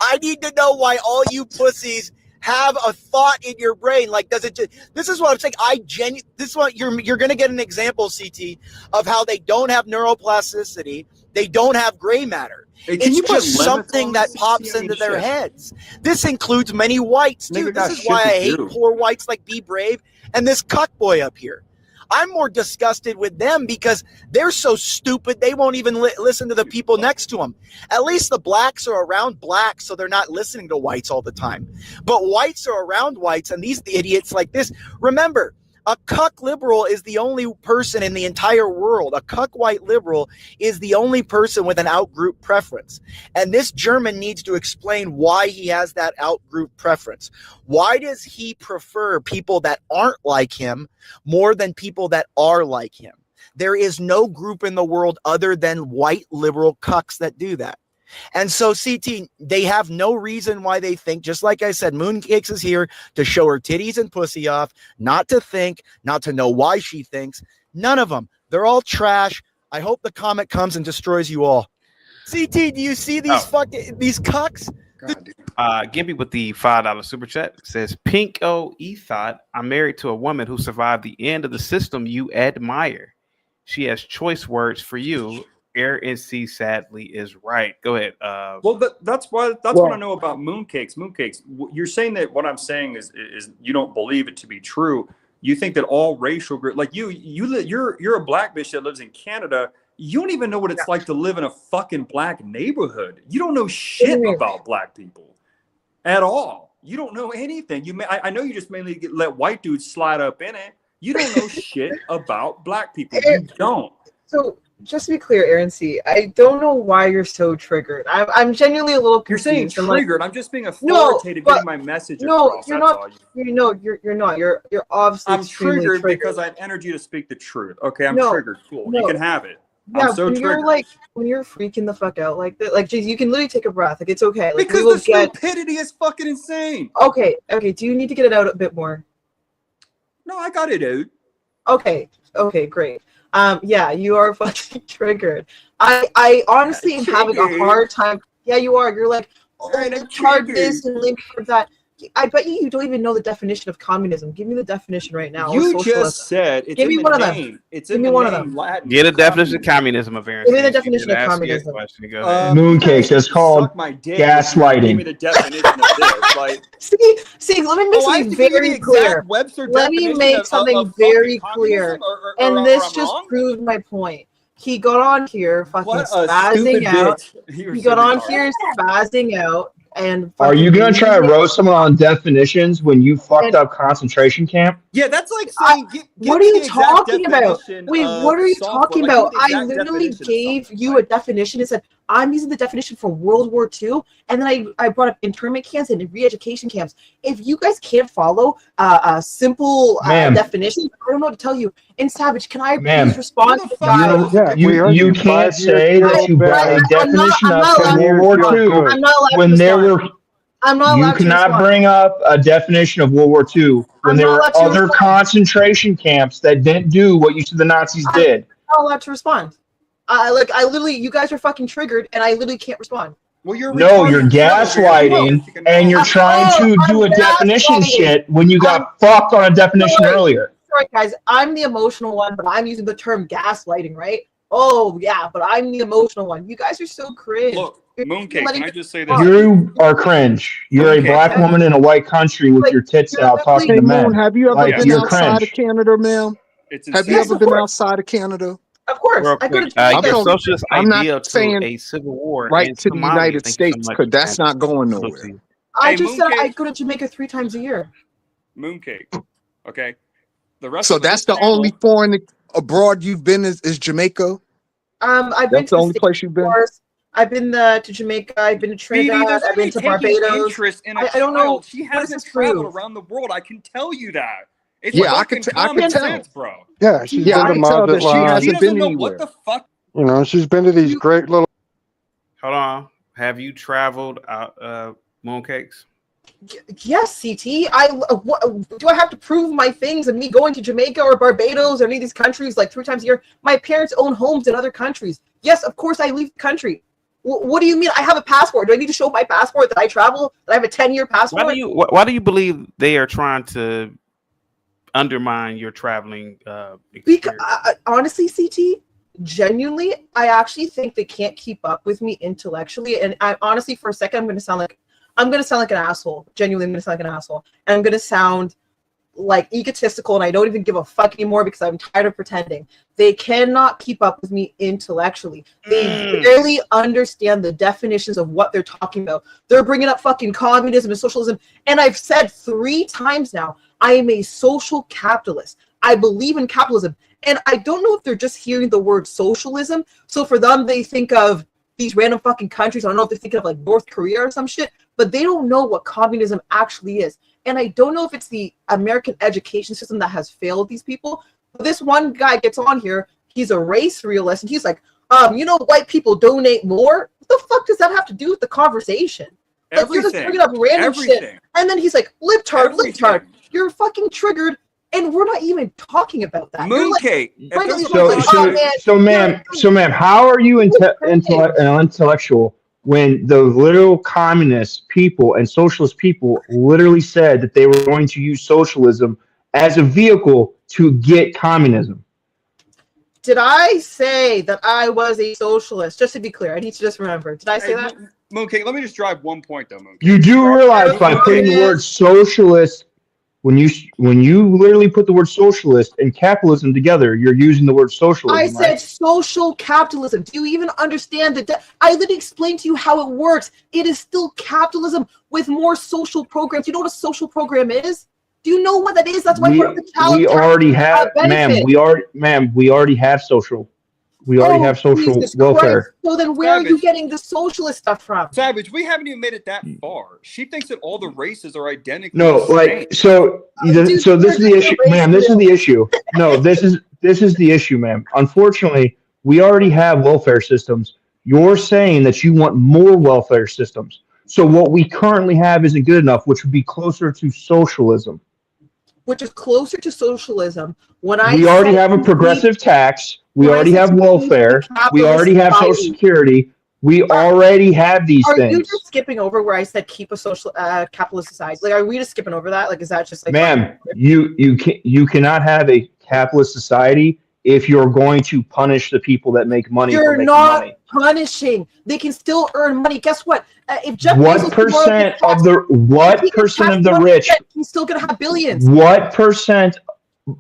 I need to know why all you pussies have a thought in your brain. Like, does it just, this is what I'm saying. This is what you're going to get an example, CT, of how they don't have neuroplasticity. They don't have gray matter. Hey, It's just something that pops into their heads. This includes many whites, too. This is why I hate poor whites like Be Brave and this cuck boy up here. I'm more disgusted with them because they're so stupid they won't even listen to the people next to them. At least the blacks are around blacks, so they're not listening to whites all the time. But whites are around whites, and these idiots like this. Remember, a cuck liberal is the only person in the entire world. A cuck white liberal is the only person with an outgroup preference. And this German needs to explain why he has that outgroup preference. Why does he prefer people that aren't like him more than people that are like him? There is no group in the world other than white liberal cucks that do that. And so, CT, they have no reason why they think, just like I said, Mooncakes is here to show her titties and pussy off, not to think, not to know why she thinks. None of them. They're all trash. I hope the comet comes and destroys you all. CT, do you see these these cucks? Gimpy with the $5 super chat says, Pinko Ethot, I'm married to a woman who survived the end of the system you admire. She has choice words for you. Air NC sadly is right. Go ahead. Well, that's what I know about Mooncakes. Mooncakes, you're saying that what I'm saying is you don't believe it to be true. You think that all racial groups, like you're a black bitch that lives in Canada. You don't even know what it's like to live in a fucking black neighborhood. You don't know shit about black people at all. You don't know anything. I know you just mainly let white dudes slide up in it. You don't know shit about black people. You don't. So just to be clear, Aaron C, I don't know why you're so triggered. I'm genuinely a little confused. You're saying triggered. I'm just being authoritative, getting my message across. You're not. You're not. You're obviously. I'm triggered because I have energy to speak the truth. Okay, I'm triggered. Cool. You can have it. Yeah, I'm so when you're triggered. like when you're freaking the fuck out like that, like geez, you can literally take a breath. Like it's okay. Like Because we will the get. stupidity is fucking insane. Okay. Do you need to get it out a bit more? No, I got it out. Okay. Okay. Great. Yeah, you are fucking triggered. I honestly am having a hard time. Yeah, you are. You're like, oh, libtard this and libtard that. I bet you don't even know the definition of communism. Give me the definition right now. You or socialism. just said it's Give in me the one name. of them. It's Give in me the one of name them. Latin. Get a definition of communism, Avera. Give me the definition of communism. Question. Go ahead. Mooncakes. That's called Suck my dick. Give me gaslighting. the definition of this. Like, see, let me make I have something to give you the very exact clear. Webster Let me definition make of something fucking very clear. communism, or And this I'm just wrong? proved my point. He got on here fucking What a stupid spazzing out. bitch. You're He so got on retarded. here spazzing out and Are you fucking gonna try to losing- roast someone on definitions when you fucked up concentration camp? Yeah, that's like saying, give what me are you the exact talking about? definition Wait, of what are you software. talking Like, give me about? the I exact literally definition of gave something, you a definition and said, I'm using the definition for World War II, and then I brought up internment camps and re-education camps. If you guys can't follow a simple Ma'am. definition, I don't know what to tell you. And Savage, can I Ma'am, please respond to the guy? you can't say that you got a definition I'm up not from allowed World War to II respond. I'm not allowed to when there respond. were. I'm not You allowed to cannot respond. bring up a definition of World War II when I'm there not were allowed to other respond. concentration camps that didn't do what you said the Nazis did. I'm not allowed to respond. I literally, you guys are fucking triggered, and I literally can't respond. Well, you're No, you're gaslighting, and you're trying to do a definition gaslighting. shit when you got fucked on a definition earlier. Sorry, guys. I'm the emotional one, but I'm using the term gaslighting, right? Oh, yeah, but I'm the emotional one. You guys are so cringe. Look, You're Mooncake, letting can I me just say this? You are cringe. You're a black woman in a white country with your tits out talking Hey, to Moon, men. have you ever Like, been you're outside cringe. of Canada, ma'am? It's Have you Yes, ever of been course. outside of Canada? Of course. Real I go quick, to your told- socialist I'm not idea to saying a civil war right ends to the commodities. United Thank you so States, much, because that's man. not going Salute nowhere. to you. I Hey, just said I Mooncake. go to Jamaica 3 times a year. Mooncake. Okay. The rest So of that's this the only panel- foreign abroad you've been is Jamaica? I've been That's to the only States, place you've of been? course. I've been to Jamaica. I've been to Trinidad. BD, there's I've been only to taking Barbados. interest in a I don't know. child. She What does hasn't this traveled prove? around the world. I can tell you that. It's Yeah, I fucking could I common could tell. sense, bro. Yeah, she's Yeah, been I to can tell that she Mazatlan. She hasn't doesn't been know anywhere. what the fuck. You know, she's been to these great little. Hold on. Have you traveled mooncakes? Yes, CT. Do I have to prove my things and me going to Jamaica or Barbados or any of these countries like 3 times a year? My parents own homes in other countries. Yes, of course I leave the country. What do you mean? I have a passport. Do I need to show my passport that I travel? That I have a 10-year passport? Why do you believe they are trying to undermine your traveling experience? Because honestly, CT, genuinely, I actually think they can't keep up with me intellectually. And I honestly, for a second, I'm gonna sound like an asshole. Genuinely, I'm gonna sound like an asshole, and I'm gonna sound like egotistical, and I don't even give a fuck anymore because I'm tired of pretending. They cannot keep up with me intellectually. They barely understand the definitions of what they're talking about. They're bringing up fucking communism and socialism, and I've said 3 times now, I am a social capitalist. I believe in capitalism, and I don't know if they're just hearing the word socialism, so for them they think of these random fucking countries. I don't know if they're thinking of like North Korea or some shit, but they don't know what communism actually is. And I don't know if it's the American education system that has failed these people. But this one guy gets on here, he's a race realist, and he's like, white people donate more? What the fuck does that have to do with the conversation? Like, you're just bringing up random shit. And then he's like, libtard, you're fucking triggered, and we're not even talking about that. Mooncake. So, ma'am, how are you an intellectual when the literal communist people and socialist people literally said that they were going to use socialism as a vehicle to get communism? Did I say that I was a socialist? Just to be clear, I need to just remember. Did I say that? Mooncake, let me just drive one point though, Mooncake. You do realize by putting the word socialist, when you literally put the word socialist and capitalism together, you're using the word socialism. I said social capitalism. Do you even understand that? I literally explained to you how it works. It is still capitalism with more social programs. You know what a social program is? Do you know what that is? That's why I put up the challenge. We already have, we already have social. We already have social Jesus welfare. Christ. So then where are you getting the socialist stuff from? Savage, we haven't even made it that far. She thinks that all the races are identical. No, like so this is the issue, ma'am. This is the issue. No, this is the issue, ma'am. Unfortunately, We already have welfare systems. You're saying that you want more welfare systems. So what we currently have isn't good enough, which would be closer to socialism. Which is closer to socialism. When We already have a progressive tax. We already have welfare. We already have Social Security. We already have these Are you things. just skipping over where I said keep a social capitalist society? Like, are we just skipping over that? Like, is that just like, Ma'am, you cannot have a capitalist society if you're going to punish the people that make money for you're making not money. punishing? They can still earn money. Guess what? If Jeff What Bezos percent tomorrow of the if he what gets percent taxed of the 1%, rich? he's still gonna have billions. What percent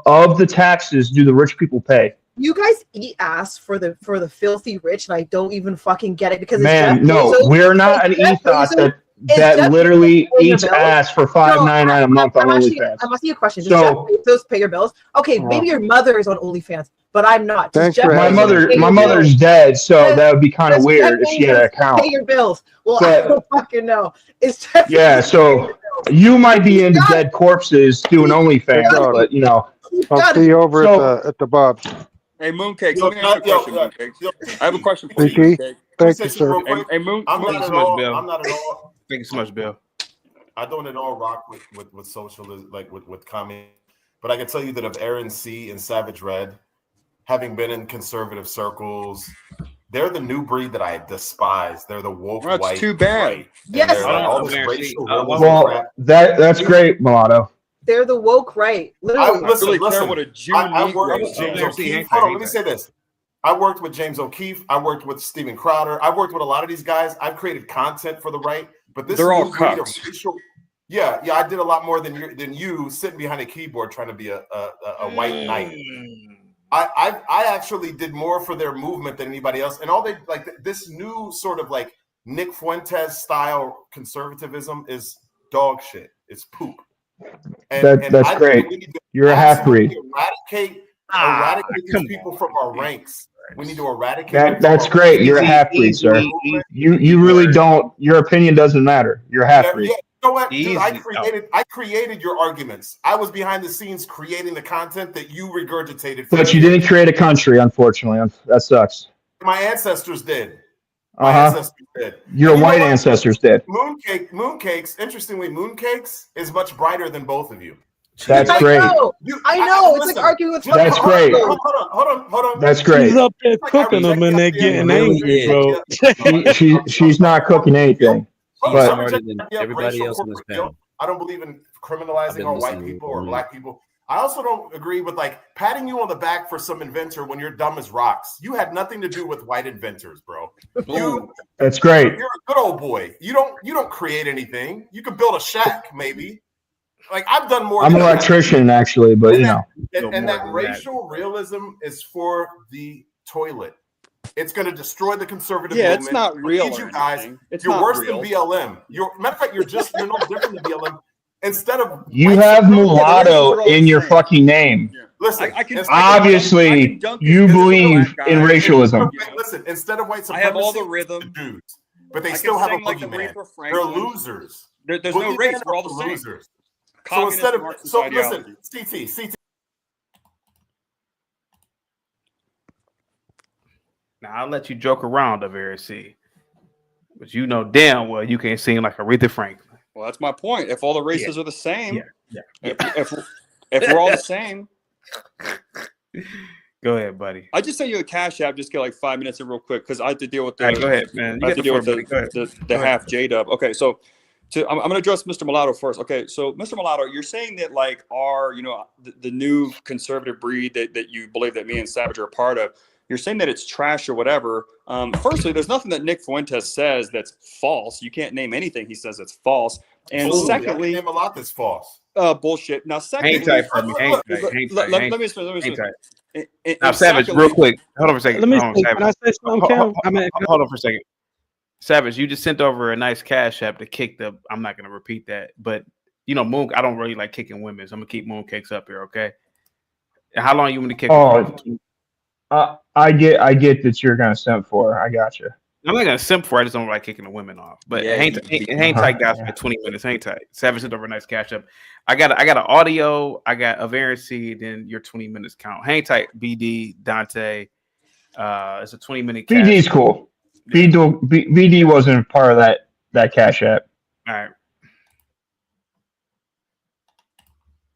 of the taxes do the rich people pay? You guys eat ass for the filthy rich, and I don't even fucking get it because it's Man, Jeff no, Bezos. we're not an Jeff ethos Bezos- that is Jeff literally Bezos paying your eats bills? ass for No, $5.99 a month on I'm OnlyFans. asking you a question. Does So- Jeff Bezos pay your bills? Okay, maybe your mother is on OnlyFans, but I'm not. Does Thanks Jeff for My having Bezos me. my pay your mother's bills? dead, so that would be kind of Does weird Jeff if she had an Bezos account. pay your bills? Well, I But- don't fucking know. Is Jeff Yeah, Bezos so paying your bills? you might be into dead corpses doing Hey, OnlyFans, dog. but you know. I'll see you over So- at the Bob's. Hey, Mooncakes, Yo, let me ask you a question, yo, Mooncakes. I have a question for you, CT, Mooncake. Let me thank say you, something sir. real quick. Hey, Moon, I'm Thank not you at so much, all. Bill. I'm not at all. Thank you so much, Bill. I don't at all rock with socialism, like with communism. But I can tell you that of Aaron C. and Savage Red, having been in conservative circles, they're the new breed that I despise. They're the woke Well, that's white too bad. right. And Yes. they're like all this Aaron C. racial Well, realism Well, crap. that's great, Mulatto. They're the woke right. Literally. Listen, really care listen. what a Jew I worked Negro with says. James Aaron C. O'Keefe. ain't Hold on, that, let me ain't say this. I worked with James O'Keefe. I worked with Steven Crowder. I've worked with a lot of these guys. I've created content for the right, but this They're all new breed of cucks. racial. Yeah, I did a lot more than you sitting behind a keyboard trying to be a white knight. I actually did more for their movement than anybody else, and all they like this new sort of like Nick Fuentes style conservatism is dog shit. It's poop. That's I think great. we need to You're a half-breed. eradicate these people from our ranks. We need to eradicate them That's from our great. ranks. You're a half-breed, sir. You really don't. Your opinion doesn't matter. You're a half-breed. Yeah, you know what, dude? Easy. I created your arguments. I was behind the scenes creating the content that you regurgitated. But you years. didn't create a country, unfortunately. That sucks. My ancestors did. Ancestors did. Your And you know white what? ancestors did. Mooncakes. Interestingly, Mooncakes is much brighter than both of you. That's I great. know. I know. It's listen, like arguing with. That's fucking great. Harlow. Hold on. That's great. He's up there Like, I cooking them reject and the they're idea getting of angry, racial- bro. She's not cooking anything. I But reject the idea of racial corporate guilt. I don't believe in criminalizing all white people or black people. I also don't agree with like patting you on the back for some inventor when you're dumb as rocks. You had nothing to do with white inventors, bro. That's great. You're a good old boy. You don't create anything. You could build a shack, maybe. Like I've done more. I'm than an electrician, actually, but you know. And that racial realism is for the toilet. It's going to destroy the conservative movement. It's not real. You guys, it's you're not worse real. than BLM. Matter of fact, you're no different than BLM. Instead of You have mulatto in your fucking name. listen, Obviously, you believe in racialism. Listen, instead of white supremacy, I have all the rhythm, Jews, but they I still can have a sing like the boogeyman. Reaper They're Franklin. losers. There's no Boogeymen race. We're are all the same. losers. So Communist instead of Marxist listen, ideology. CT. Now I'll let you joke around, Aversi, but you know damn well you can't sing like Aretha Franklin. Well, that's my point. If all the races are the same, Yeah. If we're all the same, Go ahead, buddy. I just sent you a Cash App. Just get like 5 minutes in real quick because I have to deal with the. All right, go ahead, man. You I have got to the deal with floor, buddy. Go ahead. the Go ahead. half J Dub. Okay, so I'm going to address Mr. Mulatto first. Okay, so Mr. Mulatto, you're saying that like the new conservative breed that you believe that me and Savage are a part of. You're saying that it's trash or whatever. Firstly, there's nothing that Nick Fuentes says that's false. You can't name anything he says that's false. And secondly, I can name a lot that's false. Bullshit. Now, secondly, Hang tight for me. Hang tight. let me explain. Now, Savage, real quick. Hold on for a second. Let me Hold on, say, Savage. can I say something, Cam? Hold on for a second. Savage, you just sent over a nice Cash App to kick the. I'm not going to repeat that, but Moon. I don't really like kicking women, so I'm gonna keep Mooncakes up here, okay? And how long you want to kick? I get that you're gonna simp for her. I got you. I'm not gonna simp for. I just don't like kicking the women off. But hang tight, guys, for 20 minutes. Hang tight. Savage sent over a nice Cash App. I got an audio. I got a Aversi. Then your 20 minutes count. Hang tight, BD, Dante, It's a 20-minute. BD's cool. BD wasn't part of that Cash App. All right.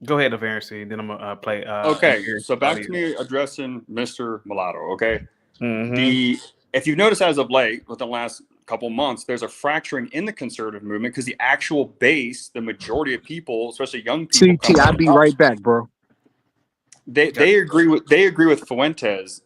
Go ahead, Avarency. Then I'm gonna play. Okay, so back to me addressing Mr. Mulatto. Okay, if you've noticed as of late, with the last couple months, there's a fracturing in the conservative movement because the actual base, the majority of people, especially young people, CT, I'll be right back, bro. They agree with Fuentes.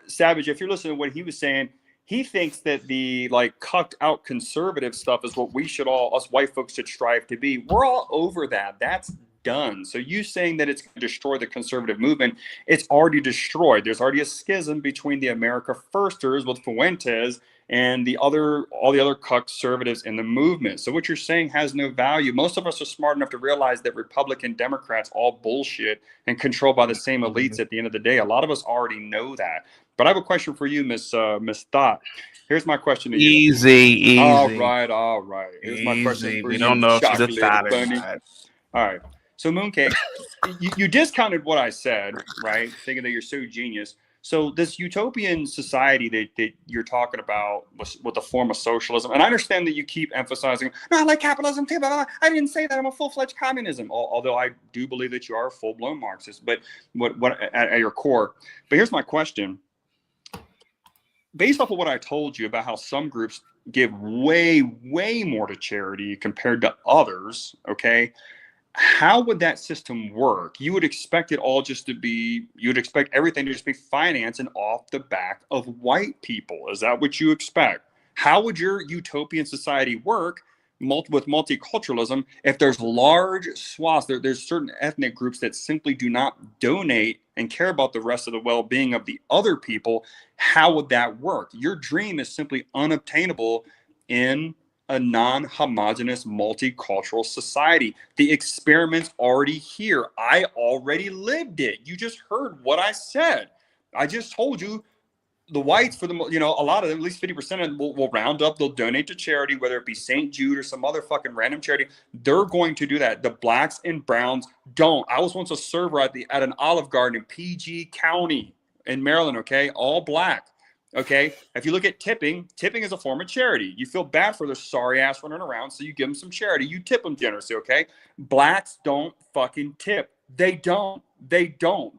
Savage. If you're listening to what he was saying, he thinks that the cucked out conservative stuff is what we should us white folks should strive to be. We're all over that. That's done. So you saying that it's going to destroy the conservative movement, it's already destroyed. There's already a schism between the America Firsters with Fuentes and all the other conservatives in the movement. So what you're saying has no value. Most of us are smart enough to realize that Republican Democrats all bullshit and controlled by the same elites at the end of the day. A lot of us already know that. But I have a question for you, Miss Thought. Here's my question to you. Easy. All right. Here's my question for we you. don't know if she's a thought or bunny. not. All right. So Mooncake, you discounted what I said, right? Thinking that you're so genius. So this utopian society that you're talking about with the form of socialism, and I understand that you keep emphasizing, no, I like capitalism too, but I didn't say that I'm a full-fledged communism, although I do believe that you are a full-blown Marxist, but what at your core. But here's my question. Based off of what I told you about how some groups give way, way more to charity compared to others, okay, how would that system work? You would expect it all just to be, you'd expect everything to just be financed and off the back of white people. Is that what you expect? How would your utopian society work with multiculturalism if there's large swaths, there's certain ethnic groups that simply do not donate and care about the rest of the well-being of the other people? How would that work? Your dream is simply unobtainable in a non-homogeneous multicultural society. The experiment's already here. I already lived it. You just heard what I said. I just told you the whites, for the a lot of them, at least 50% of them will round up. They'll donate to charity, whether it be St. Jude or some other fucking random charity. They're going to do that. The blacks and browns don't. I was once a server at an Olive Garden in PG County in Maryland. Okay, all black. Okay, if you look at tipping is a form of charity. You feel bad for their sorry ass running around, so you give them some charity. You tip them generously, okay? Blacks don't fucking tip. They don't. The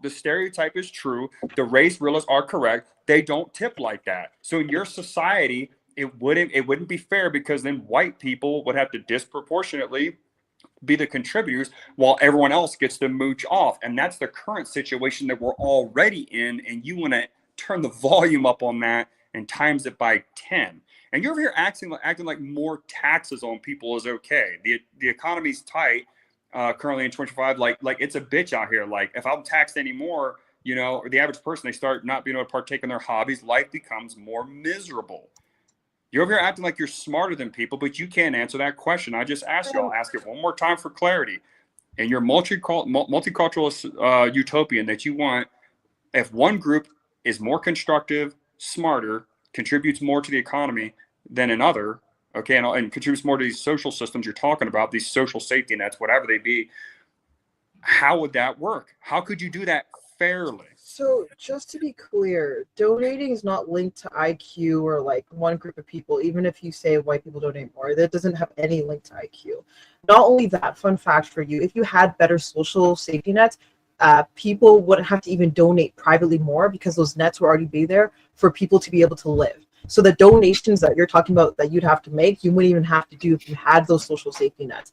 stereotype is true. The race realists are correct. They don't tip like that. So in your society, it wouldn't be fair, because then white people would have to disproportionately be the contributors while everyone else gets to mooch off. And that's the current situation that we're already in, and you want to turn the volume up on that and times it by 10. And you're over here acting like more taxes on people is okay. The economy's tight currently in 25. Like it's a bitch out here. Like if I'm taxed anymore, or the average person, they start not being able to partake in their hobbies. Life becomes more miserable. You're over here acting like you're smarter than people, but you can't answer that question I just asked you. I'll ask it one more time for clarity. And your multicultural utopian that you want, if one group is more constructive, smarter, contributes more to the economy than another, okay, and contributes more to these social systems you're talking about, these social safety nets, whatever they be, how would that work? How could you do that fairly? So just to be clear, donating is not linked to IQ or like one group of people. Even if you say white people donate more, that doesn't have any link to IQ. Not only that, fun fact for you, if you had better social safety nets, people wouldn't have to even donate privately more, because those nets would already be there for people to be able to live. So the donations that you're talking about that you'd have to make, you wouldn't even have to do if you had those social safety nets.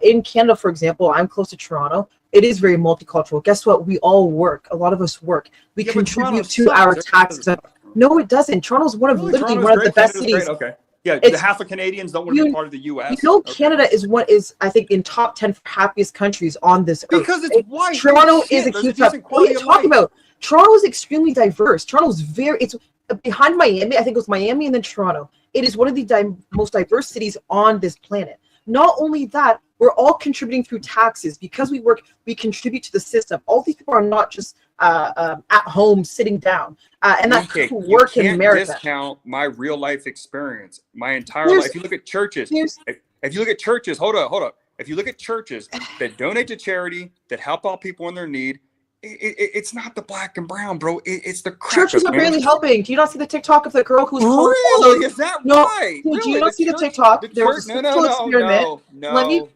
In Canada, for example, I'm close to Toronto. It is very multicultural. Guess what? We all work. A lot of us work. We contribute to our taxes. No, it doesn't. Toronto's one of literally one of the best cities. Okay. Yeah, half of Canadians don't want to be part of the U.S. Canada is I think in top 10 happiest countries on this earth. Because it's white. Toronto is a huge. What are you talking about? Toronto is extremely diverse. Toronto is it's behind Miami. I think it was Miami and then Toronto. It is one of the most diverse cities on this planet. Not only that, we're all contributing through taxes. Because we work, we contribute to the system. All these people are not just at home sitting down. And that's who work in America. You can't discount my real life experience. My entire life. If you look at churches, if you look at churches, hold up. If you look at churches that donate to charity, that help out people in their need, It's not the black and brown, bro. It's the Churches crackers, are man. barely helping. Do you not see the TikTok of the girl who's calling? Really? Is that No, right? dude, do you Really? not see the TikTok? There was a No, sexual experiment.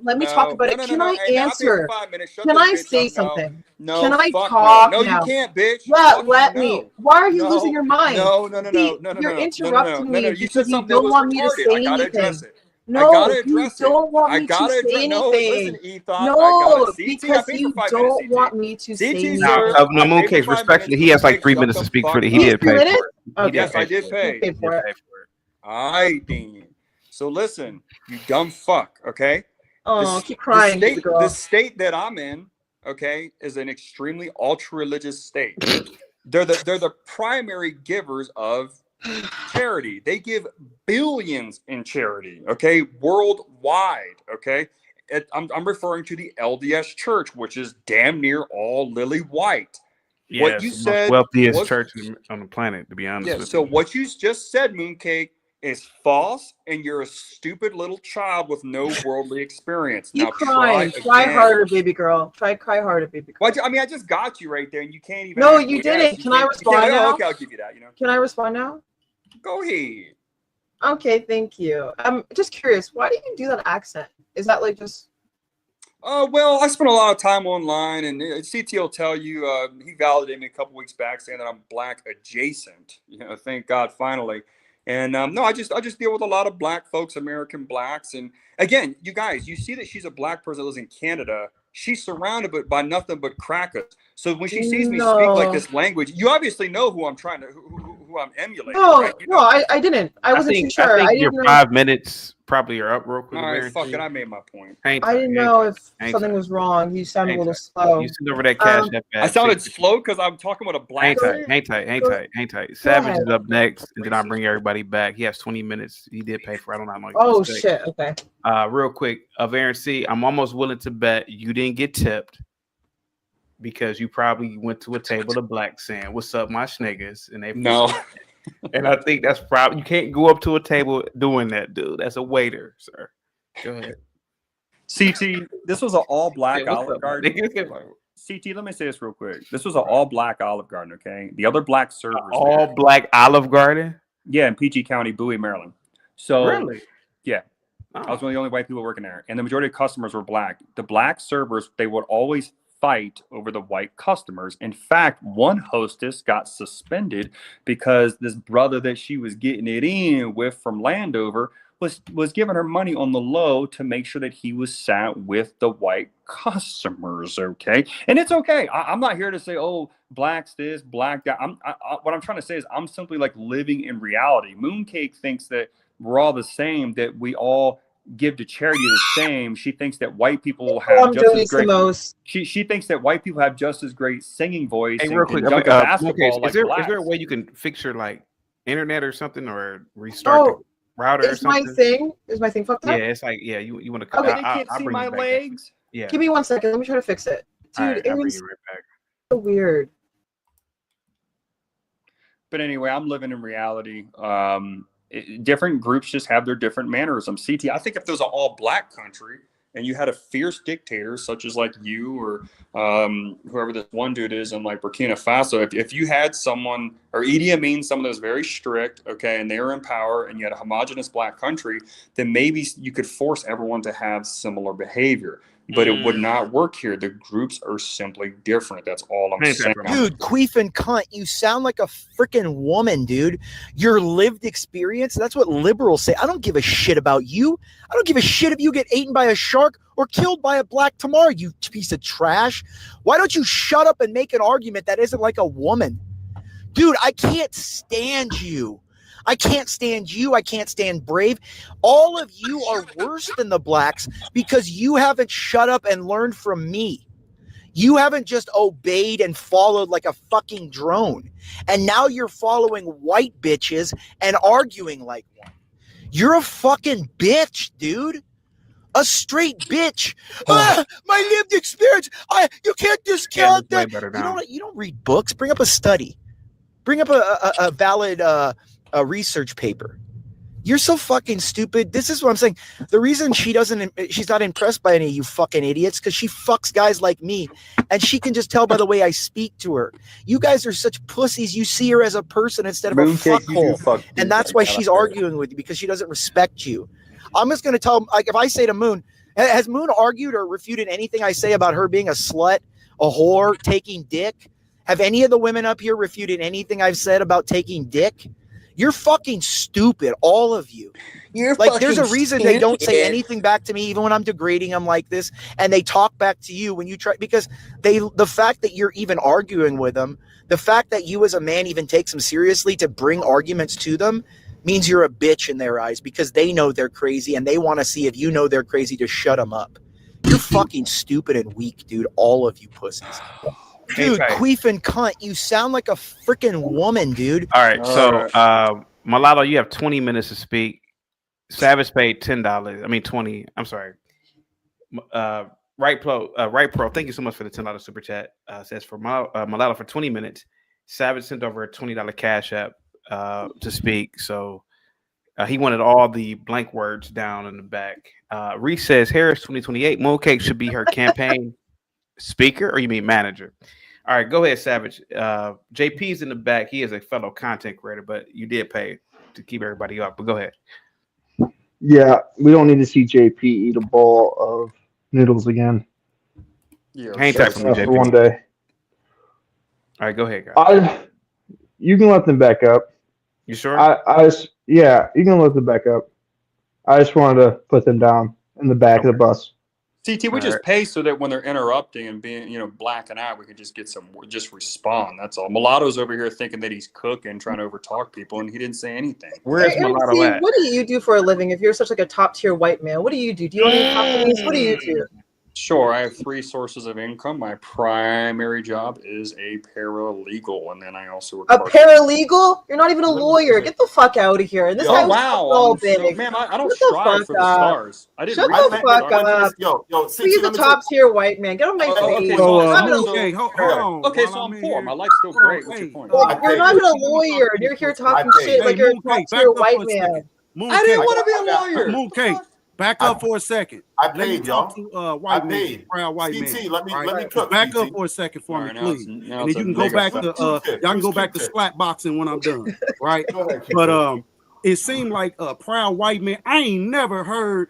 Let me talk about it. no, Can no. I Hey, man, I've been here answer? 5 minutes. Shut Can this I bitch say up. No, something? no, Can I fuck talk no. No, you now? can't, bitch. Yeah, Fuck let you, me. no. Why are you No, losing your mind? no, no, no, See, no, no, no, you're no, no, interrupting no, no. me You because said you something that don't was want me to retarded. I say gotta anything. address it. I gotta No, you address it. don't want I me to gotta say address. No, listen, anything. Ethos. I gotta. No, CT, I because paid for you 5 minutes, don't CT. want me to say CT, Now, sir, anything. I paid for Mooncakes, 5 minutes. respectfully, he has like Mooncake, 3 minutes shut to the speak for fuck it. He He's up. did 3 pay minutes? for it. He Okay. did Yes, pay I did for it. He pay. paid He did for it. pay for it. All right, then. So listen, you dumb fuck. Okay, Oh, keep crying, baby the girl. state that I'm in, okay, is an extremely ultra religious state. They're the primary givers of charity. They give billions in charity. Okay, worldwide. Okay. I'm referring to the LDS Church, which is damn near all lily white. Yeah, What it's you the most said wealthiest was church on the planet, to be honest yeah. with So you. what you just said, Mooncake, is false, and you're a stupid little child with no worldly experience. Keep Now try crying. Cry again. harder, baby girl. Cry harder, baby girl. Well, I mean, I just got you right there, and you can't even. No, you acquiesce. didn't. You Can I can't. respond Oh, now? okay, I'll give you that. You know. Can I respond now? Go ahead. Okay, thank you. I'm just curious. Why do you do that accent? Is that like just? Well, I spent a lot of time online, and CT will tell you he validated me a couple weeks back, saying that I'm black adjacent. You know, thank God, finally. And no, I just deal with a lot of black folks, American blacks, and again, you guys, you see that she's a black person that lives in Canada. She's surrounded by nothing but crackers. So when she sees me speak like No. this language, you obviously know who I'm trying to who I'm emulating, No, right? You no, know. I didn't. I wasn't too I sure. think I your didn't know. 5 minutes probably are up real quick. All right, fuck it. I made my point. I didn't know if something was wrong. You sounded a little slow. You send over that cash app. I sounded slow because I'm talking with a black. Hang tight. Savage is up next, and then I'll bring everybody back. He has 20 minutes. He did pay for it. I don't know. Oh shit. Okay. Real quick, Aaron C, I'm almost willing to bet you didn't get tipped because you probably went to a table of blacks saying, "What's up, my schniggers?" And they no. And I think that's probably you can't go up to a table doing that, dude. That's a waiter, sir. Go ahead. CT, this was an all black Olive Garden. CT, let me say this real quick. This was an all black Olive Garden, okay? The other black servers. All black Olive Garden? Yeah, in PG County, Bowie, Maryland. So really? Yeah. I was one of the only white people working there. And the majority of customers were black. The black servers, they would always fight over the white customers. In fact, one hostess got suspended because this brother that she was getting it in with from Landover was giving her money on the low to make sure that he was sat with the white customers, okay? And it's okay. I'm not here to say, oh, black's this, black that. What I'm trying to say is I'm simply like living in reality. Mooncake thinks that we're all the same, that we all give to charity the same. She thinks that white people have just as great. She thinks that white people have just as great singing voice and real quick, can dunk a basketball like is there blacks. a way you can fix your like internet or something or restart the router or something? Is my thing fucked up? Yeah, it's like you want to come. Okay, they can't see my legs. Yeah. Give me 1 second. Let me try to fix it. Dude, I'll bring Aaron's you right back. so weird. But anyway, I'm living in reality. Different groups just have their different mannerisms. CT, I think if there was an all black country and you had a fierce dictator such as like you or whoever this one dude is in like Burkina Faso, if you had someone or Idi Amin, someone that was very strict, okay, and they were in power and you had a homogenous black country, then maybe you could force everyone to have similar behavior. But it would not work here. The groups are simply different. That's all I'm saying. Dude, queef and cunt, you sound like a freaking woman, dude. Your lived experience, that's what liberals say. I don't give a shit about you. I don't give a shit if you get eaten by a shark or killed by a black tomorrow, you piece of trash. Why don't you shut up and make an argument that isn't like a woman? Dude, I can't stand you. I can't stand you. I can't stand Brave. All of you are worse than the blacks because you haven't shut up and learned from me. You haven't just obeyed and followed like a fucking drone. And now you're following white bitches and arguing like one. You're a fucking bitch, dude. A straight bitch. My lived experience. You can't discount that. You don't read books. Bring up a study. Bring up a valid a research paper. You're so fucking stupid. This is what I'm saying. The reason she's not impressed by any of you fucking idiots, because she fucks guys like me, and she can just tell by the way I speak to her. You guys are such pussies. You see her as a person instead of a fuckhole, and that's why she's arguing with you, because she doesn't respect you. I'm just gonna tell, like, if I say to Moon, has Moon argued or refuted anything I say about her being a slut, a whore, taking dick? Have any of the women up here refuted anything I've said about taking dick? You're fucking stupid, all of you. You're like, there's a reason they don't say stupid. anything back to me, even when I'm degrading them like this, and they talk back to you when you try, because the fact that you're even arguing with them, the fact that you as a man even takes them seriously to bring arguments to them, means you're a bitch in their eyes, because they know they're crazy and they want to see if you know they're crazy to shut them up. You're fucking stupid and weak, dude. All of you pussies. Dude, queef and cunt, you sound like a freaking woman, dude. All right, so Mulatto, you have 20 minutes to speak. Savage paid $10. I mean 20. I'm sorry. Right Pro, thank you so much for the $10 super chat. Says for Mulatto for 20 minutes. Savage sent over a $20 cash app to speak. So he wanted all the blank words down in the back. Reese says Harris 2028 Mooncake should be her campaign speaker, or you mean manager? All right, go ahead, Savage. JP's in the back. He is a fellow content creator, but you did pay to keep everybody up. But go ahead. Yeah, we don't need to see JP eat a bowl of noodles again. Yeah, hang tight for me, JP. For one day. All right, go ahead, guys. You can let them back up. You sure? Yeah, you can let them back up. I just wanted to put them down in the back of the bus. CT, we just pay so that when they're interrupting and being, blacking out, we could just get just respond. That's all. Mulatto's over here thinking that he's cooking, trying to overtalk people, and he didn't say anything. Where's Mulatto at? What do you do for a living if you're such like a top tier white man? What do you do? Do you own any companies? What do you do? Sure, I have 3 sources of income. My primary job is a paralegal, and then I also work a paralegal. You're not even a lawyer. Get the fuck out of here. And this guy was all big. Man, I don't strive for the stars. I didn't. Shut the fuck up. He's a top tier white man. Get on my face. Okay, so I'm poor. My life's still great. What's your point? You're not even a lawyer. And you're here talking shit like you're a top tier white man. I didn't want to be a lawyer. Mooncake. Back up for a second. I paid y'all. White man, proud white man. Let me cook. Back up for a second for me, please. And then you can go back to y'all can go back to slap boxing when I'm done, right? But it seemed like a proud white man. I ain't never heard.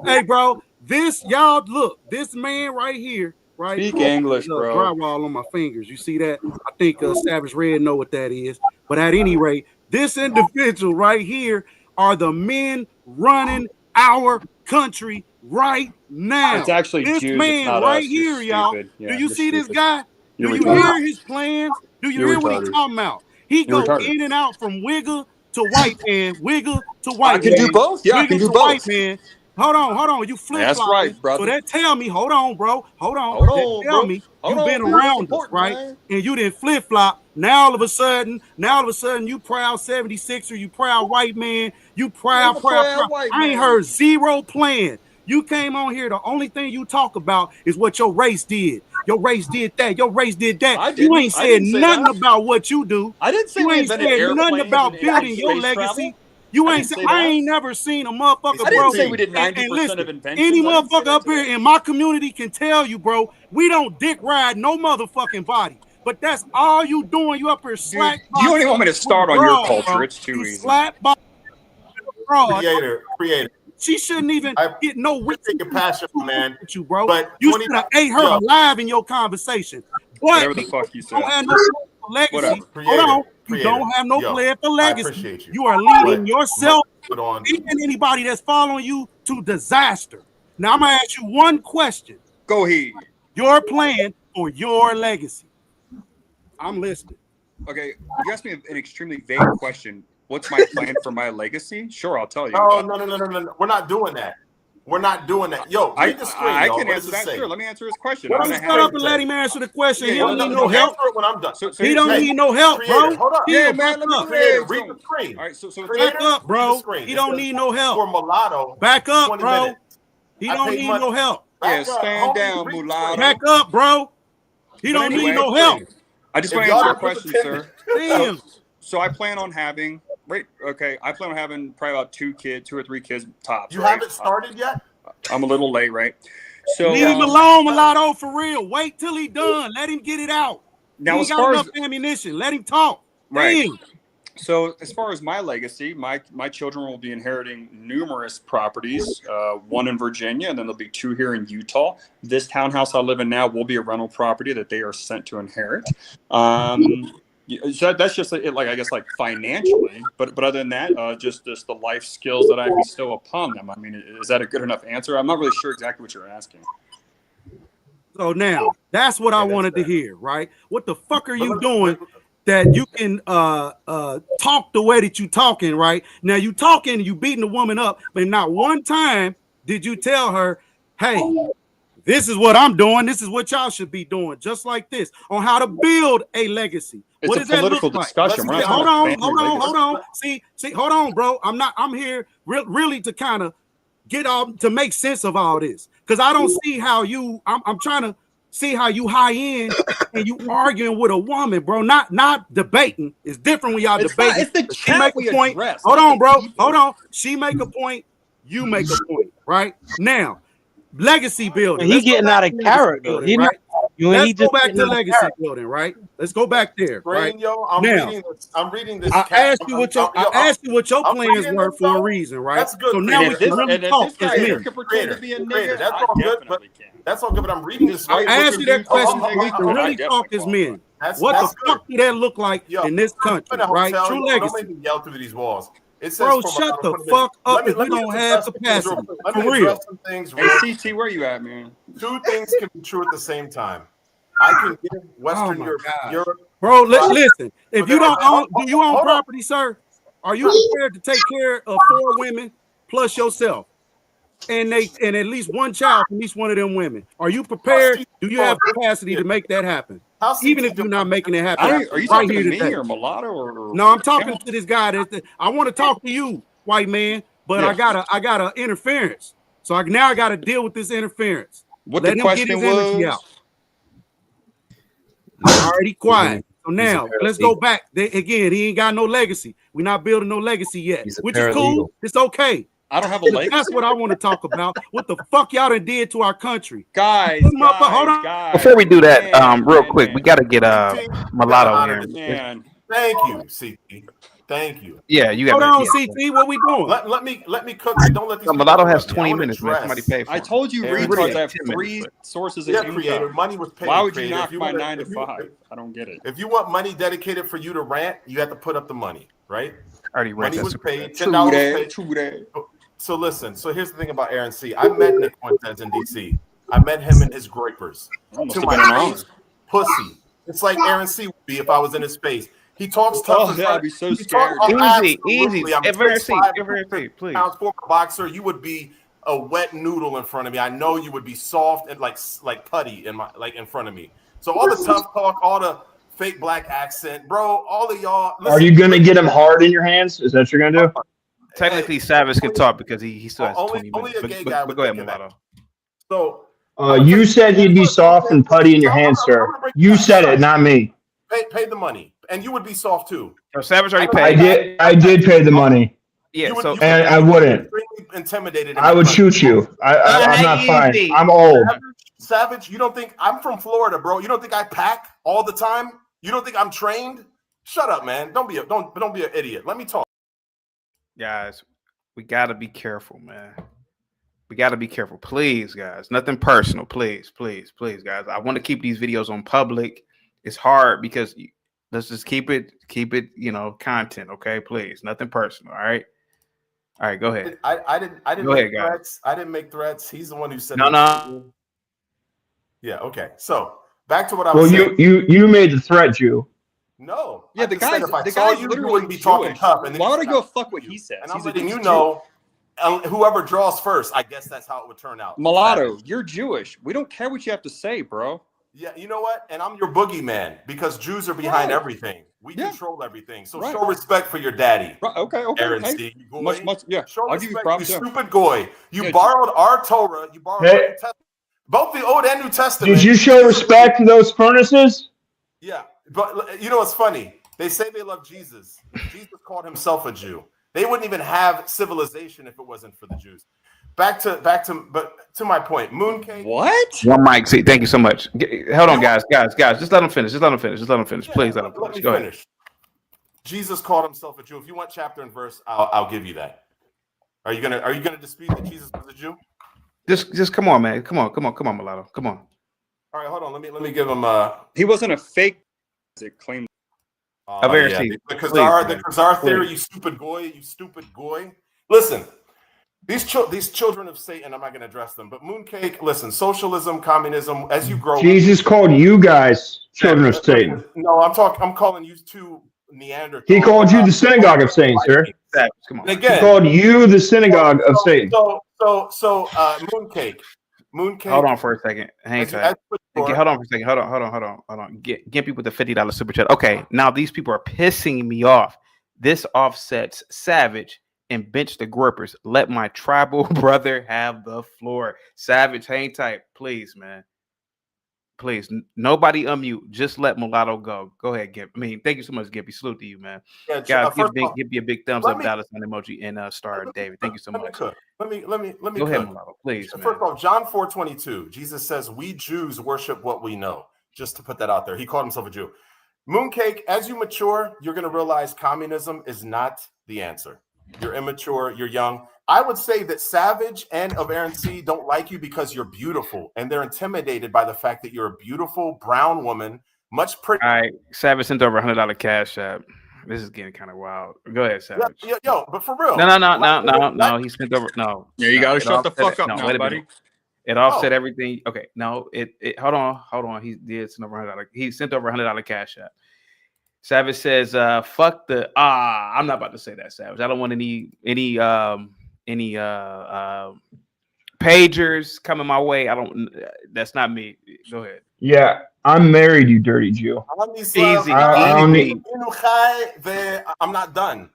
Hey, bro, this man right here, right? Speak English, bro. Drywall on my fingers. You see that? I think Savage Red know what that is. But at any rate, this individual right here are the men running our country right now. It's actually this Jews, man not right us. here, y'all. Yeah, do you see this guy? Do you hear his plans? Do you hear what he's talking about? He goes in and out from wigger to white man, wigger to white man. I can do both. Yeah, I can do both. White man. Hold on. You flip That's right, brother. So that tell me, hold on, bro. Tell me you've been around us, right? Man. And you didn't flip flop. Now all of a sudden, you proud 76er, you proud white man, you proud. I ain't heard zero plan. You came on here. The only thing you talk about is what your race did. Your race did that. Your race did that. You ain't said nothing about what you do. I didn't say you ain't said nothing about building your legacy. You ain't said. I ain't never seen a motherfucker, bro. I didn't say we did 90% of inventions. Any motherfucker up here in my community can tell you, bro. We don't dick ride no motherfucking body. But that's all you doing. You up here slack. You don't even want me to start on your culture. Bro. It's too easy. Slap creator. She shouldn't even get no take a passion, man. With you, bro. But you should have ate her alive in your conversation. But whatever the fuck you said. Don't have no legacy. Hold on. You don't have no plan for legacy. You are leading yourself and anybody that's following you to disaster. Now I'm gonna ask you one question. Go ahead. Your plan for your legacy. I'm listening. Okay, you asked me an extremely vague question. What's my plan for my legacy? Sure, I'll tell you. Oh, no. We're not doing that. We're not doing that. Yo, read the screen. I can answer that. Sure, let me answer his question. Well, shut up and let him answer the question. He don't need no help. When I'm done. He don't need no help, bro. Hold up. Yeah, man. Read the screen. All right, so back up, bro. He don't need no help. For Mulatto. Back up, bro. He don't need no help. Yeah, stand down, Mulatto. Back up, bro. He don't need no help. I just want to answer your question, sir. Damn. So I plan on having Wait, okay. I plan on having probably about 2 or 3 kids tops. You right? haven't started yet? I'm a little late, right? So leave him alone, Mulatto, for real. Wait till he done. Let him get it out. Now, he as ain't far got as enough ammunition. Let him talk. right. Damn. So as far as my legacy, my children will be inheriting numerous properties, 1 in Virginia, and then there'll be 2 here in Utah. This townhouse I live in now will be a rental property that they are sent to inherit. So that's just it, like I guess like financially, but other than that, just the life skills that I bestow upon them. I mean, is that a good enough answer? I'm not really sure exactly what you're asking. So now that's what I wanted to hear, right? What the fuck are you doing that you can talk the way that you talking, right? Now you talking, you beating the woman up, but not one time did you tell her, hey, this is what I'm doing. This is what y'all should be doing, just like this, on how to build a legacy. It's what a does that political look like? discussion. We're not Hold talking on, about hold on. See, hold on, bro. I'm here really to kind of get all to make sense of all this, because I don't see how you. I'm trying to see how you high end and you arguing with a woman, bro. Not debating. It's different when y'all debating. It's the she make chat a point. address, Hold not on, the bro. people. Hold on. She make a point. You make a point. Right now, legacy building. He Let's go getting back out to of legacy character. building, He right? not. Let's He go just back getting to out of legacy character. building, right? Let's go back there, right? Brain, yo, I'm Now, reading this. I asked you what your I'm plans reading were this, for a though. reason, right? That's good. So now we can really and if talk this guy as here men. can pretend to be a nigga, That's I all good, but definitely can. that's all good. But I'm reading this. I Right? asked you that question so we can and I really talk definitely as qualify. men. What the fuck do that look like in this country, I'm in a right? hotel. True Don't legacy. make me yell through these walls. It says Bro, from shut the from fuck up let me if you don't have address some things real capacity. quick. Let For me real. address some things Hey, real CT, where you at, man? 2 things can be true at the same time. I can give Western my Europe, gosh. Bro, listen. If you don't hold own, do you own on. property, sir? Are you prepared to take care of 4 women plus yourself? And at least 1 child from each one of them women. Are you prepared? Do you have capacity to make that happen? Even if you're not making it happen Are you right talking here to me today. or Mulatto or No, I'm talking to this guy. I want to talk to you, white man, but Yeah. I got a interference. So now I got to deal with this interference. What Let the him get his question energy was? out. I'm already quiet. So now let's go back. Again, he ain't got no legacy. We're not building no legacy yet, which is cool. It's okay. I don't have a legacy. That's what I want to talk about. What the fuck y'all done did to our country, guys? Hold on. Before we do that, real quick, we got to get Mulatto here. Man. Thank you, CT. Thank you. Yeah, you got. Hold on, CT. What we doing? Let me cook it. Don't let these Mulatto has interrupt me. 20 minutes, man. Somebody pay for I him. told you Aaron, retards yeah, have 10 3 minutes, sources of Yeah, income. creator. Money was paid. Why would you creator. knock If you my wanna- 9 to if you- 5? I don't get it. If you want money dedicated for you to rant, you have to put up the money, right? Already Money rent was that. paid. True $10 that. paid. True that. So listen. So here's the thing about Aaron C. I met Nick Fuentes in DC. I met him in his grapers. That must To have my been an face, pussy. It's like Aaron C. would be if I was in his space. He talks tough. Oh, in yeah, front I'd be so he scared. talks- Easy. absolutely. I'm Every 6'5", seat, please. pounds, former boxer. You would be a wet noodle in front of me. I know you would be soft and like putty in front of me. So all the tough talk, all the fake black accent, bro. All of y'all. Are you gonna get him hard in your hands? Is that what you're gonna do? Technically, Savage can talk because he still has Only 20 minutes. a gay guy But would go ahead, think of that. Mulatto. So You said he'd be soft and putty in your hands, sir. You said it, not me. pay the money, and you would be soft too. So Savage already paid. I did pay the money. Yeah, You would- so you would And be I wouldn't. extremely intimidated. I would shoot you. I'm not fine. easy. I'm old. Savage, you don't think I'm from Florida, bro? You don't think I pack all the time? You don't think I'm trained? Shut up, man. Don't be an idiot. Let me talk. guys, we gotta be careful, man. We gotta be careful, please, guys. Nothing personal, please, guys. I want to keep these videos on public. It's hard because let's just keep it, content, okay? Please, nothing personal. All right, go ahead. I didn't Go ahead, make guys. threats. I didn't make threats. He's the one who said No. Yeah, okay. So back to what I was saying. You made the threat, Jew. No. Yeah, I the just said guy's if I the saw guy's you literally wouldn't be talking Jewish. tough. And then Why would I you go said, fuck what he says? And I'm He's letting you Jew. know, whoever draws first, I guess that's how it would turn out. Mulatto, you're Jewish. We don't care what you have to say, bro. Yeah, you know what? And I'm your boogeyman because Jews are behind Right. everything. We control everything. So Right. show respect for your daddy. Right. Okay. Aaron Hey, C. Goy. yeah. Show I'll give you respect, props. you Yeah. stupid goy. You Yeah, borrowed our Torah. You borrowed our New Testament. Both the Old and New Testament. Did you show respect to those furnaces? Yeah, but you know what's funny? They say they love Jesus. Jesus called himself a Jew. They wouldn't even have civilization if it wasn't for the Jews. But to my point, mooncake. What? One mic. See, thank you so much. Hold on, guys. Just let them finish. Just let them finish. Please let them finish. Let me Go finish. ahead. Jesus called himself a Jew. If you want chapter and verse, I'll give you that. Are you gonna dispute that Jesus was a Jew? Just come on, man. Come on, Mulatto. Come on. All right, hold on. Let me give him. He wasn't a fake. It claimed. The Khazar theory. You stupid goy. Listen, these children of Satan. I'm not going to address them, but mooncake. Listen, socialism, communism. As you grow, Jesus called you guys children of Satan. No, I'm calling you two Neanderthals. He called you the synagogue of Satan, sir. Come on. He called you the synagogue of Satan. So mooncake. Hold on for a second. Hang tight. Hold on for a second. Hold on. Get people with the $50 super chat. Okay, now these people are pissing me off. This offsets Savage and bench the Grippers. Let my tribal brother have the floor. Savage, hang tight, please, man. Please, nobody unmute. Just let Mulatto go. Go ahead, Gip. Thank you so much, Gippy. Salute to you, man. Yeah, guys, give me a big thumbs up, Dallas and emoji, and Star David. Thank you so much. Let me go ahead, Mulatto, please. First of all, John 4:22. Jesus says, "We Jews worship what we know." Just to put that out there, he called himself a Jew. Mooncake, as you mature, you're going to realize communism is not the answer. You're immature. You're young. I would say that Savage and of Aaron C don't like you because you're beautiful, and they're intimidated by the fact that you're a beautiful brown woman, much pretty. All right, Savage sent over $100 cash app. This is getting kind of wild. Go ahead, Savage. Yo, but for real. No. He spent over. No. Yeah, you gotta shut the fuck up now, buddy. It offset everything. Okay, no. It. Hold on. He did send over $100. He sent over $100 cash app. Savage says, "Fuck the." I'm not about to say that, Savage. I don't want any pagers coming my way. I don't. That's not me. Go ahead. Yeah, I'm married, you dirty Jew. Easy. I'm not done.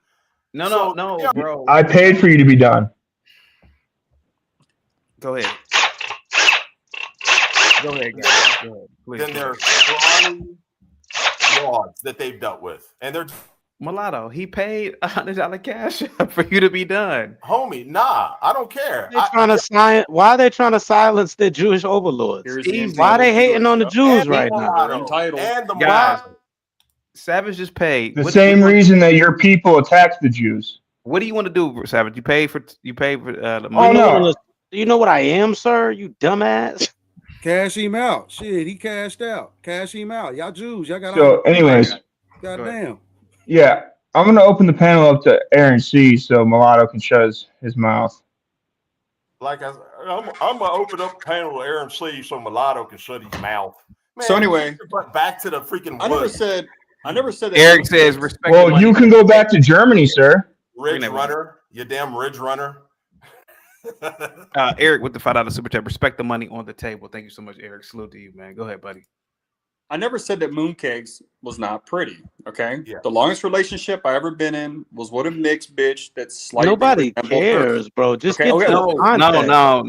No, bro. I paid for you to be done. Go ahead. Go ahead, guys. Go ahead. Please. Then there are laws that they've dealt with, and they're Mulatto. He paid $100 cash for you to be done, homie. Nah, I don't care. Why are they trying to silence their Jewish overlords? Why are they hating on the Jews right now? Guys, Savage just paid the same reason that your people attacked the Jews. What do you want to do, Savage? You paid for the money. Oh no! Do you know what I am, sir? You dumbass. Cash him out. Shit, he cashed out. Cash him out. Y'all Jews, y'all got. So, anyways, goddamn. Yeah, I'm gonna open the panel up to Aaron C. so Mulatto can shut his mouth. Like I'm gonna open up the panel to Aaron C. so Mulatto can shut his mouth. Man, so anyway, back to the freaking. I never said that. Eric says respect. Well, you can go back to Germany, sir. Ridge runner, you damn ridge runner. Eric with the $5 super chat. Respect the money on the table. Thank you so much, Eric. Salute to you, man. Go ahead, buddy. I never said that mooncakes was not pretty. Okay, yeah. The longest relationship I ever been in was with a mixed bitch that's slightly. Nobody cares, bro. Just get to the No. Nobody cares.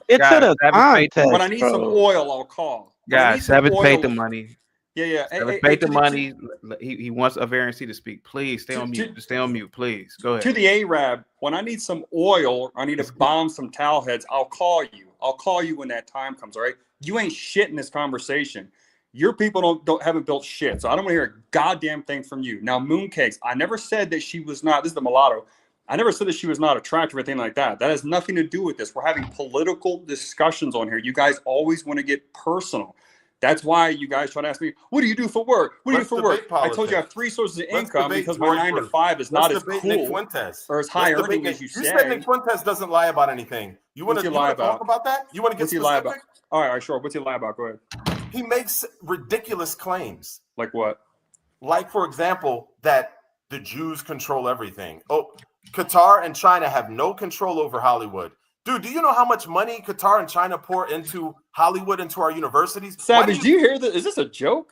Get to the context. When I need some oil, I'll call. Guys, Savage paid the money. Yeah. Savage paid the money. He wants a variance to speak. Please stay on mute. Stay on mute, please. Go ahead. To the Arab, when I need some oil, I need to bomb some towel heads. I'll call you. I'll call you when that time comes. All right. You ain't shit in this conversation. Your people haven't built shit. So I don't want to hear a goddamn thing from you. Now, mooncakes. I never said that she was not. This is the Mulatto. I never said that she was not attractive or anything like that. That has nothing to do with this. We're having political discussions on here. You guys always want to get personal. That's why you guys try to ask me, what do you do for work? What do you do for work? I told you I have 3 sources of income because my 9 to 5 is not as cool or as high earning as you say. You said Nick Fuentes doesn't lie about anything. You want to talk about that? You want to get specific? Lie about? All right, sure. What's he lie about? Go ahead. He makes ridiculous claims. Like what? Like, for example, that the Jews control everything. Oh, Qatar and China have no control over Hollywood. Dude, do you know how much money Qatar and China pour into Hollywood, into our universities? Savage, do you hear this? Is this a joke?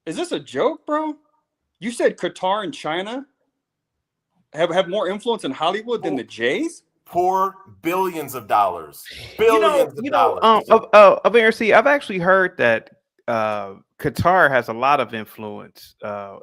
Is this a joke, bro? You said Qatar and China have more influence in Hollywood than the Jays? Pour billions of dollars. Billions of dollars. Of ARC, I've actually heard that Qatar has a lot of influence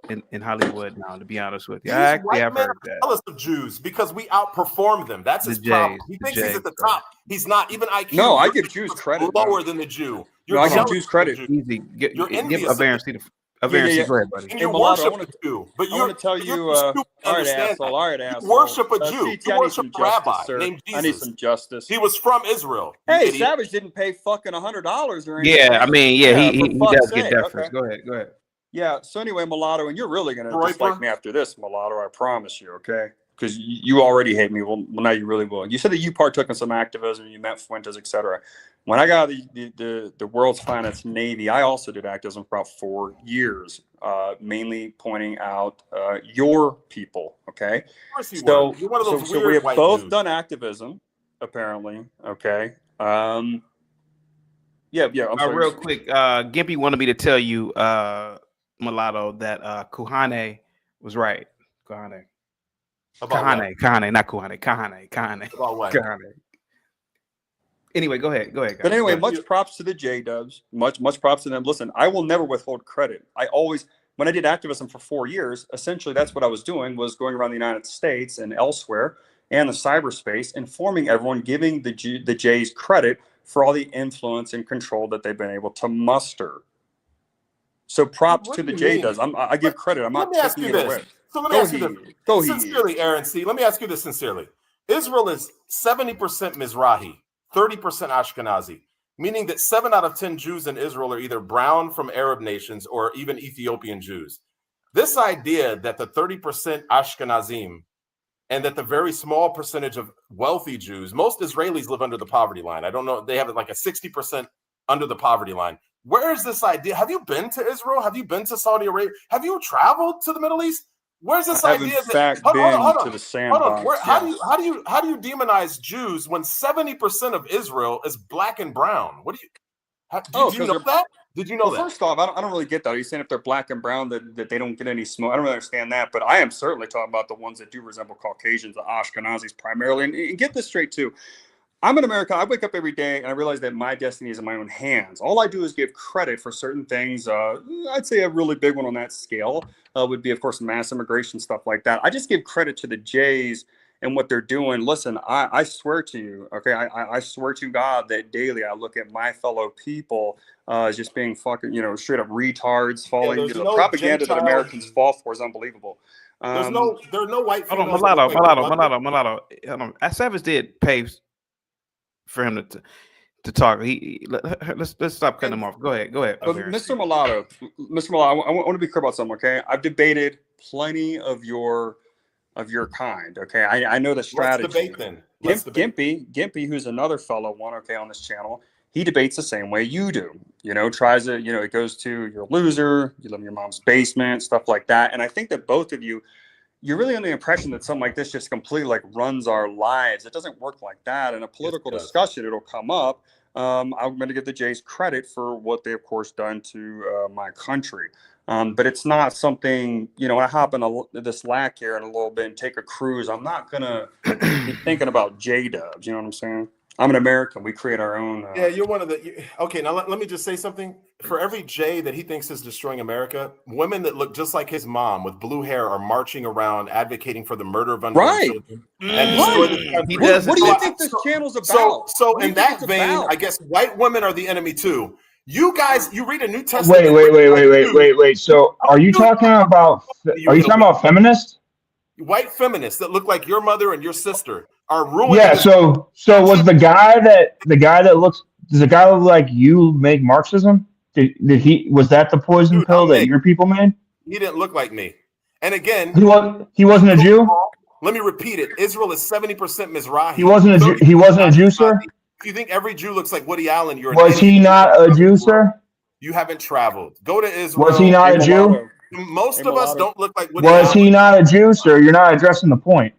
in Hollywood now. To be honest with you, I These actually have white men heard are that. jealous of Jews because we outperform them. That's The his problem. Jays, He the thinks he's Jays, at the bro. top. He's not. Even IQ. No, I your give IQ Jews is credit. lower No. than the Jew. You're No, I give jealous Jews of the credit. Jew. Easy. You're Give envious of Avarice the the go ahead, buddy. and Hey, you Mulatto, worship a Jew. But I want to tell you're you, too stupid to all right, understand asshole, that. all right, You asshole. worship a Jew. CT, You I need worship some a justice, rabbi sir. named I need Jesus. some justice. He was from Israel. You Hey, idiot. Savage didn't pay fucking $100 or anything. Yeah, I mean, yeah, Yeah, he for he fuck's does get sake. deference. Okay. Go ahead, go ahead. Yeah. So anyway, Mulatto, and you're really gonna Roy dislike Per? me after this, Mulatto. I promise you. Okay. Because you already hate me. Well, now you really will. You said that you partook in some activism. You met Fuentes, etc. When I got the world's finest Navy, I also did activism for about 4 years, mainly pointing out your people. Okay. Of course you So were. You're one of those so we weird have white both dudes. done activism, apparently. Okay. Yeah. I'm sorry. Real quick, Gimpy wanted me to tell you, Mulatto, that Kuhane was right. Kuhane. About Kahane, not Kuhane. Kahane. About what? Kahane. Anyway, go ahead, guys. But anyway, Go ahead. much props to the J Dubs. Much props to them. Listen, I will never withhold credit. I always, when I did activism for 4 years, essentially that's what I was doing, was going around the United States and elsewhere and the cyberspace, informing everyone, giving the Jays credit for all the influence and control that they've been able to muster. So props What to do the you J mean? Dubs. I give credit. I'm Let not me ask taking you it this. away. So let me Go ask you ahead. this. Go ahead. Sincerely, Aaron C., let me ask you this sincerely. Israel is 70% Mizrahi, 30% Ashkenazi, meaning that 7 out of 10 Jews in Israel are either brown from Arab nations or even Ethiopian Jews. This idea that the 30% Ashkenazim and that the very small percentage of wealthy Jews, most Israelis live under the poverty line. I don't know. They have like a 60% under the poverty line. Where is this idea? Have you been to Israel? Have you been to Saudi Arabia? Have you traveled to the Middle East? Where's this I have idea in fact hold been on, to the sandbox. Where, Yes. how do you demonize Jews when 70% of Israel is black and brown? What do you do you know that? Did you know that? First off, I don't really get that. Are you saying if they're black and brown that they don't get any smoke? I don't really understand that, but I am certainly talking about the ones that do resemble Caucasians, the Ashkenazis primarily. And get this straight too. I'm an American. I wake up every day and I realize that my destiny is in my own hands. All I do is give credit for certain things. I'd say a really big one on that scale would be, of course, mass immigration, stuff like that. I just give credit to the Jays and what they're doing. Listen, I swear to you, okay, I swear to God that daily I look at my fellow people as just being fucking, straight up retards falling. there's The no propaganda that Gentile- Americans fall for is unbelievable. There are no white Hold on, females that look like Mulatto. Hold on. Savage did pay for him to talk. Let's stop cutting him off. Go ahead. But Mr. Mulatto, I want to be clear about something. Okay, I've debated plenty of your kind. Okay, I know the strategy. Let's debate then. Let's debate. Gimpy, who's another fellow one. Okay, on this channel, he debates the same way you do. Tries to, it goes to you're a loser, you live in your mom's basement, stuff like that. And I think that both of you, you're really under the impression that something like this just completely runs our lives. It doesn't work like that. In a political discussion, it'll come up. I'm going to give the Jays credit for what they, of course, done to my country. But it's not something, when I hop in this Slack here in a little bit and take a cruise, I'm not going to be thinking about J-dubs. You know what I'm saying? I'm an American. We create our own. Yeah, you're one of the. Okay, now let me just say something. For every Jay that he thinks is destroying America, women that look just like his mom with blue hair are marching around advocating for the murder of unborn children and destroy the country. What do you think this channel's about? So What do you in think that it's vein, about? I guess white women are the enemy too. You guys, you read a New Testament. Wait. So are you talking about feminists? White feminists that look like your mother and your sister are ruining. Yeah. So was the guy that looks, does the guy look like you make Marxism? Was that the poison pill that your people made? He didn't look like me. And again, he wasn't a Jew. Let me repeat it. Israel is 70% Mizrahi. He wasn't a Jew, sir. If you think every Jew looks like Woody Allen, you're Was he not a Jew, sir? You haven't traveled. Go to Israel. Was he not a Jew? Most of us don't look like Woody Was Allen. he not a Jew, sir? You're not addressing the point.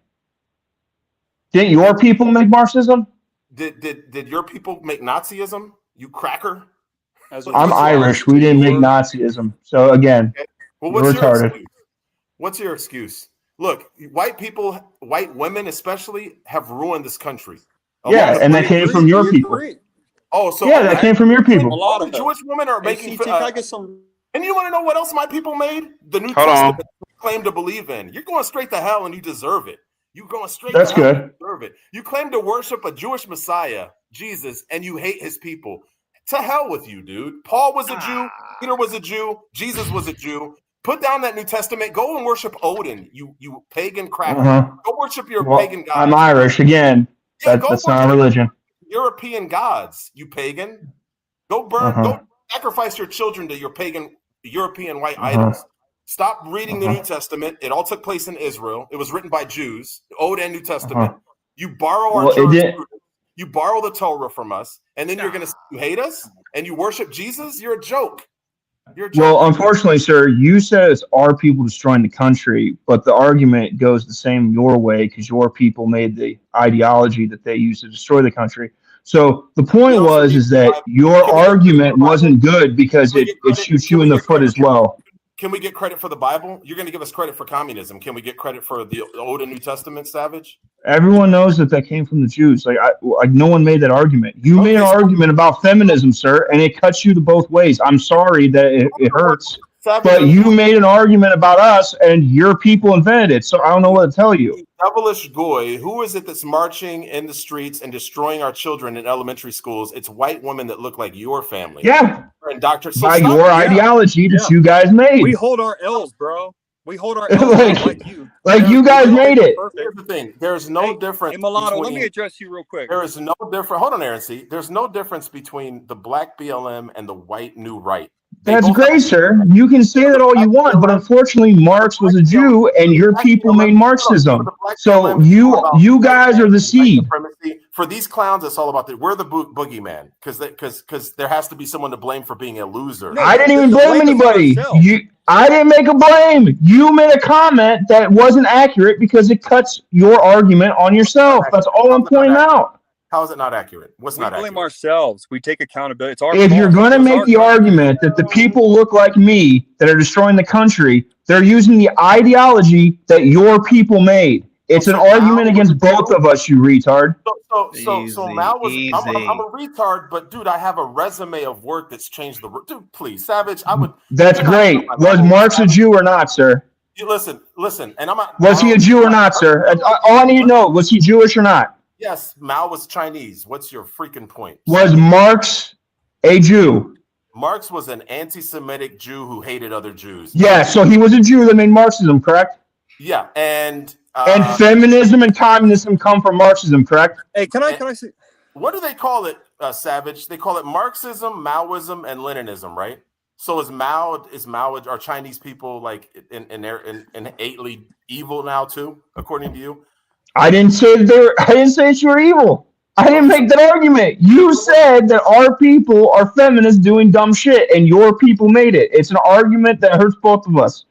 Didn't your people make Marxism? Did your people make Nazism? You cracker. I'm Irish. We didn't make Nazism. So again, well, you're retarded. What's your excuse? Look, white people, white women especially, have ruined this country. Yeah, and that came from your people. Oh, so Yeah, that came from your people. All the Jewish women are Hey, making. CT, can I get some? And you want to know what else my people made? The New Hold on. Testament claim to believe in. You're going straight to hell, and you deserve it. You're going straight That's to hell. good. And you deserve it. You claim to worship a Jewish Messiah, Jesus, and you hate his people. To hell with you, dude. Paul was a Jew. Peter was a Jew. Jesus was a Jew. Put down that New Testament. Go and worship Odin, you pagan cracker. Uh-huh. Go worship your Well, pagan gods. I'm Irish again. Yeah, That's not a religion. European gods, you pagan. Go go sacrifice your children to your pagan European white idols. Stop reading the New Testament. It all took place in Israel. It was written by Jews, Old and New Testament. You borrow our jurisprudence. You borrow the Torah from us, and then you're going to you hate us and you worship Jesus? You're a joke. You're a joke. Well, unfortunately, sir, you said it's our people destroying the country, but the argument goes the same your way because your people made the ideology that they used to destroy the country. So the point is that your argument wasn't good because it shoots you in the foot as well. Can we get credit for the Bible? You're going to give us credit for communism. Can we get credit for the Old and New Testament, Savage? Everyone knows that came from the Jews. Like no one made that argument. You made an argument about feminism, sir, and it cuts you to both ways. I'm sorry that it hurts, but you made an argument about us, and your people invented it. So I don't know what to tell you. Devilish goy, who is it that's marching in the streets and destroying our children in elementary schools? It's white women that look like your family. Yeah. And Dr. By your ideology that you guys made. We hold our L's, bro. We hold our L's like you. Like you guys made it. Here's the thing. There's no difference. Hey, Mulatto, let me address you real quick. There is no difference. Hold on, Aaron C. There's no difference between the black BLM and the white New Right. That's great, sir. You can say that all you want, but unfortunately, Marx was a Jew, and your people made Marxism. So you guys are the seed. For these clowns, it's all about we're the boogeyman because there has to be someone to blame for being a loser. I didn't even blame anybody. I didn't make a blame. You made a comment that wasn't accurate because it cuts your argument on yourself. That's all I'm pointing out. How is it not accurate? What's not accurate? We blame ourselves. We take accountability. It's our If fault. you're going to make the argument that the people look like me that are destroying the country, they're using the ideology that your people made. It's an argument against both of us, you retard. So Mal was. I'm a retard, but dude, I have a resume of work that's changed the. Dude, please, Savage. I would. That's great. Was Marx a Jew or not, sir? Listen, and I'm not. Was he a Jew or not, sir? All I need to know, was he Jewish or not? Yes, Mao was Chinese. What's your freaking point? Was Marx a Jew? Marx was an anti-Semitic Jew who hated other Jews. Yeah, so he was a Jew that made Marxism, correct? Yeah, and feminism and communism come from Marxism, correct? Hey, can I say? What do they call it, Savage? They call it Marxism, Maoism, and Leninism, right? So is Mao are Chinese people like innately evil now too, according to you? I didn't say that you were evil. I didn't make that argument. You said that our people are feminists doing dumb shit, and your people made it. It's an argument that hurts both of us.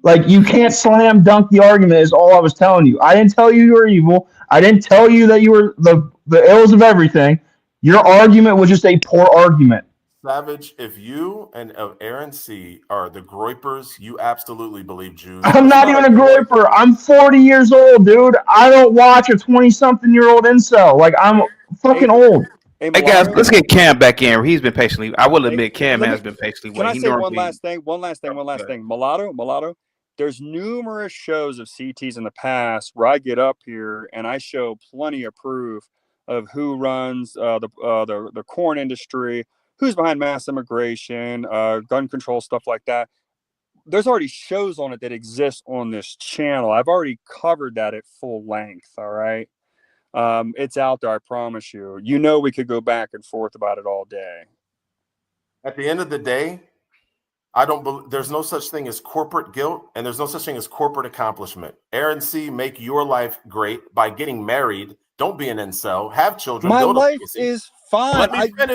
Like, you can't slam dunk the argument is all I was telling you. I didn't tell you were evil. I didn't tell you that you were the ills of everything. Your argument was just a poor argument. Savage, if you and Aaron C. are the groypers, you absolutely believe Jews. I'm not even a groyper. I'm 40 years old, dude. I don't watch a 20-something-year-old incel. Like, I'm fucking old. Hey guys, let's get Cam back in. He's been patiently. I will admit, Cam has been patiently waiting. Can I say one last thing? Mulatto. There's numerous shows of CTs in the past where I get up here and I show plenty of proof of who runs the corn industry, who's behind mass immigration, gun control, stuff like that. There's already shows on it that exist on this channel. I've already covered that at full length. All right. It's out there. I promise you. You know, we could go back and forth about it all day. At the end of the day, there's no such thing as corporate guilt, and there's no such thing as corporate accomplishment. Aaron C., make your life great by getting married. Don't be an incel. Have children. My life is fine.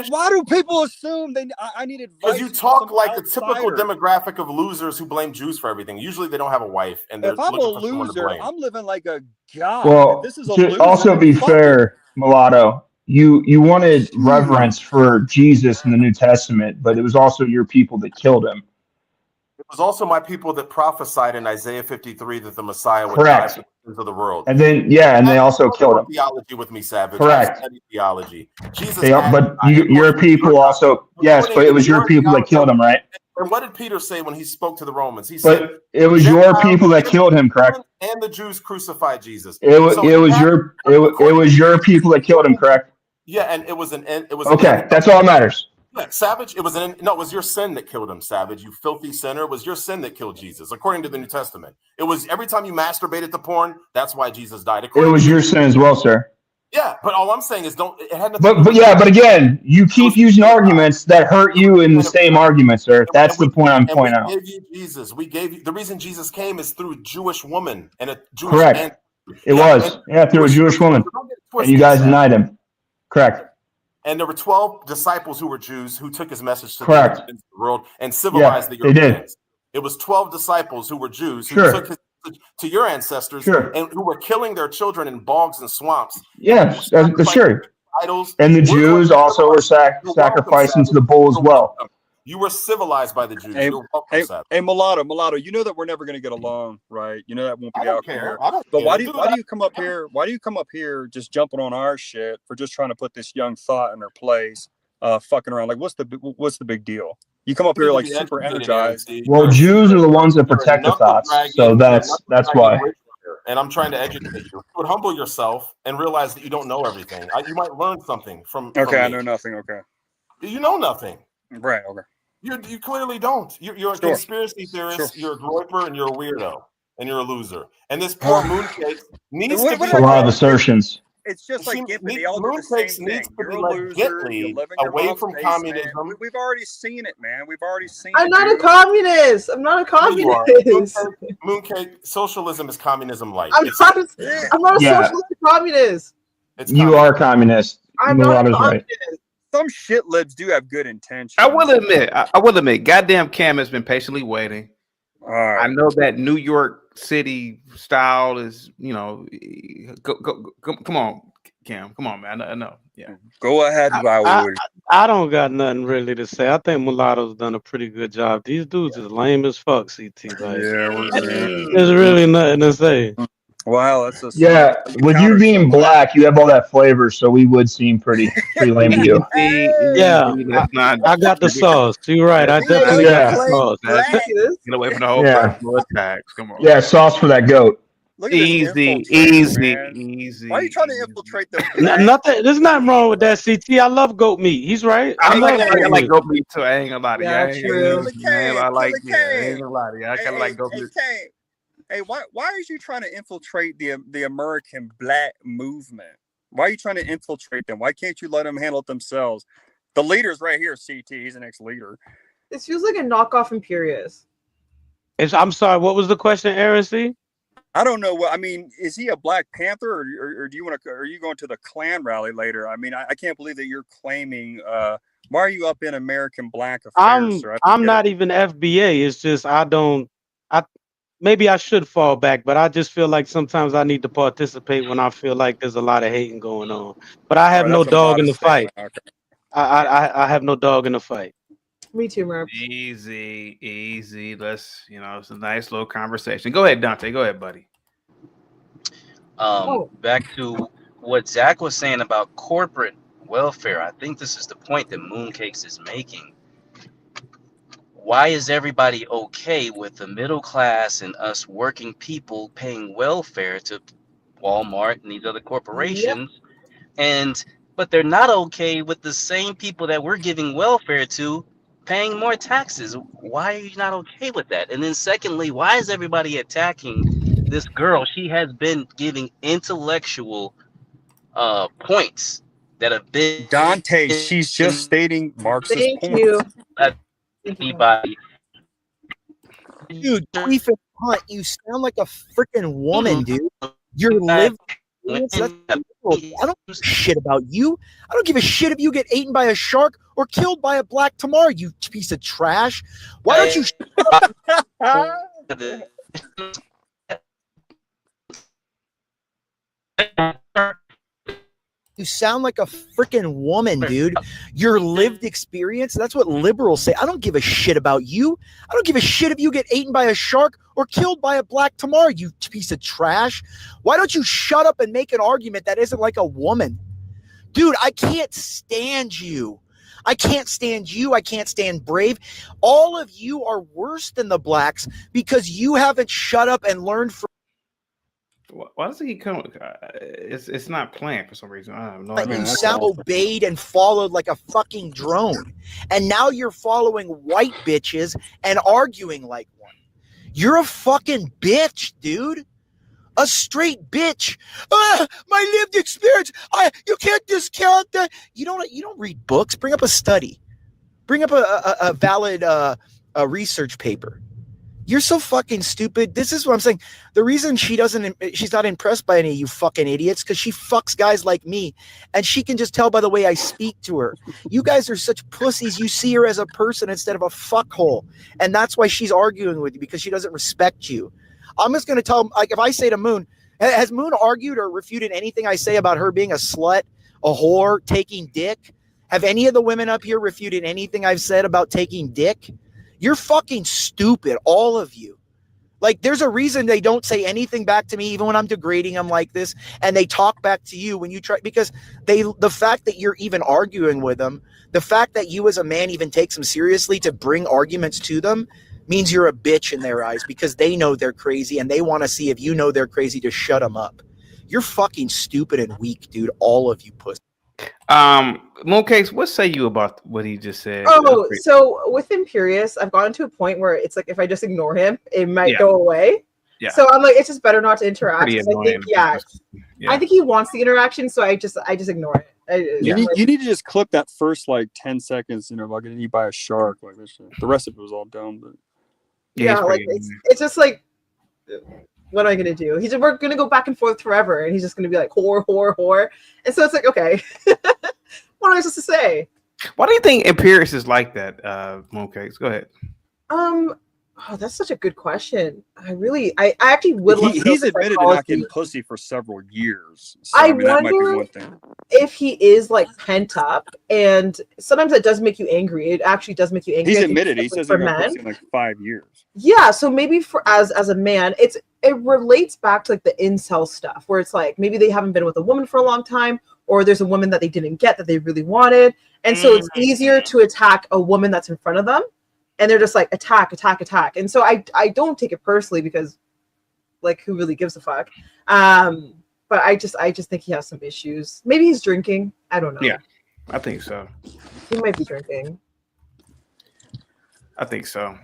Why do people assume I need advice? Because you talk like the typical demographic of losers who blame Jews for everything. Usually they don't have a wife, and they're if I'm a looking for someone to loser, blame. I'm living like a god. Well, This is a to loser. also be fair, Mulatto, you wanted reverence for Jesus in the New Testament, but it was also your people that killed him. It was also my people that prophesied in Isaiah 53 that the Messiah would Correct. die for the sins of the world. And then they also killed him. Theology with me, Savage. Correct. I studied theology. Jesus They are, had but to die your people also, yes, but it was your people that killed him, right? And what did Peter say when he spoke to the Romans? He But said, it was your people that killed him, correct? And the Jews crucified Jesus. It was your people that killed him, correct? Yeah, and it was okay. That's all that matters. Yeah, Savage. It was your sin that killed him, Savage. You filthy sinner. It was your sin that killed Jesus, according to the New Testament. It was every time you masturbated to porn. That's why Jesus died. It was your sin as well, sir. Yeah, but all I'm saying is it had nothing. But again, you keep using arguments that hurt you in the same argument, sir. That's the point I'm pointing out. We gave you Jesus. We gave you the reason Jesus came is through a Jewish woman and a Jewish Correct. man. It was through a Jewish woman, and you guys denied him. Correct. And there were 12 disciples who were Jews who took his message to Correct. the world and civilized the Europeans. Europeans. They did. It was 12 disciples who were Jews who took his message to your ancestors and who were killing their children in bogs and swamps. Yes, that's sure. Idols. And the Jews also were sacrificing to the bull as well. You were civilized by the Jews. Hey, Mulatto, you know that we're never going to get along, right? You know that won't be out here. But why do you come up here? Why do you come up here just jumping on our shit for just trying to put this young thought in her place, fucking around? Like, what's the big deal? You come up here like super energized. Well, Jews are the ones that protect the thoughts, so that's why. And I'm trying to educate you. You would humble yourself and realize that you don't know everything. You might learn something from. Okay, from I know nothing. Okay. You know nothing. Right. Okay. You clearly don't. You're a conspiracy theorist. You're a groiper, and you're a weirdo, and you're a loser. And this poor mooncake needs to be a lot of assertions. It's just like Gimpy. They all do the same thing. You're a loser. You're living away from communism. We've already seen it, man. We've already seen I'm it. not a communist. I'm not a communist. Mooncake, socialism is communism light. I'm not a socialist communist. You are communist. I'm not a communist. Right. Some shit libs do have good intentions. I will admit, goddamn Cam has been patiently waiting. I know that New York City style is, come on, Cam. Come on, man. I know. Yeah. Go ahead, I don't got nothing really to say. I think Mulatto's done a pretty good job. These dudes is lame as fuck, CT. Like, there's really nothing to say. Wow, that's with you being black, you have all that flavor, so we would seem pretty lame to you. Yeah, I got the sauce. You're right. I definitely got the sauce. Get away from the whole personal attacks. Come on. Yeah, sauce for that goat. Easy. Why are you trying to infiltrate them? Nothing. There's nothing wrong with that, CT. I love goat meat. He's right. I like goat meat too. I ain't gonna lie to you. I ain't gonna lie to you. I kind of like goat meat. Hey, why are you trying to infiltrate the American black movement? Why are you trying to infiltrate them? Why can't you let them handle it themselves? The leader's right here, CT. He's the next leader. This feels like a knockoff Imperius. I'm sorry. What was the question, Aaron C? I don't know. I mean, is he a Black Panther, or do you want to? Are you going to the Klan rally later? I mean, I can't believe that you're claiming. Why are you up in American Black affairs? I'm not even FBA. It's just maybe I should fall back, but I just feel like sometimes I need to participate when I feel like there's a lot of hating going on. But I have no dog in the fight. I have no dog in the fight. Me too, Merv. Easy. Let's, it's a nice little conversation. Go ahead, Dante. Go ahead, buddy. Back to what Zach was saying about corporate welfare. I think this is the point that Mooncakes is making. Why is everybody okay with the middle class and us working people paying welfare to Walmart and these other corporations? But they're not okay with the same people that we're giving welfare to paying more taxes. Why are you not okay with that? And then secondly, why is everybody attacking this girl? She has been giving intellectual points that have been Dante. She's just stating Marxist points. Thank you. Anybody. Dude, Ethan Hunt, you sound like a freaking woman, dude. You're living. I don't give a shit about you. I don't give a shit if you get eaten by a shark or killed by a black tomorrow, you piece of trash. Why don't you shut up? You sound like a freaking woman, dude. Your lived experience, that's what liberals say. I don't give a shit about you. I don't give a shit if you get eaten by a shark or killed by a black tomorrow, you piece of trash. Why don't you shut up and make an argument that isn't like a woman? Dude, I can't stand you. I can't stand you. I can't stand Brave. All of you are worse than the blacks because you haven't shut up and learned from. Why does he come? It's not planned for some reason. I have no idea. You sound obeyed and followed like a fucking drone. And now you're following white bitches and arguing like one. You're a fucking bitch, dude. A straight bitch. My lived experience. You can't discount that. You don't read books. Bring up a study. Bring up a valid research paper. You're so fucking stupid. This is what I'm saying. The reason she's not impressed by any of you fucking idiots, because she fucks guys like me, and she can just tell by the way I speak to her. You guys are such pussies. You see her as a person instead of a fuckhole, and that's why she's arguing with you, because she doesn't respect you. I'm just gonna tell, like, if I say to Moon, has Moon argued or refuted anything I say about her being a slut, a whore, taking dick? Have any of the women up here refuted anything I've said about taking dick? You're fucking stupid, all of you. Like, there's a reason they don't say anything back to me, even when I'm degrading them like this, and they talk back to you when you try, because the fact that you're even arguing with them, the fact that you as a man even takes them seriously to bring arguments to them, means you're a bitch in their eyes, because they know they're crazy, and they want to see if you know they're crazy to shut them up. You're fucking stupid and weak, dude, all of you pussies. Mooncakes, what say you about what he just said? Oh, so with Imperious, I've gotten to a point where it's like if I just ignore him, it might go away. Yeah. So I'm like, it's just better not to interact. I think, I think he wants the interaction, so I just ignore it. You need to just clip that first like 10 seconds, about getting eaten by a shark. Like this shit. The rest of it was all dumb, but like it's just like, what am I gonna do? We're gonna go back and forth forever, and he's just gonna be like whore, and so it's like, okay, what am I supposed to say? Why do you think Imperious is like that, Mooncakes? Go ahead. Oh, that's such a good question. I actually would. He's admitted to not getting pussy for several years. So, I that might be wonder one thing. if he is like pent up, and sometimes it does make you angry. It actually does make you angry. He's admitted. He says he got men pussy in like 5 years. Yeah, so maybe for as a man, it relates back to like the incel stuff, where it's like maybe they haven't been with a woman for a long time, or there's a woman that they didn't get that they really wanted, and so it's easier to attack a woman that's in front of them. And they're just like attack. And so I don't take it personally, because like, who really gives a fuck? But I just think he has some issues. Maybe he's drinking. I don't know. Yeah, I think so. He might be drinking. I think so.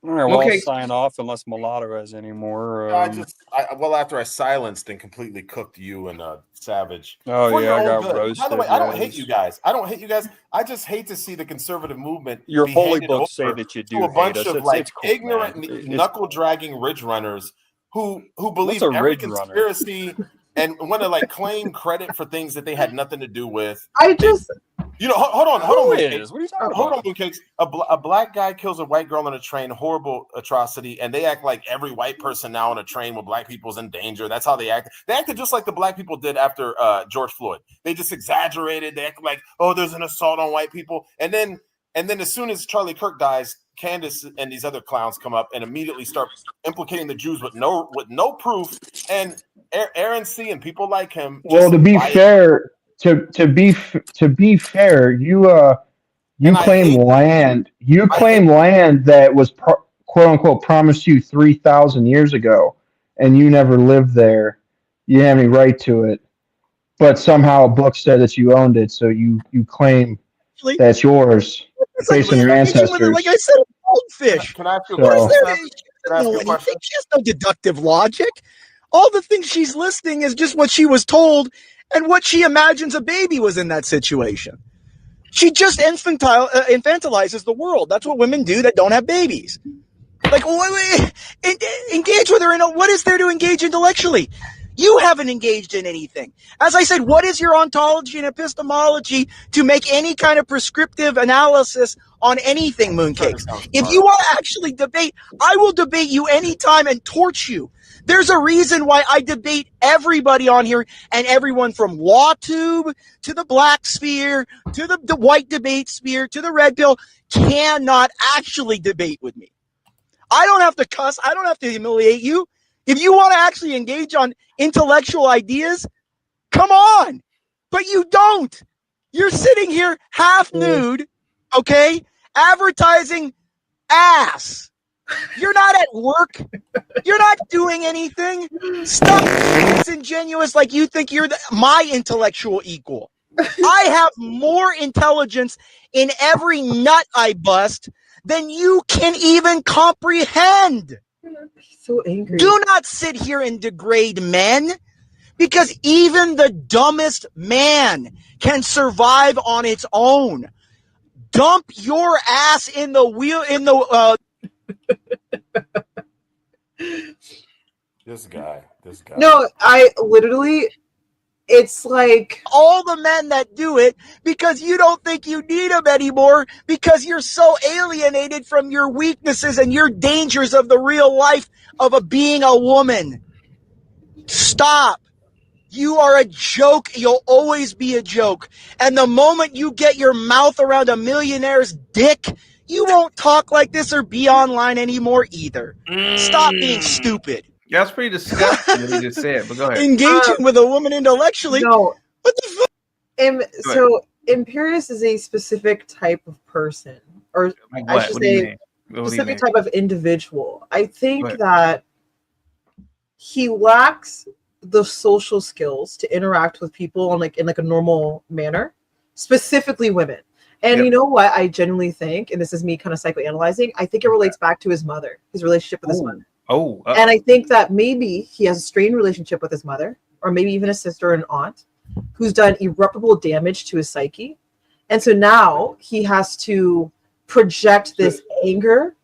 All right, well, I'll sign off unless Mulatto has any more. After I silenced and completely cooked you and Savage. Oh, yeah, I got roasted. By the way, I don't hate you guys. I just hate to see the conservative movement. Your holy books say that you do to a bunch hate us. of It's cool, ignorant, knuckle-dragging ridge runners who believe every ridge conspiracy and want to like claim credit for things that they had nothing to do with. I just. Hold on. What are you talking about? Hold on, Mooncakes. A black guy kills a white girl on a train, horrible atrocity, and they act like every white person now on a train with black people's in danger. That's how they act. They acted just like the black people did after George Floyd. They just exaggerated. They acted like, oh, there's an assault on white people, and then as soon as Charlie Kirk dies, Candace and these other clowns come up and immediately start implicating the Jews with no proof. And Aaron C. and people like him. Well, to be fair. To be fair, you claim land. You claim land that was quote unquote promised you 3,000 years ago, and you never lived there. You didn't have any right to it, but somehow a book said that you owned it, so you claim that's yours based on your ancestors. Like I said, a goldfish. Can I ask you a question? She has no deductive logic. All the things she's listing is just what she was told and what she imagines a baby was in that situation. She just infantilizes the world. That's what women do that don't have babies. Like, engage with her. What is there to engage intellectually? You haven't engaged in anything. As I said, what is your ontology and epistemology to make any kind of prescriptive analysis on anything, Mooncakes? If you want to actually debate, I will debate you anytime and torch you. There's a reason why I debate everybody on here, and everyone from LawTube to the Black Sphere to the White Debate Sphere to the Red Pill cannot actually debate with me. I don't have to cuss. I don't have to humiliate you. If you want to actually engage on intellectual ideas, come on. But you don't. You're sitting here half nude, okay, advertising ass. You're not at work. You're not doing anything. Stop being disingenuous like you think you're my intellectual equal. I have more intelligence in every nut I bust than you can even comprehend. So angry. Do not sit here and degrade men, because even the dumbest man can survive on its own. Dump your ass in the wheel This guy. No, I literally, it's like all the men that do it because you don't think you need them anymore because you're so alienated from your weaknesses and your dangers of the real life of being a woman. Stop. You are a joke. You'll always be a joke. And the moment you get your mouth around a millionaire's dick, you won't talk like this or be online anymore either. Stop being stupid. Yeah, that's pretty disgusting what you just said, but go ahead. Engaging with a woman intellectually. No. What the fuck? So Imperius is a specific type of person, or Like I what? should What do you say mean? What do you specific mean? type of individual. I think Go ahead. that he lacks the social skills to interact with people on in a normal manner, specifically women. And Yep. you know what I genuinely think, and this is me kind of psychoanalyzing, I think it relates back to his mother, his relationship with his mother. And I think that maybe he has a strained relationship with his mother, or maybe even a sister or an aunt, who's done irreparable damage to his psyche. And so now he has to project this anger.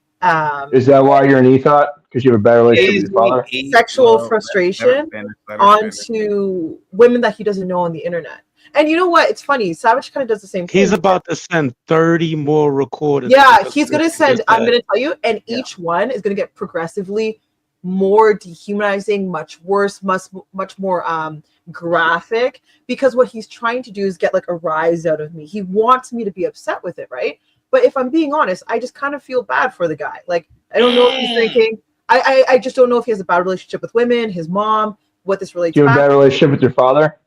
Is that why you're an ETHOT? Because you have a bad relationship with your father? Sexual frustration onto women that he doesn't know on the internet. And you know what? It's funny. Savage kind of does the same thing. He's about to send 30 more recorders. Yeah, he's going to send, I'm going to tell you, and each one is going to get progressively more dehumanizing, much worse, much more graphic, because what he's trying to do is get a rise out of me. He wants me to be upset with it, right? But if I'm being honest, I just kind of feel bad for the guy. I don't know if he's thinking, I just don't know if he has a bad relationship with women, his mom, what this relates to. Do you have a bad relationship with your father?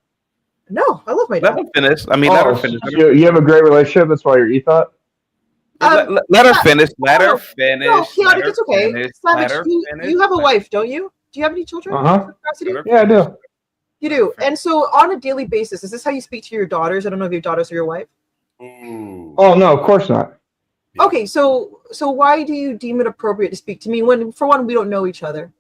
No, I love my dad. Let her finish. I mean, let her finish. You have a great relationship. That's why you're ETHOT. Let her finish. Let her finish. No, chaotic, Let her it's okay. finish. Savage, Let her finish. you have a wife, don't you? Do you have any children? Cassidy? Yeah, I do. You do. And so on a daily basis, is this how you speak to your daughters? I don't know if your daughters or your wife. Oh no, of course not. Okay, so why do you deem it appropriate to speak to me when, for one, we don't know each other?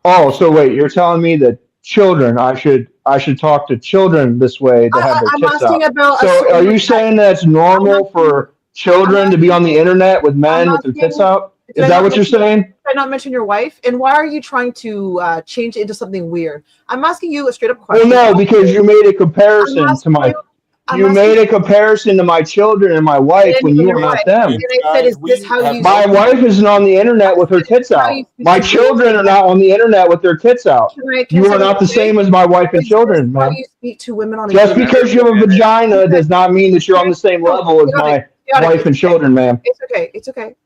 Oh, so wait, you're telling me that children, I should talk to children this way to have their I'm tits asking out. about. So are you saying that it's normal for children to be on the internet with men with their tits out? Is that what you're saying? Did I not mention your wife? And why are you trying to change it into something weird? I'm asking you a straight up question. Well, no, because you made a comparison to my. You made a comparison to my children and my wife when you were not them. And I said, is this how you? My wife isn't on the internet with her tits out. My children are not on the internet with their tits out. You are not the same as my wife and children, man. You speak to women on Just because you have a vagina does not mean that you're on the same level as my wife and children, man. It's okay. It's okay.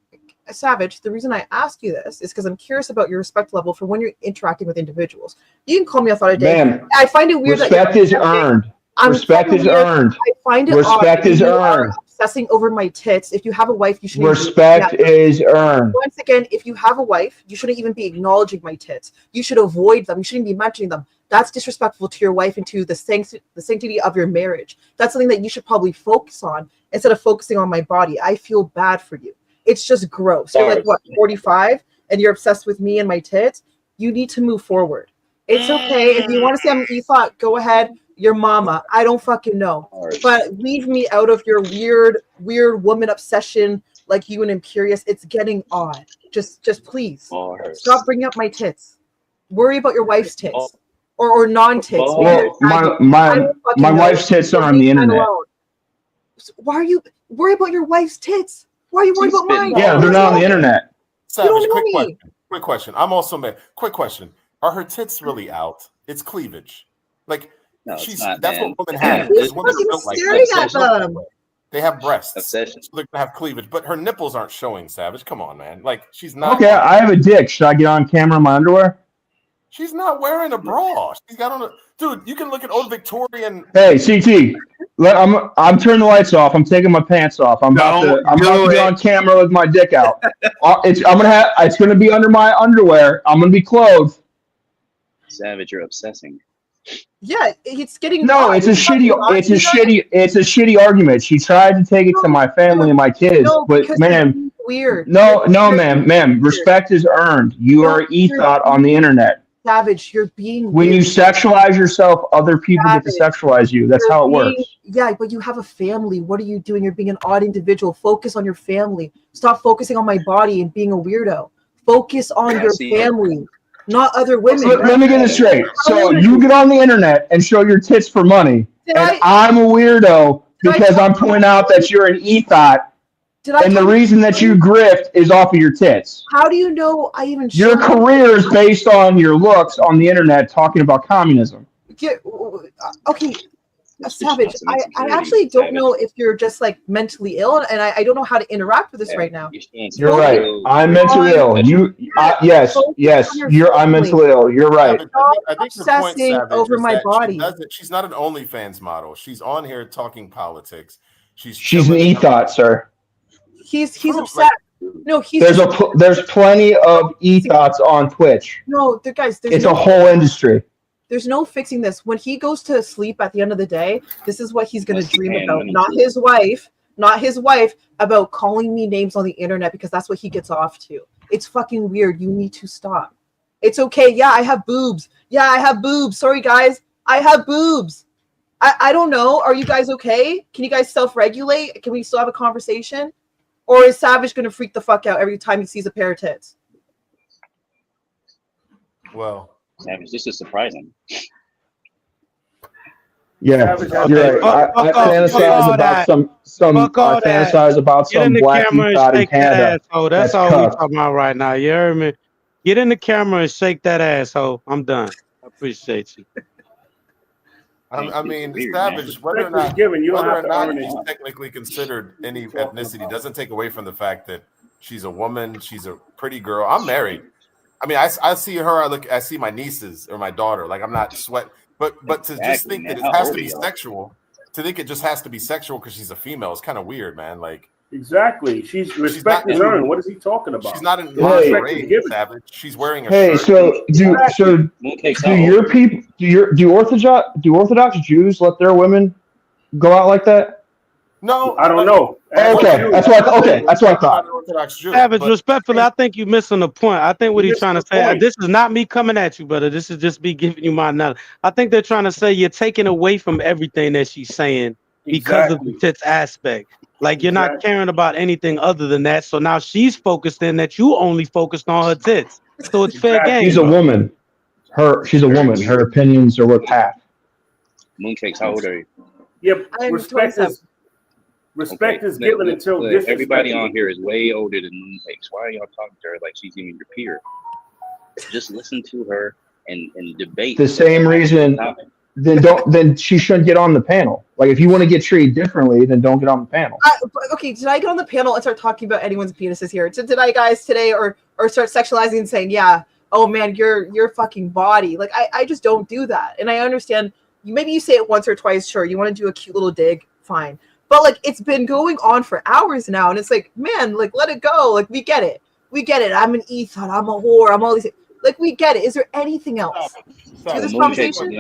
Savage, the reason I ask you this is because I'm curious about your respect level for when you're interacting with individuals. You can call me a thought a day. Ma'am, I find it weird respect that is earned. Respect is earned. I find it Respect odd is that you are earned. obsessing over my tits. If you have a wife, you shouldn't. Respect is earned. Once again, if you have a wife, you shouldn't even be acknowledging my tits. You should avoid them. You shouldn't be mentioning them. That's disrespectful to your wife and to the sanctity of your marriage. That's something that you should probably focus on instead of focusing on my body. I feel bad for you. It's just gross. You're like, what, 45, and you're obsessed with me and my tits? You need to move forward. It's okay. If you want to say I'm ETHOT, go ahead. Your mama. I don't fucking know. But leave me out of your weird woman obsession like you and Imperious. It's getting odd. Just please. Stop bringing up my tits. Worry about your wife's tits. Or non-tits. Well, my wife's tits are on the internet. Why are you worried about your wife's tits? Why are you worried about mine? Yeah, they're not on the internet. You don't know me. Quick question. I'm also mad. Quick question. Are her tits really out? It's cleavage. Like No, it's she's not, that's man. what women have. He's Because women fucking are built like staring that. at them. They have breasts. Obsession. So they're gonna have cleavage, but her nipples aren't showing, Savage. Come on, man. Like she's not Okay, I have a dick. Should I get on camera in my underwear? she's not wearing a bra. She's got on a dude, you can look at old Victorian. Hey, CT, I'm turning the lights off. I'm taking my pants off. I'm about to get on camera with my dick out. It's gonna be under my underwear. I'm gonna be clothed. Savage, you're obsessing. Yeah, it's getting No, it's a shitty argument. She tried to take it to my family and my kids, but ma'am, weird. No, ma'am. Respect is earned. You are ETHOT on the internet. Savage, you're being When you weird. sexualize yourself, other people get to sexualize you. That's how it works. Yeah, but you have a family. What are you doing? You're being an odd individual. Focus on your family. Stop focusing on my body and being a weirdo. Focus on your family, not other women. Let me get this straight. So you get on the internet and show your tits for money, and I'm a weirdo because I'm pointing out that you're an ETHOT, and the reason that you grift is off of your tits. How do you know I even Your career is based on your looks on the internet talking about communism. Okay, Savage, I actually don't know if you're just like mentally ill, and I don't know how to interact with this right now. You're right. I'm mentally ill. Yes. I'm mentally ill. You're right. I think the point, Obsessing Savage, over is my that body. she's not an OnlyFans model. She's on here talking politics. She's an ETHOT, sir. He's upset. No, he's There's plenty of ETHOTs on Twitch. no, guys. It's a whole industry. There's no fixing this. When he goes to sleep at the end of the day, this is what he's going to dream man, about. let me Not see. his wife, about calling me names on the internet because that's what he gets off to. It's fucking weird. You need to stop. It's okay. Yeah, I have boobs. Yeah, I have boobs. Sorry, guys. I have boobs. I don't know. Are you guys okay? Can you guys self-regulate? Can we still have a conversation? Or is Savage going to freak the fuck out every time he sees a pair of tits? Well, Savage, this is surprising. Yeah, you're right. I fantasize about some. I fantasize about Get in some the black camera and ETHOT in shake that Canada. asshole. That's all we're talking about right now. You heard me? Get in the camera and shake that asshole. I'm done. I appreciate you. I mean, weird, Savage, man. whether or not, given, you don't whether or have to not earn it. he's technically considered any ethnicity doesn't take away from the fact that she's a woman, she's a pretty girl. I'm married. I mean, I see her. I see my nieces or my daughter. Like I'm not sweat, but to just think that it has to be sexual, to think it just has to be sexual because she's a female is kind of weird, man. Like Exactly. She's respect is earned. What is he talking about? she's not in Hey. lingerie, Savage. She's wearing a Hey, shirt. do your people do Orthodox Jews let their women go out like that? No, I don't know. Okay, that's what I thought. Orthodox Jew, Savage, but- respectfully, I think you're missing the point. I think what he's trying to say, point. this is not me coming at you, brother. This is just me giving you my knowledge. I think they're trying to say you're taking away from everything that she's saying because of the tits aspect. Like you're not caring about anything other than that. So now she's focused in that you only focused on her tits. So it's fair game. She's a woman. She's a woman. Her opinions are worth half. Mooncakes, how old are you? Yep. I'm Respect 27. is given until disrespect. Everybody on here is way older than Mooncakes. Why are y'all talking to her like she's even your peer? Just listen to her and debate. The same reason. Then she shouldn't get on the panel. Like if you want to get treated differently, then don't get on the panel. Okay, did I get on the panel and start talking about anyone's penises here? Did I guys today or start sexualizing and saying, yeah, oh man, your fucking body? Like I just don't do that. And I understand maybe you say it once or twice, sure. You want to do a cute little dig, fine. But like it's been going on for hours now, and it's like, man, like let it go. Like we get it. I'm an ETHOT, I'm a whore, I'm all these things. Like we get it. Is there anything else to this conversation?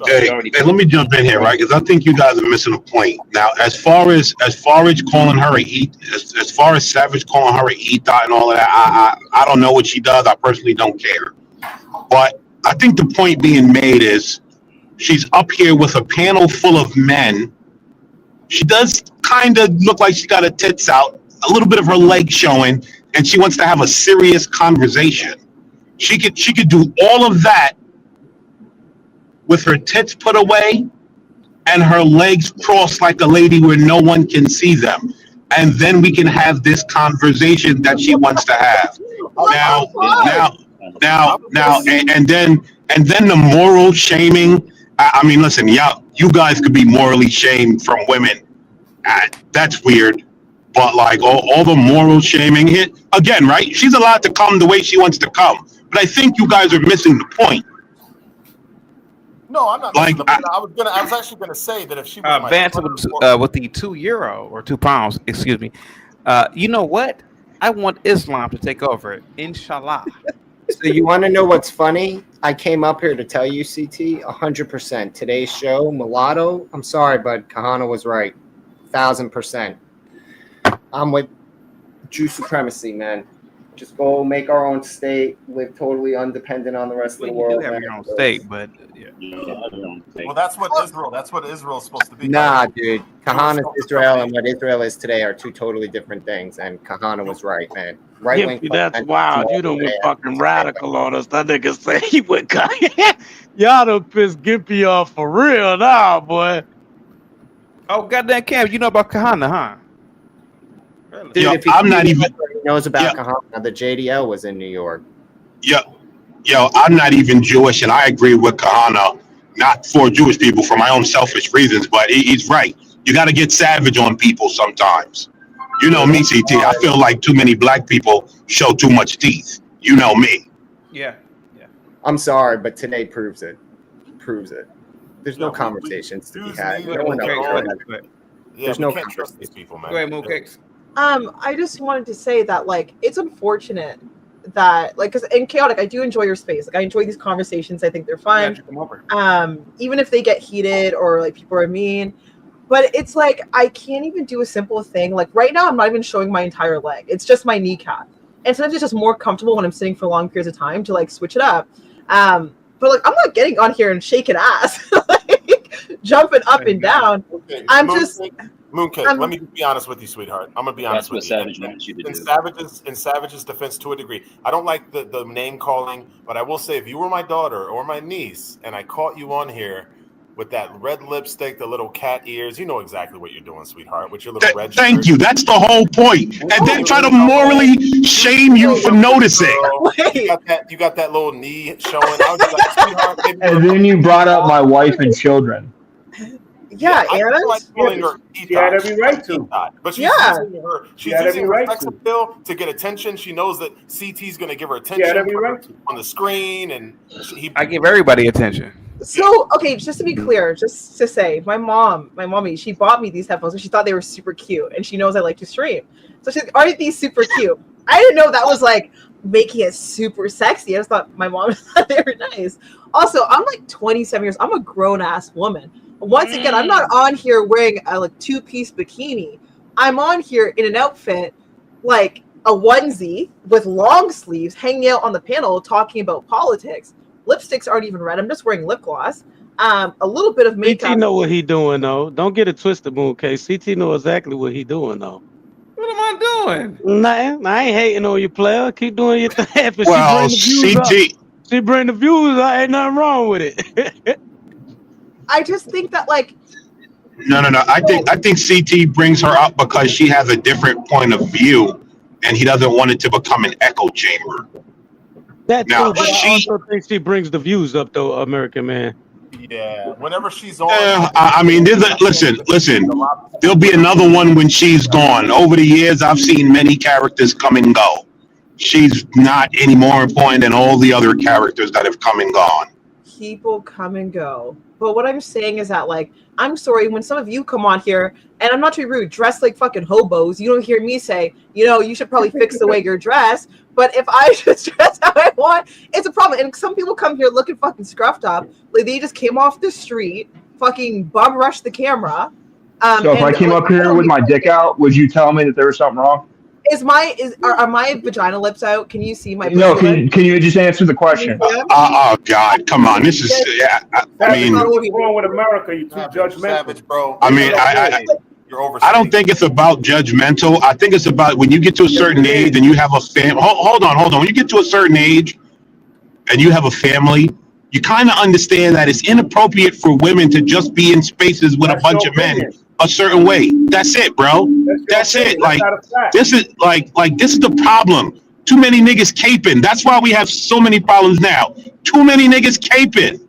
Hey, let me jump in here, right? Because I think you guys are missing a point. Now, as far as calling her as far as Savage calling her an ETHOT and all of that, I don't know what she does. I personally don't care. But I think the point being made is she's up here with a panel full of men. She does kind of look like she got her tits out, a little bit of her leg showing, and she wants to have a serious conversation. She could do all of that with her tits put away and her legs crossed like a lady where no one can see them. and then we can have this conversation that she wants to have. And then the moral shaming. I mean, listen, y'all, you guys could be morally shamed from women. That's weird. But like all the moral shaming here again, right? She's allowed to come the way she wants to come. But I think you guys are missing the point. No, I'm not. Like, I was actually gonna say that if she was my Banter with the €2 or £2, excuse me. You know what? I want Islam to take over. Inshallah. So you want to know what's funny? I came up here to tell you, CT, 100%. Today's show, Mulatto. I'm sorry, but Kahana was right, 1,000%. I'm with Jew supremacy, man. Just go make our own state, live totally undependent on the rest of the world. You have your own state, but well, that's what Israel. That's what Israel's supposed to be. Nah, dude. Kahana is Israel, and what Israel is today are two totally different things. And Kahana was right, man. Right wing. That's wild. You done went fucking radical on us. That nigga say he went. Y'all done pissed Gimpy off for real now, boy. Oh goddamn, Cam, you know about Kahana, huh? Dude, Yo, if he I'm not even. knows about Kahana, the JDL was in New York. Yo, I'm not even Jewish, and I agree with Kahana. Not for Jewish people, for my own selfish reasons, but he's right. You got to get savage on people sometimes. You know me, CT. I feel like too many black people show too much teeth. You know me. Yeah. I'm sorry, but today proves it. There's no conversations to be had. No one There's no conversation. These people, man. Go ahead, Mooncakes. I just wanted to say that, like, it's unfortunate that, like, because in Chaotic, I do enjoy your space. Like, I enjoy these conversations. I think they're fun. Even if they get heated or, like, people are mean. But it's like, I can't even do a simple thing. Like, right now, I'm not even showing my entire leg. It's just my kneecap. And sometimes it's just more comfortable when I'm sitting for long periods of time to, like, switch it up. But, like, I'm not getting on here and shaking ass. Like, jumping up and down. Okay. I'm just... Mooncake, let me be honest with you, sweetheart. I'm gonna be honest with you. Savage wants you to do. In Savage's defense, to a degree, I don't like the name calling, but I will say, if you were my daughter or my niece, and I caught you on here with that red lipstick, the little cat ears, you know exactly what you're doing, sweetheart. With your little red. Thank you. That's the whole point. And then try to morally shame you for noticing. You got that little knee showing. I was like, sweetheart, and then you brought up my wife and children. Yeah, Aaron. She had every right to. But she's using her sex appeal to get attention. She knows that CT's going to give her attention on the screen, and I give everybody attention. So, okay, just to be clear, just to say, my mommy, she bought me these headphones and she thought they were super cute, and she knows I like to stream. So she's like, aren't these super cute? I didn't know that was like making it super sexy. I just thought my mom thought they were nice. Also, I'm like 27 years. I'm a grown ass woman. Once again, I'm not on here wearing a like 2-piece bikini. I'm on here in an outfit like a onesie with long sleeves, hanging out on the panel talking about politics. Lipsticks aren't even red. I'm just wearing lip gloss. A little bit of makeup. CT know what he doing though. Don't get it twisted, Mooncake. CT know exactly what he doing though. What am I doing? Nah, I ain't hating on you, player. Keep doing your thing. Well, CT. She bring the views. Ain't nothing wrong with it. I just think that like. No. I think CT brings her up because she has a different point of view, and he doesn't want it to become an echo chamber. That's true, but I also think she brings the views up, though, American man. Yeah, whenever she's on. I mean, listen. There'll be another one when she's gone. Over the years, I've seen many characters come and go. She's not any more important than all the other characters that have come and gone. People come and go. But what I'm saying is that, like, I'm sorry, when some of you come on here, and I'm not too rude, dressed like fucking hobos, you don't hear me say, you know, you should probably fix the way you're dressed. But if I just dress how I want, it's a problem. And some people come here looking fucking scruffed up. Like, they just came off the street, fucking bum rushed the camera. So if I came up here with my dick out, would you tell me that there was something wrong? Are my vagina lips out? Can you see my? No. Can you just answer the question? Oh God, come on! This is I mean, what's wrong with America? You too judgmental, savage, bro. I mean, I don't think it's about judgmental. I think it's about when you get to a certain age and you have a family. Hold on. When you get to a certain age and you have a family, you kind of understand that it's inappropriate for women to just be in spaces with a bunch of men a certain way. That's it, bro. That's it. Like this is this is the problem. Too many niggas caping. That's why we have so many problems now. Too many niggas caping.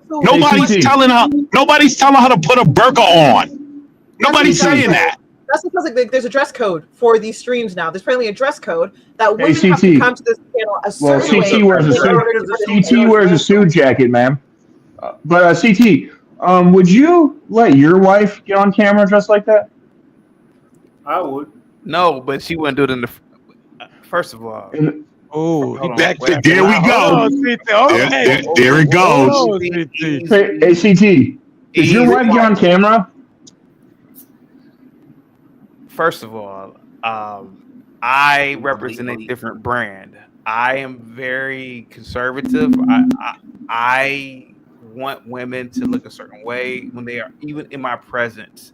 Nobody's telling her. Nobody's telling her to put a burqa on. Nobody's saying that. That's because like there's a dress code for these streams now. There's apparently a dress code that women have to come to this channel a certain way. CT wears a suit jacket, ma'am. But CT, would you let your wife get on camera dressed like that? I would. No, but she wouldn't do it in the. First of all. Oh, there we go. There it goes. Hey, CT, does your wife get on camera? First of all, I represent a different brand. I am very conservative. I want women to look a certain way when they are even in my presence.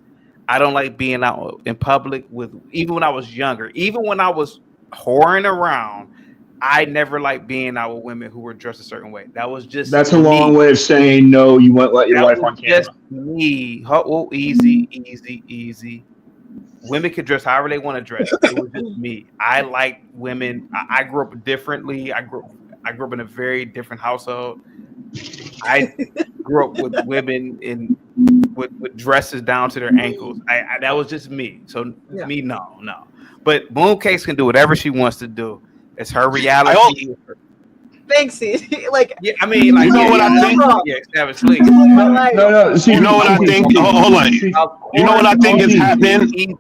I don't like being out in public even when I was younger, even when I was whoring around. I never liked being out with women who were dressed a certain way. That was just a long way of saying no. You won't let your wife on camera. Just me. Oh, easy. Women can dress however they want to dress. It was just me. I like women. I grew up differently. I grew up in a very different household. I grew up with women with dresses down to their ankles. That was just me. So me, no. But Mooncakes can do whatever she wants to do. It's her reality. Thanks, like I mean, like, you know what I think? Yeah, Savage Lee. No. You know what I think? Hold on. You know what I think is happening?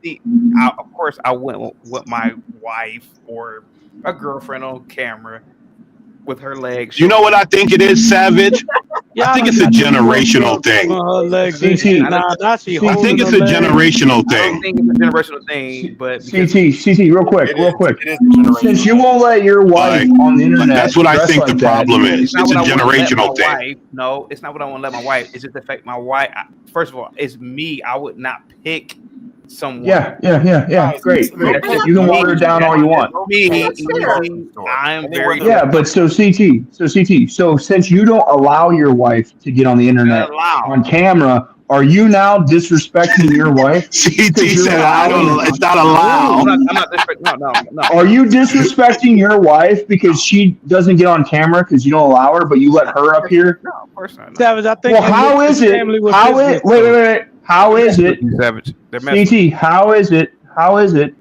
Of course, I went with my wife or a girlfriend on camera with her legs. You know what I think it is, Savage? I think it's a generational thing. I think it's a generational thing. I think it's a generational thing, but CT, real quick. Since you won't let your wife on the internet, that's what I think the problem is. It's a generational thing. No, it's not what I want to let my wife. It's just the fact my wife. First of all, it's me. I would not pick someone. Yeah. Great. You can water it down all you want. I'm very. Yeah, but so CT. So since you don't allow your wife to get on the internet on camera, are you now disrespecting your wife? CT said, it's not allowed. I'm not disrespecting. No. Are you disrespecting your wife because she doesn't get on camera because you don't allow her, but you let her up here? No, of course not. Savage, I think. Well, how is it? Wait. How is it, CT? How is it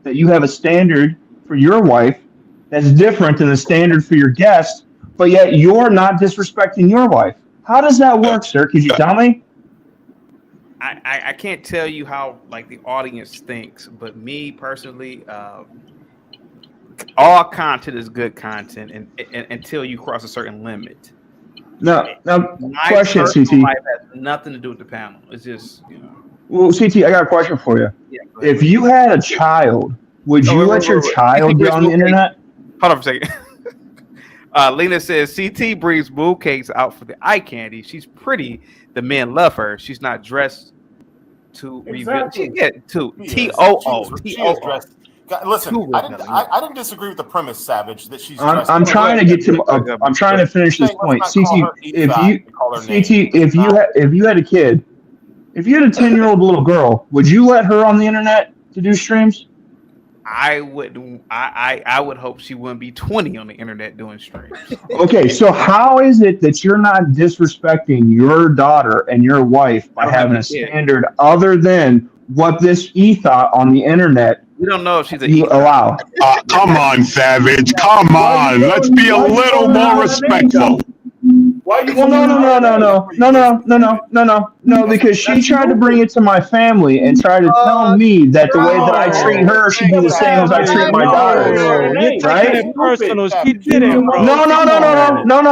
that you have a standard for your wife that's different than the standard for your guest, but yet you're not disrespecting your wife? How does that work, sir? Could you tell me? I can't tell you how like the audience thinks, but me personally, all content is good content, and until you cross a certain limit. Now, My question, CT. life has nothing to do with the panel. It's just, Well, CT, I got a question for you. Yeah, if you had a child, would you let your child get on the internet? Hold on for a second. Lena says CT brings Mooncakes out for the eye candy. She's pretty. The men love her. She's not dressed to reveal. TOO. Listen, I didn't disagree with the premise, Savage, that she's. I'm trying to get to. I'm trying to finish this point. CT, if you had a kid, if you had a 10-year-old little girl, would you let her on the internet to do streams? I would. I would hope she wouldn't be 20 on the internet doing streams. Okay, so how is it that you're not disrespecting your daughter and your wife by having a standard other than what this thought on the internet? We don't know if she's you allow. Come on, Savage. Come on. Let's be a little more respectful. No, because she tried to bring it to my family and tried to tell me that the way that I treat her should be the same as I treat my daughters. Right? No.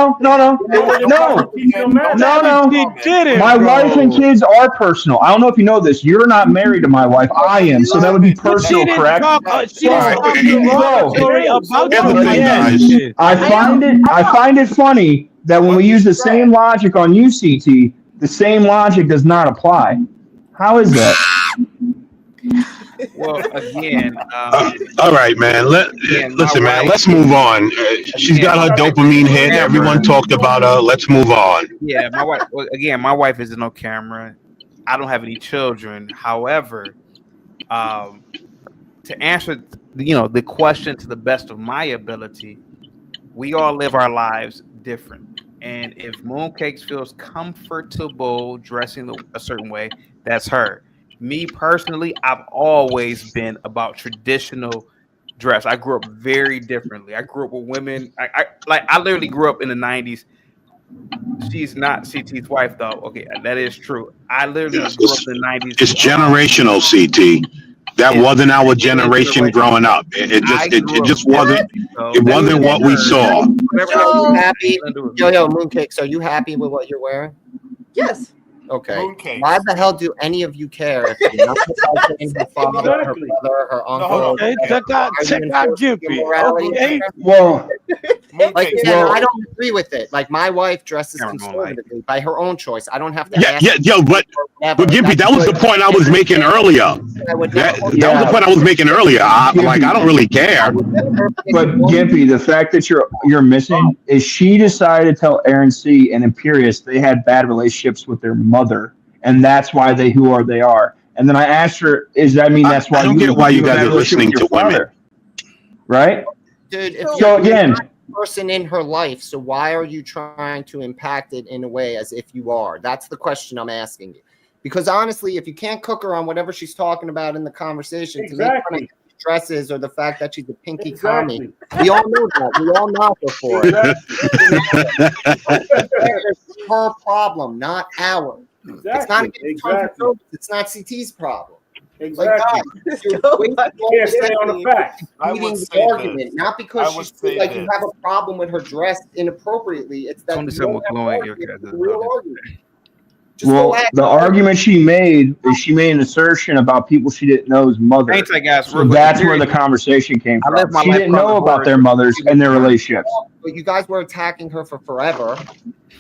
My wife and kids are personal. I don't know if you know this. You're not married to my wife. I am. So that would be personal, correct? I find it funny that when we use the same logic on UCT, the same logic does not apply. How is that? Well, again, all right, man. Listen, man. Let's move on. She's got her dopamine hit. Everyone talked about her. Let's move on. Yeah, my wife. Well, again, my wife isn't on camera. I don't have any children. However, to answer the question to the best of my ability, we all live our lives different. And if Mooncakes feels comfortable dressing a certain way, that's her. Me personally, I've always been about traditional dress. I grew up very differently. I grew up with women. I literally grew up in the 90s. She's not CT's wife though. Okay, that is true. I literally grew up in the 90s. It's generational, CT. That wasn't our generation growing up. It just wasn't. It wasn't what we saw. Are you happy? Yo, Mooncakes, are you happy with what you're wearing? Yes. Okay. Mooncakes. Why the hell do any of you care if you're not protecting her father, her brother, her uncle? Okay, check out Gimpy. Okay. Well, like again, well, I don't agree with it. Like my wife dresses conservatively by her own choice. I don't have to. But Gimpy, that was the point I was making earlier. That was the point I was making earlier. I don't really care. But Gimpy, the fact that you're missing is she decided to tell Aaron C. and Imperious they had bad relationships with their mother, and that's why they are. And then I asked her, "Does that mean that's why I don't get why you guys are listening to women, right?" Dude, if so you're again, not a person in her life, so why are you trying to impact it in a way as if you are? That's the question I'm asking you. Because honestly, if you can't cook her on whatever she's talking about in the conversation to make fun of dresses or the fact that she's a pinky commie, we all know that. We all knock her for it. It's her problem, not ours. It's not it's not CT's problem. Exactly. Can't stay on the facts. I would say argument, not because she's like you have a problem with her dress inappropriately. It's that you don't have a real argument. Well, the argument she made is she made an assertion about people she didn't know's mother. So that's where the conversation came from. She didn't know about their mothers and their relationships. But you guys were attacking her for forever,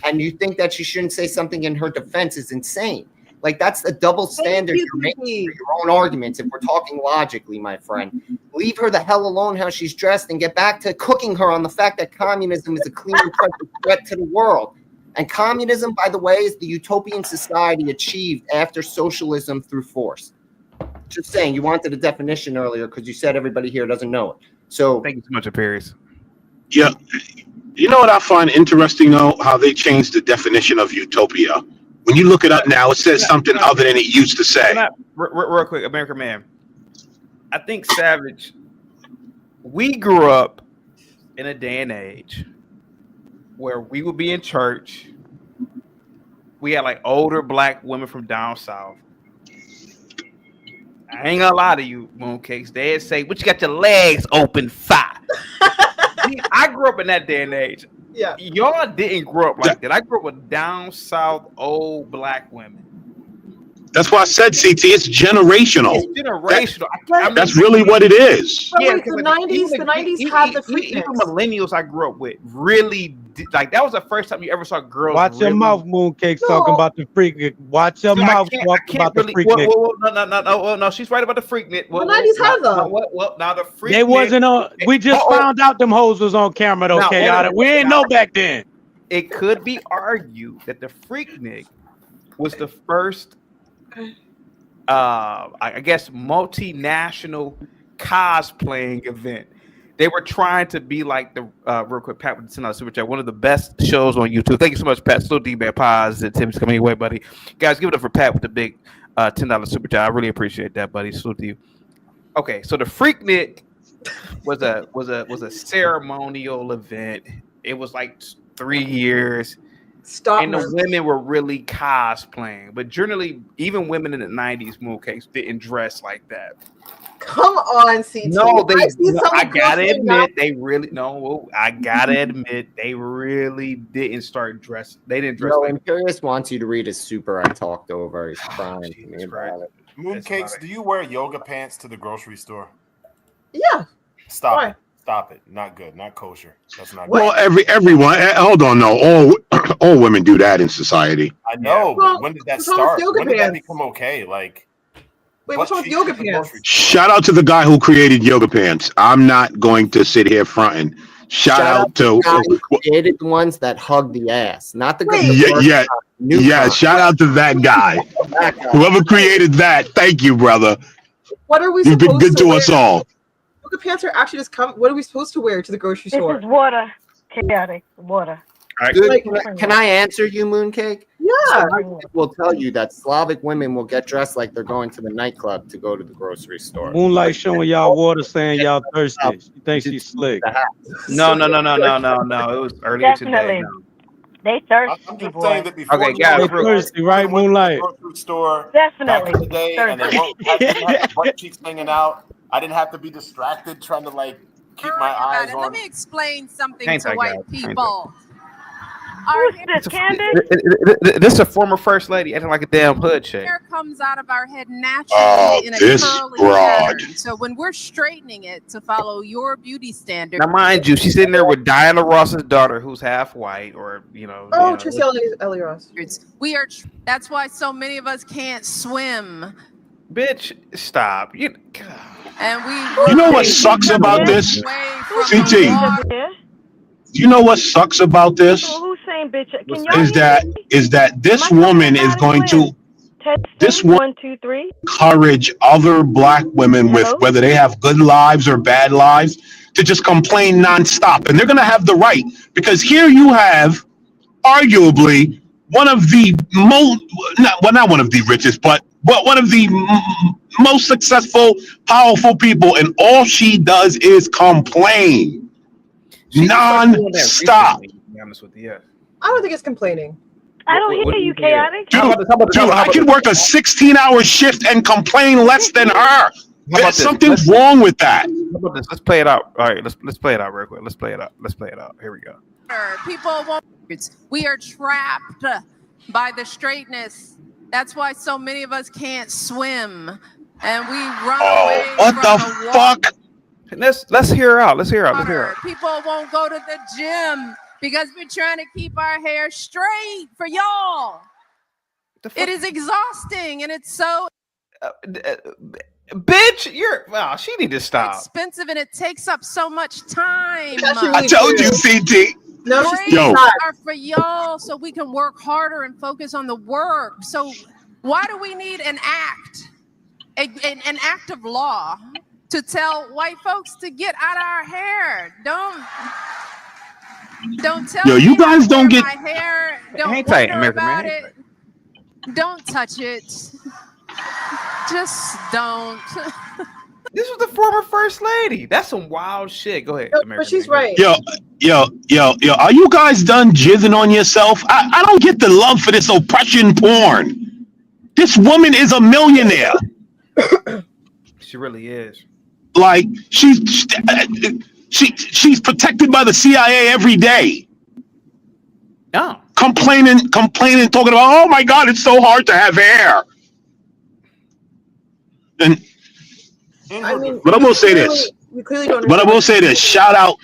and you think that she shouldn't say something in her defense is insane. Like that's a double standard you're making for your own arguments. If we're talking logically, my friend, leave her the hell alone how she's dressed and get back to cooking her on the fact that communism is a clean and present threat to the world. And communism, by the way, is the utopian society achieved after socialism through force. Just saying, you wanted a definition earlier because you said everybody here doesn't know it. So thank you so much, Imperious. Yeah. You know what I find interesting, though? How they changed the definition of utopia. When you look it up now, it says something other than it used to say. Real quick, American Man. I think Savage, we grew up in a day and age where we would be in church. We had like older black women from down south. I ain't gonna lie to you, Mooncakes. They'd say, "What you got your legs open for?" I grew up in that day and age. Yeah, y'all didn't grow up like that. I grew up with down south old black women. That's why I said, CT, it's generational. It's generational. That's really what it is. Yeah, the 90s had the freakness. Even millennials I grew up with really like that was the first time you ever saw girls. Watch your mouth, Mooncakes, talking about the freak. Watch your mouth talking about the freak. No, she's right about the freaknik. The 90s had them. Well, now the freak. They wasn't on. We just found out them hoes was on camera, though, chaotic. We ain't know back then. It could be argued that the freaknik was the first. I guess multinational cosplaying event. They were trying to be like the real quick, Pat with the $10 super chat. One of the best shows on YouTube. Thank you so much, Pat. Still D-Man Paz and Tim's coming your way, buddy. Guys, give it up for Pat with the big $10 super chat. I really appreciate that, buddy. Salute to you. Okay, so the Freaknik was a ceremonial event. It was like 3 years. And the women were really cosplaying, but generally, even women in the 90s, Mooncakes didn't dress like that. Come on, CT. No, I gotta admit, they really they really didn't start dressing. They didn't dress. No, like Imperious wants you to read his super I talked over. He's crying to me about it. Mooncakes, do you wear yoga pants to the grocery store? Yeah. Stop it. Stop it. Not good. Not kosher. That's not good. Well, everyone. Hold on. No, all women do that in society. I know. But when did that start? When did that become okay? Like, wait, what's wrong with yoga pants? Shout out to the guy who created yoga pants. I'm not going to sit here fronting. Shout out the to guy who created the ones that hug the ass, not the good. yeah. Shout out to that guy. That guy. Whoever created that, thank you, brother. What are we You've been supposed good to to wear? us all. Yoga pants are actually just come. What are we supposed to wear to the grocery store? This is water. Chaotic water. Good. Can I answer you, Mooncake? Yeah. Will tell you that Slavic women will get dressed like they're going to the nightclub to go to the grocery store. Moonlight showing y'all water, saying y'all thirsty. She thinks she's slick. No. It was earlier Definitely. today. No. They thirsty, I'm just boy. saying that before Okay, you guys, were thirsty, right, went to Moonlight? the grocery store Definitely back in the day, and they didn't have the butt cheeks hanging out. I didn't have to be distracted trying to like keep my eyes on. Let me explain something Ain't to that white guy? people. Who's this, Candace? This is a former first lady acting like a damn hood chick. Hair comes out of our head Oh, naturally in a this curly broad. pattern. So when we're straightening it to follow your beauty standard, Now, mind you, she's sitting there with Diana Ross's daughter, who's half white, or Oh, Tracy Ellie Ross. we are. That's why so many of us can't swim, bitch. Stop. and we. You know what sucks about this, CT? You know what sucks about this Who's saying bitch? Can is that this woman is going to this one 1, 2, 3 encourage other black women with whether they have good lives or bad lives to just complain nonstop, and they're going to have the right, because here you have arguably one of the not one of the richest, but one of the most successful, powerful people, and all she does is complain. Non-stop. I don't think it's complaining. I don't hear you, chaotic. Dude, I could work a 16-hour shift and complain less than her. Something's wrong with that. How about this? Let's play it out. All right, let's play it out real quick. Let's play it out. Here we go. People won't. We are trapped by the straightness. That's why so many of us can't swim, and we run away. What from the fuck? Let's hear her out. Let's hear her out. People won't go to the gym because we're trying to keep our hair straight for y'all. It is exhausting, and it's so bitch. She need to stop. Expensive, and it takes up so much time. I told you, CT. No, Yo. are for y'all, so we can work harder and focus on the work. So why do we need an act, an act of law, to tell white folks to get out of our hair? Don't tell Yo, me you guys don't get my hair. Don't Hang tight, wonder American about man. it. Don't touch it. Just don't. This was the former first lady. That's some wild shit. Go ahead, American. But she's man. right. Yo, are you guys done jizzing on yourself? I don't get the love for this oppression porn. This woman is a millionaire. She really is. Like, she's protected by the CIA every day. Oh. Complaining, talking about, oh my God, it's so hard to have hair. And I mean, but I will say this. We clearly don't. But I will say this. Shout out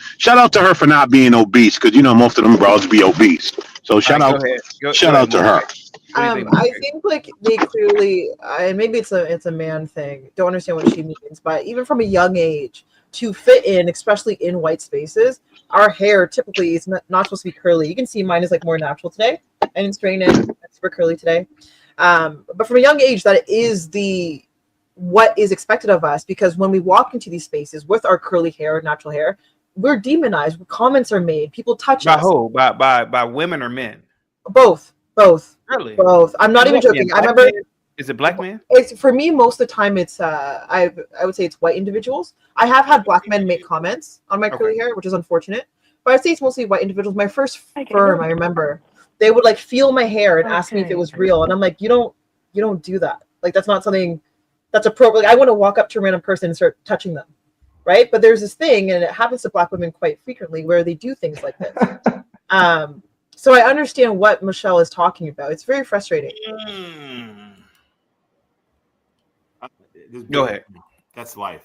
to her for not being obese, because most of them bros be obese. So shout out to her. I think like they clearly, and maybe it's a man thing. Don't understand what she means, but even from a young age, to fit in, especially in white spaces, our hair typically is not supposed to be curly. You can see mine is like more natural today. I didn't straighten it; it's super curly today. But from a young age, that is what is expected of us, because when we walk into these spaces with our curly hair, natural hair, we're demonized. Comments are made. People touch us. By who? By women or men? Both. Really? Both. I'm not even joking. I remember. Is it black men? It's for me most of the time. It's I would say it's white individuals. I have had black men make comments on my curly hair, which is unfortunate. But I'd say it's mostly white individuals. My first firm, I remember, they would like feel my hair and ask me if it was real, and I'm like, you don't do that. Like that's not something that's appropriate. Like, I want to walk up to a random person and start touching them, right? But there's this thing, and it happens to black women quite frequently, where they do things like this. So I understand what Michelle is talking about. It's very frustrating. Go ahead. That's life.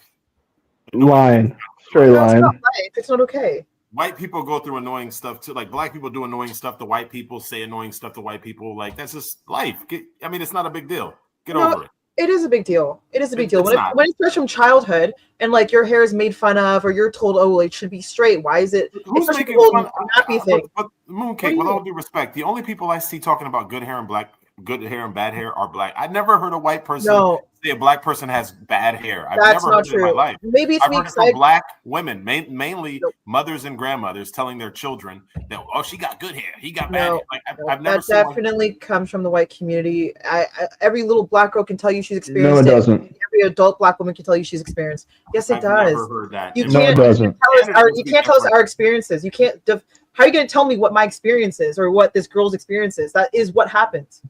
Line. Straight line. It's not life. It's not okay. White people go through annoying stuff too. Like black people do annoying stuff to white people, say annoying stuff to white people. Like that's just life. It's not a big deal. Get over it. It is a big deal. It is a big deal. It's When not. it starts from childhood and like your hair is made fun of, or you're told, oh, it should be straight. Why is it? Who's It's such a making old fun? nappy thing. But Mooncake, with all due respect, the only people I see talking about good hair and bad hair are black. I've never heard a white person say a black person has bad hair. I've That's never not heard it in my true. life. Maybe it's I've me heard it 'cause from I- black women, mainly mothers and grandmothers, telling their children that, oh, she got good hair, he got bad hair. Like I've never That seen one. definitely comes from the white community. Every little black girl can tell you she's No, experienced it doesn't. Every adult black woman can tell you she's experienced. Yes, it I've does. never heard that. You And No, it can't doesn't. you can't tell us our experiences. You can't. How are you going to tell me what my experience is or what this girl's experience is? That is what happens.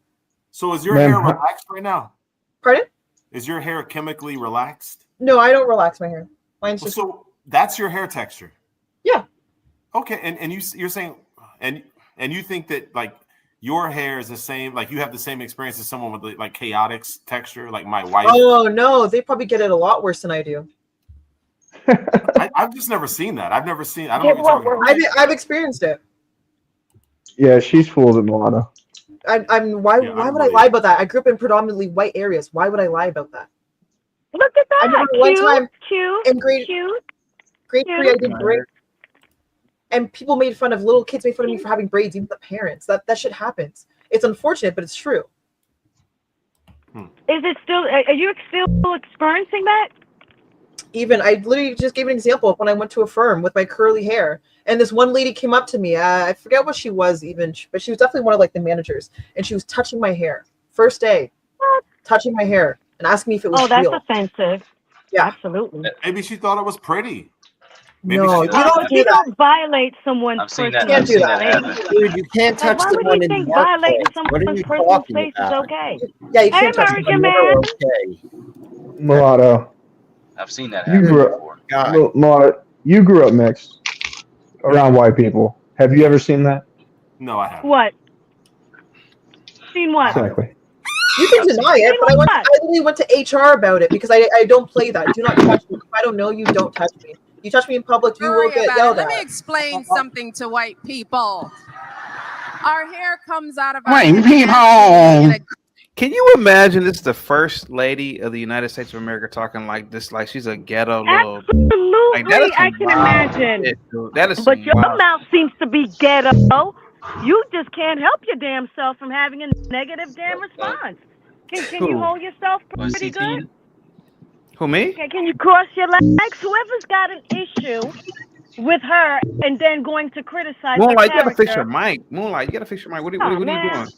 So is your Man, hair relaxed right now? Pardon? Is your hair chemically relaxed? No, I don't relax my hair. Mine's just. So that's your hair texture. Yeah. Okay, and you're saying and you think that like your hair is the same, like you have the same experience as someone with like chaotic texture, like my wife. Oh no, they probably get it a lot worse than I do. I've just never seen that. I've never seen. I don't know what you're talking about. I've experienced it. Yeah, she's full of it, Milano. Why would I lie about that? I grew up in predominantly white areas. Why would I lie about that? Look at that. I remember one time cute, in grade cute. 3, I did braids, and people made fun of little kids made fun of me for having braids, even the parents. That shit happens. It's unfortunate, but it's true. Is it still? Are you still experiencing that? Even I literally just gave an example of when I went to a firm with my curly hair, and this one lady came up to me. I forget what she was even, but she was definitely one of like the managers, and she was touching my hair first day, touching my hair and asking me if it was that's real. offensive. Yeah, absolutely. Maybe she thought it was pretty. Maybe No, you don't violate someone's personal Can't do that. space. Dude, you can't touch Why would someone you in the think violating workplace. What are someone's you personal talking space is about? okay? Yeah, you Hey, can't touch American someone. man. Mulatto. I've seen that You happen grew before. up. Mulatto, you grew up mixed around white people. Have you ever seen that? No, I haven't. What? Seen what? Exactly. You can deny it, but I literally went to HR about it because I don't play that. Do not touch me. If I don't know you, don't touch me. You touch me in public, you will get yelled Let at. me explain something to white people. Our hair comes out of our White head people. naturally in a Can you imagine this? The first lady of the United States of America talking like this, like she's a ghetto little. Absolutely, Like, that is I some can wild imagine. shit, dude. That is But some your wild- mouth seems to be ghetto. You just can't help your damn self from having a negative damn response. Can you Who? hold yourself pretty good? Who, me? Okay, can you cross your legs? Whoever's got an issue with her and then going to criticize her Moonlight, you gotta fix your character. mic. Moonlight, you gotta fix your mic. What are Oh, you man. doing?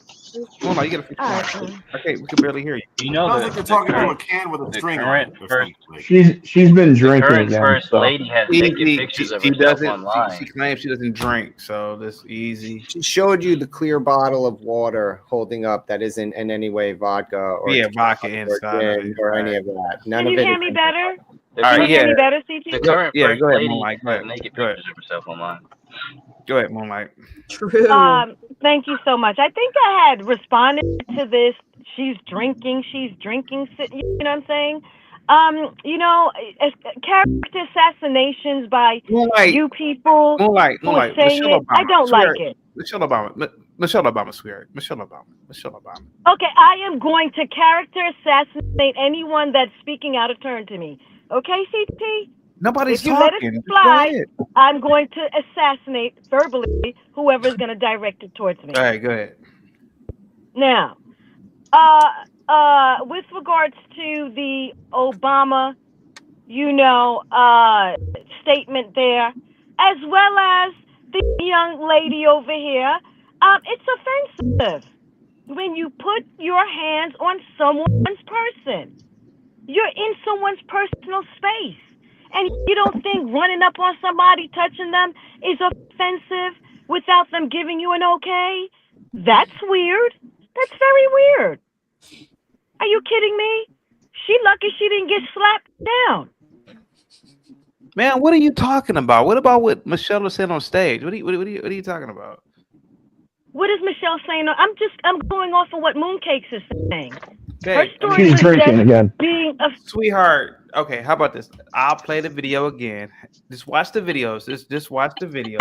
Moonlight, you gotta fix your mic. Okay, we can barely hear you. You know Sounds the, like you're talking the, to a can with a the string on current it or first, something. She's been the drinking current again. first So lady has naked Easy. pictures of She herself doesn't. online. She claims she doesn't drink, so this easy. She showed you the clear bottle of water holding up that isn't in any way vodka or Yeah, tequila vodka or inside of gin it, or right. any of that. None Can you of it. hear is me in better? The All right, Can you hear yeah. me better, The CT? current Yeah, first go ahead, lady Moonlight. Go has ahead. naked Go ahead. pictures of herself online. Go ahead, Moonlight. True. Thank you so much. I think I had responded to this. She's drinking. You know what I'm saying? Character assassinations by Moonlight. you people Moonlight. who are saying Michelle it. I Obama. don't like Swear. it. Michelle Obama. Michelle Obama. Swear. Michelle Obama. Okay, I am going to character assassinate anyone that's speaking out of turn to me. Okay, CT? Nobody's If you let talking. it Just fly, go ahead. I'm going to assassinate verbally whoever's going to direct it towards me. All right, go ahead. Now, with regards to the Obama, statement there, as well as the young lady over here, it's offensive when you put your hands on someone's person. You're in someone's personal space, and you don't think running up on somebody, touching them, is offensive without them giving you an okay? That's weird. That's very weird. Are you kidding me? She lucky she didn't get slapped down. Man, what are you talking about? What about what Michelle was saying on stage? What are you talking about? What is Michelle saying? I'm going off of what Mooncakes is saying. Her Babe, story she's was drinking just again. being a Sweetheart. Okay, how about this? I'll play the video again. Just watch the videos. Just watch the video.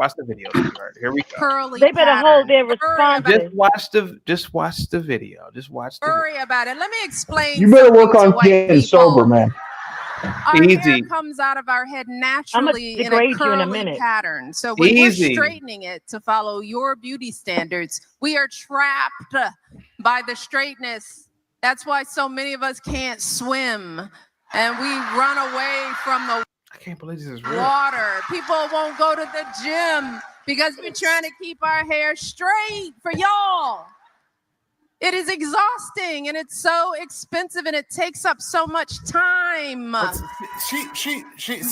watch the video, sweetheart. Here we go. Curly They better hold their Worry about responses. Just watch the video. Just watch the Worry about it. Let me explain You better something work to on white getting sober, people. man. Our Easy. hair comes out of our head naturally in a degrade you in a curly minute. pattern. So when Easy. we're straightening it to follow your beauty standards, we are trapped by the straightness. That's why so many of us can't swim and we run away from the I can't believe this is real. water. People won't go to the gym because we're trying to keep our hair straight for y'all. It is exhausting and it's so expensive and it takes up so much time.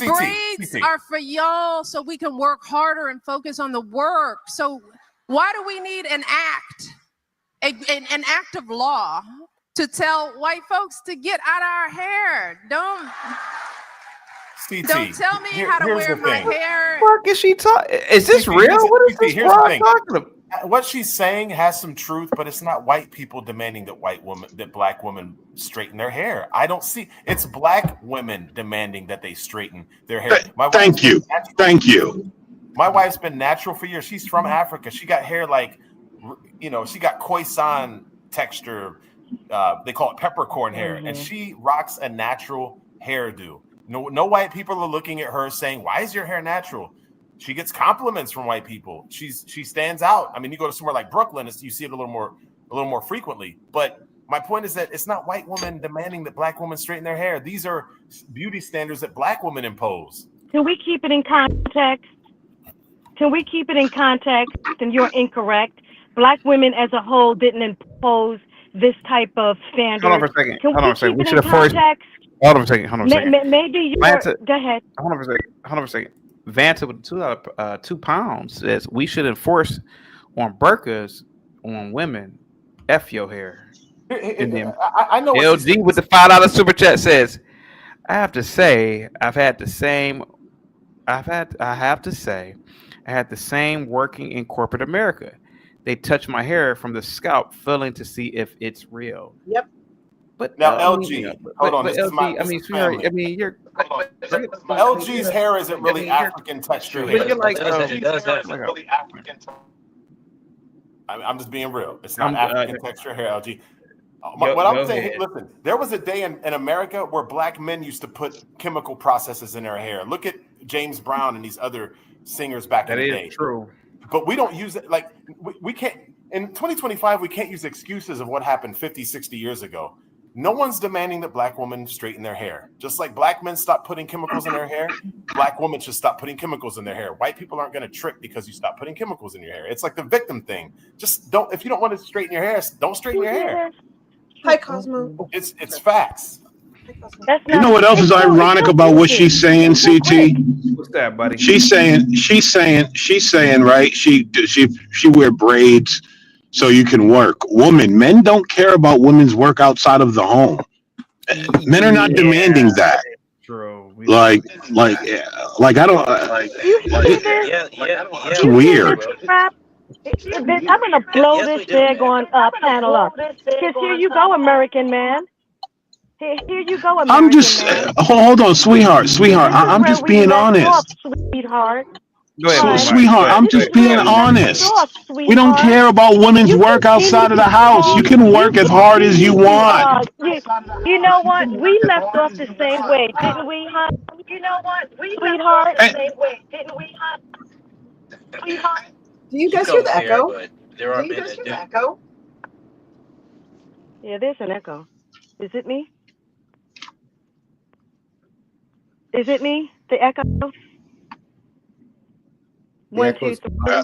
Braids are for y'all so we can work harder and focus on the work. So why do we need an act, an act of law to tell white folks to get out of our hair? Don't tell me how to wear my hair. What is she talking? Is this real? What is this broad talking about? What she's saying has some truth, but it's not white people demanding that black women straighten their hair. I don't see. It's black women demanding that they straighten their hair. Thank you. My wife's been natural for years. She's from Africa. She got hair like, she got khoisan texture. They call it peppercorn hair, and she rocks a natural hairdo. No white people are looking at her saying, "Why is your hair natural?" She gets compliments from white people. She stands out. I mean, you go to somewhere like Brooklyn, you see it a little more frequently. But my point is that it's not white women demanding that black women straighten their hair. These are beauty standards that black women impose. Can we keep it in context? And you're incorrect. Black women as a whole didn't impose this type of standard. Hold on for a second. Can Hold on we a second. keep We it should in have first. context? Hold on a second. Maybe you're. Go ahead. Hold on for a second. Vanta with 2 pounds says we should enforce on burkas on women. F your hair. And then I know. LG with the $5 super chat says, I have to say I had the same working in corporate America. They touch my hair from the scalp, feeling to see if it's real. Yep. But now, LG, hold on. But LG, sweetheart, LG's hair isn't really African texture hair. You're like, I'm just being real. It's not African texture hair, LG. What I'm saying, listen, there was a day in America where black men used to put chemical processes in their hair. Look at James Brown and these other singers back in the day. That is true. But we don't use it. Like, we can't, in 2025, we can't use excuses of what happened 50, 60 years ago. No one's demanding that black women straighten their hair. Just like black men stop putting chemicals in their hair, black women should stop putting chemicals in their hair. White people aren't going to trick because you stop putting chemicals in your hair. It's like the victim thing. Just don't, if you don't want to straighten your hair, don't straighten your hair. Hi, Cosmo. It's facts. You know what else is ironic about what she's saying, CT? What's that, buddy? She's saying, right? She wear braids so you can work. Men don't care about women's work outside of the home. Men are not demanding that. True. Like I don't. It's weird. I'm gonna blow this daggone panel up. Because here you go, American man. Here you go, American I'm just man. hold on, sweetheart. I'm just being honest. Sweetheart. Sweetheart, I'm just being honest. We don't care about women's work outside of the house. You can work as hard as you want. You know what? We left off the same way, didn't we, hon? You know what? We left off the same way, didn't we, hon? Sweetheart. Do you guys hear the echo? There are men that do. Echo? Yeah, there's an echo. Is it me? Is it me? The echo? 1, 2, 3.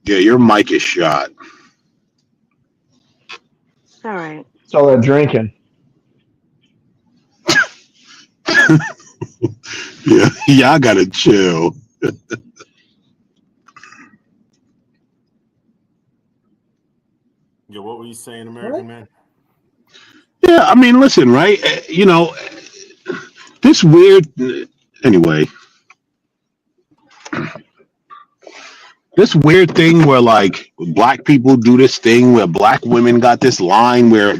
Yeah, your mic is shot. All right. It's all that drinking. Yeah, I gotta chill. Yo, what were you saying, American man? Yeah, I mean, listen, right? This weird. Anyway, this weird thing where like black people do this thing where black women got this line where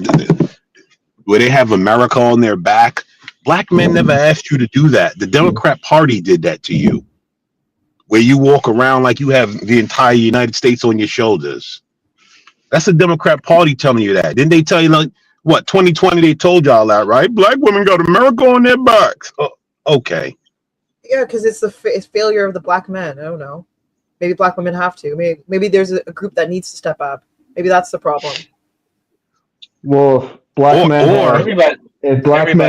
they have America on their back. Black men never asked you to do that. The Democrat Party did that to you. where you walk around like you have the entire United States on your shoulders. That's the Democrat Party telling you that. Didn't they tell you, like, what, 2020, they told y'all that, right? Black women got America on their backs. Oh, okay. Yeah, because it's it's failure of the black men. I don't know. Maybe black women have to. Maybe there's a group that needs to step up. Maybe that's the problem. Well, if black men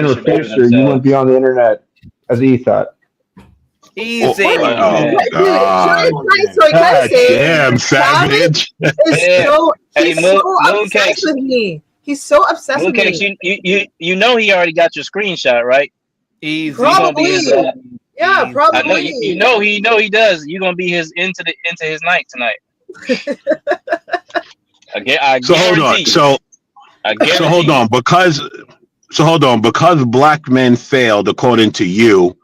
were faster, you wouldn't be on the internet as he thought. Easy. Oh, God. Can I say, Damn, savage. Hey, He's so obsessed with me. He's so obsessed with Mooncakes, me. you know he already got your screenshot, right? Easy. Probably. Yeah, probably. I know you know he does. You're gonna be his into his night tonight. I So hold on. So hold on. Because black men failed, according to you,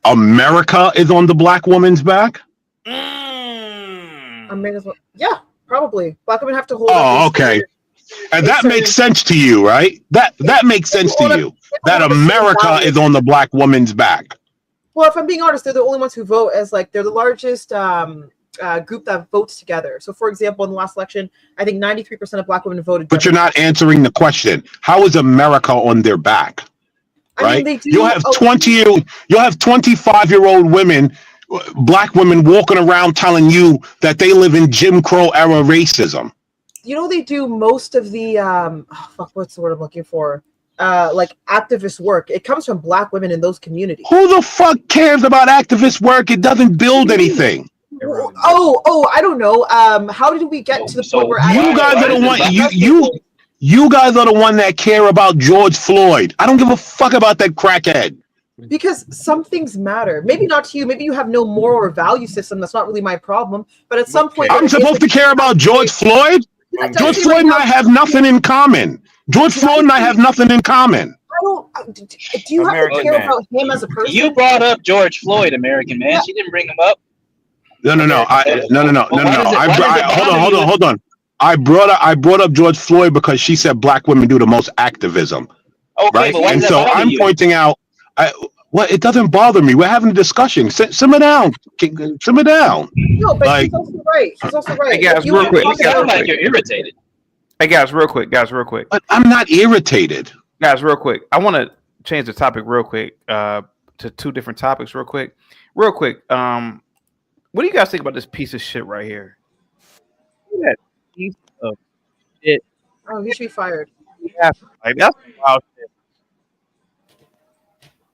America is on the black woman's back? Yeah, probably. Black women have to hold. Oh, okay. And that makes sense to you, right? That makes sense to you. That America is on the black woman's back. Well, if I'm being honest, they're the only ones who vote as they're the largest group that votes together. So, for example, in the last election, I think 93% of black women voted. But you're not answering the question. How is America on their back? Right? I mean, they do. You'll have 25-year-old women, black women, walking around telling you that they live in Jim Crow era racism. You know, they do most of the what's the word I'm looking for? Activist work. It comes from black women in those communities. Who the fuck cares about activist work? It doesn't build anything. Oh, I don't know. How did we get to the point where you guys are the one? You guys are the one that care about George Floyd. I don't give a fuck about that crackhead. Because some things matter. Maybe not to you. Maybe you have no moral or value system. That's not really my problem. But at some point, I'm supposed to care about George Floyd. George Floyd and I have nothing in common. George Floyd and I have nothing in common. Do you have to care about him as a person? You brought up George Floyd, American man. Yeah. She didn't bring him up. No. Hold on. I brought up George Floyd because she said black women do the most activism, right? And so I'm pointing out, it doesn't bother me. We're having a discussion. Simmer down. Simmer down. No, but she's also right. She's also right. Hey guys, real quick. Like you're irritated. Hey guys, real quick. But I'm not irritated. Guys, real quick. I want to change the topic real quick to two different topics real quick. What do you guys think about this piece of shit right here? That piece of shit. Oh, he should be fired. Yeah, that's wild shit.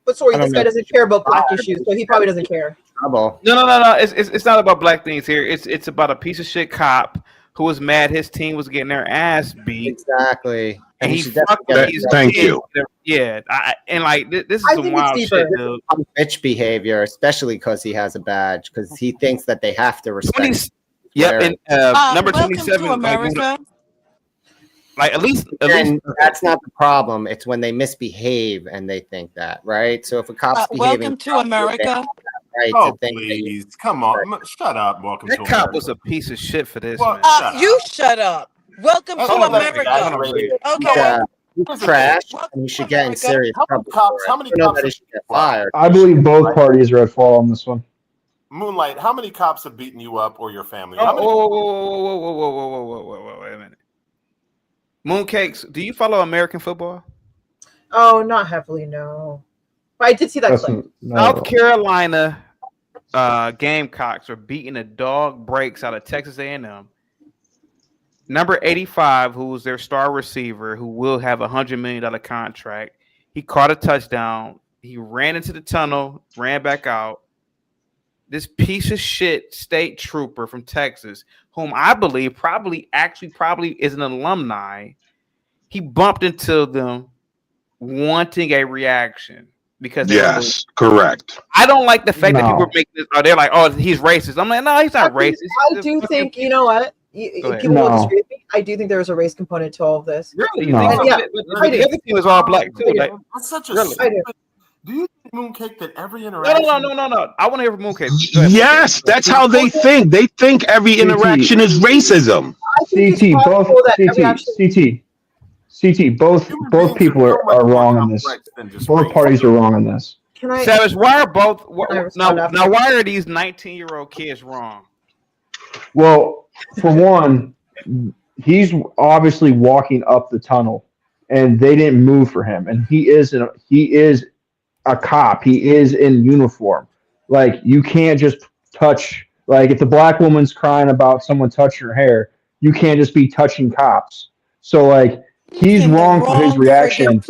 But sorry, this guy doesn't care about black issues, so he probably doesn't care. No. It's not about black things here. It's about a piece of shit cop who was mad his team was getting their ass beat. Exactly. And he fucked with his Thank kid. you. Yeah. This is some wild shit, dude. Bitch behavior, especially because he has a badge, because he thinks that they have to respect. And number 27. To America. At least that's not the problem. It's when they misbehave and they think that, right? So if a cop's behaving, welcome to America. Right? Oh, please, come on, shut up. Welcome to That America. cop was a piece of shit for this. Well, Man. You shut up. Welcome to America. Okay. He's trash, and he should get in serious trouble. How many cops he should get fired? I believe both parties are at fault on this one. Moonlight, how many cops have beaten you up or your family? Whoa, wait a minute. Mooncakes, do you follow American football? Oh, not heavily, no. But I did see that clip. South Carolina Gamecocks are beating the dog breaks out of Texas A&M. Number 85, who was their star receiver, who will have a $100 million contract, he caught a touchdown. He ran into the tunnel, ran back out. This piece of shit state trooper from Texas, whom I believe probably is an alumni, he bumped into them wanting a reaction because correct. I don't like the fact that people are making this. They're like, "Oh, he's racist." I'm like, "No, he's not racist." I do think you know what. People will disagree with me. I do think there is a race component to all of this. Really? No. Yeah, the other team was all black too. That's such a really? Do you think Mooncake that every interaction? No. I want to hear from Mooncake. Yes, that's how they think. They think every interaction is racism. CT. Both people are wrong on this. Both parties are wrong on this. Can I? Savage, why are both now? Why are these 19-year-old kids wrong? Well, for one, he's obviously walking up the tunnel, and they didn't move for him, and he is a cop. He is in uniform. Like, you can't just touch. Like, if the black woman's crying about someone touching her hair, you can't just be touching cops. So, like, he's wrong for his reaction.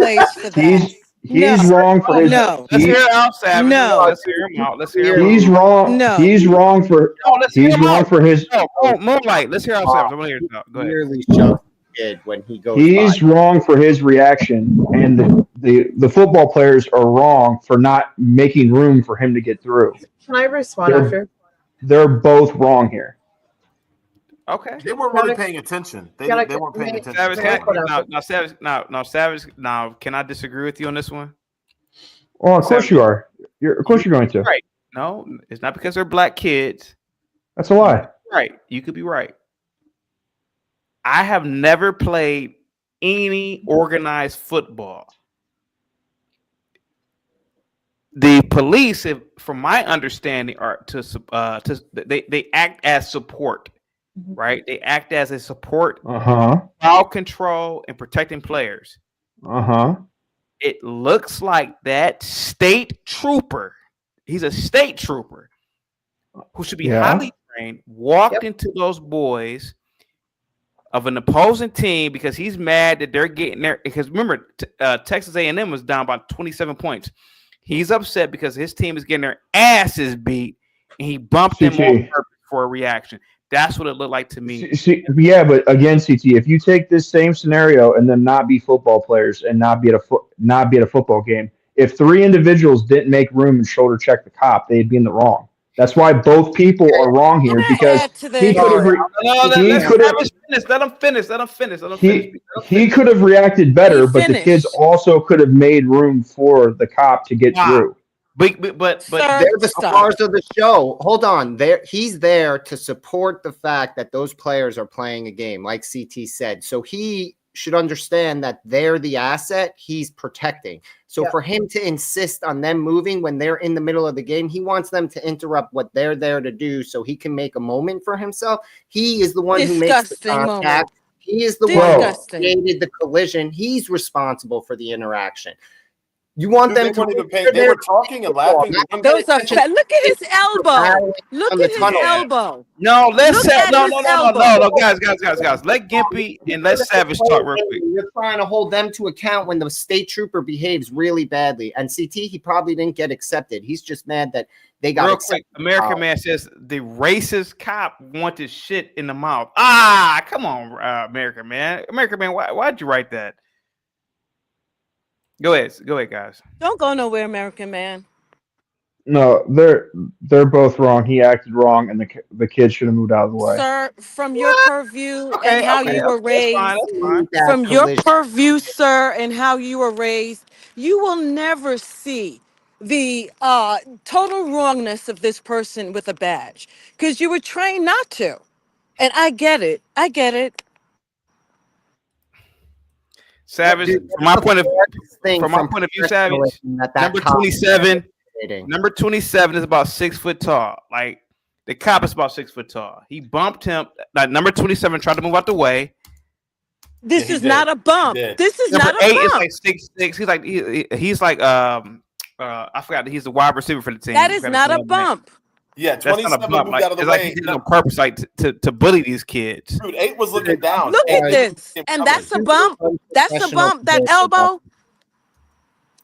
He's wrong for his. Let's hear out, Savage. No. Let's hear him out. Let's hear him He's out. wrong. No. He's wrong for. No, let's hear He's him wrong out. for his. No, Moonlight. Let's hear out, Savage. I want to hear it out. Go ahead. Clearly shows the kid when he goes He's by. wrong for his reaction, and the football players are wrong for not making room for him to get through. Can I respond They're- after? They're both wrong here. Okay. They weren't really paying attention. They weren't paying attention. Savage, Savage, now, can I disagree with you on this one? Well, of course you are. Of course you're going to. Right. No, it's not because they're black kids. That's a lie. Right. You could be right. I have never played any organized football. The police, from my understanding, are they act as support, right? They act as a support, crowd control, and protecting players. It looks like that state trooper, he's a state trooper who should be highly trained, walked into those boys of an opposing team because he's mad that they're getting there. Because remember, Texas A&M was down by 27 points. He's upset because his team is getting their asses beat, and he bumped them on purpose for a reaction. That's what it looked like to me. Yeah, but again, CT, if you take this same scenario and then not be football players and not be at a football game, if three individuals didn't make room and shoulder check the cop, they'd be in the wrong. That's why both people are wrong here because he could have. Let him finish. He could have reacted better, but the kids also could have made room for the cop to get through. But they're the stars of the show. Hold on, he's there to support the fact that those players are playing a game, like CT said. So he should understand that they're the asset he's protecting. So for him to insist on them moving when they're in the middle of the game, he wants them to interrupt what they're there to do so he can make a moment for himself. He is the one who makes the contact. He is the one who created the collision. He's responsible for the interaction. You want them to they were talking and laughing. Those are look at his elbow. Look at his elbow. No, guys. Let Gimpy and let Savage talk real quick. You're trying to hold them to account when the state trooper behaves really badly. And CT, he probably didn't get accepted. He's just mad that they got real quick. American Man says the racist cop wanted shit in the mouth. Ah, come on, American Man. American Man, why'd you write that? Go ahead, guys. Don't go nowhere, American Man. No, they're both wrong. He acted wrong, and the kid should have moved out of the way. Sir, from your purview and how you were raised, from your purview, sir, and how you were raised, you will never see the total wrongness of this person with a badge because you were trained not to. And I get it. Savage, from my point of view, Savage, number 27. Number 27 is about 6 foot tall. Like the cop is about 6 foot tall. He bumped him. Like number 27 tried to move out the way. This is not a bump. This is number not a 8 bump. is like 6'6". He's like I forgot he's the wide receiver for the team. That is not a bump. Yeah, 27 moved like, out of the it's way. like he did it on purpose, like to bully these kids. Dude, 8 was looking down. Look at this. And that's a bump. That's a bump. That elbow.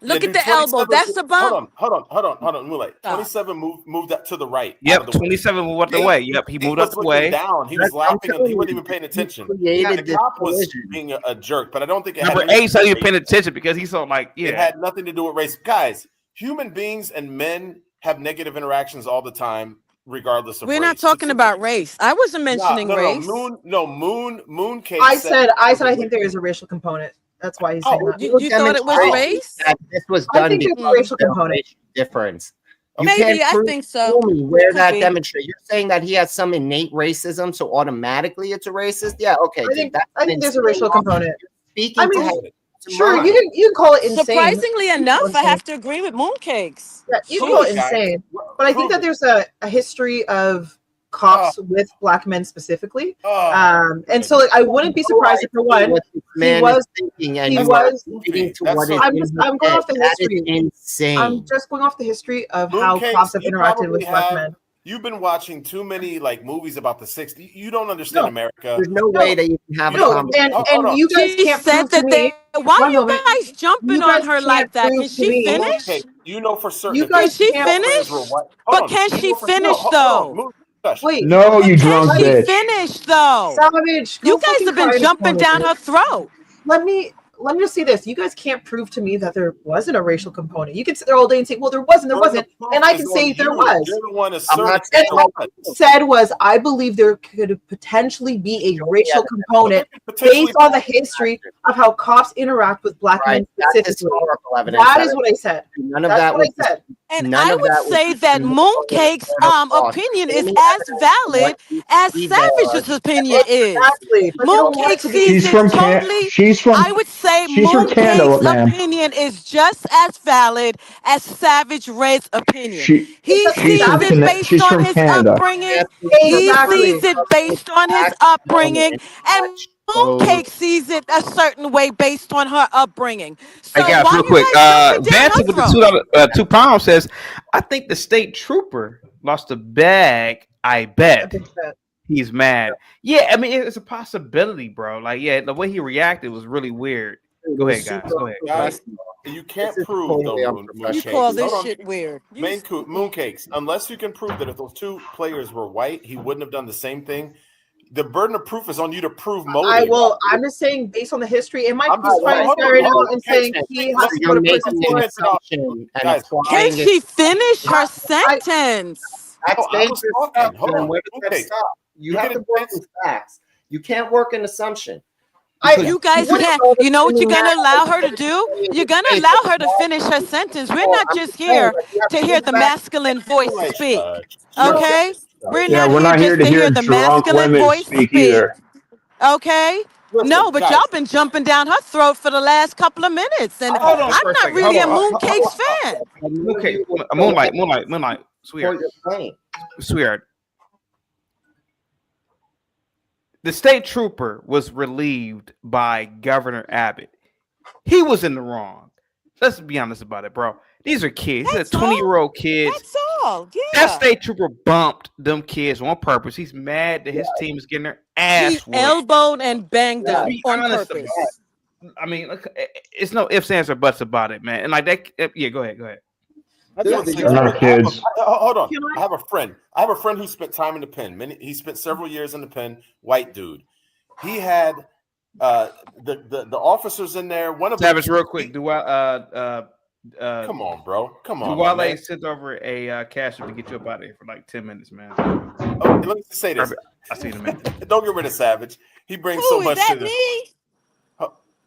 Look at the elbow. That's a bump. Hold on. Moonlight. 27 moved up to the right. Yep, 27 moved out the way. Yep, he moved out the way. Down. He was laughing and he wasn't even paying attention. The cop was being a jerk, but I don't think it had number 8's not even paying attention because he's so like, It had nothing to do with race. Guys, human beings and men have negative interactions all the time, regardless of We're race. not talking about race. I wasn't mentioning race. Moon case. I said I think there is a racial component. That's why he's saying that. You thought it was race? This was I done think there's a racial component. difference. You Maybe, can't I prove think so. to me where Could that be. demonstrates. You're saying that he has some innate racism, so automatically it's a racist. Yeah, okay. I think there's a racial component. Speaking to Sure, you can call it insane. Surprisingly enough, I have to agree with Mooncakes. Yeah, you call it insane. But I think that there's a history of cops with black men specifically. And so like, I wouldn't be surprised if for one he was I'm going off the history. Insane. I'm just going off the history of how cops have interacted with black men. You've been watching too many like movies about the 60s. You don't understand America. There's no way that you can have a conversation. And you guys can't prove to me. Why are you guys jumping on her like that? Can she finish? Okay, you know for certain. You guys can she finish? But can she finish though? Wait, no, you drunk can bitch. she finish though? Savage, you guys have been jumping down her throat. Let me just say this. You guys can't prove to me that there wasn't a racial component. You can sit there all day and say, well, there wasn't, and I can say there was. You're the one And what I said was, I believe there could potentially be a racial component based on the history of how cops interact with black men specifically. That is what I said. None of that was. And I would say that Mooncake's opinion is as valid as Savage's opinion is. Mooncake sees it totally. I would say Mooncake's opinion is just as valid as Savage Red's opinion. He sees it based on his upbringing. He sees it based on his upbringing. And Mooncake sees it a certain way based on her upbringing. So hey guys, real quick. Vanity with the 2 pounds says, I think the state trooper lost a bag. I bet he's mad. Yeah, I mean it's a possibility, bro. Like, yeah, the way he reacted was really weird. Go ahead, guys. Go ahead. Guys, you can't prove though. You call this shit weird. Mooncakes. Unless you can prove that if those 2 players were white, he wouldn't have done the same thing. The burden of proof is on you to prove motive. I'm just saying, based on the history, it might be fine right now and saying he has to go to prison for it. Can she finish her sentence? That's dangerous stuff. Where does that stop? You have to work with facts. You can't work an assumption. You guys can't. You know what you're gonna allow her to do? You're gonna allow her to finish her sentence. We're not just here to hear the masculine voice speak. Okay? We're not here to hear the masculine voice speak either. Okay? No, but y'all been jumping down her throat for the last couple of minutes, and I'm not really a Mooncakes fan. Okay, Moonlight, sweetheart. The state trooper was relieved by Governor Abbott. He was in the wrong. Let's be honest about it, bro. These are kids. These are 20-year-old kids. That's all. Yeah. That state trooper bumped them kids on purpose. He's mad that his team is getting their ass whooped. Elbowed and banged up on purpose. I mean, it's no ifs, ands, or buts about it, man. And like that, yeah. Go ahead. They're not kids. Hold on. I have a friend who spent time in the pen. He spent several years in the pen. White dude. He had the officers in there. One of Savage, real quick. come on, bro. Come on. Duwale sent over a cash to get you up out of here for like 10 minutes, man. Oh, let me say this. I see the man. Don't get rid of Savage. He brings so much to this.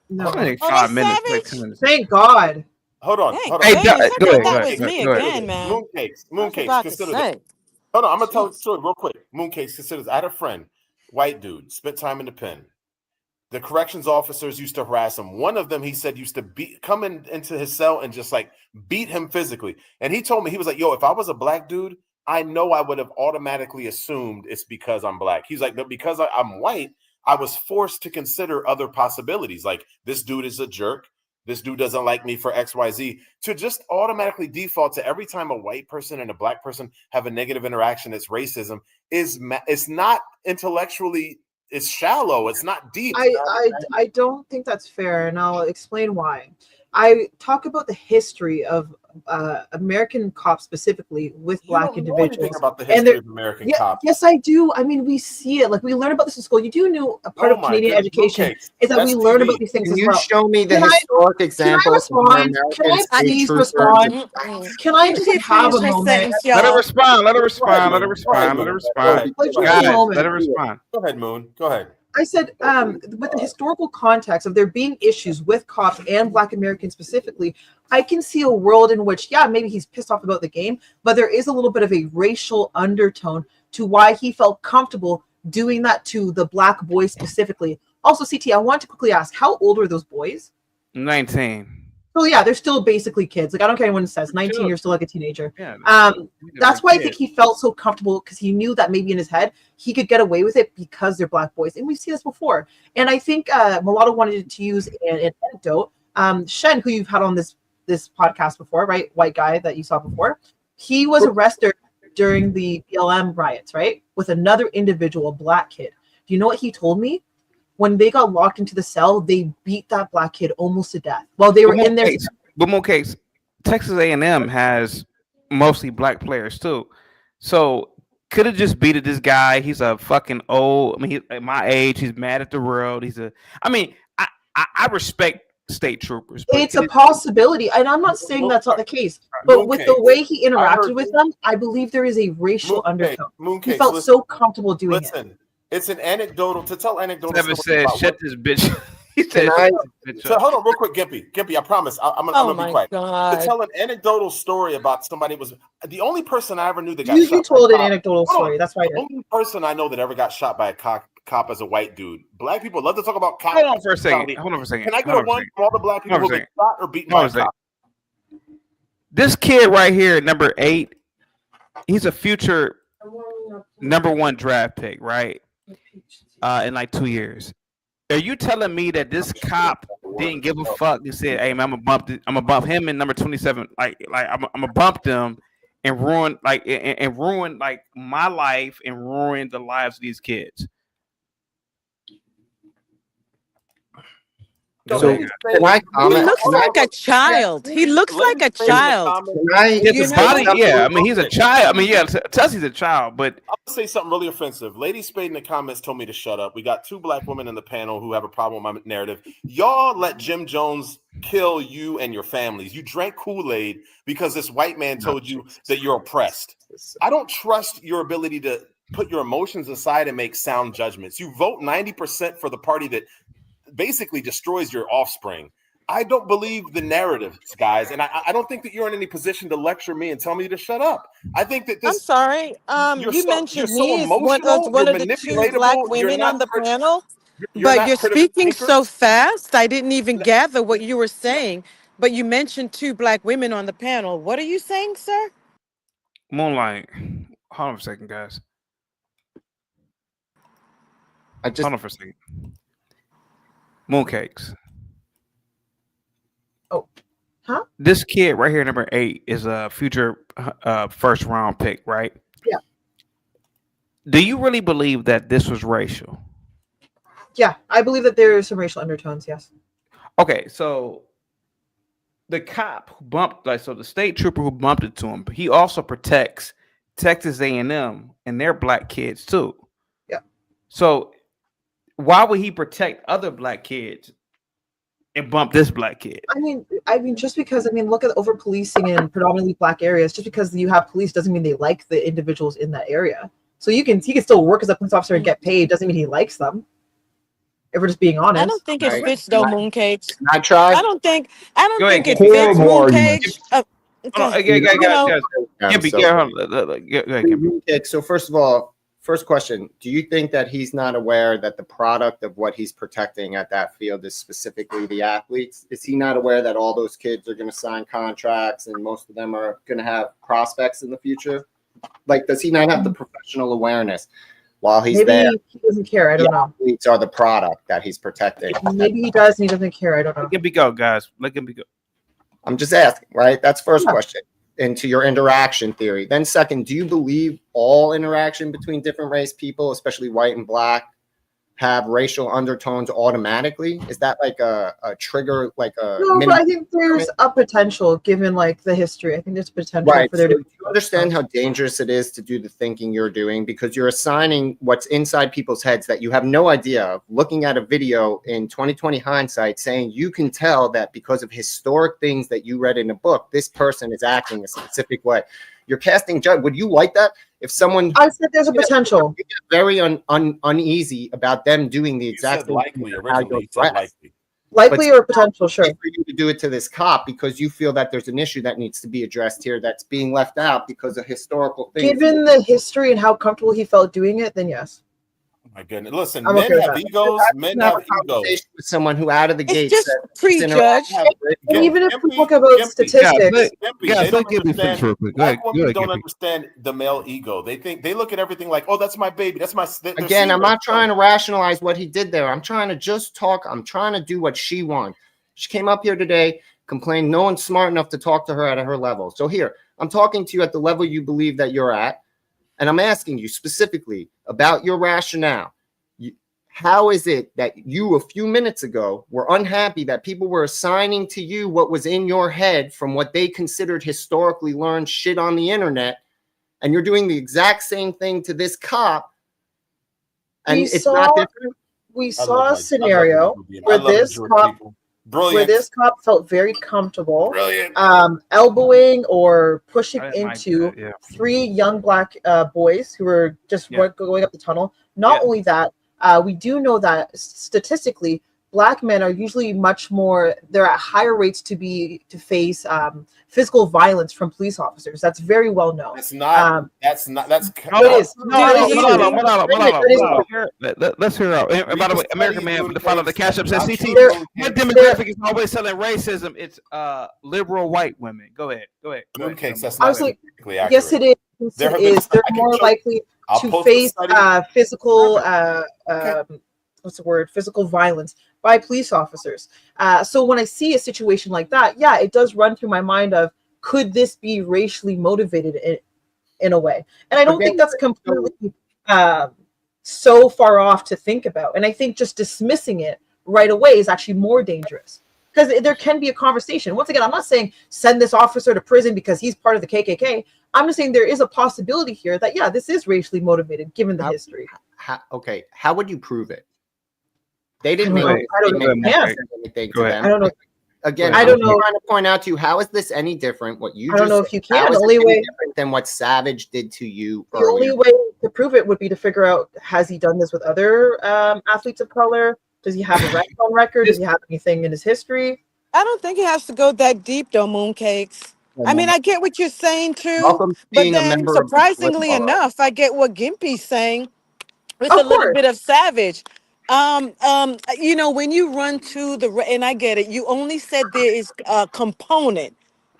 No. 5 minutes, like 10 minutes. Thank God. Hold on. Hey, go ahead. That was me again, man. Mooncakes. Consider this. Hold on. I'm gonna tell the story real quick. Mooncakes. Consider this. I had a friend, white dude, spent time in the pen. The corrections officers used to harass him. One of them, he said, used to come into his cell and just like beat him physically. And he told me, he was like, yo, if I was a black dude, I know I would have automatically assumed it's because I'm black. He's like, but because I'm white, I was forced to consider other possibilities. Like, this dude is a jerk. This dude doesn't like me for XYZ. To just automatically default to every time a white person and a black person have a negative interaction, it's racism. It's not intellectually. It's shallow. It's not deep. I don't think that's fair, and I'll explain why. I talk about the history of American cops specifically with black individuals. About the history of American cops. Yes, I do. I mean, we see it. Like, we learn about this in school. You do know a part of Canadian education is that we learn about these things as well. Can you show me the historic examples? Can I please respond? Can I just have a moment? Let her respond. Let her respond. Go ahead, Moon. Go ahead. I said, with the historical context of there being issues with cops and Black Americans specifically, I can see a world in which, yeah, maybe he's pissed off about the game, but there is a little bit of a racial undertone to why he felt comfortable doing that to the Black boys specifically. Also, CT, I want to quickly ask, how old are those boys? 19. So yeah, they're still basically kids. Like I don't care what anyone says. 19, you're still like a teenager. Yeah. That's why I think he felt so comfortable because he knew that maybe in his head he could get away with it because they're black boys, and we've seen this before. And I think Mulatto wanted to use an anecdote. Shen, who you've had on this podcast before, right? White guy that you saw before. He was arrested during the BLM riots, right? With another individual, a black kid. Do you know what he told me? When they got locked into the cell, they beat that black kid almost to death while they were in there. But more case, Texas A&M has mostly black players too. So could it just be that this guy, he's a fucking old, I mean, he's at my age, he's mad at the world. I respect state troopers. It's a possibility, and I'm not saying that's not the case, but with the way he interacted with them, I believe there is a racial undertone. He felt so comfortable doing it. It's an anecdotal to tell anecdotal. Never said shut this bitch. He said, so hold on, real quick, Gimpy. I promise, I'm gonna be quiet. God. To tell an anecdotal story about somebody was the only person I ever knew that got You shot. told an anecdotal story. That's why. The only person I know that ever got shot by a cop as a white dude. Black people love to talk about cops. Hold on for a second. Can I get a one from all the black people who get shot or beaten by a cop? This kid right here, number 8, he's a future number 1 draft pick, right? In like 2 years. Are you telling me that this cop didn't give a fuck and said, "Hey man, I'm gonna bump him in number 27. Like I'm gonna bump them and ruin ruin like my life and ruin the lives of these kids." So he looks like a child. He looks like a child. His body, yeah. I mean, he's a child. I mean, yeah. Tell us he's a child, but I'll say something really offensive. Lady Spade in the comments told me to shut up. We got 2 black women in the panel who have a problem with my narrative. Y'all let Jim Jones kill you and your families. You drank Kool-Aid because this white man told you that you're oppressed. I don't trust your ability to put your emotions aside and make sound judgments. You vote 90% for the party that basically destroys your offspring. I don't believe the narratives, guys, and I don't think that you're in any position to lecture me and tell me to shut up. I think that this. I'm sorry. You mentioned me as one of the 2 black women on the panel, but you're speaking so fast. I didn't even gather what you were saying. But you mentioned 2 black women on the panel. What are you saying, sir? Moonlight. Hold on for a second, guys. Hold on for a second. Mooncakes. Oh, huh? This kid right here, number 8, is a future first round pick, right? Yeah. Do you really believe that this was racial? Yeah, I believe that there are some racial undertones. Yes. Okay, so the cop who bumped, the state trooper who bumped it to him, he also protects Texas A&M and their black kids too. Yeah. So why would he protect other black kids and bump this black kid? I mean, just because look at over policing in predominantly black areas. Just because you have police doesn't mean they like the individuals in that area. So he can still work as a police officer and get paid. Doesn't mean he likes them. If we're just being honest. I don't think it fits though, Mooncakes. I tried. I don't think it fits, Mooncakes. So first of all, first question, do you think that he's not aware that the product of what he's protecting at that field is specifically the athletes? Is he not aware that all those kids are going to sign contracts and most of them are going to have prospects in the future? Like, does he not have the professional awareness while he's Maybe there? he doesn't care. I don't know. Athletes are the product that he's protecting. Maybe he does and he doesn't care. I don't know. Let him be go, guys. Let him be go. I'm just asking, right? That's first question. Into your interaction theory. Then second, do you believe all interaction between different race people, especially white and black, have racial undertones automatically? Is that like a trigger, like a no, but I think there's a potential given like the history. I think there's potential for there to do you understand how dangerous it is to do the thinking you're doing, because you're assigning what's inside people's heads that you have no idea of, looking at a video in 2020 hindsight saying you can tell that because of historic things that you read in a book, this person is acting a specific way. You're casting judgment. Would you like that? If someone, I said there's a potential. You get very uneasy about them doing the exact same likely originally. Likely or potential, sure. For you to do it to this cop because you feel that there's an issue that needs to be addressed here that's being left out because of historical things. Given the history and how comfortable he felt doing it, then yes. My goodness. Listen, I'm men okay with have that. egos. I Men can have have a egos. conversation with someone who out of the It's gate just said prejudged. And even if we look about Guys, statistics, They don't let Gimpy finish understand. real quick. Go Black ahead, women don't Gimpy. understand the male ego. They look at everything like, oh, that's my baby. That's my. They're Again, seeing I'm not themselves. trying to rationalize what he did there. I'm trying to just talk. I'm trying to do what she wants. She came up here today, complained no one's smart enough to talk to her at her level. So here, I'm talking to you at the level you believe that you're at, and I'm asking you specifically about your rationale. How is it that you a few minutes ago were unhappy that people were assigning to you what was in your head from what they considered historically learned shit on the internet, and you're doing the exact same thing to this cop, and it's not different? We saw a scenario where this cop felt very comfortable elbowing or pushing into three young black boys who were just going up the tunnel. Not only that, we do know that statistically, black men are usually they're at higher rates to face physical violence from police officers. That's very well known. That's not. That's. Let's hear out. And by the way, American Man, the follow the cash up says CT. What demographic is always selling racism? It's liberal white women. Go ahead. Mooncakes. That's not accurate. Yes, it is. It is. They're more likely to face physical. What's the word? Physical violence by police officers. So when I see a situation like that, yeah, it does run through my mind of, could this be racially motivated in a way? And I don't think that's completely so far off to think about. And I think just dismissing it right away is actually more dangerous, because there can be a conversation. Once again, I'm not saying send this officer to prison because he's part of the KKK. I'm just saying there is a possibility here that, yeah, this is racially motivated given the history. How would you prove it? They didn't make anything to them. I don't know. Again, I don't know. I'm trying to point out to you, how is this any different? What you I don't know if you can. The only way different than what Savage did to you. The only way to prove it would be to figure out, has he done this with other athletes of color? Does he have a record? Does he have anything in his history? I don't think it has to go that deep, though, Mooncakes. I mean, I get what you're saying too, Welcome to but being a then member of the surprisingly Flip Bar. enough, I get what Gimpy's saying with a little bit of Savage. When you run to and I get it, you only said there is a component.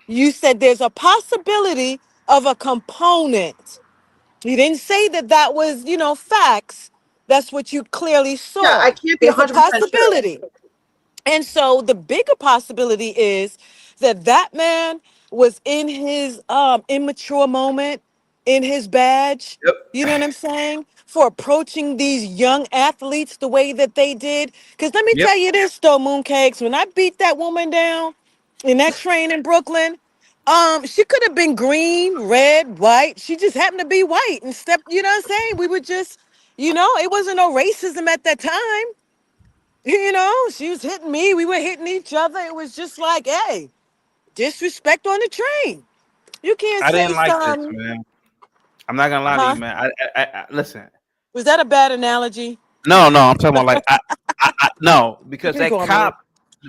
You said there's a possibility of a component. You didn't say that was, facts. That's what you clearly saw. Yeah, I can't be 100% There's a possibility. sure. And so the bigger possibility is that man was in his immature moment, in his badge. You know what I'm saying? For approaching these young athletes the way that they did. Because let me tell you this though, Mooncakes, when I beat that woman down in that train in Brooklyn, she could have been green, red, white. She just happened to be white and stepped, you know what I'm saying? We were just, it wasn't no racism at that time. She was hitting me. We were hitting each other. It was just like, hey, disrespect on the train. You can't I say didn't like this, something. man. I'm not gonna lie to you, man. I listen. Was that a bad analogy? No, I'm talking about like no, because You that can go on cop,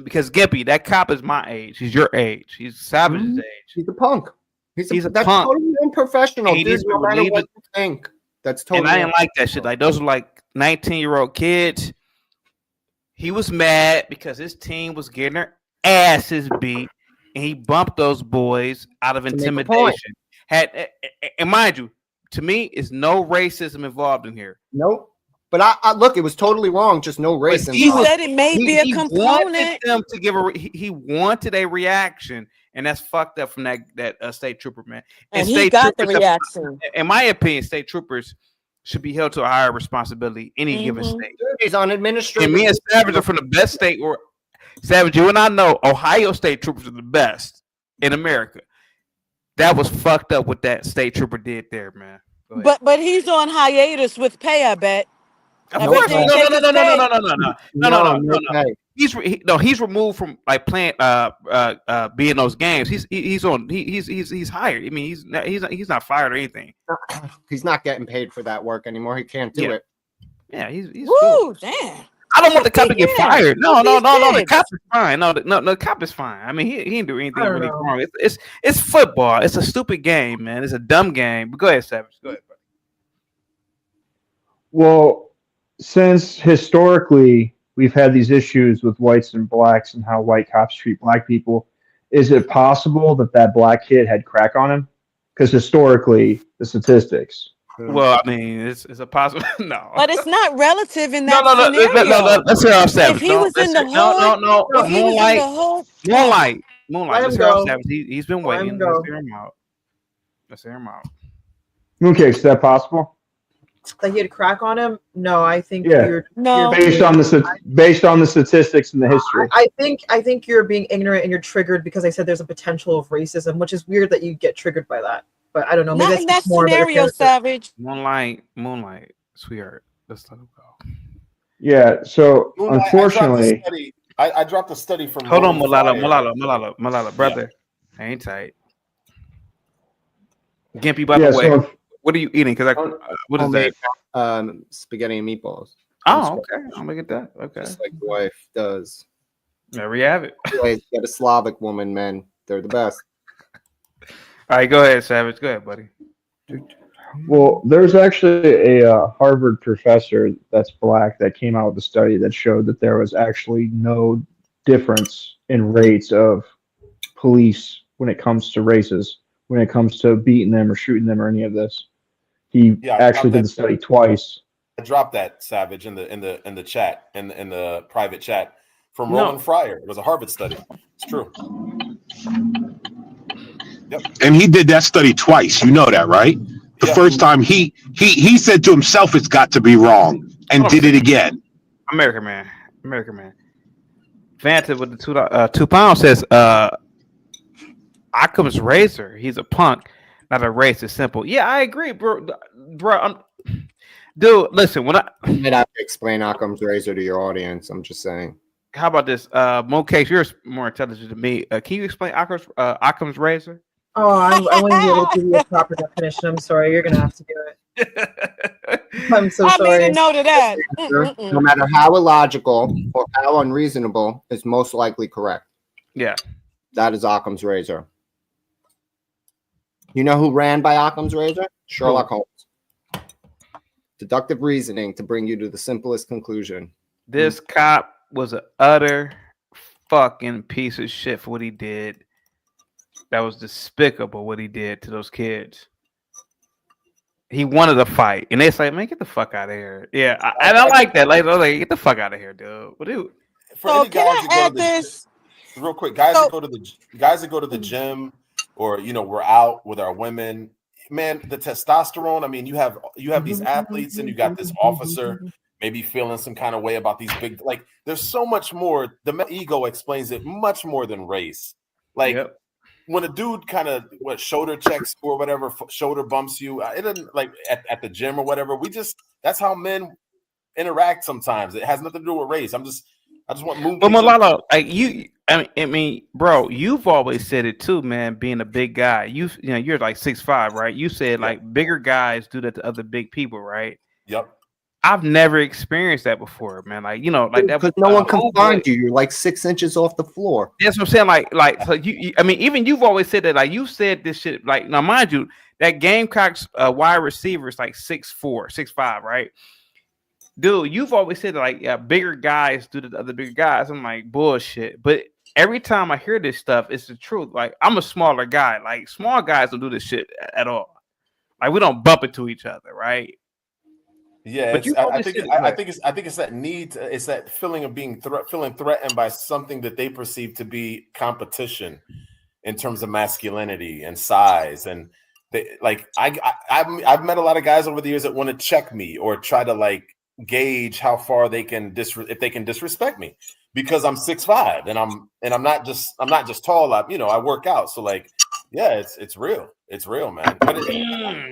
because Gimpy, that cop is my age. He's your age. He's Savage's age. He's a punk. He's a That's punk. Totally unprofessional, He dude. needs to No be matter relieved what of- you think, that's totally. And I didn't like that shit. Like those were like 19-year-old kids. He was mad because his team was getting their asses beat, and he bumped those boys out of intimidation. And mind you, to me, is no racism involved in here. Nope. But I look, it was totally wrong. Just no racism. He said it may be a He component. wanted them to give he wanted a reaction, and that's fucked up from that state trooper, man. And he state got the troopers, reaction. In my opinion, state troopers should be held to a higher responsibility any given state. He's on administrative. And me and Savage are from the best state. Or Savage, you and I know Ohio state troopers are the best in America. That was fucked up what that state trooper did there, man. But he's on hiatus with pay, I bet. No. He's removed from like playing being those games. He's hired. I mean, he's not fired or anything. He's not getting paid for that work anymore. He can't do it. Yeah, he's Woo, cool. damn. I don't want the cop to get fired. No. These The kids. cop is fine. No, the cop is fine. I mean, he didn't do anything really wrong. It's football. It's a stupid game, man. It's a dumb game. But go ahead, Savage. Go ahead, buddy. Well, since historically we've had these issues with whites and blacks and how white cops treat black people, is it possible that that black kid had crack on him? Because historically, the statistics. Well, I mean, it's a possible. No, But it's not relative in no, that no, no. scenario. Let's hear off If Savage. he No, was in the no, hood, no. if he was in the Moonlight, hood, moonlight, moonlight. Let Let's him hear off go. Savage. He's been Let him waiting. Let's go. hear him out. Let's hear him out. Mooncake, is that possible? That he had crack on him? No, I think Yeah. you're no. Based on the statistics and the history. I think you're being ignorant and you're triggered because I said there's a potential of racism, which is weird that you get triggered by that. But I don't know. Maybe Not in that that's more about your scenario, character. Savage. Moonlight, sweetheart. Let's let him go. Yeah. So Moonlight, unfortunately, I dropped a study from Hold on, Roland Fryer. Malala, brother. Hang tight. Gimpy, by Yeah, the way, so- what are you eating? Because what is that? Spaghetti and meatballs. Oh, okay. I'm gonna get that. Okay. Just like the wife does. There we have it. Always get a Slavic woman, man. They're the best. All right, go ahead, Savage. Go ahead, buddy. well, there's actually a Harvard professor that's black that came out with a study that showed that there was actually no difference in rates of police when it comes to races, when it comes to beating them or shooting them or any of this. He Yeah, I actually dropped did the study twice. I dropped that, Savage, in the chat, in the private chat from No. Roland Fryer. It was a Harvard study. It's true. Yep. And he did that study twice. You know that, right? The first time he said to himself it's got to be wrong and did it again. American man. Fanta with the 2 pounds says, Occam's razor. He's a punk, not a racist. Simple. Yeah, I agree, bro. Dude, listen. When I might have to explain Occam's razor to your audience. I'm just saying. How about this? Mooncake, you're more intelligent than me. Can you explain Occam's razor? Oh, I wouldn't be able to give you a proper definition. I'm sorry. You're gonna have to do it. I'm so sorry. I made a note of that. No matter how illogical or how unreasonable is most likely correct. Yeah. That is Occam's razor. You know who ran by Occam's razor? Sherlock Holmes. Deductive reasoning to bring you to the simplest conclusion. This cop was an utter fucking piece of shit for what he did. That was despicable what he did to those kids. He wanted to fight, and they say, "Man, get the fuck out of here." Yeah, and I like that. Like, I was like, "Get the fuck out of here, dude." What do? For any guys that go to the real quick, guys that go to the gym, or we're out with our women. Man, the testosterone. I mean, you have these athletes, and you got this officer maybe feeling some kind of way about these big. Like, there's so much more. The ego explains it much more than race. Like. Yep. When a dude kind of shoulder checks or whatever, shoulder bumps you, it doesn't like at the gym or whatever. That's how men interact sometimes. It has nothing to do with race. I just want Moon. But Malala, like I mean, bro, you've always said it too, man. Being a big guy, you're like 6'5", right? You said like bigger guys do that to other big people, right? Yep. I've never experienced that before, man. Like, like that. Because no one can find you. You're like 6 inches off the floor. That's what I'm saying. Like, so I mean, even you've always said that. Like, you said this shit. Like, now, mind you, that Gamecocks wide receiver is like 6'4", 6'5", right? Dude, you've always said that, like, bigger guys do the other bigger guys. I'm like, bullshit. But every time I hear this stuff, it's the truth. Like, I'm a smaller guy. Like, small guys don't do this shit at all. Like, we don't bump into each other, right? Yeah, I think it's that need. It's that feeling of being feeling threatened by something that they perceive to be competition in terms of masculinity and size. And I've met a lot of guys over the years that want to check me or try to like gauge how far they can if they can disrespect me because I'm 6'5" and I'm not just tall. I work out, so like, yeah, it's real. It's real, man. But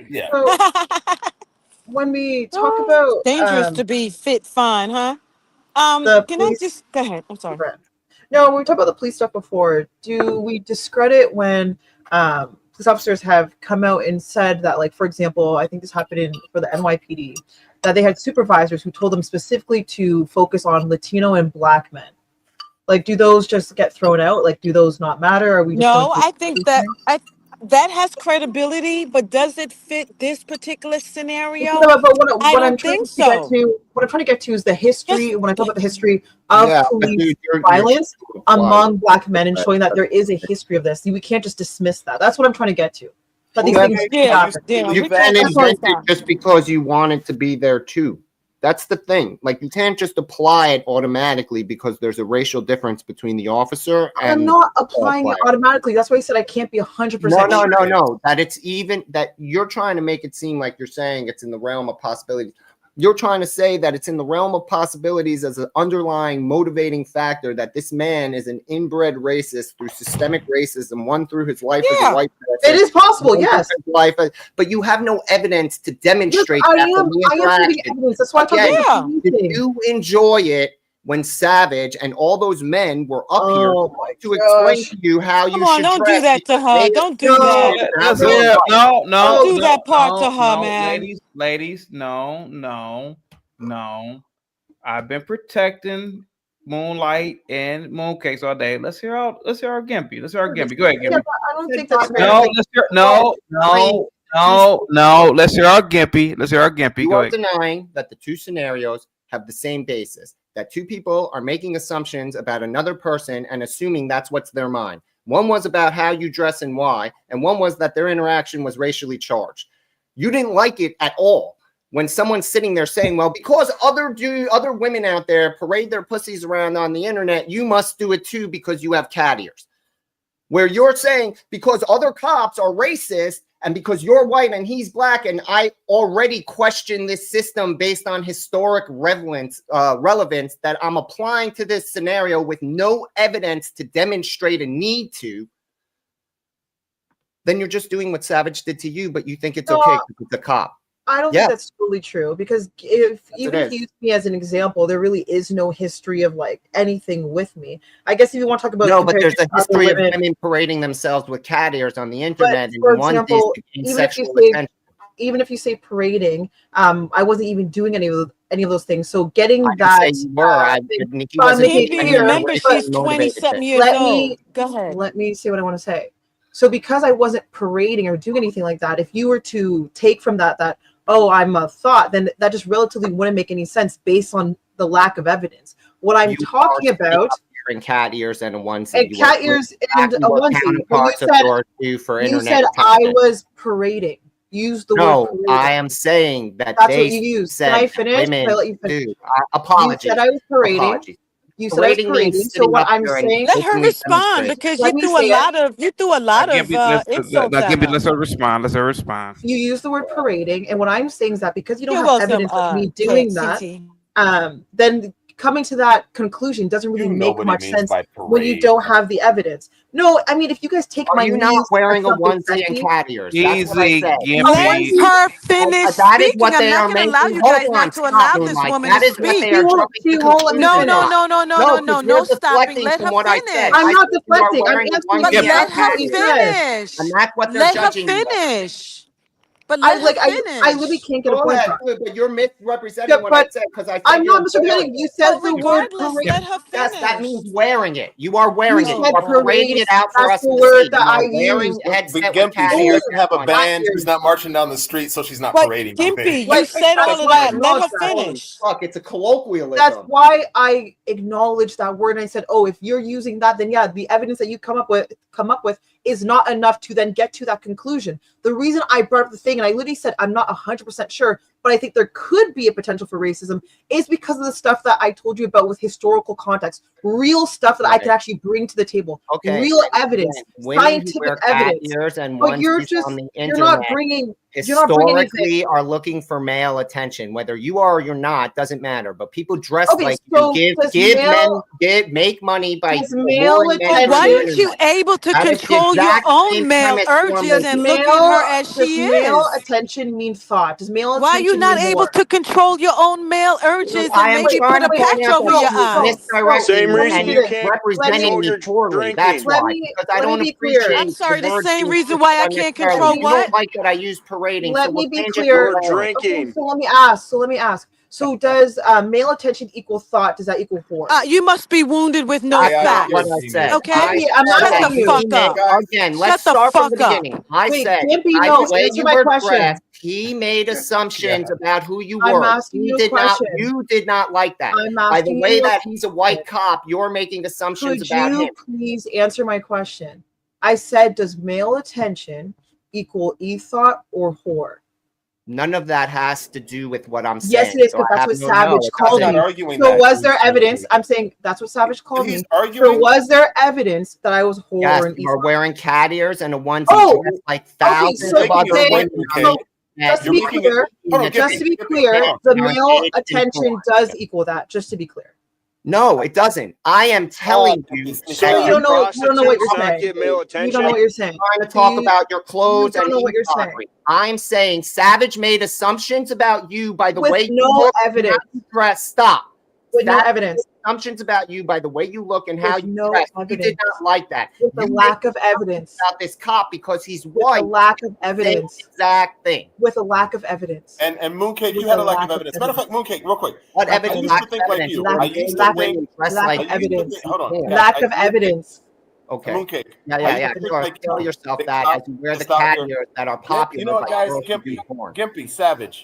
yeah. So, when we talk about dangerous to be fit fine, huh? Can I just go ahead? I'm sorry. No, when we talked about the police stuff before, do we discredit when police officers have come out and said that, like, for example, I think this happened for the NYPD, that they had supervisors who told them specifically to focus on Latino and Black men? Like, do those just get thrown out? Like, do those not matter? Are we just no? I think that that has credibility, but does it fit this particular scenario? But I what I'm don't trying think to get so. to, what I'm trying to get to is the history. When I talk about the history of Yeah, but police dude, you're violence too apply what among black men, and you showing that said. there is a history of this, we can't just dismiss that. That's what I'm trying to get to. That these Yeah, things do Yeah, happen. yeah, you we can can't That's what dismiss invent it that. just because you want it to be there too. That's the thing. Like you can't just apply it automatically because there's a racial difference between the officer I'm and not the football applying it player. automatically. That's why I said I can't be 100% sure. No. That it's even that you're trying to make it seem like you're saying it's in the realm of possibilities. You're trying to say that it's in the realm of possibilities as an underlying motivating factor that this man is an inbred racist through systemic racism, one through his life as a Yeah, white person. It is possible, one through yes. his life but you have no evidence to Yes, demonstrate I that from am. the I am giving interaction. evidence. That's why I talk about Again, the yeah. police did thing. you enjoy it when Savage and all those men were up here Oh my to explain gosh. to you how Come you on, should don't do dress? that to her. They Don't do No, that. that's no, right. Don't no. do that part to her, man. ladies, no. I've been protecting Moonlight and Mooncakes all day. Let's hear our Gimpy. Let's hear our Gimpy. Go ahead, Yeah, Gimpy. but I don't think that's fair. No, Like, let's hear No. no. Let's hear our Gimpy. Let's hear our Gimpy. You Go are ahead. denying that the two scenarios have the same basis, that two people are making assumptions about another person and assuming that's what's their mind. One was about how you dress and why, and one was that their interaction was racially charged. You didn't like it at all when someone's sitting there saying, well, because other women out there parade their pussies around on the internet, you must do it too because you have cat ears. Where you're saying because other cops are racist and because you're white and he's black, and I already question this system based on historic relevance that I'm applying to this scenario with no evidence to demonstrate a need to, then you're just doing what Savage did to you, but you think it's okay because it's a cop. I don't think that's totally true, because if you use me as an example, there really is no history of like anything with me. I guess if you want to talk about but there's a history of women, women parading themselves with cat ears on the internet and for one example, attention. even if you say parading, I wasn't even doing any of those things. So getting I that, didn't say you were. Nikki wasn't remember, she's 20-something years old. Go ahead. Let me say what I want to say. So because I wasn't parading or doing anything like that, if you were to take from that oh, I'm a thought, then that just relatively wouldn't make any sense based on the lack of evidence. What I'm talking about, wearing cat ears and a onesie, and cat ears and a onesie. When you said I was parading. Use the word parading. I am saying that that's what you used. Can I finish? Can I let you finish? Apologies. You said I was parading. Apologies. You said I was parading. So what I'm saying, let her respond, because you threw a lot of insults at her. Let's her respond. You use the word parading, and what I'm saying is that because you don't You're have welcome, evidence of me doing that, then coming to that conclusion doesn't really make much sense when you don't have the evidence. No, I mean, if you guys take my you're not wearing a onesie and cat ears. That's what I said. Let her finish that is speaking. what they I'm are not going to allow making. you Hold guys on, not to allow this woman that to is speak. what they are jumping to conclusions No, on. no stopping. Let her finish. I'm not deflecting. I'm answering. But let her what you said. finish. And that's what they're Let her judging you on. finish. But let her finish. I literally can't get a point across. But you're misrepresenting what I said, because I said I'm not misrepresenting. You said the word parade. Let her finish. Yes, that means wearing it. You are wearing it. You are parading it out for us That's to the word see. that You are I wearing use. headset But with cat Gimpy, she ears doesn't have a on. band. She's not marching down the street, so she's not But parading. Gimpy, you said all of that. Let her finish. Fuck, it's a colloquialism. That's why I acknowledged that word, and I said, "Oh, if you're using that, then yeah, the evidence that you come up with is not enough to then get to that conclusion." The reason I brought up the thing, and I literally said I'm not 100% sure, but I think there could be a potential for racism, is because of the stuff that I told you about with historical context, real stuff that I can actually bring to the table, real evidence, scientific evidence. But you're not bringing. Historically are looking for male attention. Whether you are or you're not doesn't matter. But people dress like you make money by Why aren't you able to control your own male urges and look at her as she is? Does male attention mean thought? Does male Why are you not able to control your own male urges and maybe put a patch over your eyes? Same reason you can't representing me poorly. That's why. Because I don't appreciate. I'm sorry. The same reason why I can't control you what? don't like that I use parading. Let me be clear. Okay, so let me ask. So does male attention equal thought? Does that equal whore? You must be wounded with no That's not facts. what I said. Okay? I'm Shut asking the you. fuck up. Again, Shut let's the start from fuck the up. beginning. I Wait, said, Gimpy, by no, the way answer you my were question. dressed, he made assumptions about who you I'm were. asking He you a did not. question. You did not like that. I'm By the asking way you a that he's a white cop, you're making assumptions Could about you him. please answer my question? I said, does male attention equal e-thought or whore? None of that has to do with what I'm Yes, saying. it is, So because I that's have what no, Savage it called doesn't. me. So was there evidence? I'm saying that's what Savage called me. So was there evidence that I was whore Yes, or an you are e-thought? wearing cat ears and a onesie Oh, dressed like okay, thousands so of other women. just to be clear, the male attention does equal that, just to be clear. No, it doesn't. I am telling you. So you don't know what you're saying. You don't know what you're saying. Trying to talk about your clothes you don't and know what you're e-thought. I'm saying Savage made assumptions about you by the With way you no look evidence. and how you dress. Stop. With no Savage evidence. made assumptions about you by the way you look and how With you no dress. He evidence. did not like that. With a You lack made of evidence. about this cop because he's With white. a lack of Same evidence. exact thing. With a lack of evidence. And Mooncake, With you had a a lack lack of of evidence. Matter of fact, Mooncake, real quick. What I evidence? used to think like you. I used to think lack of evidence. hold on. Lack of evidence. Okay. Mooncake. Yeah. Go ahead. Tell yourself that as you wear the cat ears that are popular. You know what, by guys? girls who do porn. Gimpy, Savage.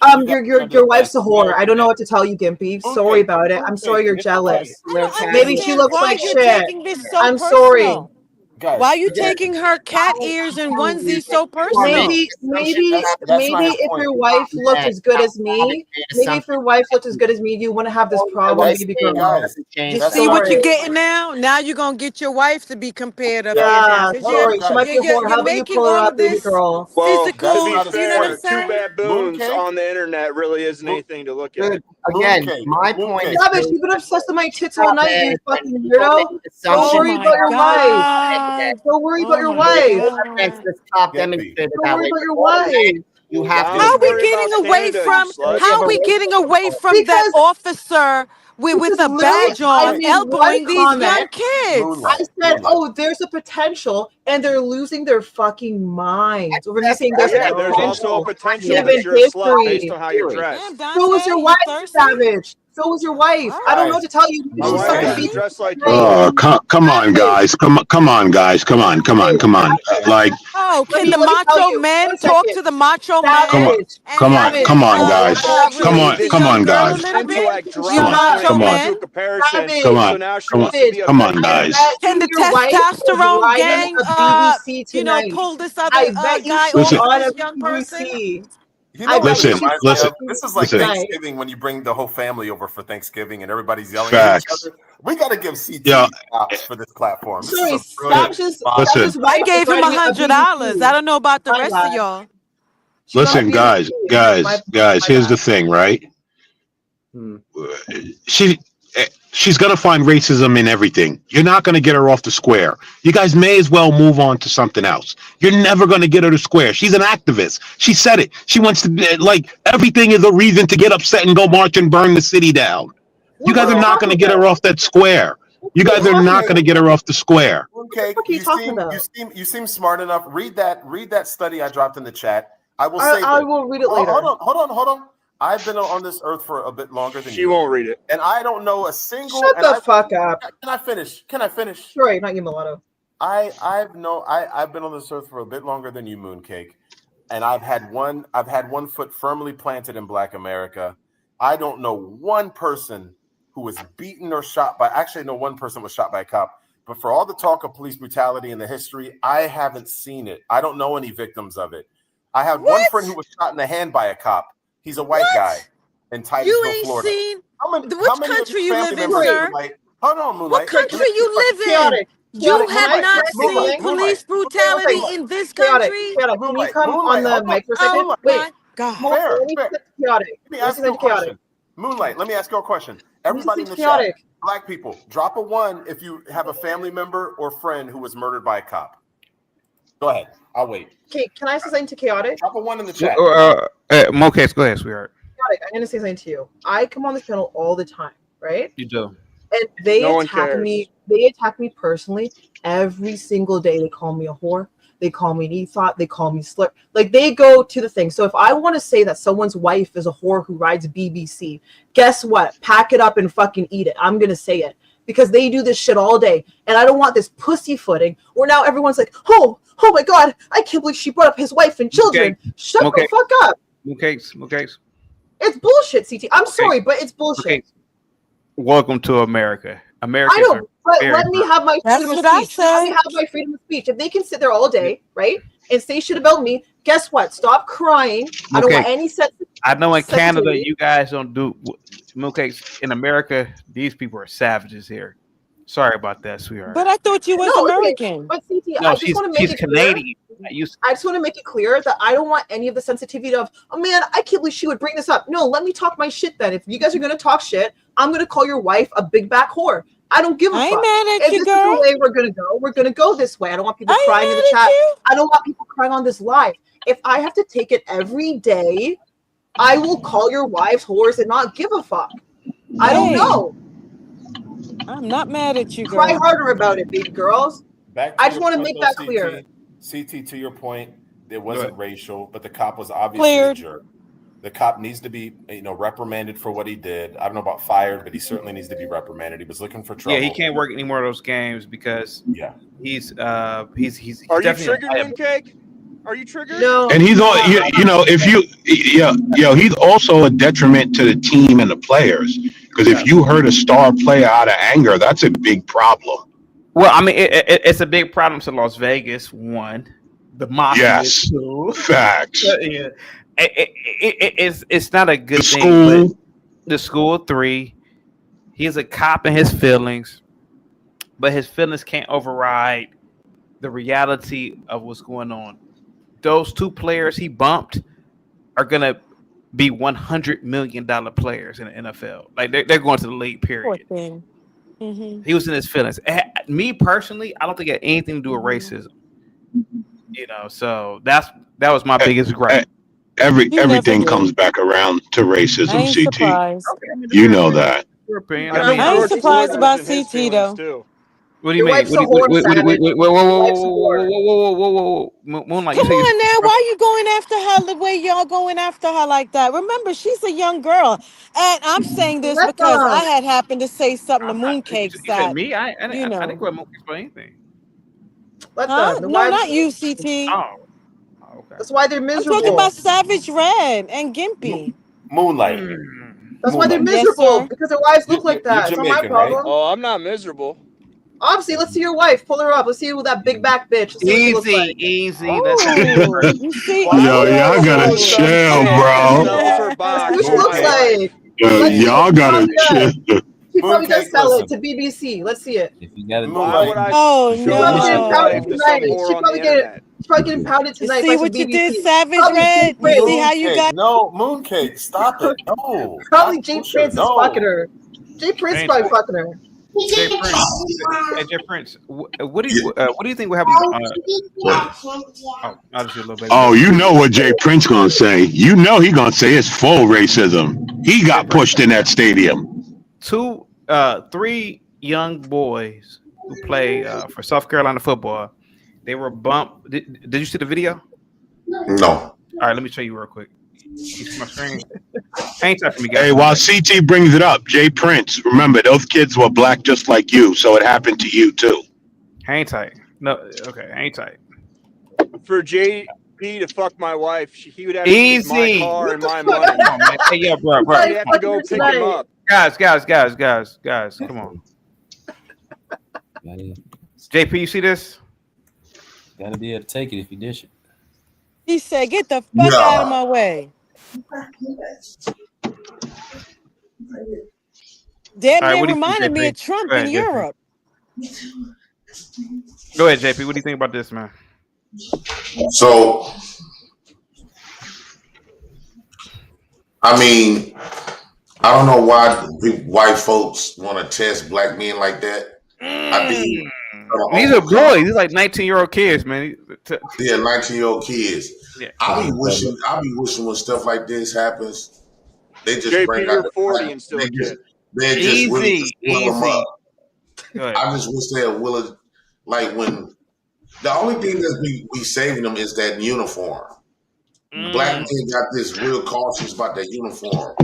Your wife's a whore. I don't know what to tell you, Gimpy. Sorry about it. I'm sorry you're jealous. Maybe she looks like you're shit. taking this so I'm personal. sorry. Why are you taking her cat ears and onesie so personal? Maybe if your wife looked as good as me, you wouldn't have this problem, baby girl. You see what you're getting now? Now you're gonna get your wife to be compared up Yeah, here. sorry. She might be a whore. How You're about you making pull her all up, of baby this girl? Well, physical. to be You know what fair, I'm two saying? baboons on the internet really isn't anything to look at. Again, my point is. Savage, you've been obsessed with my tits all night, you fucking weirdo. Don't Assumptions worry about your wife. Don't worry about your wife. This cop demonstrated Don't that worry way. about your wife. You have to. How are we getting away from? How are we getting away from that officer with a badge on, elbowing these young kids? I said, "Oh, there's a potential," and they're losing their fucking minds over me saying there's a there's also a potential given that you're a slut history. based on how you're dressed. So was your wife, Savage. So was your wife. I don't know what to tell you. My wife isn't dressed like you. Oh, come on, guys. Come on, guys. Come on. Like, Oh, can the macho men talk to the macho men? come on, guys. Come on, guys. You macho men. Come on, guys. Can the testosterone gang, pull this other guy off Listen. this young person? You know what Listen, this reminds me of? This is like listen. Thanksgiving when you bring the whole family over for Thanksgiving and everybody's yelling Facts. at each other. We got to give CT Yeah. props for this platform. This Sorry, is a brilliant Listen. I gave him $100. I don't know about the rest of y'all. Listen, guys. Here's the thing, right? She's gonna find racism in everything. You're not gonna get her off the square. You guys may as well move on to something else. You're never gonna get her to square. She's an activist. She said it. She wants to like everything is a reason to get upset and go march and burn the city down. You guys are not gonna get her off that square. You guys are not gonna get her off the square. Okay, you seem smart enough. Read that study I dropped in the chat. I will say. I will read it later. Hold on. I've been on this earth for a bit longer than you. She won't read it. And I don't know a single. Shut the fuck up. Can I finish? Sorry, not you, Mulatto. I've been on this earth for a bit longer than you, Mooncake. And I've had one foot firmly planted in Black America. I don't know one person who was beaten or shot by. Actually, no one person was shot by a cop. But for all the talk of police brutality in the history, I haven't seen it. I don't know any victims of it. I had one friend who was shot in the hand by a cop. He's a white guy in Titusville, Florida. Seen which country you live in, sir? Hold on, Moonlight. What country you live in? You have not seen police brutality in this country? Can you come on the mic for a second? Wait, fair. Chaotic. Let me ask you a question. Moonlight, let me ask you a question. Everybody in the chat, Black people, drop a 1 if you have a family member or friend who was murdered by a cop. Go ahead. I'll wait. Okay, can I say something to Chaotic? Drop a 1 in the chat. Mocase, go ahead, sweetheart. Chaotic, I'm gonna say something to you. I come on this channel all the time, right? You do. And they attack me. They attack me personally every single day. They call me a whore. They call me an ethot. They call me slur. Like they go to the thing. So if I want to say that someone's wife is a whore who rides BBC, guess what? Pack it up and fucking eat it. I'm gonna say it because they do this shit all day, and I don't want this pussyfooting where now everyone's like, oh my god, I can't believe she brought up his wife and children. Shut the fuck up. Mooncakes. It's bullshit, CT. I'm sorry, but it's bullshit. Welcome to America. I know, but let me have my freedom of speech. Let me have my freedom of speech. If they can sit there all day, right, and say shit about me, guess what? Stop crying. I don't want any sense. I know in Canada you guys don't do Mooncakes. In America, these people are savages here. Sorry about that, sweetheart. But I thought you was American. But CT, No, I just want to make it Canadian. clear. I just want to make it clear that I don't want any of the sensitivity of, oh man, I can't believe she would bring this up. No, let me talk my shit then. If you guys are gonna talk shit, I'm gonna call your wife a big back whore. I don't give a fuck. I ain't mad at if you, this girl. is the way we're gonna go this way. I don't want people crying in the chat. I don't want people crying on this live. If I have to take it every day, I will call your wives whores and not give a fuck. I don't know. I'm not mad at you, girl. Cry harder about it, baby girls. I just want to make that CT, clear. CT, to your point, it wasn't racial, but the cop was obviously a jerk. The cop needs to be, reprimanded for what he did. I don't know about fired, but he certainly needs to be reprimanded. He was looking for trouble. Yeah, he can't work any more of those games because he's Are you definitely triggered, Mooncake? Are you triggered? No. And he's on, he's also a detriment to the team and the players. Because if you hurt a star player out of anger, that's a big problem. Well, I mean, it's a big problem to Las Vegas. One, the mafia. Yes, two. facts. Yeah, it's not a good thing. But the school, three. He's a cop in his feelings, but his feelings can't override the reality of what's going on. Those two players he bumped are gonna be $100 million players in the NFL. Like they're going to the league. Period. Poor thing. Mm-hmm. He was in his feelings. Me personally, I don't think it had anything to do with racism. So that was my biggest gripe. Everything comes back around to racism, I ain't CT. surprised. You know that. I ain't surprised about CT though. What do you mean? Whoa, Moonlight. Come on now, why you going after her the way y'all going after her like that? Remember, she's a young girl, and I'm saying this because I had happened to say something to Mooncakes You said that me? I didn't go at Mooncakes for anything. Let no, not you, CT. Oh, okay. That's why they're miserable. I'm talking about Savage Red and Gimpy. Moonlight. That's why they're miserable because their wives look like that. It's not my problem. Right? Oh, I'm not miserable. Obviously, let's see your wife. Pull her up. Let's see with that big back bitch. Easy. You see, Yo, y'all gotta chill, bro. That's what she looks like. Yo, y'all gotta chill. She probably does sell it to BBC. Let's see it. If you got it, oh no! She's probably getting pounded tonight. See what you did, Savage Red? You see how you got? No, Mooncake, stop it. No. Probably Jay Prince is fucking her. Jay Prince is probably fucking her. Jay Prince, what do you think will happen? I'll just do a little bit. Oh, you know what Jay Prince gonna say? You know he gonna say it's full racism. He got pushed in that stadium. 3 young boys who play for South Carolina football. They were bumped. Did you see the video? No. All right, let me show you real quick. You see my screen? Hang tight for me, guys. Hey, while CT brings it up, Jay Prince, remember those kids were black just like you, so it happened to you too. Hang tight. No, okay, hang tight. For JP to fuck my wife, he would have to use my car and my money. Come on, man. Hey, yeah, bro. I'd have to go pick him up. Guys, come on. JP, you see this? Gotta be able to take it if you dish it. He said, "Get the fuck out of my way." Damn, right, it reminded me of Trump in Europe. Go ahead, JP. What do you think about this, man? So, I mean, I don't know why white folks want to test black men like that. I think these are boys. These like 19-year-old kids, man. Yeah, 19-year-old kids. Yeah. I be wishing when stuff like this happens, they just JP, bring you're out 40 and still a kid. They just will them up. Go ahead. I just wish they would, like when The only thing that we saving them is that uniform. Black men got this real cautious about that uniform.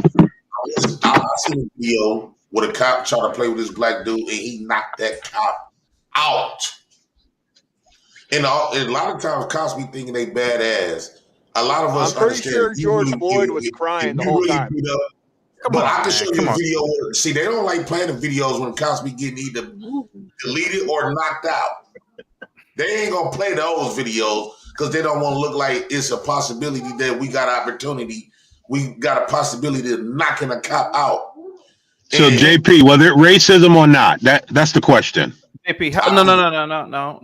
I seen a video with a cop trying to play with this black dude, and he knocked that cop out. And a lot of times, cops be thinking they badass. A lot of us I'm pretty understand. sure George Floyd was crying the whole time. Beat up, but I can show you a video. See, they don't like playing the videos when cops be getting either deleted or knocked out. They ain't gonna play those videos because they don't want to look like it's a possibility that we got opportunity. We got a possibility of knocking a cop out. So JP, whether it racism or not, that's the question. JP,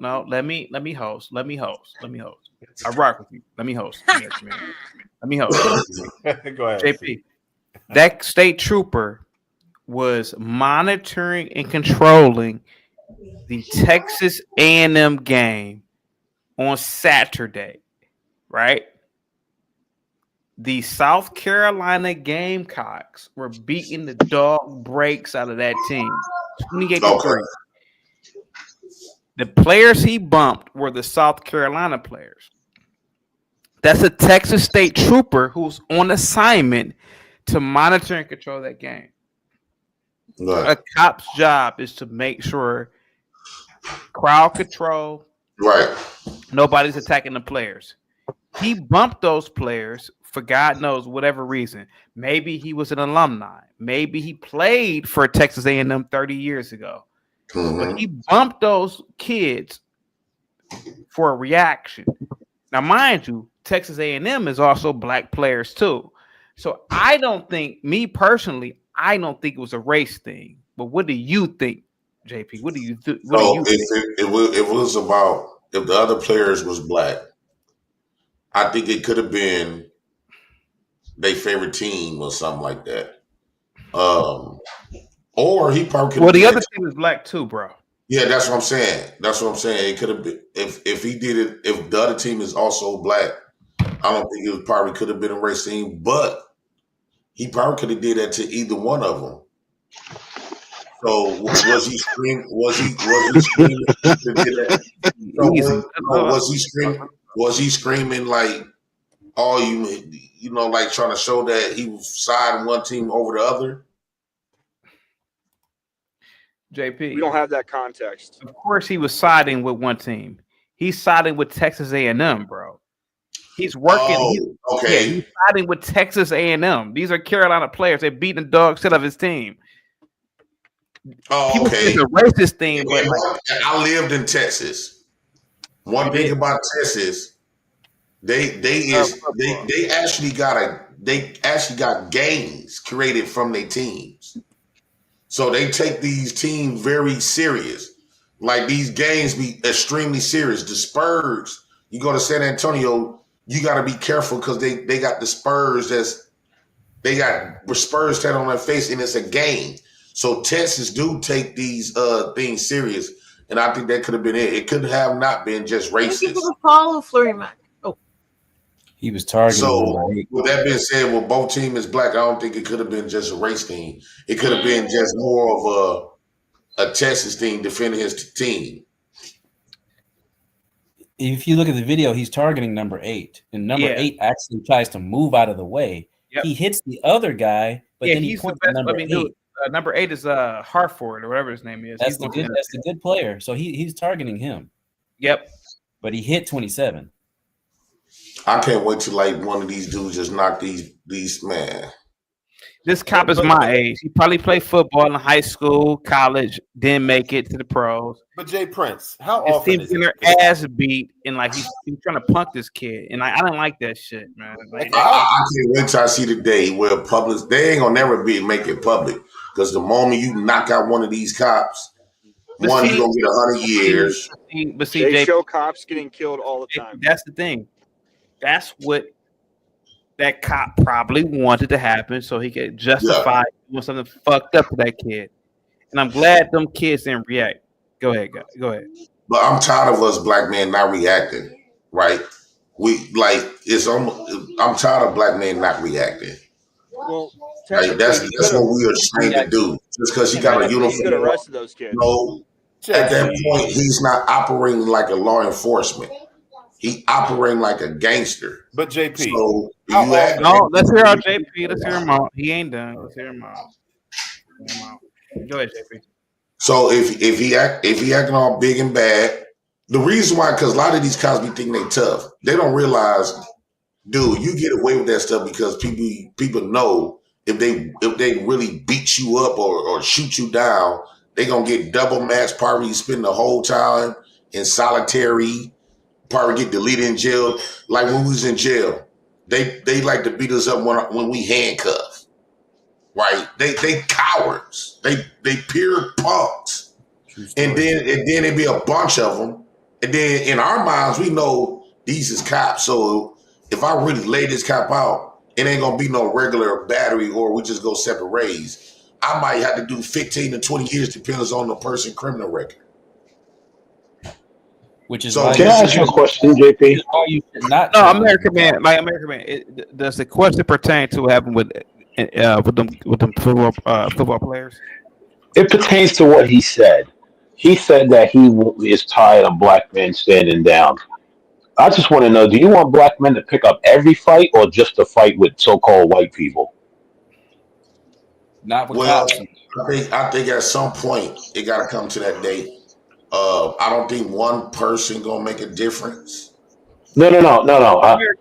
no. Let me host. I rock with you. Let me host. Let me host. Go ahead. JP, that state trooper was monitoring and controlling the Texas A&M game on Saturday, right? The South Carolina Gamecocks were beating the dog breaks out of that team, 28-3. The players he bumped were the South Carolina players. That's a Texas state trooper who's on assignment to monitor and control that game. Right. A cop's job is to make sure crowd control. Right. Nobody's attacking the players. He bumped those players for God knows whatever reason. Maybe he was an alumni. Maybe he played for Texas A&M 30 years ago. But he bumped those kids for a reaction. Now, mind you, Texas A&M is also black players too. So I don't think, me personally, I don't think it was a race thing. But what do you think, JP? What do you think? If it was about if the other players was black, I think it could have been their favorite team or something like that. Or he probably could. Well, the other team is black too, bro. Yeah, that's what I'm saying. It could have been if he did it. If the other team is also black, I don't think it probably could have been a race team, but he probably could have did that to either one of them. So was he screaming? Was he screaming? Was he screaming like, "Oh, you know, like trying to show that he was siding one team over the other"? JP, we don't have that context. Of course, he was siding with one team. He's siding with Texas A&M, bro. He's working. He's siding with Texas A&M. These are Carolina players. They're beating the dog shit of his team. People think it's a racist thing, but I lived in Texas. One thing about Texas, they actually got games created from their teams. So they take these teams very serious. Like these games be extremely serious. The Spurs, you go to San Antonio, you got to be careful because they got the Spurs they got Spurs tat on their face and it's a game. So Texas do take these things serious. And I think that could have been it. It could have not been just racist. People follow Flurry Mac. Oh. He was targeting. So with that being said, well, both team is black. I don't think it could have been just a race thing. It could have been just more of a Texas thing defending his team. If you look at the video, he's targeting number 8, and number 8 actually tries to move out of the way. Yep. He hits the other guy, but then he points to number 8. Number 8 is Hartford or whatever his name is. That's the good player. So he's targeting him. Yep. But he hit 27. I can't wait till like one of these dudes just knock these man. This cop is my age. He probably played football in high school, college, didn't make it to the pros. But Jay Prince, how often is their ass beat and like he's trying to punk this kid, and I don't like that shit, man. Like, I can't wait till I see the day where public. They ain't gonna never make it public because the moment you knock out one of these cops, you gonna get 100 years. But see, they show cops getting killed all the time. That's the thing. That's what that cop probably wanted to happen so he could justify doing something fucked up to that kid. And I'm glad them kids didn't react. Go ahead, guys. Go ahead. But I'm tired of us black men not reacting, right? I'm tired of black men not reacting. Well, like, that's what we are trying to do. Just because he got a uniform. He could have arrested those kids. No, At that point, he's not operating like a law enforcement. He operating like a gangster. But JP, so no, let's hear out JP. Let's hear him out. He ain't done. Let's hear him out. Go ahead, JP. So if he acting all big and bad, the reason why, because a lot of these cops be thinking they tough. They don't realize, dude, you get away with that stuff because people know if they really beat you up or shoot you down, they gonna get double max. Probably spend the whole time in solitary. Probably get deleted in jail. Like when we was in jail, they like to beat us up when we handcuffed. Right? They cowards. They pure punks. And then it be a bunch of them. And then in our minds, we know these is cops. So if I really lay this cop out, it ain't gonna be no regular battery or we just go separate ways. I might have to do 15 to 20 years, depends on the person's criminal record. Which is so. Can I ask you a question, JP? No, American man. Does the question pertain to what happened with them football players? It pertains to what he said. He said that he is tired of black men standing down. I just want to know: do you want black men to pick up every fight, or just to fight with so-called white people? Not with well, cops. I think at some point it got to come to that day. I don't think one person gonna make a difference. No.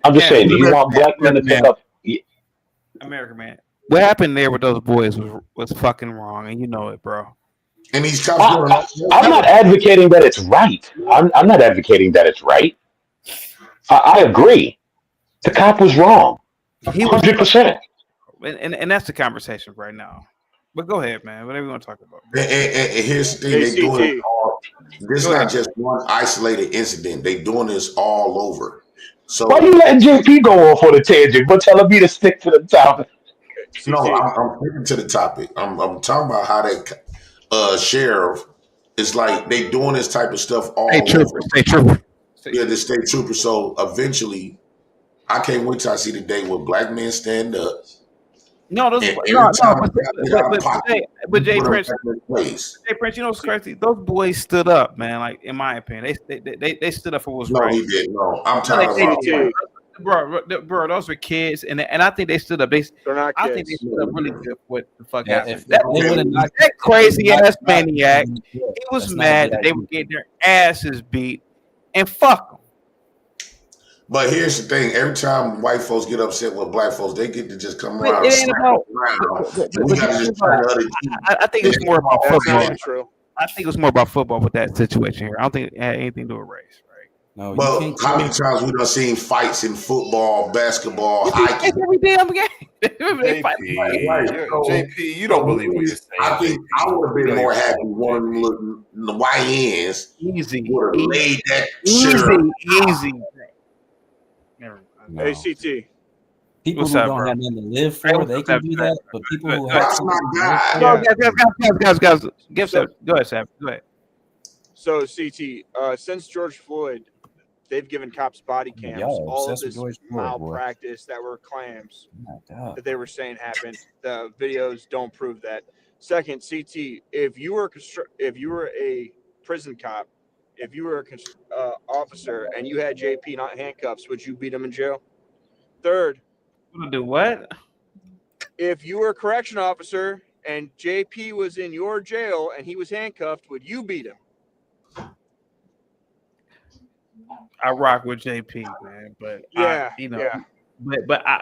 I'm just saying. Do you want black men to pick up? American man, what happened there with those boys was fucking wrong, and you know it, bro. And these cops. I'm not advocating that it's right. I'm not advocating that it's right. I agree. The cop was wrong. 100%. And that's the conversation right now. But go ahead, man. Whatever you want to talk about. And here's the thing: they doing it all. This is not just one isolated incident. They doing this all over. So why you letting JP go off on a tangent, but telling me to stick to the topic? No, I'm sticking to the topic. I'm talking about how they sheriff is like they doing this type of stuff all over. State trooper. Yeah, the state trooper. So eventually, I can't wait till I see the day where black men stand up. No, but Jay Prince, you know what's crazy? Those boys stood up, man. Like in my opinion, they stood up for what's right. No, he did. No, I'm telling you, bro. Those were kids, and I think they stood up. They're not kids. I think they stood up really good. What the fuck happened? That crazy ass maniac. He was mad that they were getting their asses beat, and fuck them. But here's the thing: every time white folks get upset with black folks, they get to just come around. We got to just try the other team. I think it's more about football. I think it was more about football with that situation here. I don't think it had anything to do with race, right? No. But how many times we done seen fights in football, basketball, hiking? Every damn game. JP, you don't believe what you're saying. I think I would have been more happy one looking the YNs would have laid that easy. No. Hey, CT. People who don't have nothing to live for, they can do that. But people who have guys, go ahead, Sam. Go ahead. So, CT, since George Floyd, they've given cops body cams. All of this malpractice that were claims that they were saying happened. The videos don't prove that. Second, CT, if you were a prison cop, if you were an officer and you had JP not handcuffs, would you beat him in jail? Third, do what? If you were a correction officer and JP was in your jail and he was handcuffed, would you beat him? I rock with JP, man, but yeah.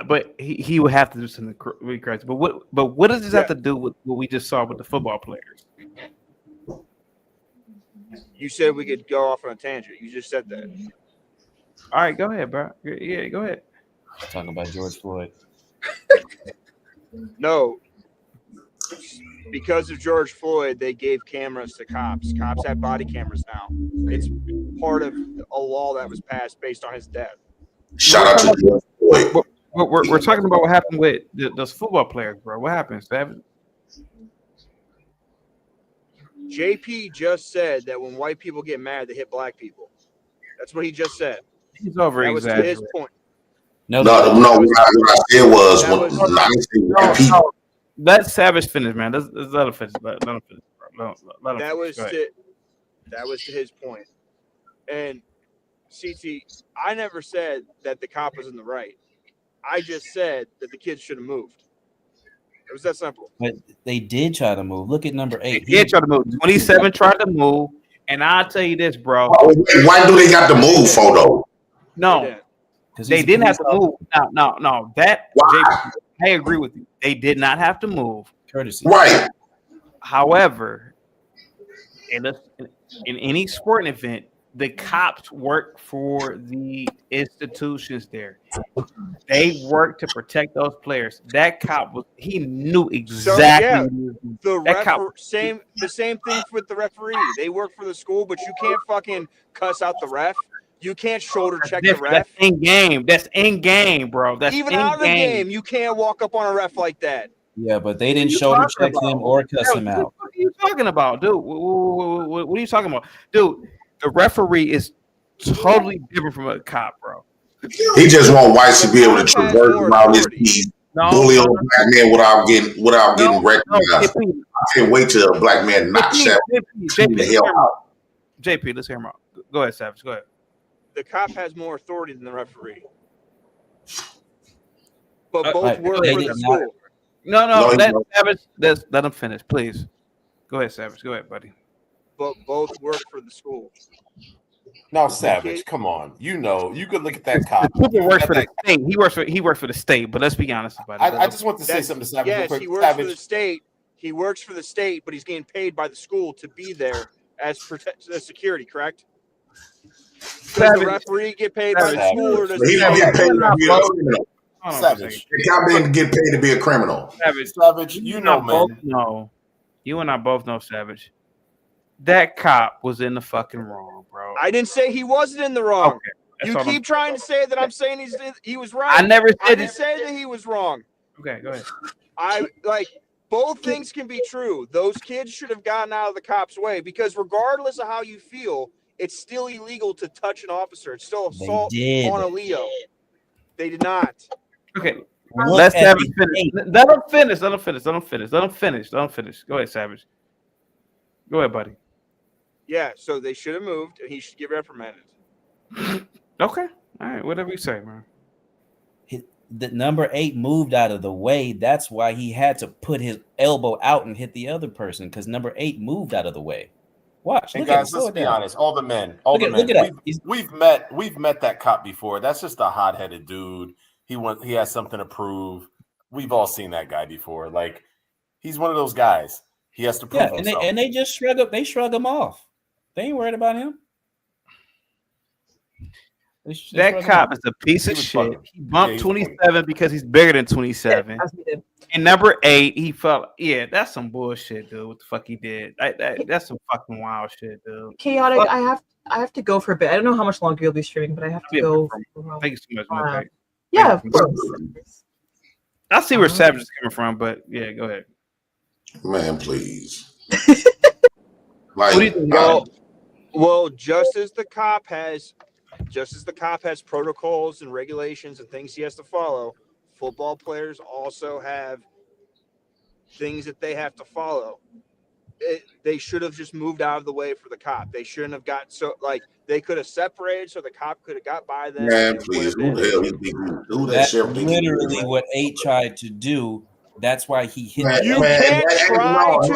But he would have to do something really crazy. But what does this have to do with what we just saw with the football players? You said we could go off on a tangent. You just said that. All right, go ahead, bro. Yeah, go ahead. Talking about George Floyd. No. Because of George Floyd, they gave cameras to cops. Cops have body cameras now. It's part of a law that was passed based on his death. Shout out to George Floyd. We're talking about what happened with those football players, bro. What happened, Savage? JP just said that when white people get mad, they hit black people. That's what he just said. He's over exaggerating. That was his point. No. What I said was let Savage finish, man. Let him finish. Let him finish, bro. Let him that finish. was That was to his point. And CT, I never said that the cop was in the right. I just said that the kids should have moved. It was that simple. But they did try to move. Look at number 8. He did try to move. 27 tried to move, and I'll tell you this, bro. Why do they got to move for though? No, they didn't have to move. No. That I agree with you. They did not have to move. Courtesy. Right. However, in any sporting event, the cops work for the institutions there. They work to protect those players. That cop he knew exactly. The same thing with the referee. They work for the school, but you can't fucking cuss out the ref. You can't shoulder check the ref. That's in game. That's in game, bro. That's even out of the game. You can't walk up on a ref like that. Yeah, but they didn't shoulder check him or cuss him out. What are you talking about, dude? What are you talking about, dude? The referee is totally different from a cop, bro. He just want whites to be able to traverse around this piece, bully on a black man without getting recognized. I can't wait till a black man knocks that the hell out. JP, let's hear him out. Go ahead, Savage. Go ahead. The cop has more authority than the referee, but both work for the school. No, Savage. Let him finish, please. Go ahead, Savage. Go ahead, buddy. But both work for the school. No, Savage, come on. You know, you could look at that cop. He works for the state. He works for the state. But let's be honest about it. I just want to say something to Savage. Yes, real quick. he works Savage. for the state. He works for the state, but he's getting paid by the school to be there as security. Correct? Does the referee get paid by the school, or does he don't get paid to be a criminal? Savage. The cop didn't get paid to be a criminal. Savage, you know, man. You and I both know, Savage. That cop was in the fucking wrong, bro. I didn't say he wasn't in the wrong. Okay, you keep trying to say that I'm saying he was right. I never said I didn't say that he was wrong. Okay, go ahead. I both things can be true. Those kids should have gotten out of the cop's way because regardless of how you feel, it's still illegal to touch an officer. It's still assault on a Leo. They did not. Okay. Let's have him finish. Let him finish. Go ahead, Savage. Go ahead, buddy. Yeah, so they should have moved, and he should get reprimanded. Okay. All right. Whatever you say, man. The number 8 moved out of the way. That's why he had to put his elbow out and hit the other person because number 8 moved out of the way. Watch. And guys, let's be honest. All the men. We've met that cop before. That's just a hot-headed dude. He has something to prove. We've all seen that guy before. Like he's one of those guys. He has to prove himself. And they just shrug him off. They ain't worried about him. That cop is a piece of shit. He bumped 27 because he's bigger than 27. And number 8, he felt, that's some bullshit, dude. What the fuck he did? That's some fucking wild shit, dude. Chaotic. I have to go for a bit. I don't know how much longer you'll be streaming, but I have to go. Thank you so much. Yeah, of course. I see where Savage is coming from, but yeah, go ahead. Man, please. What do you think? Well, just as the cop has protocols and regulations and things he has to follow, football players also have things that they have to follow. They should have just moved out of the way for the cop. They shouldn't have got they could have separated so the cop could have got by them. Man, please, who the hell do that shit? Literally what 8 tried to do. That's why he hit. You can't try to do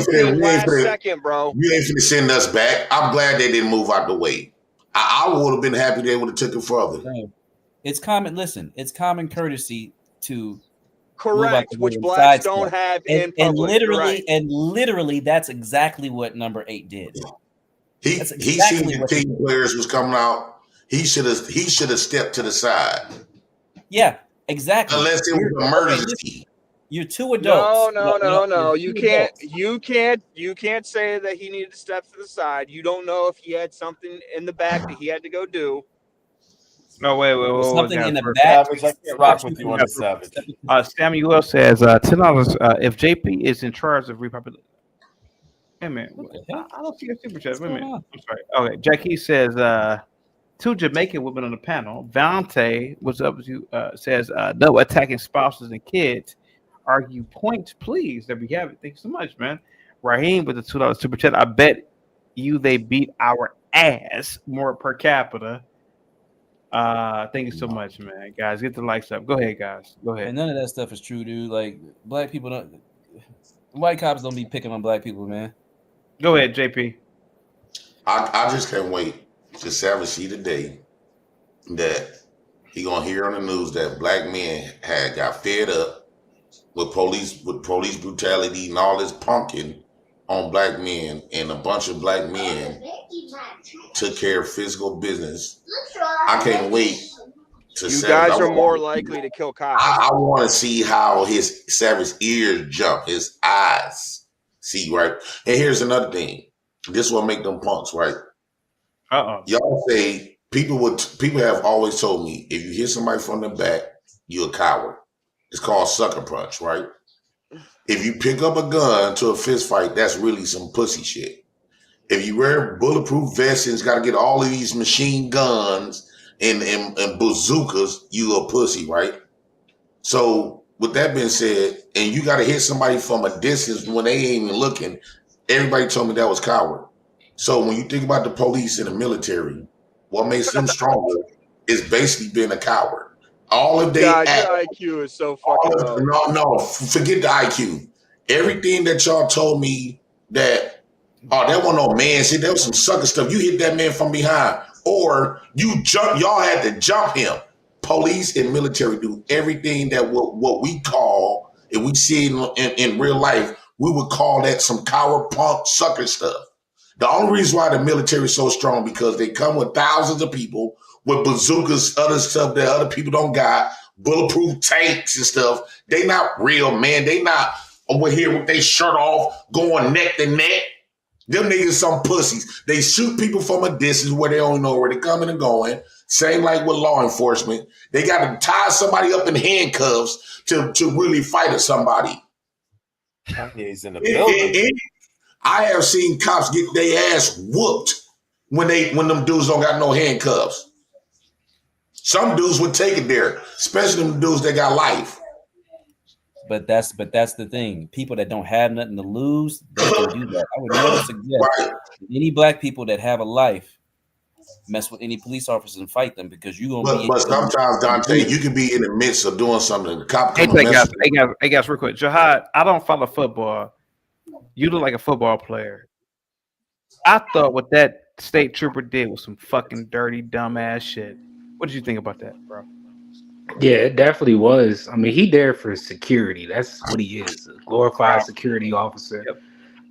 something last second, bro. You ain't finna send us back. I'm glad they didn't move out the way. I would have been happy they would have took it further. It's common. Listen, it's common courtesy to correct, which blacks don't have in public. And literally, that's exactly what number 8 did. He seen the team players was coming out. He should have stepped to the side. Yeah, exactly. Unless it was an emergency. You're 2 adults. No. You can't say that he needed to step to the side. You don't know if he had something in the back that he had to go do. No, wait. Something in the back. Savage, I can't rock with you on the Savage. Samuel says $10 if JP is in charge of repopulation. Hey man, I don't see a super chat. Wait a minute. I'm sorry. Okay, Jackie says 2 Jamaican women on the panel. Valente, what's up with you? Says no attacking spouses and kids. Argue points, please. There we have it. Thanks so much, man. Raheem with the $2 super chat. I bet they beat our ass more per capita. Thank you so much, man. Guys, get the likes up. Go ahead, guys. Go ahead. And none of that stuff is true, dude. Like black people don't. White cops don't be picking on black people, man. Go ahead, JP. I just can't wait to Savage see the day that he gonna hear on the news that black men got fed up with police brutality and all this punking on black men, and a bunch of black men took care of physical business. I can't wait to You Savage. guys are more likely to kill cops. I want to see how his Savage ears jump, his eyes see, right? And here's another thing. This will make them punks, right? Y'all say people have always told me if you hit somebody from the back, you're a coward. It's called sucker punch, right? If you pick up a gun to a fist fight, that's really some pussy shit. If you wear bulletproof vests and got to get all of these machine guns and bazookas, you a pussy, right? So with that being said, and you got to hit somebody from a distance when they ain't even looking, everybody told me that was coward. So when you think about the police and the military, what makes them stronger is basically being a coward. All of God, your IQ is so fucking low. No, forget the IQ. Everything that y'all told me that wasn't no man shit, that was some sucker stuff. You hit that man from behind, or y'all had to jump him. Police and military do everything that what we call, if we see it in real life, we would call that some coward punk sucker stuff. The only reason why the military is so strong because they come with thousands of people with bazookas, other stuff that other people don't got, bulletproof tanks and stuff. They not real, man. They not over here with their shirt off, going neck to neck. Them niggas some pussies. They shoot people from a distance where they don't know where they're coming and going. Same like with law enforcement. They got to tie somebody up in handcuffs to really fight somebody. Kanye's in the building. I have seen cops get their ass whooped when them dudes don't got no handcuffs. Some dudes would take it there, especially them dudes that got life. But that's the thing. People that don't have nothing to lose, they can do that. I would never suggest any black people that have a life mess with any police officers and fight them because you're gonna be. But sometimes, Dante, you can be in the midst of doing something. The cop come Hey guys, real quick. Jihad, I don't follow football. You look like a football player. I thought what that state trooper did was some fucking dirty, dumbass shit. What did you think about that, bro? Yeah, it definitely was. I mean, he there for security. That's what he is, a glorified security officer. Yep.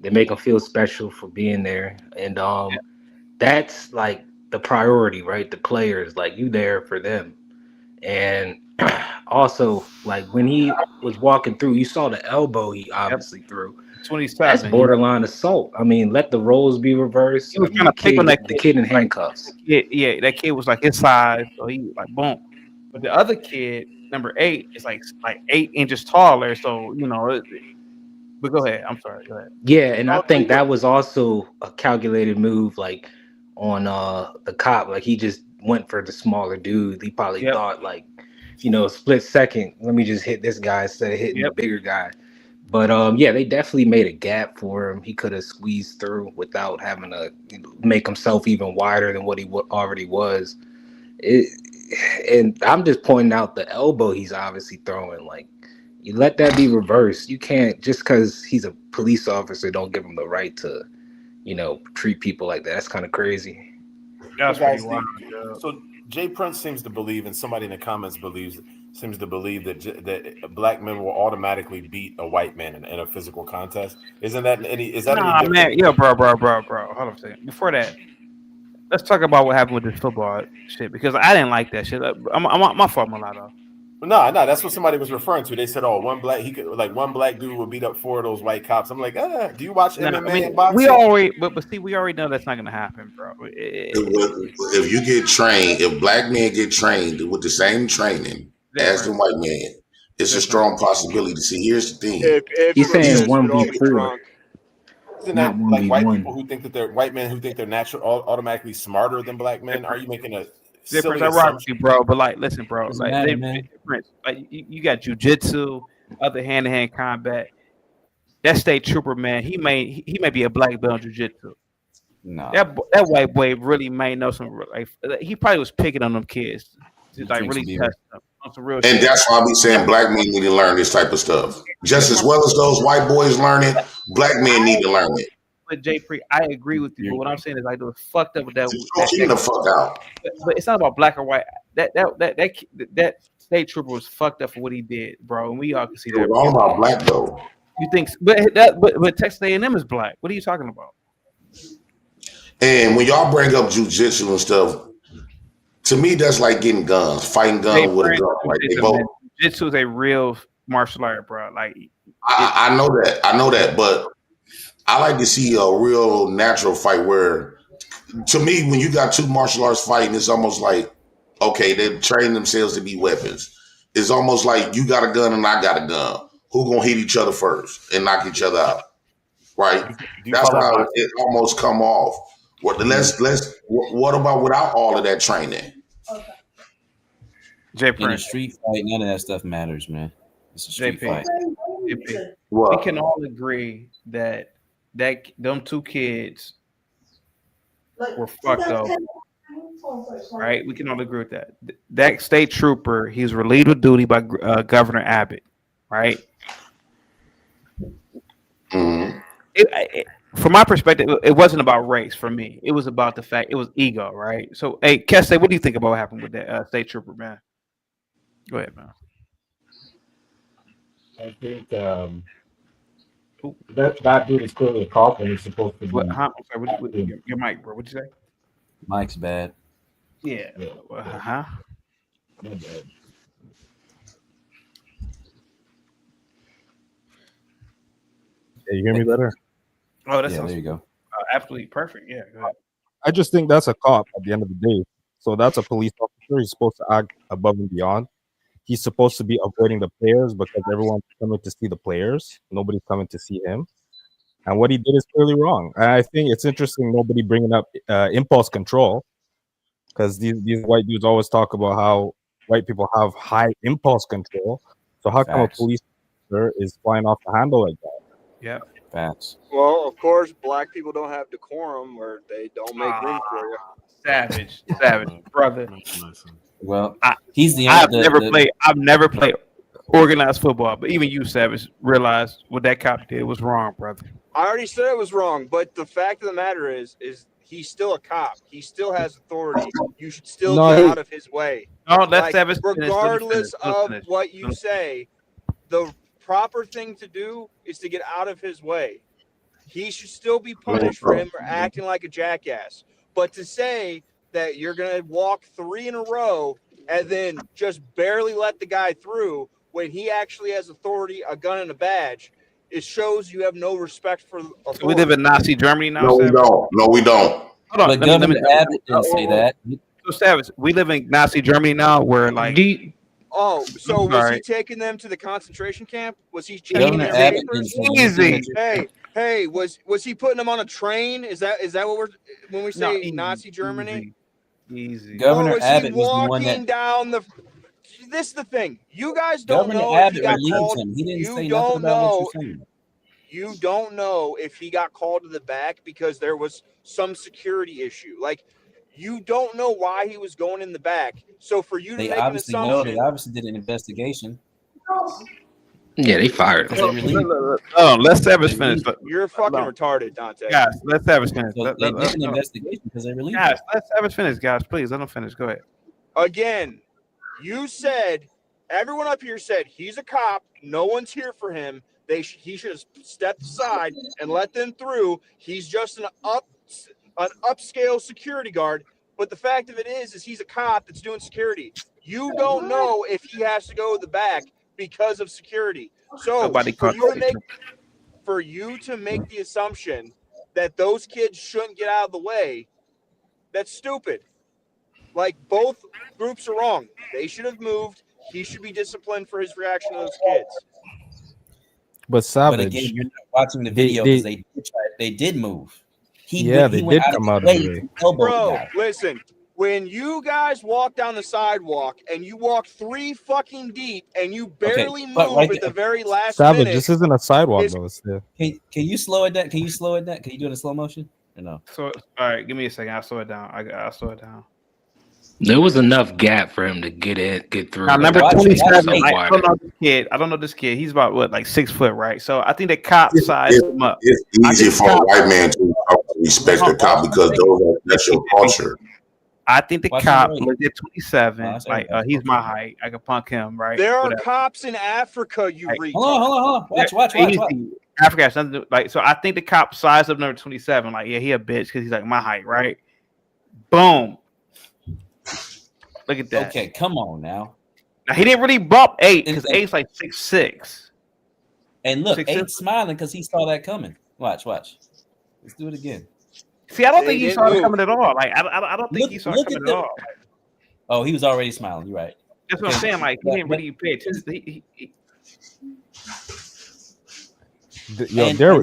They make him feel special for being there. And that's like the priority, right? The players, like you there for them. And also, like when he was walking through, you saw the elbow he obviously threw. 27. That's borderline assault. I mean, let the roles be reversed. He was trying to pick on that the kid in handcuffs. Yeah, that kid was like his size, so he was like boom. But the other kid, number 8, is like 8 inches taller. So but go ahead. I'm sorry. Go ahead. Yeah, and I think that was also a calculated move, like on the cop. Like he just went for the smaller dude. He probably thought like, split second. Let me just hit this guy instead of hitting the bigger guy. But yeah, they definitely made a gap for him. He could have squeezed through without having to make himself even wider than what he already was. And I'm just pointing out the elbow he's obviously throwing. Like, you let that be reversed. You can't, just because he's a police officer, don't give him the right to, treat people like that. That's kind of crazy. That's pretty wild. So Jay Prince seems to believe, and somebody in the comments seems to believe that black men will automatically beat a white man in a physical contest. Isn't that any? Is that any different? Man? Yeah, bro. Hold on a second. Before that, let's talk about what happened with this football shit because I didn't like that shit. I'm my fault, Mulatto. No, that's what somebody was referring to. They said, "Oh, one black dude would beat up 4 of those white cops." I'm like, do you watch MMA and boxing? We already know that's not gonna happen, bro. If you get trained, if black men get trained with the same training as the white man, it's a strong possibility to see. Here's the thing: he's saying 1v4. Isn't that like white people who think that they're white men who think they're automatically smarter than black men? Are you making a difference? I rock with you, bro. But like, listen, bro. Like, difference. Like, you got jujitsu, other hand-to-hand combat. That state trooper, man. He may be a black belt in jujitsu. No, that white boy really may know some. Like he probably was picking on them kids, just like really testing them on some real shit. And that's why we saying black men need to learn this type of stuff. Just as well as those white boys learn it, black men need to learn it. With Jay Pre, I agree with you, but what I'm saying is like it was fucked up with that. The fuck out. But it's not about black or white. That state trooper was fucked up for what he did, bro, and we all can see that. It's all about black though. You think? But Texas A&M is black. What are you talking about? And when y'all bring up jujitsu and stuff, to me that's like getting guns, fighting guns with a gun. Like they both. Jiu-jitsu is a real martial art, bro. Like I know that, but I like to see a real natural fight where, to me, when you got two martial arts fighting, it's almost like, okay, they're training themselves to be weapons. It's almost like you got a gun and I got a gun. Who gonna hit each other first and knock each other out? Right? That's how it almost come off. What about without all of that training? In a street fight, none of that stuff matters, man. It's a street fight. We can all agree that them two kids were fucked up, right? We can all agree with that. That state trooper, he's relieved of duty by Governor Abbott, right? Mm-hmm. From my perspective, it wasn't about race for me. It was about the fact it was ego, right? So, hey, Keste, what do you think about what happened with that state trooper, man? Go ahead, man. I think that dude is clearly a cop and he's supposed to be. I'm sorry, your mic, bro. What'd you say? Mike's bad. Yeah. Yeah, you hear me better? Oh, that's there you go. Absolutely perfect. Yeah, go ahead. I just think that's a cop at the end of the day. So that's a police officer. He's supposed to act above and beyond. He's supposed to be avoiding the players because everyone's coming to see the players. Nobody's coming to see him. And what he did is clearly wrong. And I think it's interesting nobody bringing up impulse control, because these white dudes always talk about how white people have high impulse control. So how come a police officer is flying off the handle like that? Yeah. Facts. Well, of course, black people don't have decorum where they don't make room for you. Savage, brother. Well, he's the. I've never played organized football, but even you, Savage, realized what that cop did was wrong, brother. I already said it was wrong, but the fact of the matter is he's still a cop. He still has authority. You should still get out of his way. No, let's have it. Regardless of what you say, the proper thing to do is to get out of his way. He should still be punished for him for acting like a jackass. But to say that you're going to walk 3 in a row and then just barely let the guy through when he actually has authority, a gun, and a badge, it shows you have no respect for authority. We live in Nazi Germany now. No, we don't. No, we don't. Hold on. But Governor Abbott didn't say that. So, Savage, we live in Nazi Germany now where, like... So was he taking them to the concentration camp? Was he checking Governor their Abbott papers? Easy. Hey, was he putting them on a train? Is that what when we say Nazi Germany? Easy. Governor was Abbott he was the one walking that. down the? This is the thing. You guys don't Governor know Abbott if he got relieved called. him. He didn't say You nothing don't about what know. you're saying. You don't know if he got called to the back because there was some security issue. Like, you don't know why he was going in the back. So for you to They make an obviously know. assumption, They obviously did an investigation. Yeah, they fired him. Let's Savage finish. You're fucking retarded, Dante. Guys, let's Savage finish. So they did an investigation because they relieved Guys, him. let's Savage finish, guys. Please, let them finish. Go ahead. Again, you said, everyone up here said he's a cop. No one's here for him. He should have stepped aside and let them through. He's just an upscale security guard. But the fact of it is he's a cop that's doing security. You don't know if he has to go to the back because of security. So for you to make the assumption that those kids shouldn't get out of the way, that's stupid. Like, both groups are wrong. They should have moved. He should be disciplined for his reaction to those kids. But Savage, But again, you're not watching the video because they did move. He did went come out of way the way. to elbow the Bro, guy. listen. When you guys walk down the sidewalk and you walk 3 fucking deep and you barely move right at the very last Savage, minute, this isn't a sidewalk, though. It's there. Can you slow it down? Can you slow it down? Can you do it in slow motion? You know. So all right, give me a second. I'll slow it down. I'll slow it down. There was enough gap for him to get through. Now, number That 27. so I wide. don't know this kid. I don't know this kid. He's about what, like 6 foot, right? So I think the cop sized him up. It's easy for a white man to respect the cop because that's your culture. I think the Watch cop him looked at 27. that's Like he's my height. I can punk him, right? There are Whatever. cops in Africa, you retard. Hold on. Watch. Easy. Africa has nothing to, like. So I think the cop sized up number 27. Like, yeah, he a bitch because he's like my height, right? Boom. Look at that. Okay, come on now. Now he didn't really bump 8 because 8's like 6'6". And look, 6'6". 8's smiling because he saw that coming. Watch. Let's do it again. See, I don't think he saw it coming at all. Like, I don't think he saw it look coming at at all. Oh, he was already smiling. You're right. That's what I'm saying. Like, he didn't really pay attention.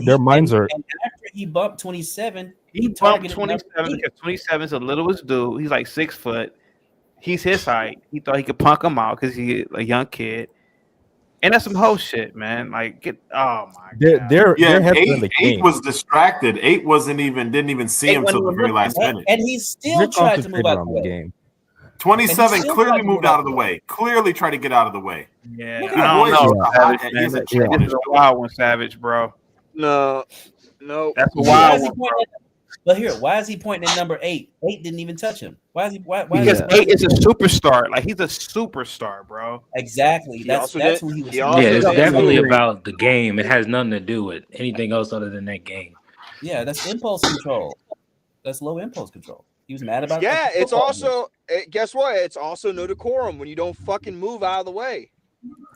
Their minds are. And after he bumped 27, he bumped 27 because 27 is the littlest dude. He's like 6 foot. He's his height. He thought he could punk him out because he's a young kid. And that's some whole shit, man. Like, God. They're heavy in the Eight game. was distracted. 8 didn't even see him till the very last minute. And he still They're tried to move concentrated out on the the way. game. 27 still clearly tried to moved move out of the way. Clearly tried to get out of the way. Yeah, Look I at don't the know. boys. Savage, man. He's a This is a wild one, Savage, bro. No. That's a Why wild is he one, bro. pointing at, but here, why is he pointing at number 8? 8 didn't even touch him. Why is he? Why Because is 8 is a superstar. Like, he's a superstar, bro. Exactly. That's who he was. Yeah, it's definitely about the game. It has nothing to do with anything else other than that game. Yeah, that's impulse control. That's low impulse control. He was mad about. Yeah, the it's football also guess what? It's also no decorum when you don't fucking move out of the way.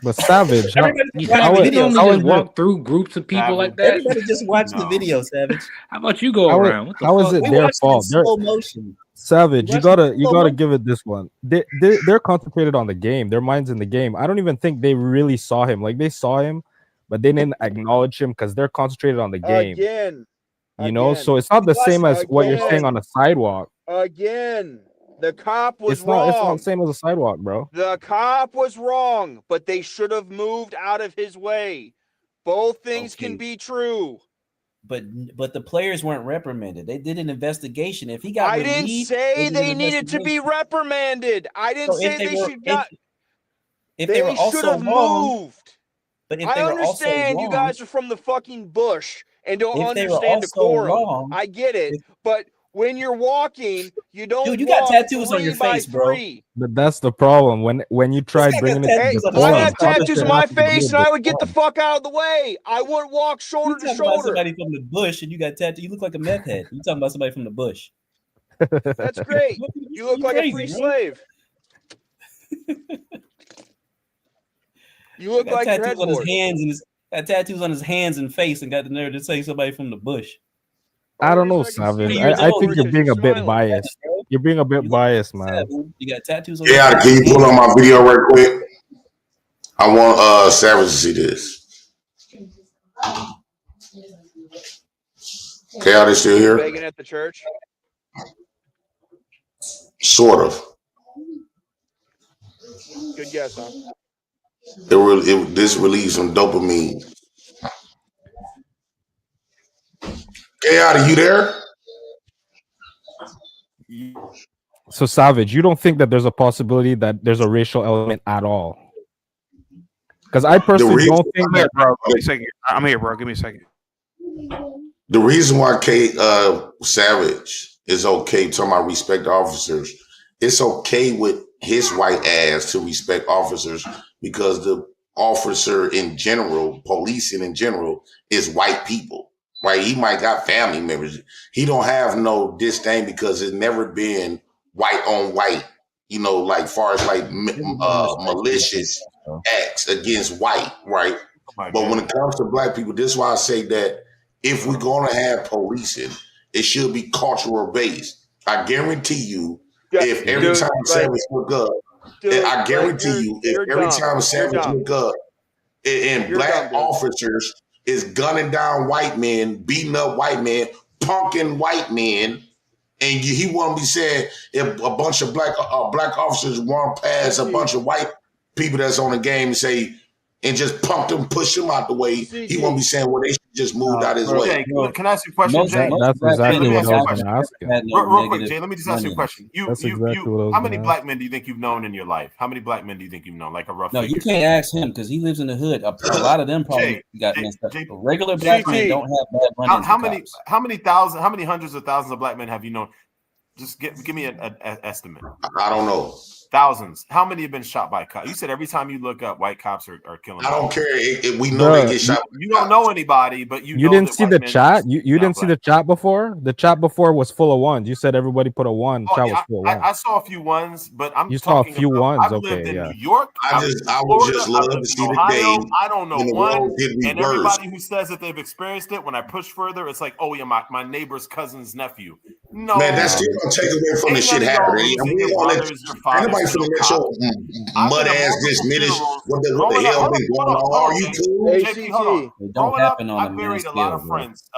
But Savage, how You is normally just it- walk through groups of people like that. Everybody just watch the video, Savage. How about you go how around? What the how fuck? is it We their watched it in fault? slow motion. Savage, We you watched gotta it in slow motion. give it this one. They're concentrated on the game. Their minds in the game. I don't even think they really saw him. Like, they saw him, but they didn't acknowledge him because they're concentrated on the game. Again. You know, so it's not the same as what you're saying on the sidewalk. Again. The cop was It's not wrong. the same as a sidewalk, bro. The cop was wrong, but they should have moved out of his way. Both things can be true. But the players weren't reprimanded. They did an investigation. If he got I didn't relieved, say did they an needed to be reprimanded. I didn't So say if they they were- should not. if they were should also have wrong- moved. But if I they were also understand you wrong- guys are from the fucking bush and don't If they were understand also decorum. wrong- I get it, but when you're walking, you don't. Dude, you got walk tattoos on your 3 by face, bro. 3. But that's the problem. When you try bringing it Hey, to the I forum, have tattoos on my face, and and I would get the fuck out of the way. I wouldn't walk shoulder You to talking about shoulder. somebody from the bush and you got tattooed? You look like a meth head. You talking about somebody from the bush? That's great. You look like a free bro. slave. You look Got like your tattoos on his headboard. hands and got tattoos on his hands and face, and got the nerve to say somebody from the bush. I don't know, Savage. I think you're being a bit biased. You're being a bit biased, man. You got tattoos on. Yeah, can you pull on my video right quick? I want Savage to see this. Okay, are they still here? Begging at the church. Sort of. Good guess, huh? This relieves some dopamine. Are you there? So, Savage, you don't think that there's a possibility that there's a racial element at all? Because I personally don't think I'm here, that. bro. Give me a second. I'm here, bro. Give me a second. The reason why Savage is okay talking about respect officers, it's okay with his white ass to respect officers because the officer in general, policing in general, is white people, right? He might got family members. He don't have no disdain because it's never been white on white, you know, like far as like malicious acts against white, right? But when it comes to black people, this is why I say that if we're going to have policing, it should be cultural based. I guarantee you, if every time Savage look up, I guarantee you, if every time Savage look up and black officers is gunning down white men, beating up white men, punking white men, and he won't be saying if a bunch of black officers run past a bunch of white people that's on the game and say and just punk them, push them out the way, he won't be saying, well, they should just moved out his way. Jay, can I ask you a question, Jay? That's exactly what I was going to ask him. Real quick, Jay. Let me just ask you a question. That's exactly what I was How many gonna black men do you think you've known in your life? How many black men do you think you've known? Like a rough No, figure. you can't ask him because he lives in the hood. A lot of them probably got messed up. But regular black men don't have bad run-ins How with many? cops. How many hundreds of thousands of black men have you known? Just give me an estimate. I don't know. Thousands. How many have been shot by cops? You said every time you look up, white cops are killing. I don't care. We know they get shot. You don't know anybody, but you know didn't that see white the men chat. You didn't see the chat before. The chat before was full of ones. You said everybody put a one. Oh, Chat yeah, was full of ones. I saw a few ones, but I'm You saw a talking few about, ones. I've lived Okay, in yeah. New York. I would just love to see the Ohio. day I don't know when the one. roles get And reversed. everybody who says that they've experienced it, when I push further, it's like, oh yeah, my neighbor's cousin's nephew. No, Man, that's still gonna take away from the ain't shit none of y'all happening. And losing we your ain't gonna let brothers, your ain't fathers nobody to finna no let cops. your I've mud been to ass multiple diminish funerals. what the Growing hell up, been going on. hold on, Are you Jay. cool? JP, hold on. It don't Growing up, happen on I a buried mass a lot scale, of bro. friends.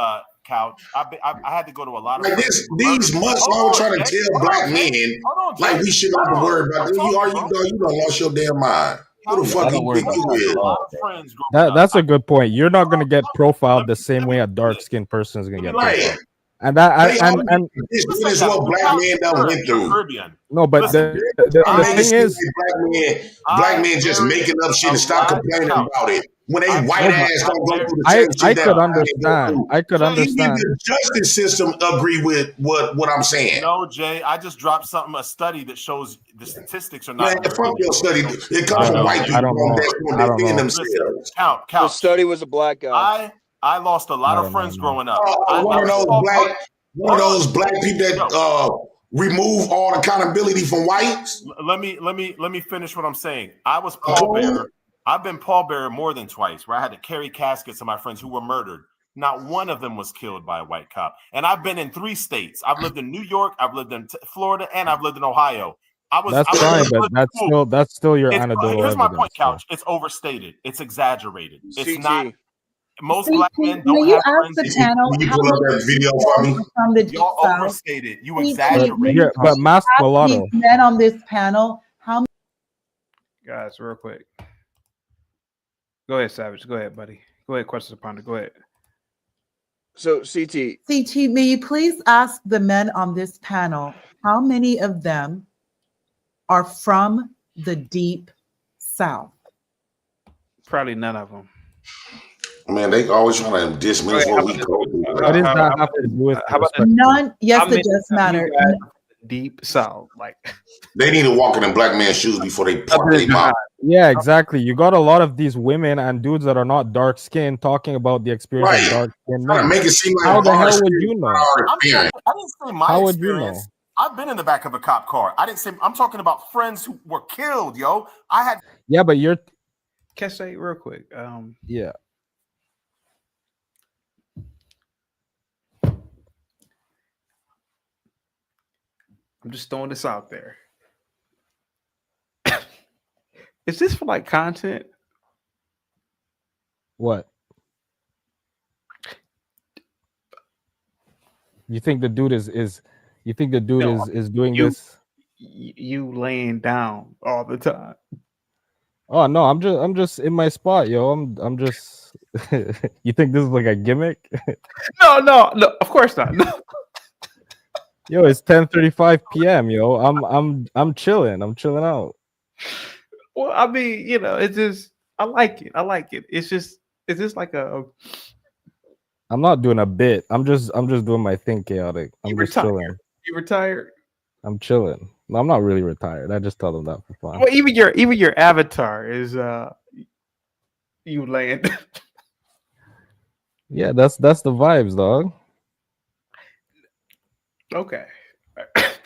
Couch. I had to go to a lot of Like friends this, who were these murdered. months, Hold all on, trying to Jay. tell Hold black on, Jay. men Hold on, like Jay. we should not Hold have to on. worry about I'm this. You talking, are bro. you don't lost your damn mind. Who the Couch, fuck I don't you worry think about you I had is? a all lot of of that. friends growing up. That's a good point. You're not gonna get profiled the same way a dark skinned person is gonna get Right. profiled. And that They all and this Listen, is Couch, what black Couch, men done went you're through. Caribbean. no, but Listen, They the make it thing seem is, like black I men just buried making up shit a and stop lot. complaining Couch. about it. When they I white no, buried. but ass I don't go buried. through the same I shit that could black men go understand. through. I could Jay, Even understand. the justice system agree with what I'm saying. No, Jay, I just dropped a study that shows the statistics are Man, not good. fuck your study. It comes I from don't white I people don't know. that's going I to don't defend know. Listen, themselves. Couch. The study was a black guy. I lost a lot I of don't know, friends man. growing up. I One of was those called. one of those black people that remove all accountability from whites. Let me finish what I'm saying. I was pallbearer. I've been pallbearer more than twice, where I had to carry caskets of my friends who were murdered. Not one of them was killed by a white cop. And I've been in 3 states. I've lived in New York, I've lived in Florida, and I've lived in Ohio. That's fine, but that's still your anecdotal Here's my evidence. point, Couch. It's overstated. It's exaggerated. It's CT. not. Most CT, black men may don't you have ask friends. the panel Can you how pull up many that video men for me? are from the deep Y'all south? overstated. You CT, exaggerate. may you But please Mask ask Mulatto. these men on this panel how many Guys, real quick. Go ahead, Savage. Go ahead, buddy. Go ahead, Question Ponder. Go ahead. So CT. CT, may you please ask the men on this panel how many of them are from the deep south? Probably none of them. Man, they always trying to dismiss what we go through. What does that have to do with None. Yes, How it many does of you matter. guys are from the deep south? Like They need to walk in a black man's shoes before they park their mouth. Yeah, exactly. You got a lot of these women and dudes that are not dark skinned talking about the experience Right. of dark skinned Trying to men. make it seem like How the our hell would experience you is know? our I experience. didn't say my How would you experience. know? I've been in the back of a cop car. I didn't say. I'm talking about friends who were killed. Yo, I had. Yeah, but you're can I say real quick? yeah. I'm just throwing this out there. Is this for like content? What? You think the dude is you think the dude No, is doing you this? you laying down all the time. Oh no, I'm just in my spot, yo. I'm just you think this is like a gimmick? No, of course not. No. Yo, it's 10:35 p.m., yo. I'm chilling. I'm chilling out. Well, I mean, it's just I like it. I like it. It's just like a I'm not doing a bit. I'm just doing my thing chaotic. I'm just chilling. You retired? I'm chilling. No, I'm not really retired. I just tell them that for fun. Well, even your avatar is you laying. Yeah, that's the vibes, dog. Okay.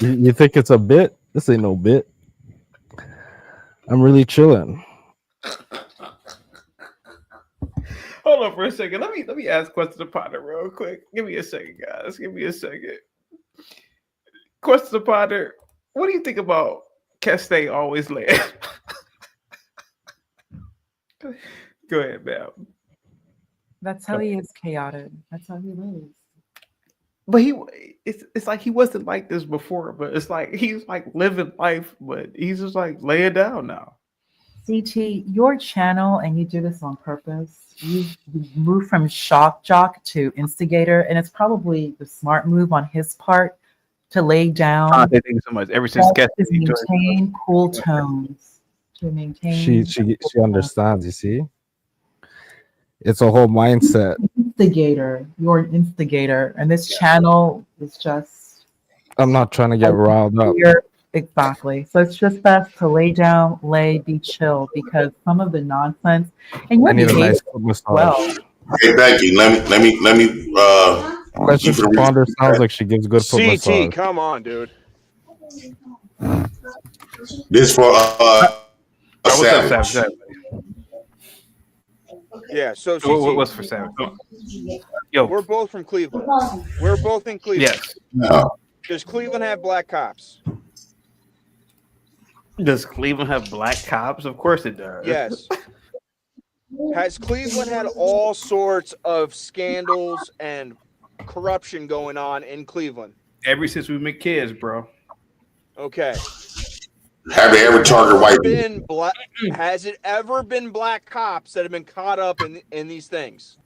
You think it's a bit? This ain't no bit. I'm really chilling. Hold on for a second. Let me ask Question the Potter real quick. Give me a second, guys. Give me a second. Question the Potter, what do you think about Castay always laying? Go ahead, ma'am. That's how he is chaotic. That's how he lives. But it's like he wasn't like this before, but it's like he's like living life, but he's just like laying down now. CT, your channel, and you do this on purpose, you move from shock jock to instigator, and it's probably the smart move on his part to lay down. Thank you so much. Ever since To maintain cool tones. To maintain. She understands. You see, it's a whole mindset. Instigator. You're an instigator, and this channel is just. I'm not trying to get riled up. Exactly. So it's just best to lay down, be chill, because some of the nonsense, and you're I need a nice massage. Well. Okay, thank you. Let me. Question responder sounds like she gives good foot massage. CT, come on, dude. This for Savage. Yeah. So what's for Savage? Yo, we're both from Cleveland. We're both in Cleveland. Yes. No. Does Cleveland have black cops? Does Cleveland have black cops? Of course it does. Yes. Has Cleveland had all sorts of scandals and corruption going on in Cleveland? Ever since we've been kids, bro. Okay. Have they ever targeted white people? Has it ever been black cops that have been caught up in these things?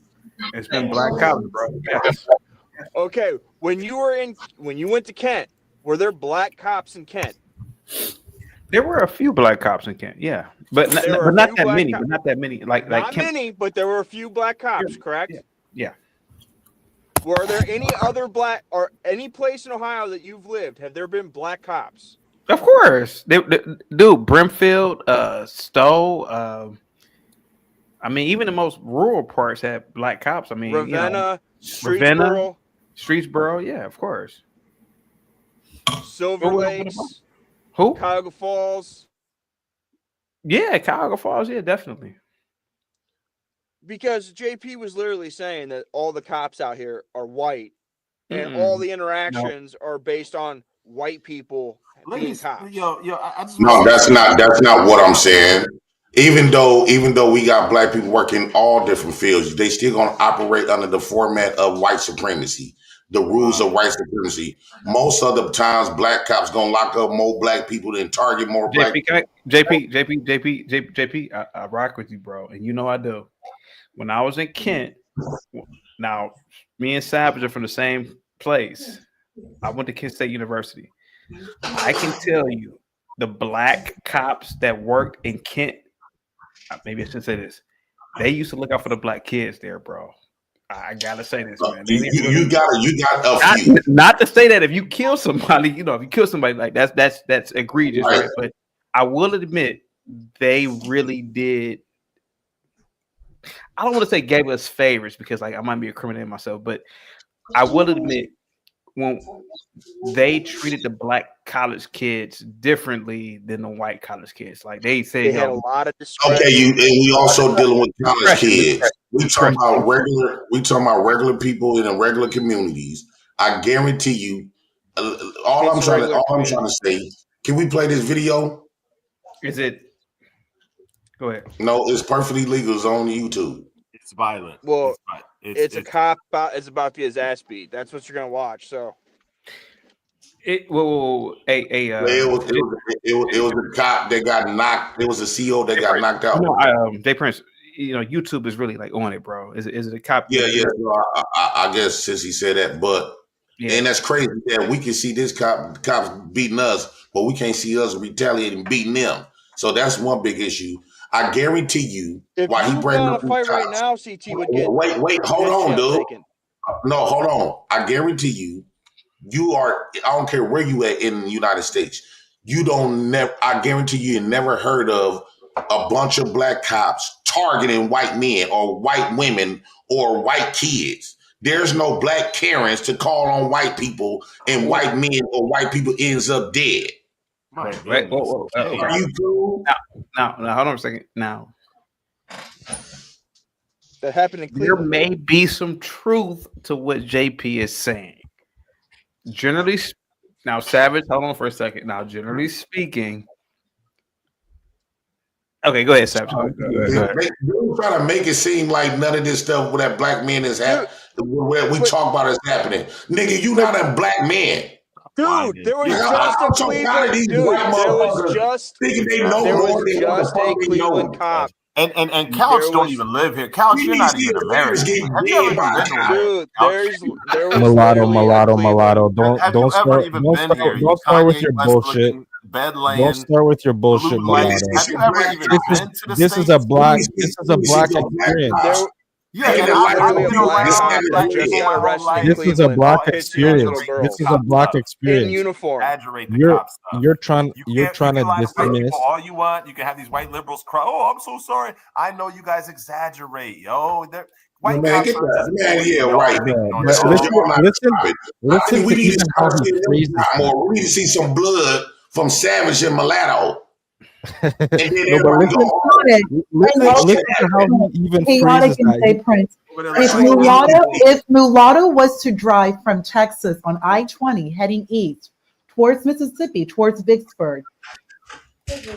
It's been black cops, bro. Yes. Okay. When you went to Kent, were there black cops in Kent? There were a few black cops in Kent, yeah, but not that many. But not that many. Like not Kent. many, but there were a few black cops, correct? Yeah. Were there any other black or any place in Ohio that you've lived? Have there been black cops? Of course, dude. Brimfield, Stowe. I mean, even the most rural parts had black cops. I mean, Ravenna, Streetsboro, yeah, of course. Silver Lakes. Who? Cuyahoga Falls. Yeah, Cuyahoga Falls. Yeah, definitely. Because JP was literally saying that all the cops out here are white, and all the interactions are based on white people being cops. No, that's not what I'm saying. Even though we got black people working all different fields, they still gonna operate under the format of white supremacy. The rules of white supremacy. Most of the times, black cops gonna lock up more black people than target more black people. JP, I rock with you, bro, and you know I do. When I was in Kent, now me and Savage are from the same place. I went to Kent State University. I can tell you, the black cops that worked in Kent, maybe I should say this, they used to look out for the black kids there, bro. I gotta say this, man. You got a few. Not to say that if you kill somebody, if you kill somebody like that's egregious, right? But I will admit they really did. I don't want to say gave us favors because I might be incriminating myself, but I will admit when they treated the black college kids differently than the white college kids. Like they say, they had a lot of discretion. Okay, and we also dealing with college kids. We talking about regular people in the regular communities. I guarantee you, all I'm trying to say. Can we play this video? Is it? Go ahead. No, it's perfectly legal. It's on YouTube. It's violent. Well, it's a cop. It's about to get his ass beat. That's what you're gonna watch. So. It was a cop that got knocked. It was a CO that got knocked out. Jay Prince, YouTube is really like on it, bro. Is it a cop? Yeah. I guess since he said that, but and that's crazy that we can see this cops beating us, but we can't see us retaliating, beating them. So that's one big issue. I guarantee you, why he bringing up a fight right now, CT would get. Wait, hold on, dude. No, hold on. I guarantee you. You are, I don't care where you at in the United States. I guarantee you never heard of a bunch of black cops targeting white men or white women or white kids. There's no black Karens to call on white people and white men or white people ends up dead. Right. Whoa. Are you cool? Now, hold on a second. Now, that happened in Cleveland. There may be some truth to what JP is saying. Generally, now Savage, hold on for a second. Now, generally speaking, okay, go ahead, Savage. Go ahead. They try to make it seem like none of this stuff with that black man is happening. Where we talk about is happening, nigga. You not a black man. Dude, there was just a I'm so tired of Cleveland these dude. white There was motherfuckers just thinking they know there more was than they just a motherfucking Cleveland know. cop. And Couch There don't was even live here. Couch, We you're need to not see even the players American. get Have you ever dead even by been a to cop. America? dude. Couch? There was Mulatto, literally a Cleveland. Have you ever even been here? You Don't start with Kanye your West bullshit. looking, bed Don't laying, start with your bullshit, blue lights. Mulatto. Have you ever even been to the This is States? a black experience. There, Yeah, there and was I've literally a been black around cop black that just people got my whole arrested in life. This is a Cleveland black for pitching at little experience. girls This is a black in experience. uniform. Exaggerate the You're cop stuff. you're trying You to can lie to white dismiss. people all you want. You can have these white liberals cry. Oh, I'm so sorry. I know you guys exaggerate, yo. White Man, cops get aren't just that man bullies. here, Y'all right? think Yeah, on but your own. I think we to need to even start how he seeing them phrases cry that. more. We need to see some blood from Savage and Mulatto. And then No, but everybody go, listen to how he even chaotic phrases and say that. Prince. If like Mulatto was to drive from Texas on I-20 heading east towards Mississippi, towards Vicksburg,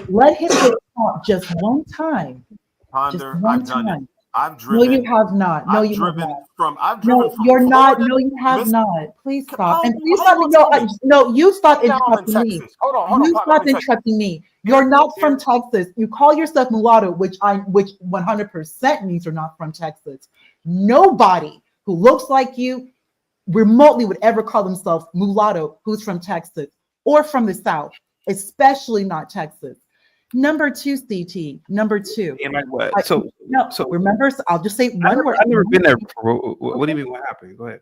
let him get caught just one time. Just Ponder, one I've done it. time. I've No, driven. you have not. No, I've you have driven not. from. I've driven No, from you're not. Florida. No, you have Miss, not. Please stop. how And please you stop. gonna No, tell me? no, you stop Now I'm in interrupting me. Texas. Hold on, You Pop, let stop me tell you. interrupting me. You're not from Texas. You call yourself mulatto, which 100% means you're not from Texas. Nobody who looks like you remotely would ever call themselves mulatto who's from Texas or from the South, especially not Texas. Number two, CT. Number two. And like what? So remember, I'll just say one word. I've never been there before. What do you mean? What happened? Go ahead.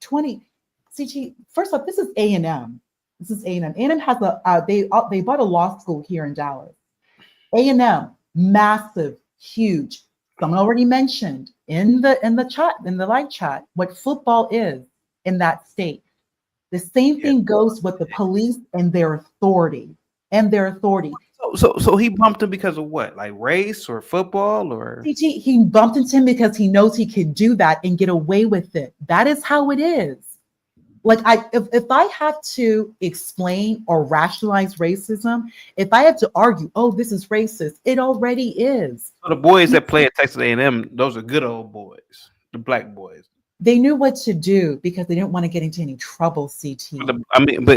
20 CT. First off, this is A&M. This is A&M. A&M has they bought a law school here in Dallas. A&M, massive, huge. Someone already mentioned in the chat, in the live chat, what football is in that state. The same thing goes with the police and their authority. So he bumped him because of what? Like race or football or? He bumped into him because he knows he can do that and get away with it. That is how it is. Like if I have to explain or rationalize racism, if I have to argue, oh, this is racist, it already is. So the boys that play at Texas A&M, those are good old boys, the black boys. They knew what to do because they didn't want to get into any trouble. CT.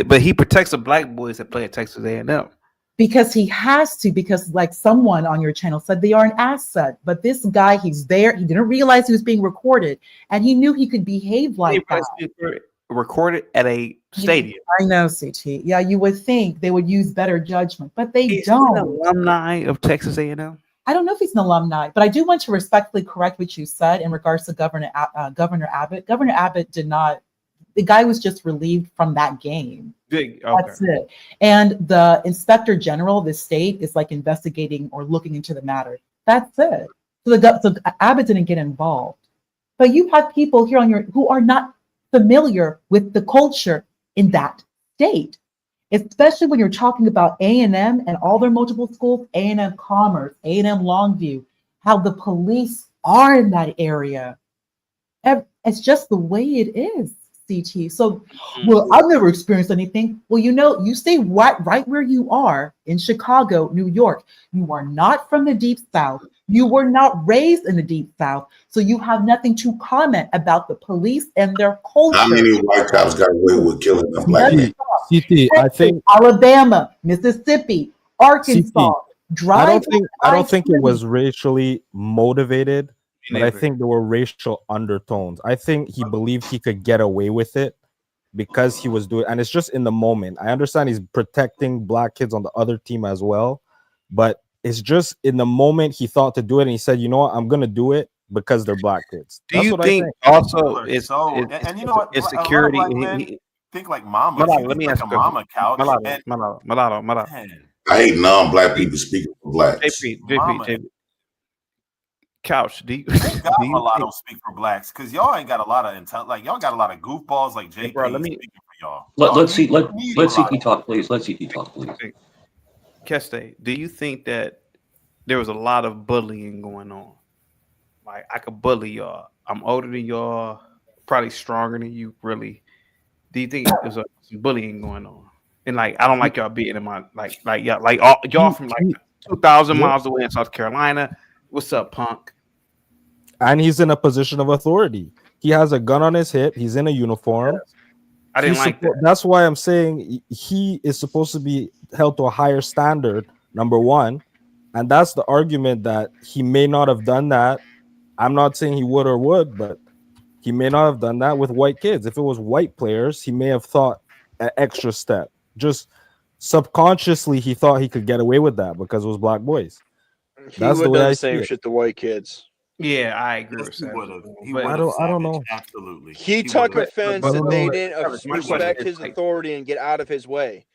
But he protects the black boys that play at Texas A&M. Because he has to, because like someone on your channel said they are an asset. But this guy, he's there. He didn't realize he was being recorded, and he knew he could behave like that. Recorded at a stadium. I know, CT. Yeah, you would think they would use better judgment, but they don't. An alumni of Texas A&M. I don't know if he's an alumni, but I do want to respectfully correct what you said in regards to Governor Abbott. Governor Abbott did not. The guy was just relieved from that game. Okay. That's it. And the inspector general of the state is like investigating or looking into the matter. That's it. So Abbott didn't get involved. But you have people here who are not familiar with the culture in that state, especially when you're talking about A&M and all their multiple schools, A&M Commerce, A&M Longview, how the police are in that area. It's just the way it is. CT. So, well, I've never experienced anything. Well, you stay right where you are in Chicago, New York. You are not from the Deep South. You were not raised in the Deep South. So you have nothing to comment about the police and their culture. How many white cops got away with killing a black man? CT, I think Alabama, Mississippi, Arkansas. I don't think it was racially motivated. But I think there were racial undertones. I think he believed he could get away with it because he was doing, and it's just in the moment. I understand he's protecting black kids on the other team as well, but it's just in the moment he thought to do it, and he said, "You know what? I'm gonna do it because they're black kids." Do you think also it's and you know what? it's security? Think like mama. Let me ask a mama couch. Mulatto. I hate non-black people speaking for blacks. JP. Couch, do you mulatto speak for blacks? Because y'all ain't got a lot of intel. Like y'all got a lot of goofballs like JP speaking for y'all. Let's see talk, please. Let's see talk, please. Keste, do you think that there was a lot of bullying going on? Like I could bully y'all. I'm older than y'all, probably stronger than you. Really? Do you think there's some bullying going on? And like I don't like y'all being in my y'all from like 2,000 miles away in South Carolina. What's up, punk? And he's in a position of authority. He has a gun on his hip. He's in a uniform. I didn't like that. That's why I'm saying he is supposed to be held to a higher standard, number one. And that's the argument that he may not have done that. I'm not saying he would or would, but he may not have done that with white kids. If it was white players, he may have thought an extra step. Just subconsciously, he thought he could get away with that because it was black boys. He would have done the same shit to white kids. Yeah, I agree with He would have. He but would have. I don't know. Absolutely. He took would've. offense but- that but- they but- didn't Savage, my respect question his is, like- authority and get out of his way.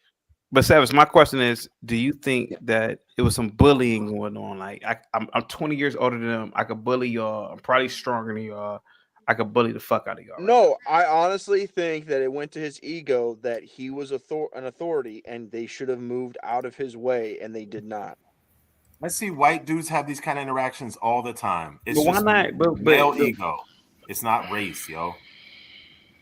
But Savage, my question is, do you think that it was some bullying going on? Like I'm 20 years older than them. I could bully y'all. I'm probably stronger than y'all. I could bully the fuck out of y'all. No, I honestly think that it went to his ego that he was an authority and they should have moved out of his way, and they did not. I see white dudes have these kind of interactions all the time. It's But why just not? But- male ego. It's not race, yo.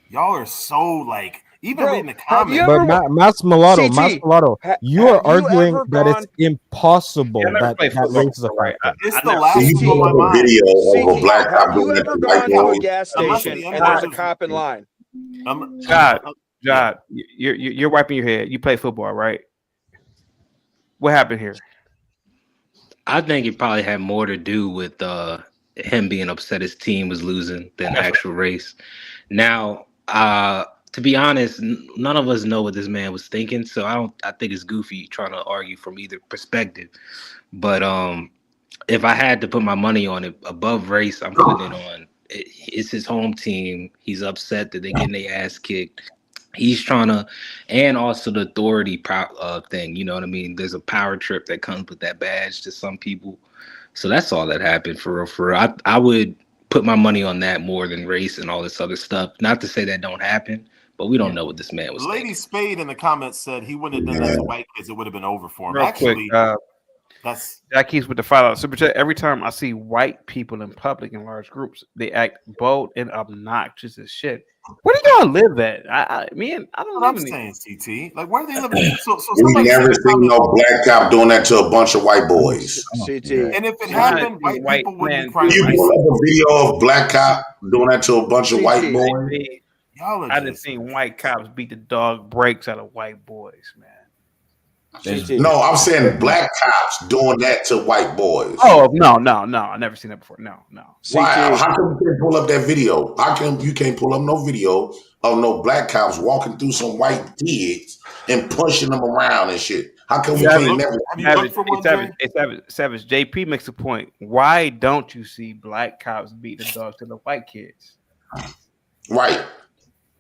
Y'all are so like even reading the comments. But Mas Mulatto, you are arguing that it's impossible Yeah, I never that played that football race is a before, right? factor. It's the last You one on my have a mind. video of a black cop Have doing you that ever to white gone to a boys. gas Unless station the and there's a N-word- cop in line? Jod, you're wiping your head. You play football, right? What happened here? I think it probably had more to do with him being upset his team was losing than actual race. Now, to be honest, none of us know what this man was thinking, so I think it's goofy trying to argue from either perspective. But if I had to put my money on it above race, I'm putting it on. It's his home team. He's upset that they're getting their ass kicked. He's trying to, and also the authority thing. You know what I mean? There's a power trip that comes with that badge to some people. So that's all that happened for real. I would put my money on that more than race and all this other stuff. Not to say that don't happen, but we don't know what this man was thinking. Lady Spade in the comments said he wouldn't have done that to white kids. It would have been over for him. Real Actually, quick, that's that keeps with the $5 super chat. Every time I see white people in public in large groups, they act bold and obnoxious as shit. Where do y'all live at? I don't what live I'm in saying, CT. Like, where are they living? So We somebody never said seen no black cop doing that to a bunch of white boys. CT. And if it happened, white people wouldn't be crying. You pull up a video of black cop doing that to a bunch of white boys. I just seen white cops beat the dog breaks out of white boys, man. No, I'm saying black cops doing that to white boys. Oh no! I never seen that before. No. Why? How come you can't pull up that video? How come you can't pull up no video of no black cops walking through some white kids and pushing them around and shit? How come we can't never? Savage. JP makes a point. Why don't you see black cops beat the dogs to the white kids? Right.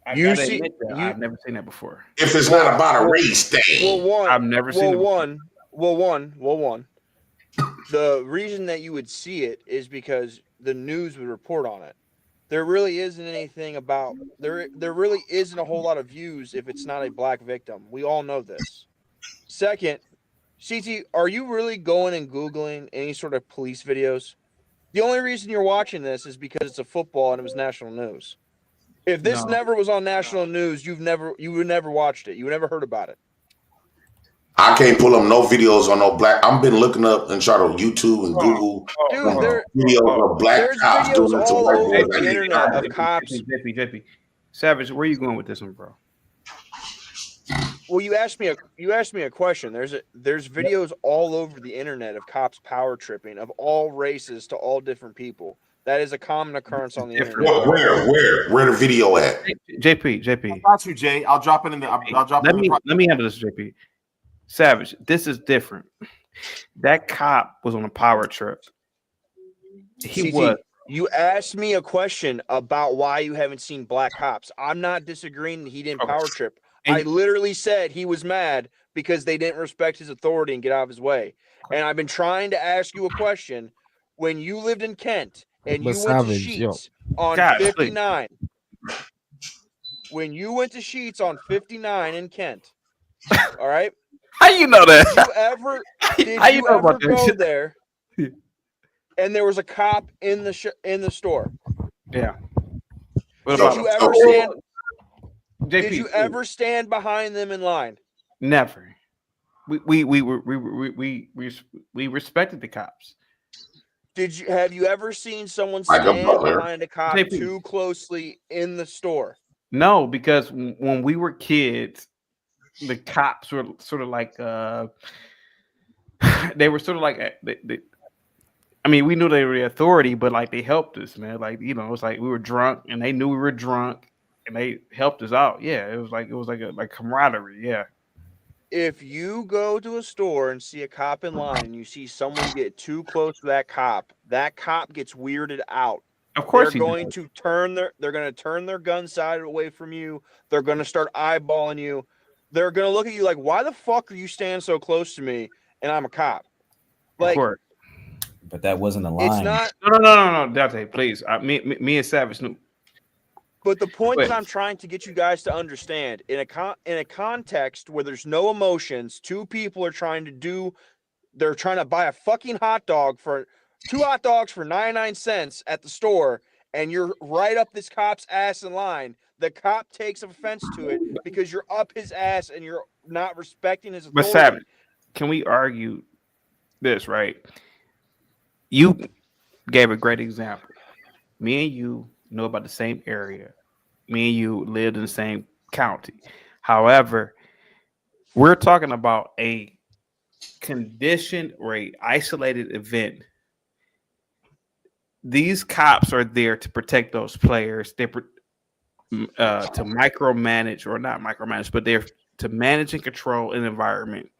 I've never seen that before. If it's not about a race thing, I've never seen it. One. The reason that you would see it is because the news would report on it. There really isn't anything about there really isn't a whole lot of views if it's not a black victim. We all know this. Second, CT, are you really going and Googling any sort of police videos? The only reason you're watching this is because it's a football and it was national news. If this never was on national news, you would never watched it. You would never heard about it. I can't pull up no videos on no black. I've been looking up and trying to YouTube and Google videos of black cops doing it to white boys. The internet of cops. JP. Savage, where are you going with this one, bro? Well, you asked me a question. There's videos all over the internet of cops power tripping of all races to all different people. That is a common occurrence on the internet. Where the video at? JP. I got you, Jay. I'll drop it in the. I'll drop it. Let me handle this, JP. Savage, this is different. That cop was on a power trip. You asked me a question about why you haven't seen black cops. I'm not disagreeing that he didn't power trip. I literally said he was mad because they didn't respect his authority and get out of his way. And I've been trying to ask you a question. When you lived in Kent and you went to Sheets on 59, when you went to Sheets on 59 in Kent, all right? How you know that? Did you ever go there and there was a cop in the store? Yeah. Did you ever stand behind them in line? Never. We respected the cops. Have you ever seen someone stand behind a cop too closely in the store? No, because when we were kids, the cops were sort of like they were sort of like I mean, we knew they were the authority, but like they helped us, man. Like, you know, it was like we were drunk and they knew we were drunk and they helped us out. Yeah, it was like a camaraderie. Yeah. If you go to a store and see a cop in line and you see someone get too close to that cop gets weirded out. Of course, they're going to turn their gun sighted away from you. They're going to start eyeballing you. They're going to look at you like, why the fuck are you standing so close to me? And I'm a cop. Like, but that wasn't a line. It's not. No, Dante, please. Me and Savage knew. But the point that I'm trying to get you guys to understand, in a context where there's no emotions, two people are trying to buy a fucking hot dog for 2 hot dogs for 99 cents at the store, and you're right up this cop's ass in line. The cop takes offense to it because you're up his ass and you're not respecting his authority. But Savage, can we argue this, right? You gave a great example. Me and you know about the same area. Me and you lived in the same county. However, we're talking about a conditioned or a isolated event. These cops are there to protect those players. They're to micromanage, or not micromanage, but they're to manage and control an environment.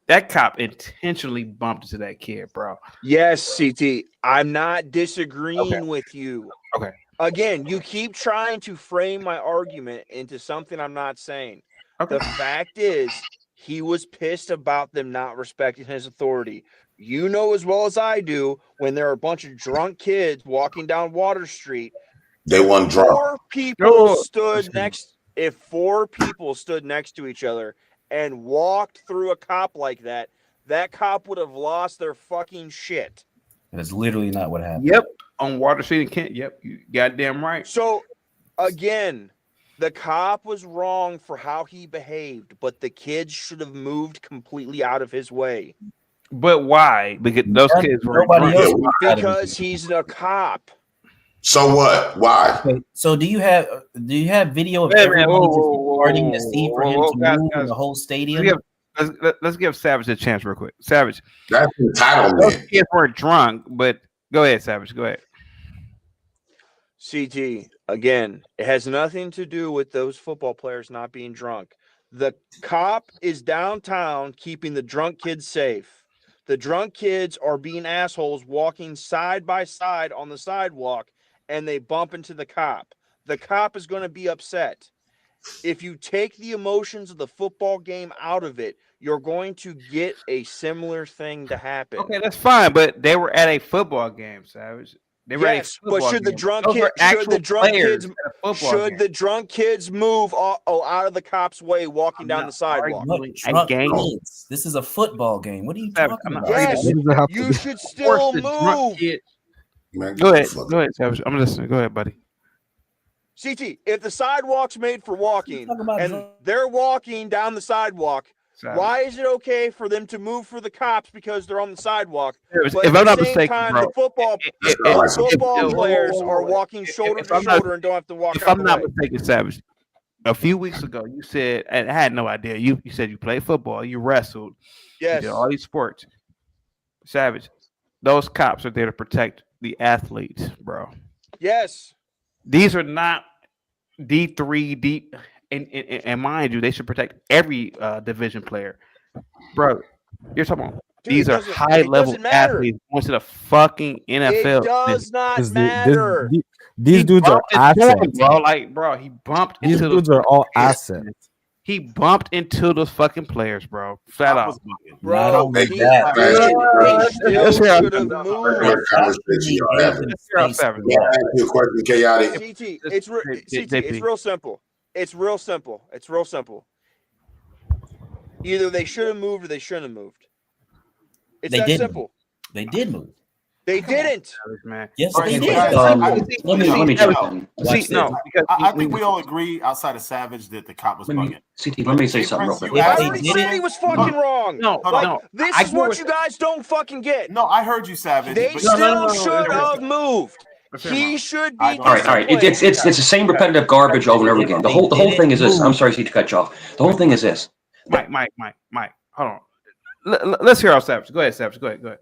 That cop intentionally bumped into that kid, bro. Yes, CT. I'm not disagreeing with you. Okay. Again, you keep trying to frame my argument into something I'm not saying. Okay. The fact is, he was pissed about them not respecting his authority. You know as well as I do, when there are a bunch of drunk kids walking down Water Street, they weren't drunk. If 4 people stood next to each other and walked through a cop like that, that cop would have lost their fucking shit. That's literally not what happened. Yep. On Water Street in Kent. Yep. You goddamn right. So, again, the cop was wrong for how he behaved, but the kids should have moved completely out of his way. But why? Because those kids were because he's a cop. So what? Why? Okay, so do you have video of everybody just parting the seat for him to move in the whole stadium? Let's give Savage a chance real quick. Savage. That's entitlement. Those kids weren't drunk, but go ahead, Savage. Go ahead. CT, again, it has nothing to do with those football players not being drunk. The cop is downtown keeping the drunk kids safe. The drunk kids are being assholes walking side by side on the sidewalk, and they bump into the cop. The cop is going to be upset. If you take the emotions of the football game out of it, you're going to get a similar thing to happen. Okay, that's fine, but they were at a football game, Savage. They were yes, but should the drunk kids move out of the cop's way walking down the sidewalk? Kids. This is a football game. What are you talking about? Yes, you should still move. Go ahead, Savage. I'm listening. Go ahead, buddy. CT, if the sidewalk's made for walking and they're walking down the sidewalk, why is it okay for them to move for the cops because they're on the sidewalk? If I'm not mistaken, bro, the football players are walking shoulder to shoulder and don't have to walk. If I'm not mistaken, Savage, a few weeks ago you said, and I had no idea. You said you played football, you wrestled, yes, you did all these sports. Savage, those cops are there to protect the athletes, bro. Yes. These are not D3, and mind you, they should protect every division player, bro. You're talking about these are high-level athletes going to the fucking NFL. It does not matter. These dudes are assets, bro. Like, bro, he bumped. These dudes are all assets. He bumped into those fucking players, bro. Flat out, bro. It's real simple. It's real simple. Either they should have moved or they shouldn't have moved. It's that simple. They did move. They didn't. Man. Yes, they did. Let me jump in. I think we all agree outside of Savage that the cop was bugging. Let me say something real quick. I already said he was fucking wrong. No. This is what you guys don't fucking get. No, I heard you, Savage. They still should have moved. He should be. All right. It's the same repetitive garbage over and over again. The whole thing is this. I'm sorry to cut you off. The whole thing is this. Mike. Hold on. Let's hear out Savage. Go ahead, Savage. Go ahead.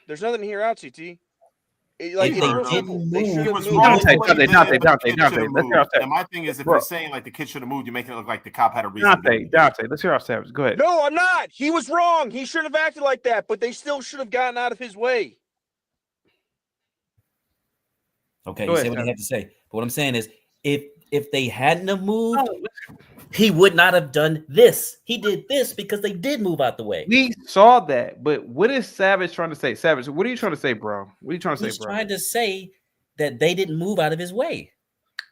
There's nothing to hear out, CT. Like They didn't they should have moved. Dante. And my thing is, if you're saying like the kid should have moved, you're making it look like the cop had a reason. Dante, let's hear our Savage. Go ahead. No, I'm not. He was wrong. He shouldn't have acted like that, but they still should have gotten out of his way. Okay, you say what you have to say. But what I'm saying is, if they hadn't have moved, he would not have done this. He did this because they did move out the way. We saw that, but what is Savage trying to say? Savage, what are you trying to say, bro? What are you trying to say, bro? He's trying to say that they didn't move out of his way.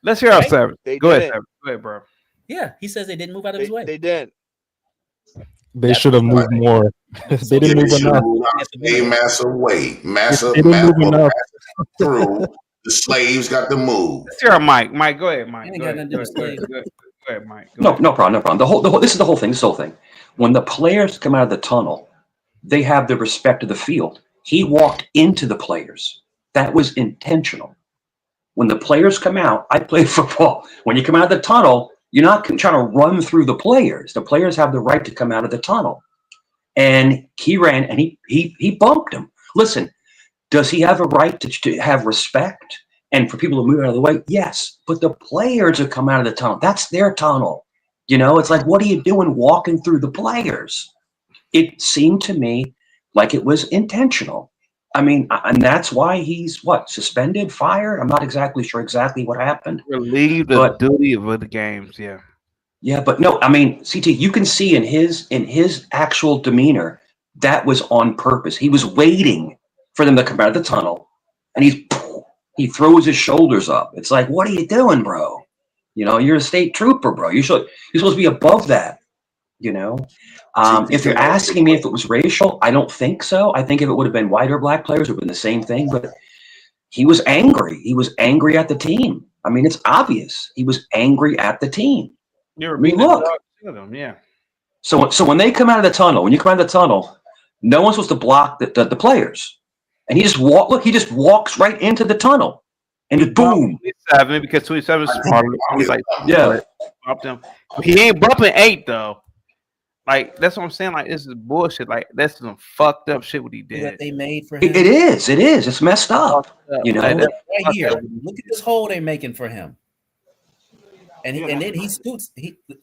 Let's hear our Savage. Go ahead, Savage. Go ahead, bro. Yeah, he says they didn't move out of his way. They didn't. They should have moved more. They didn't move enough. A massive way. Massive through. The slaves got to move. Let's hear our Mike. Mike, go ahead, Mike. Go ahead, Mike. No problem. The whole this is the whole thing. When the players come out of the tunnel, they have the respect of the field. He walked into the players. That was intentional. When the players come out, I played football. When you come out of the tunnel, you're not trying to run through the players. The players have the right to come out of the tunnel. And he ran and he bumped him. Listen, does he have a right to have respect and for people to move out of the way? Yes, but the players have come out of the tunnel. That's their tunnel. You know, it's like, what are you doing walking through the players? It seemed to me like it was intentional. I mean, and that's why he's suspended, fired? I'm not exactly sure what happened. Relieved of duty of the games, yeah. Yeah, but no, I mean, CT, you can see in his actual demeanor, that was on purpose. He was waiting for them to come out of the tunnel, and he throws his shoulders up. It's like, what are you doing, bro? You know, you're a state trooper, bro. You're supposed to be above that. You know, if you're asking me if it was racial, I don't think so. I think if it would have been white or black players, it would have been the same thing. But he was angry. He was angry at the team. I mean, it's obvious. He was angry at the team. Look. Yeah. So when they come out of the tunnel, when you come out of the tunnel, no one's supposed to block the players. And he just walks right into the tunnel, and just boom. 27 because 27 is smarter. He's like, yeah, bumped him. But he ain't bumping 8 though. Like that's what I'm saying. Like this is bullshit. Like that's some fucked up shit what he did. What they made for him. It is. It's messed up. You know, right here. Look at this hole they're making for him. And then he scoots.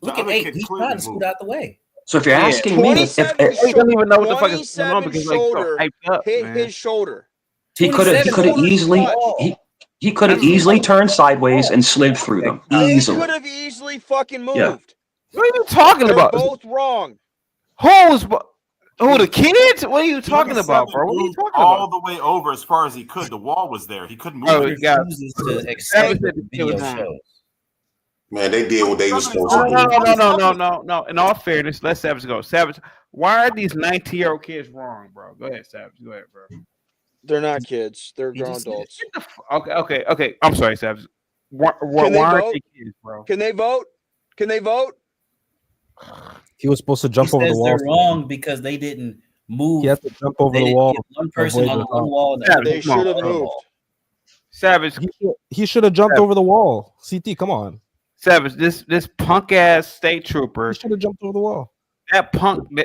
Look at 8. He's trying to scoot out the way. So if you're asking me, he doesn't even know what the fuck is going on because shoulder up, hit his shoulder. He could have easily turned sideways and slid through them easily. He could have easily fucking moved. Yeah. What are you talking They're about? both wrong. Who the kids? What are you talking about, bro? What are you talking about? All the way over as far as he could. The wall was there. He couldn't move. Oh, it. he got to accept the video shows. Man, they did what they were supposed to do. No. In all fairness, let Savage go. Savage, why are these 19-year-old kids wrong, bro? Go ahead, Savage. Go ahead, bro. They're not kids. They're grown adults. Okay. I'm sorry, Savage. Why are they kids, bro? Can they vote? He was supposed to jump over the wall. They're wrong because they didn't move. He had to jump over the wall. One person on one wall. They should have moved. Savage. He should have jumped over the wall. CT, come on. Savage, this punk ass state trooper. He should have jumped over the wall.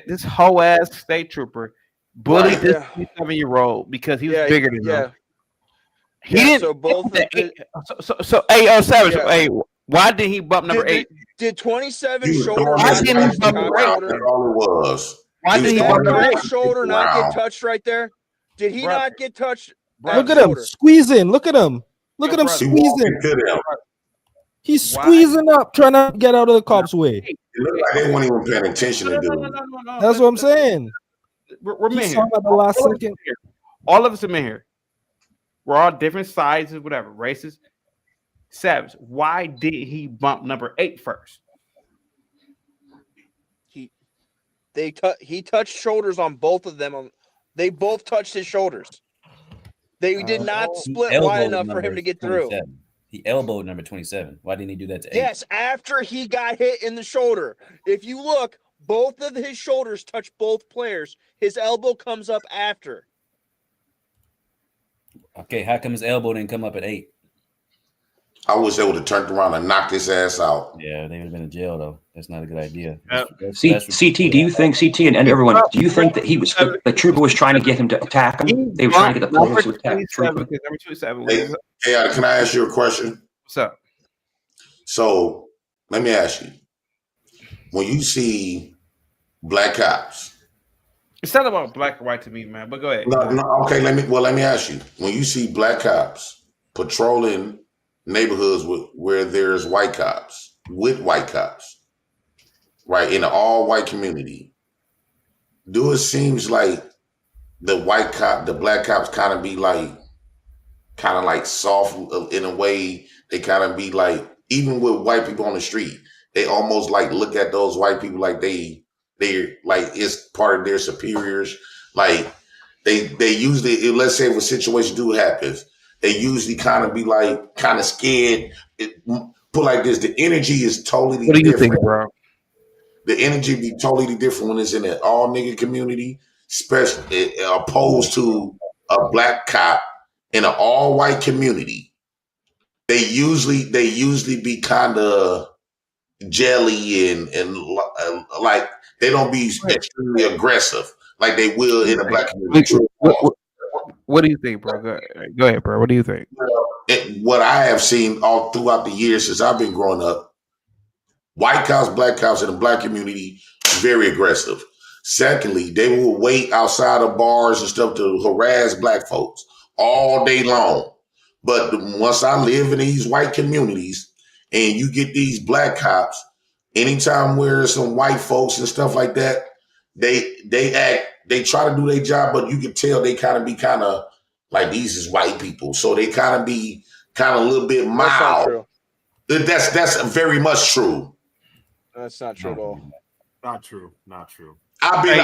This whole ass state trooper bullied this 27-year-old because he was bigger than him. He didn't. So both. Savage. Hey, why did he bump number 8? Did 27 shoulder? Why didn't he bump number 8? That's all it was. Why did he bump number 8? Shoulder not get touched right there? Did he not get touched? Look at him squeezing. Look at him. Look at him squeezing. He's squeezing up, trying to get out of the cop's way. It looked like they weren't even paying attention to do it. That's what I'm saying. We're men here. At the last second. All of us are men here. We're all different sizes, whatever, races. Savage, why did he bump number 8 first? He touched shoulders on both of them. They both touched his shoulders. They did not split wide enough for him to get through. He elbowed number 27. Why didn't he do that to 8? Yes, after he got hit in the shoulder. If you look, both of his shoulders touch both players. His elbow comes up after. Okay, how come his elbow didn't come up at 8? I wish they would have turned around and knocked his ass out. Yeah, they would have been in jail though. That's not a good idea. CT, do you think CT and everyone? Do you think that the trooper was trying to get him to attack him? They were trying to get the players to attack the trooper. Number 27. Hey, can I ask you a question? What's up? So let me ask you: when you see black cops, it's not about black or white to me, man. But go ahead. Okay, let me ask you: when you see black cops patrolling neighborhoods where there's white cops, right, in an all-white community, do it seems like the black cops kind of like soft in a way? They kind of be like, even with white people on the street, they almost like look at those white people like they're like it's part of their superiors. Like they usually, let's say if a situation do happens, they usually kind of be like kind of scared. Put like this, the energy is totally What do you different. think, bro? The energy be totally different when it's in an all nigga community, especially opposed to a black cop in an all white community. They usually be kind of jelly and like they don't be extremely aggressive like they will in a black community. What do you think, bro? Go ahead, bro. What do you think? What I have seen all throughout the years since I've been growing up, white cops, black cops in the black community, very aggressive. Secondly, they will wait outside of bars and stuff to harass black folks all day long. But once I live in these white communities and you get these black cops, anytime where some white folks and stuff like that, they try to do their job, but you can tell they kind of like these is white people. So they kind of be a little bit mild. That's very much true. That's not true at all. Not true. Not true. I've been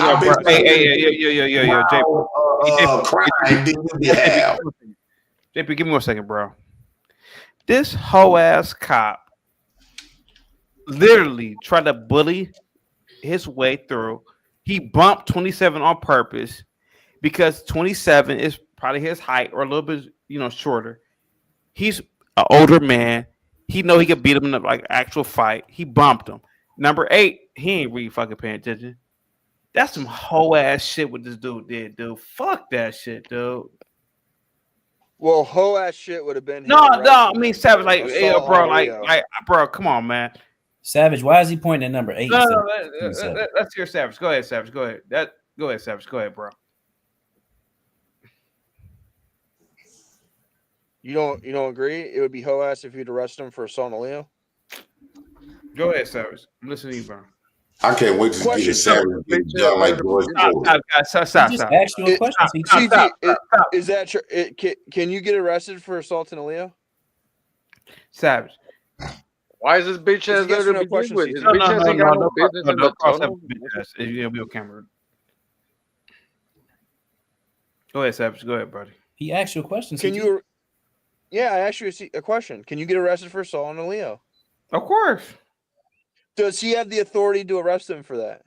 JP, give me 1 second, bro. This whole ass cop literally tried to bully his way through. He bumped 27 on purpose because 27 is probably his height or a little bit, shorter. He's an older man. He know he could beat him in an actual fight. He bumped him. Number 8, he ain't really fucking paying attention. That's some whole ass shit what this dude did, dude. Fuck that shit, dude. Well, whole ass shit would have been no. I mean, Savage, bro, come on, man. Savage, why is he pointing at number 8? No, let's hear Savage. Go ahead, Savage. Go ahead. Go ahead, Savage. Go ahead, bro. You don't agree? It would be hoe ass if you'd arrest him for assault on Leo. Go ahead, Savage. I'm listening to you, bro. I can't wait to get a Savage done like George Floyd. Stop. Ask you a question. Is that true? Can you get arrested for assaulting a Leo? Savage. Why is this bitch ass there to begin with? This bitch ass ain't got no business in the tunnel. It'll be on camera. Go ahead, Savage. Go ahead, buddy. He asked you a question. Can you? Yeah, I asked you a question. Can you get arrested for assault on a Leo? Of course. Does he have the authority to arrest him for that?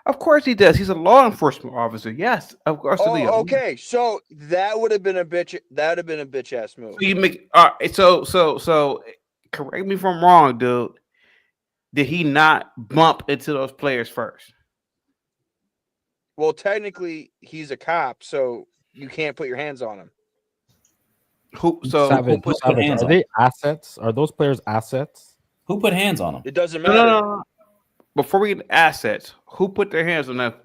Of course he does. He's a law enforcement officer. Yes, of course. Oh, okay. So that would have been a bitch. That would have been a bitch ass move. So you make so. Correct me if I'm wrong, dude. Did he not bump into those players first? Well, technically, he's a cop, so you can't put your hands on him. Savage, are they assets? Are those players assets? Who put hands on them? It doesn't matter. No. Before we get to assets, who put their hands on that?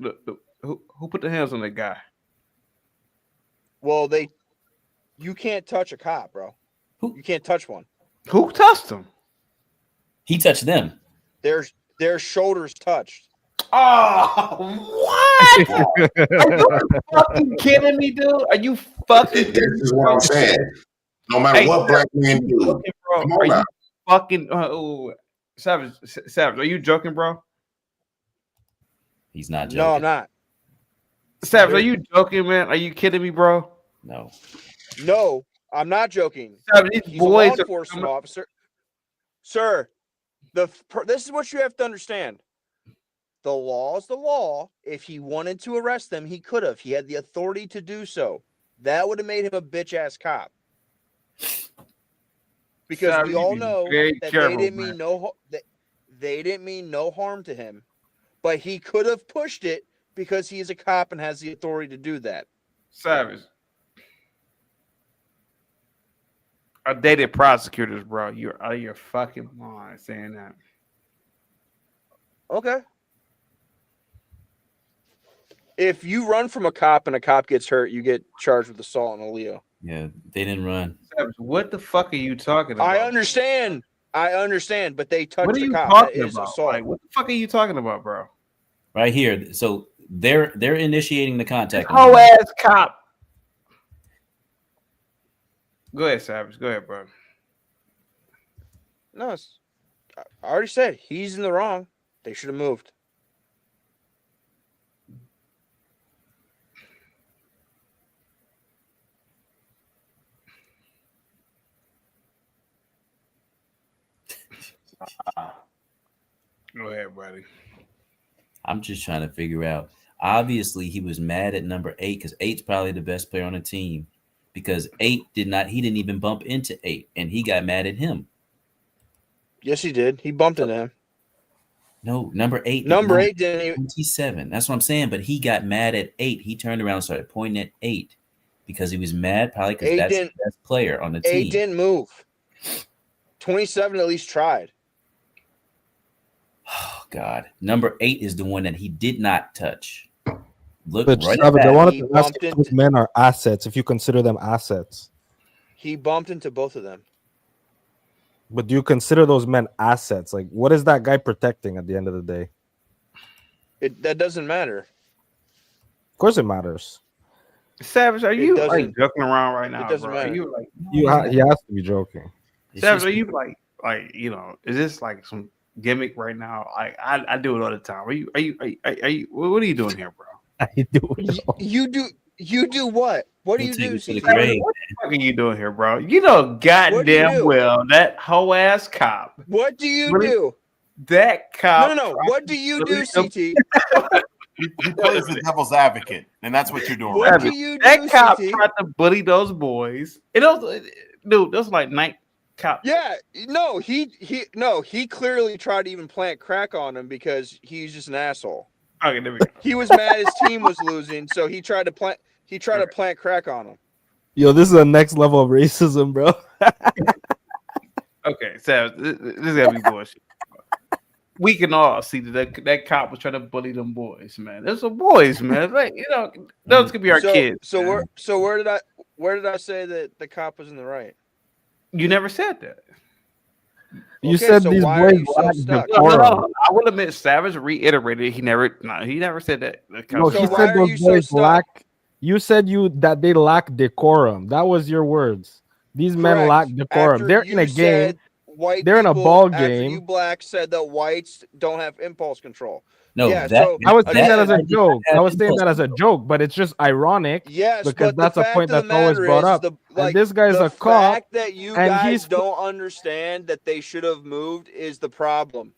Who put their hands on that guy? Well, you can't touch a cop, bro. You can't touch one. Who touched him? He touched them. Their shoulders touched. Oh, what? Are you fucking kidding me, dude? Are you fucking? This is what I'm saying. No matter what black men do, are you fucking? Savage, are you joking, bro? He's not joking. No, I'm not. Savage, are you joking, man? Are you kidding me, bro? No, I'm not joking. Savage, He's a law enforcement officer, sir. This is what you have to understand. The law is the law. If he wanted to arrest them, he could have. He had the authority to do so. That would have made him a bitch ass cop. Because Savage, we you all be know very that careful, they didn't man. mean they didn't mean no harm to him, but he could have pushed it because he is a cop and has the authority to do that. Savage. I dated prosecutors, bro. You're out of your fucking mind saying that. Okay. If you run from a cop and a cop gets hurt, you get charged with assault and a Leo. Yeah, they didn't run. Savage, what the fuck are you talking about? I understand, but they touched What are the you cop. talking That is about? assault. Like, what the fuck are you talking about, bro? Right here. So they're initiating the contact. Whole ass cop. Go ahead, Savage. Go ahead, bro. No, I already said he's in the wrong. They should have moved. Go ahead, buddy. I'm just trying to figure out. Obviously, he was mad at number 8 because 8's probably the best player on the team. Because 8 didn't even bump into 8, and he got mad at him. Yes, he did. He bumped into him. No, number 8. Number 8 didn't even. 27. That's what I'm saying. But he got mad at 8. He turned around and started pointing at 8 because he was mad, probably because that's the best player on the team. 8 didn't move. 27 at least tried. Oh God, number 8 is the one that he did not touch. Look But right Savage, at I that. wanted to ask if those men are assets, if you consider them assets. He bumped into both of them. But do you consider those men assets? Like, what is that guy protecting at the end of the day? That doesn't matter. Of course it matters. Savage, are you like joking around right now? It doesn't bro? matter. Are you like He has to be joking. Savage? Are you like you know? Is this like some gimmick right now? I do it all the time. Are you? What are you doing here, bro? I do it. You do what? What do you do? What the fuck are you doing here, bro? You know goddamn well that whole ass cop. What do you do? That cop. No. What do you do, CT? He plays the devil's advocate, and that's what you're doing. What right do now. you do, That cop CT? tried to bully those boys. Dude, those like night cop. Yeah, no, he clearly tried to even plant crack on him because he's just an asshole. Okay, there we go. He was mad his team was losing, so he tried to plant crack on him. Yo, this is the next level of racism, bro. Okay, so this gotta be bullshit. We can all see that cop was trying to bully them boys, man. Those are boys, man. Like, you know, those could be our kids. So where did I say that the cop was in the right? You never said that. You said so these why are boys you so lack stuck? decorum. No, I will admit, Savage reiterated. He never said that. No, he said those boys lack. You said that they lack decorum. That was your words. These men lack decorum. After They're in a you game. said white They're in a people- ball after game. You blacks said that whites don't have impulse control. No, yeah, that- so I was saying that as a I did not joke. have I was saying impulse that as a joke, but it's just ironic Yes, because but the that's a fact point of the that's always matter brought is up. And this guy's the a cop, fact that you and guys he's don't understand that they should have moved is the problem.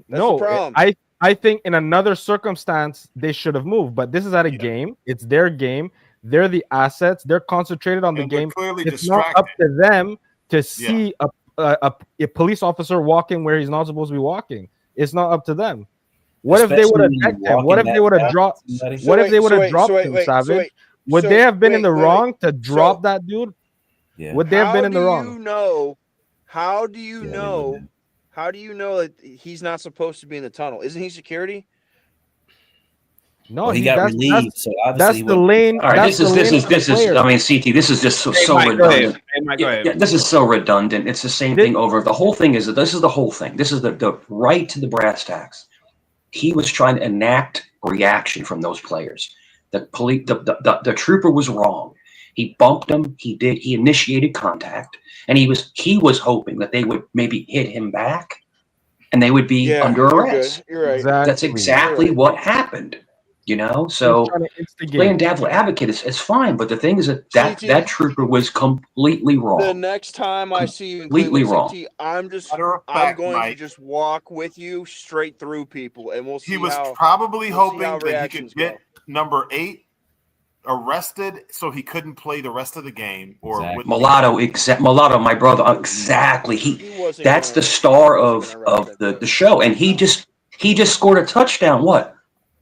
That's no. the problem. I think in another circumstance they should have moved, but this is at a game. It's their game. They're the assets. They're concentrated on the And they're game. clearly It's not up to them to see a police officer walking where he's not supposed to be walking. It's not up to them. What if they would have Especially when checked you're him? What if walking they would that have dropped? fast, somebody- What if they would have wait, dropped so him, wait, so Savage? wait, Would so they have been in the wait, wrong to drop that dude? Yeah. Would they have been in the wrong? How do you know that he's not supposed to be in the tunnel? Isn't he security? No, Well, he got relieved, so obviously that's he the wasn't- lane. All right, that's this the is lane for the players. I mean, CT, this is just so Mike, go ahead. redundant. Hey, Mike, go ahead. Yeah, this is so redundant. It's the same thing over. The whole thing is that this is the whole thing. This is the right to the brass tacks. He was trying to enact reaction from those players. The trooper was wrong. He bumped him. He initiated contact, and he was hoping that they would maybe hit him back, and they would be under arrest. You're right. That's exactly what happened. You know, so trying to instigate. playing devil advocate is fine, but the thing is that trooper was completely wrong. The next time I see you in Completely Cleveland, wrong. CT, I'm fact, going to Mike. just walk with you straight through people, and we'll see. He was how, probably we'll see hoping how that he reactions could get go. number 8 arrested so he couldn't play the rest of the game, or Mulatto, my brother, exactly. That's the star of the show, and he just scored a touchdown. What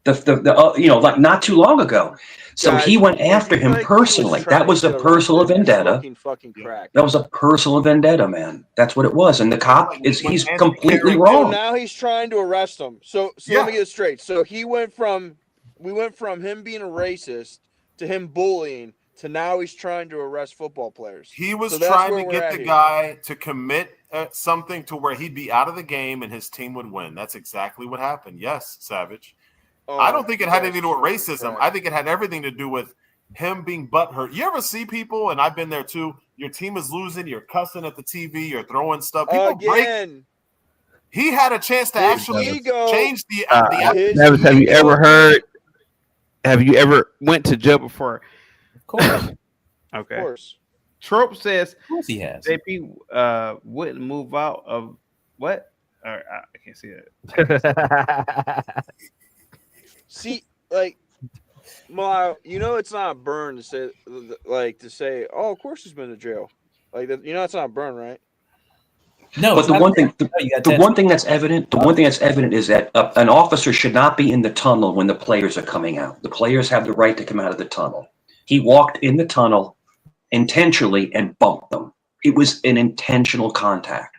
like not too long ago. So Guys, he went if after you him think he was personally. trying That was to a get personal arrested, you're vendetta. smoking fucking crack. That was a personal vendetta, man. That's what it was. And the cop he's completely So wrong. now he's trying to arrest him. So let me get it straight. So we went from him being a racist to him bullying to now he's trying to arrest football players. He was So that's trying where to we're get at the here. guy to commit something to where he'd be out of the game and his team would win. That's exactly what happened. Yes, Savage. I don't think it had anything to do with racism. I think it had everything to do with him being butthurt. You ever see people, and I've been there too, your team is losing, you're cussing at the TV, you're throwing stuff. People break. He had a chance to actually change the Nevis, have you ever heard? Have you ever went to jail before? Of course. Okay. Of course. Trope says of course he has. JP wouldn't move out of what? I can't see it. See, like, Mal, it's not a burn to say, oh, of course he's been to jail. Like, it's not a burn, right? No, but the one thing that's evident is that an officer should not be in the tunnel when the players are coming out. The players have the right to come out of the tunnel. He walked in the tunnel intentionally and bumped them. It was an intentional contact.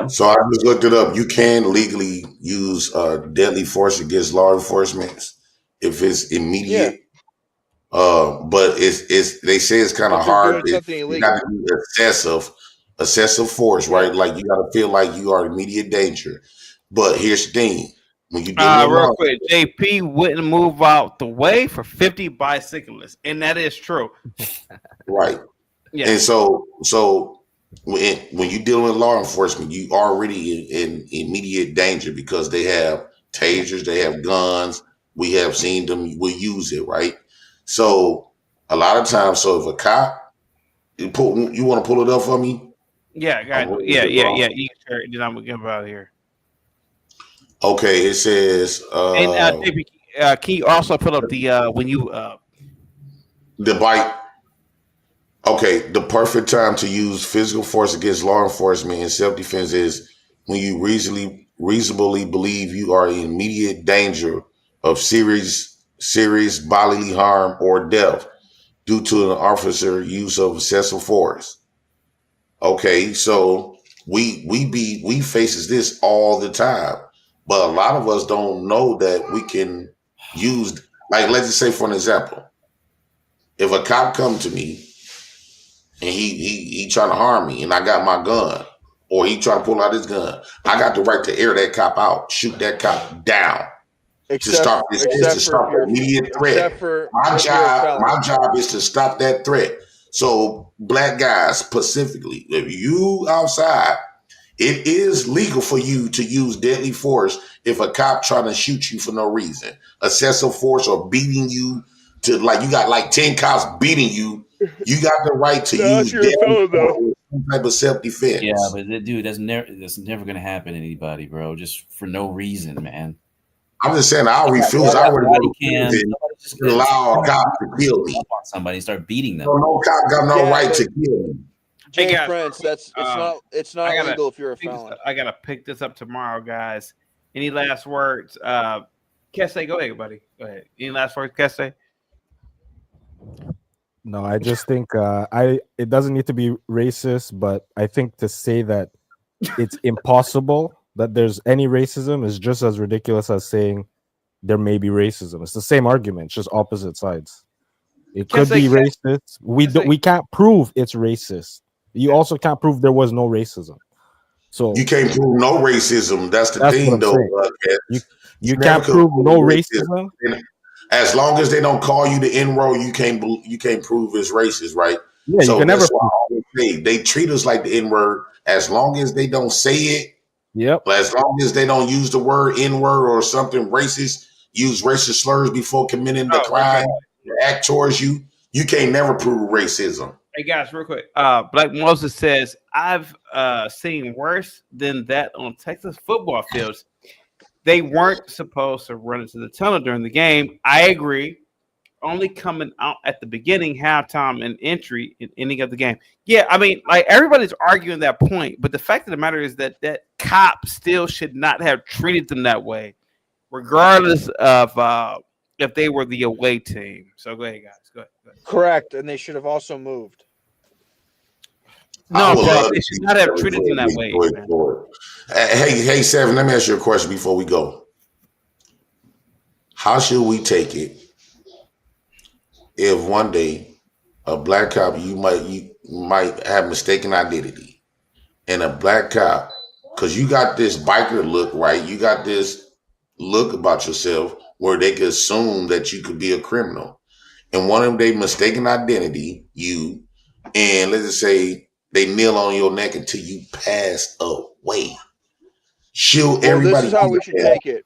So I just looked it up. You can legally use deadly force against law enforcement if it's immediate. But it's they say it's kind of hard. You got to do excessive force, right? Like you got to feel like you are in immediate danger. But here's the thing: when you real quick, JP wouldn't move out the way for 50 bicyclists, and that is true. Right. Yeah. And so when you deal with law enforcement, you already in immediate danger because they have tasers, they have guns. We have seen them. We use it, right? So a lot of times, if a cop, you want to pull it up for me? Yeah, guys. Yeah. You sure? Then I'm gonna get out of here. Okay, it says. And can you also pull up the when you the bite? Okay, the perfect time to use physical force against law enforcement in self-defense is when you reasonably believe you are in immediate danger of serious bodily harm or death due to an officer use of excessive force. Okay, so we faces this all the time, but a lot of us don't know that we can use, like, let's just say for an example, if a cop come to me and he trying to harm me and I got my gun, or he trying to pull out his gun, I got the right to air that cop out, shoot that cop down to stop the immediate threat. My job is to stop that threat. So black guys specifically, if you outside, it is legal for you to use deadly force if a cop trying to shoot you for no reason. Excessive force or beating you to, like, you got like 10 cops beating you. You got the right to use deadly force, some type of self-defense. Yeah, but dude, that's never gonna happen to anybody, bro. Just for no reason, man. I'm just saying, I'll refuse. I would allow a cop to kill me. Somebody start beating them. No cop got no right to kill me. Hey guys, Prince, it's not legal if you're a felon. I gotta pick this up tomorrow, guys. Any last words? Kesse, go ahead, buddy. Go ahead. Any last words, Kesse? No, I just think it doesn't need to be racist, but I think to say that it's impossible that there's any racism is just as ridiculous as saying there may be racism. It's the same argument, just opposite sides. It could be racist. We can't prove it's racist. You also can't prove there was no racism. So you can't prove no racism. That's the thing, though. You can't prove no racism. As long as they don't call you the N-word, you can't prove it's racist, right? Yeah, so you can never. That's why I always say they treat us like the N-word. As long as they don't say it. Yep. As long as they don't use the word N-word or something racist, use racist slurs before committing the crime, act towards you, you can't never prove racism. Hey guys, real quick. Black Moses says, I've seen worse than that on Texas football fields. They weren't supposed to run into the tunnel during the game. I agree. only coming out at the beginning, halftime, and entry in ending of the game. Yeah, I mean, like everybody's arguing that point, but the fact of the matter is that cop still should not have treated them that way, regardless of if they were the away team. So go ahead, guys. Go ahead. Correct, and they should have also moved. No, bro, they should not have treated them that way. Hey, Seven, let me ask you a question before we go. How should we take it if one day a black cop, you might have mistaken identity, and a black cop, because you got this biker look, right? You got this look about yourself where they could assume that you could be a criminal. And one of them, they mistaken identity, you, and let's just say they kneel on your neck until you pass away. This is how we should take it.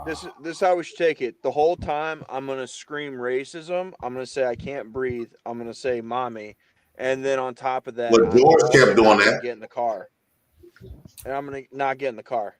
This is how we should take it. The whole time I'm gonna scream racism. I'm gonna say I can't breathe. I'm gonna say mommy, and then on top of that, Well, George kept doing that. Get in the car, and I'm gonna not get in the car.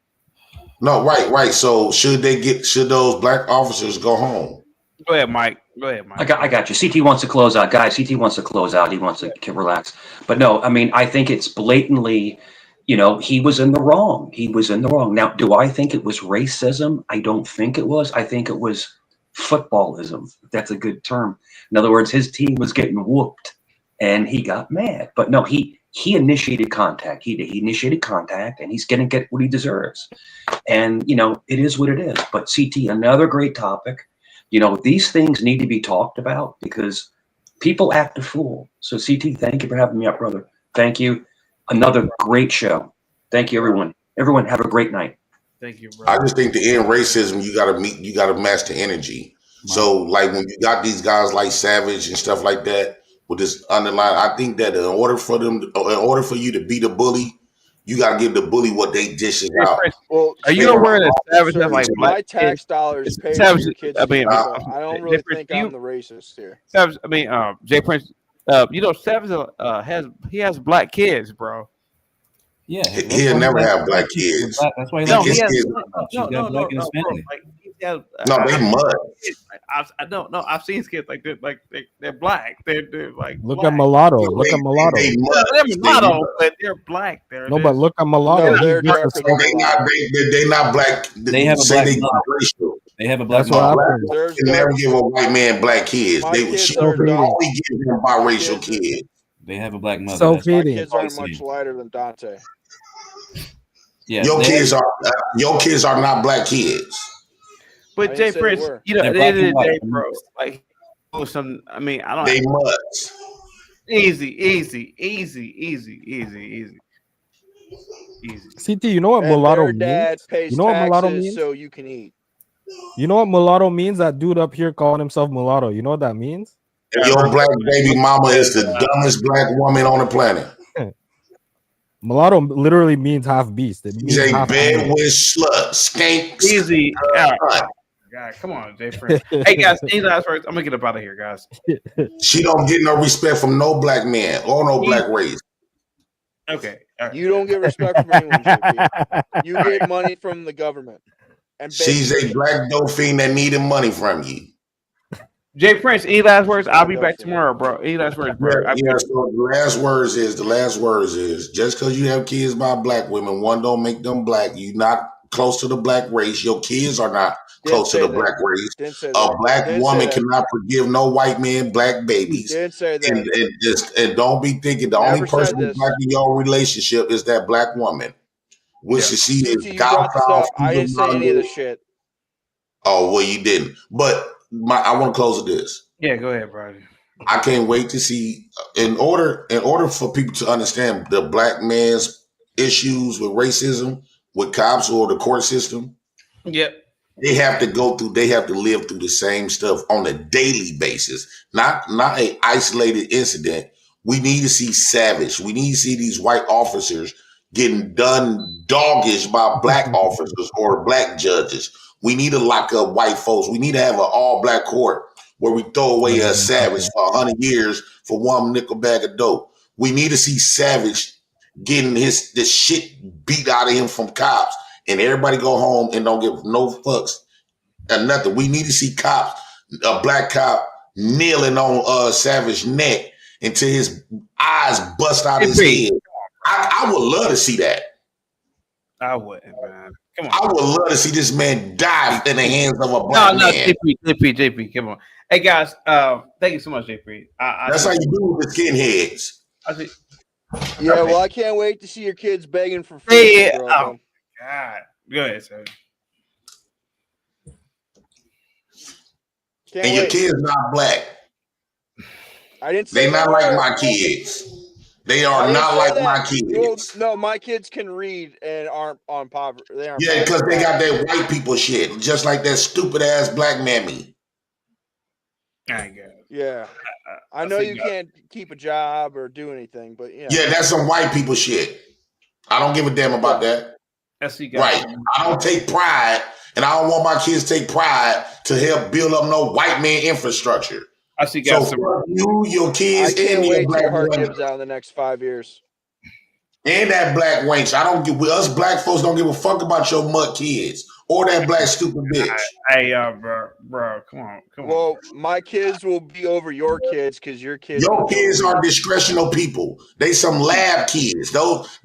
No, right. So should those black officers go home? Go ahead, Mike. I got you. CT wants to close out, guys. CT wants to close out. He wants to relax. But no, I mean, I think it's blatantly, he was in the wrong. He was in the wrong. Now, do I think it was racism? I don't think it was. I think it was footballism. If that's a good term. In other words, his team was getting whooped, and he got mad. But no, he initiated contact. He initiated contact, and he's going to get what he deserves. And it is what it is. But CT, another great topic. These things need to be talked about because people act a fool. So CT, thank you for having me up, brother. Thank you. Another great show. Thank you, everyone. Everyone have a great night. Thank you, bro. I just think to end racism, you gotta match the energy. So like when you got these guys like Savage and stuff like that with this underline, I think that in order for you to beat a bully, you gotta give the bully what they dishes out. Well, are you aware that Savage has like my tax dollars paid for your kids? I don't really think I'm the racist here. Savage, Jay Prince, Savage has black kids, bro. Yeah, he'll never have black kids. That's why he got black in his family. They mud. I've seen kids like that, like they're black. They're like look at mulatto. Look at mulatto. They're mulatto, but they're black. But look at mulatto. They're not black. They have a black racial. They have a black mom. They never give a white man black kids. She only gives them biracial kids. They have a black mother. So my kids aren't much lighter than Dante. Yeah, your kids are not black kids. But Jay Prince, at the end of the day, bro, like I don't. They must. Easy. CT, you know what mulatto means? You know what mulatto means? So you can eat. You know what mulatto means? That dude up here calling himself mulatto. You know what that means? Your black baby mama is the dumbest black woman on the planet. Mulatto literally means half beast. It means He's a bedwish slut, skank. Easy. God, come on, Jay Prince. Hey guys, any last words? I'm gonna get up out of here, guys. She don't get no respect from no black man or no black race. Okay. Right. You don't get respect from anyone, JP. You get money from the government. And she's a black dolphin that needed money from you. Jay Prince, any last words? I'll be back tomorrow, bro. Any last words, bro? So the last words is just because you have kids by black women, one don't make them black. You're not close to the black race. Your kids are not close to the black race. A black woman cannot forgive no white man, black babies. Didn't say that. And don't be thinking the only person who's black in your relationship is that black woman. Which you see is I didn't say any of the shit. Oh, well, you didn't. But I want to close with this. Yeah, go ahead, bro. I can't wait to see. In order for people to understand the black man's issues with racism, with cops or the court system, yep, they have to live through the same stuff on a daily basis, not a isolated incident. We need to see Savage. We need to see these white officers getting done doggish by black officers or black judges. We need to lock up white folks. We need to have an all-black court where we throw away a Savage for 100 years for one nickel bag of dope. We need to see Savage getting this shit beat out of him from cops, and everybody go home and don't give no fucks and nothing. We need to see cops, a black cop kneeling on Savage neck until his eyes bust out his head. I would love to see that. I wouldn't, man. Come on. I would love to see this man die in the hands of a black man. JP, come on. Hey guys, thank you so much, JP. That's how you do with the skinheads. Yeah, well, I can't wait to see your kids begging for food. Hey, oh God, go ahead, sir. And your kids not black. I didn't say they not like my kids. They are not like my kids. Well, no, my kids can read and aren't on poverty. They aren't. Yeah, because they got that white people shit, just like that stupid ass black mammy. I guess. Yeah, I know you can't keep a job or do anything, but yeah. Yeah, that's some white people shit. I don't give a damn about that. Right. I don't take pride, and I don't want my kids to take pride to help build up no white man infrastructure. I see guys. So you, your kids, I can't and wait your till black your heart women. gives out in the next 5 years. And that black wench. I don't give. Us black folks don't give a fuck about your mutt kids or that black stupid bitch. Hey, bro, come on. Well, my kids will be over your kids because your kids. Your kids are discretional people. They some lab kids.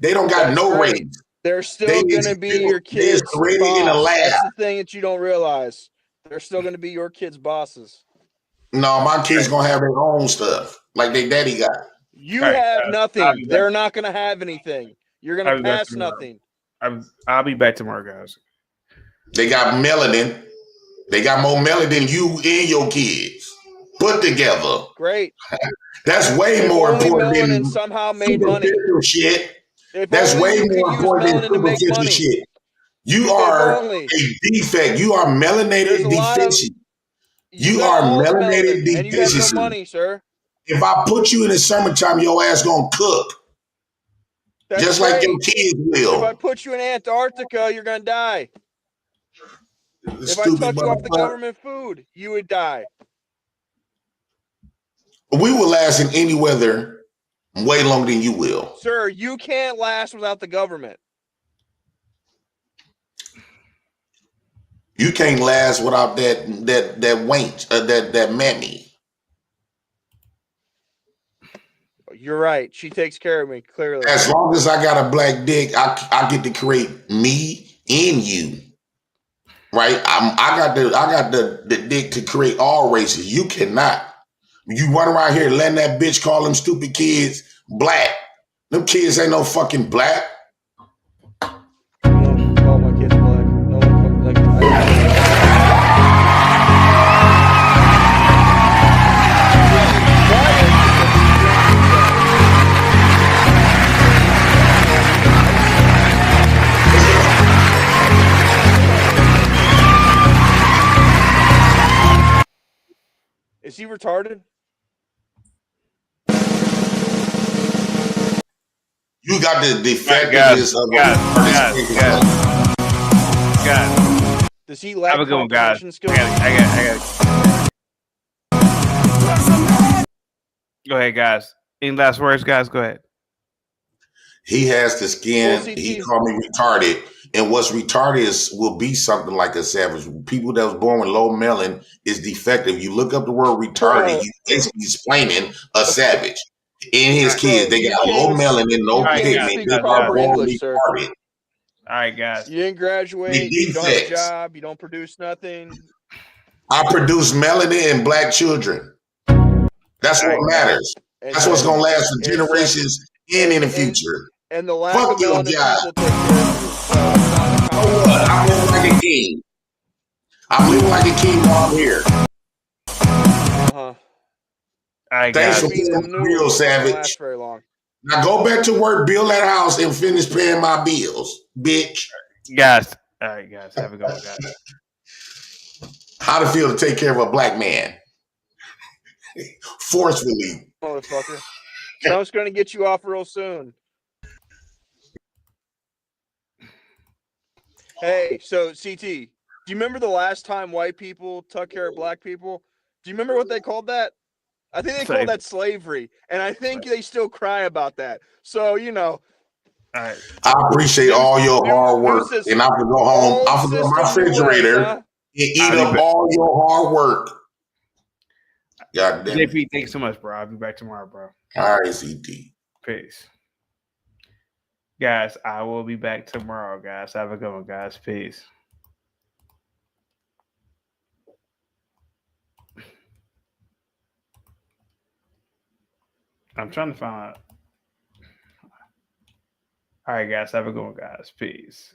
They don't got no ratings. They're still going to be your kids' boss. In a lab. That's the thing that you don't realize. They're still going to be your kids' bosses. No, my kids gonna have their own stuff, like their daddy got. You have nothing. They're not going to have anything. You're going to pass nothing. I'll be back tomorrow, guys. They got melanin. They got more melanin than you and your kids put together. Great. That's way more important than somehow made money. Shit. That's way more important than superficial shit. You are a defect. You are melanated deficiency. You are melanated deficiency. And you have no money, sir. If I put you in the summertime, your ass gonna cook. That's just great. like your kids will. If I put you in Antarctica, you're gonna die. If I took you off the government food, you would die. We will last in any weather way longer than you will. Sir, you can't last without the government. You can't last without that wench, that mammy. You're right. She takes care of me, clearly. As long as I got a black dick, I get to create me and you. Right? I got the dick to create all races. You cannot. You run around here letting that bitch call them stupid kids black. Them kids ain't no fucking black. Call my kids black. No one like Is he retarded? You got the defectiveness of God. Does he lack comprehension skills? I got Go ahead, guys. Any last words, guys? Go ahead. He has the skin. He called me retarded. And what's retarded will be something like a savage. People that was born with low melanin is defective. You look up the word retarded, he's basically explaining a savage. In his kids, they got low melanin, no pigment. They're born retarded. All right, guys. You didn't graduate. You don't have a job. You don't produce nothing. I produce melanin in black children. That's what matters. That's what's going to last for generations and in the future. And the lack Fuck of your melanin job. people take care of you. I'm living like a king. I'm living like a king while I'm here. Uh-huh. Thanks for being real, savage. Now go back to work, build that house, and finish paying my bills, bitch. Guys. All right, guys. Have a good one, guys. How'd it feel to take care of a black man? Forcefully. Motherfucker. Trump's going to get you off real soon. Hey, so CT, do you remember the last time white people took care of black people? Do you remember what they called that? I think they called that slavery, and I think they still cry about that. So, you know. I appreciate all your hard work, and I can go home. I can go to my refrigerator and eat up all your hard work. God damn it. JP, thanks so much, bro. I'll be back tomorrow, bro. All right, CT. Peace. Guys, I will be back tomorrow, guys. Have a good one, guys. Peace. I'm trying to find out. All right, guys. Have a good one, guys. Peace.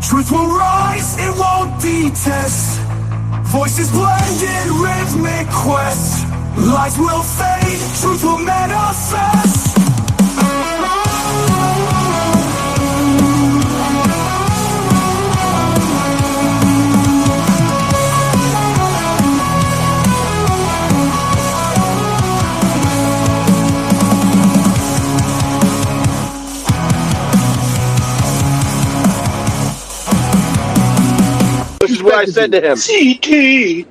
Truth will rise, it won't detest. Voices blended, rhythmic quest. Lies will fade, truth will manifest. This is what I said to him. CT.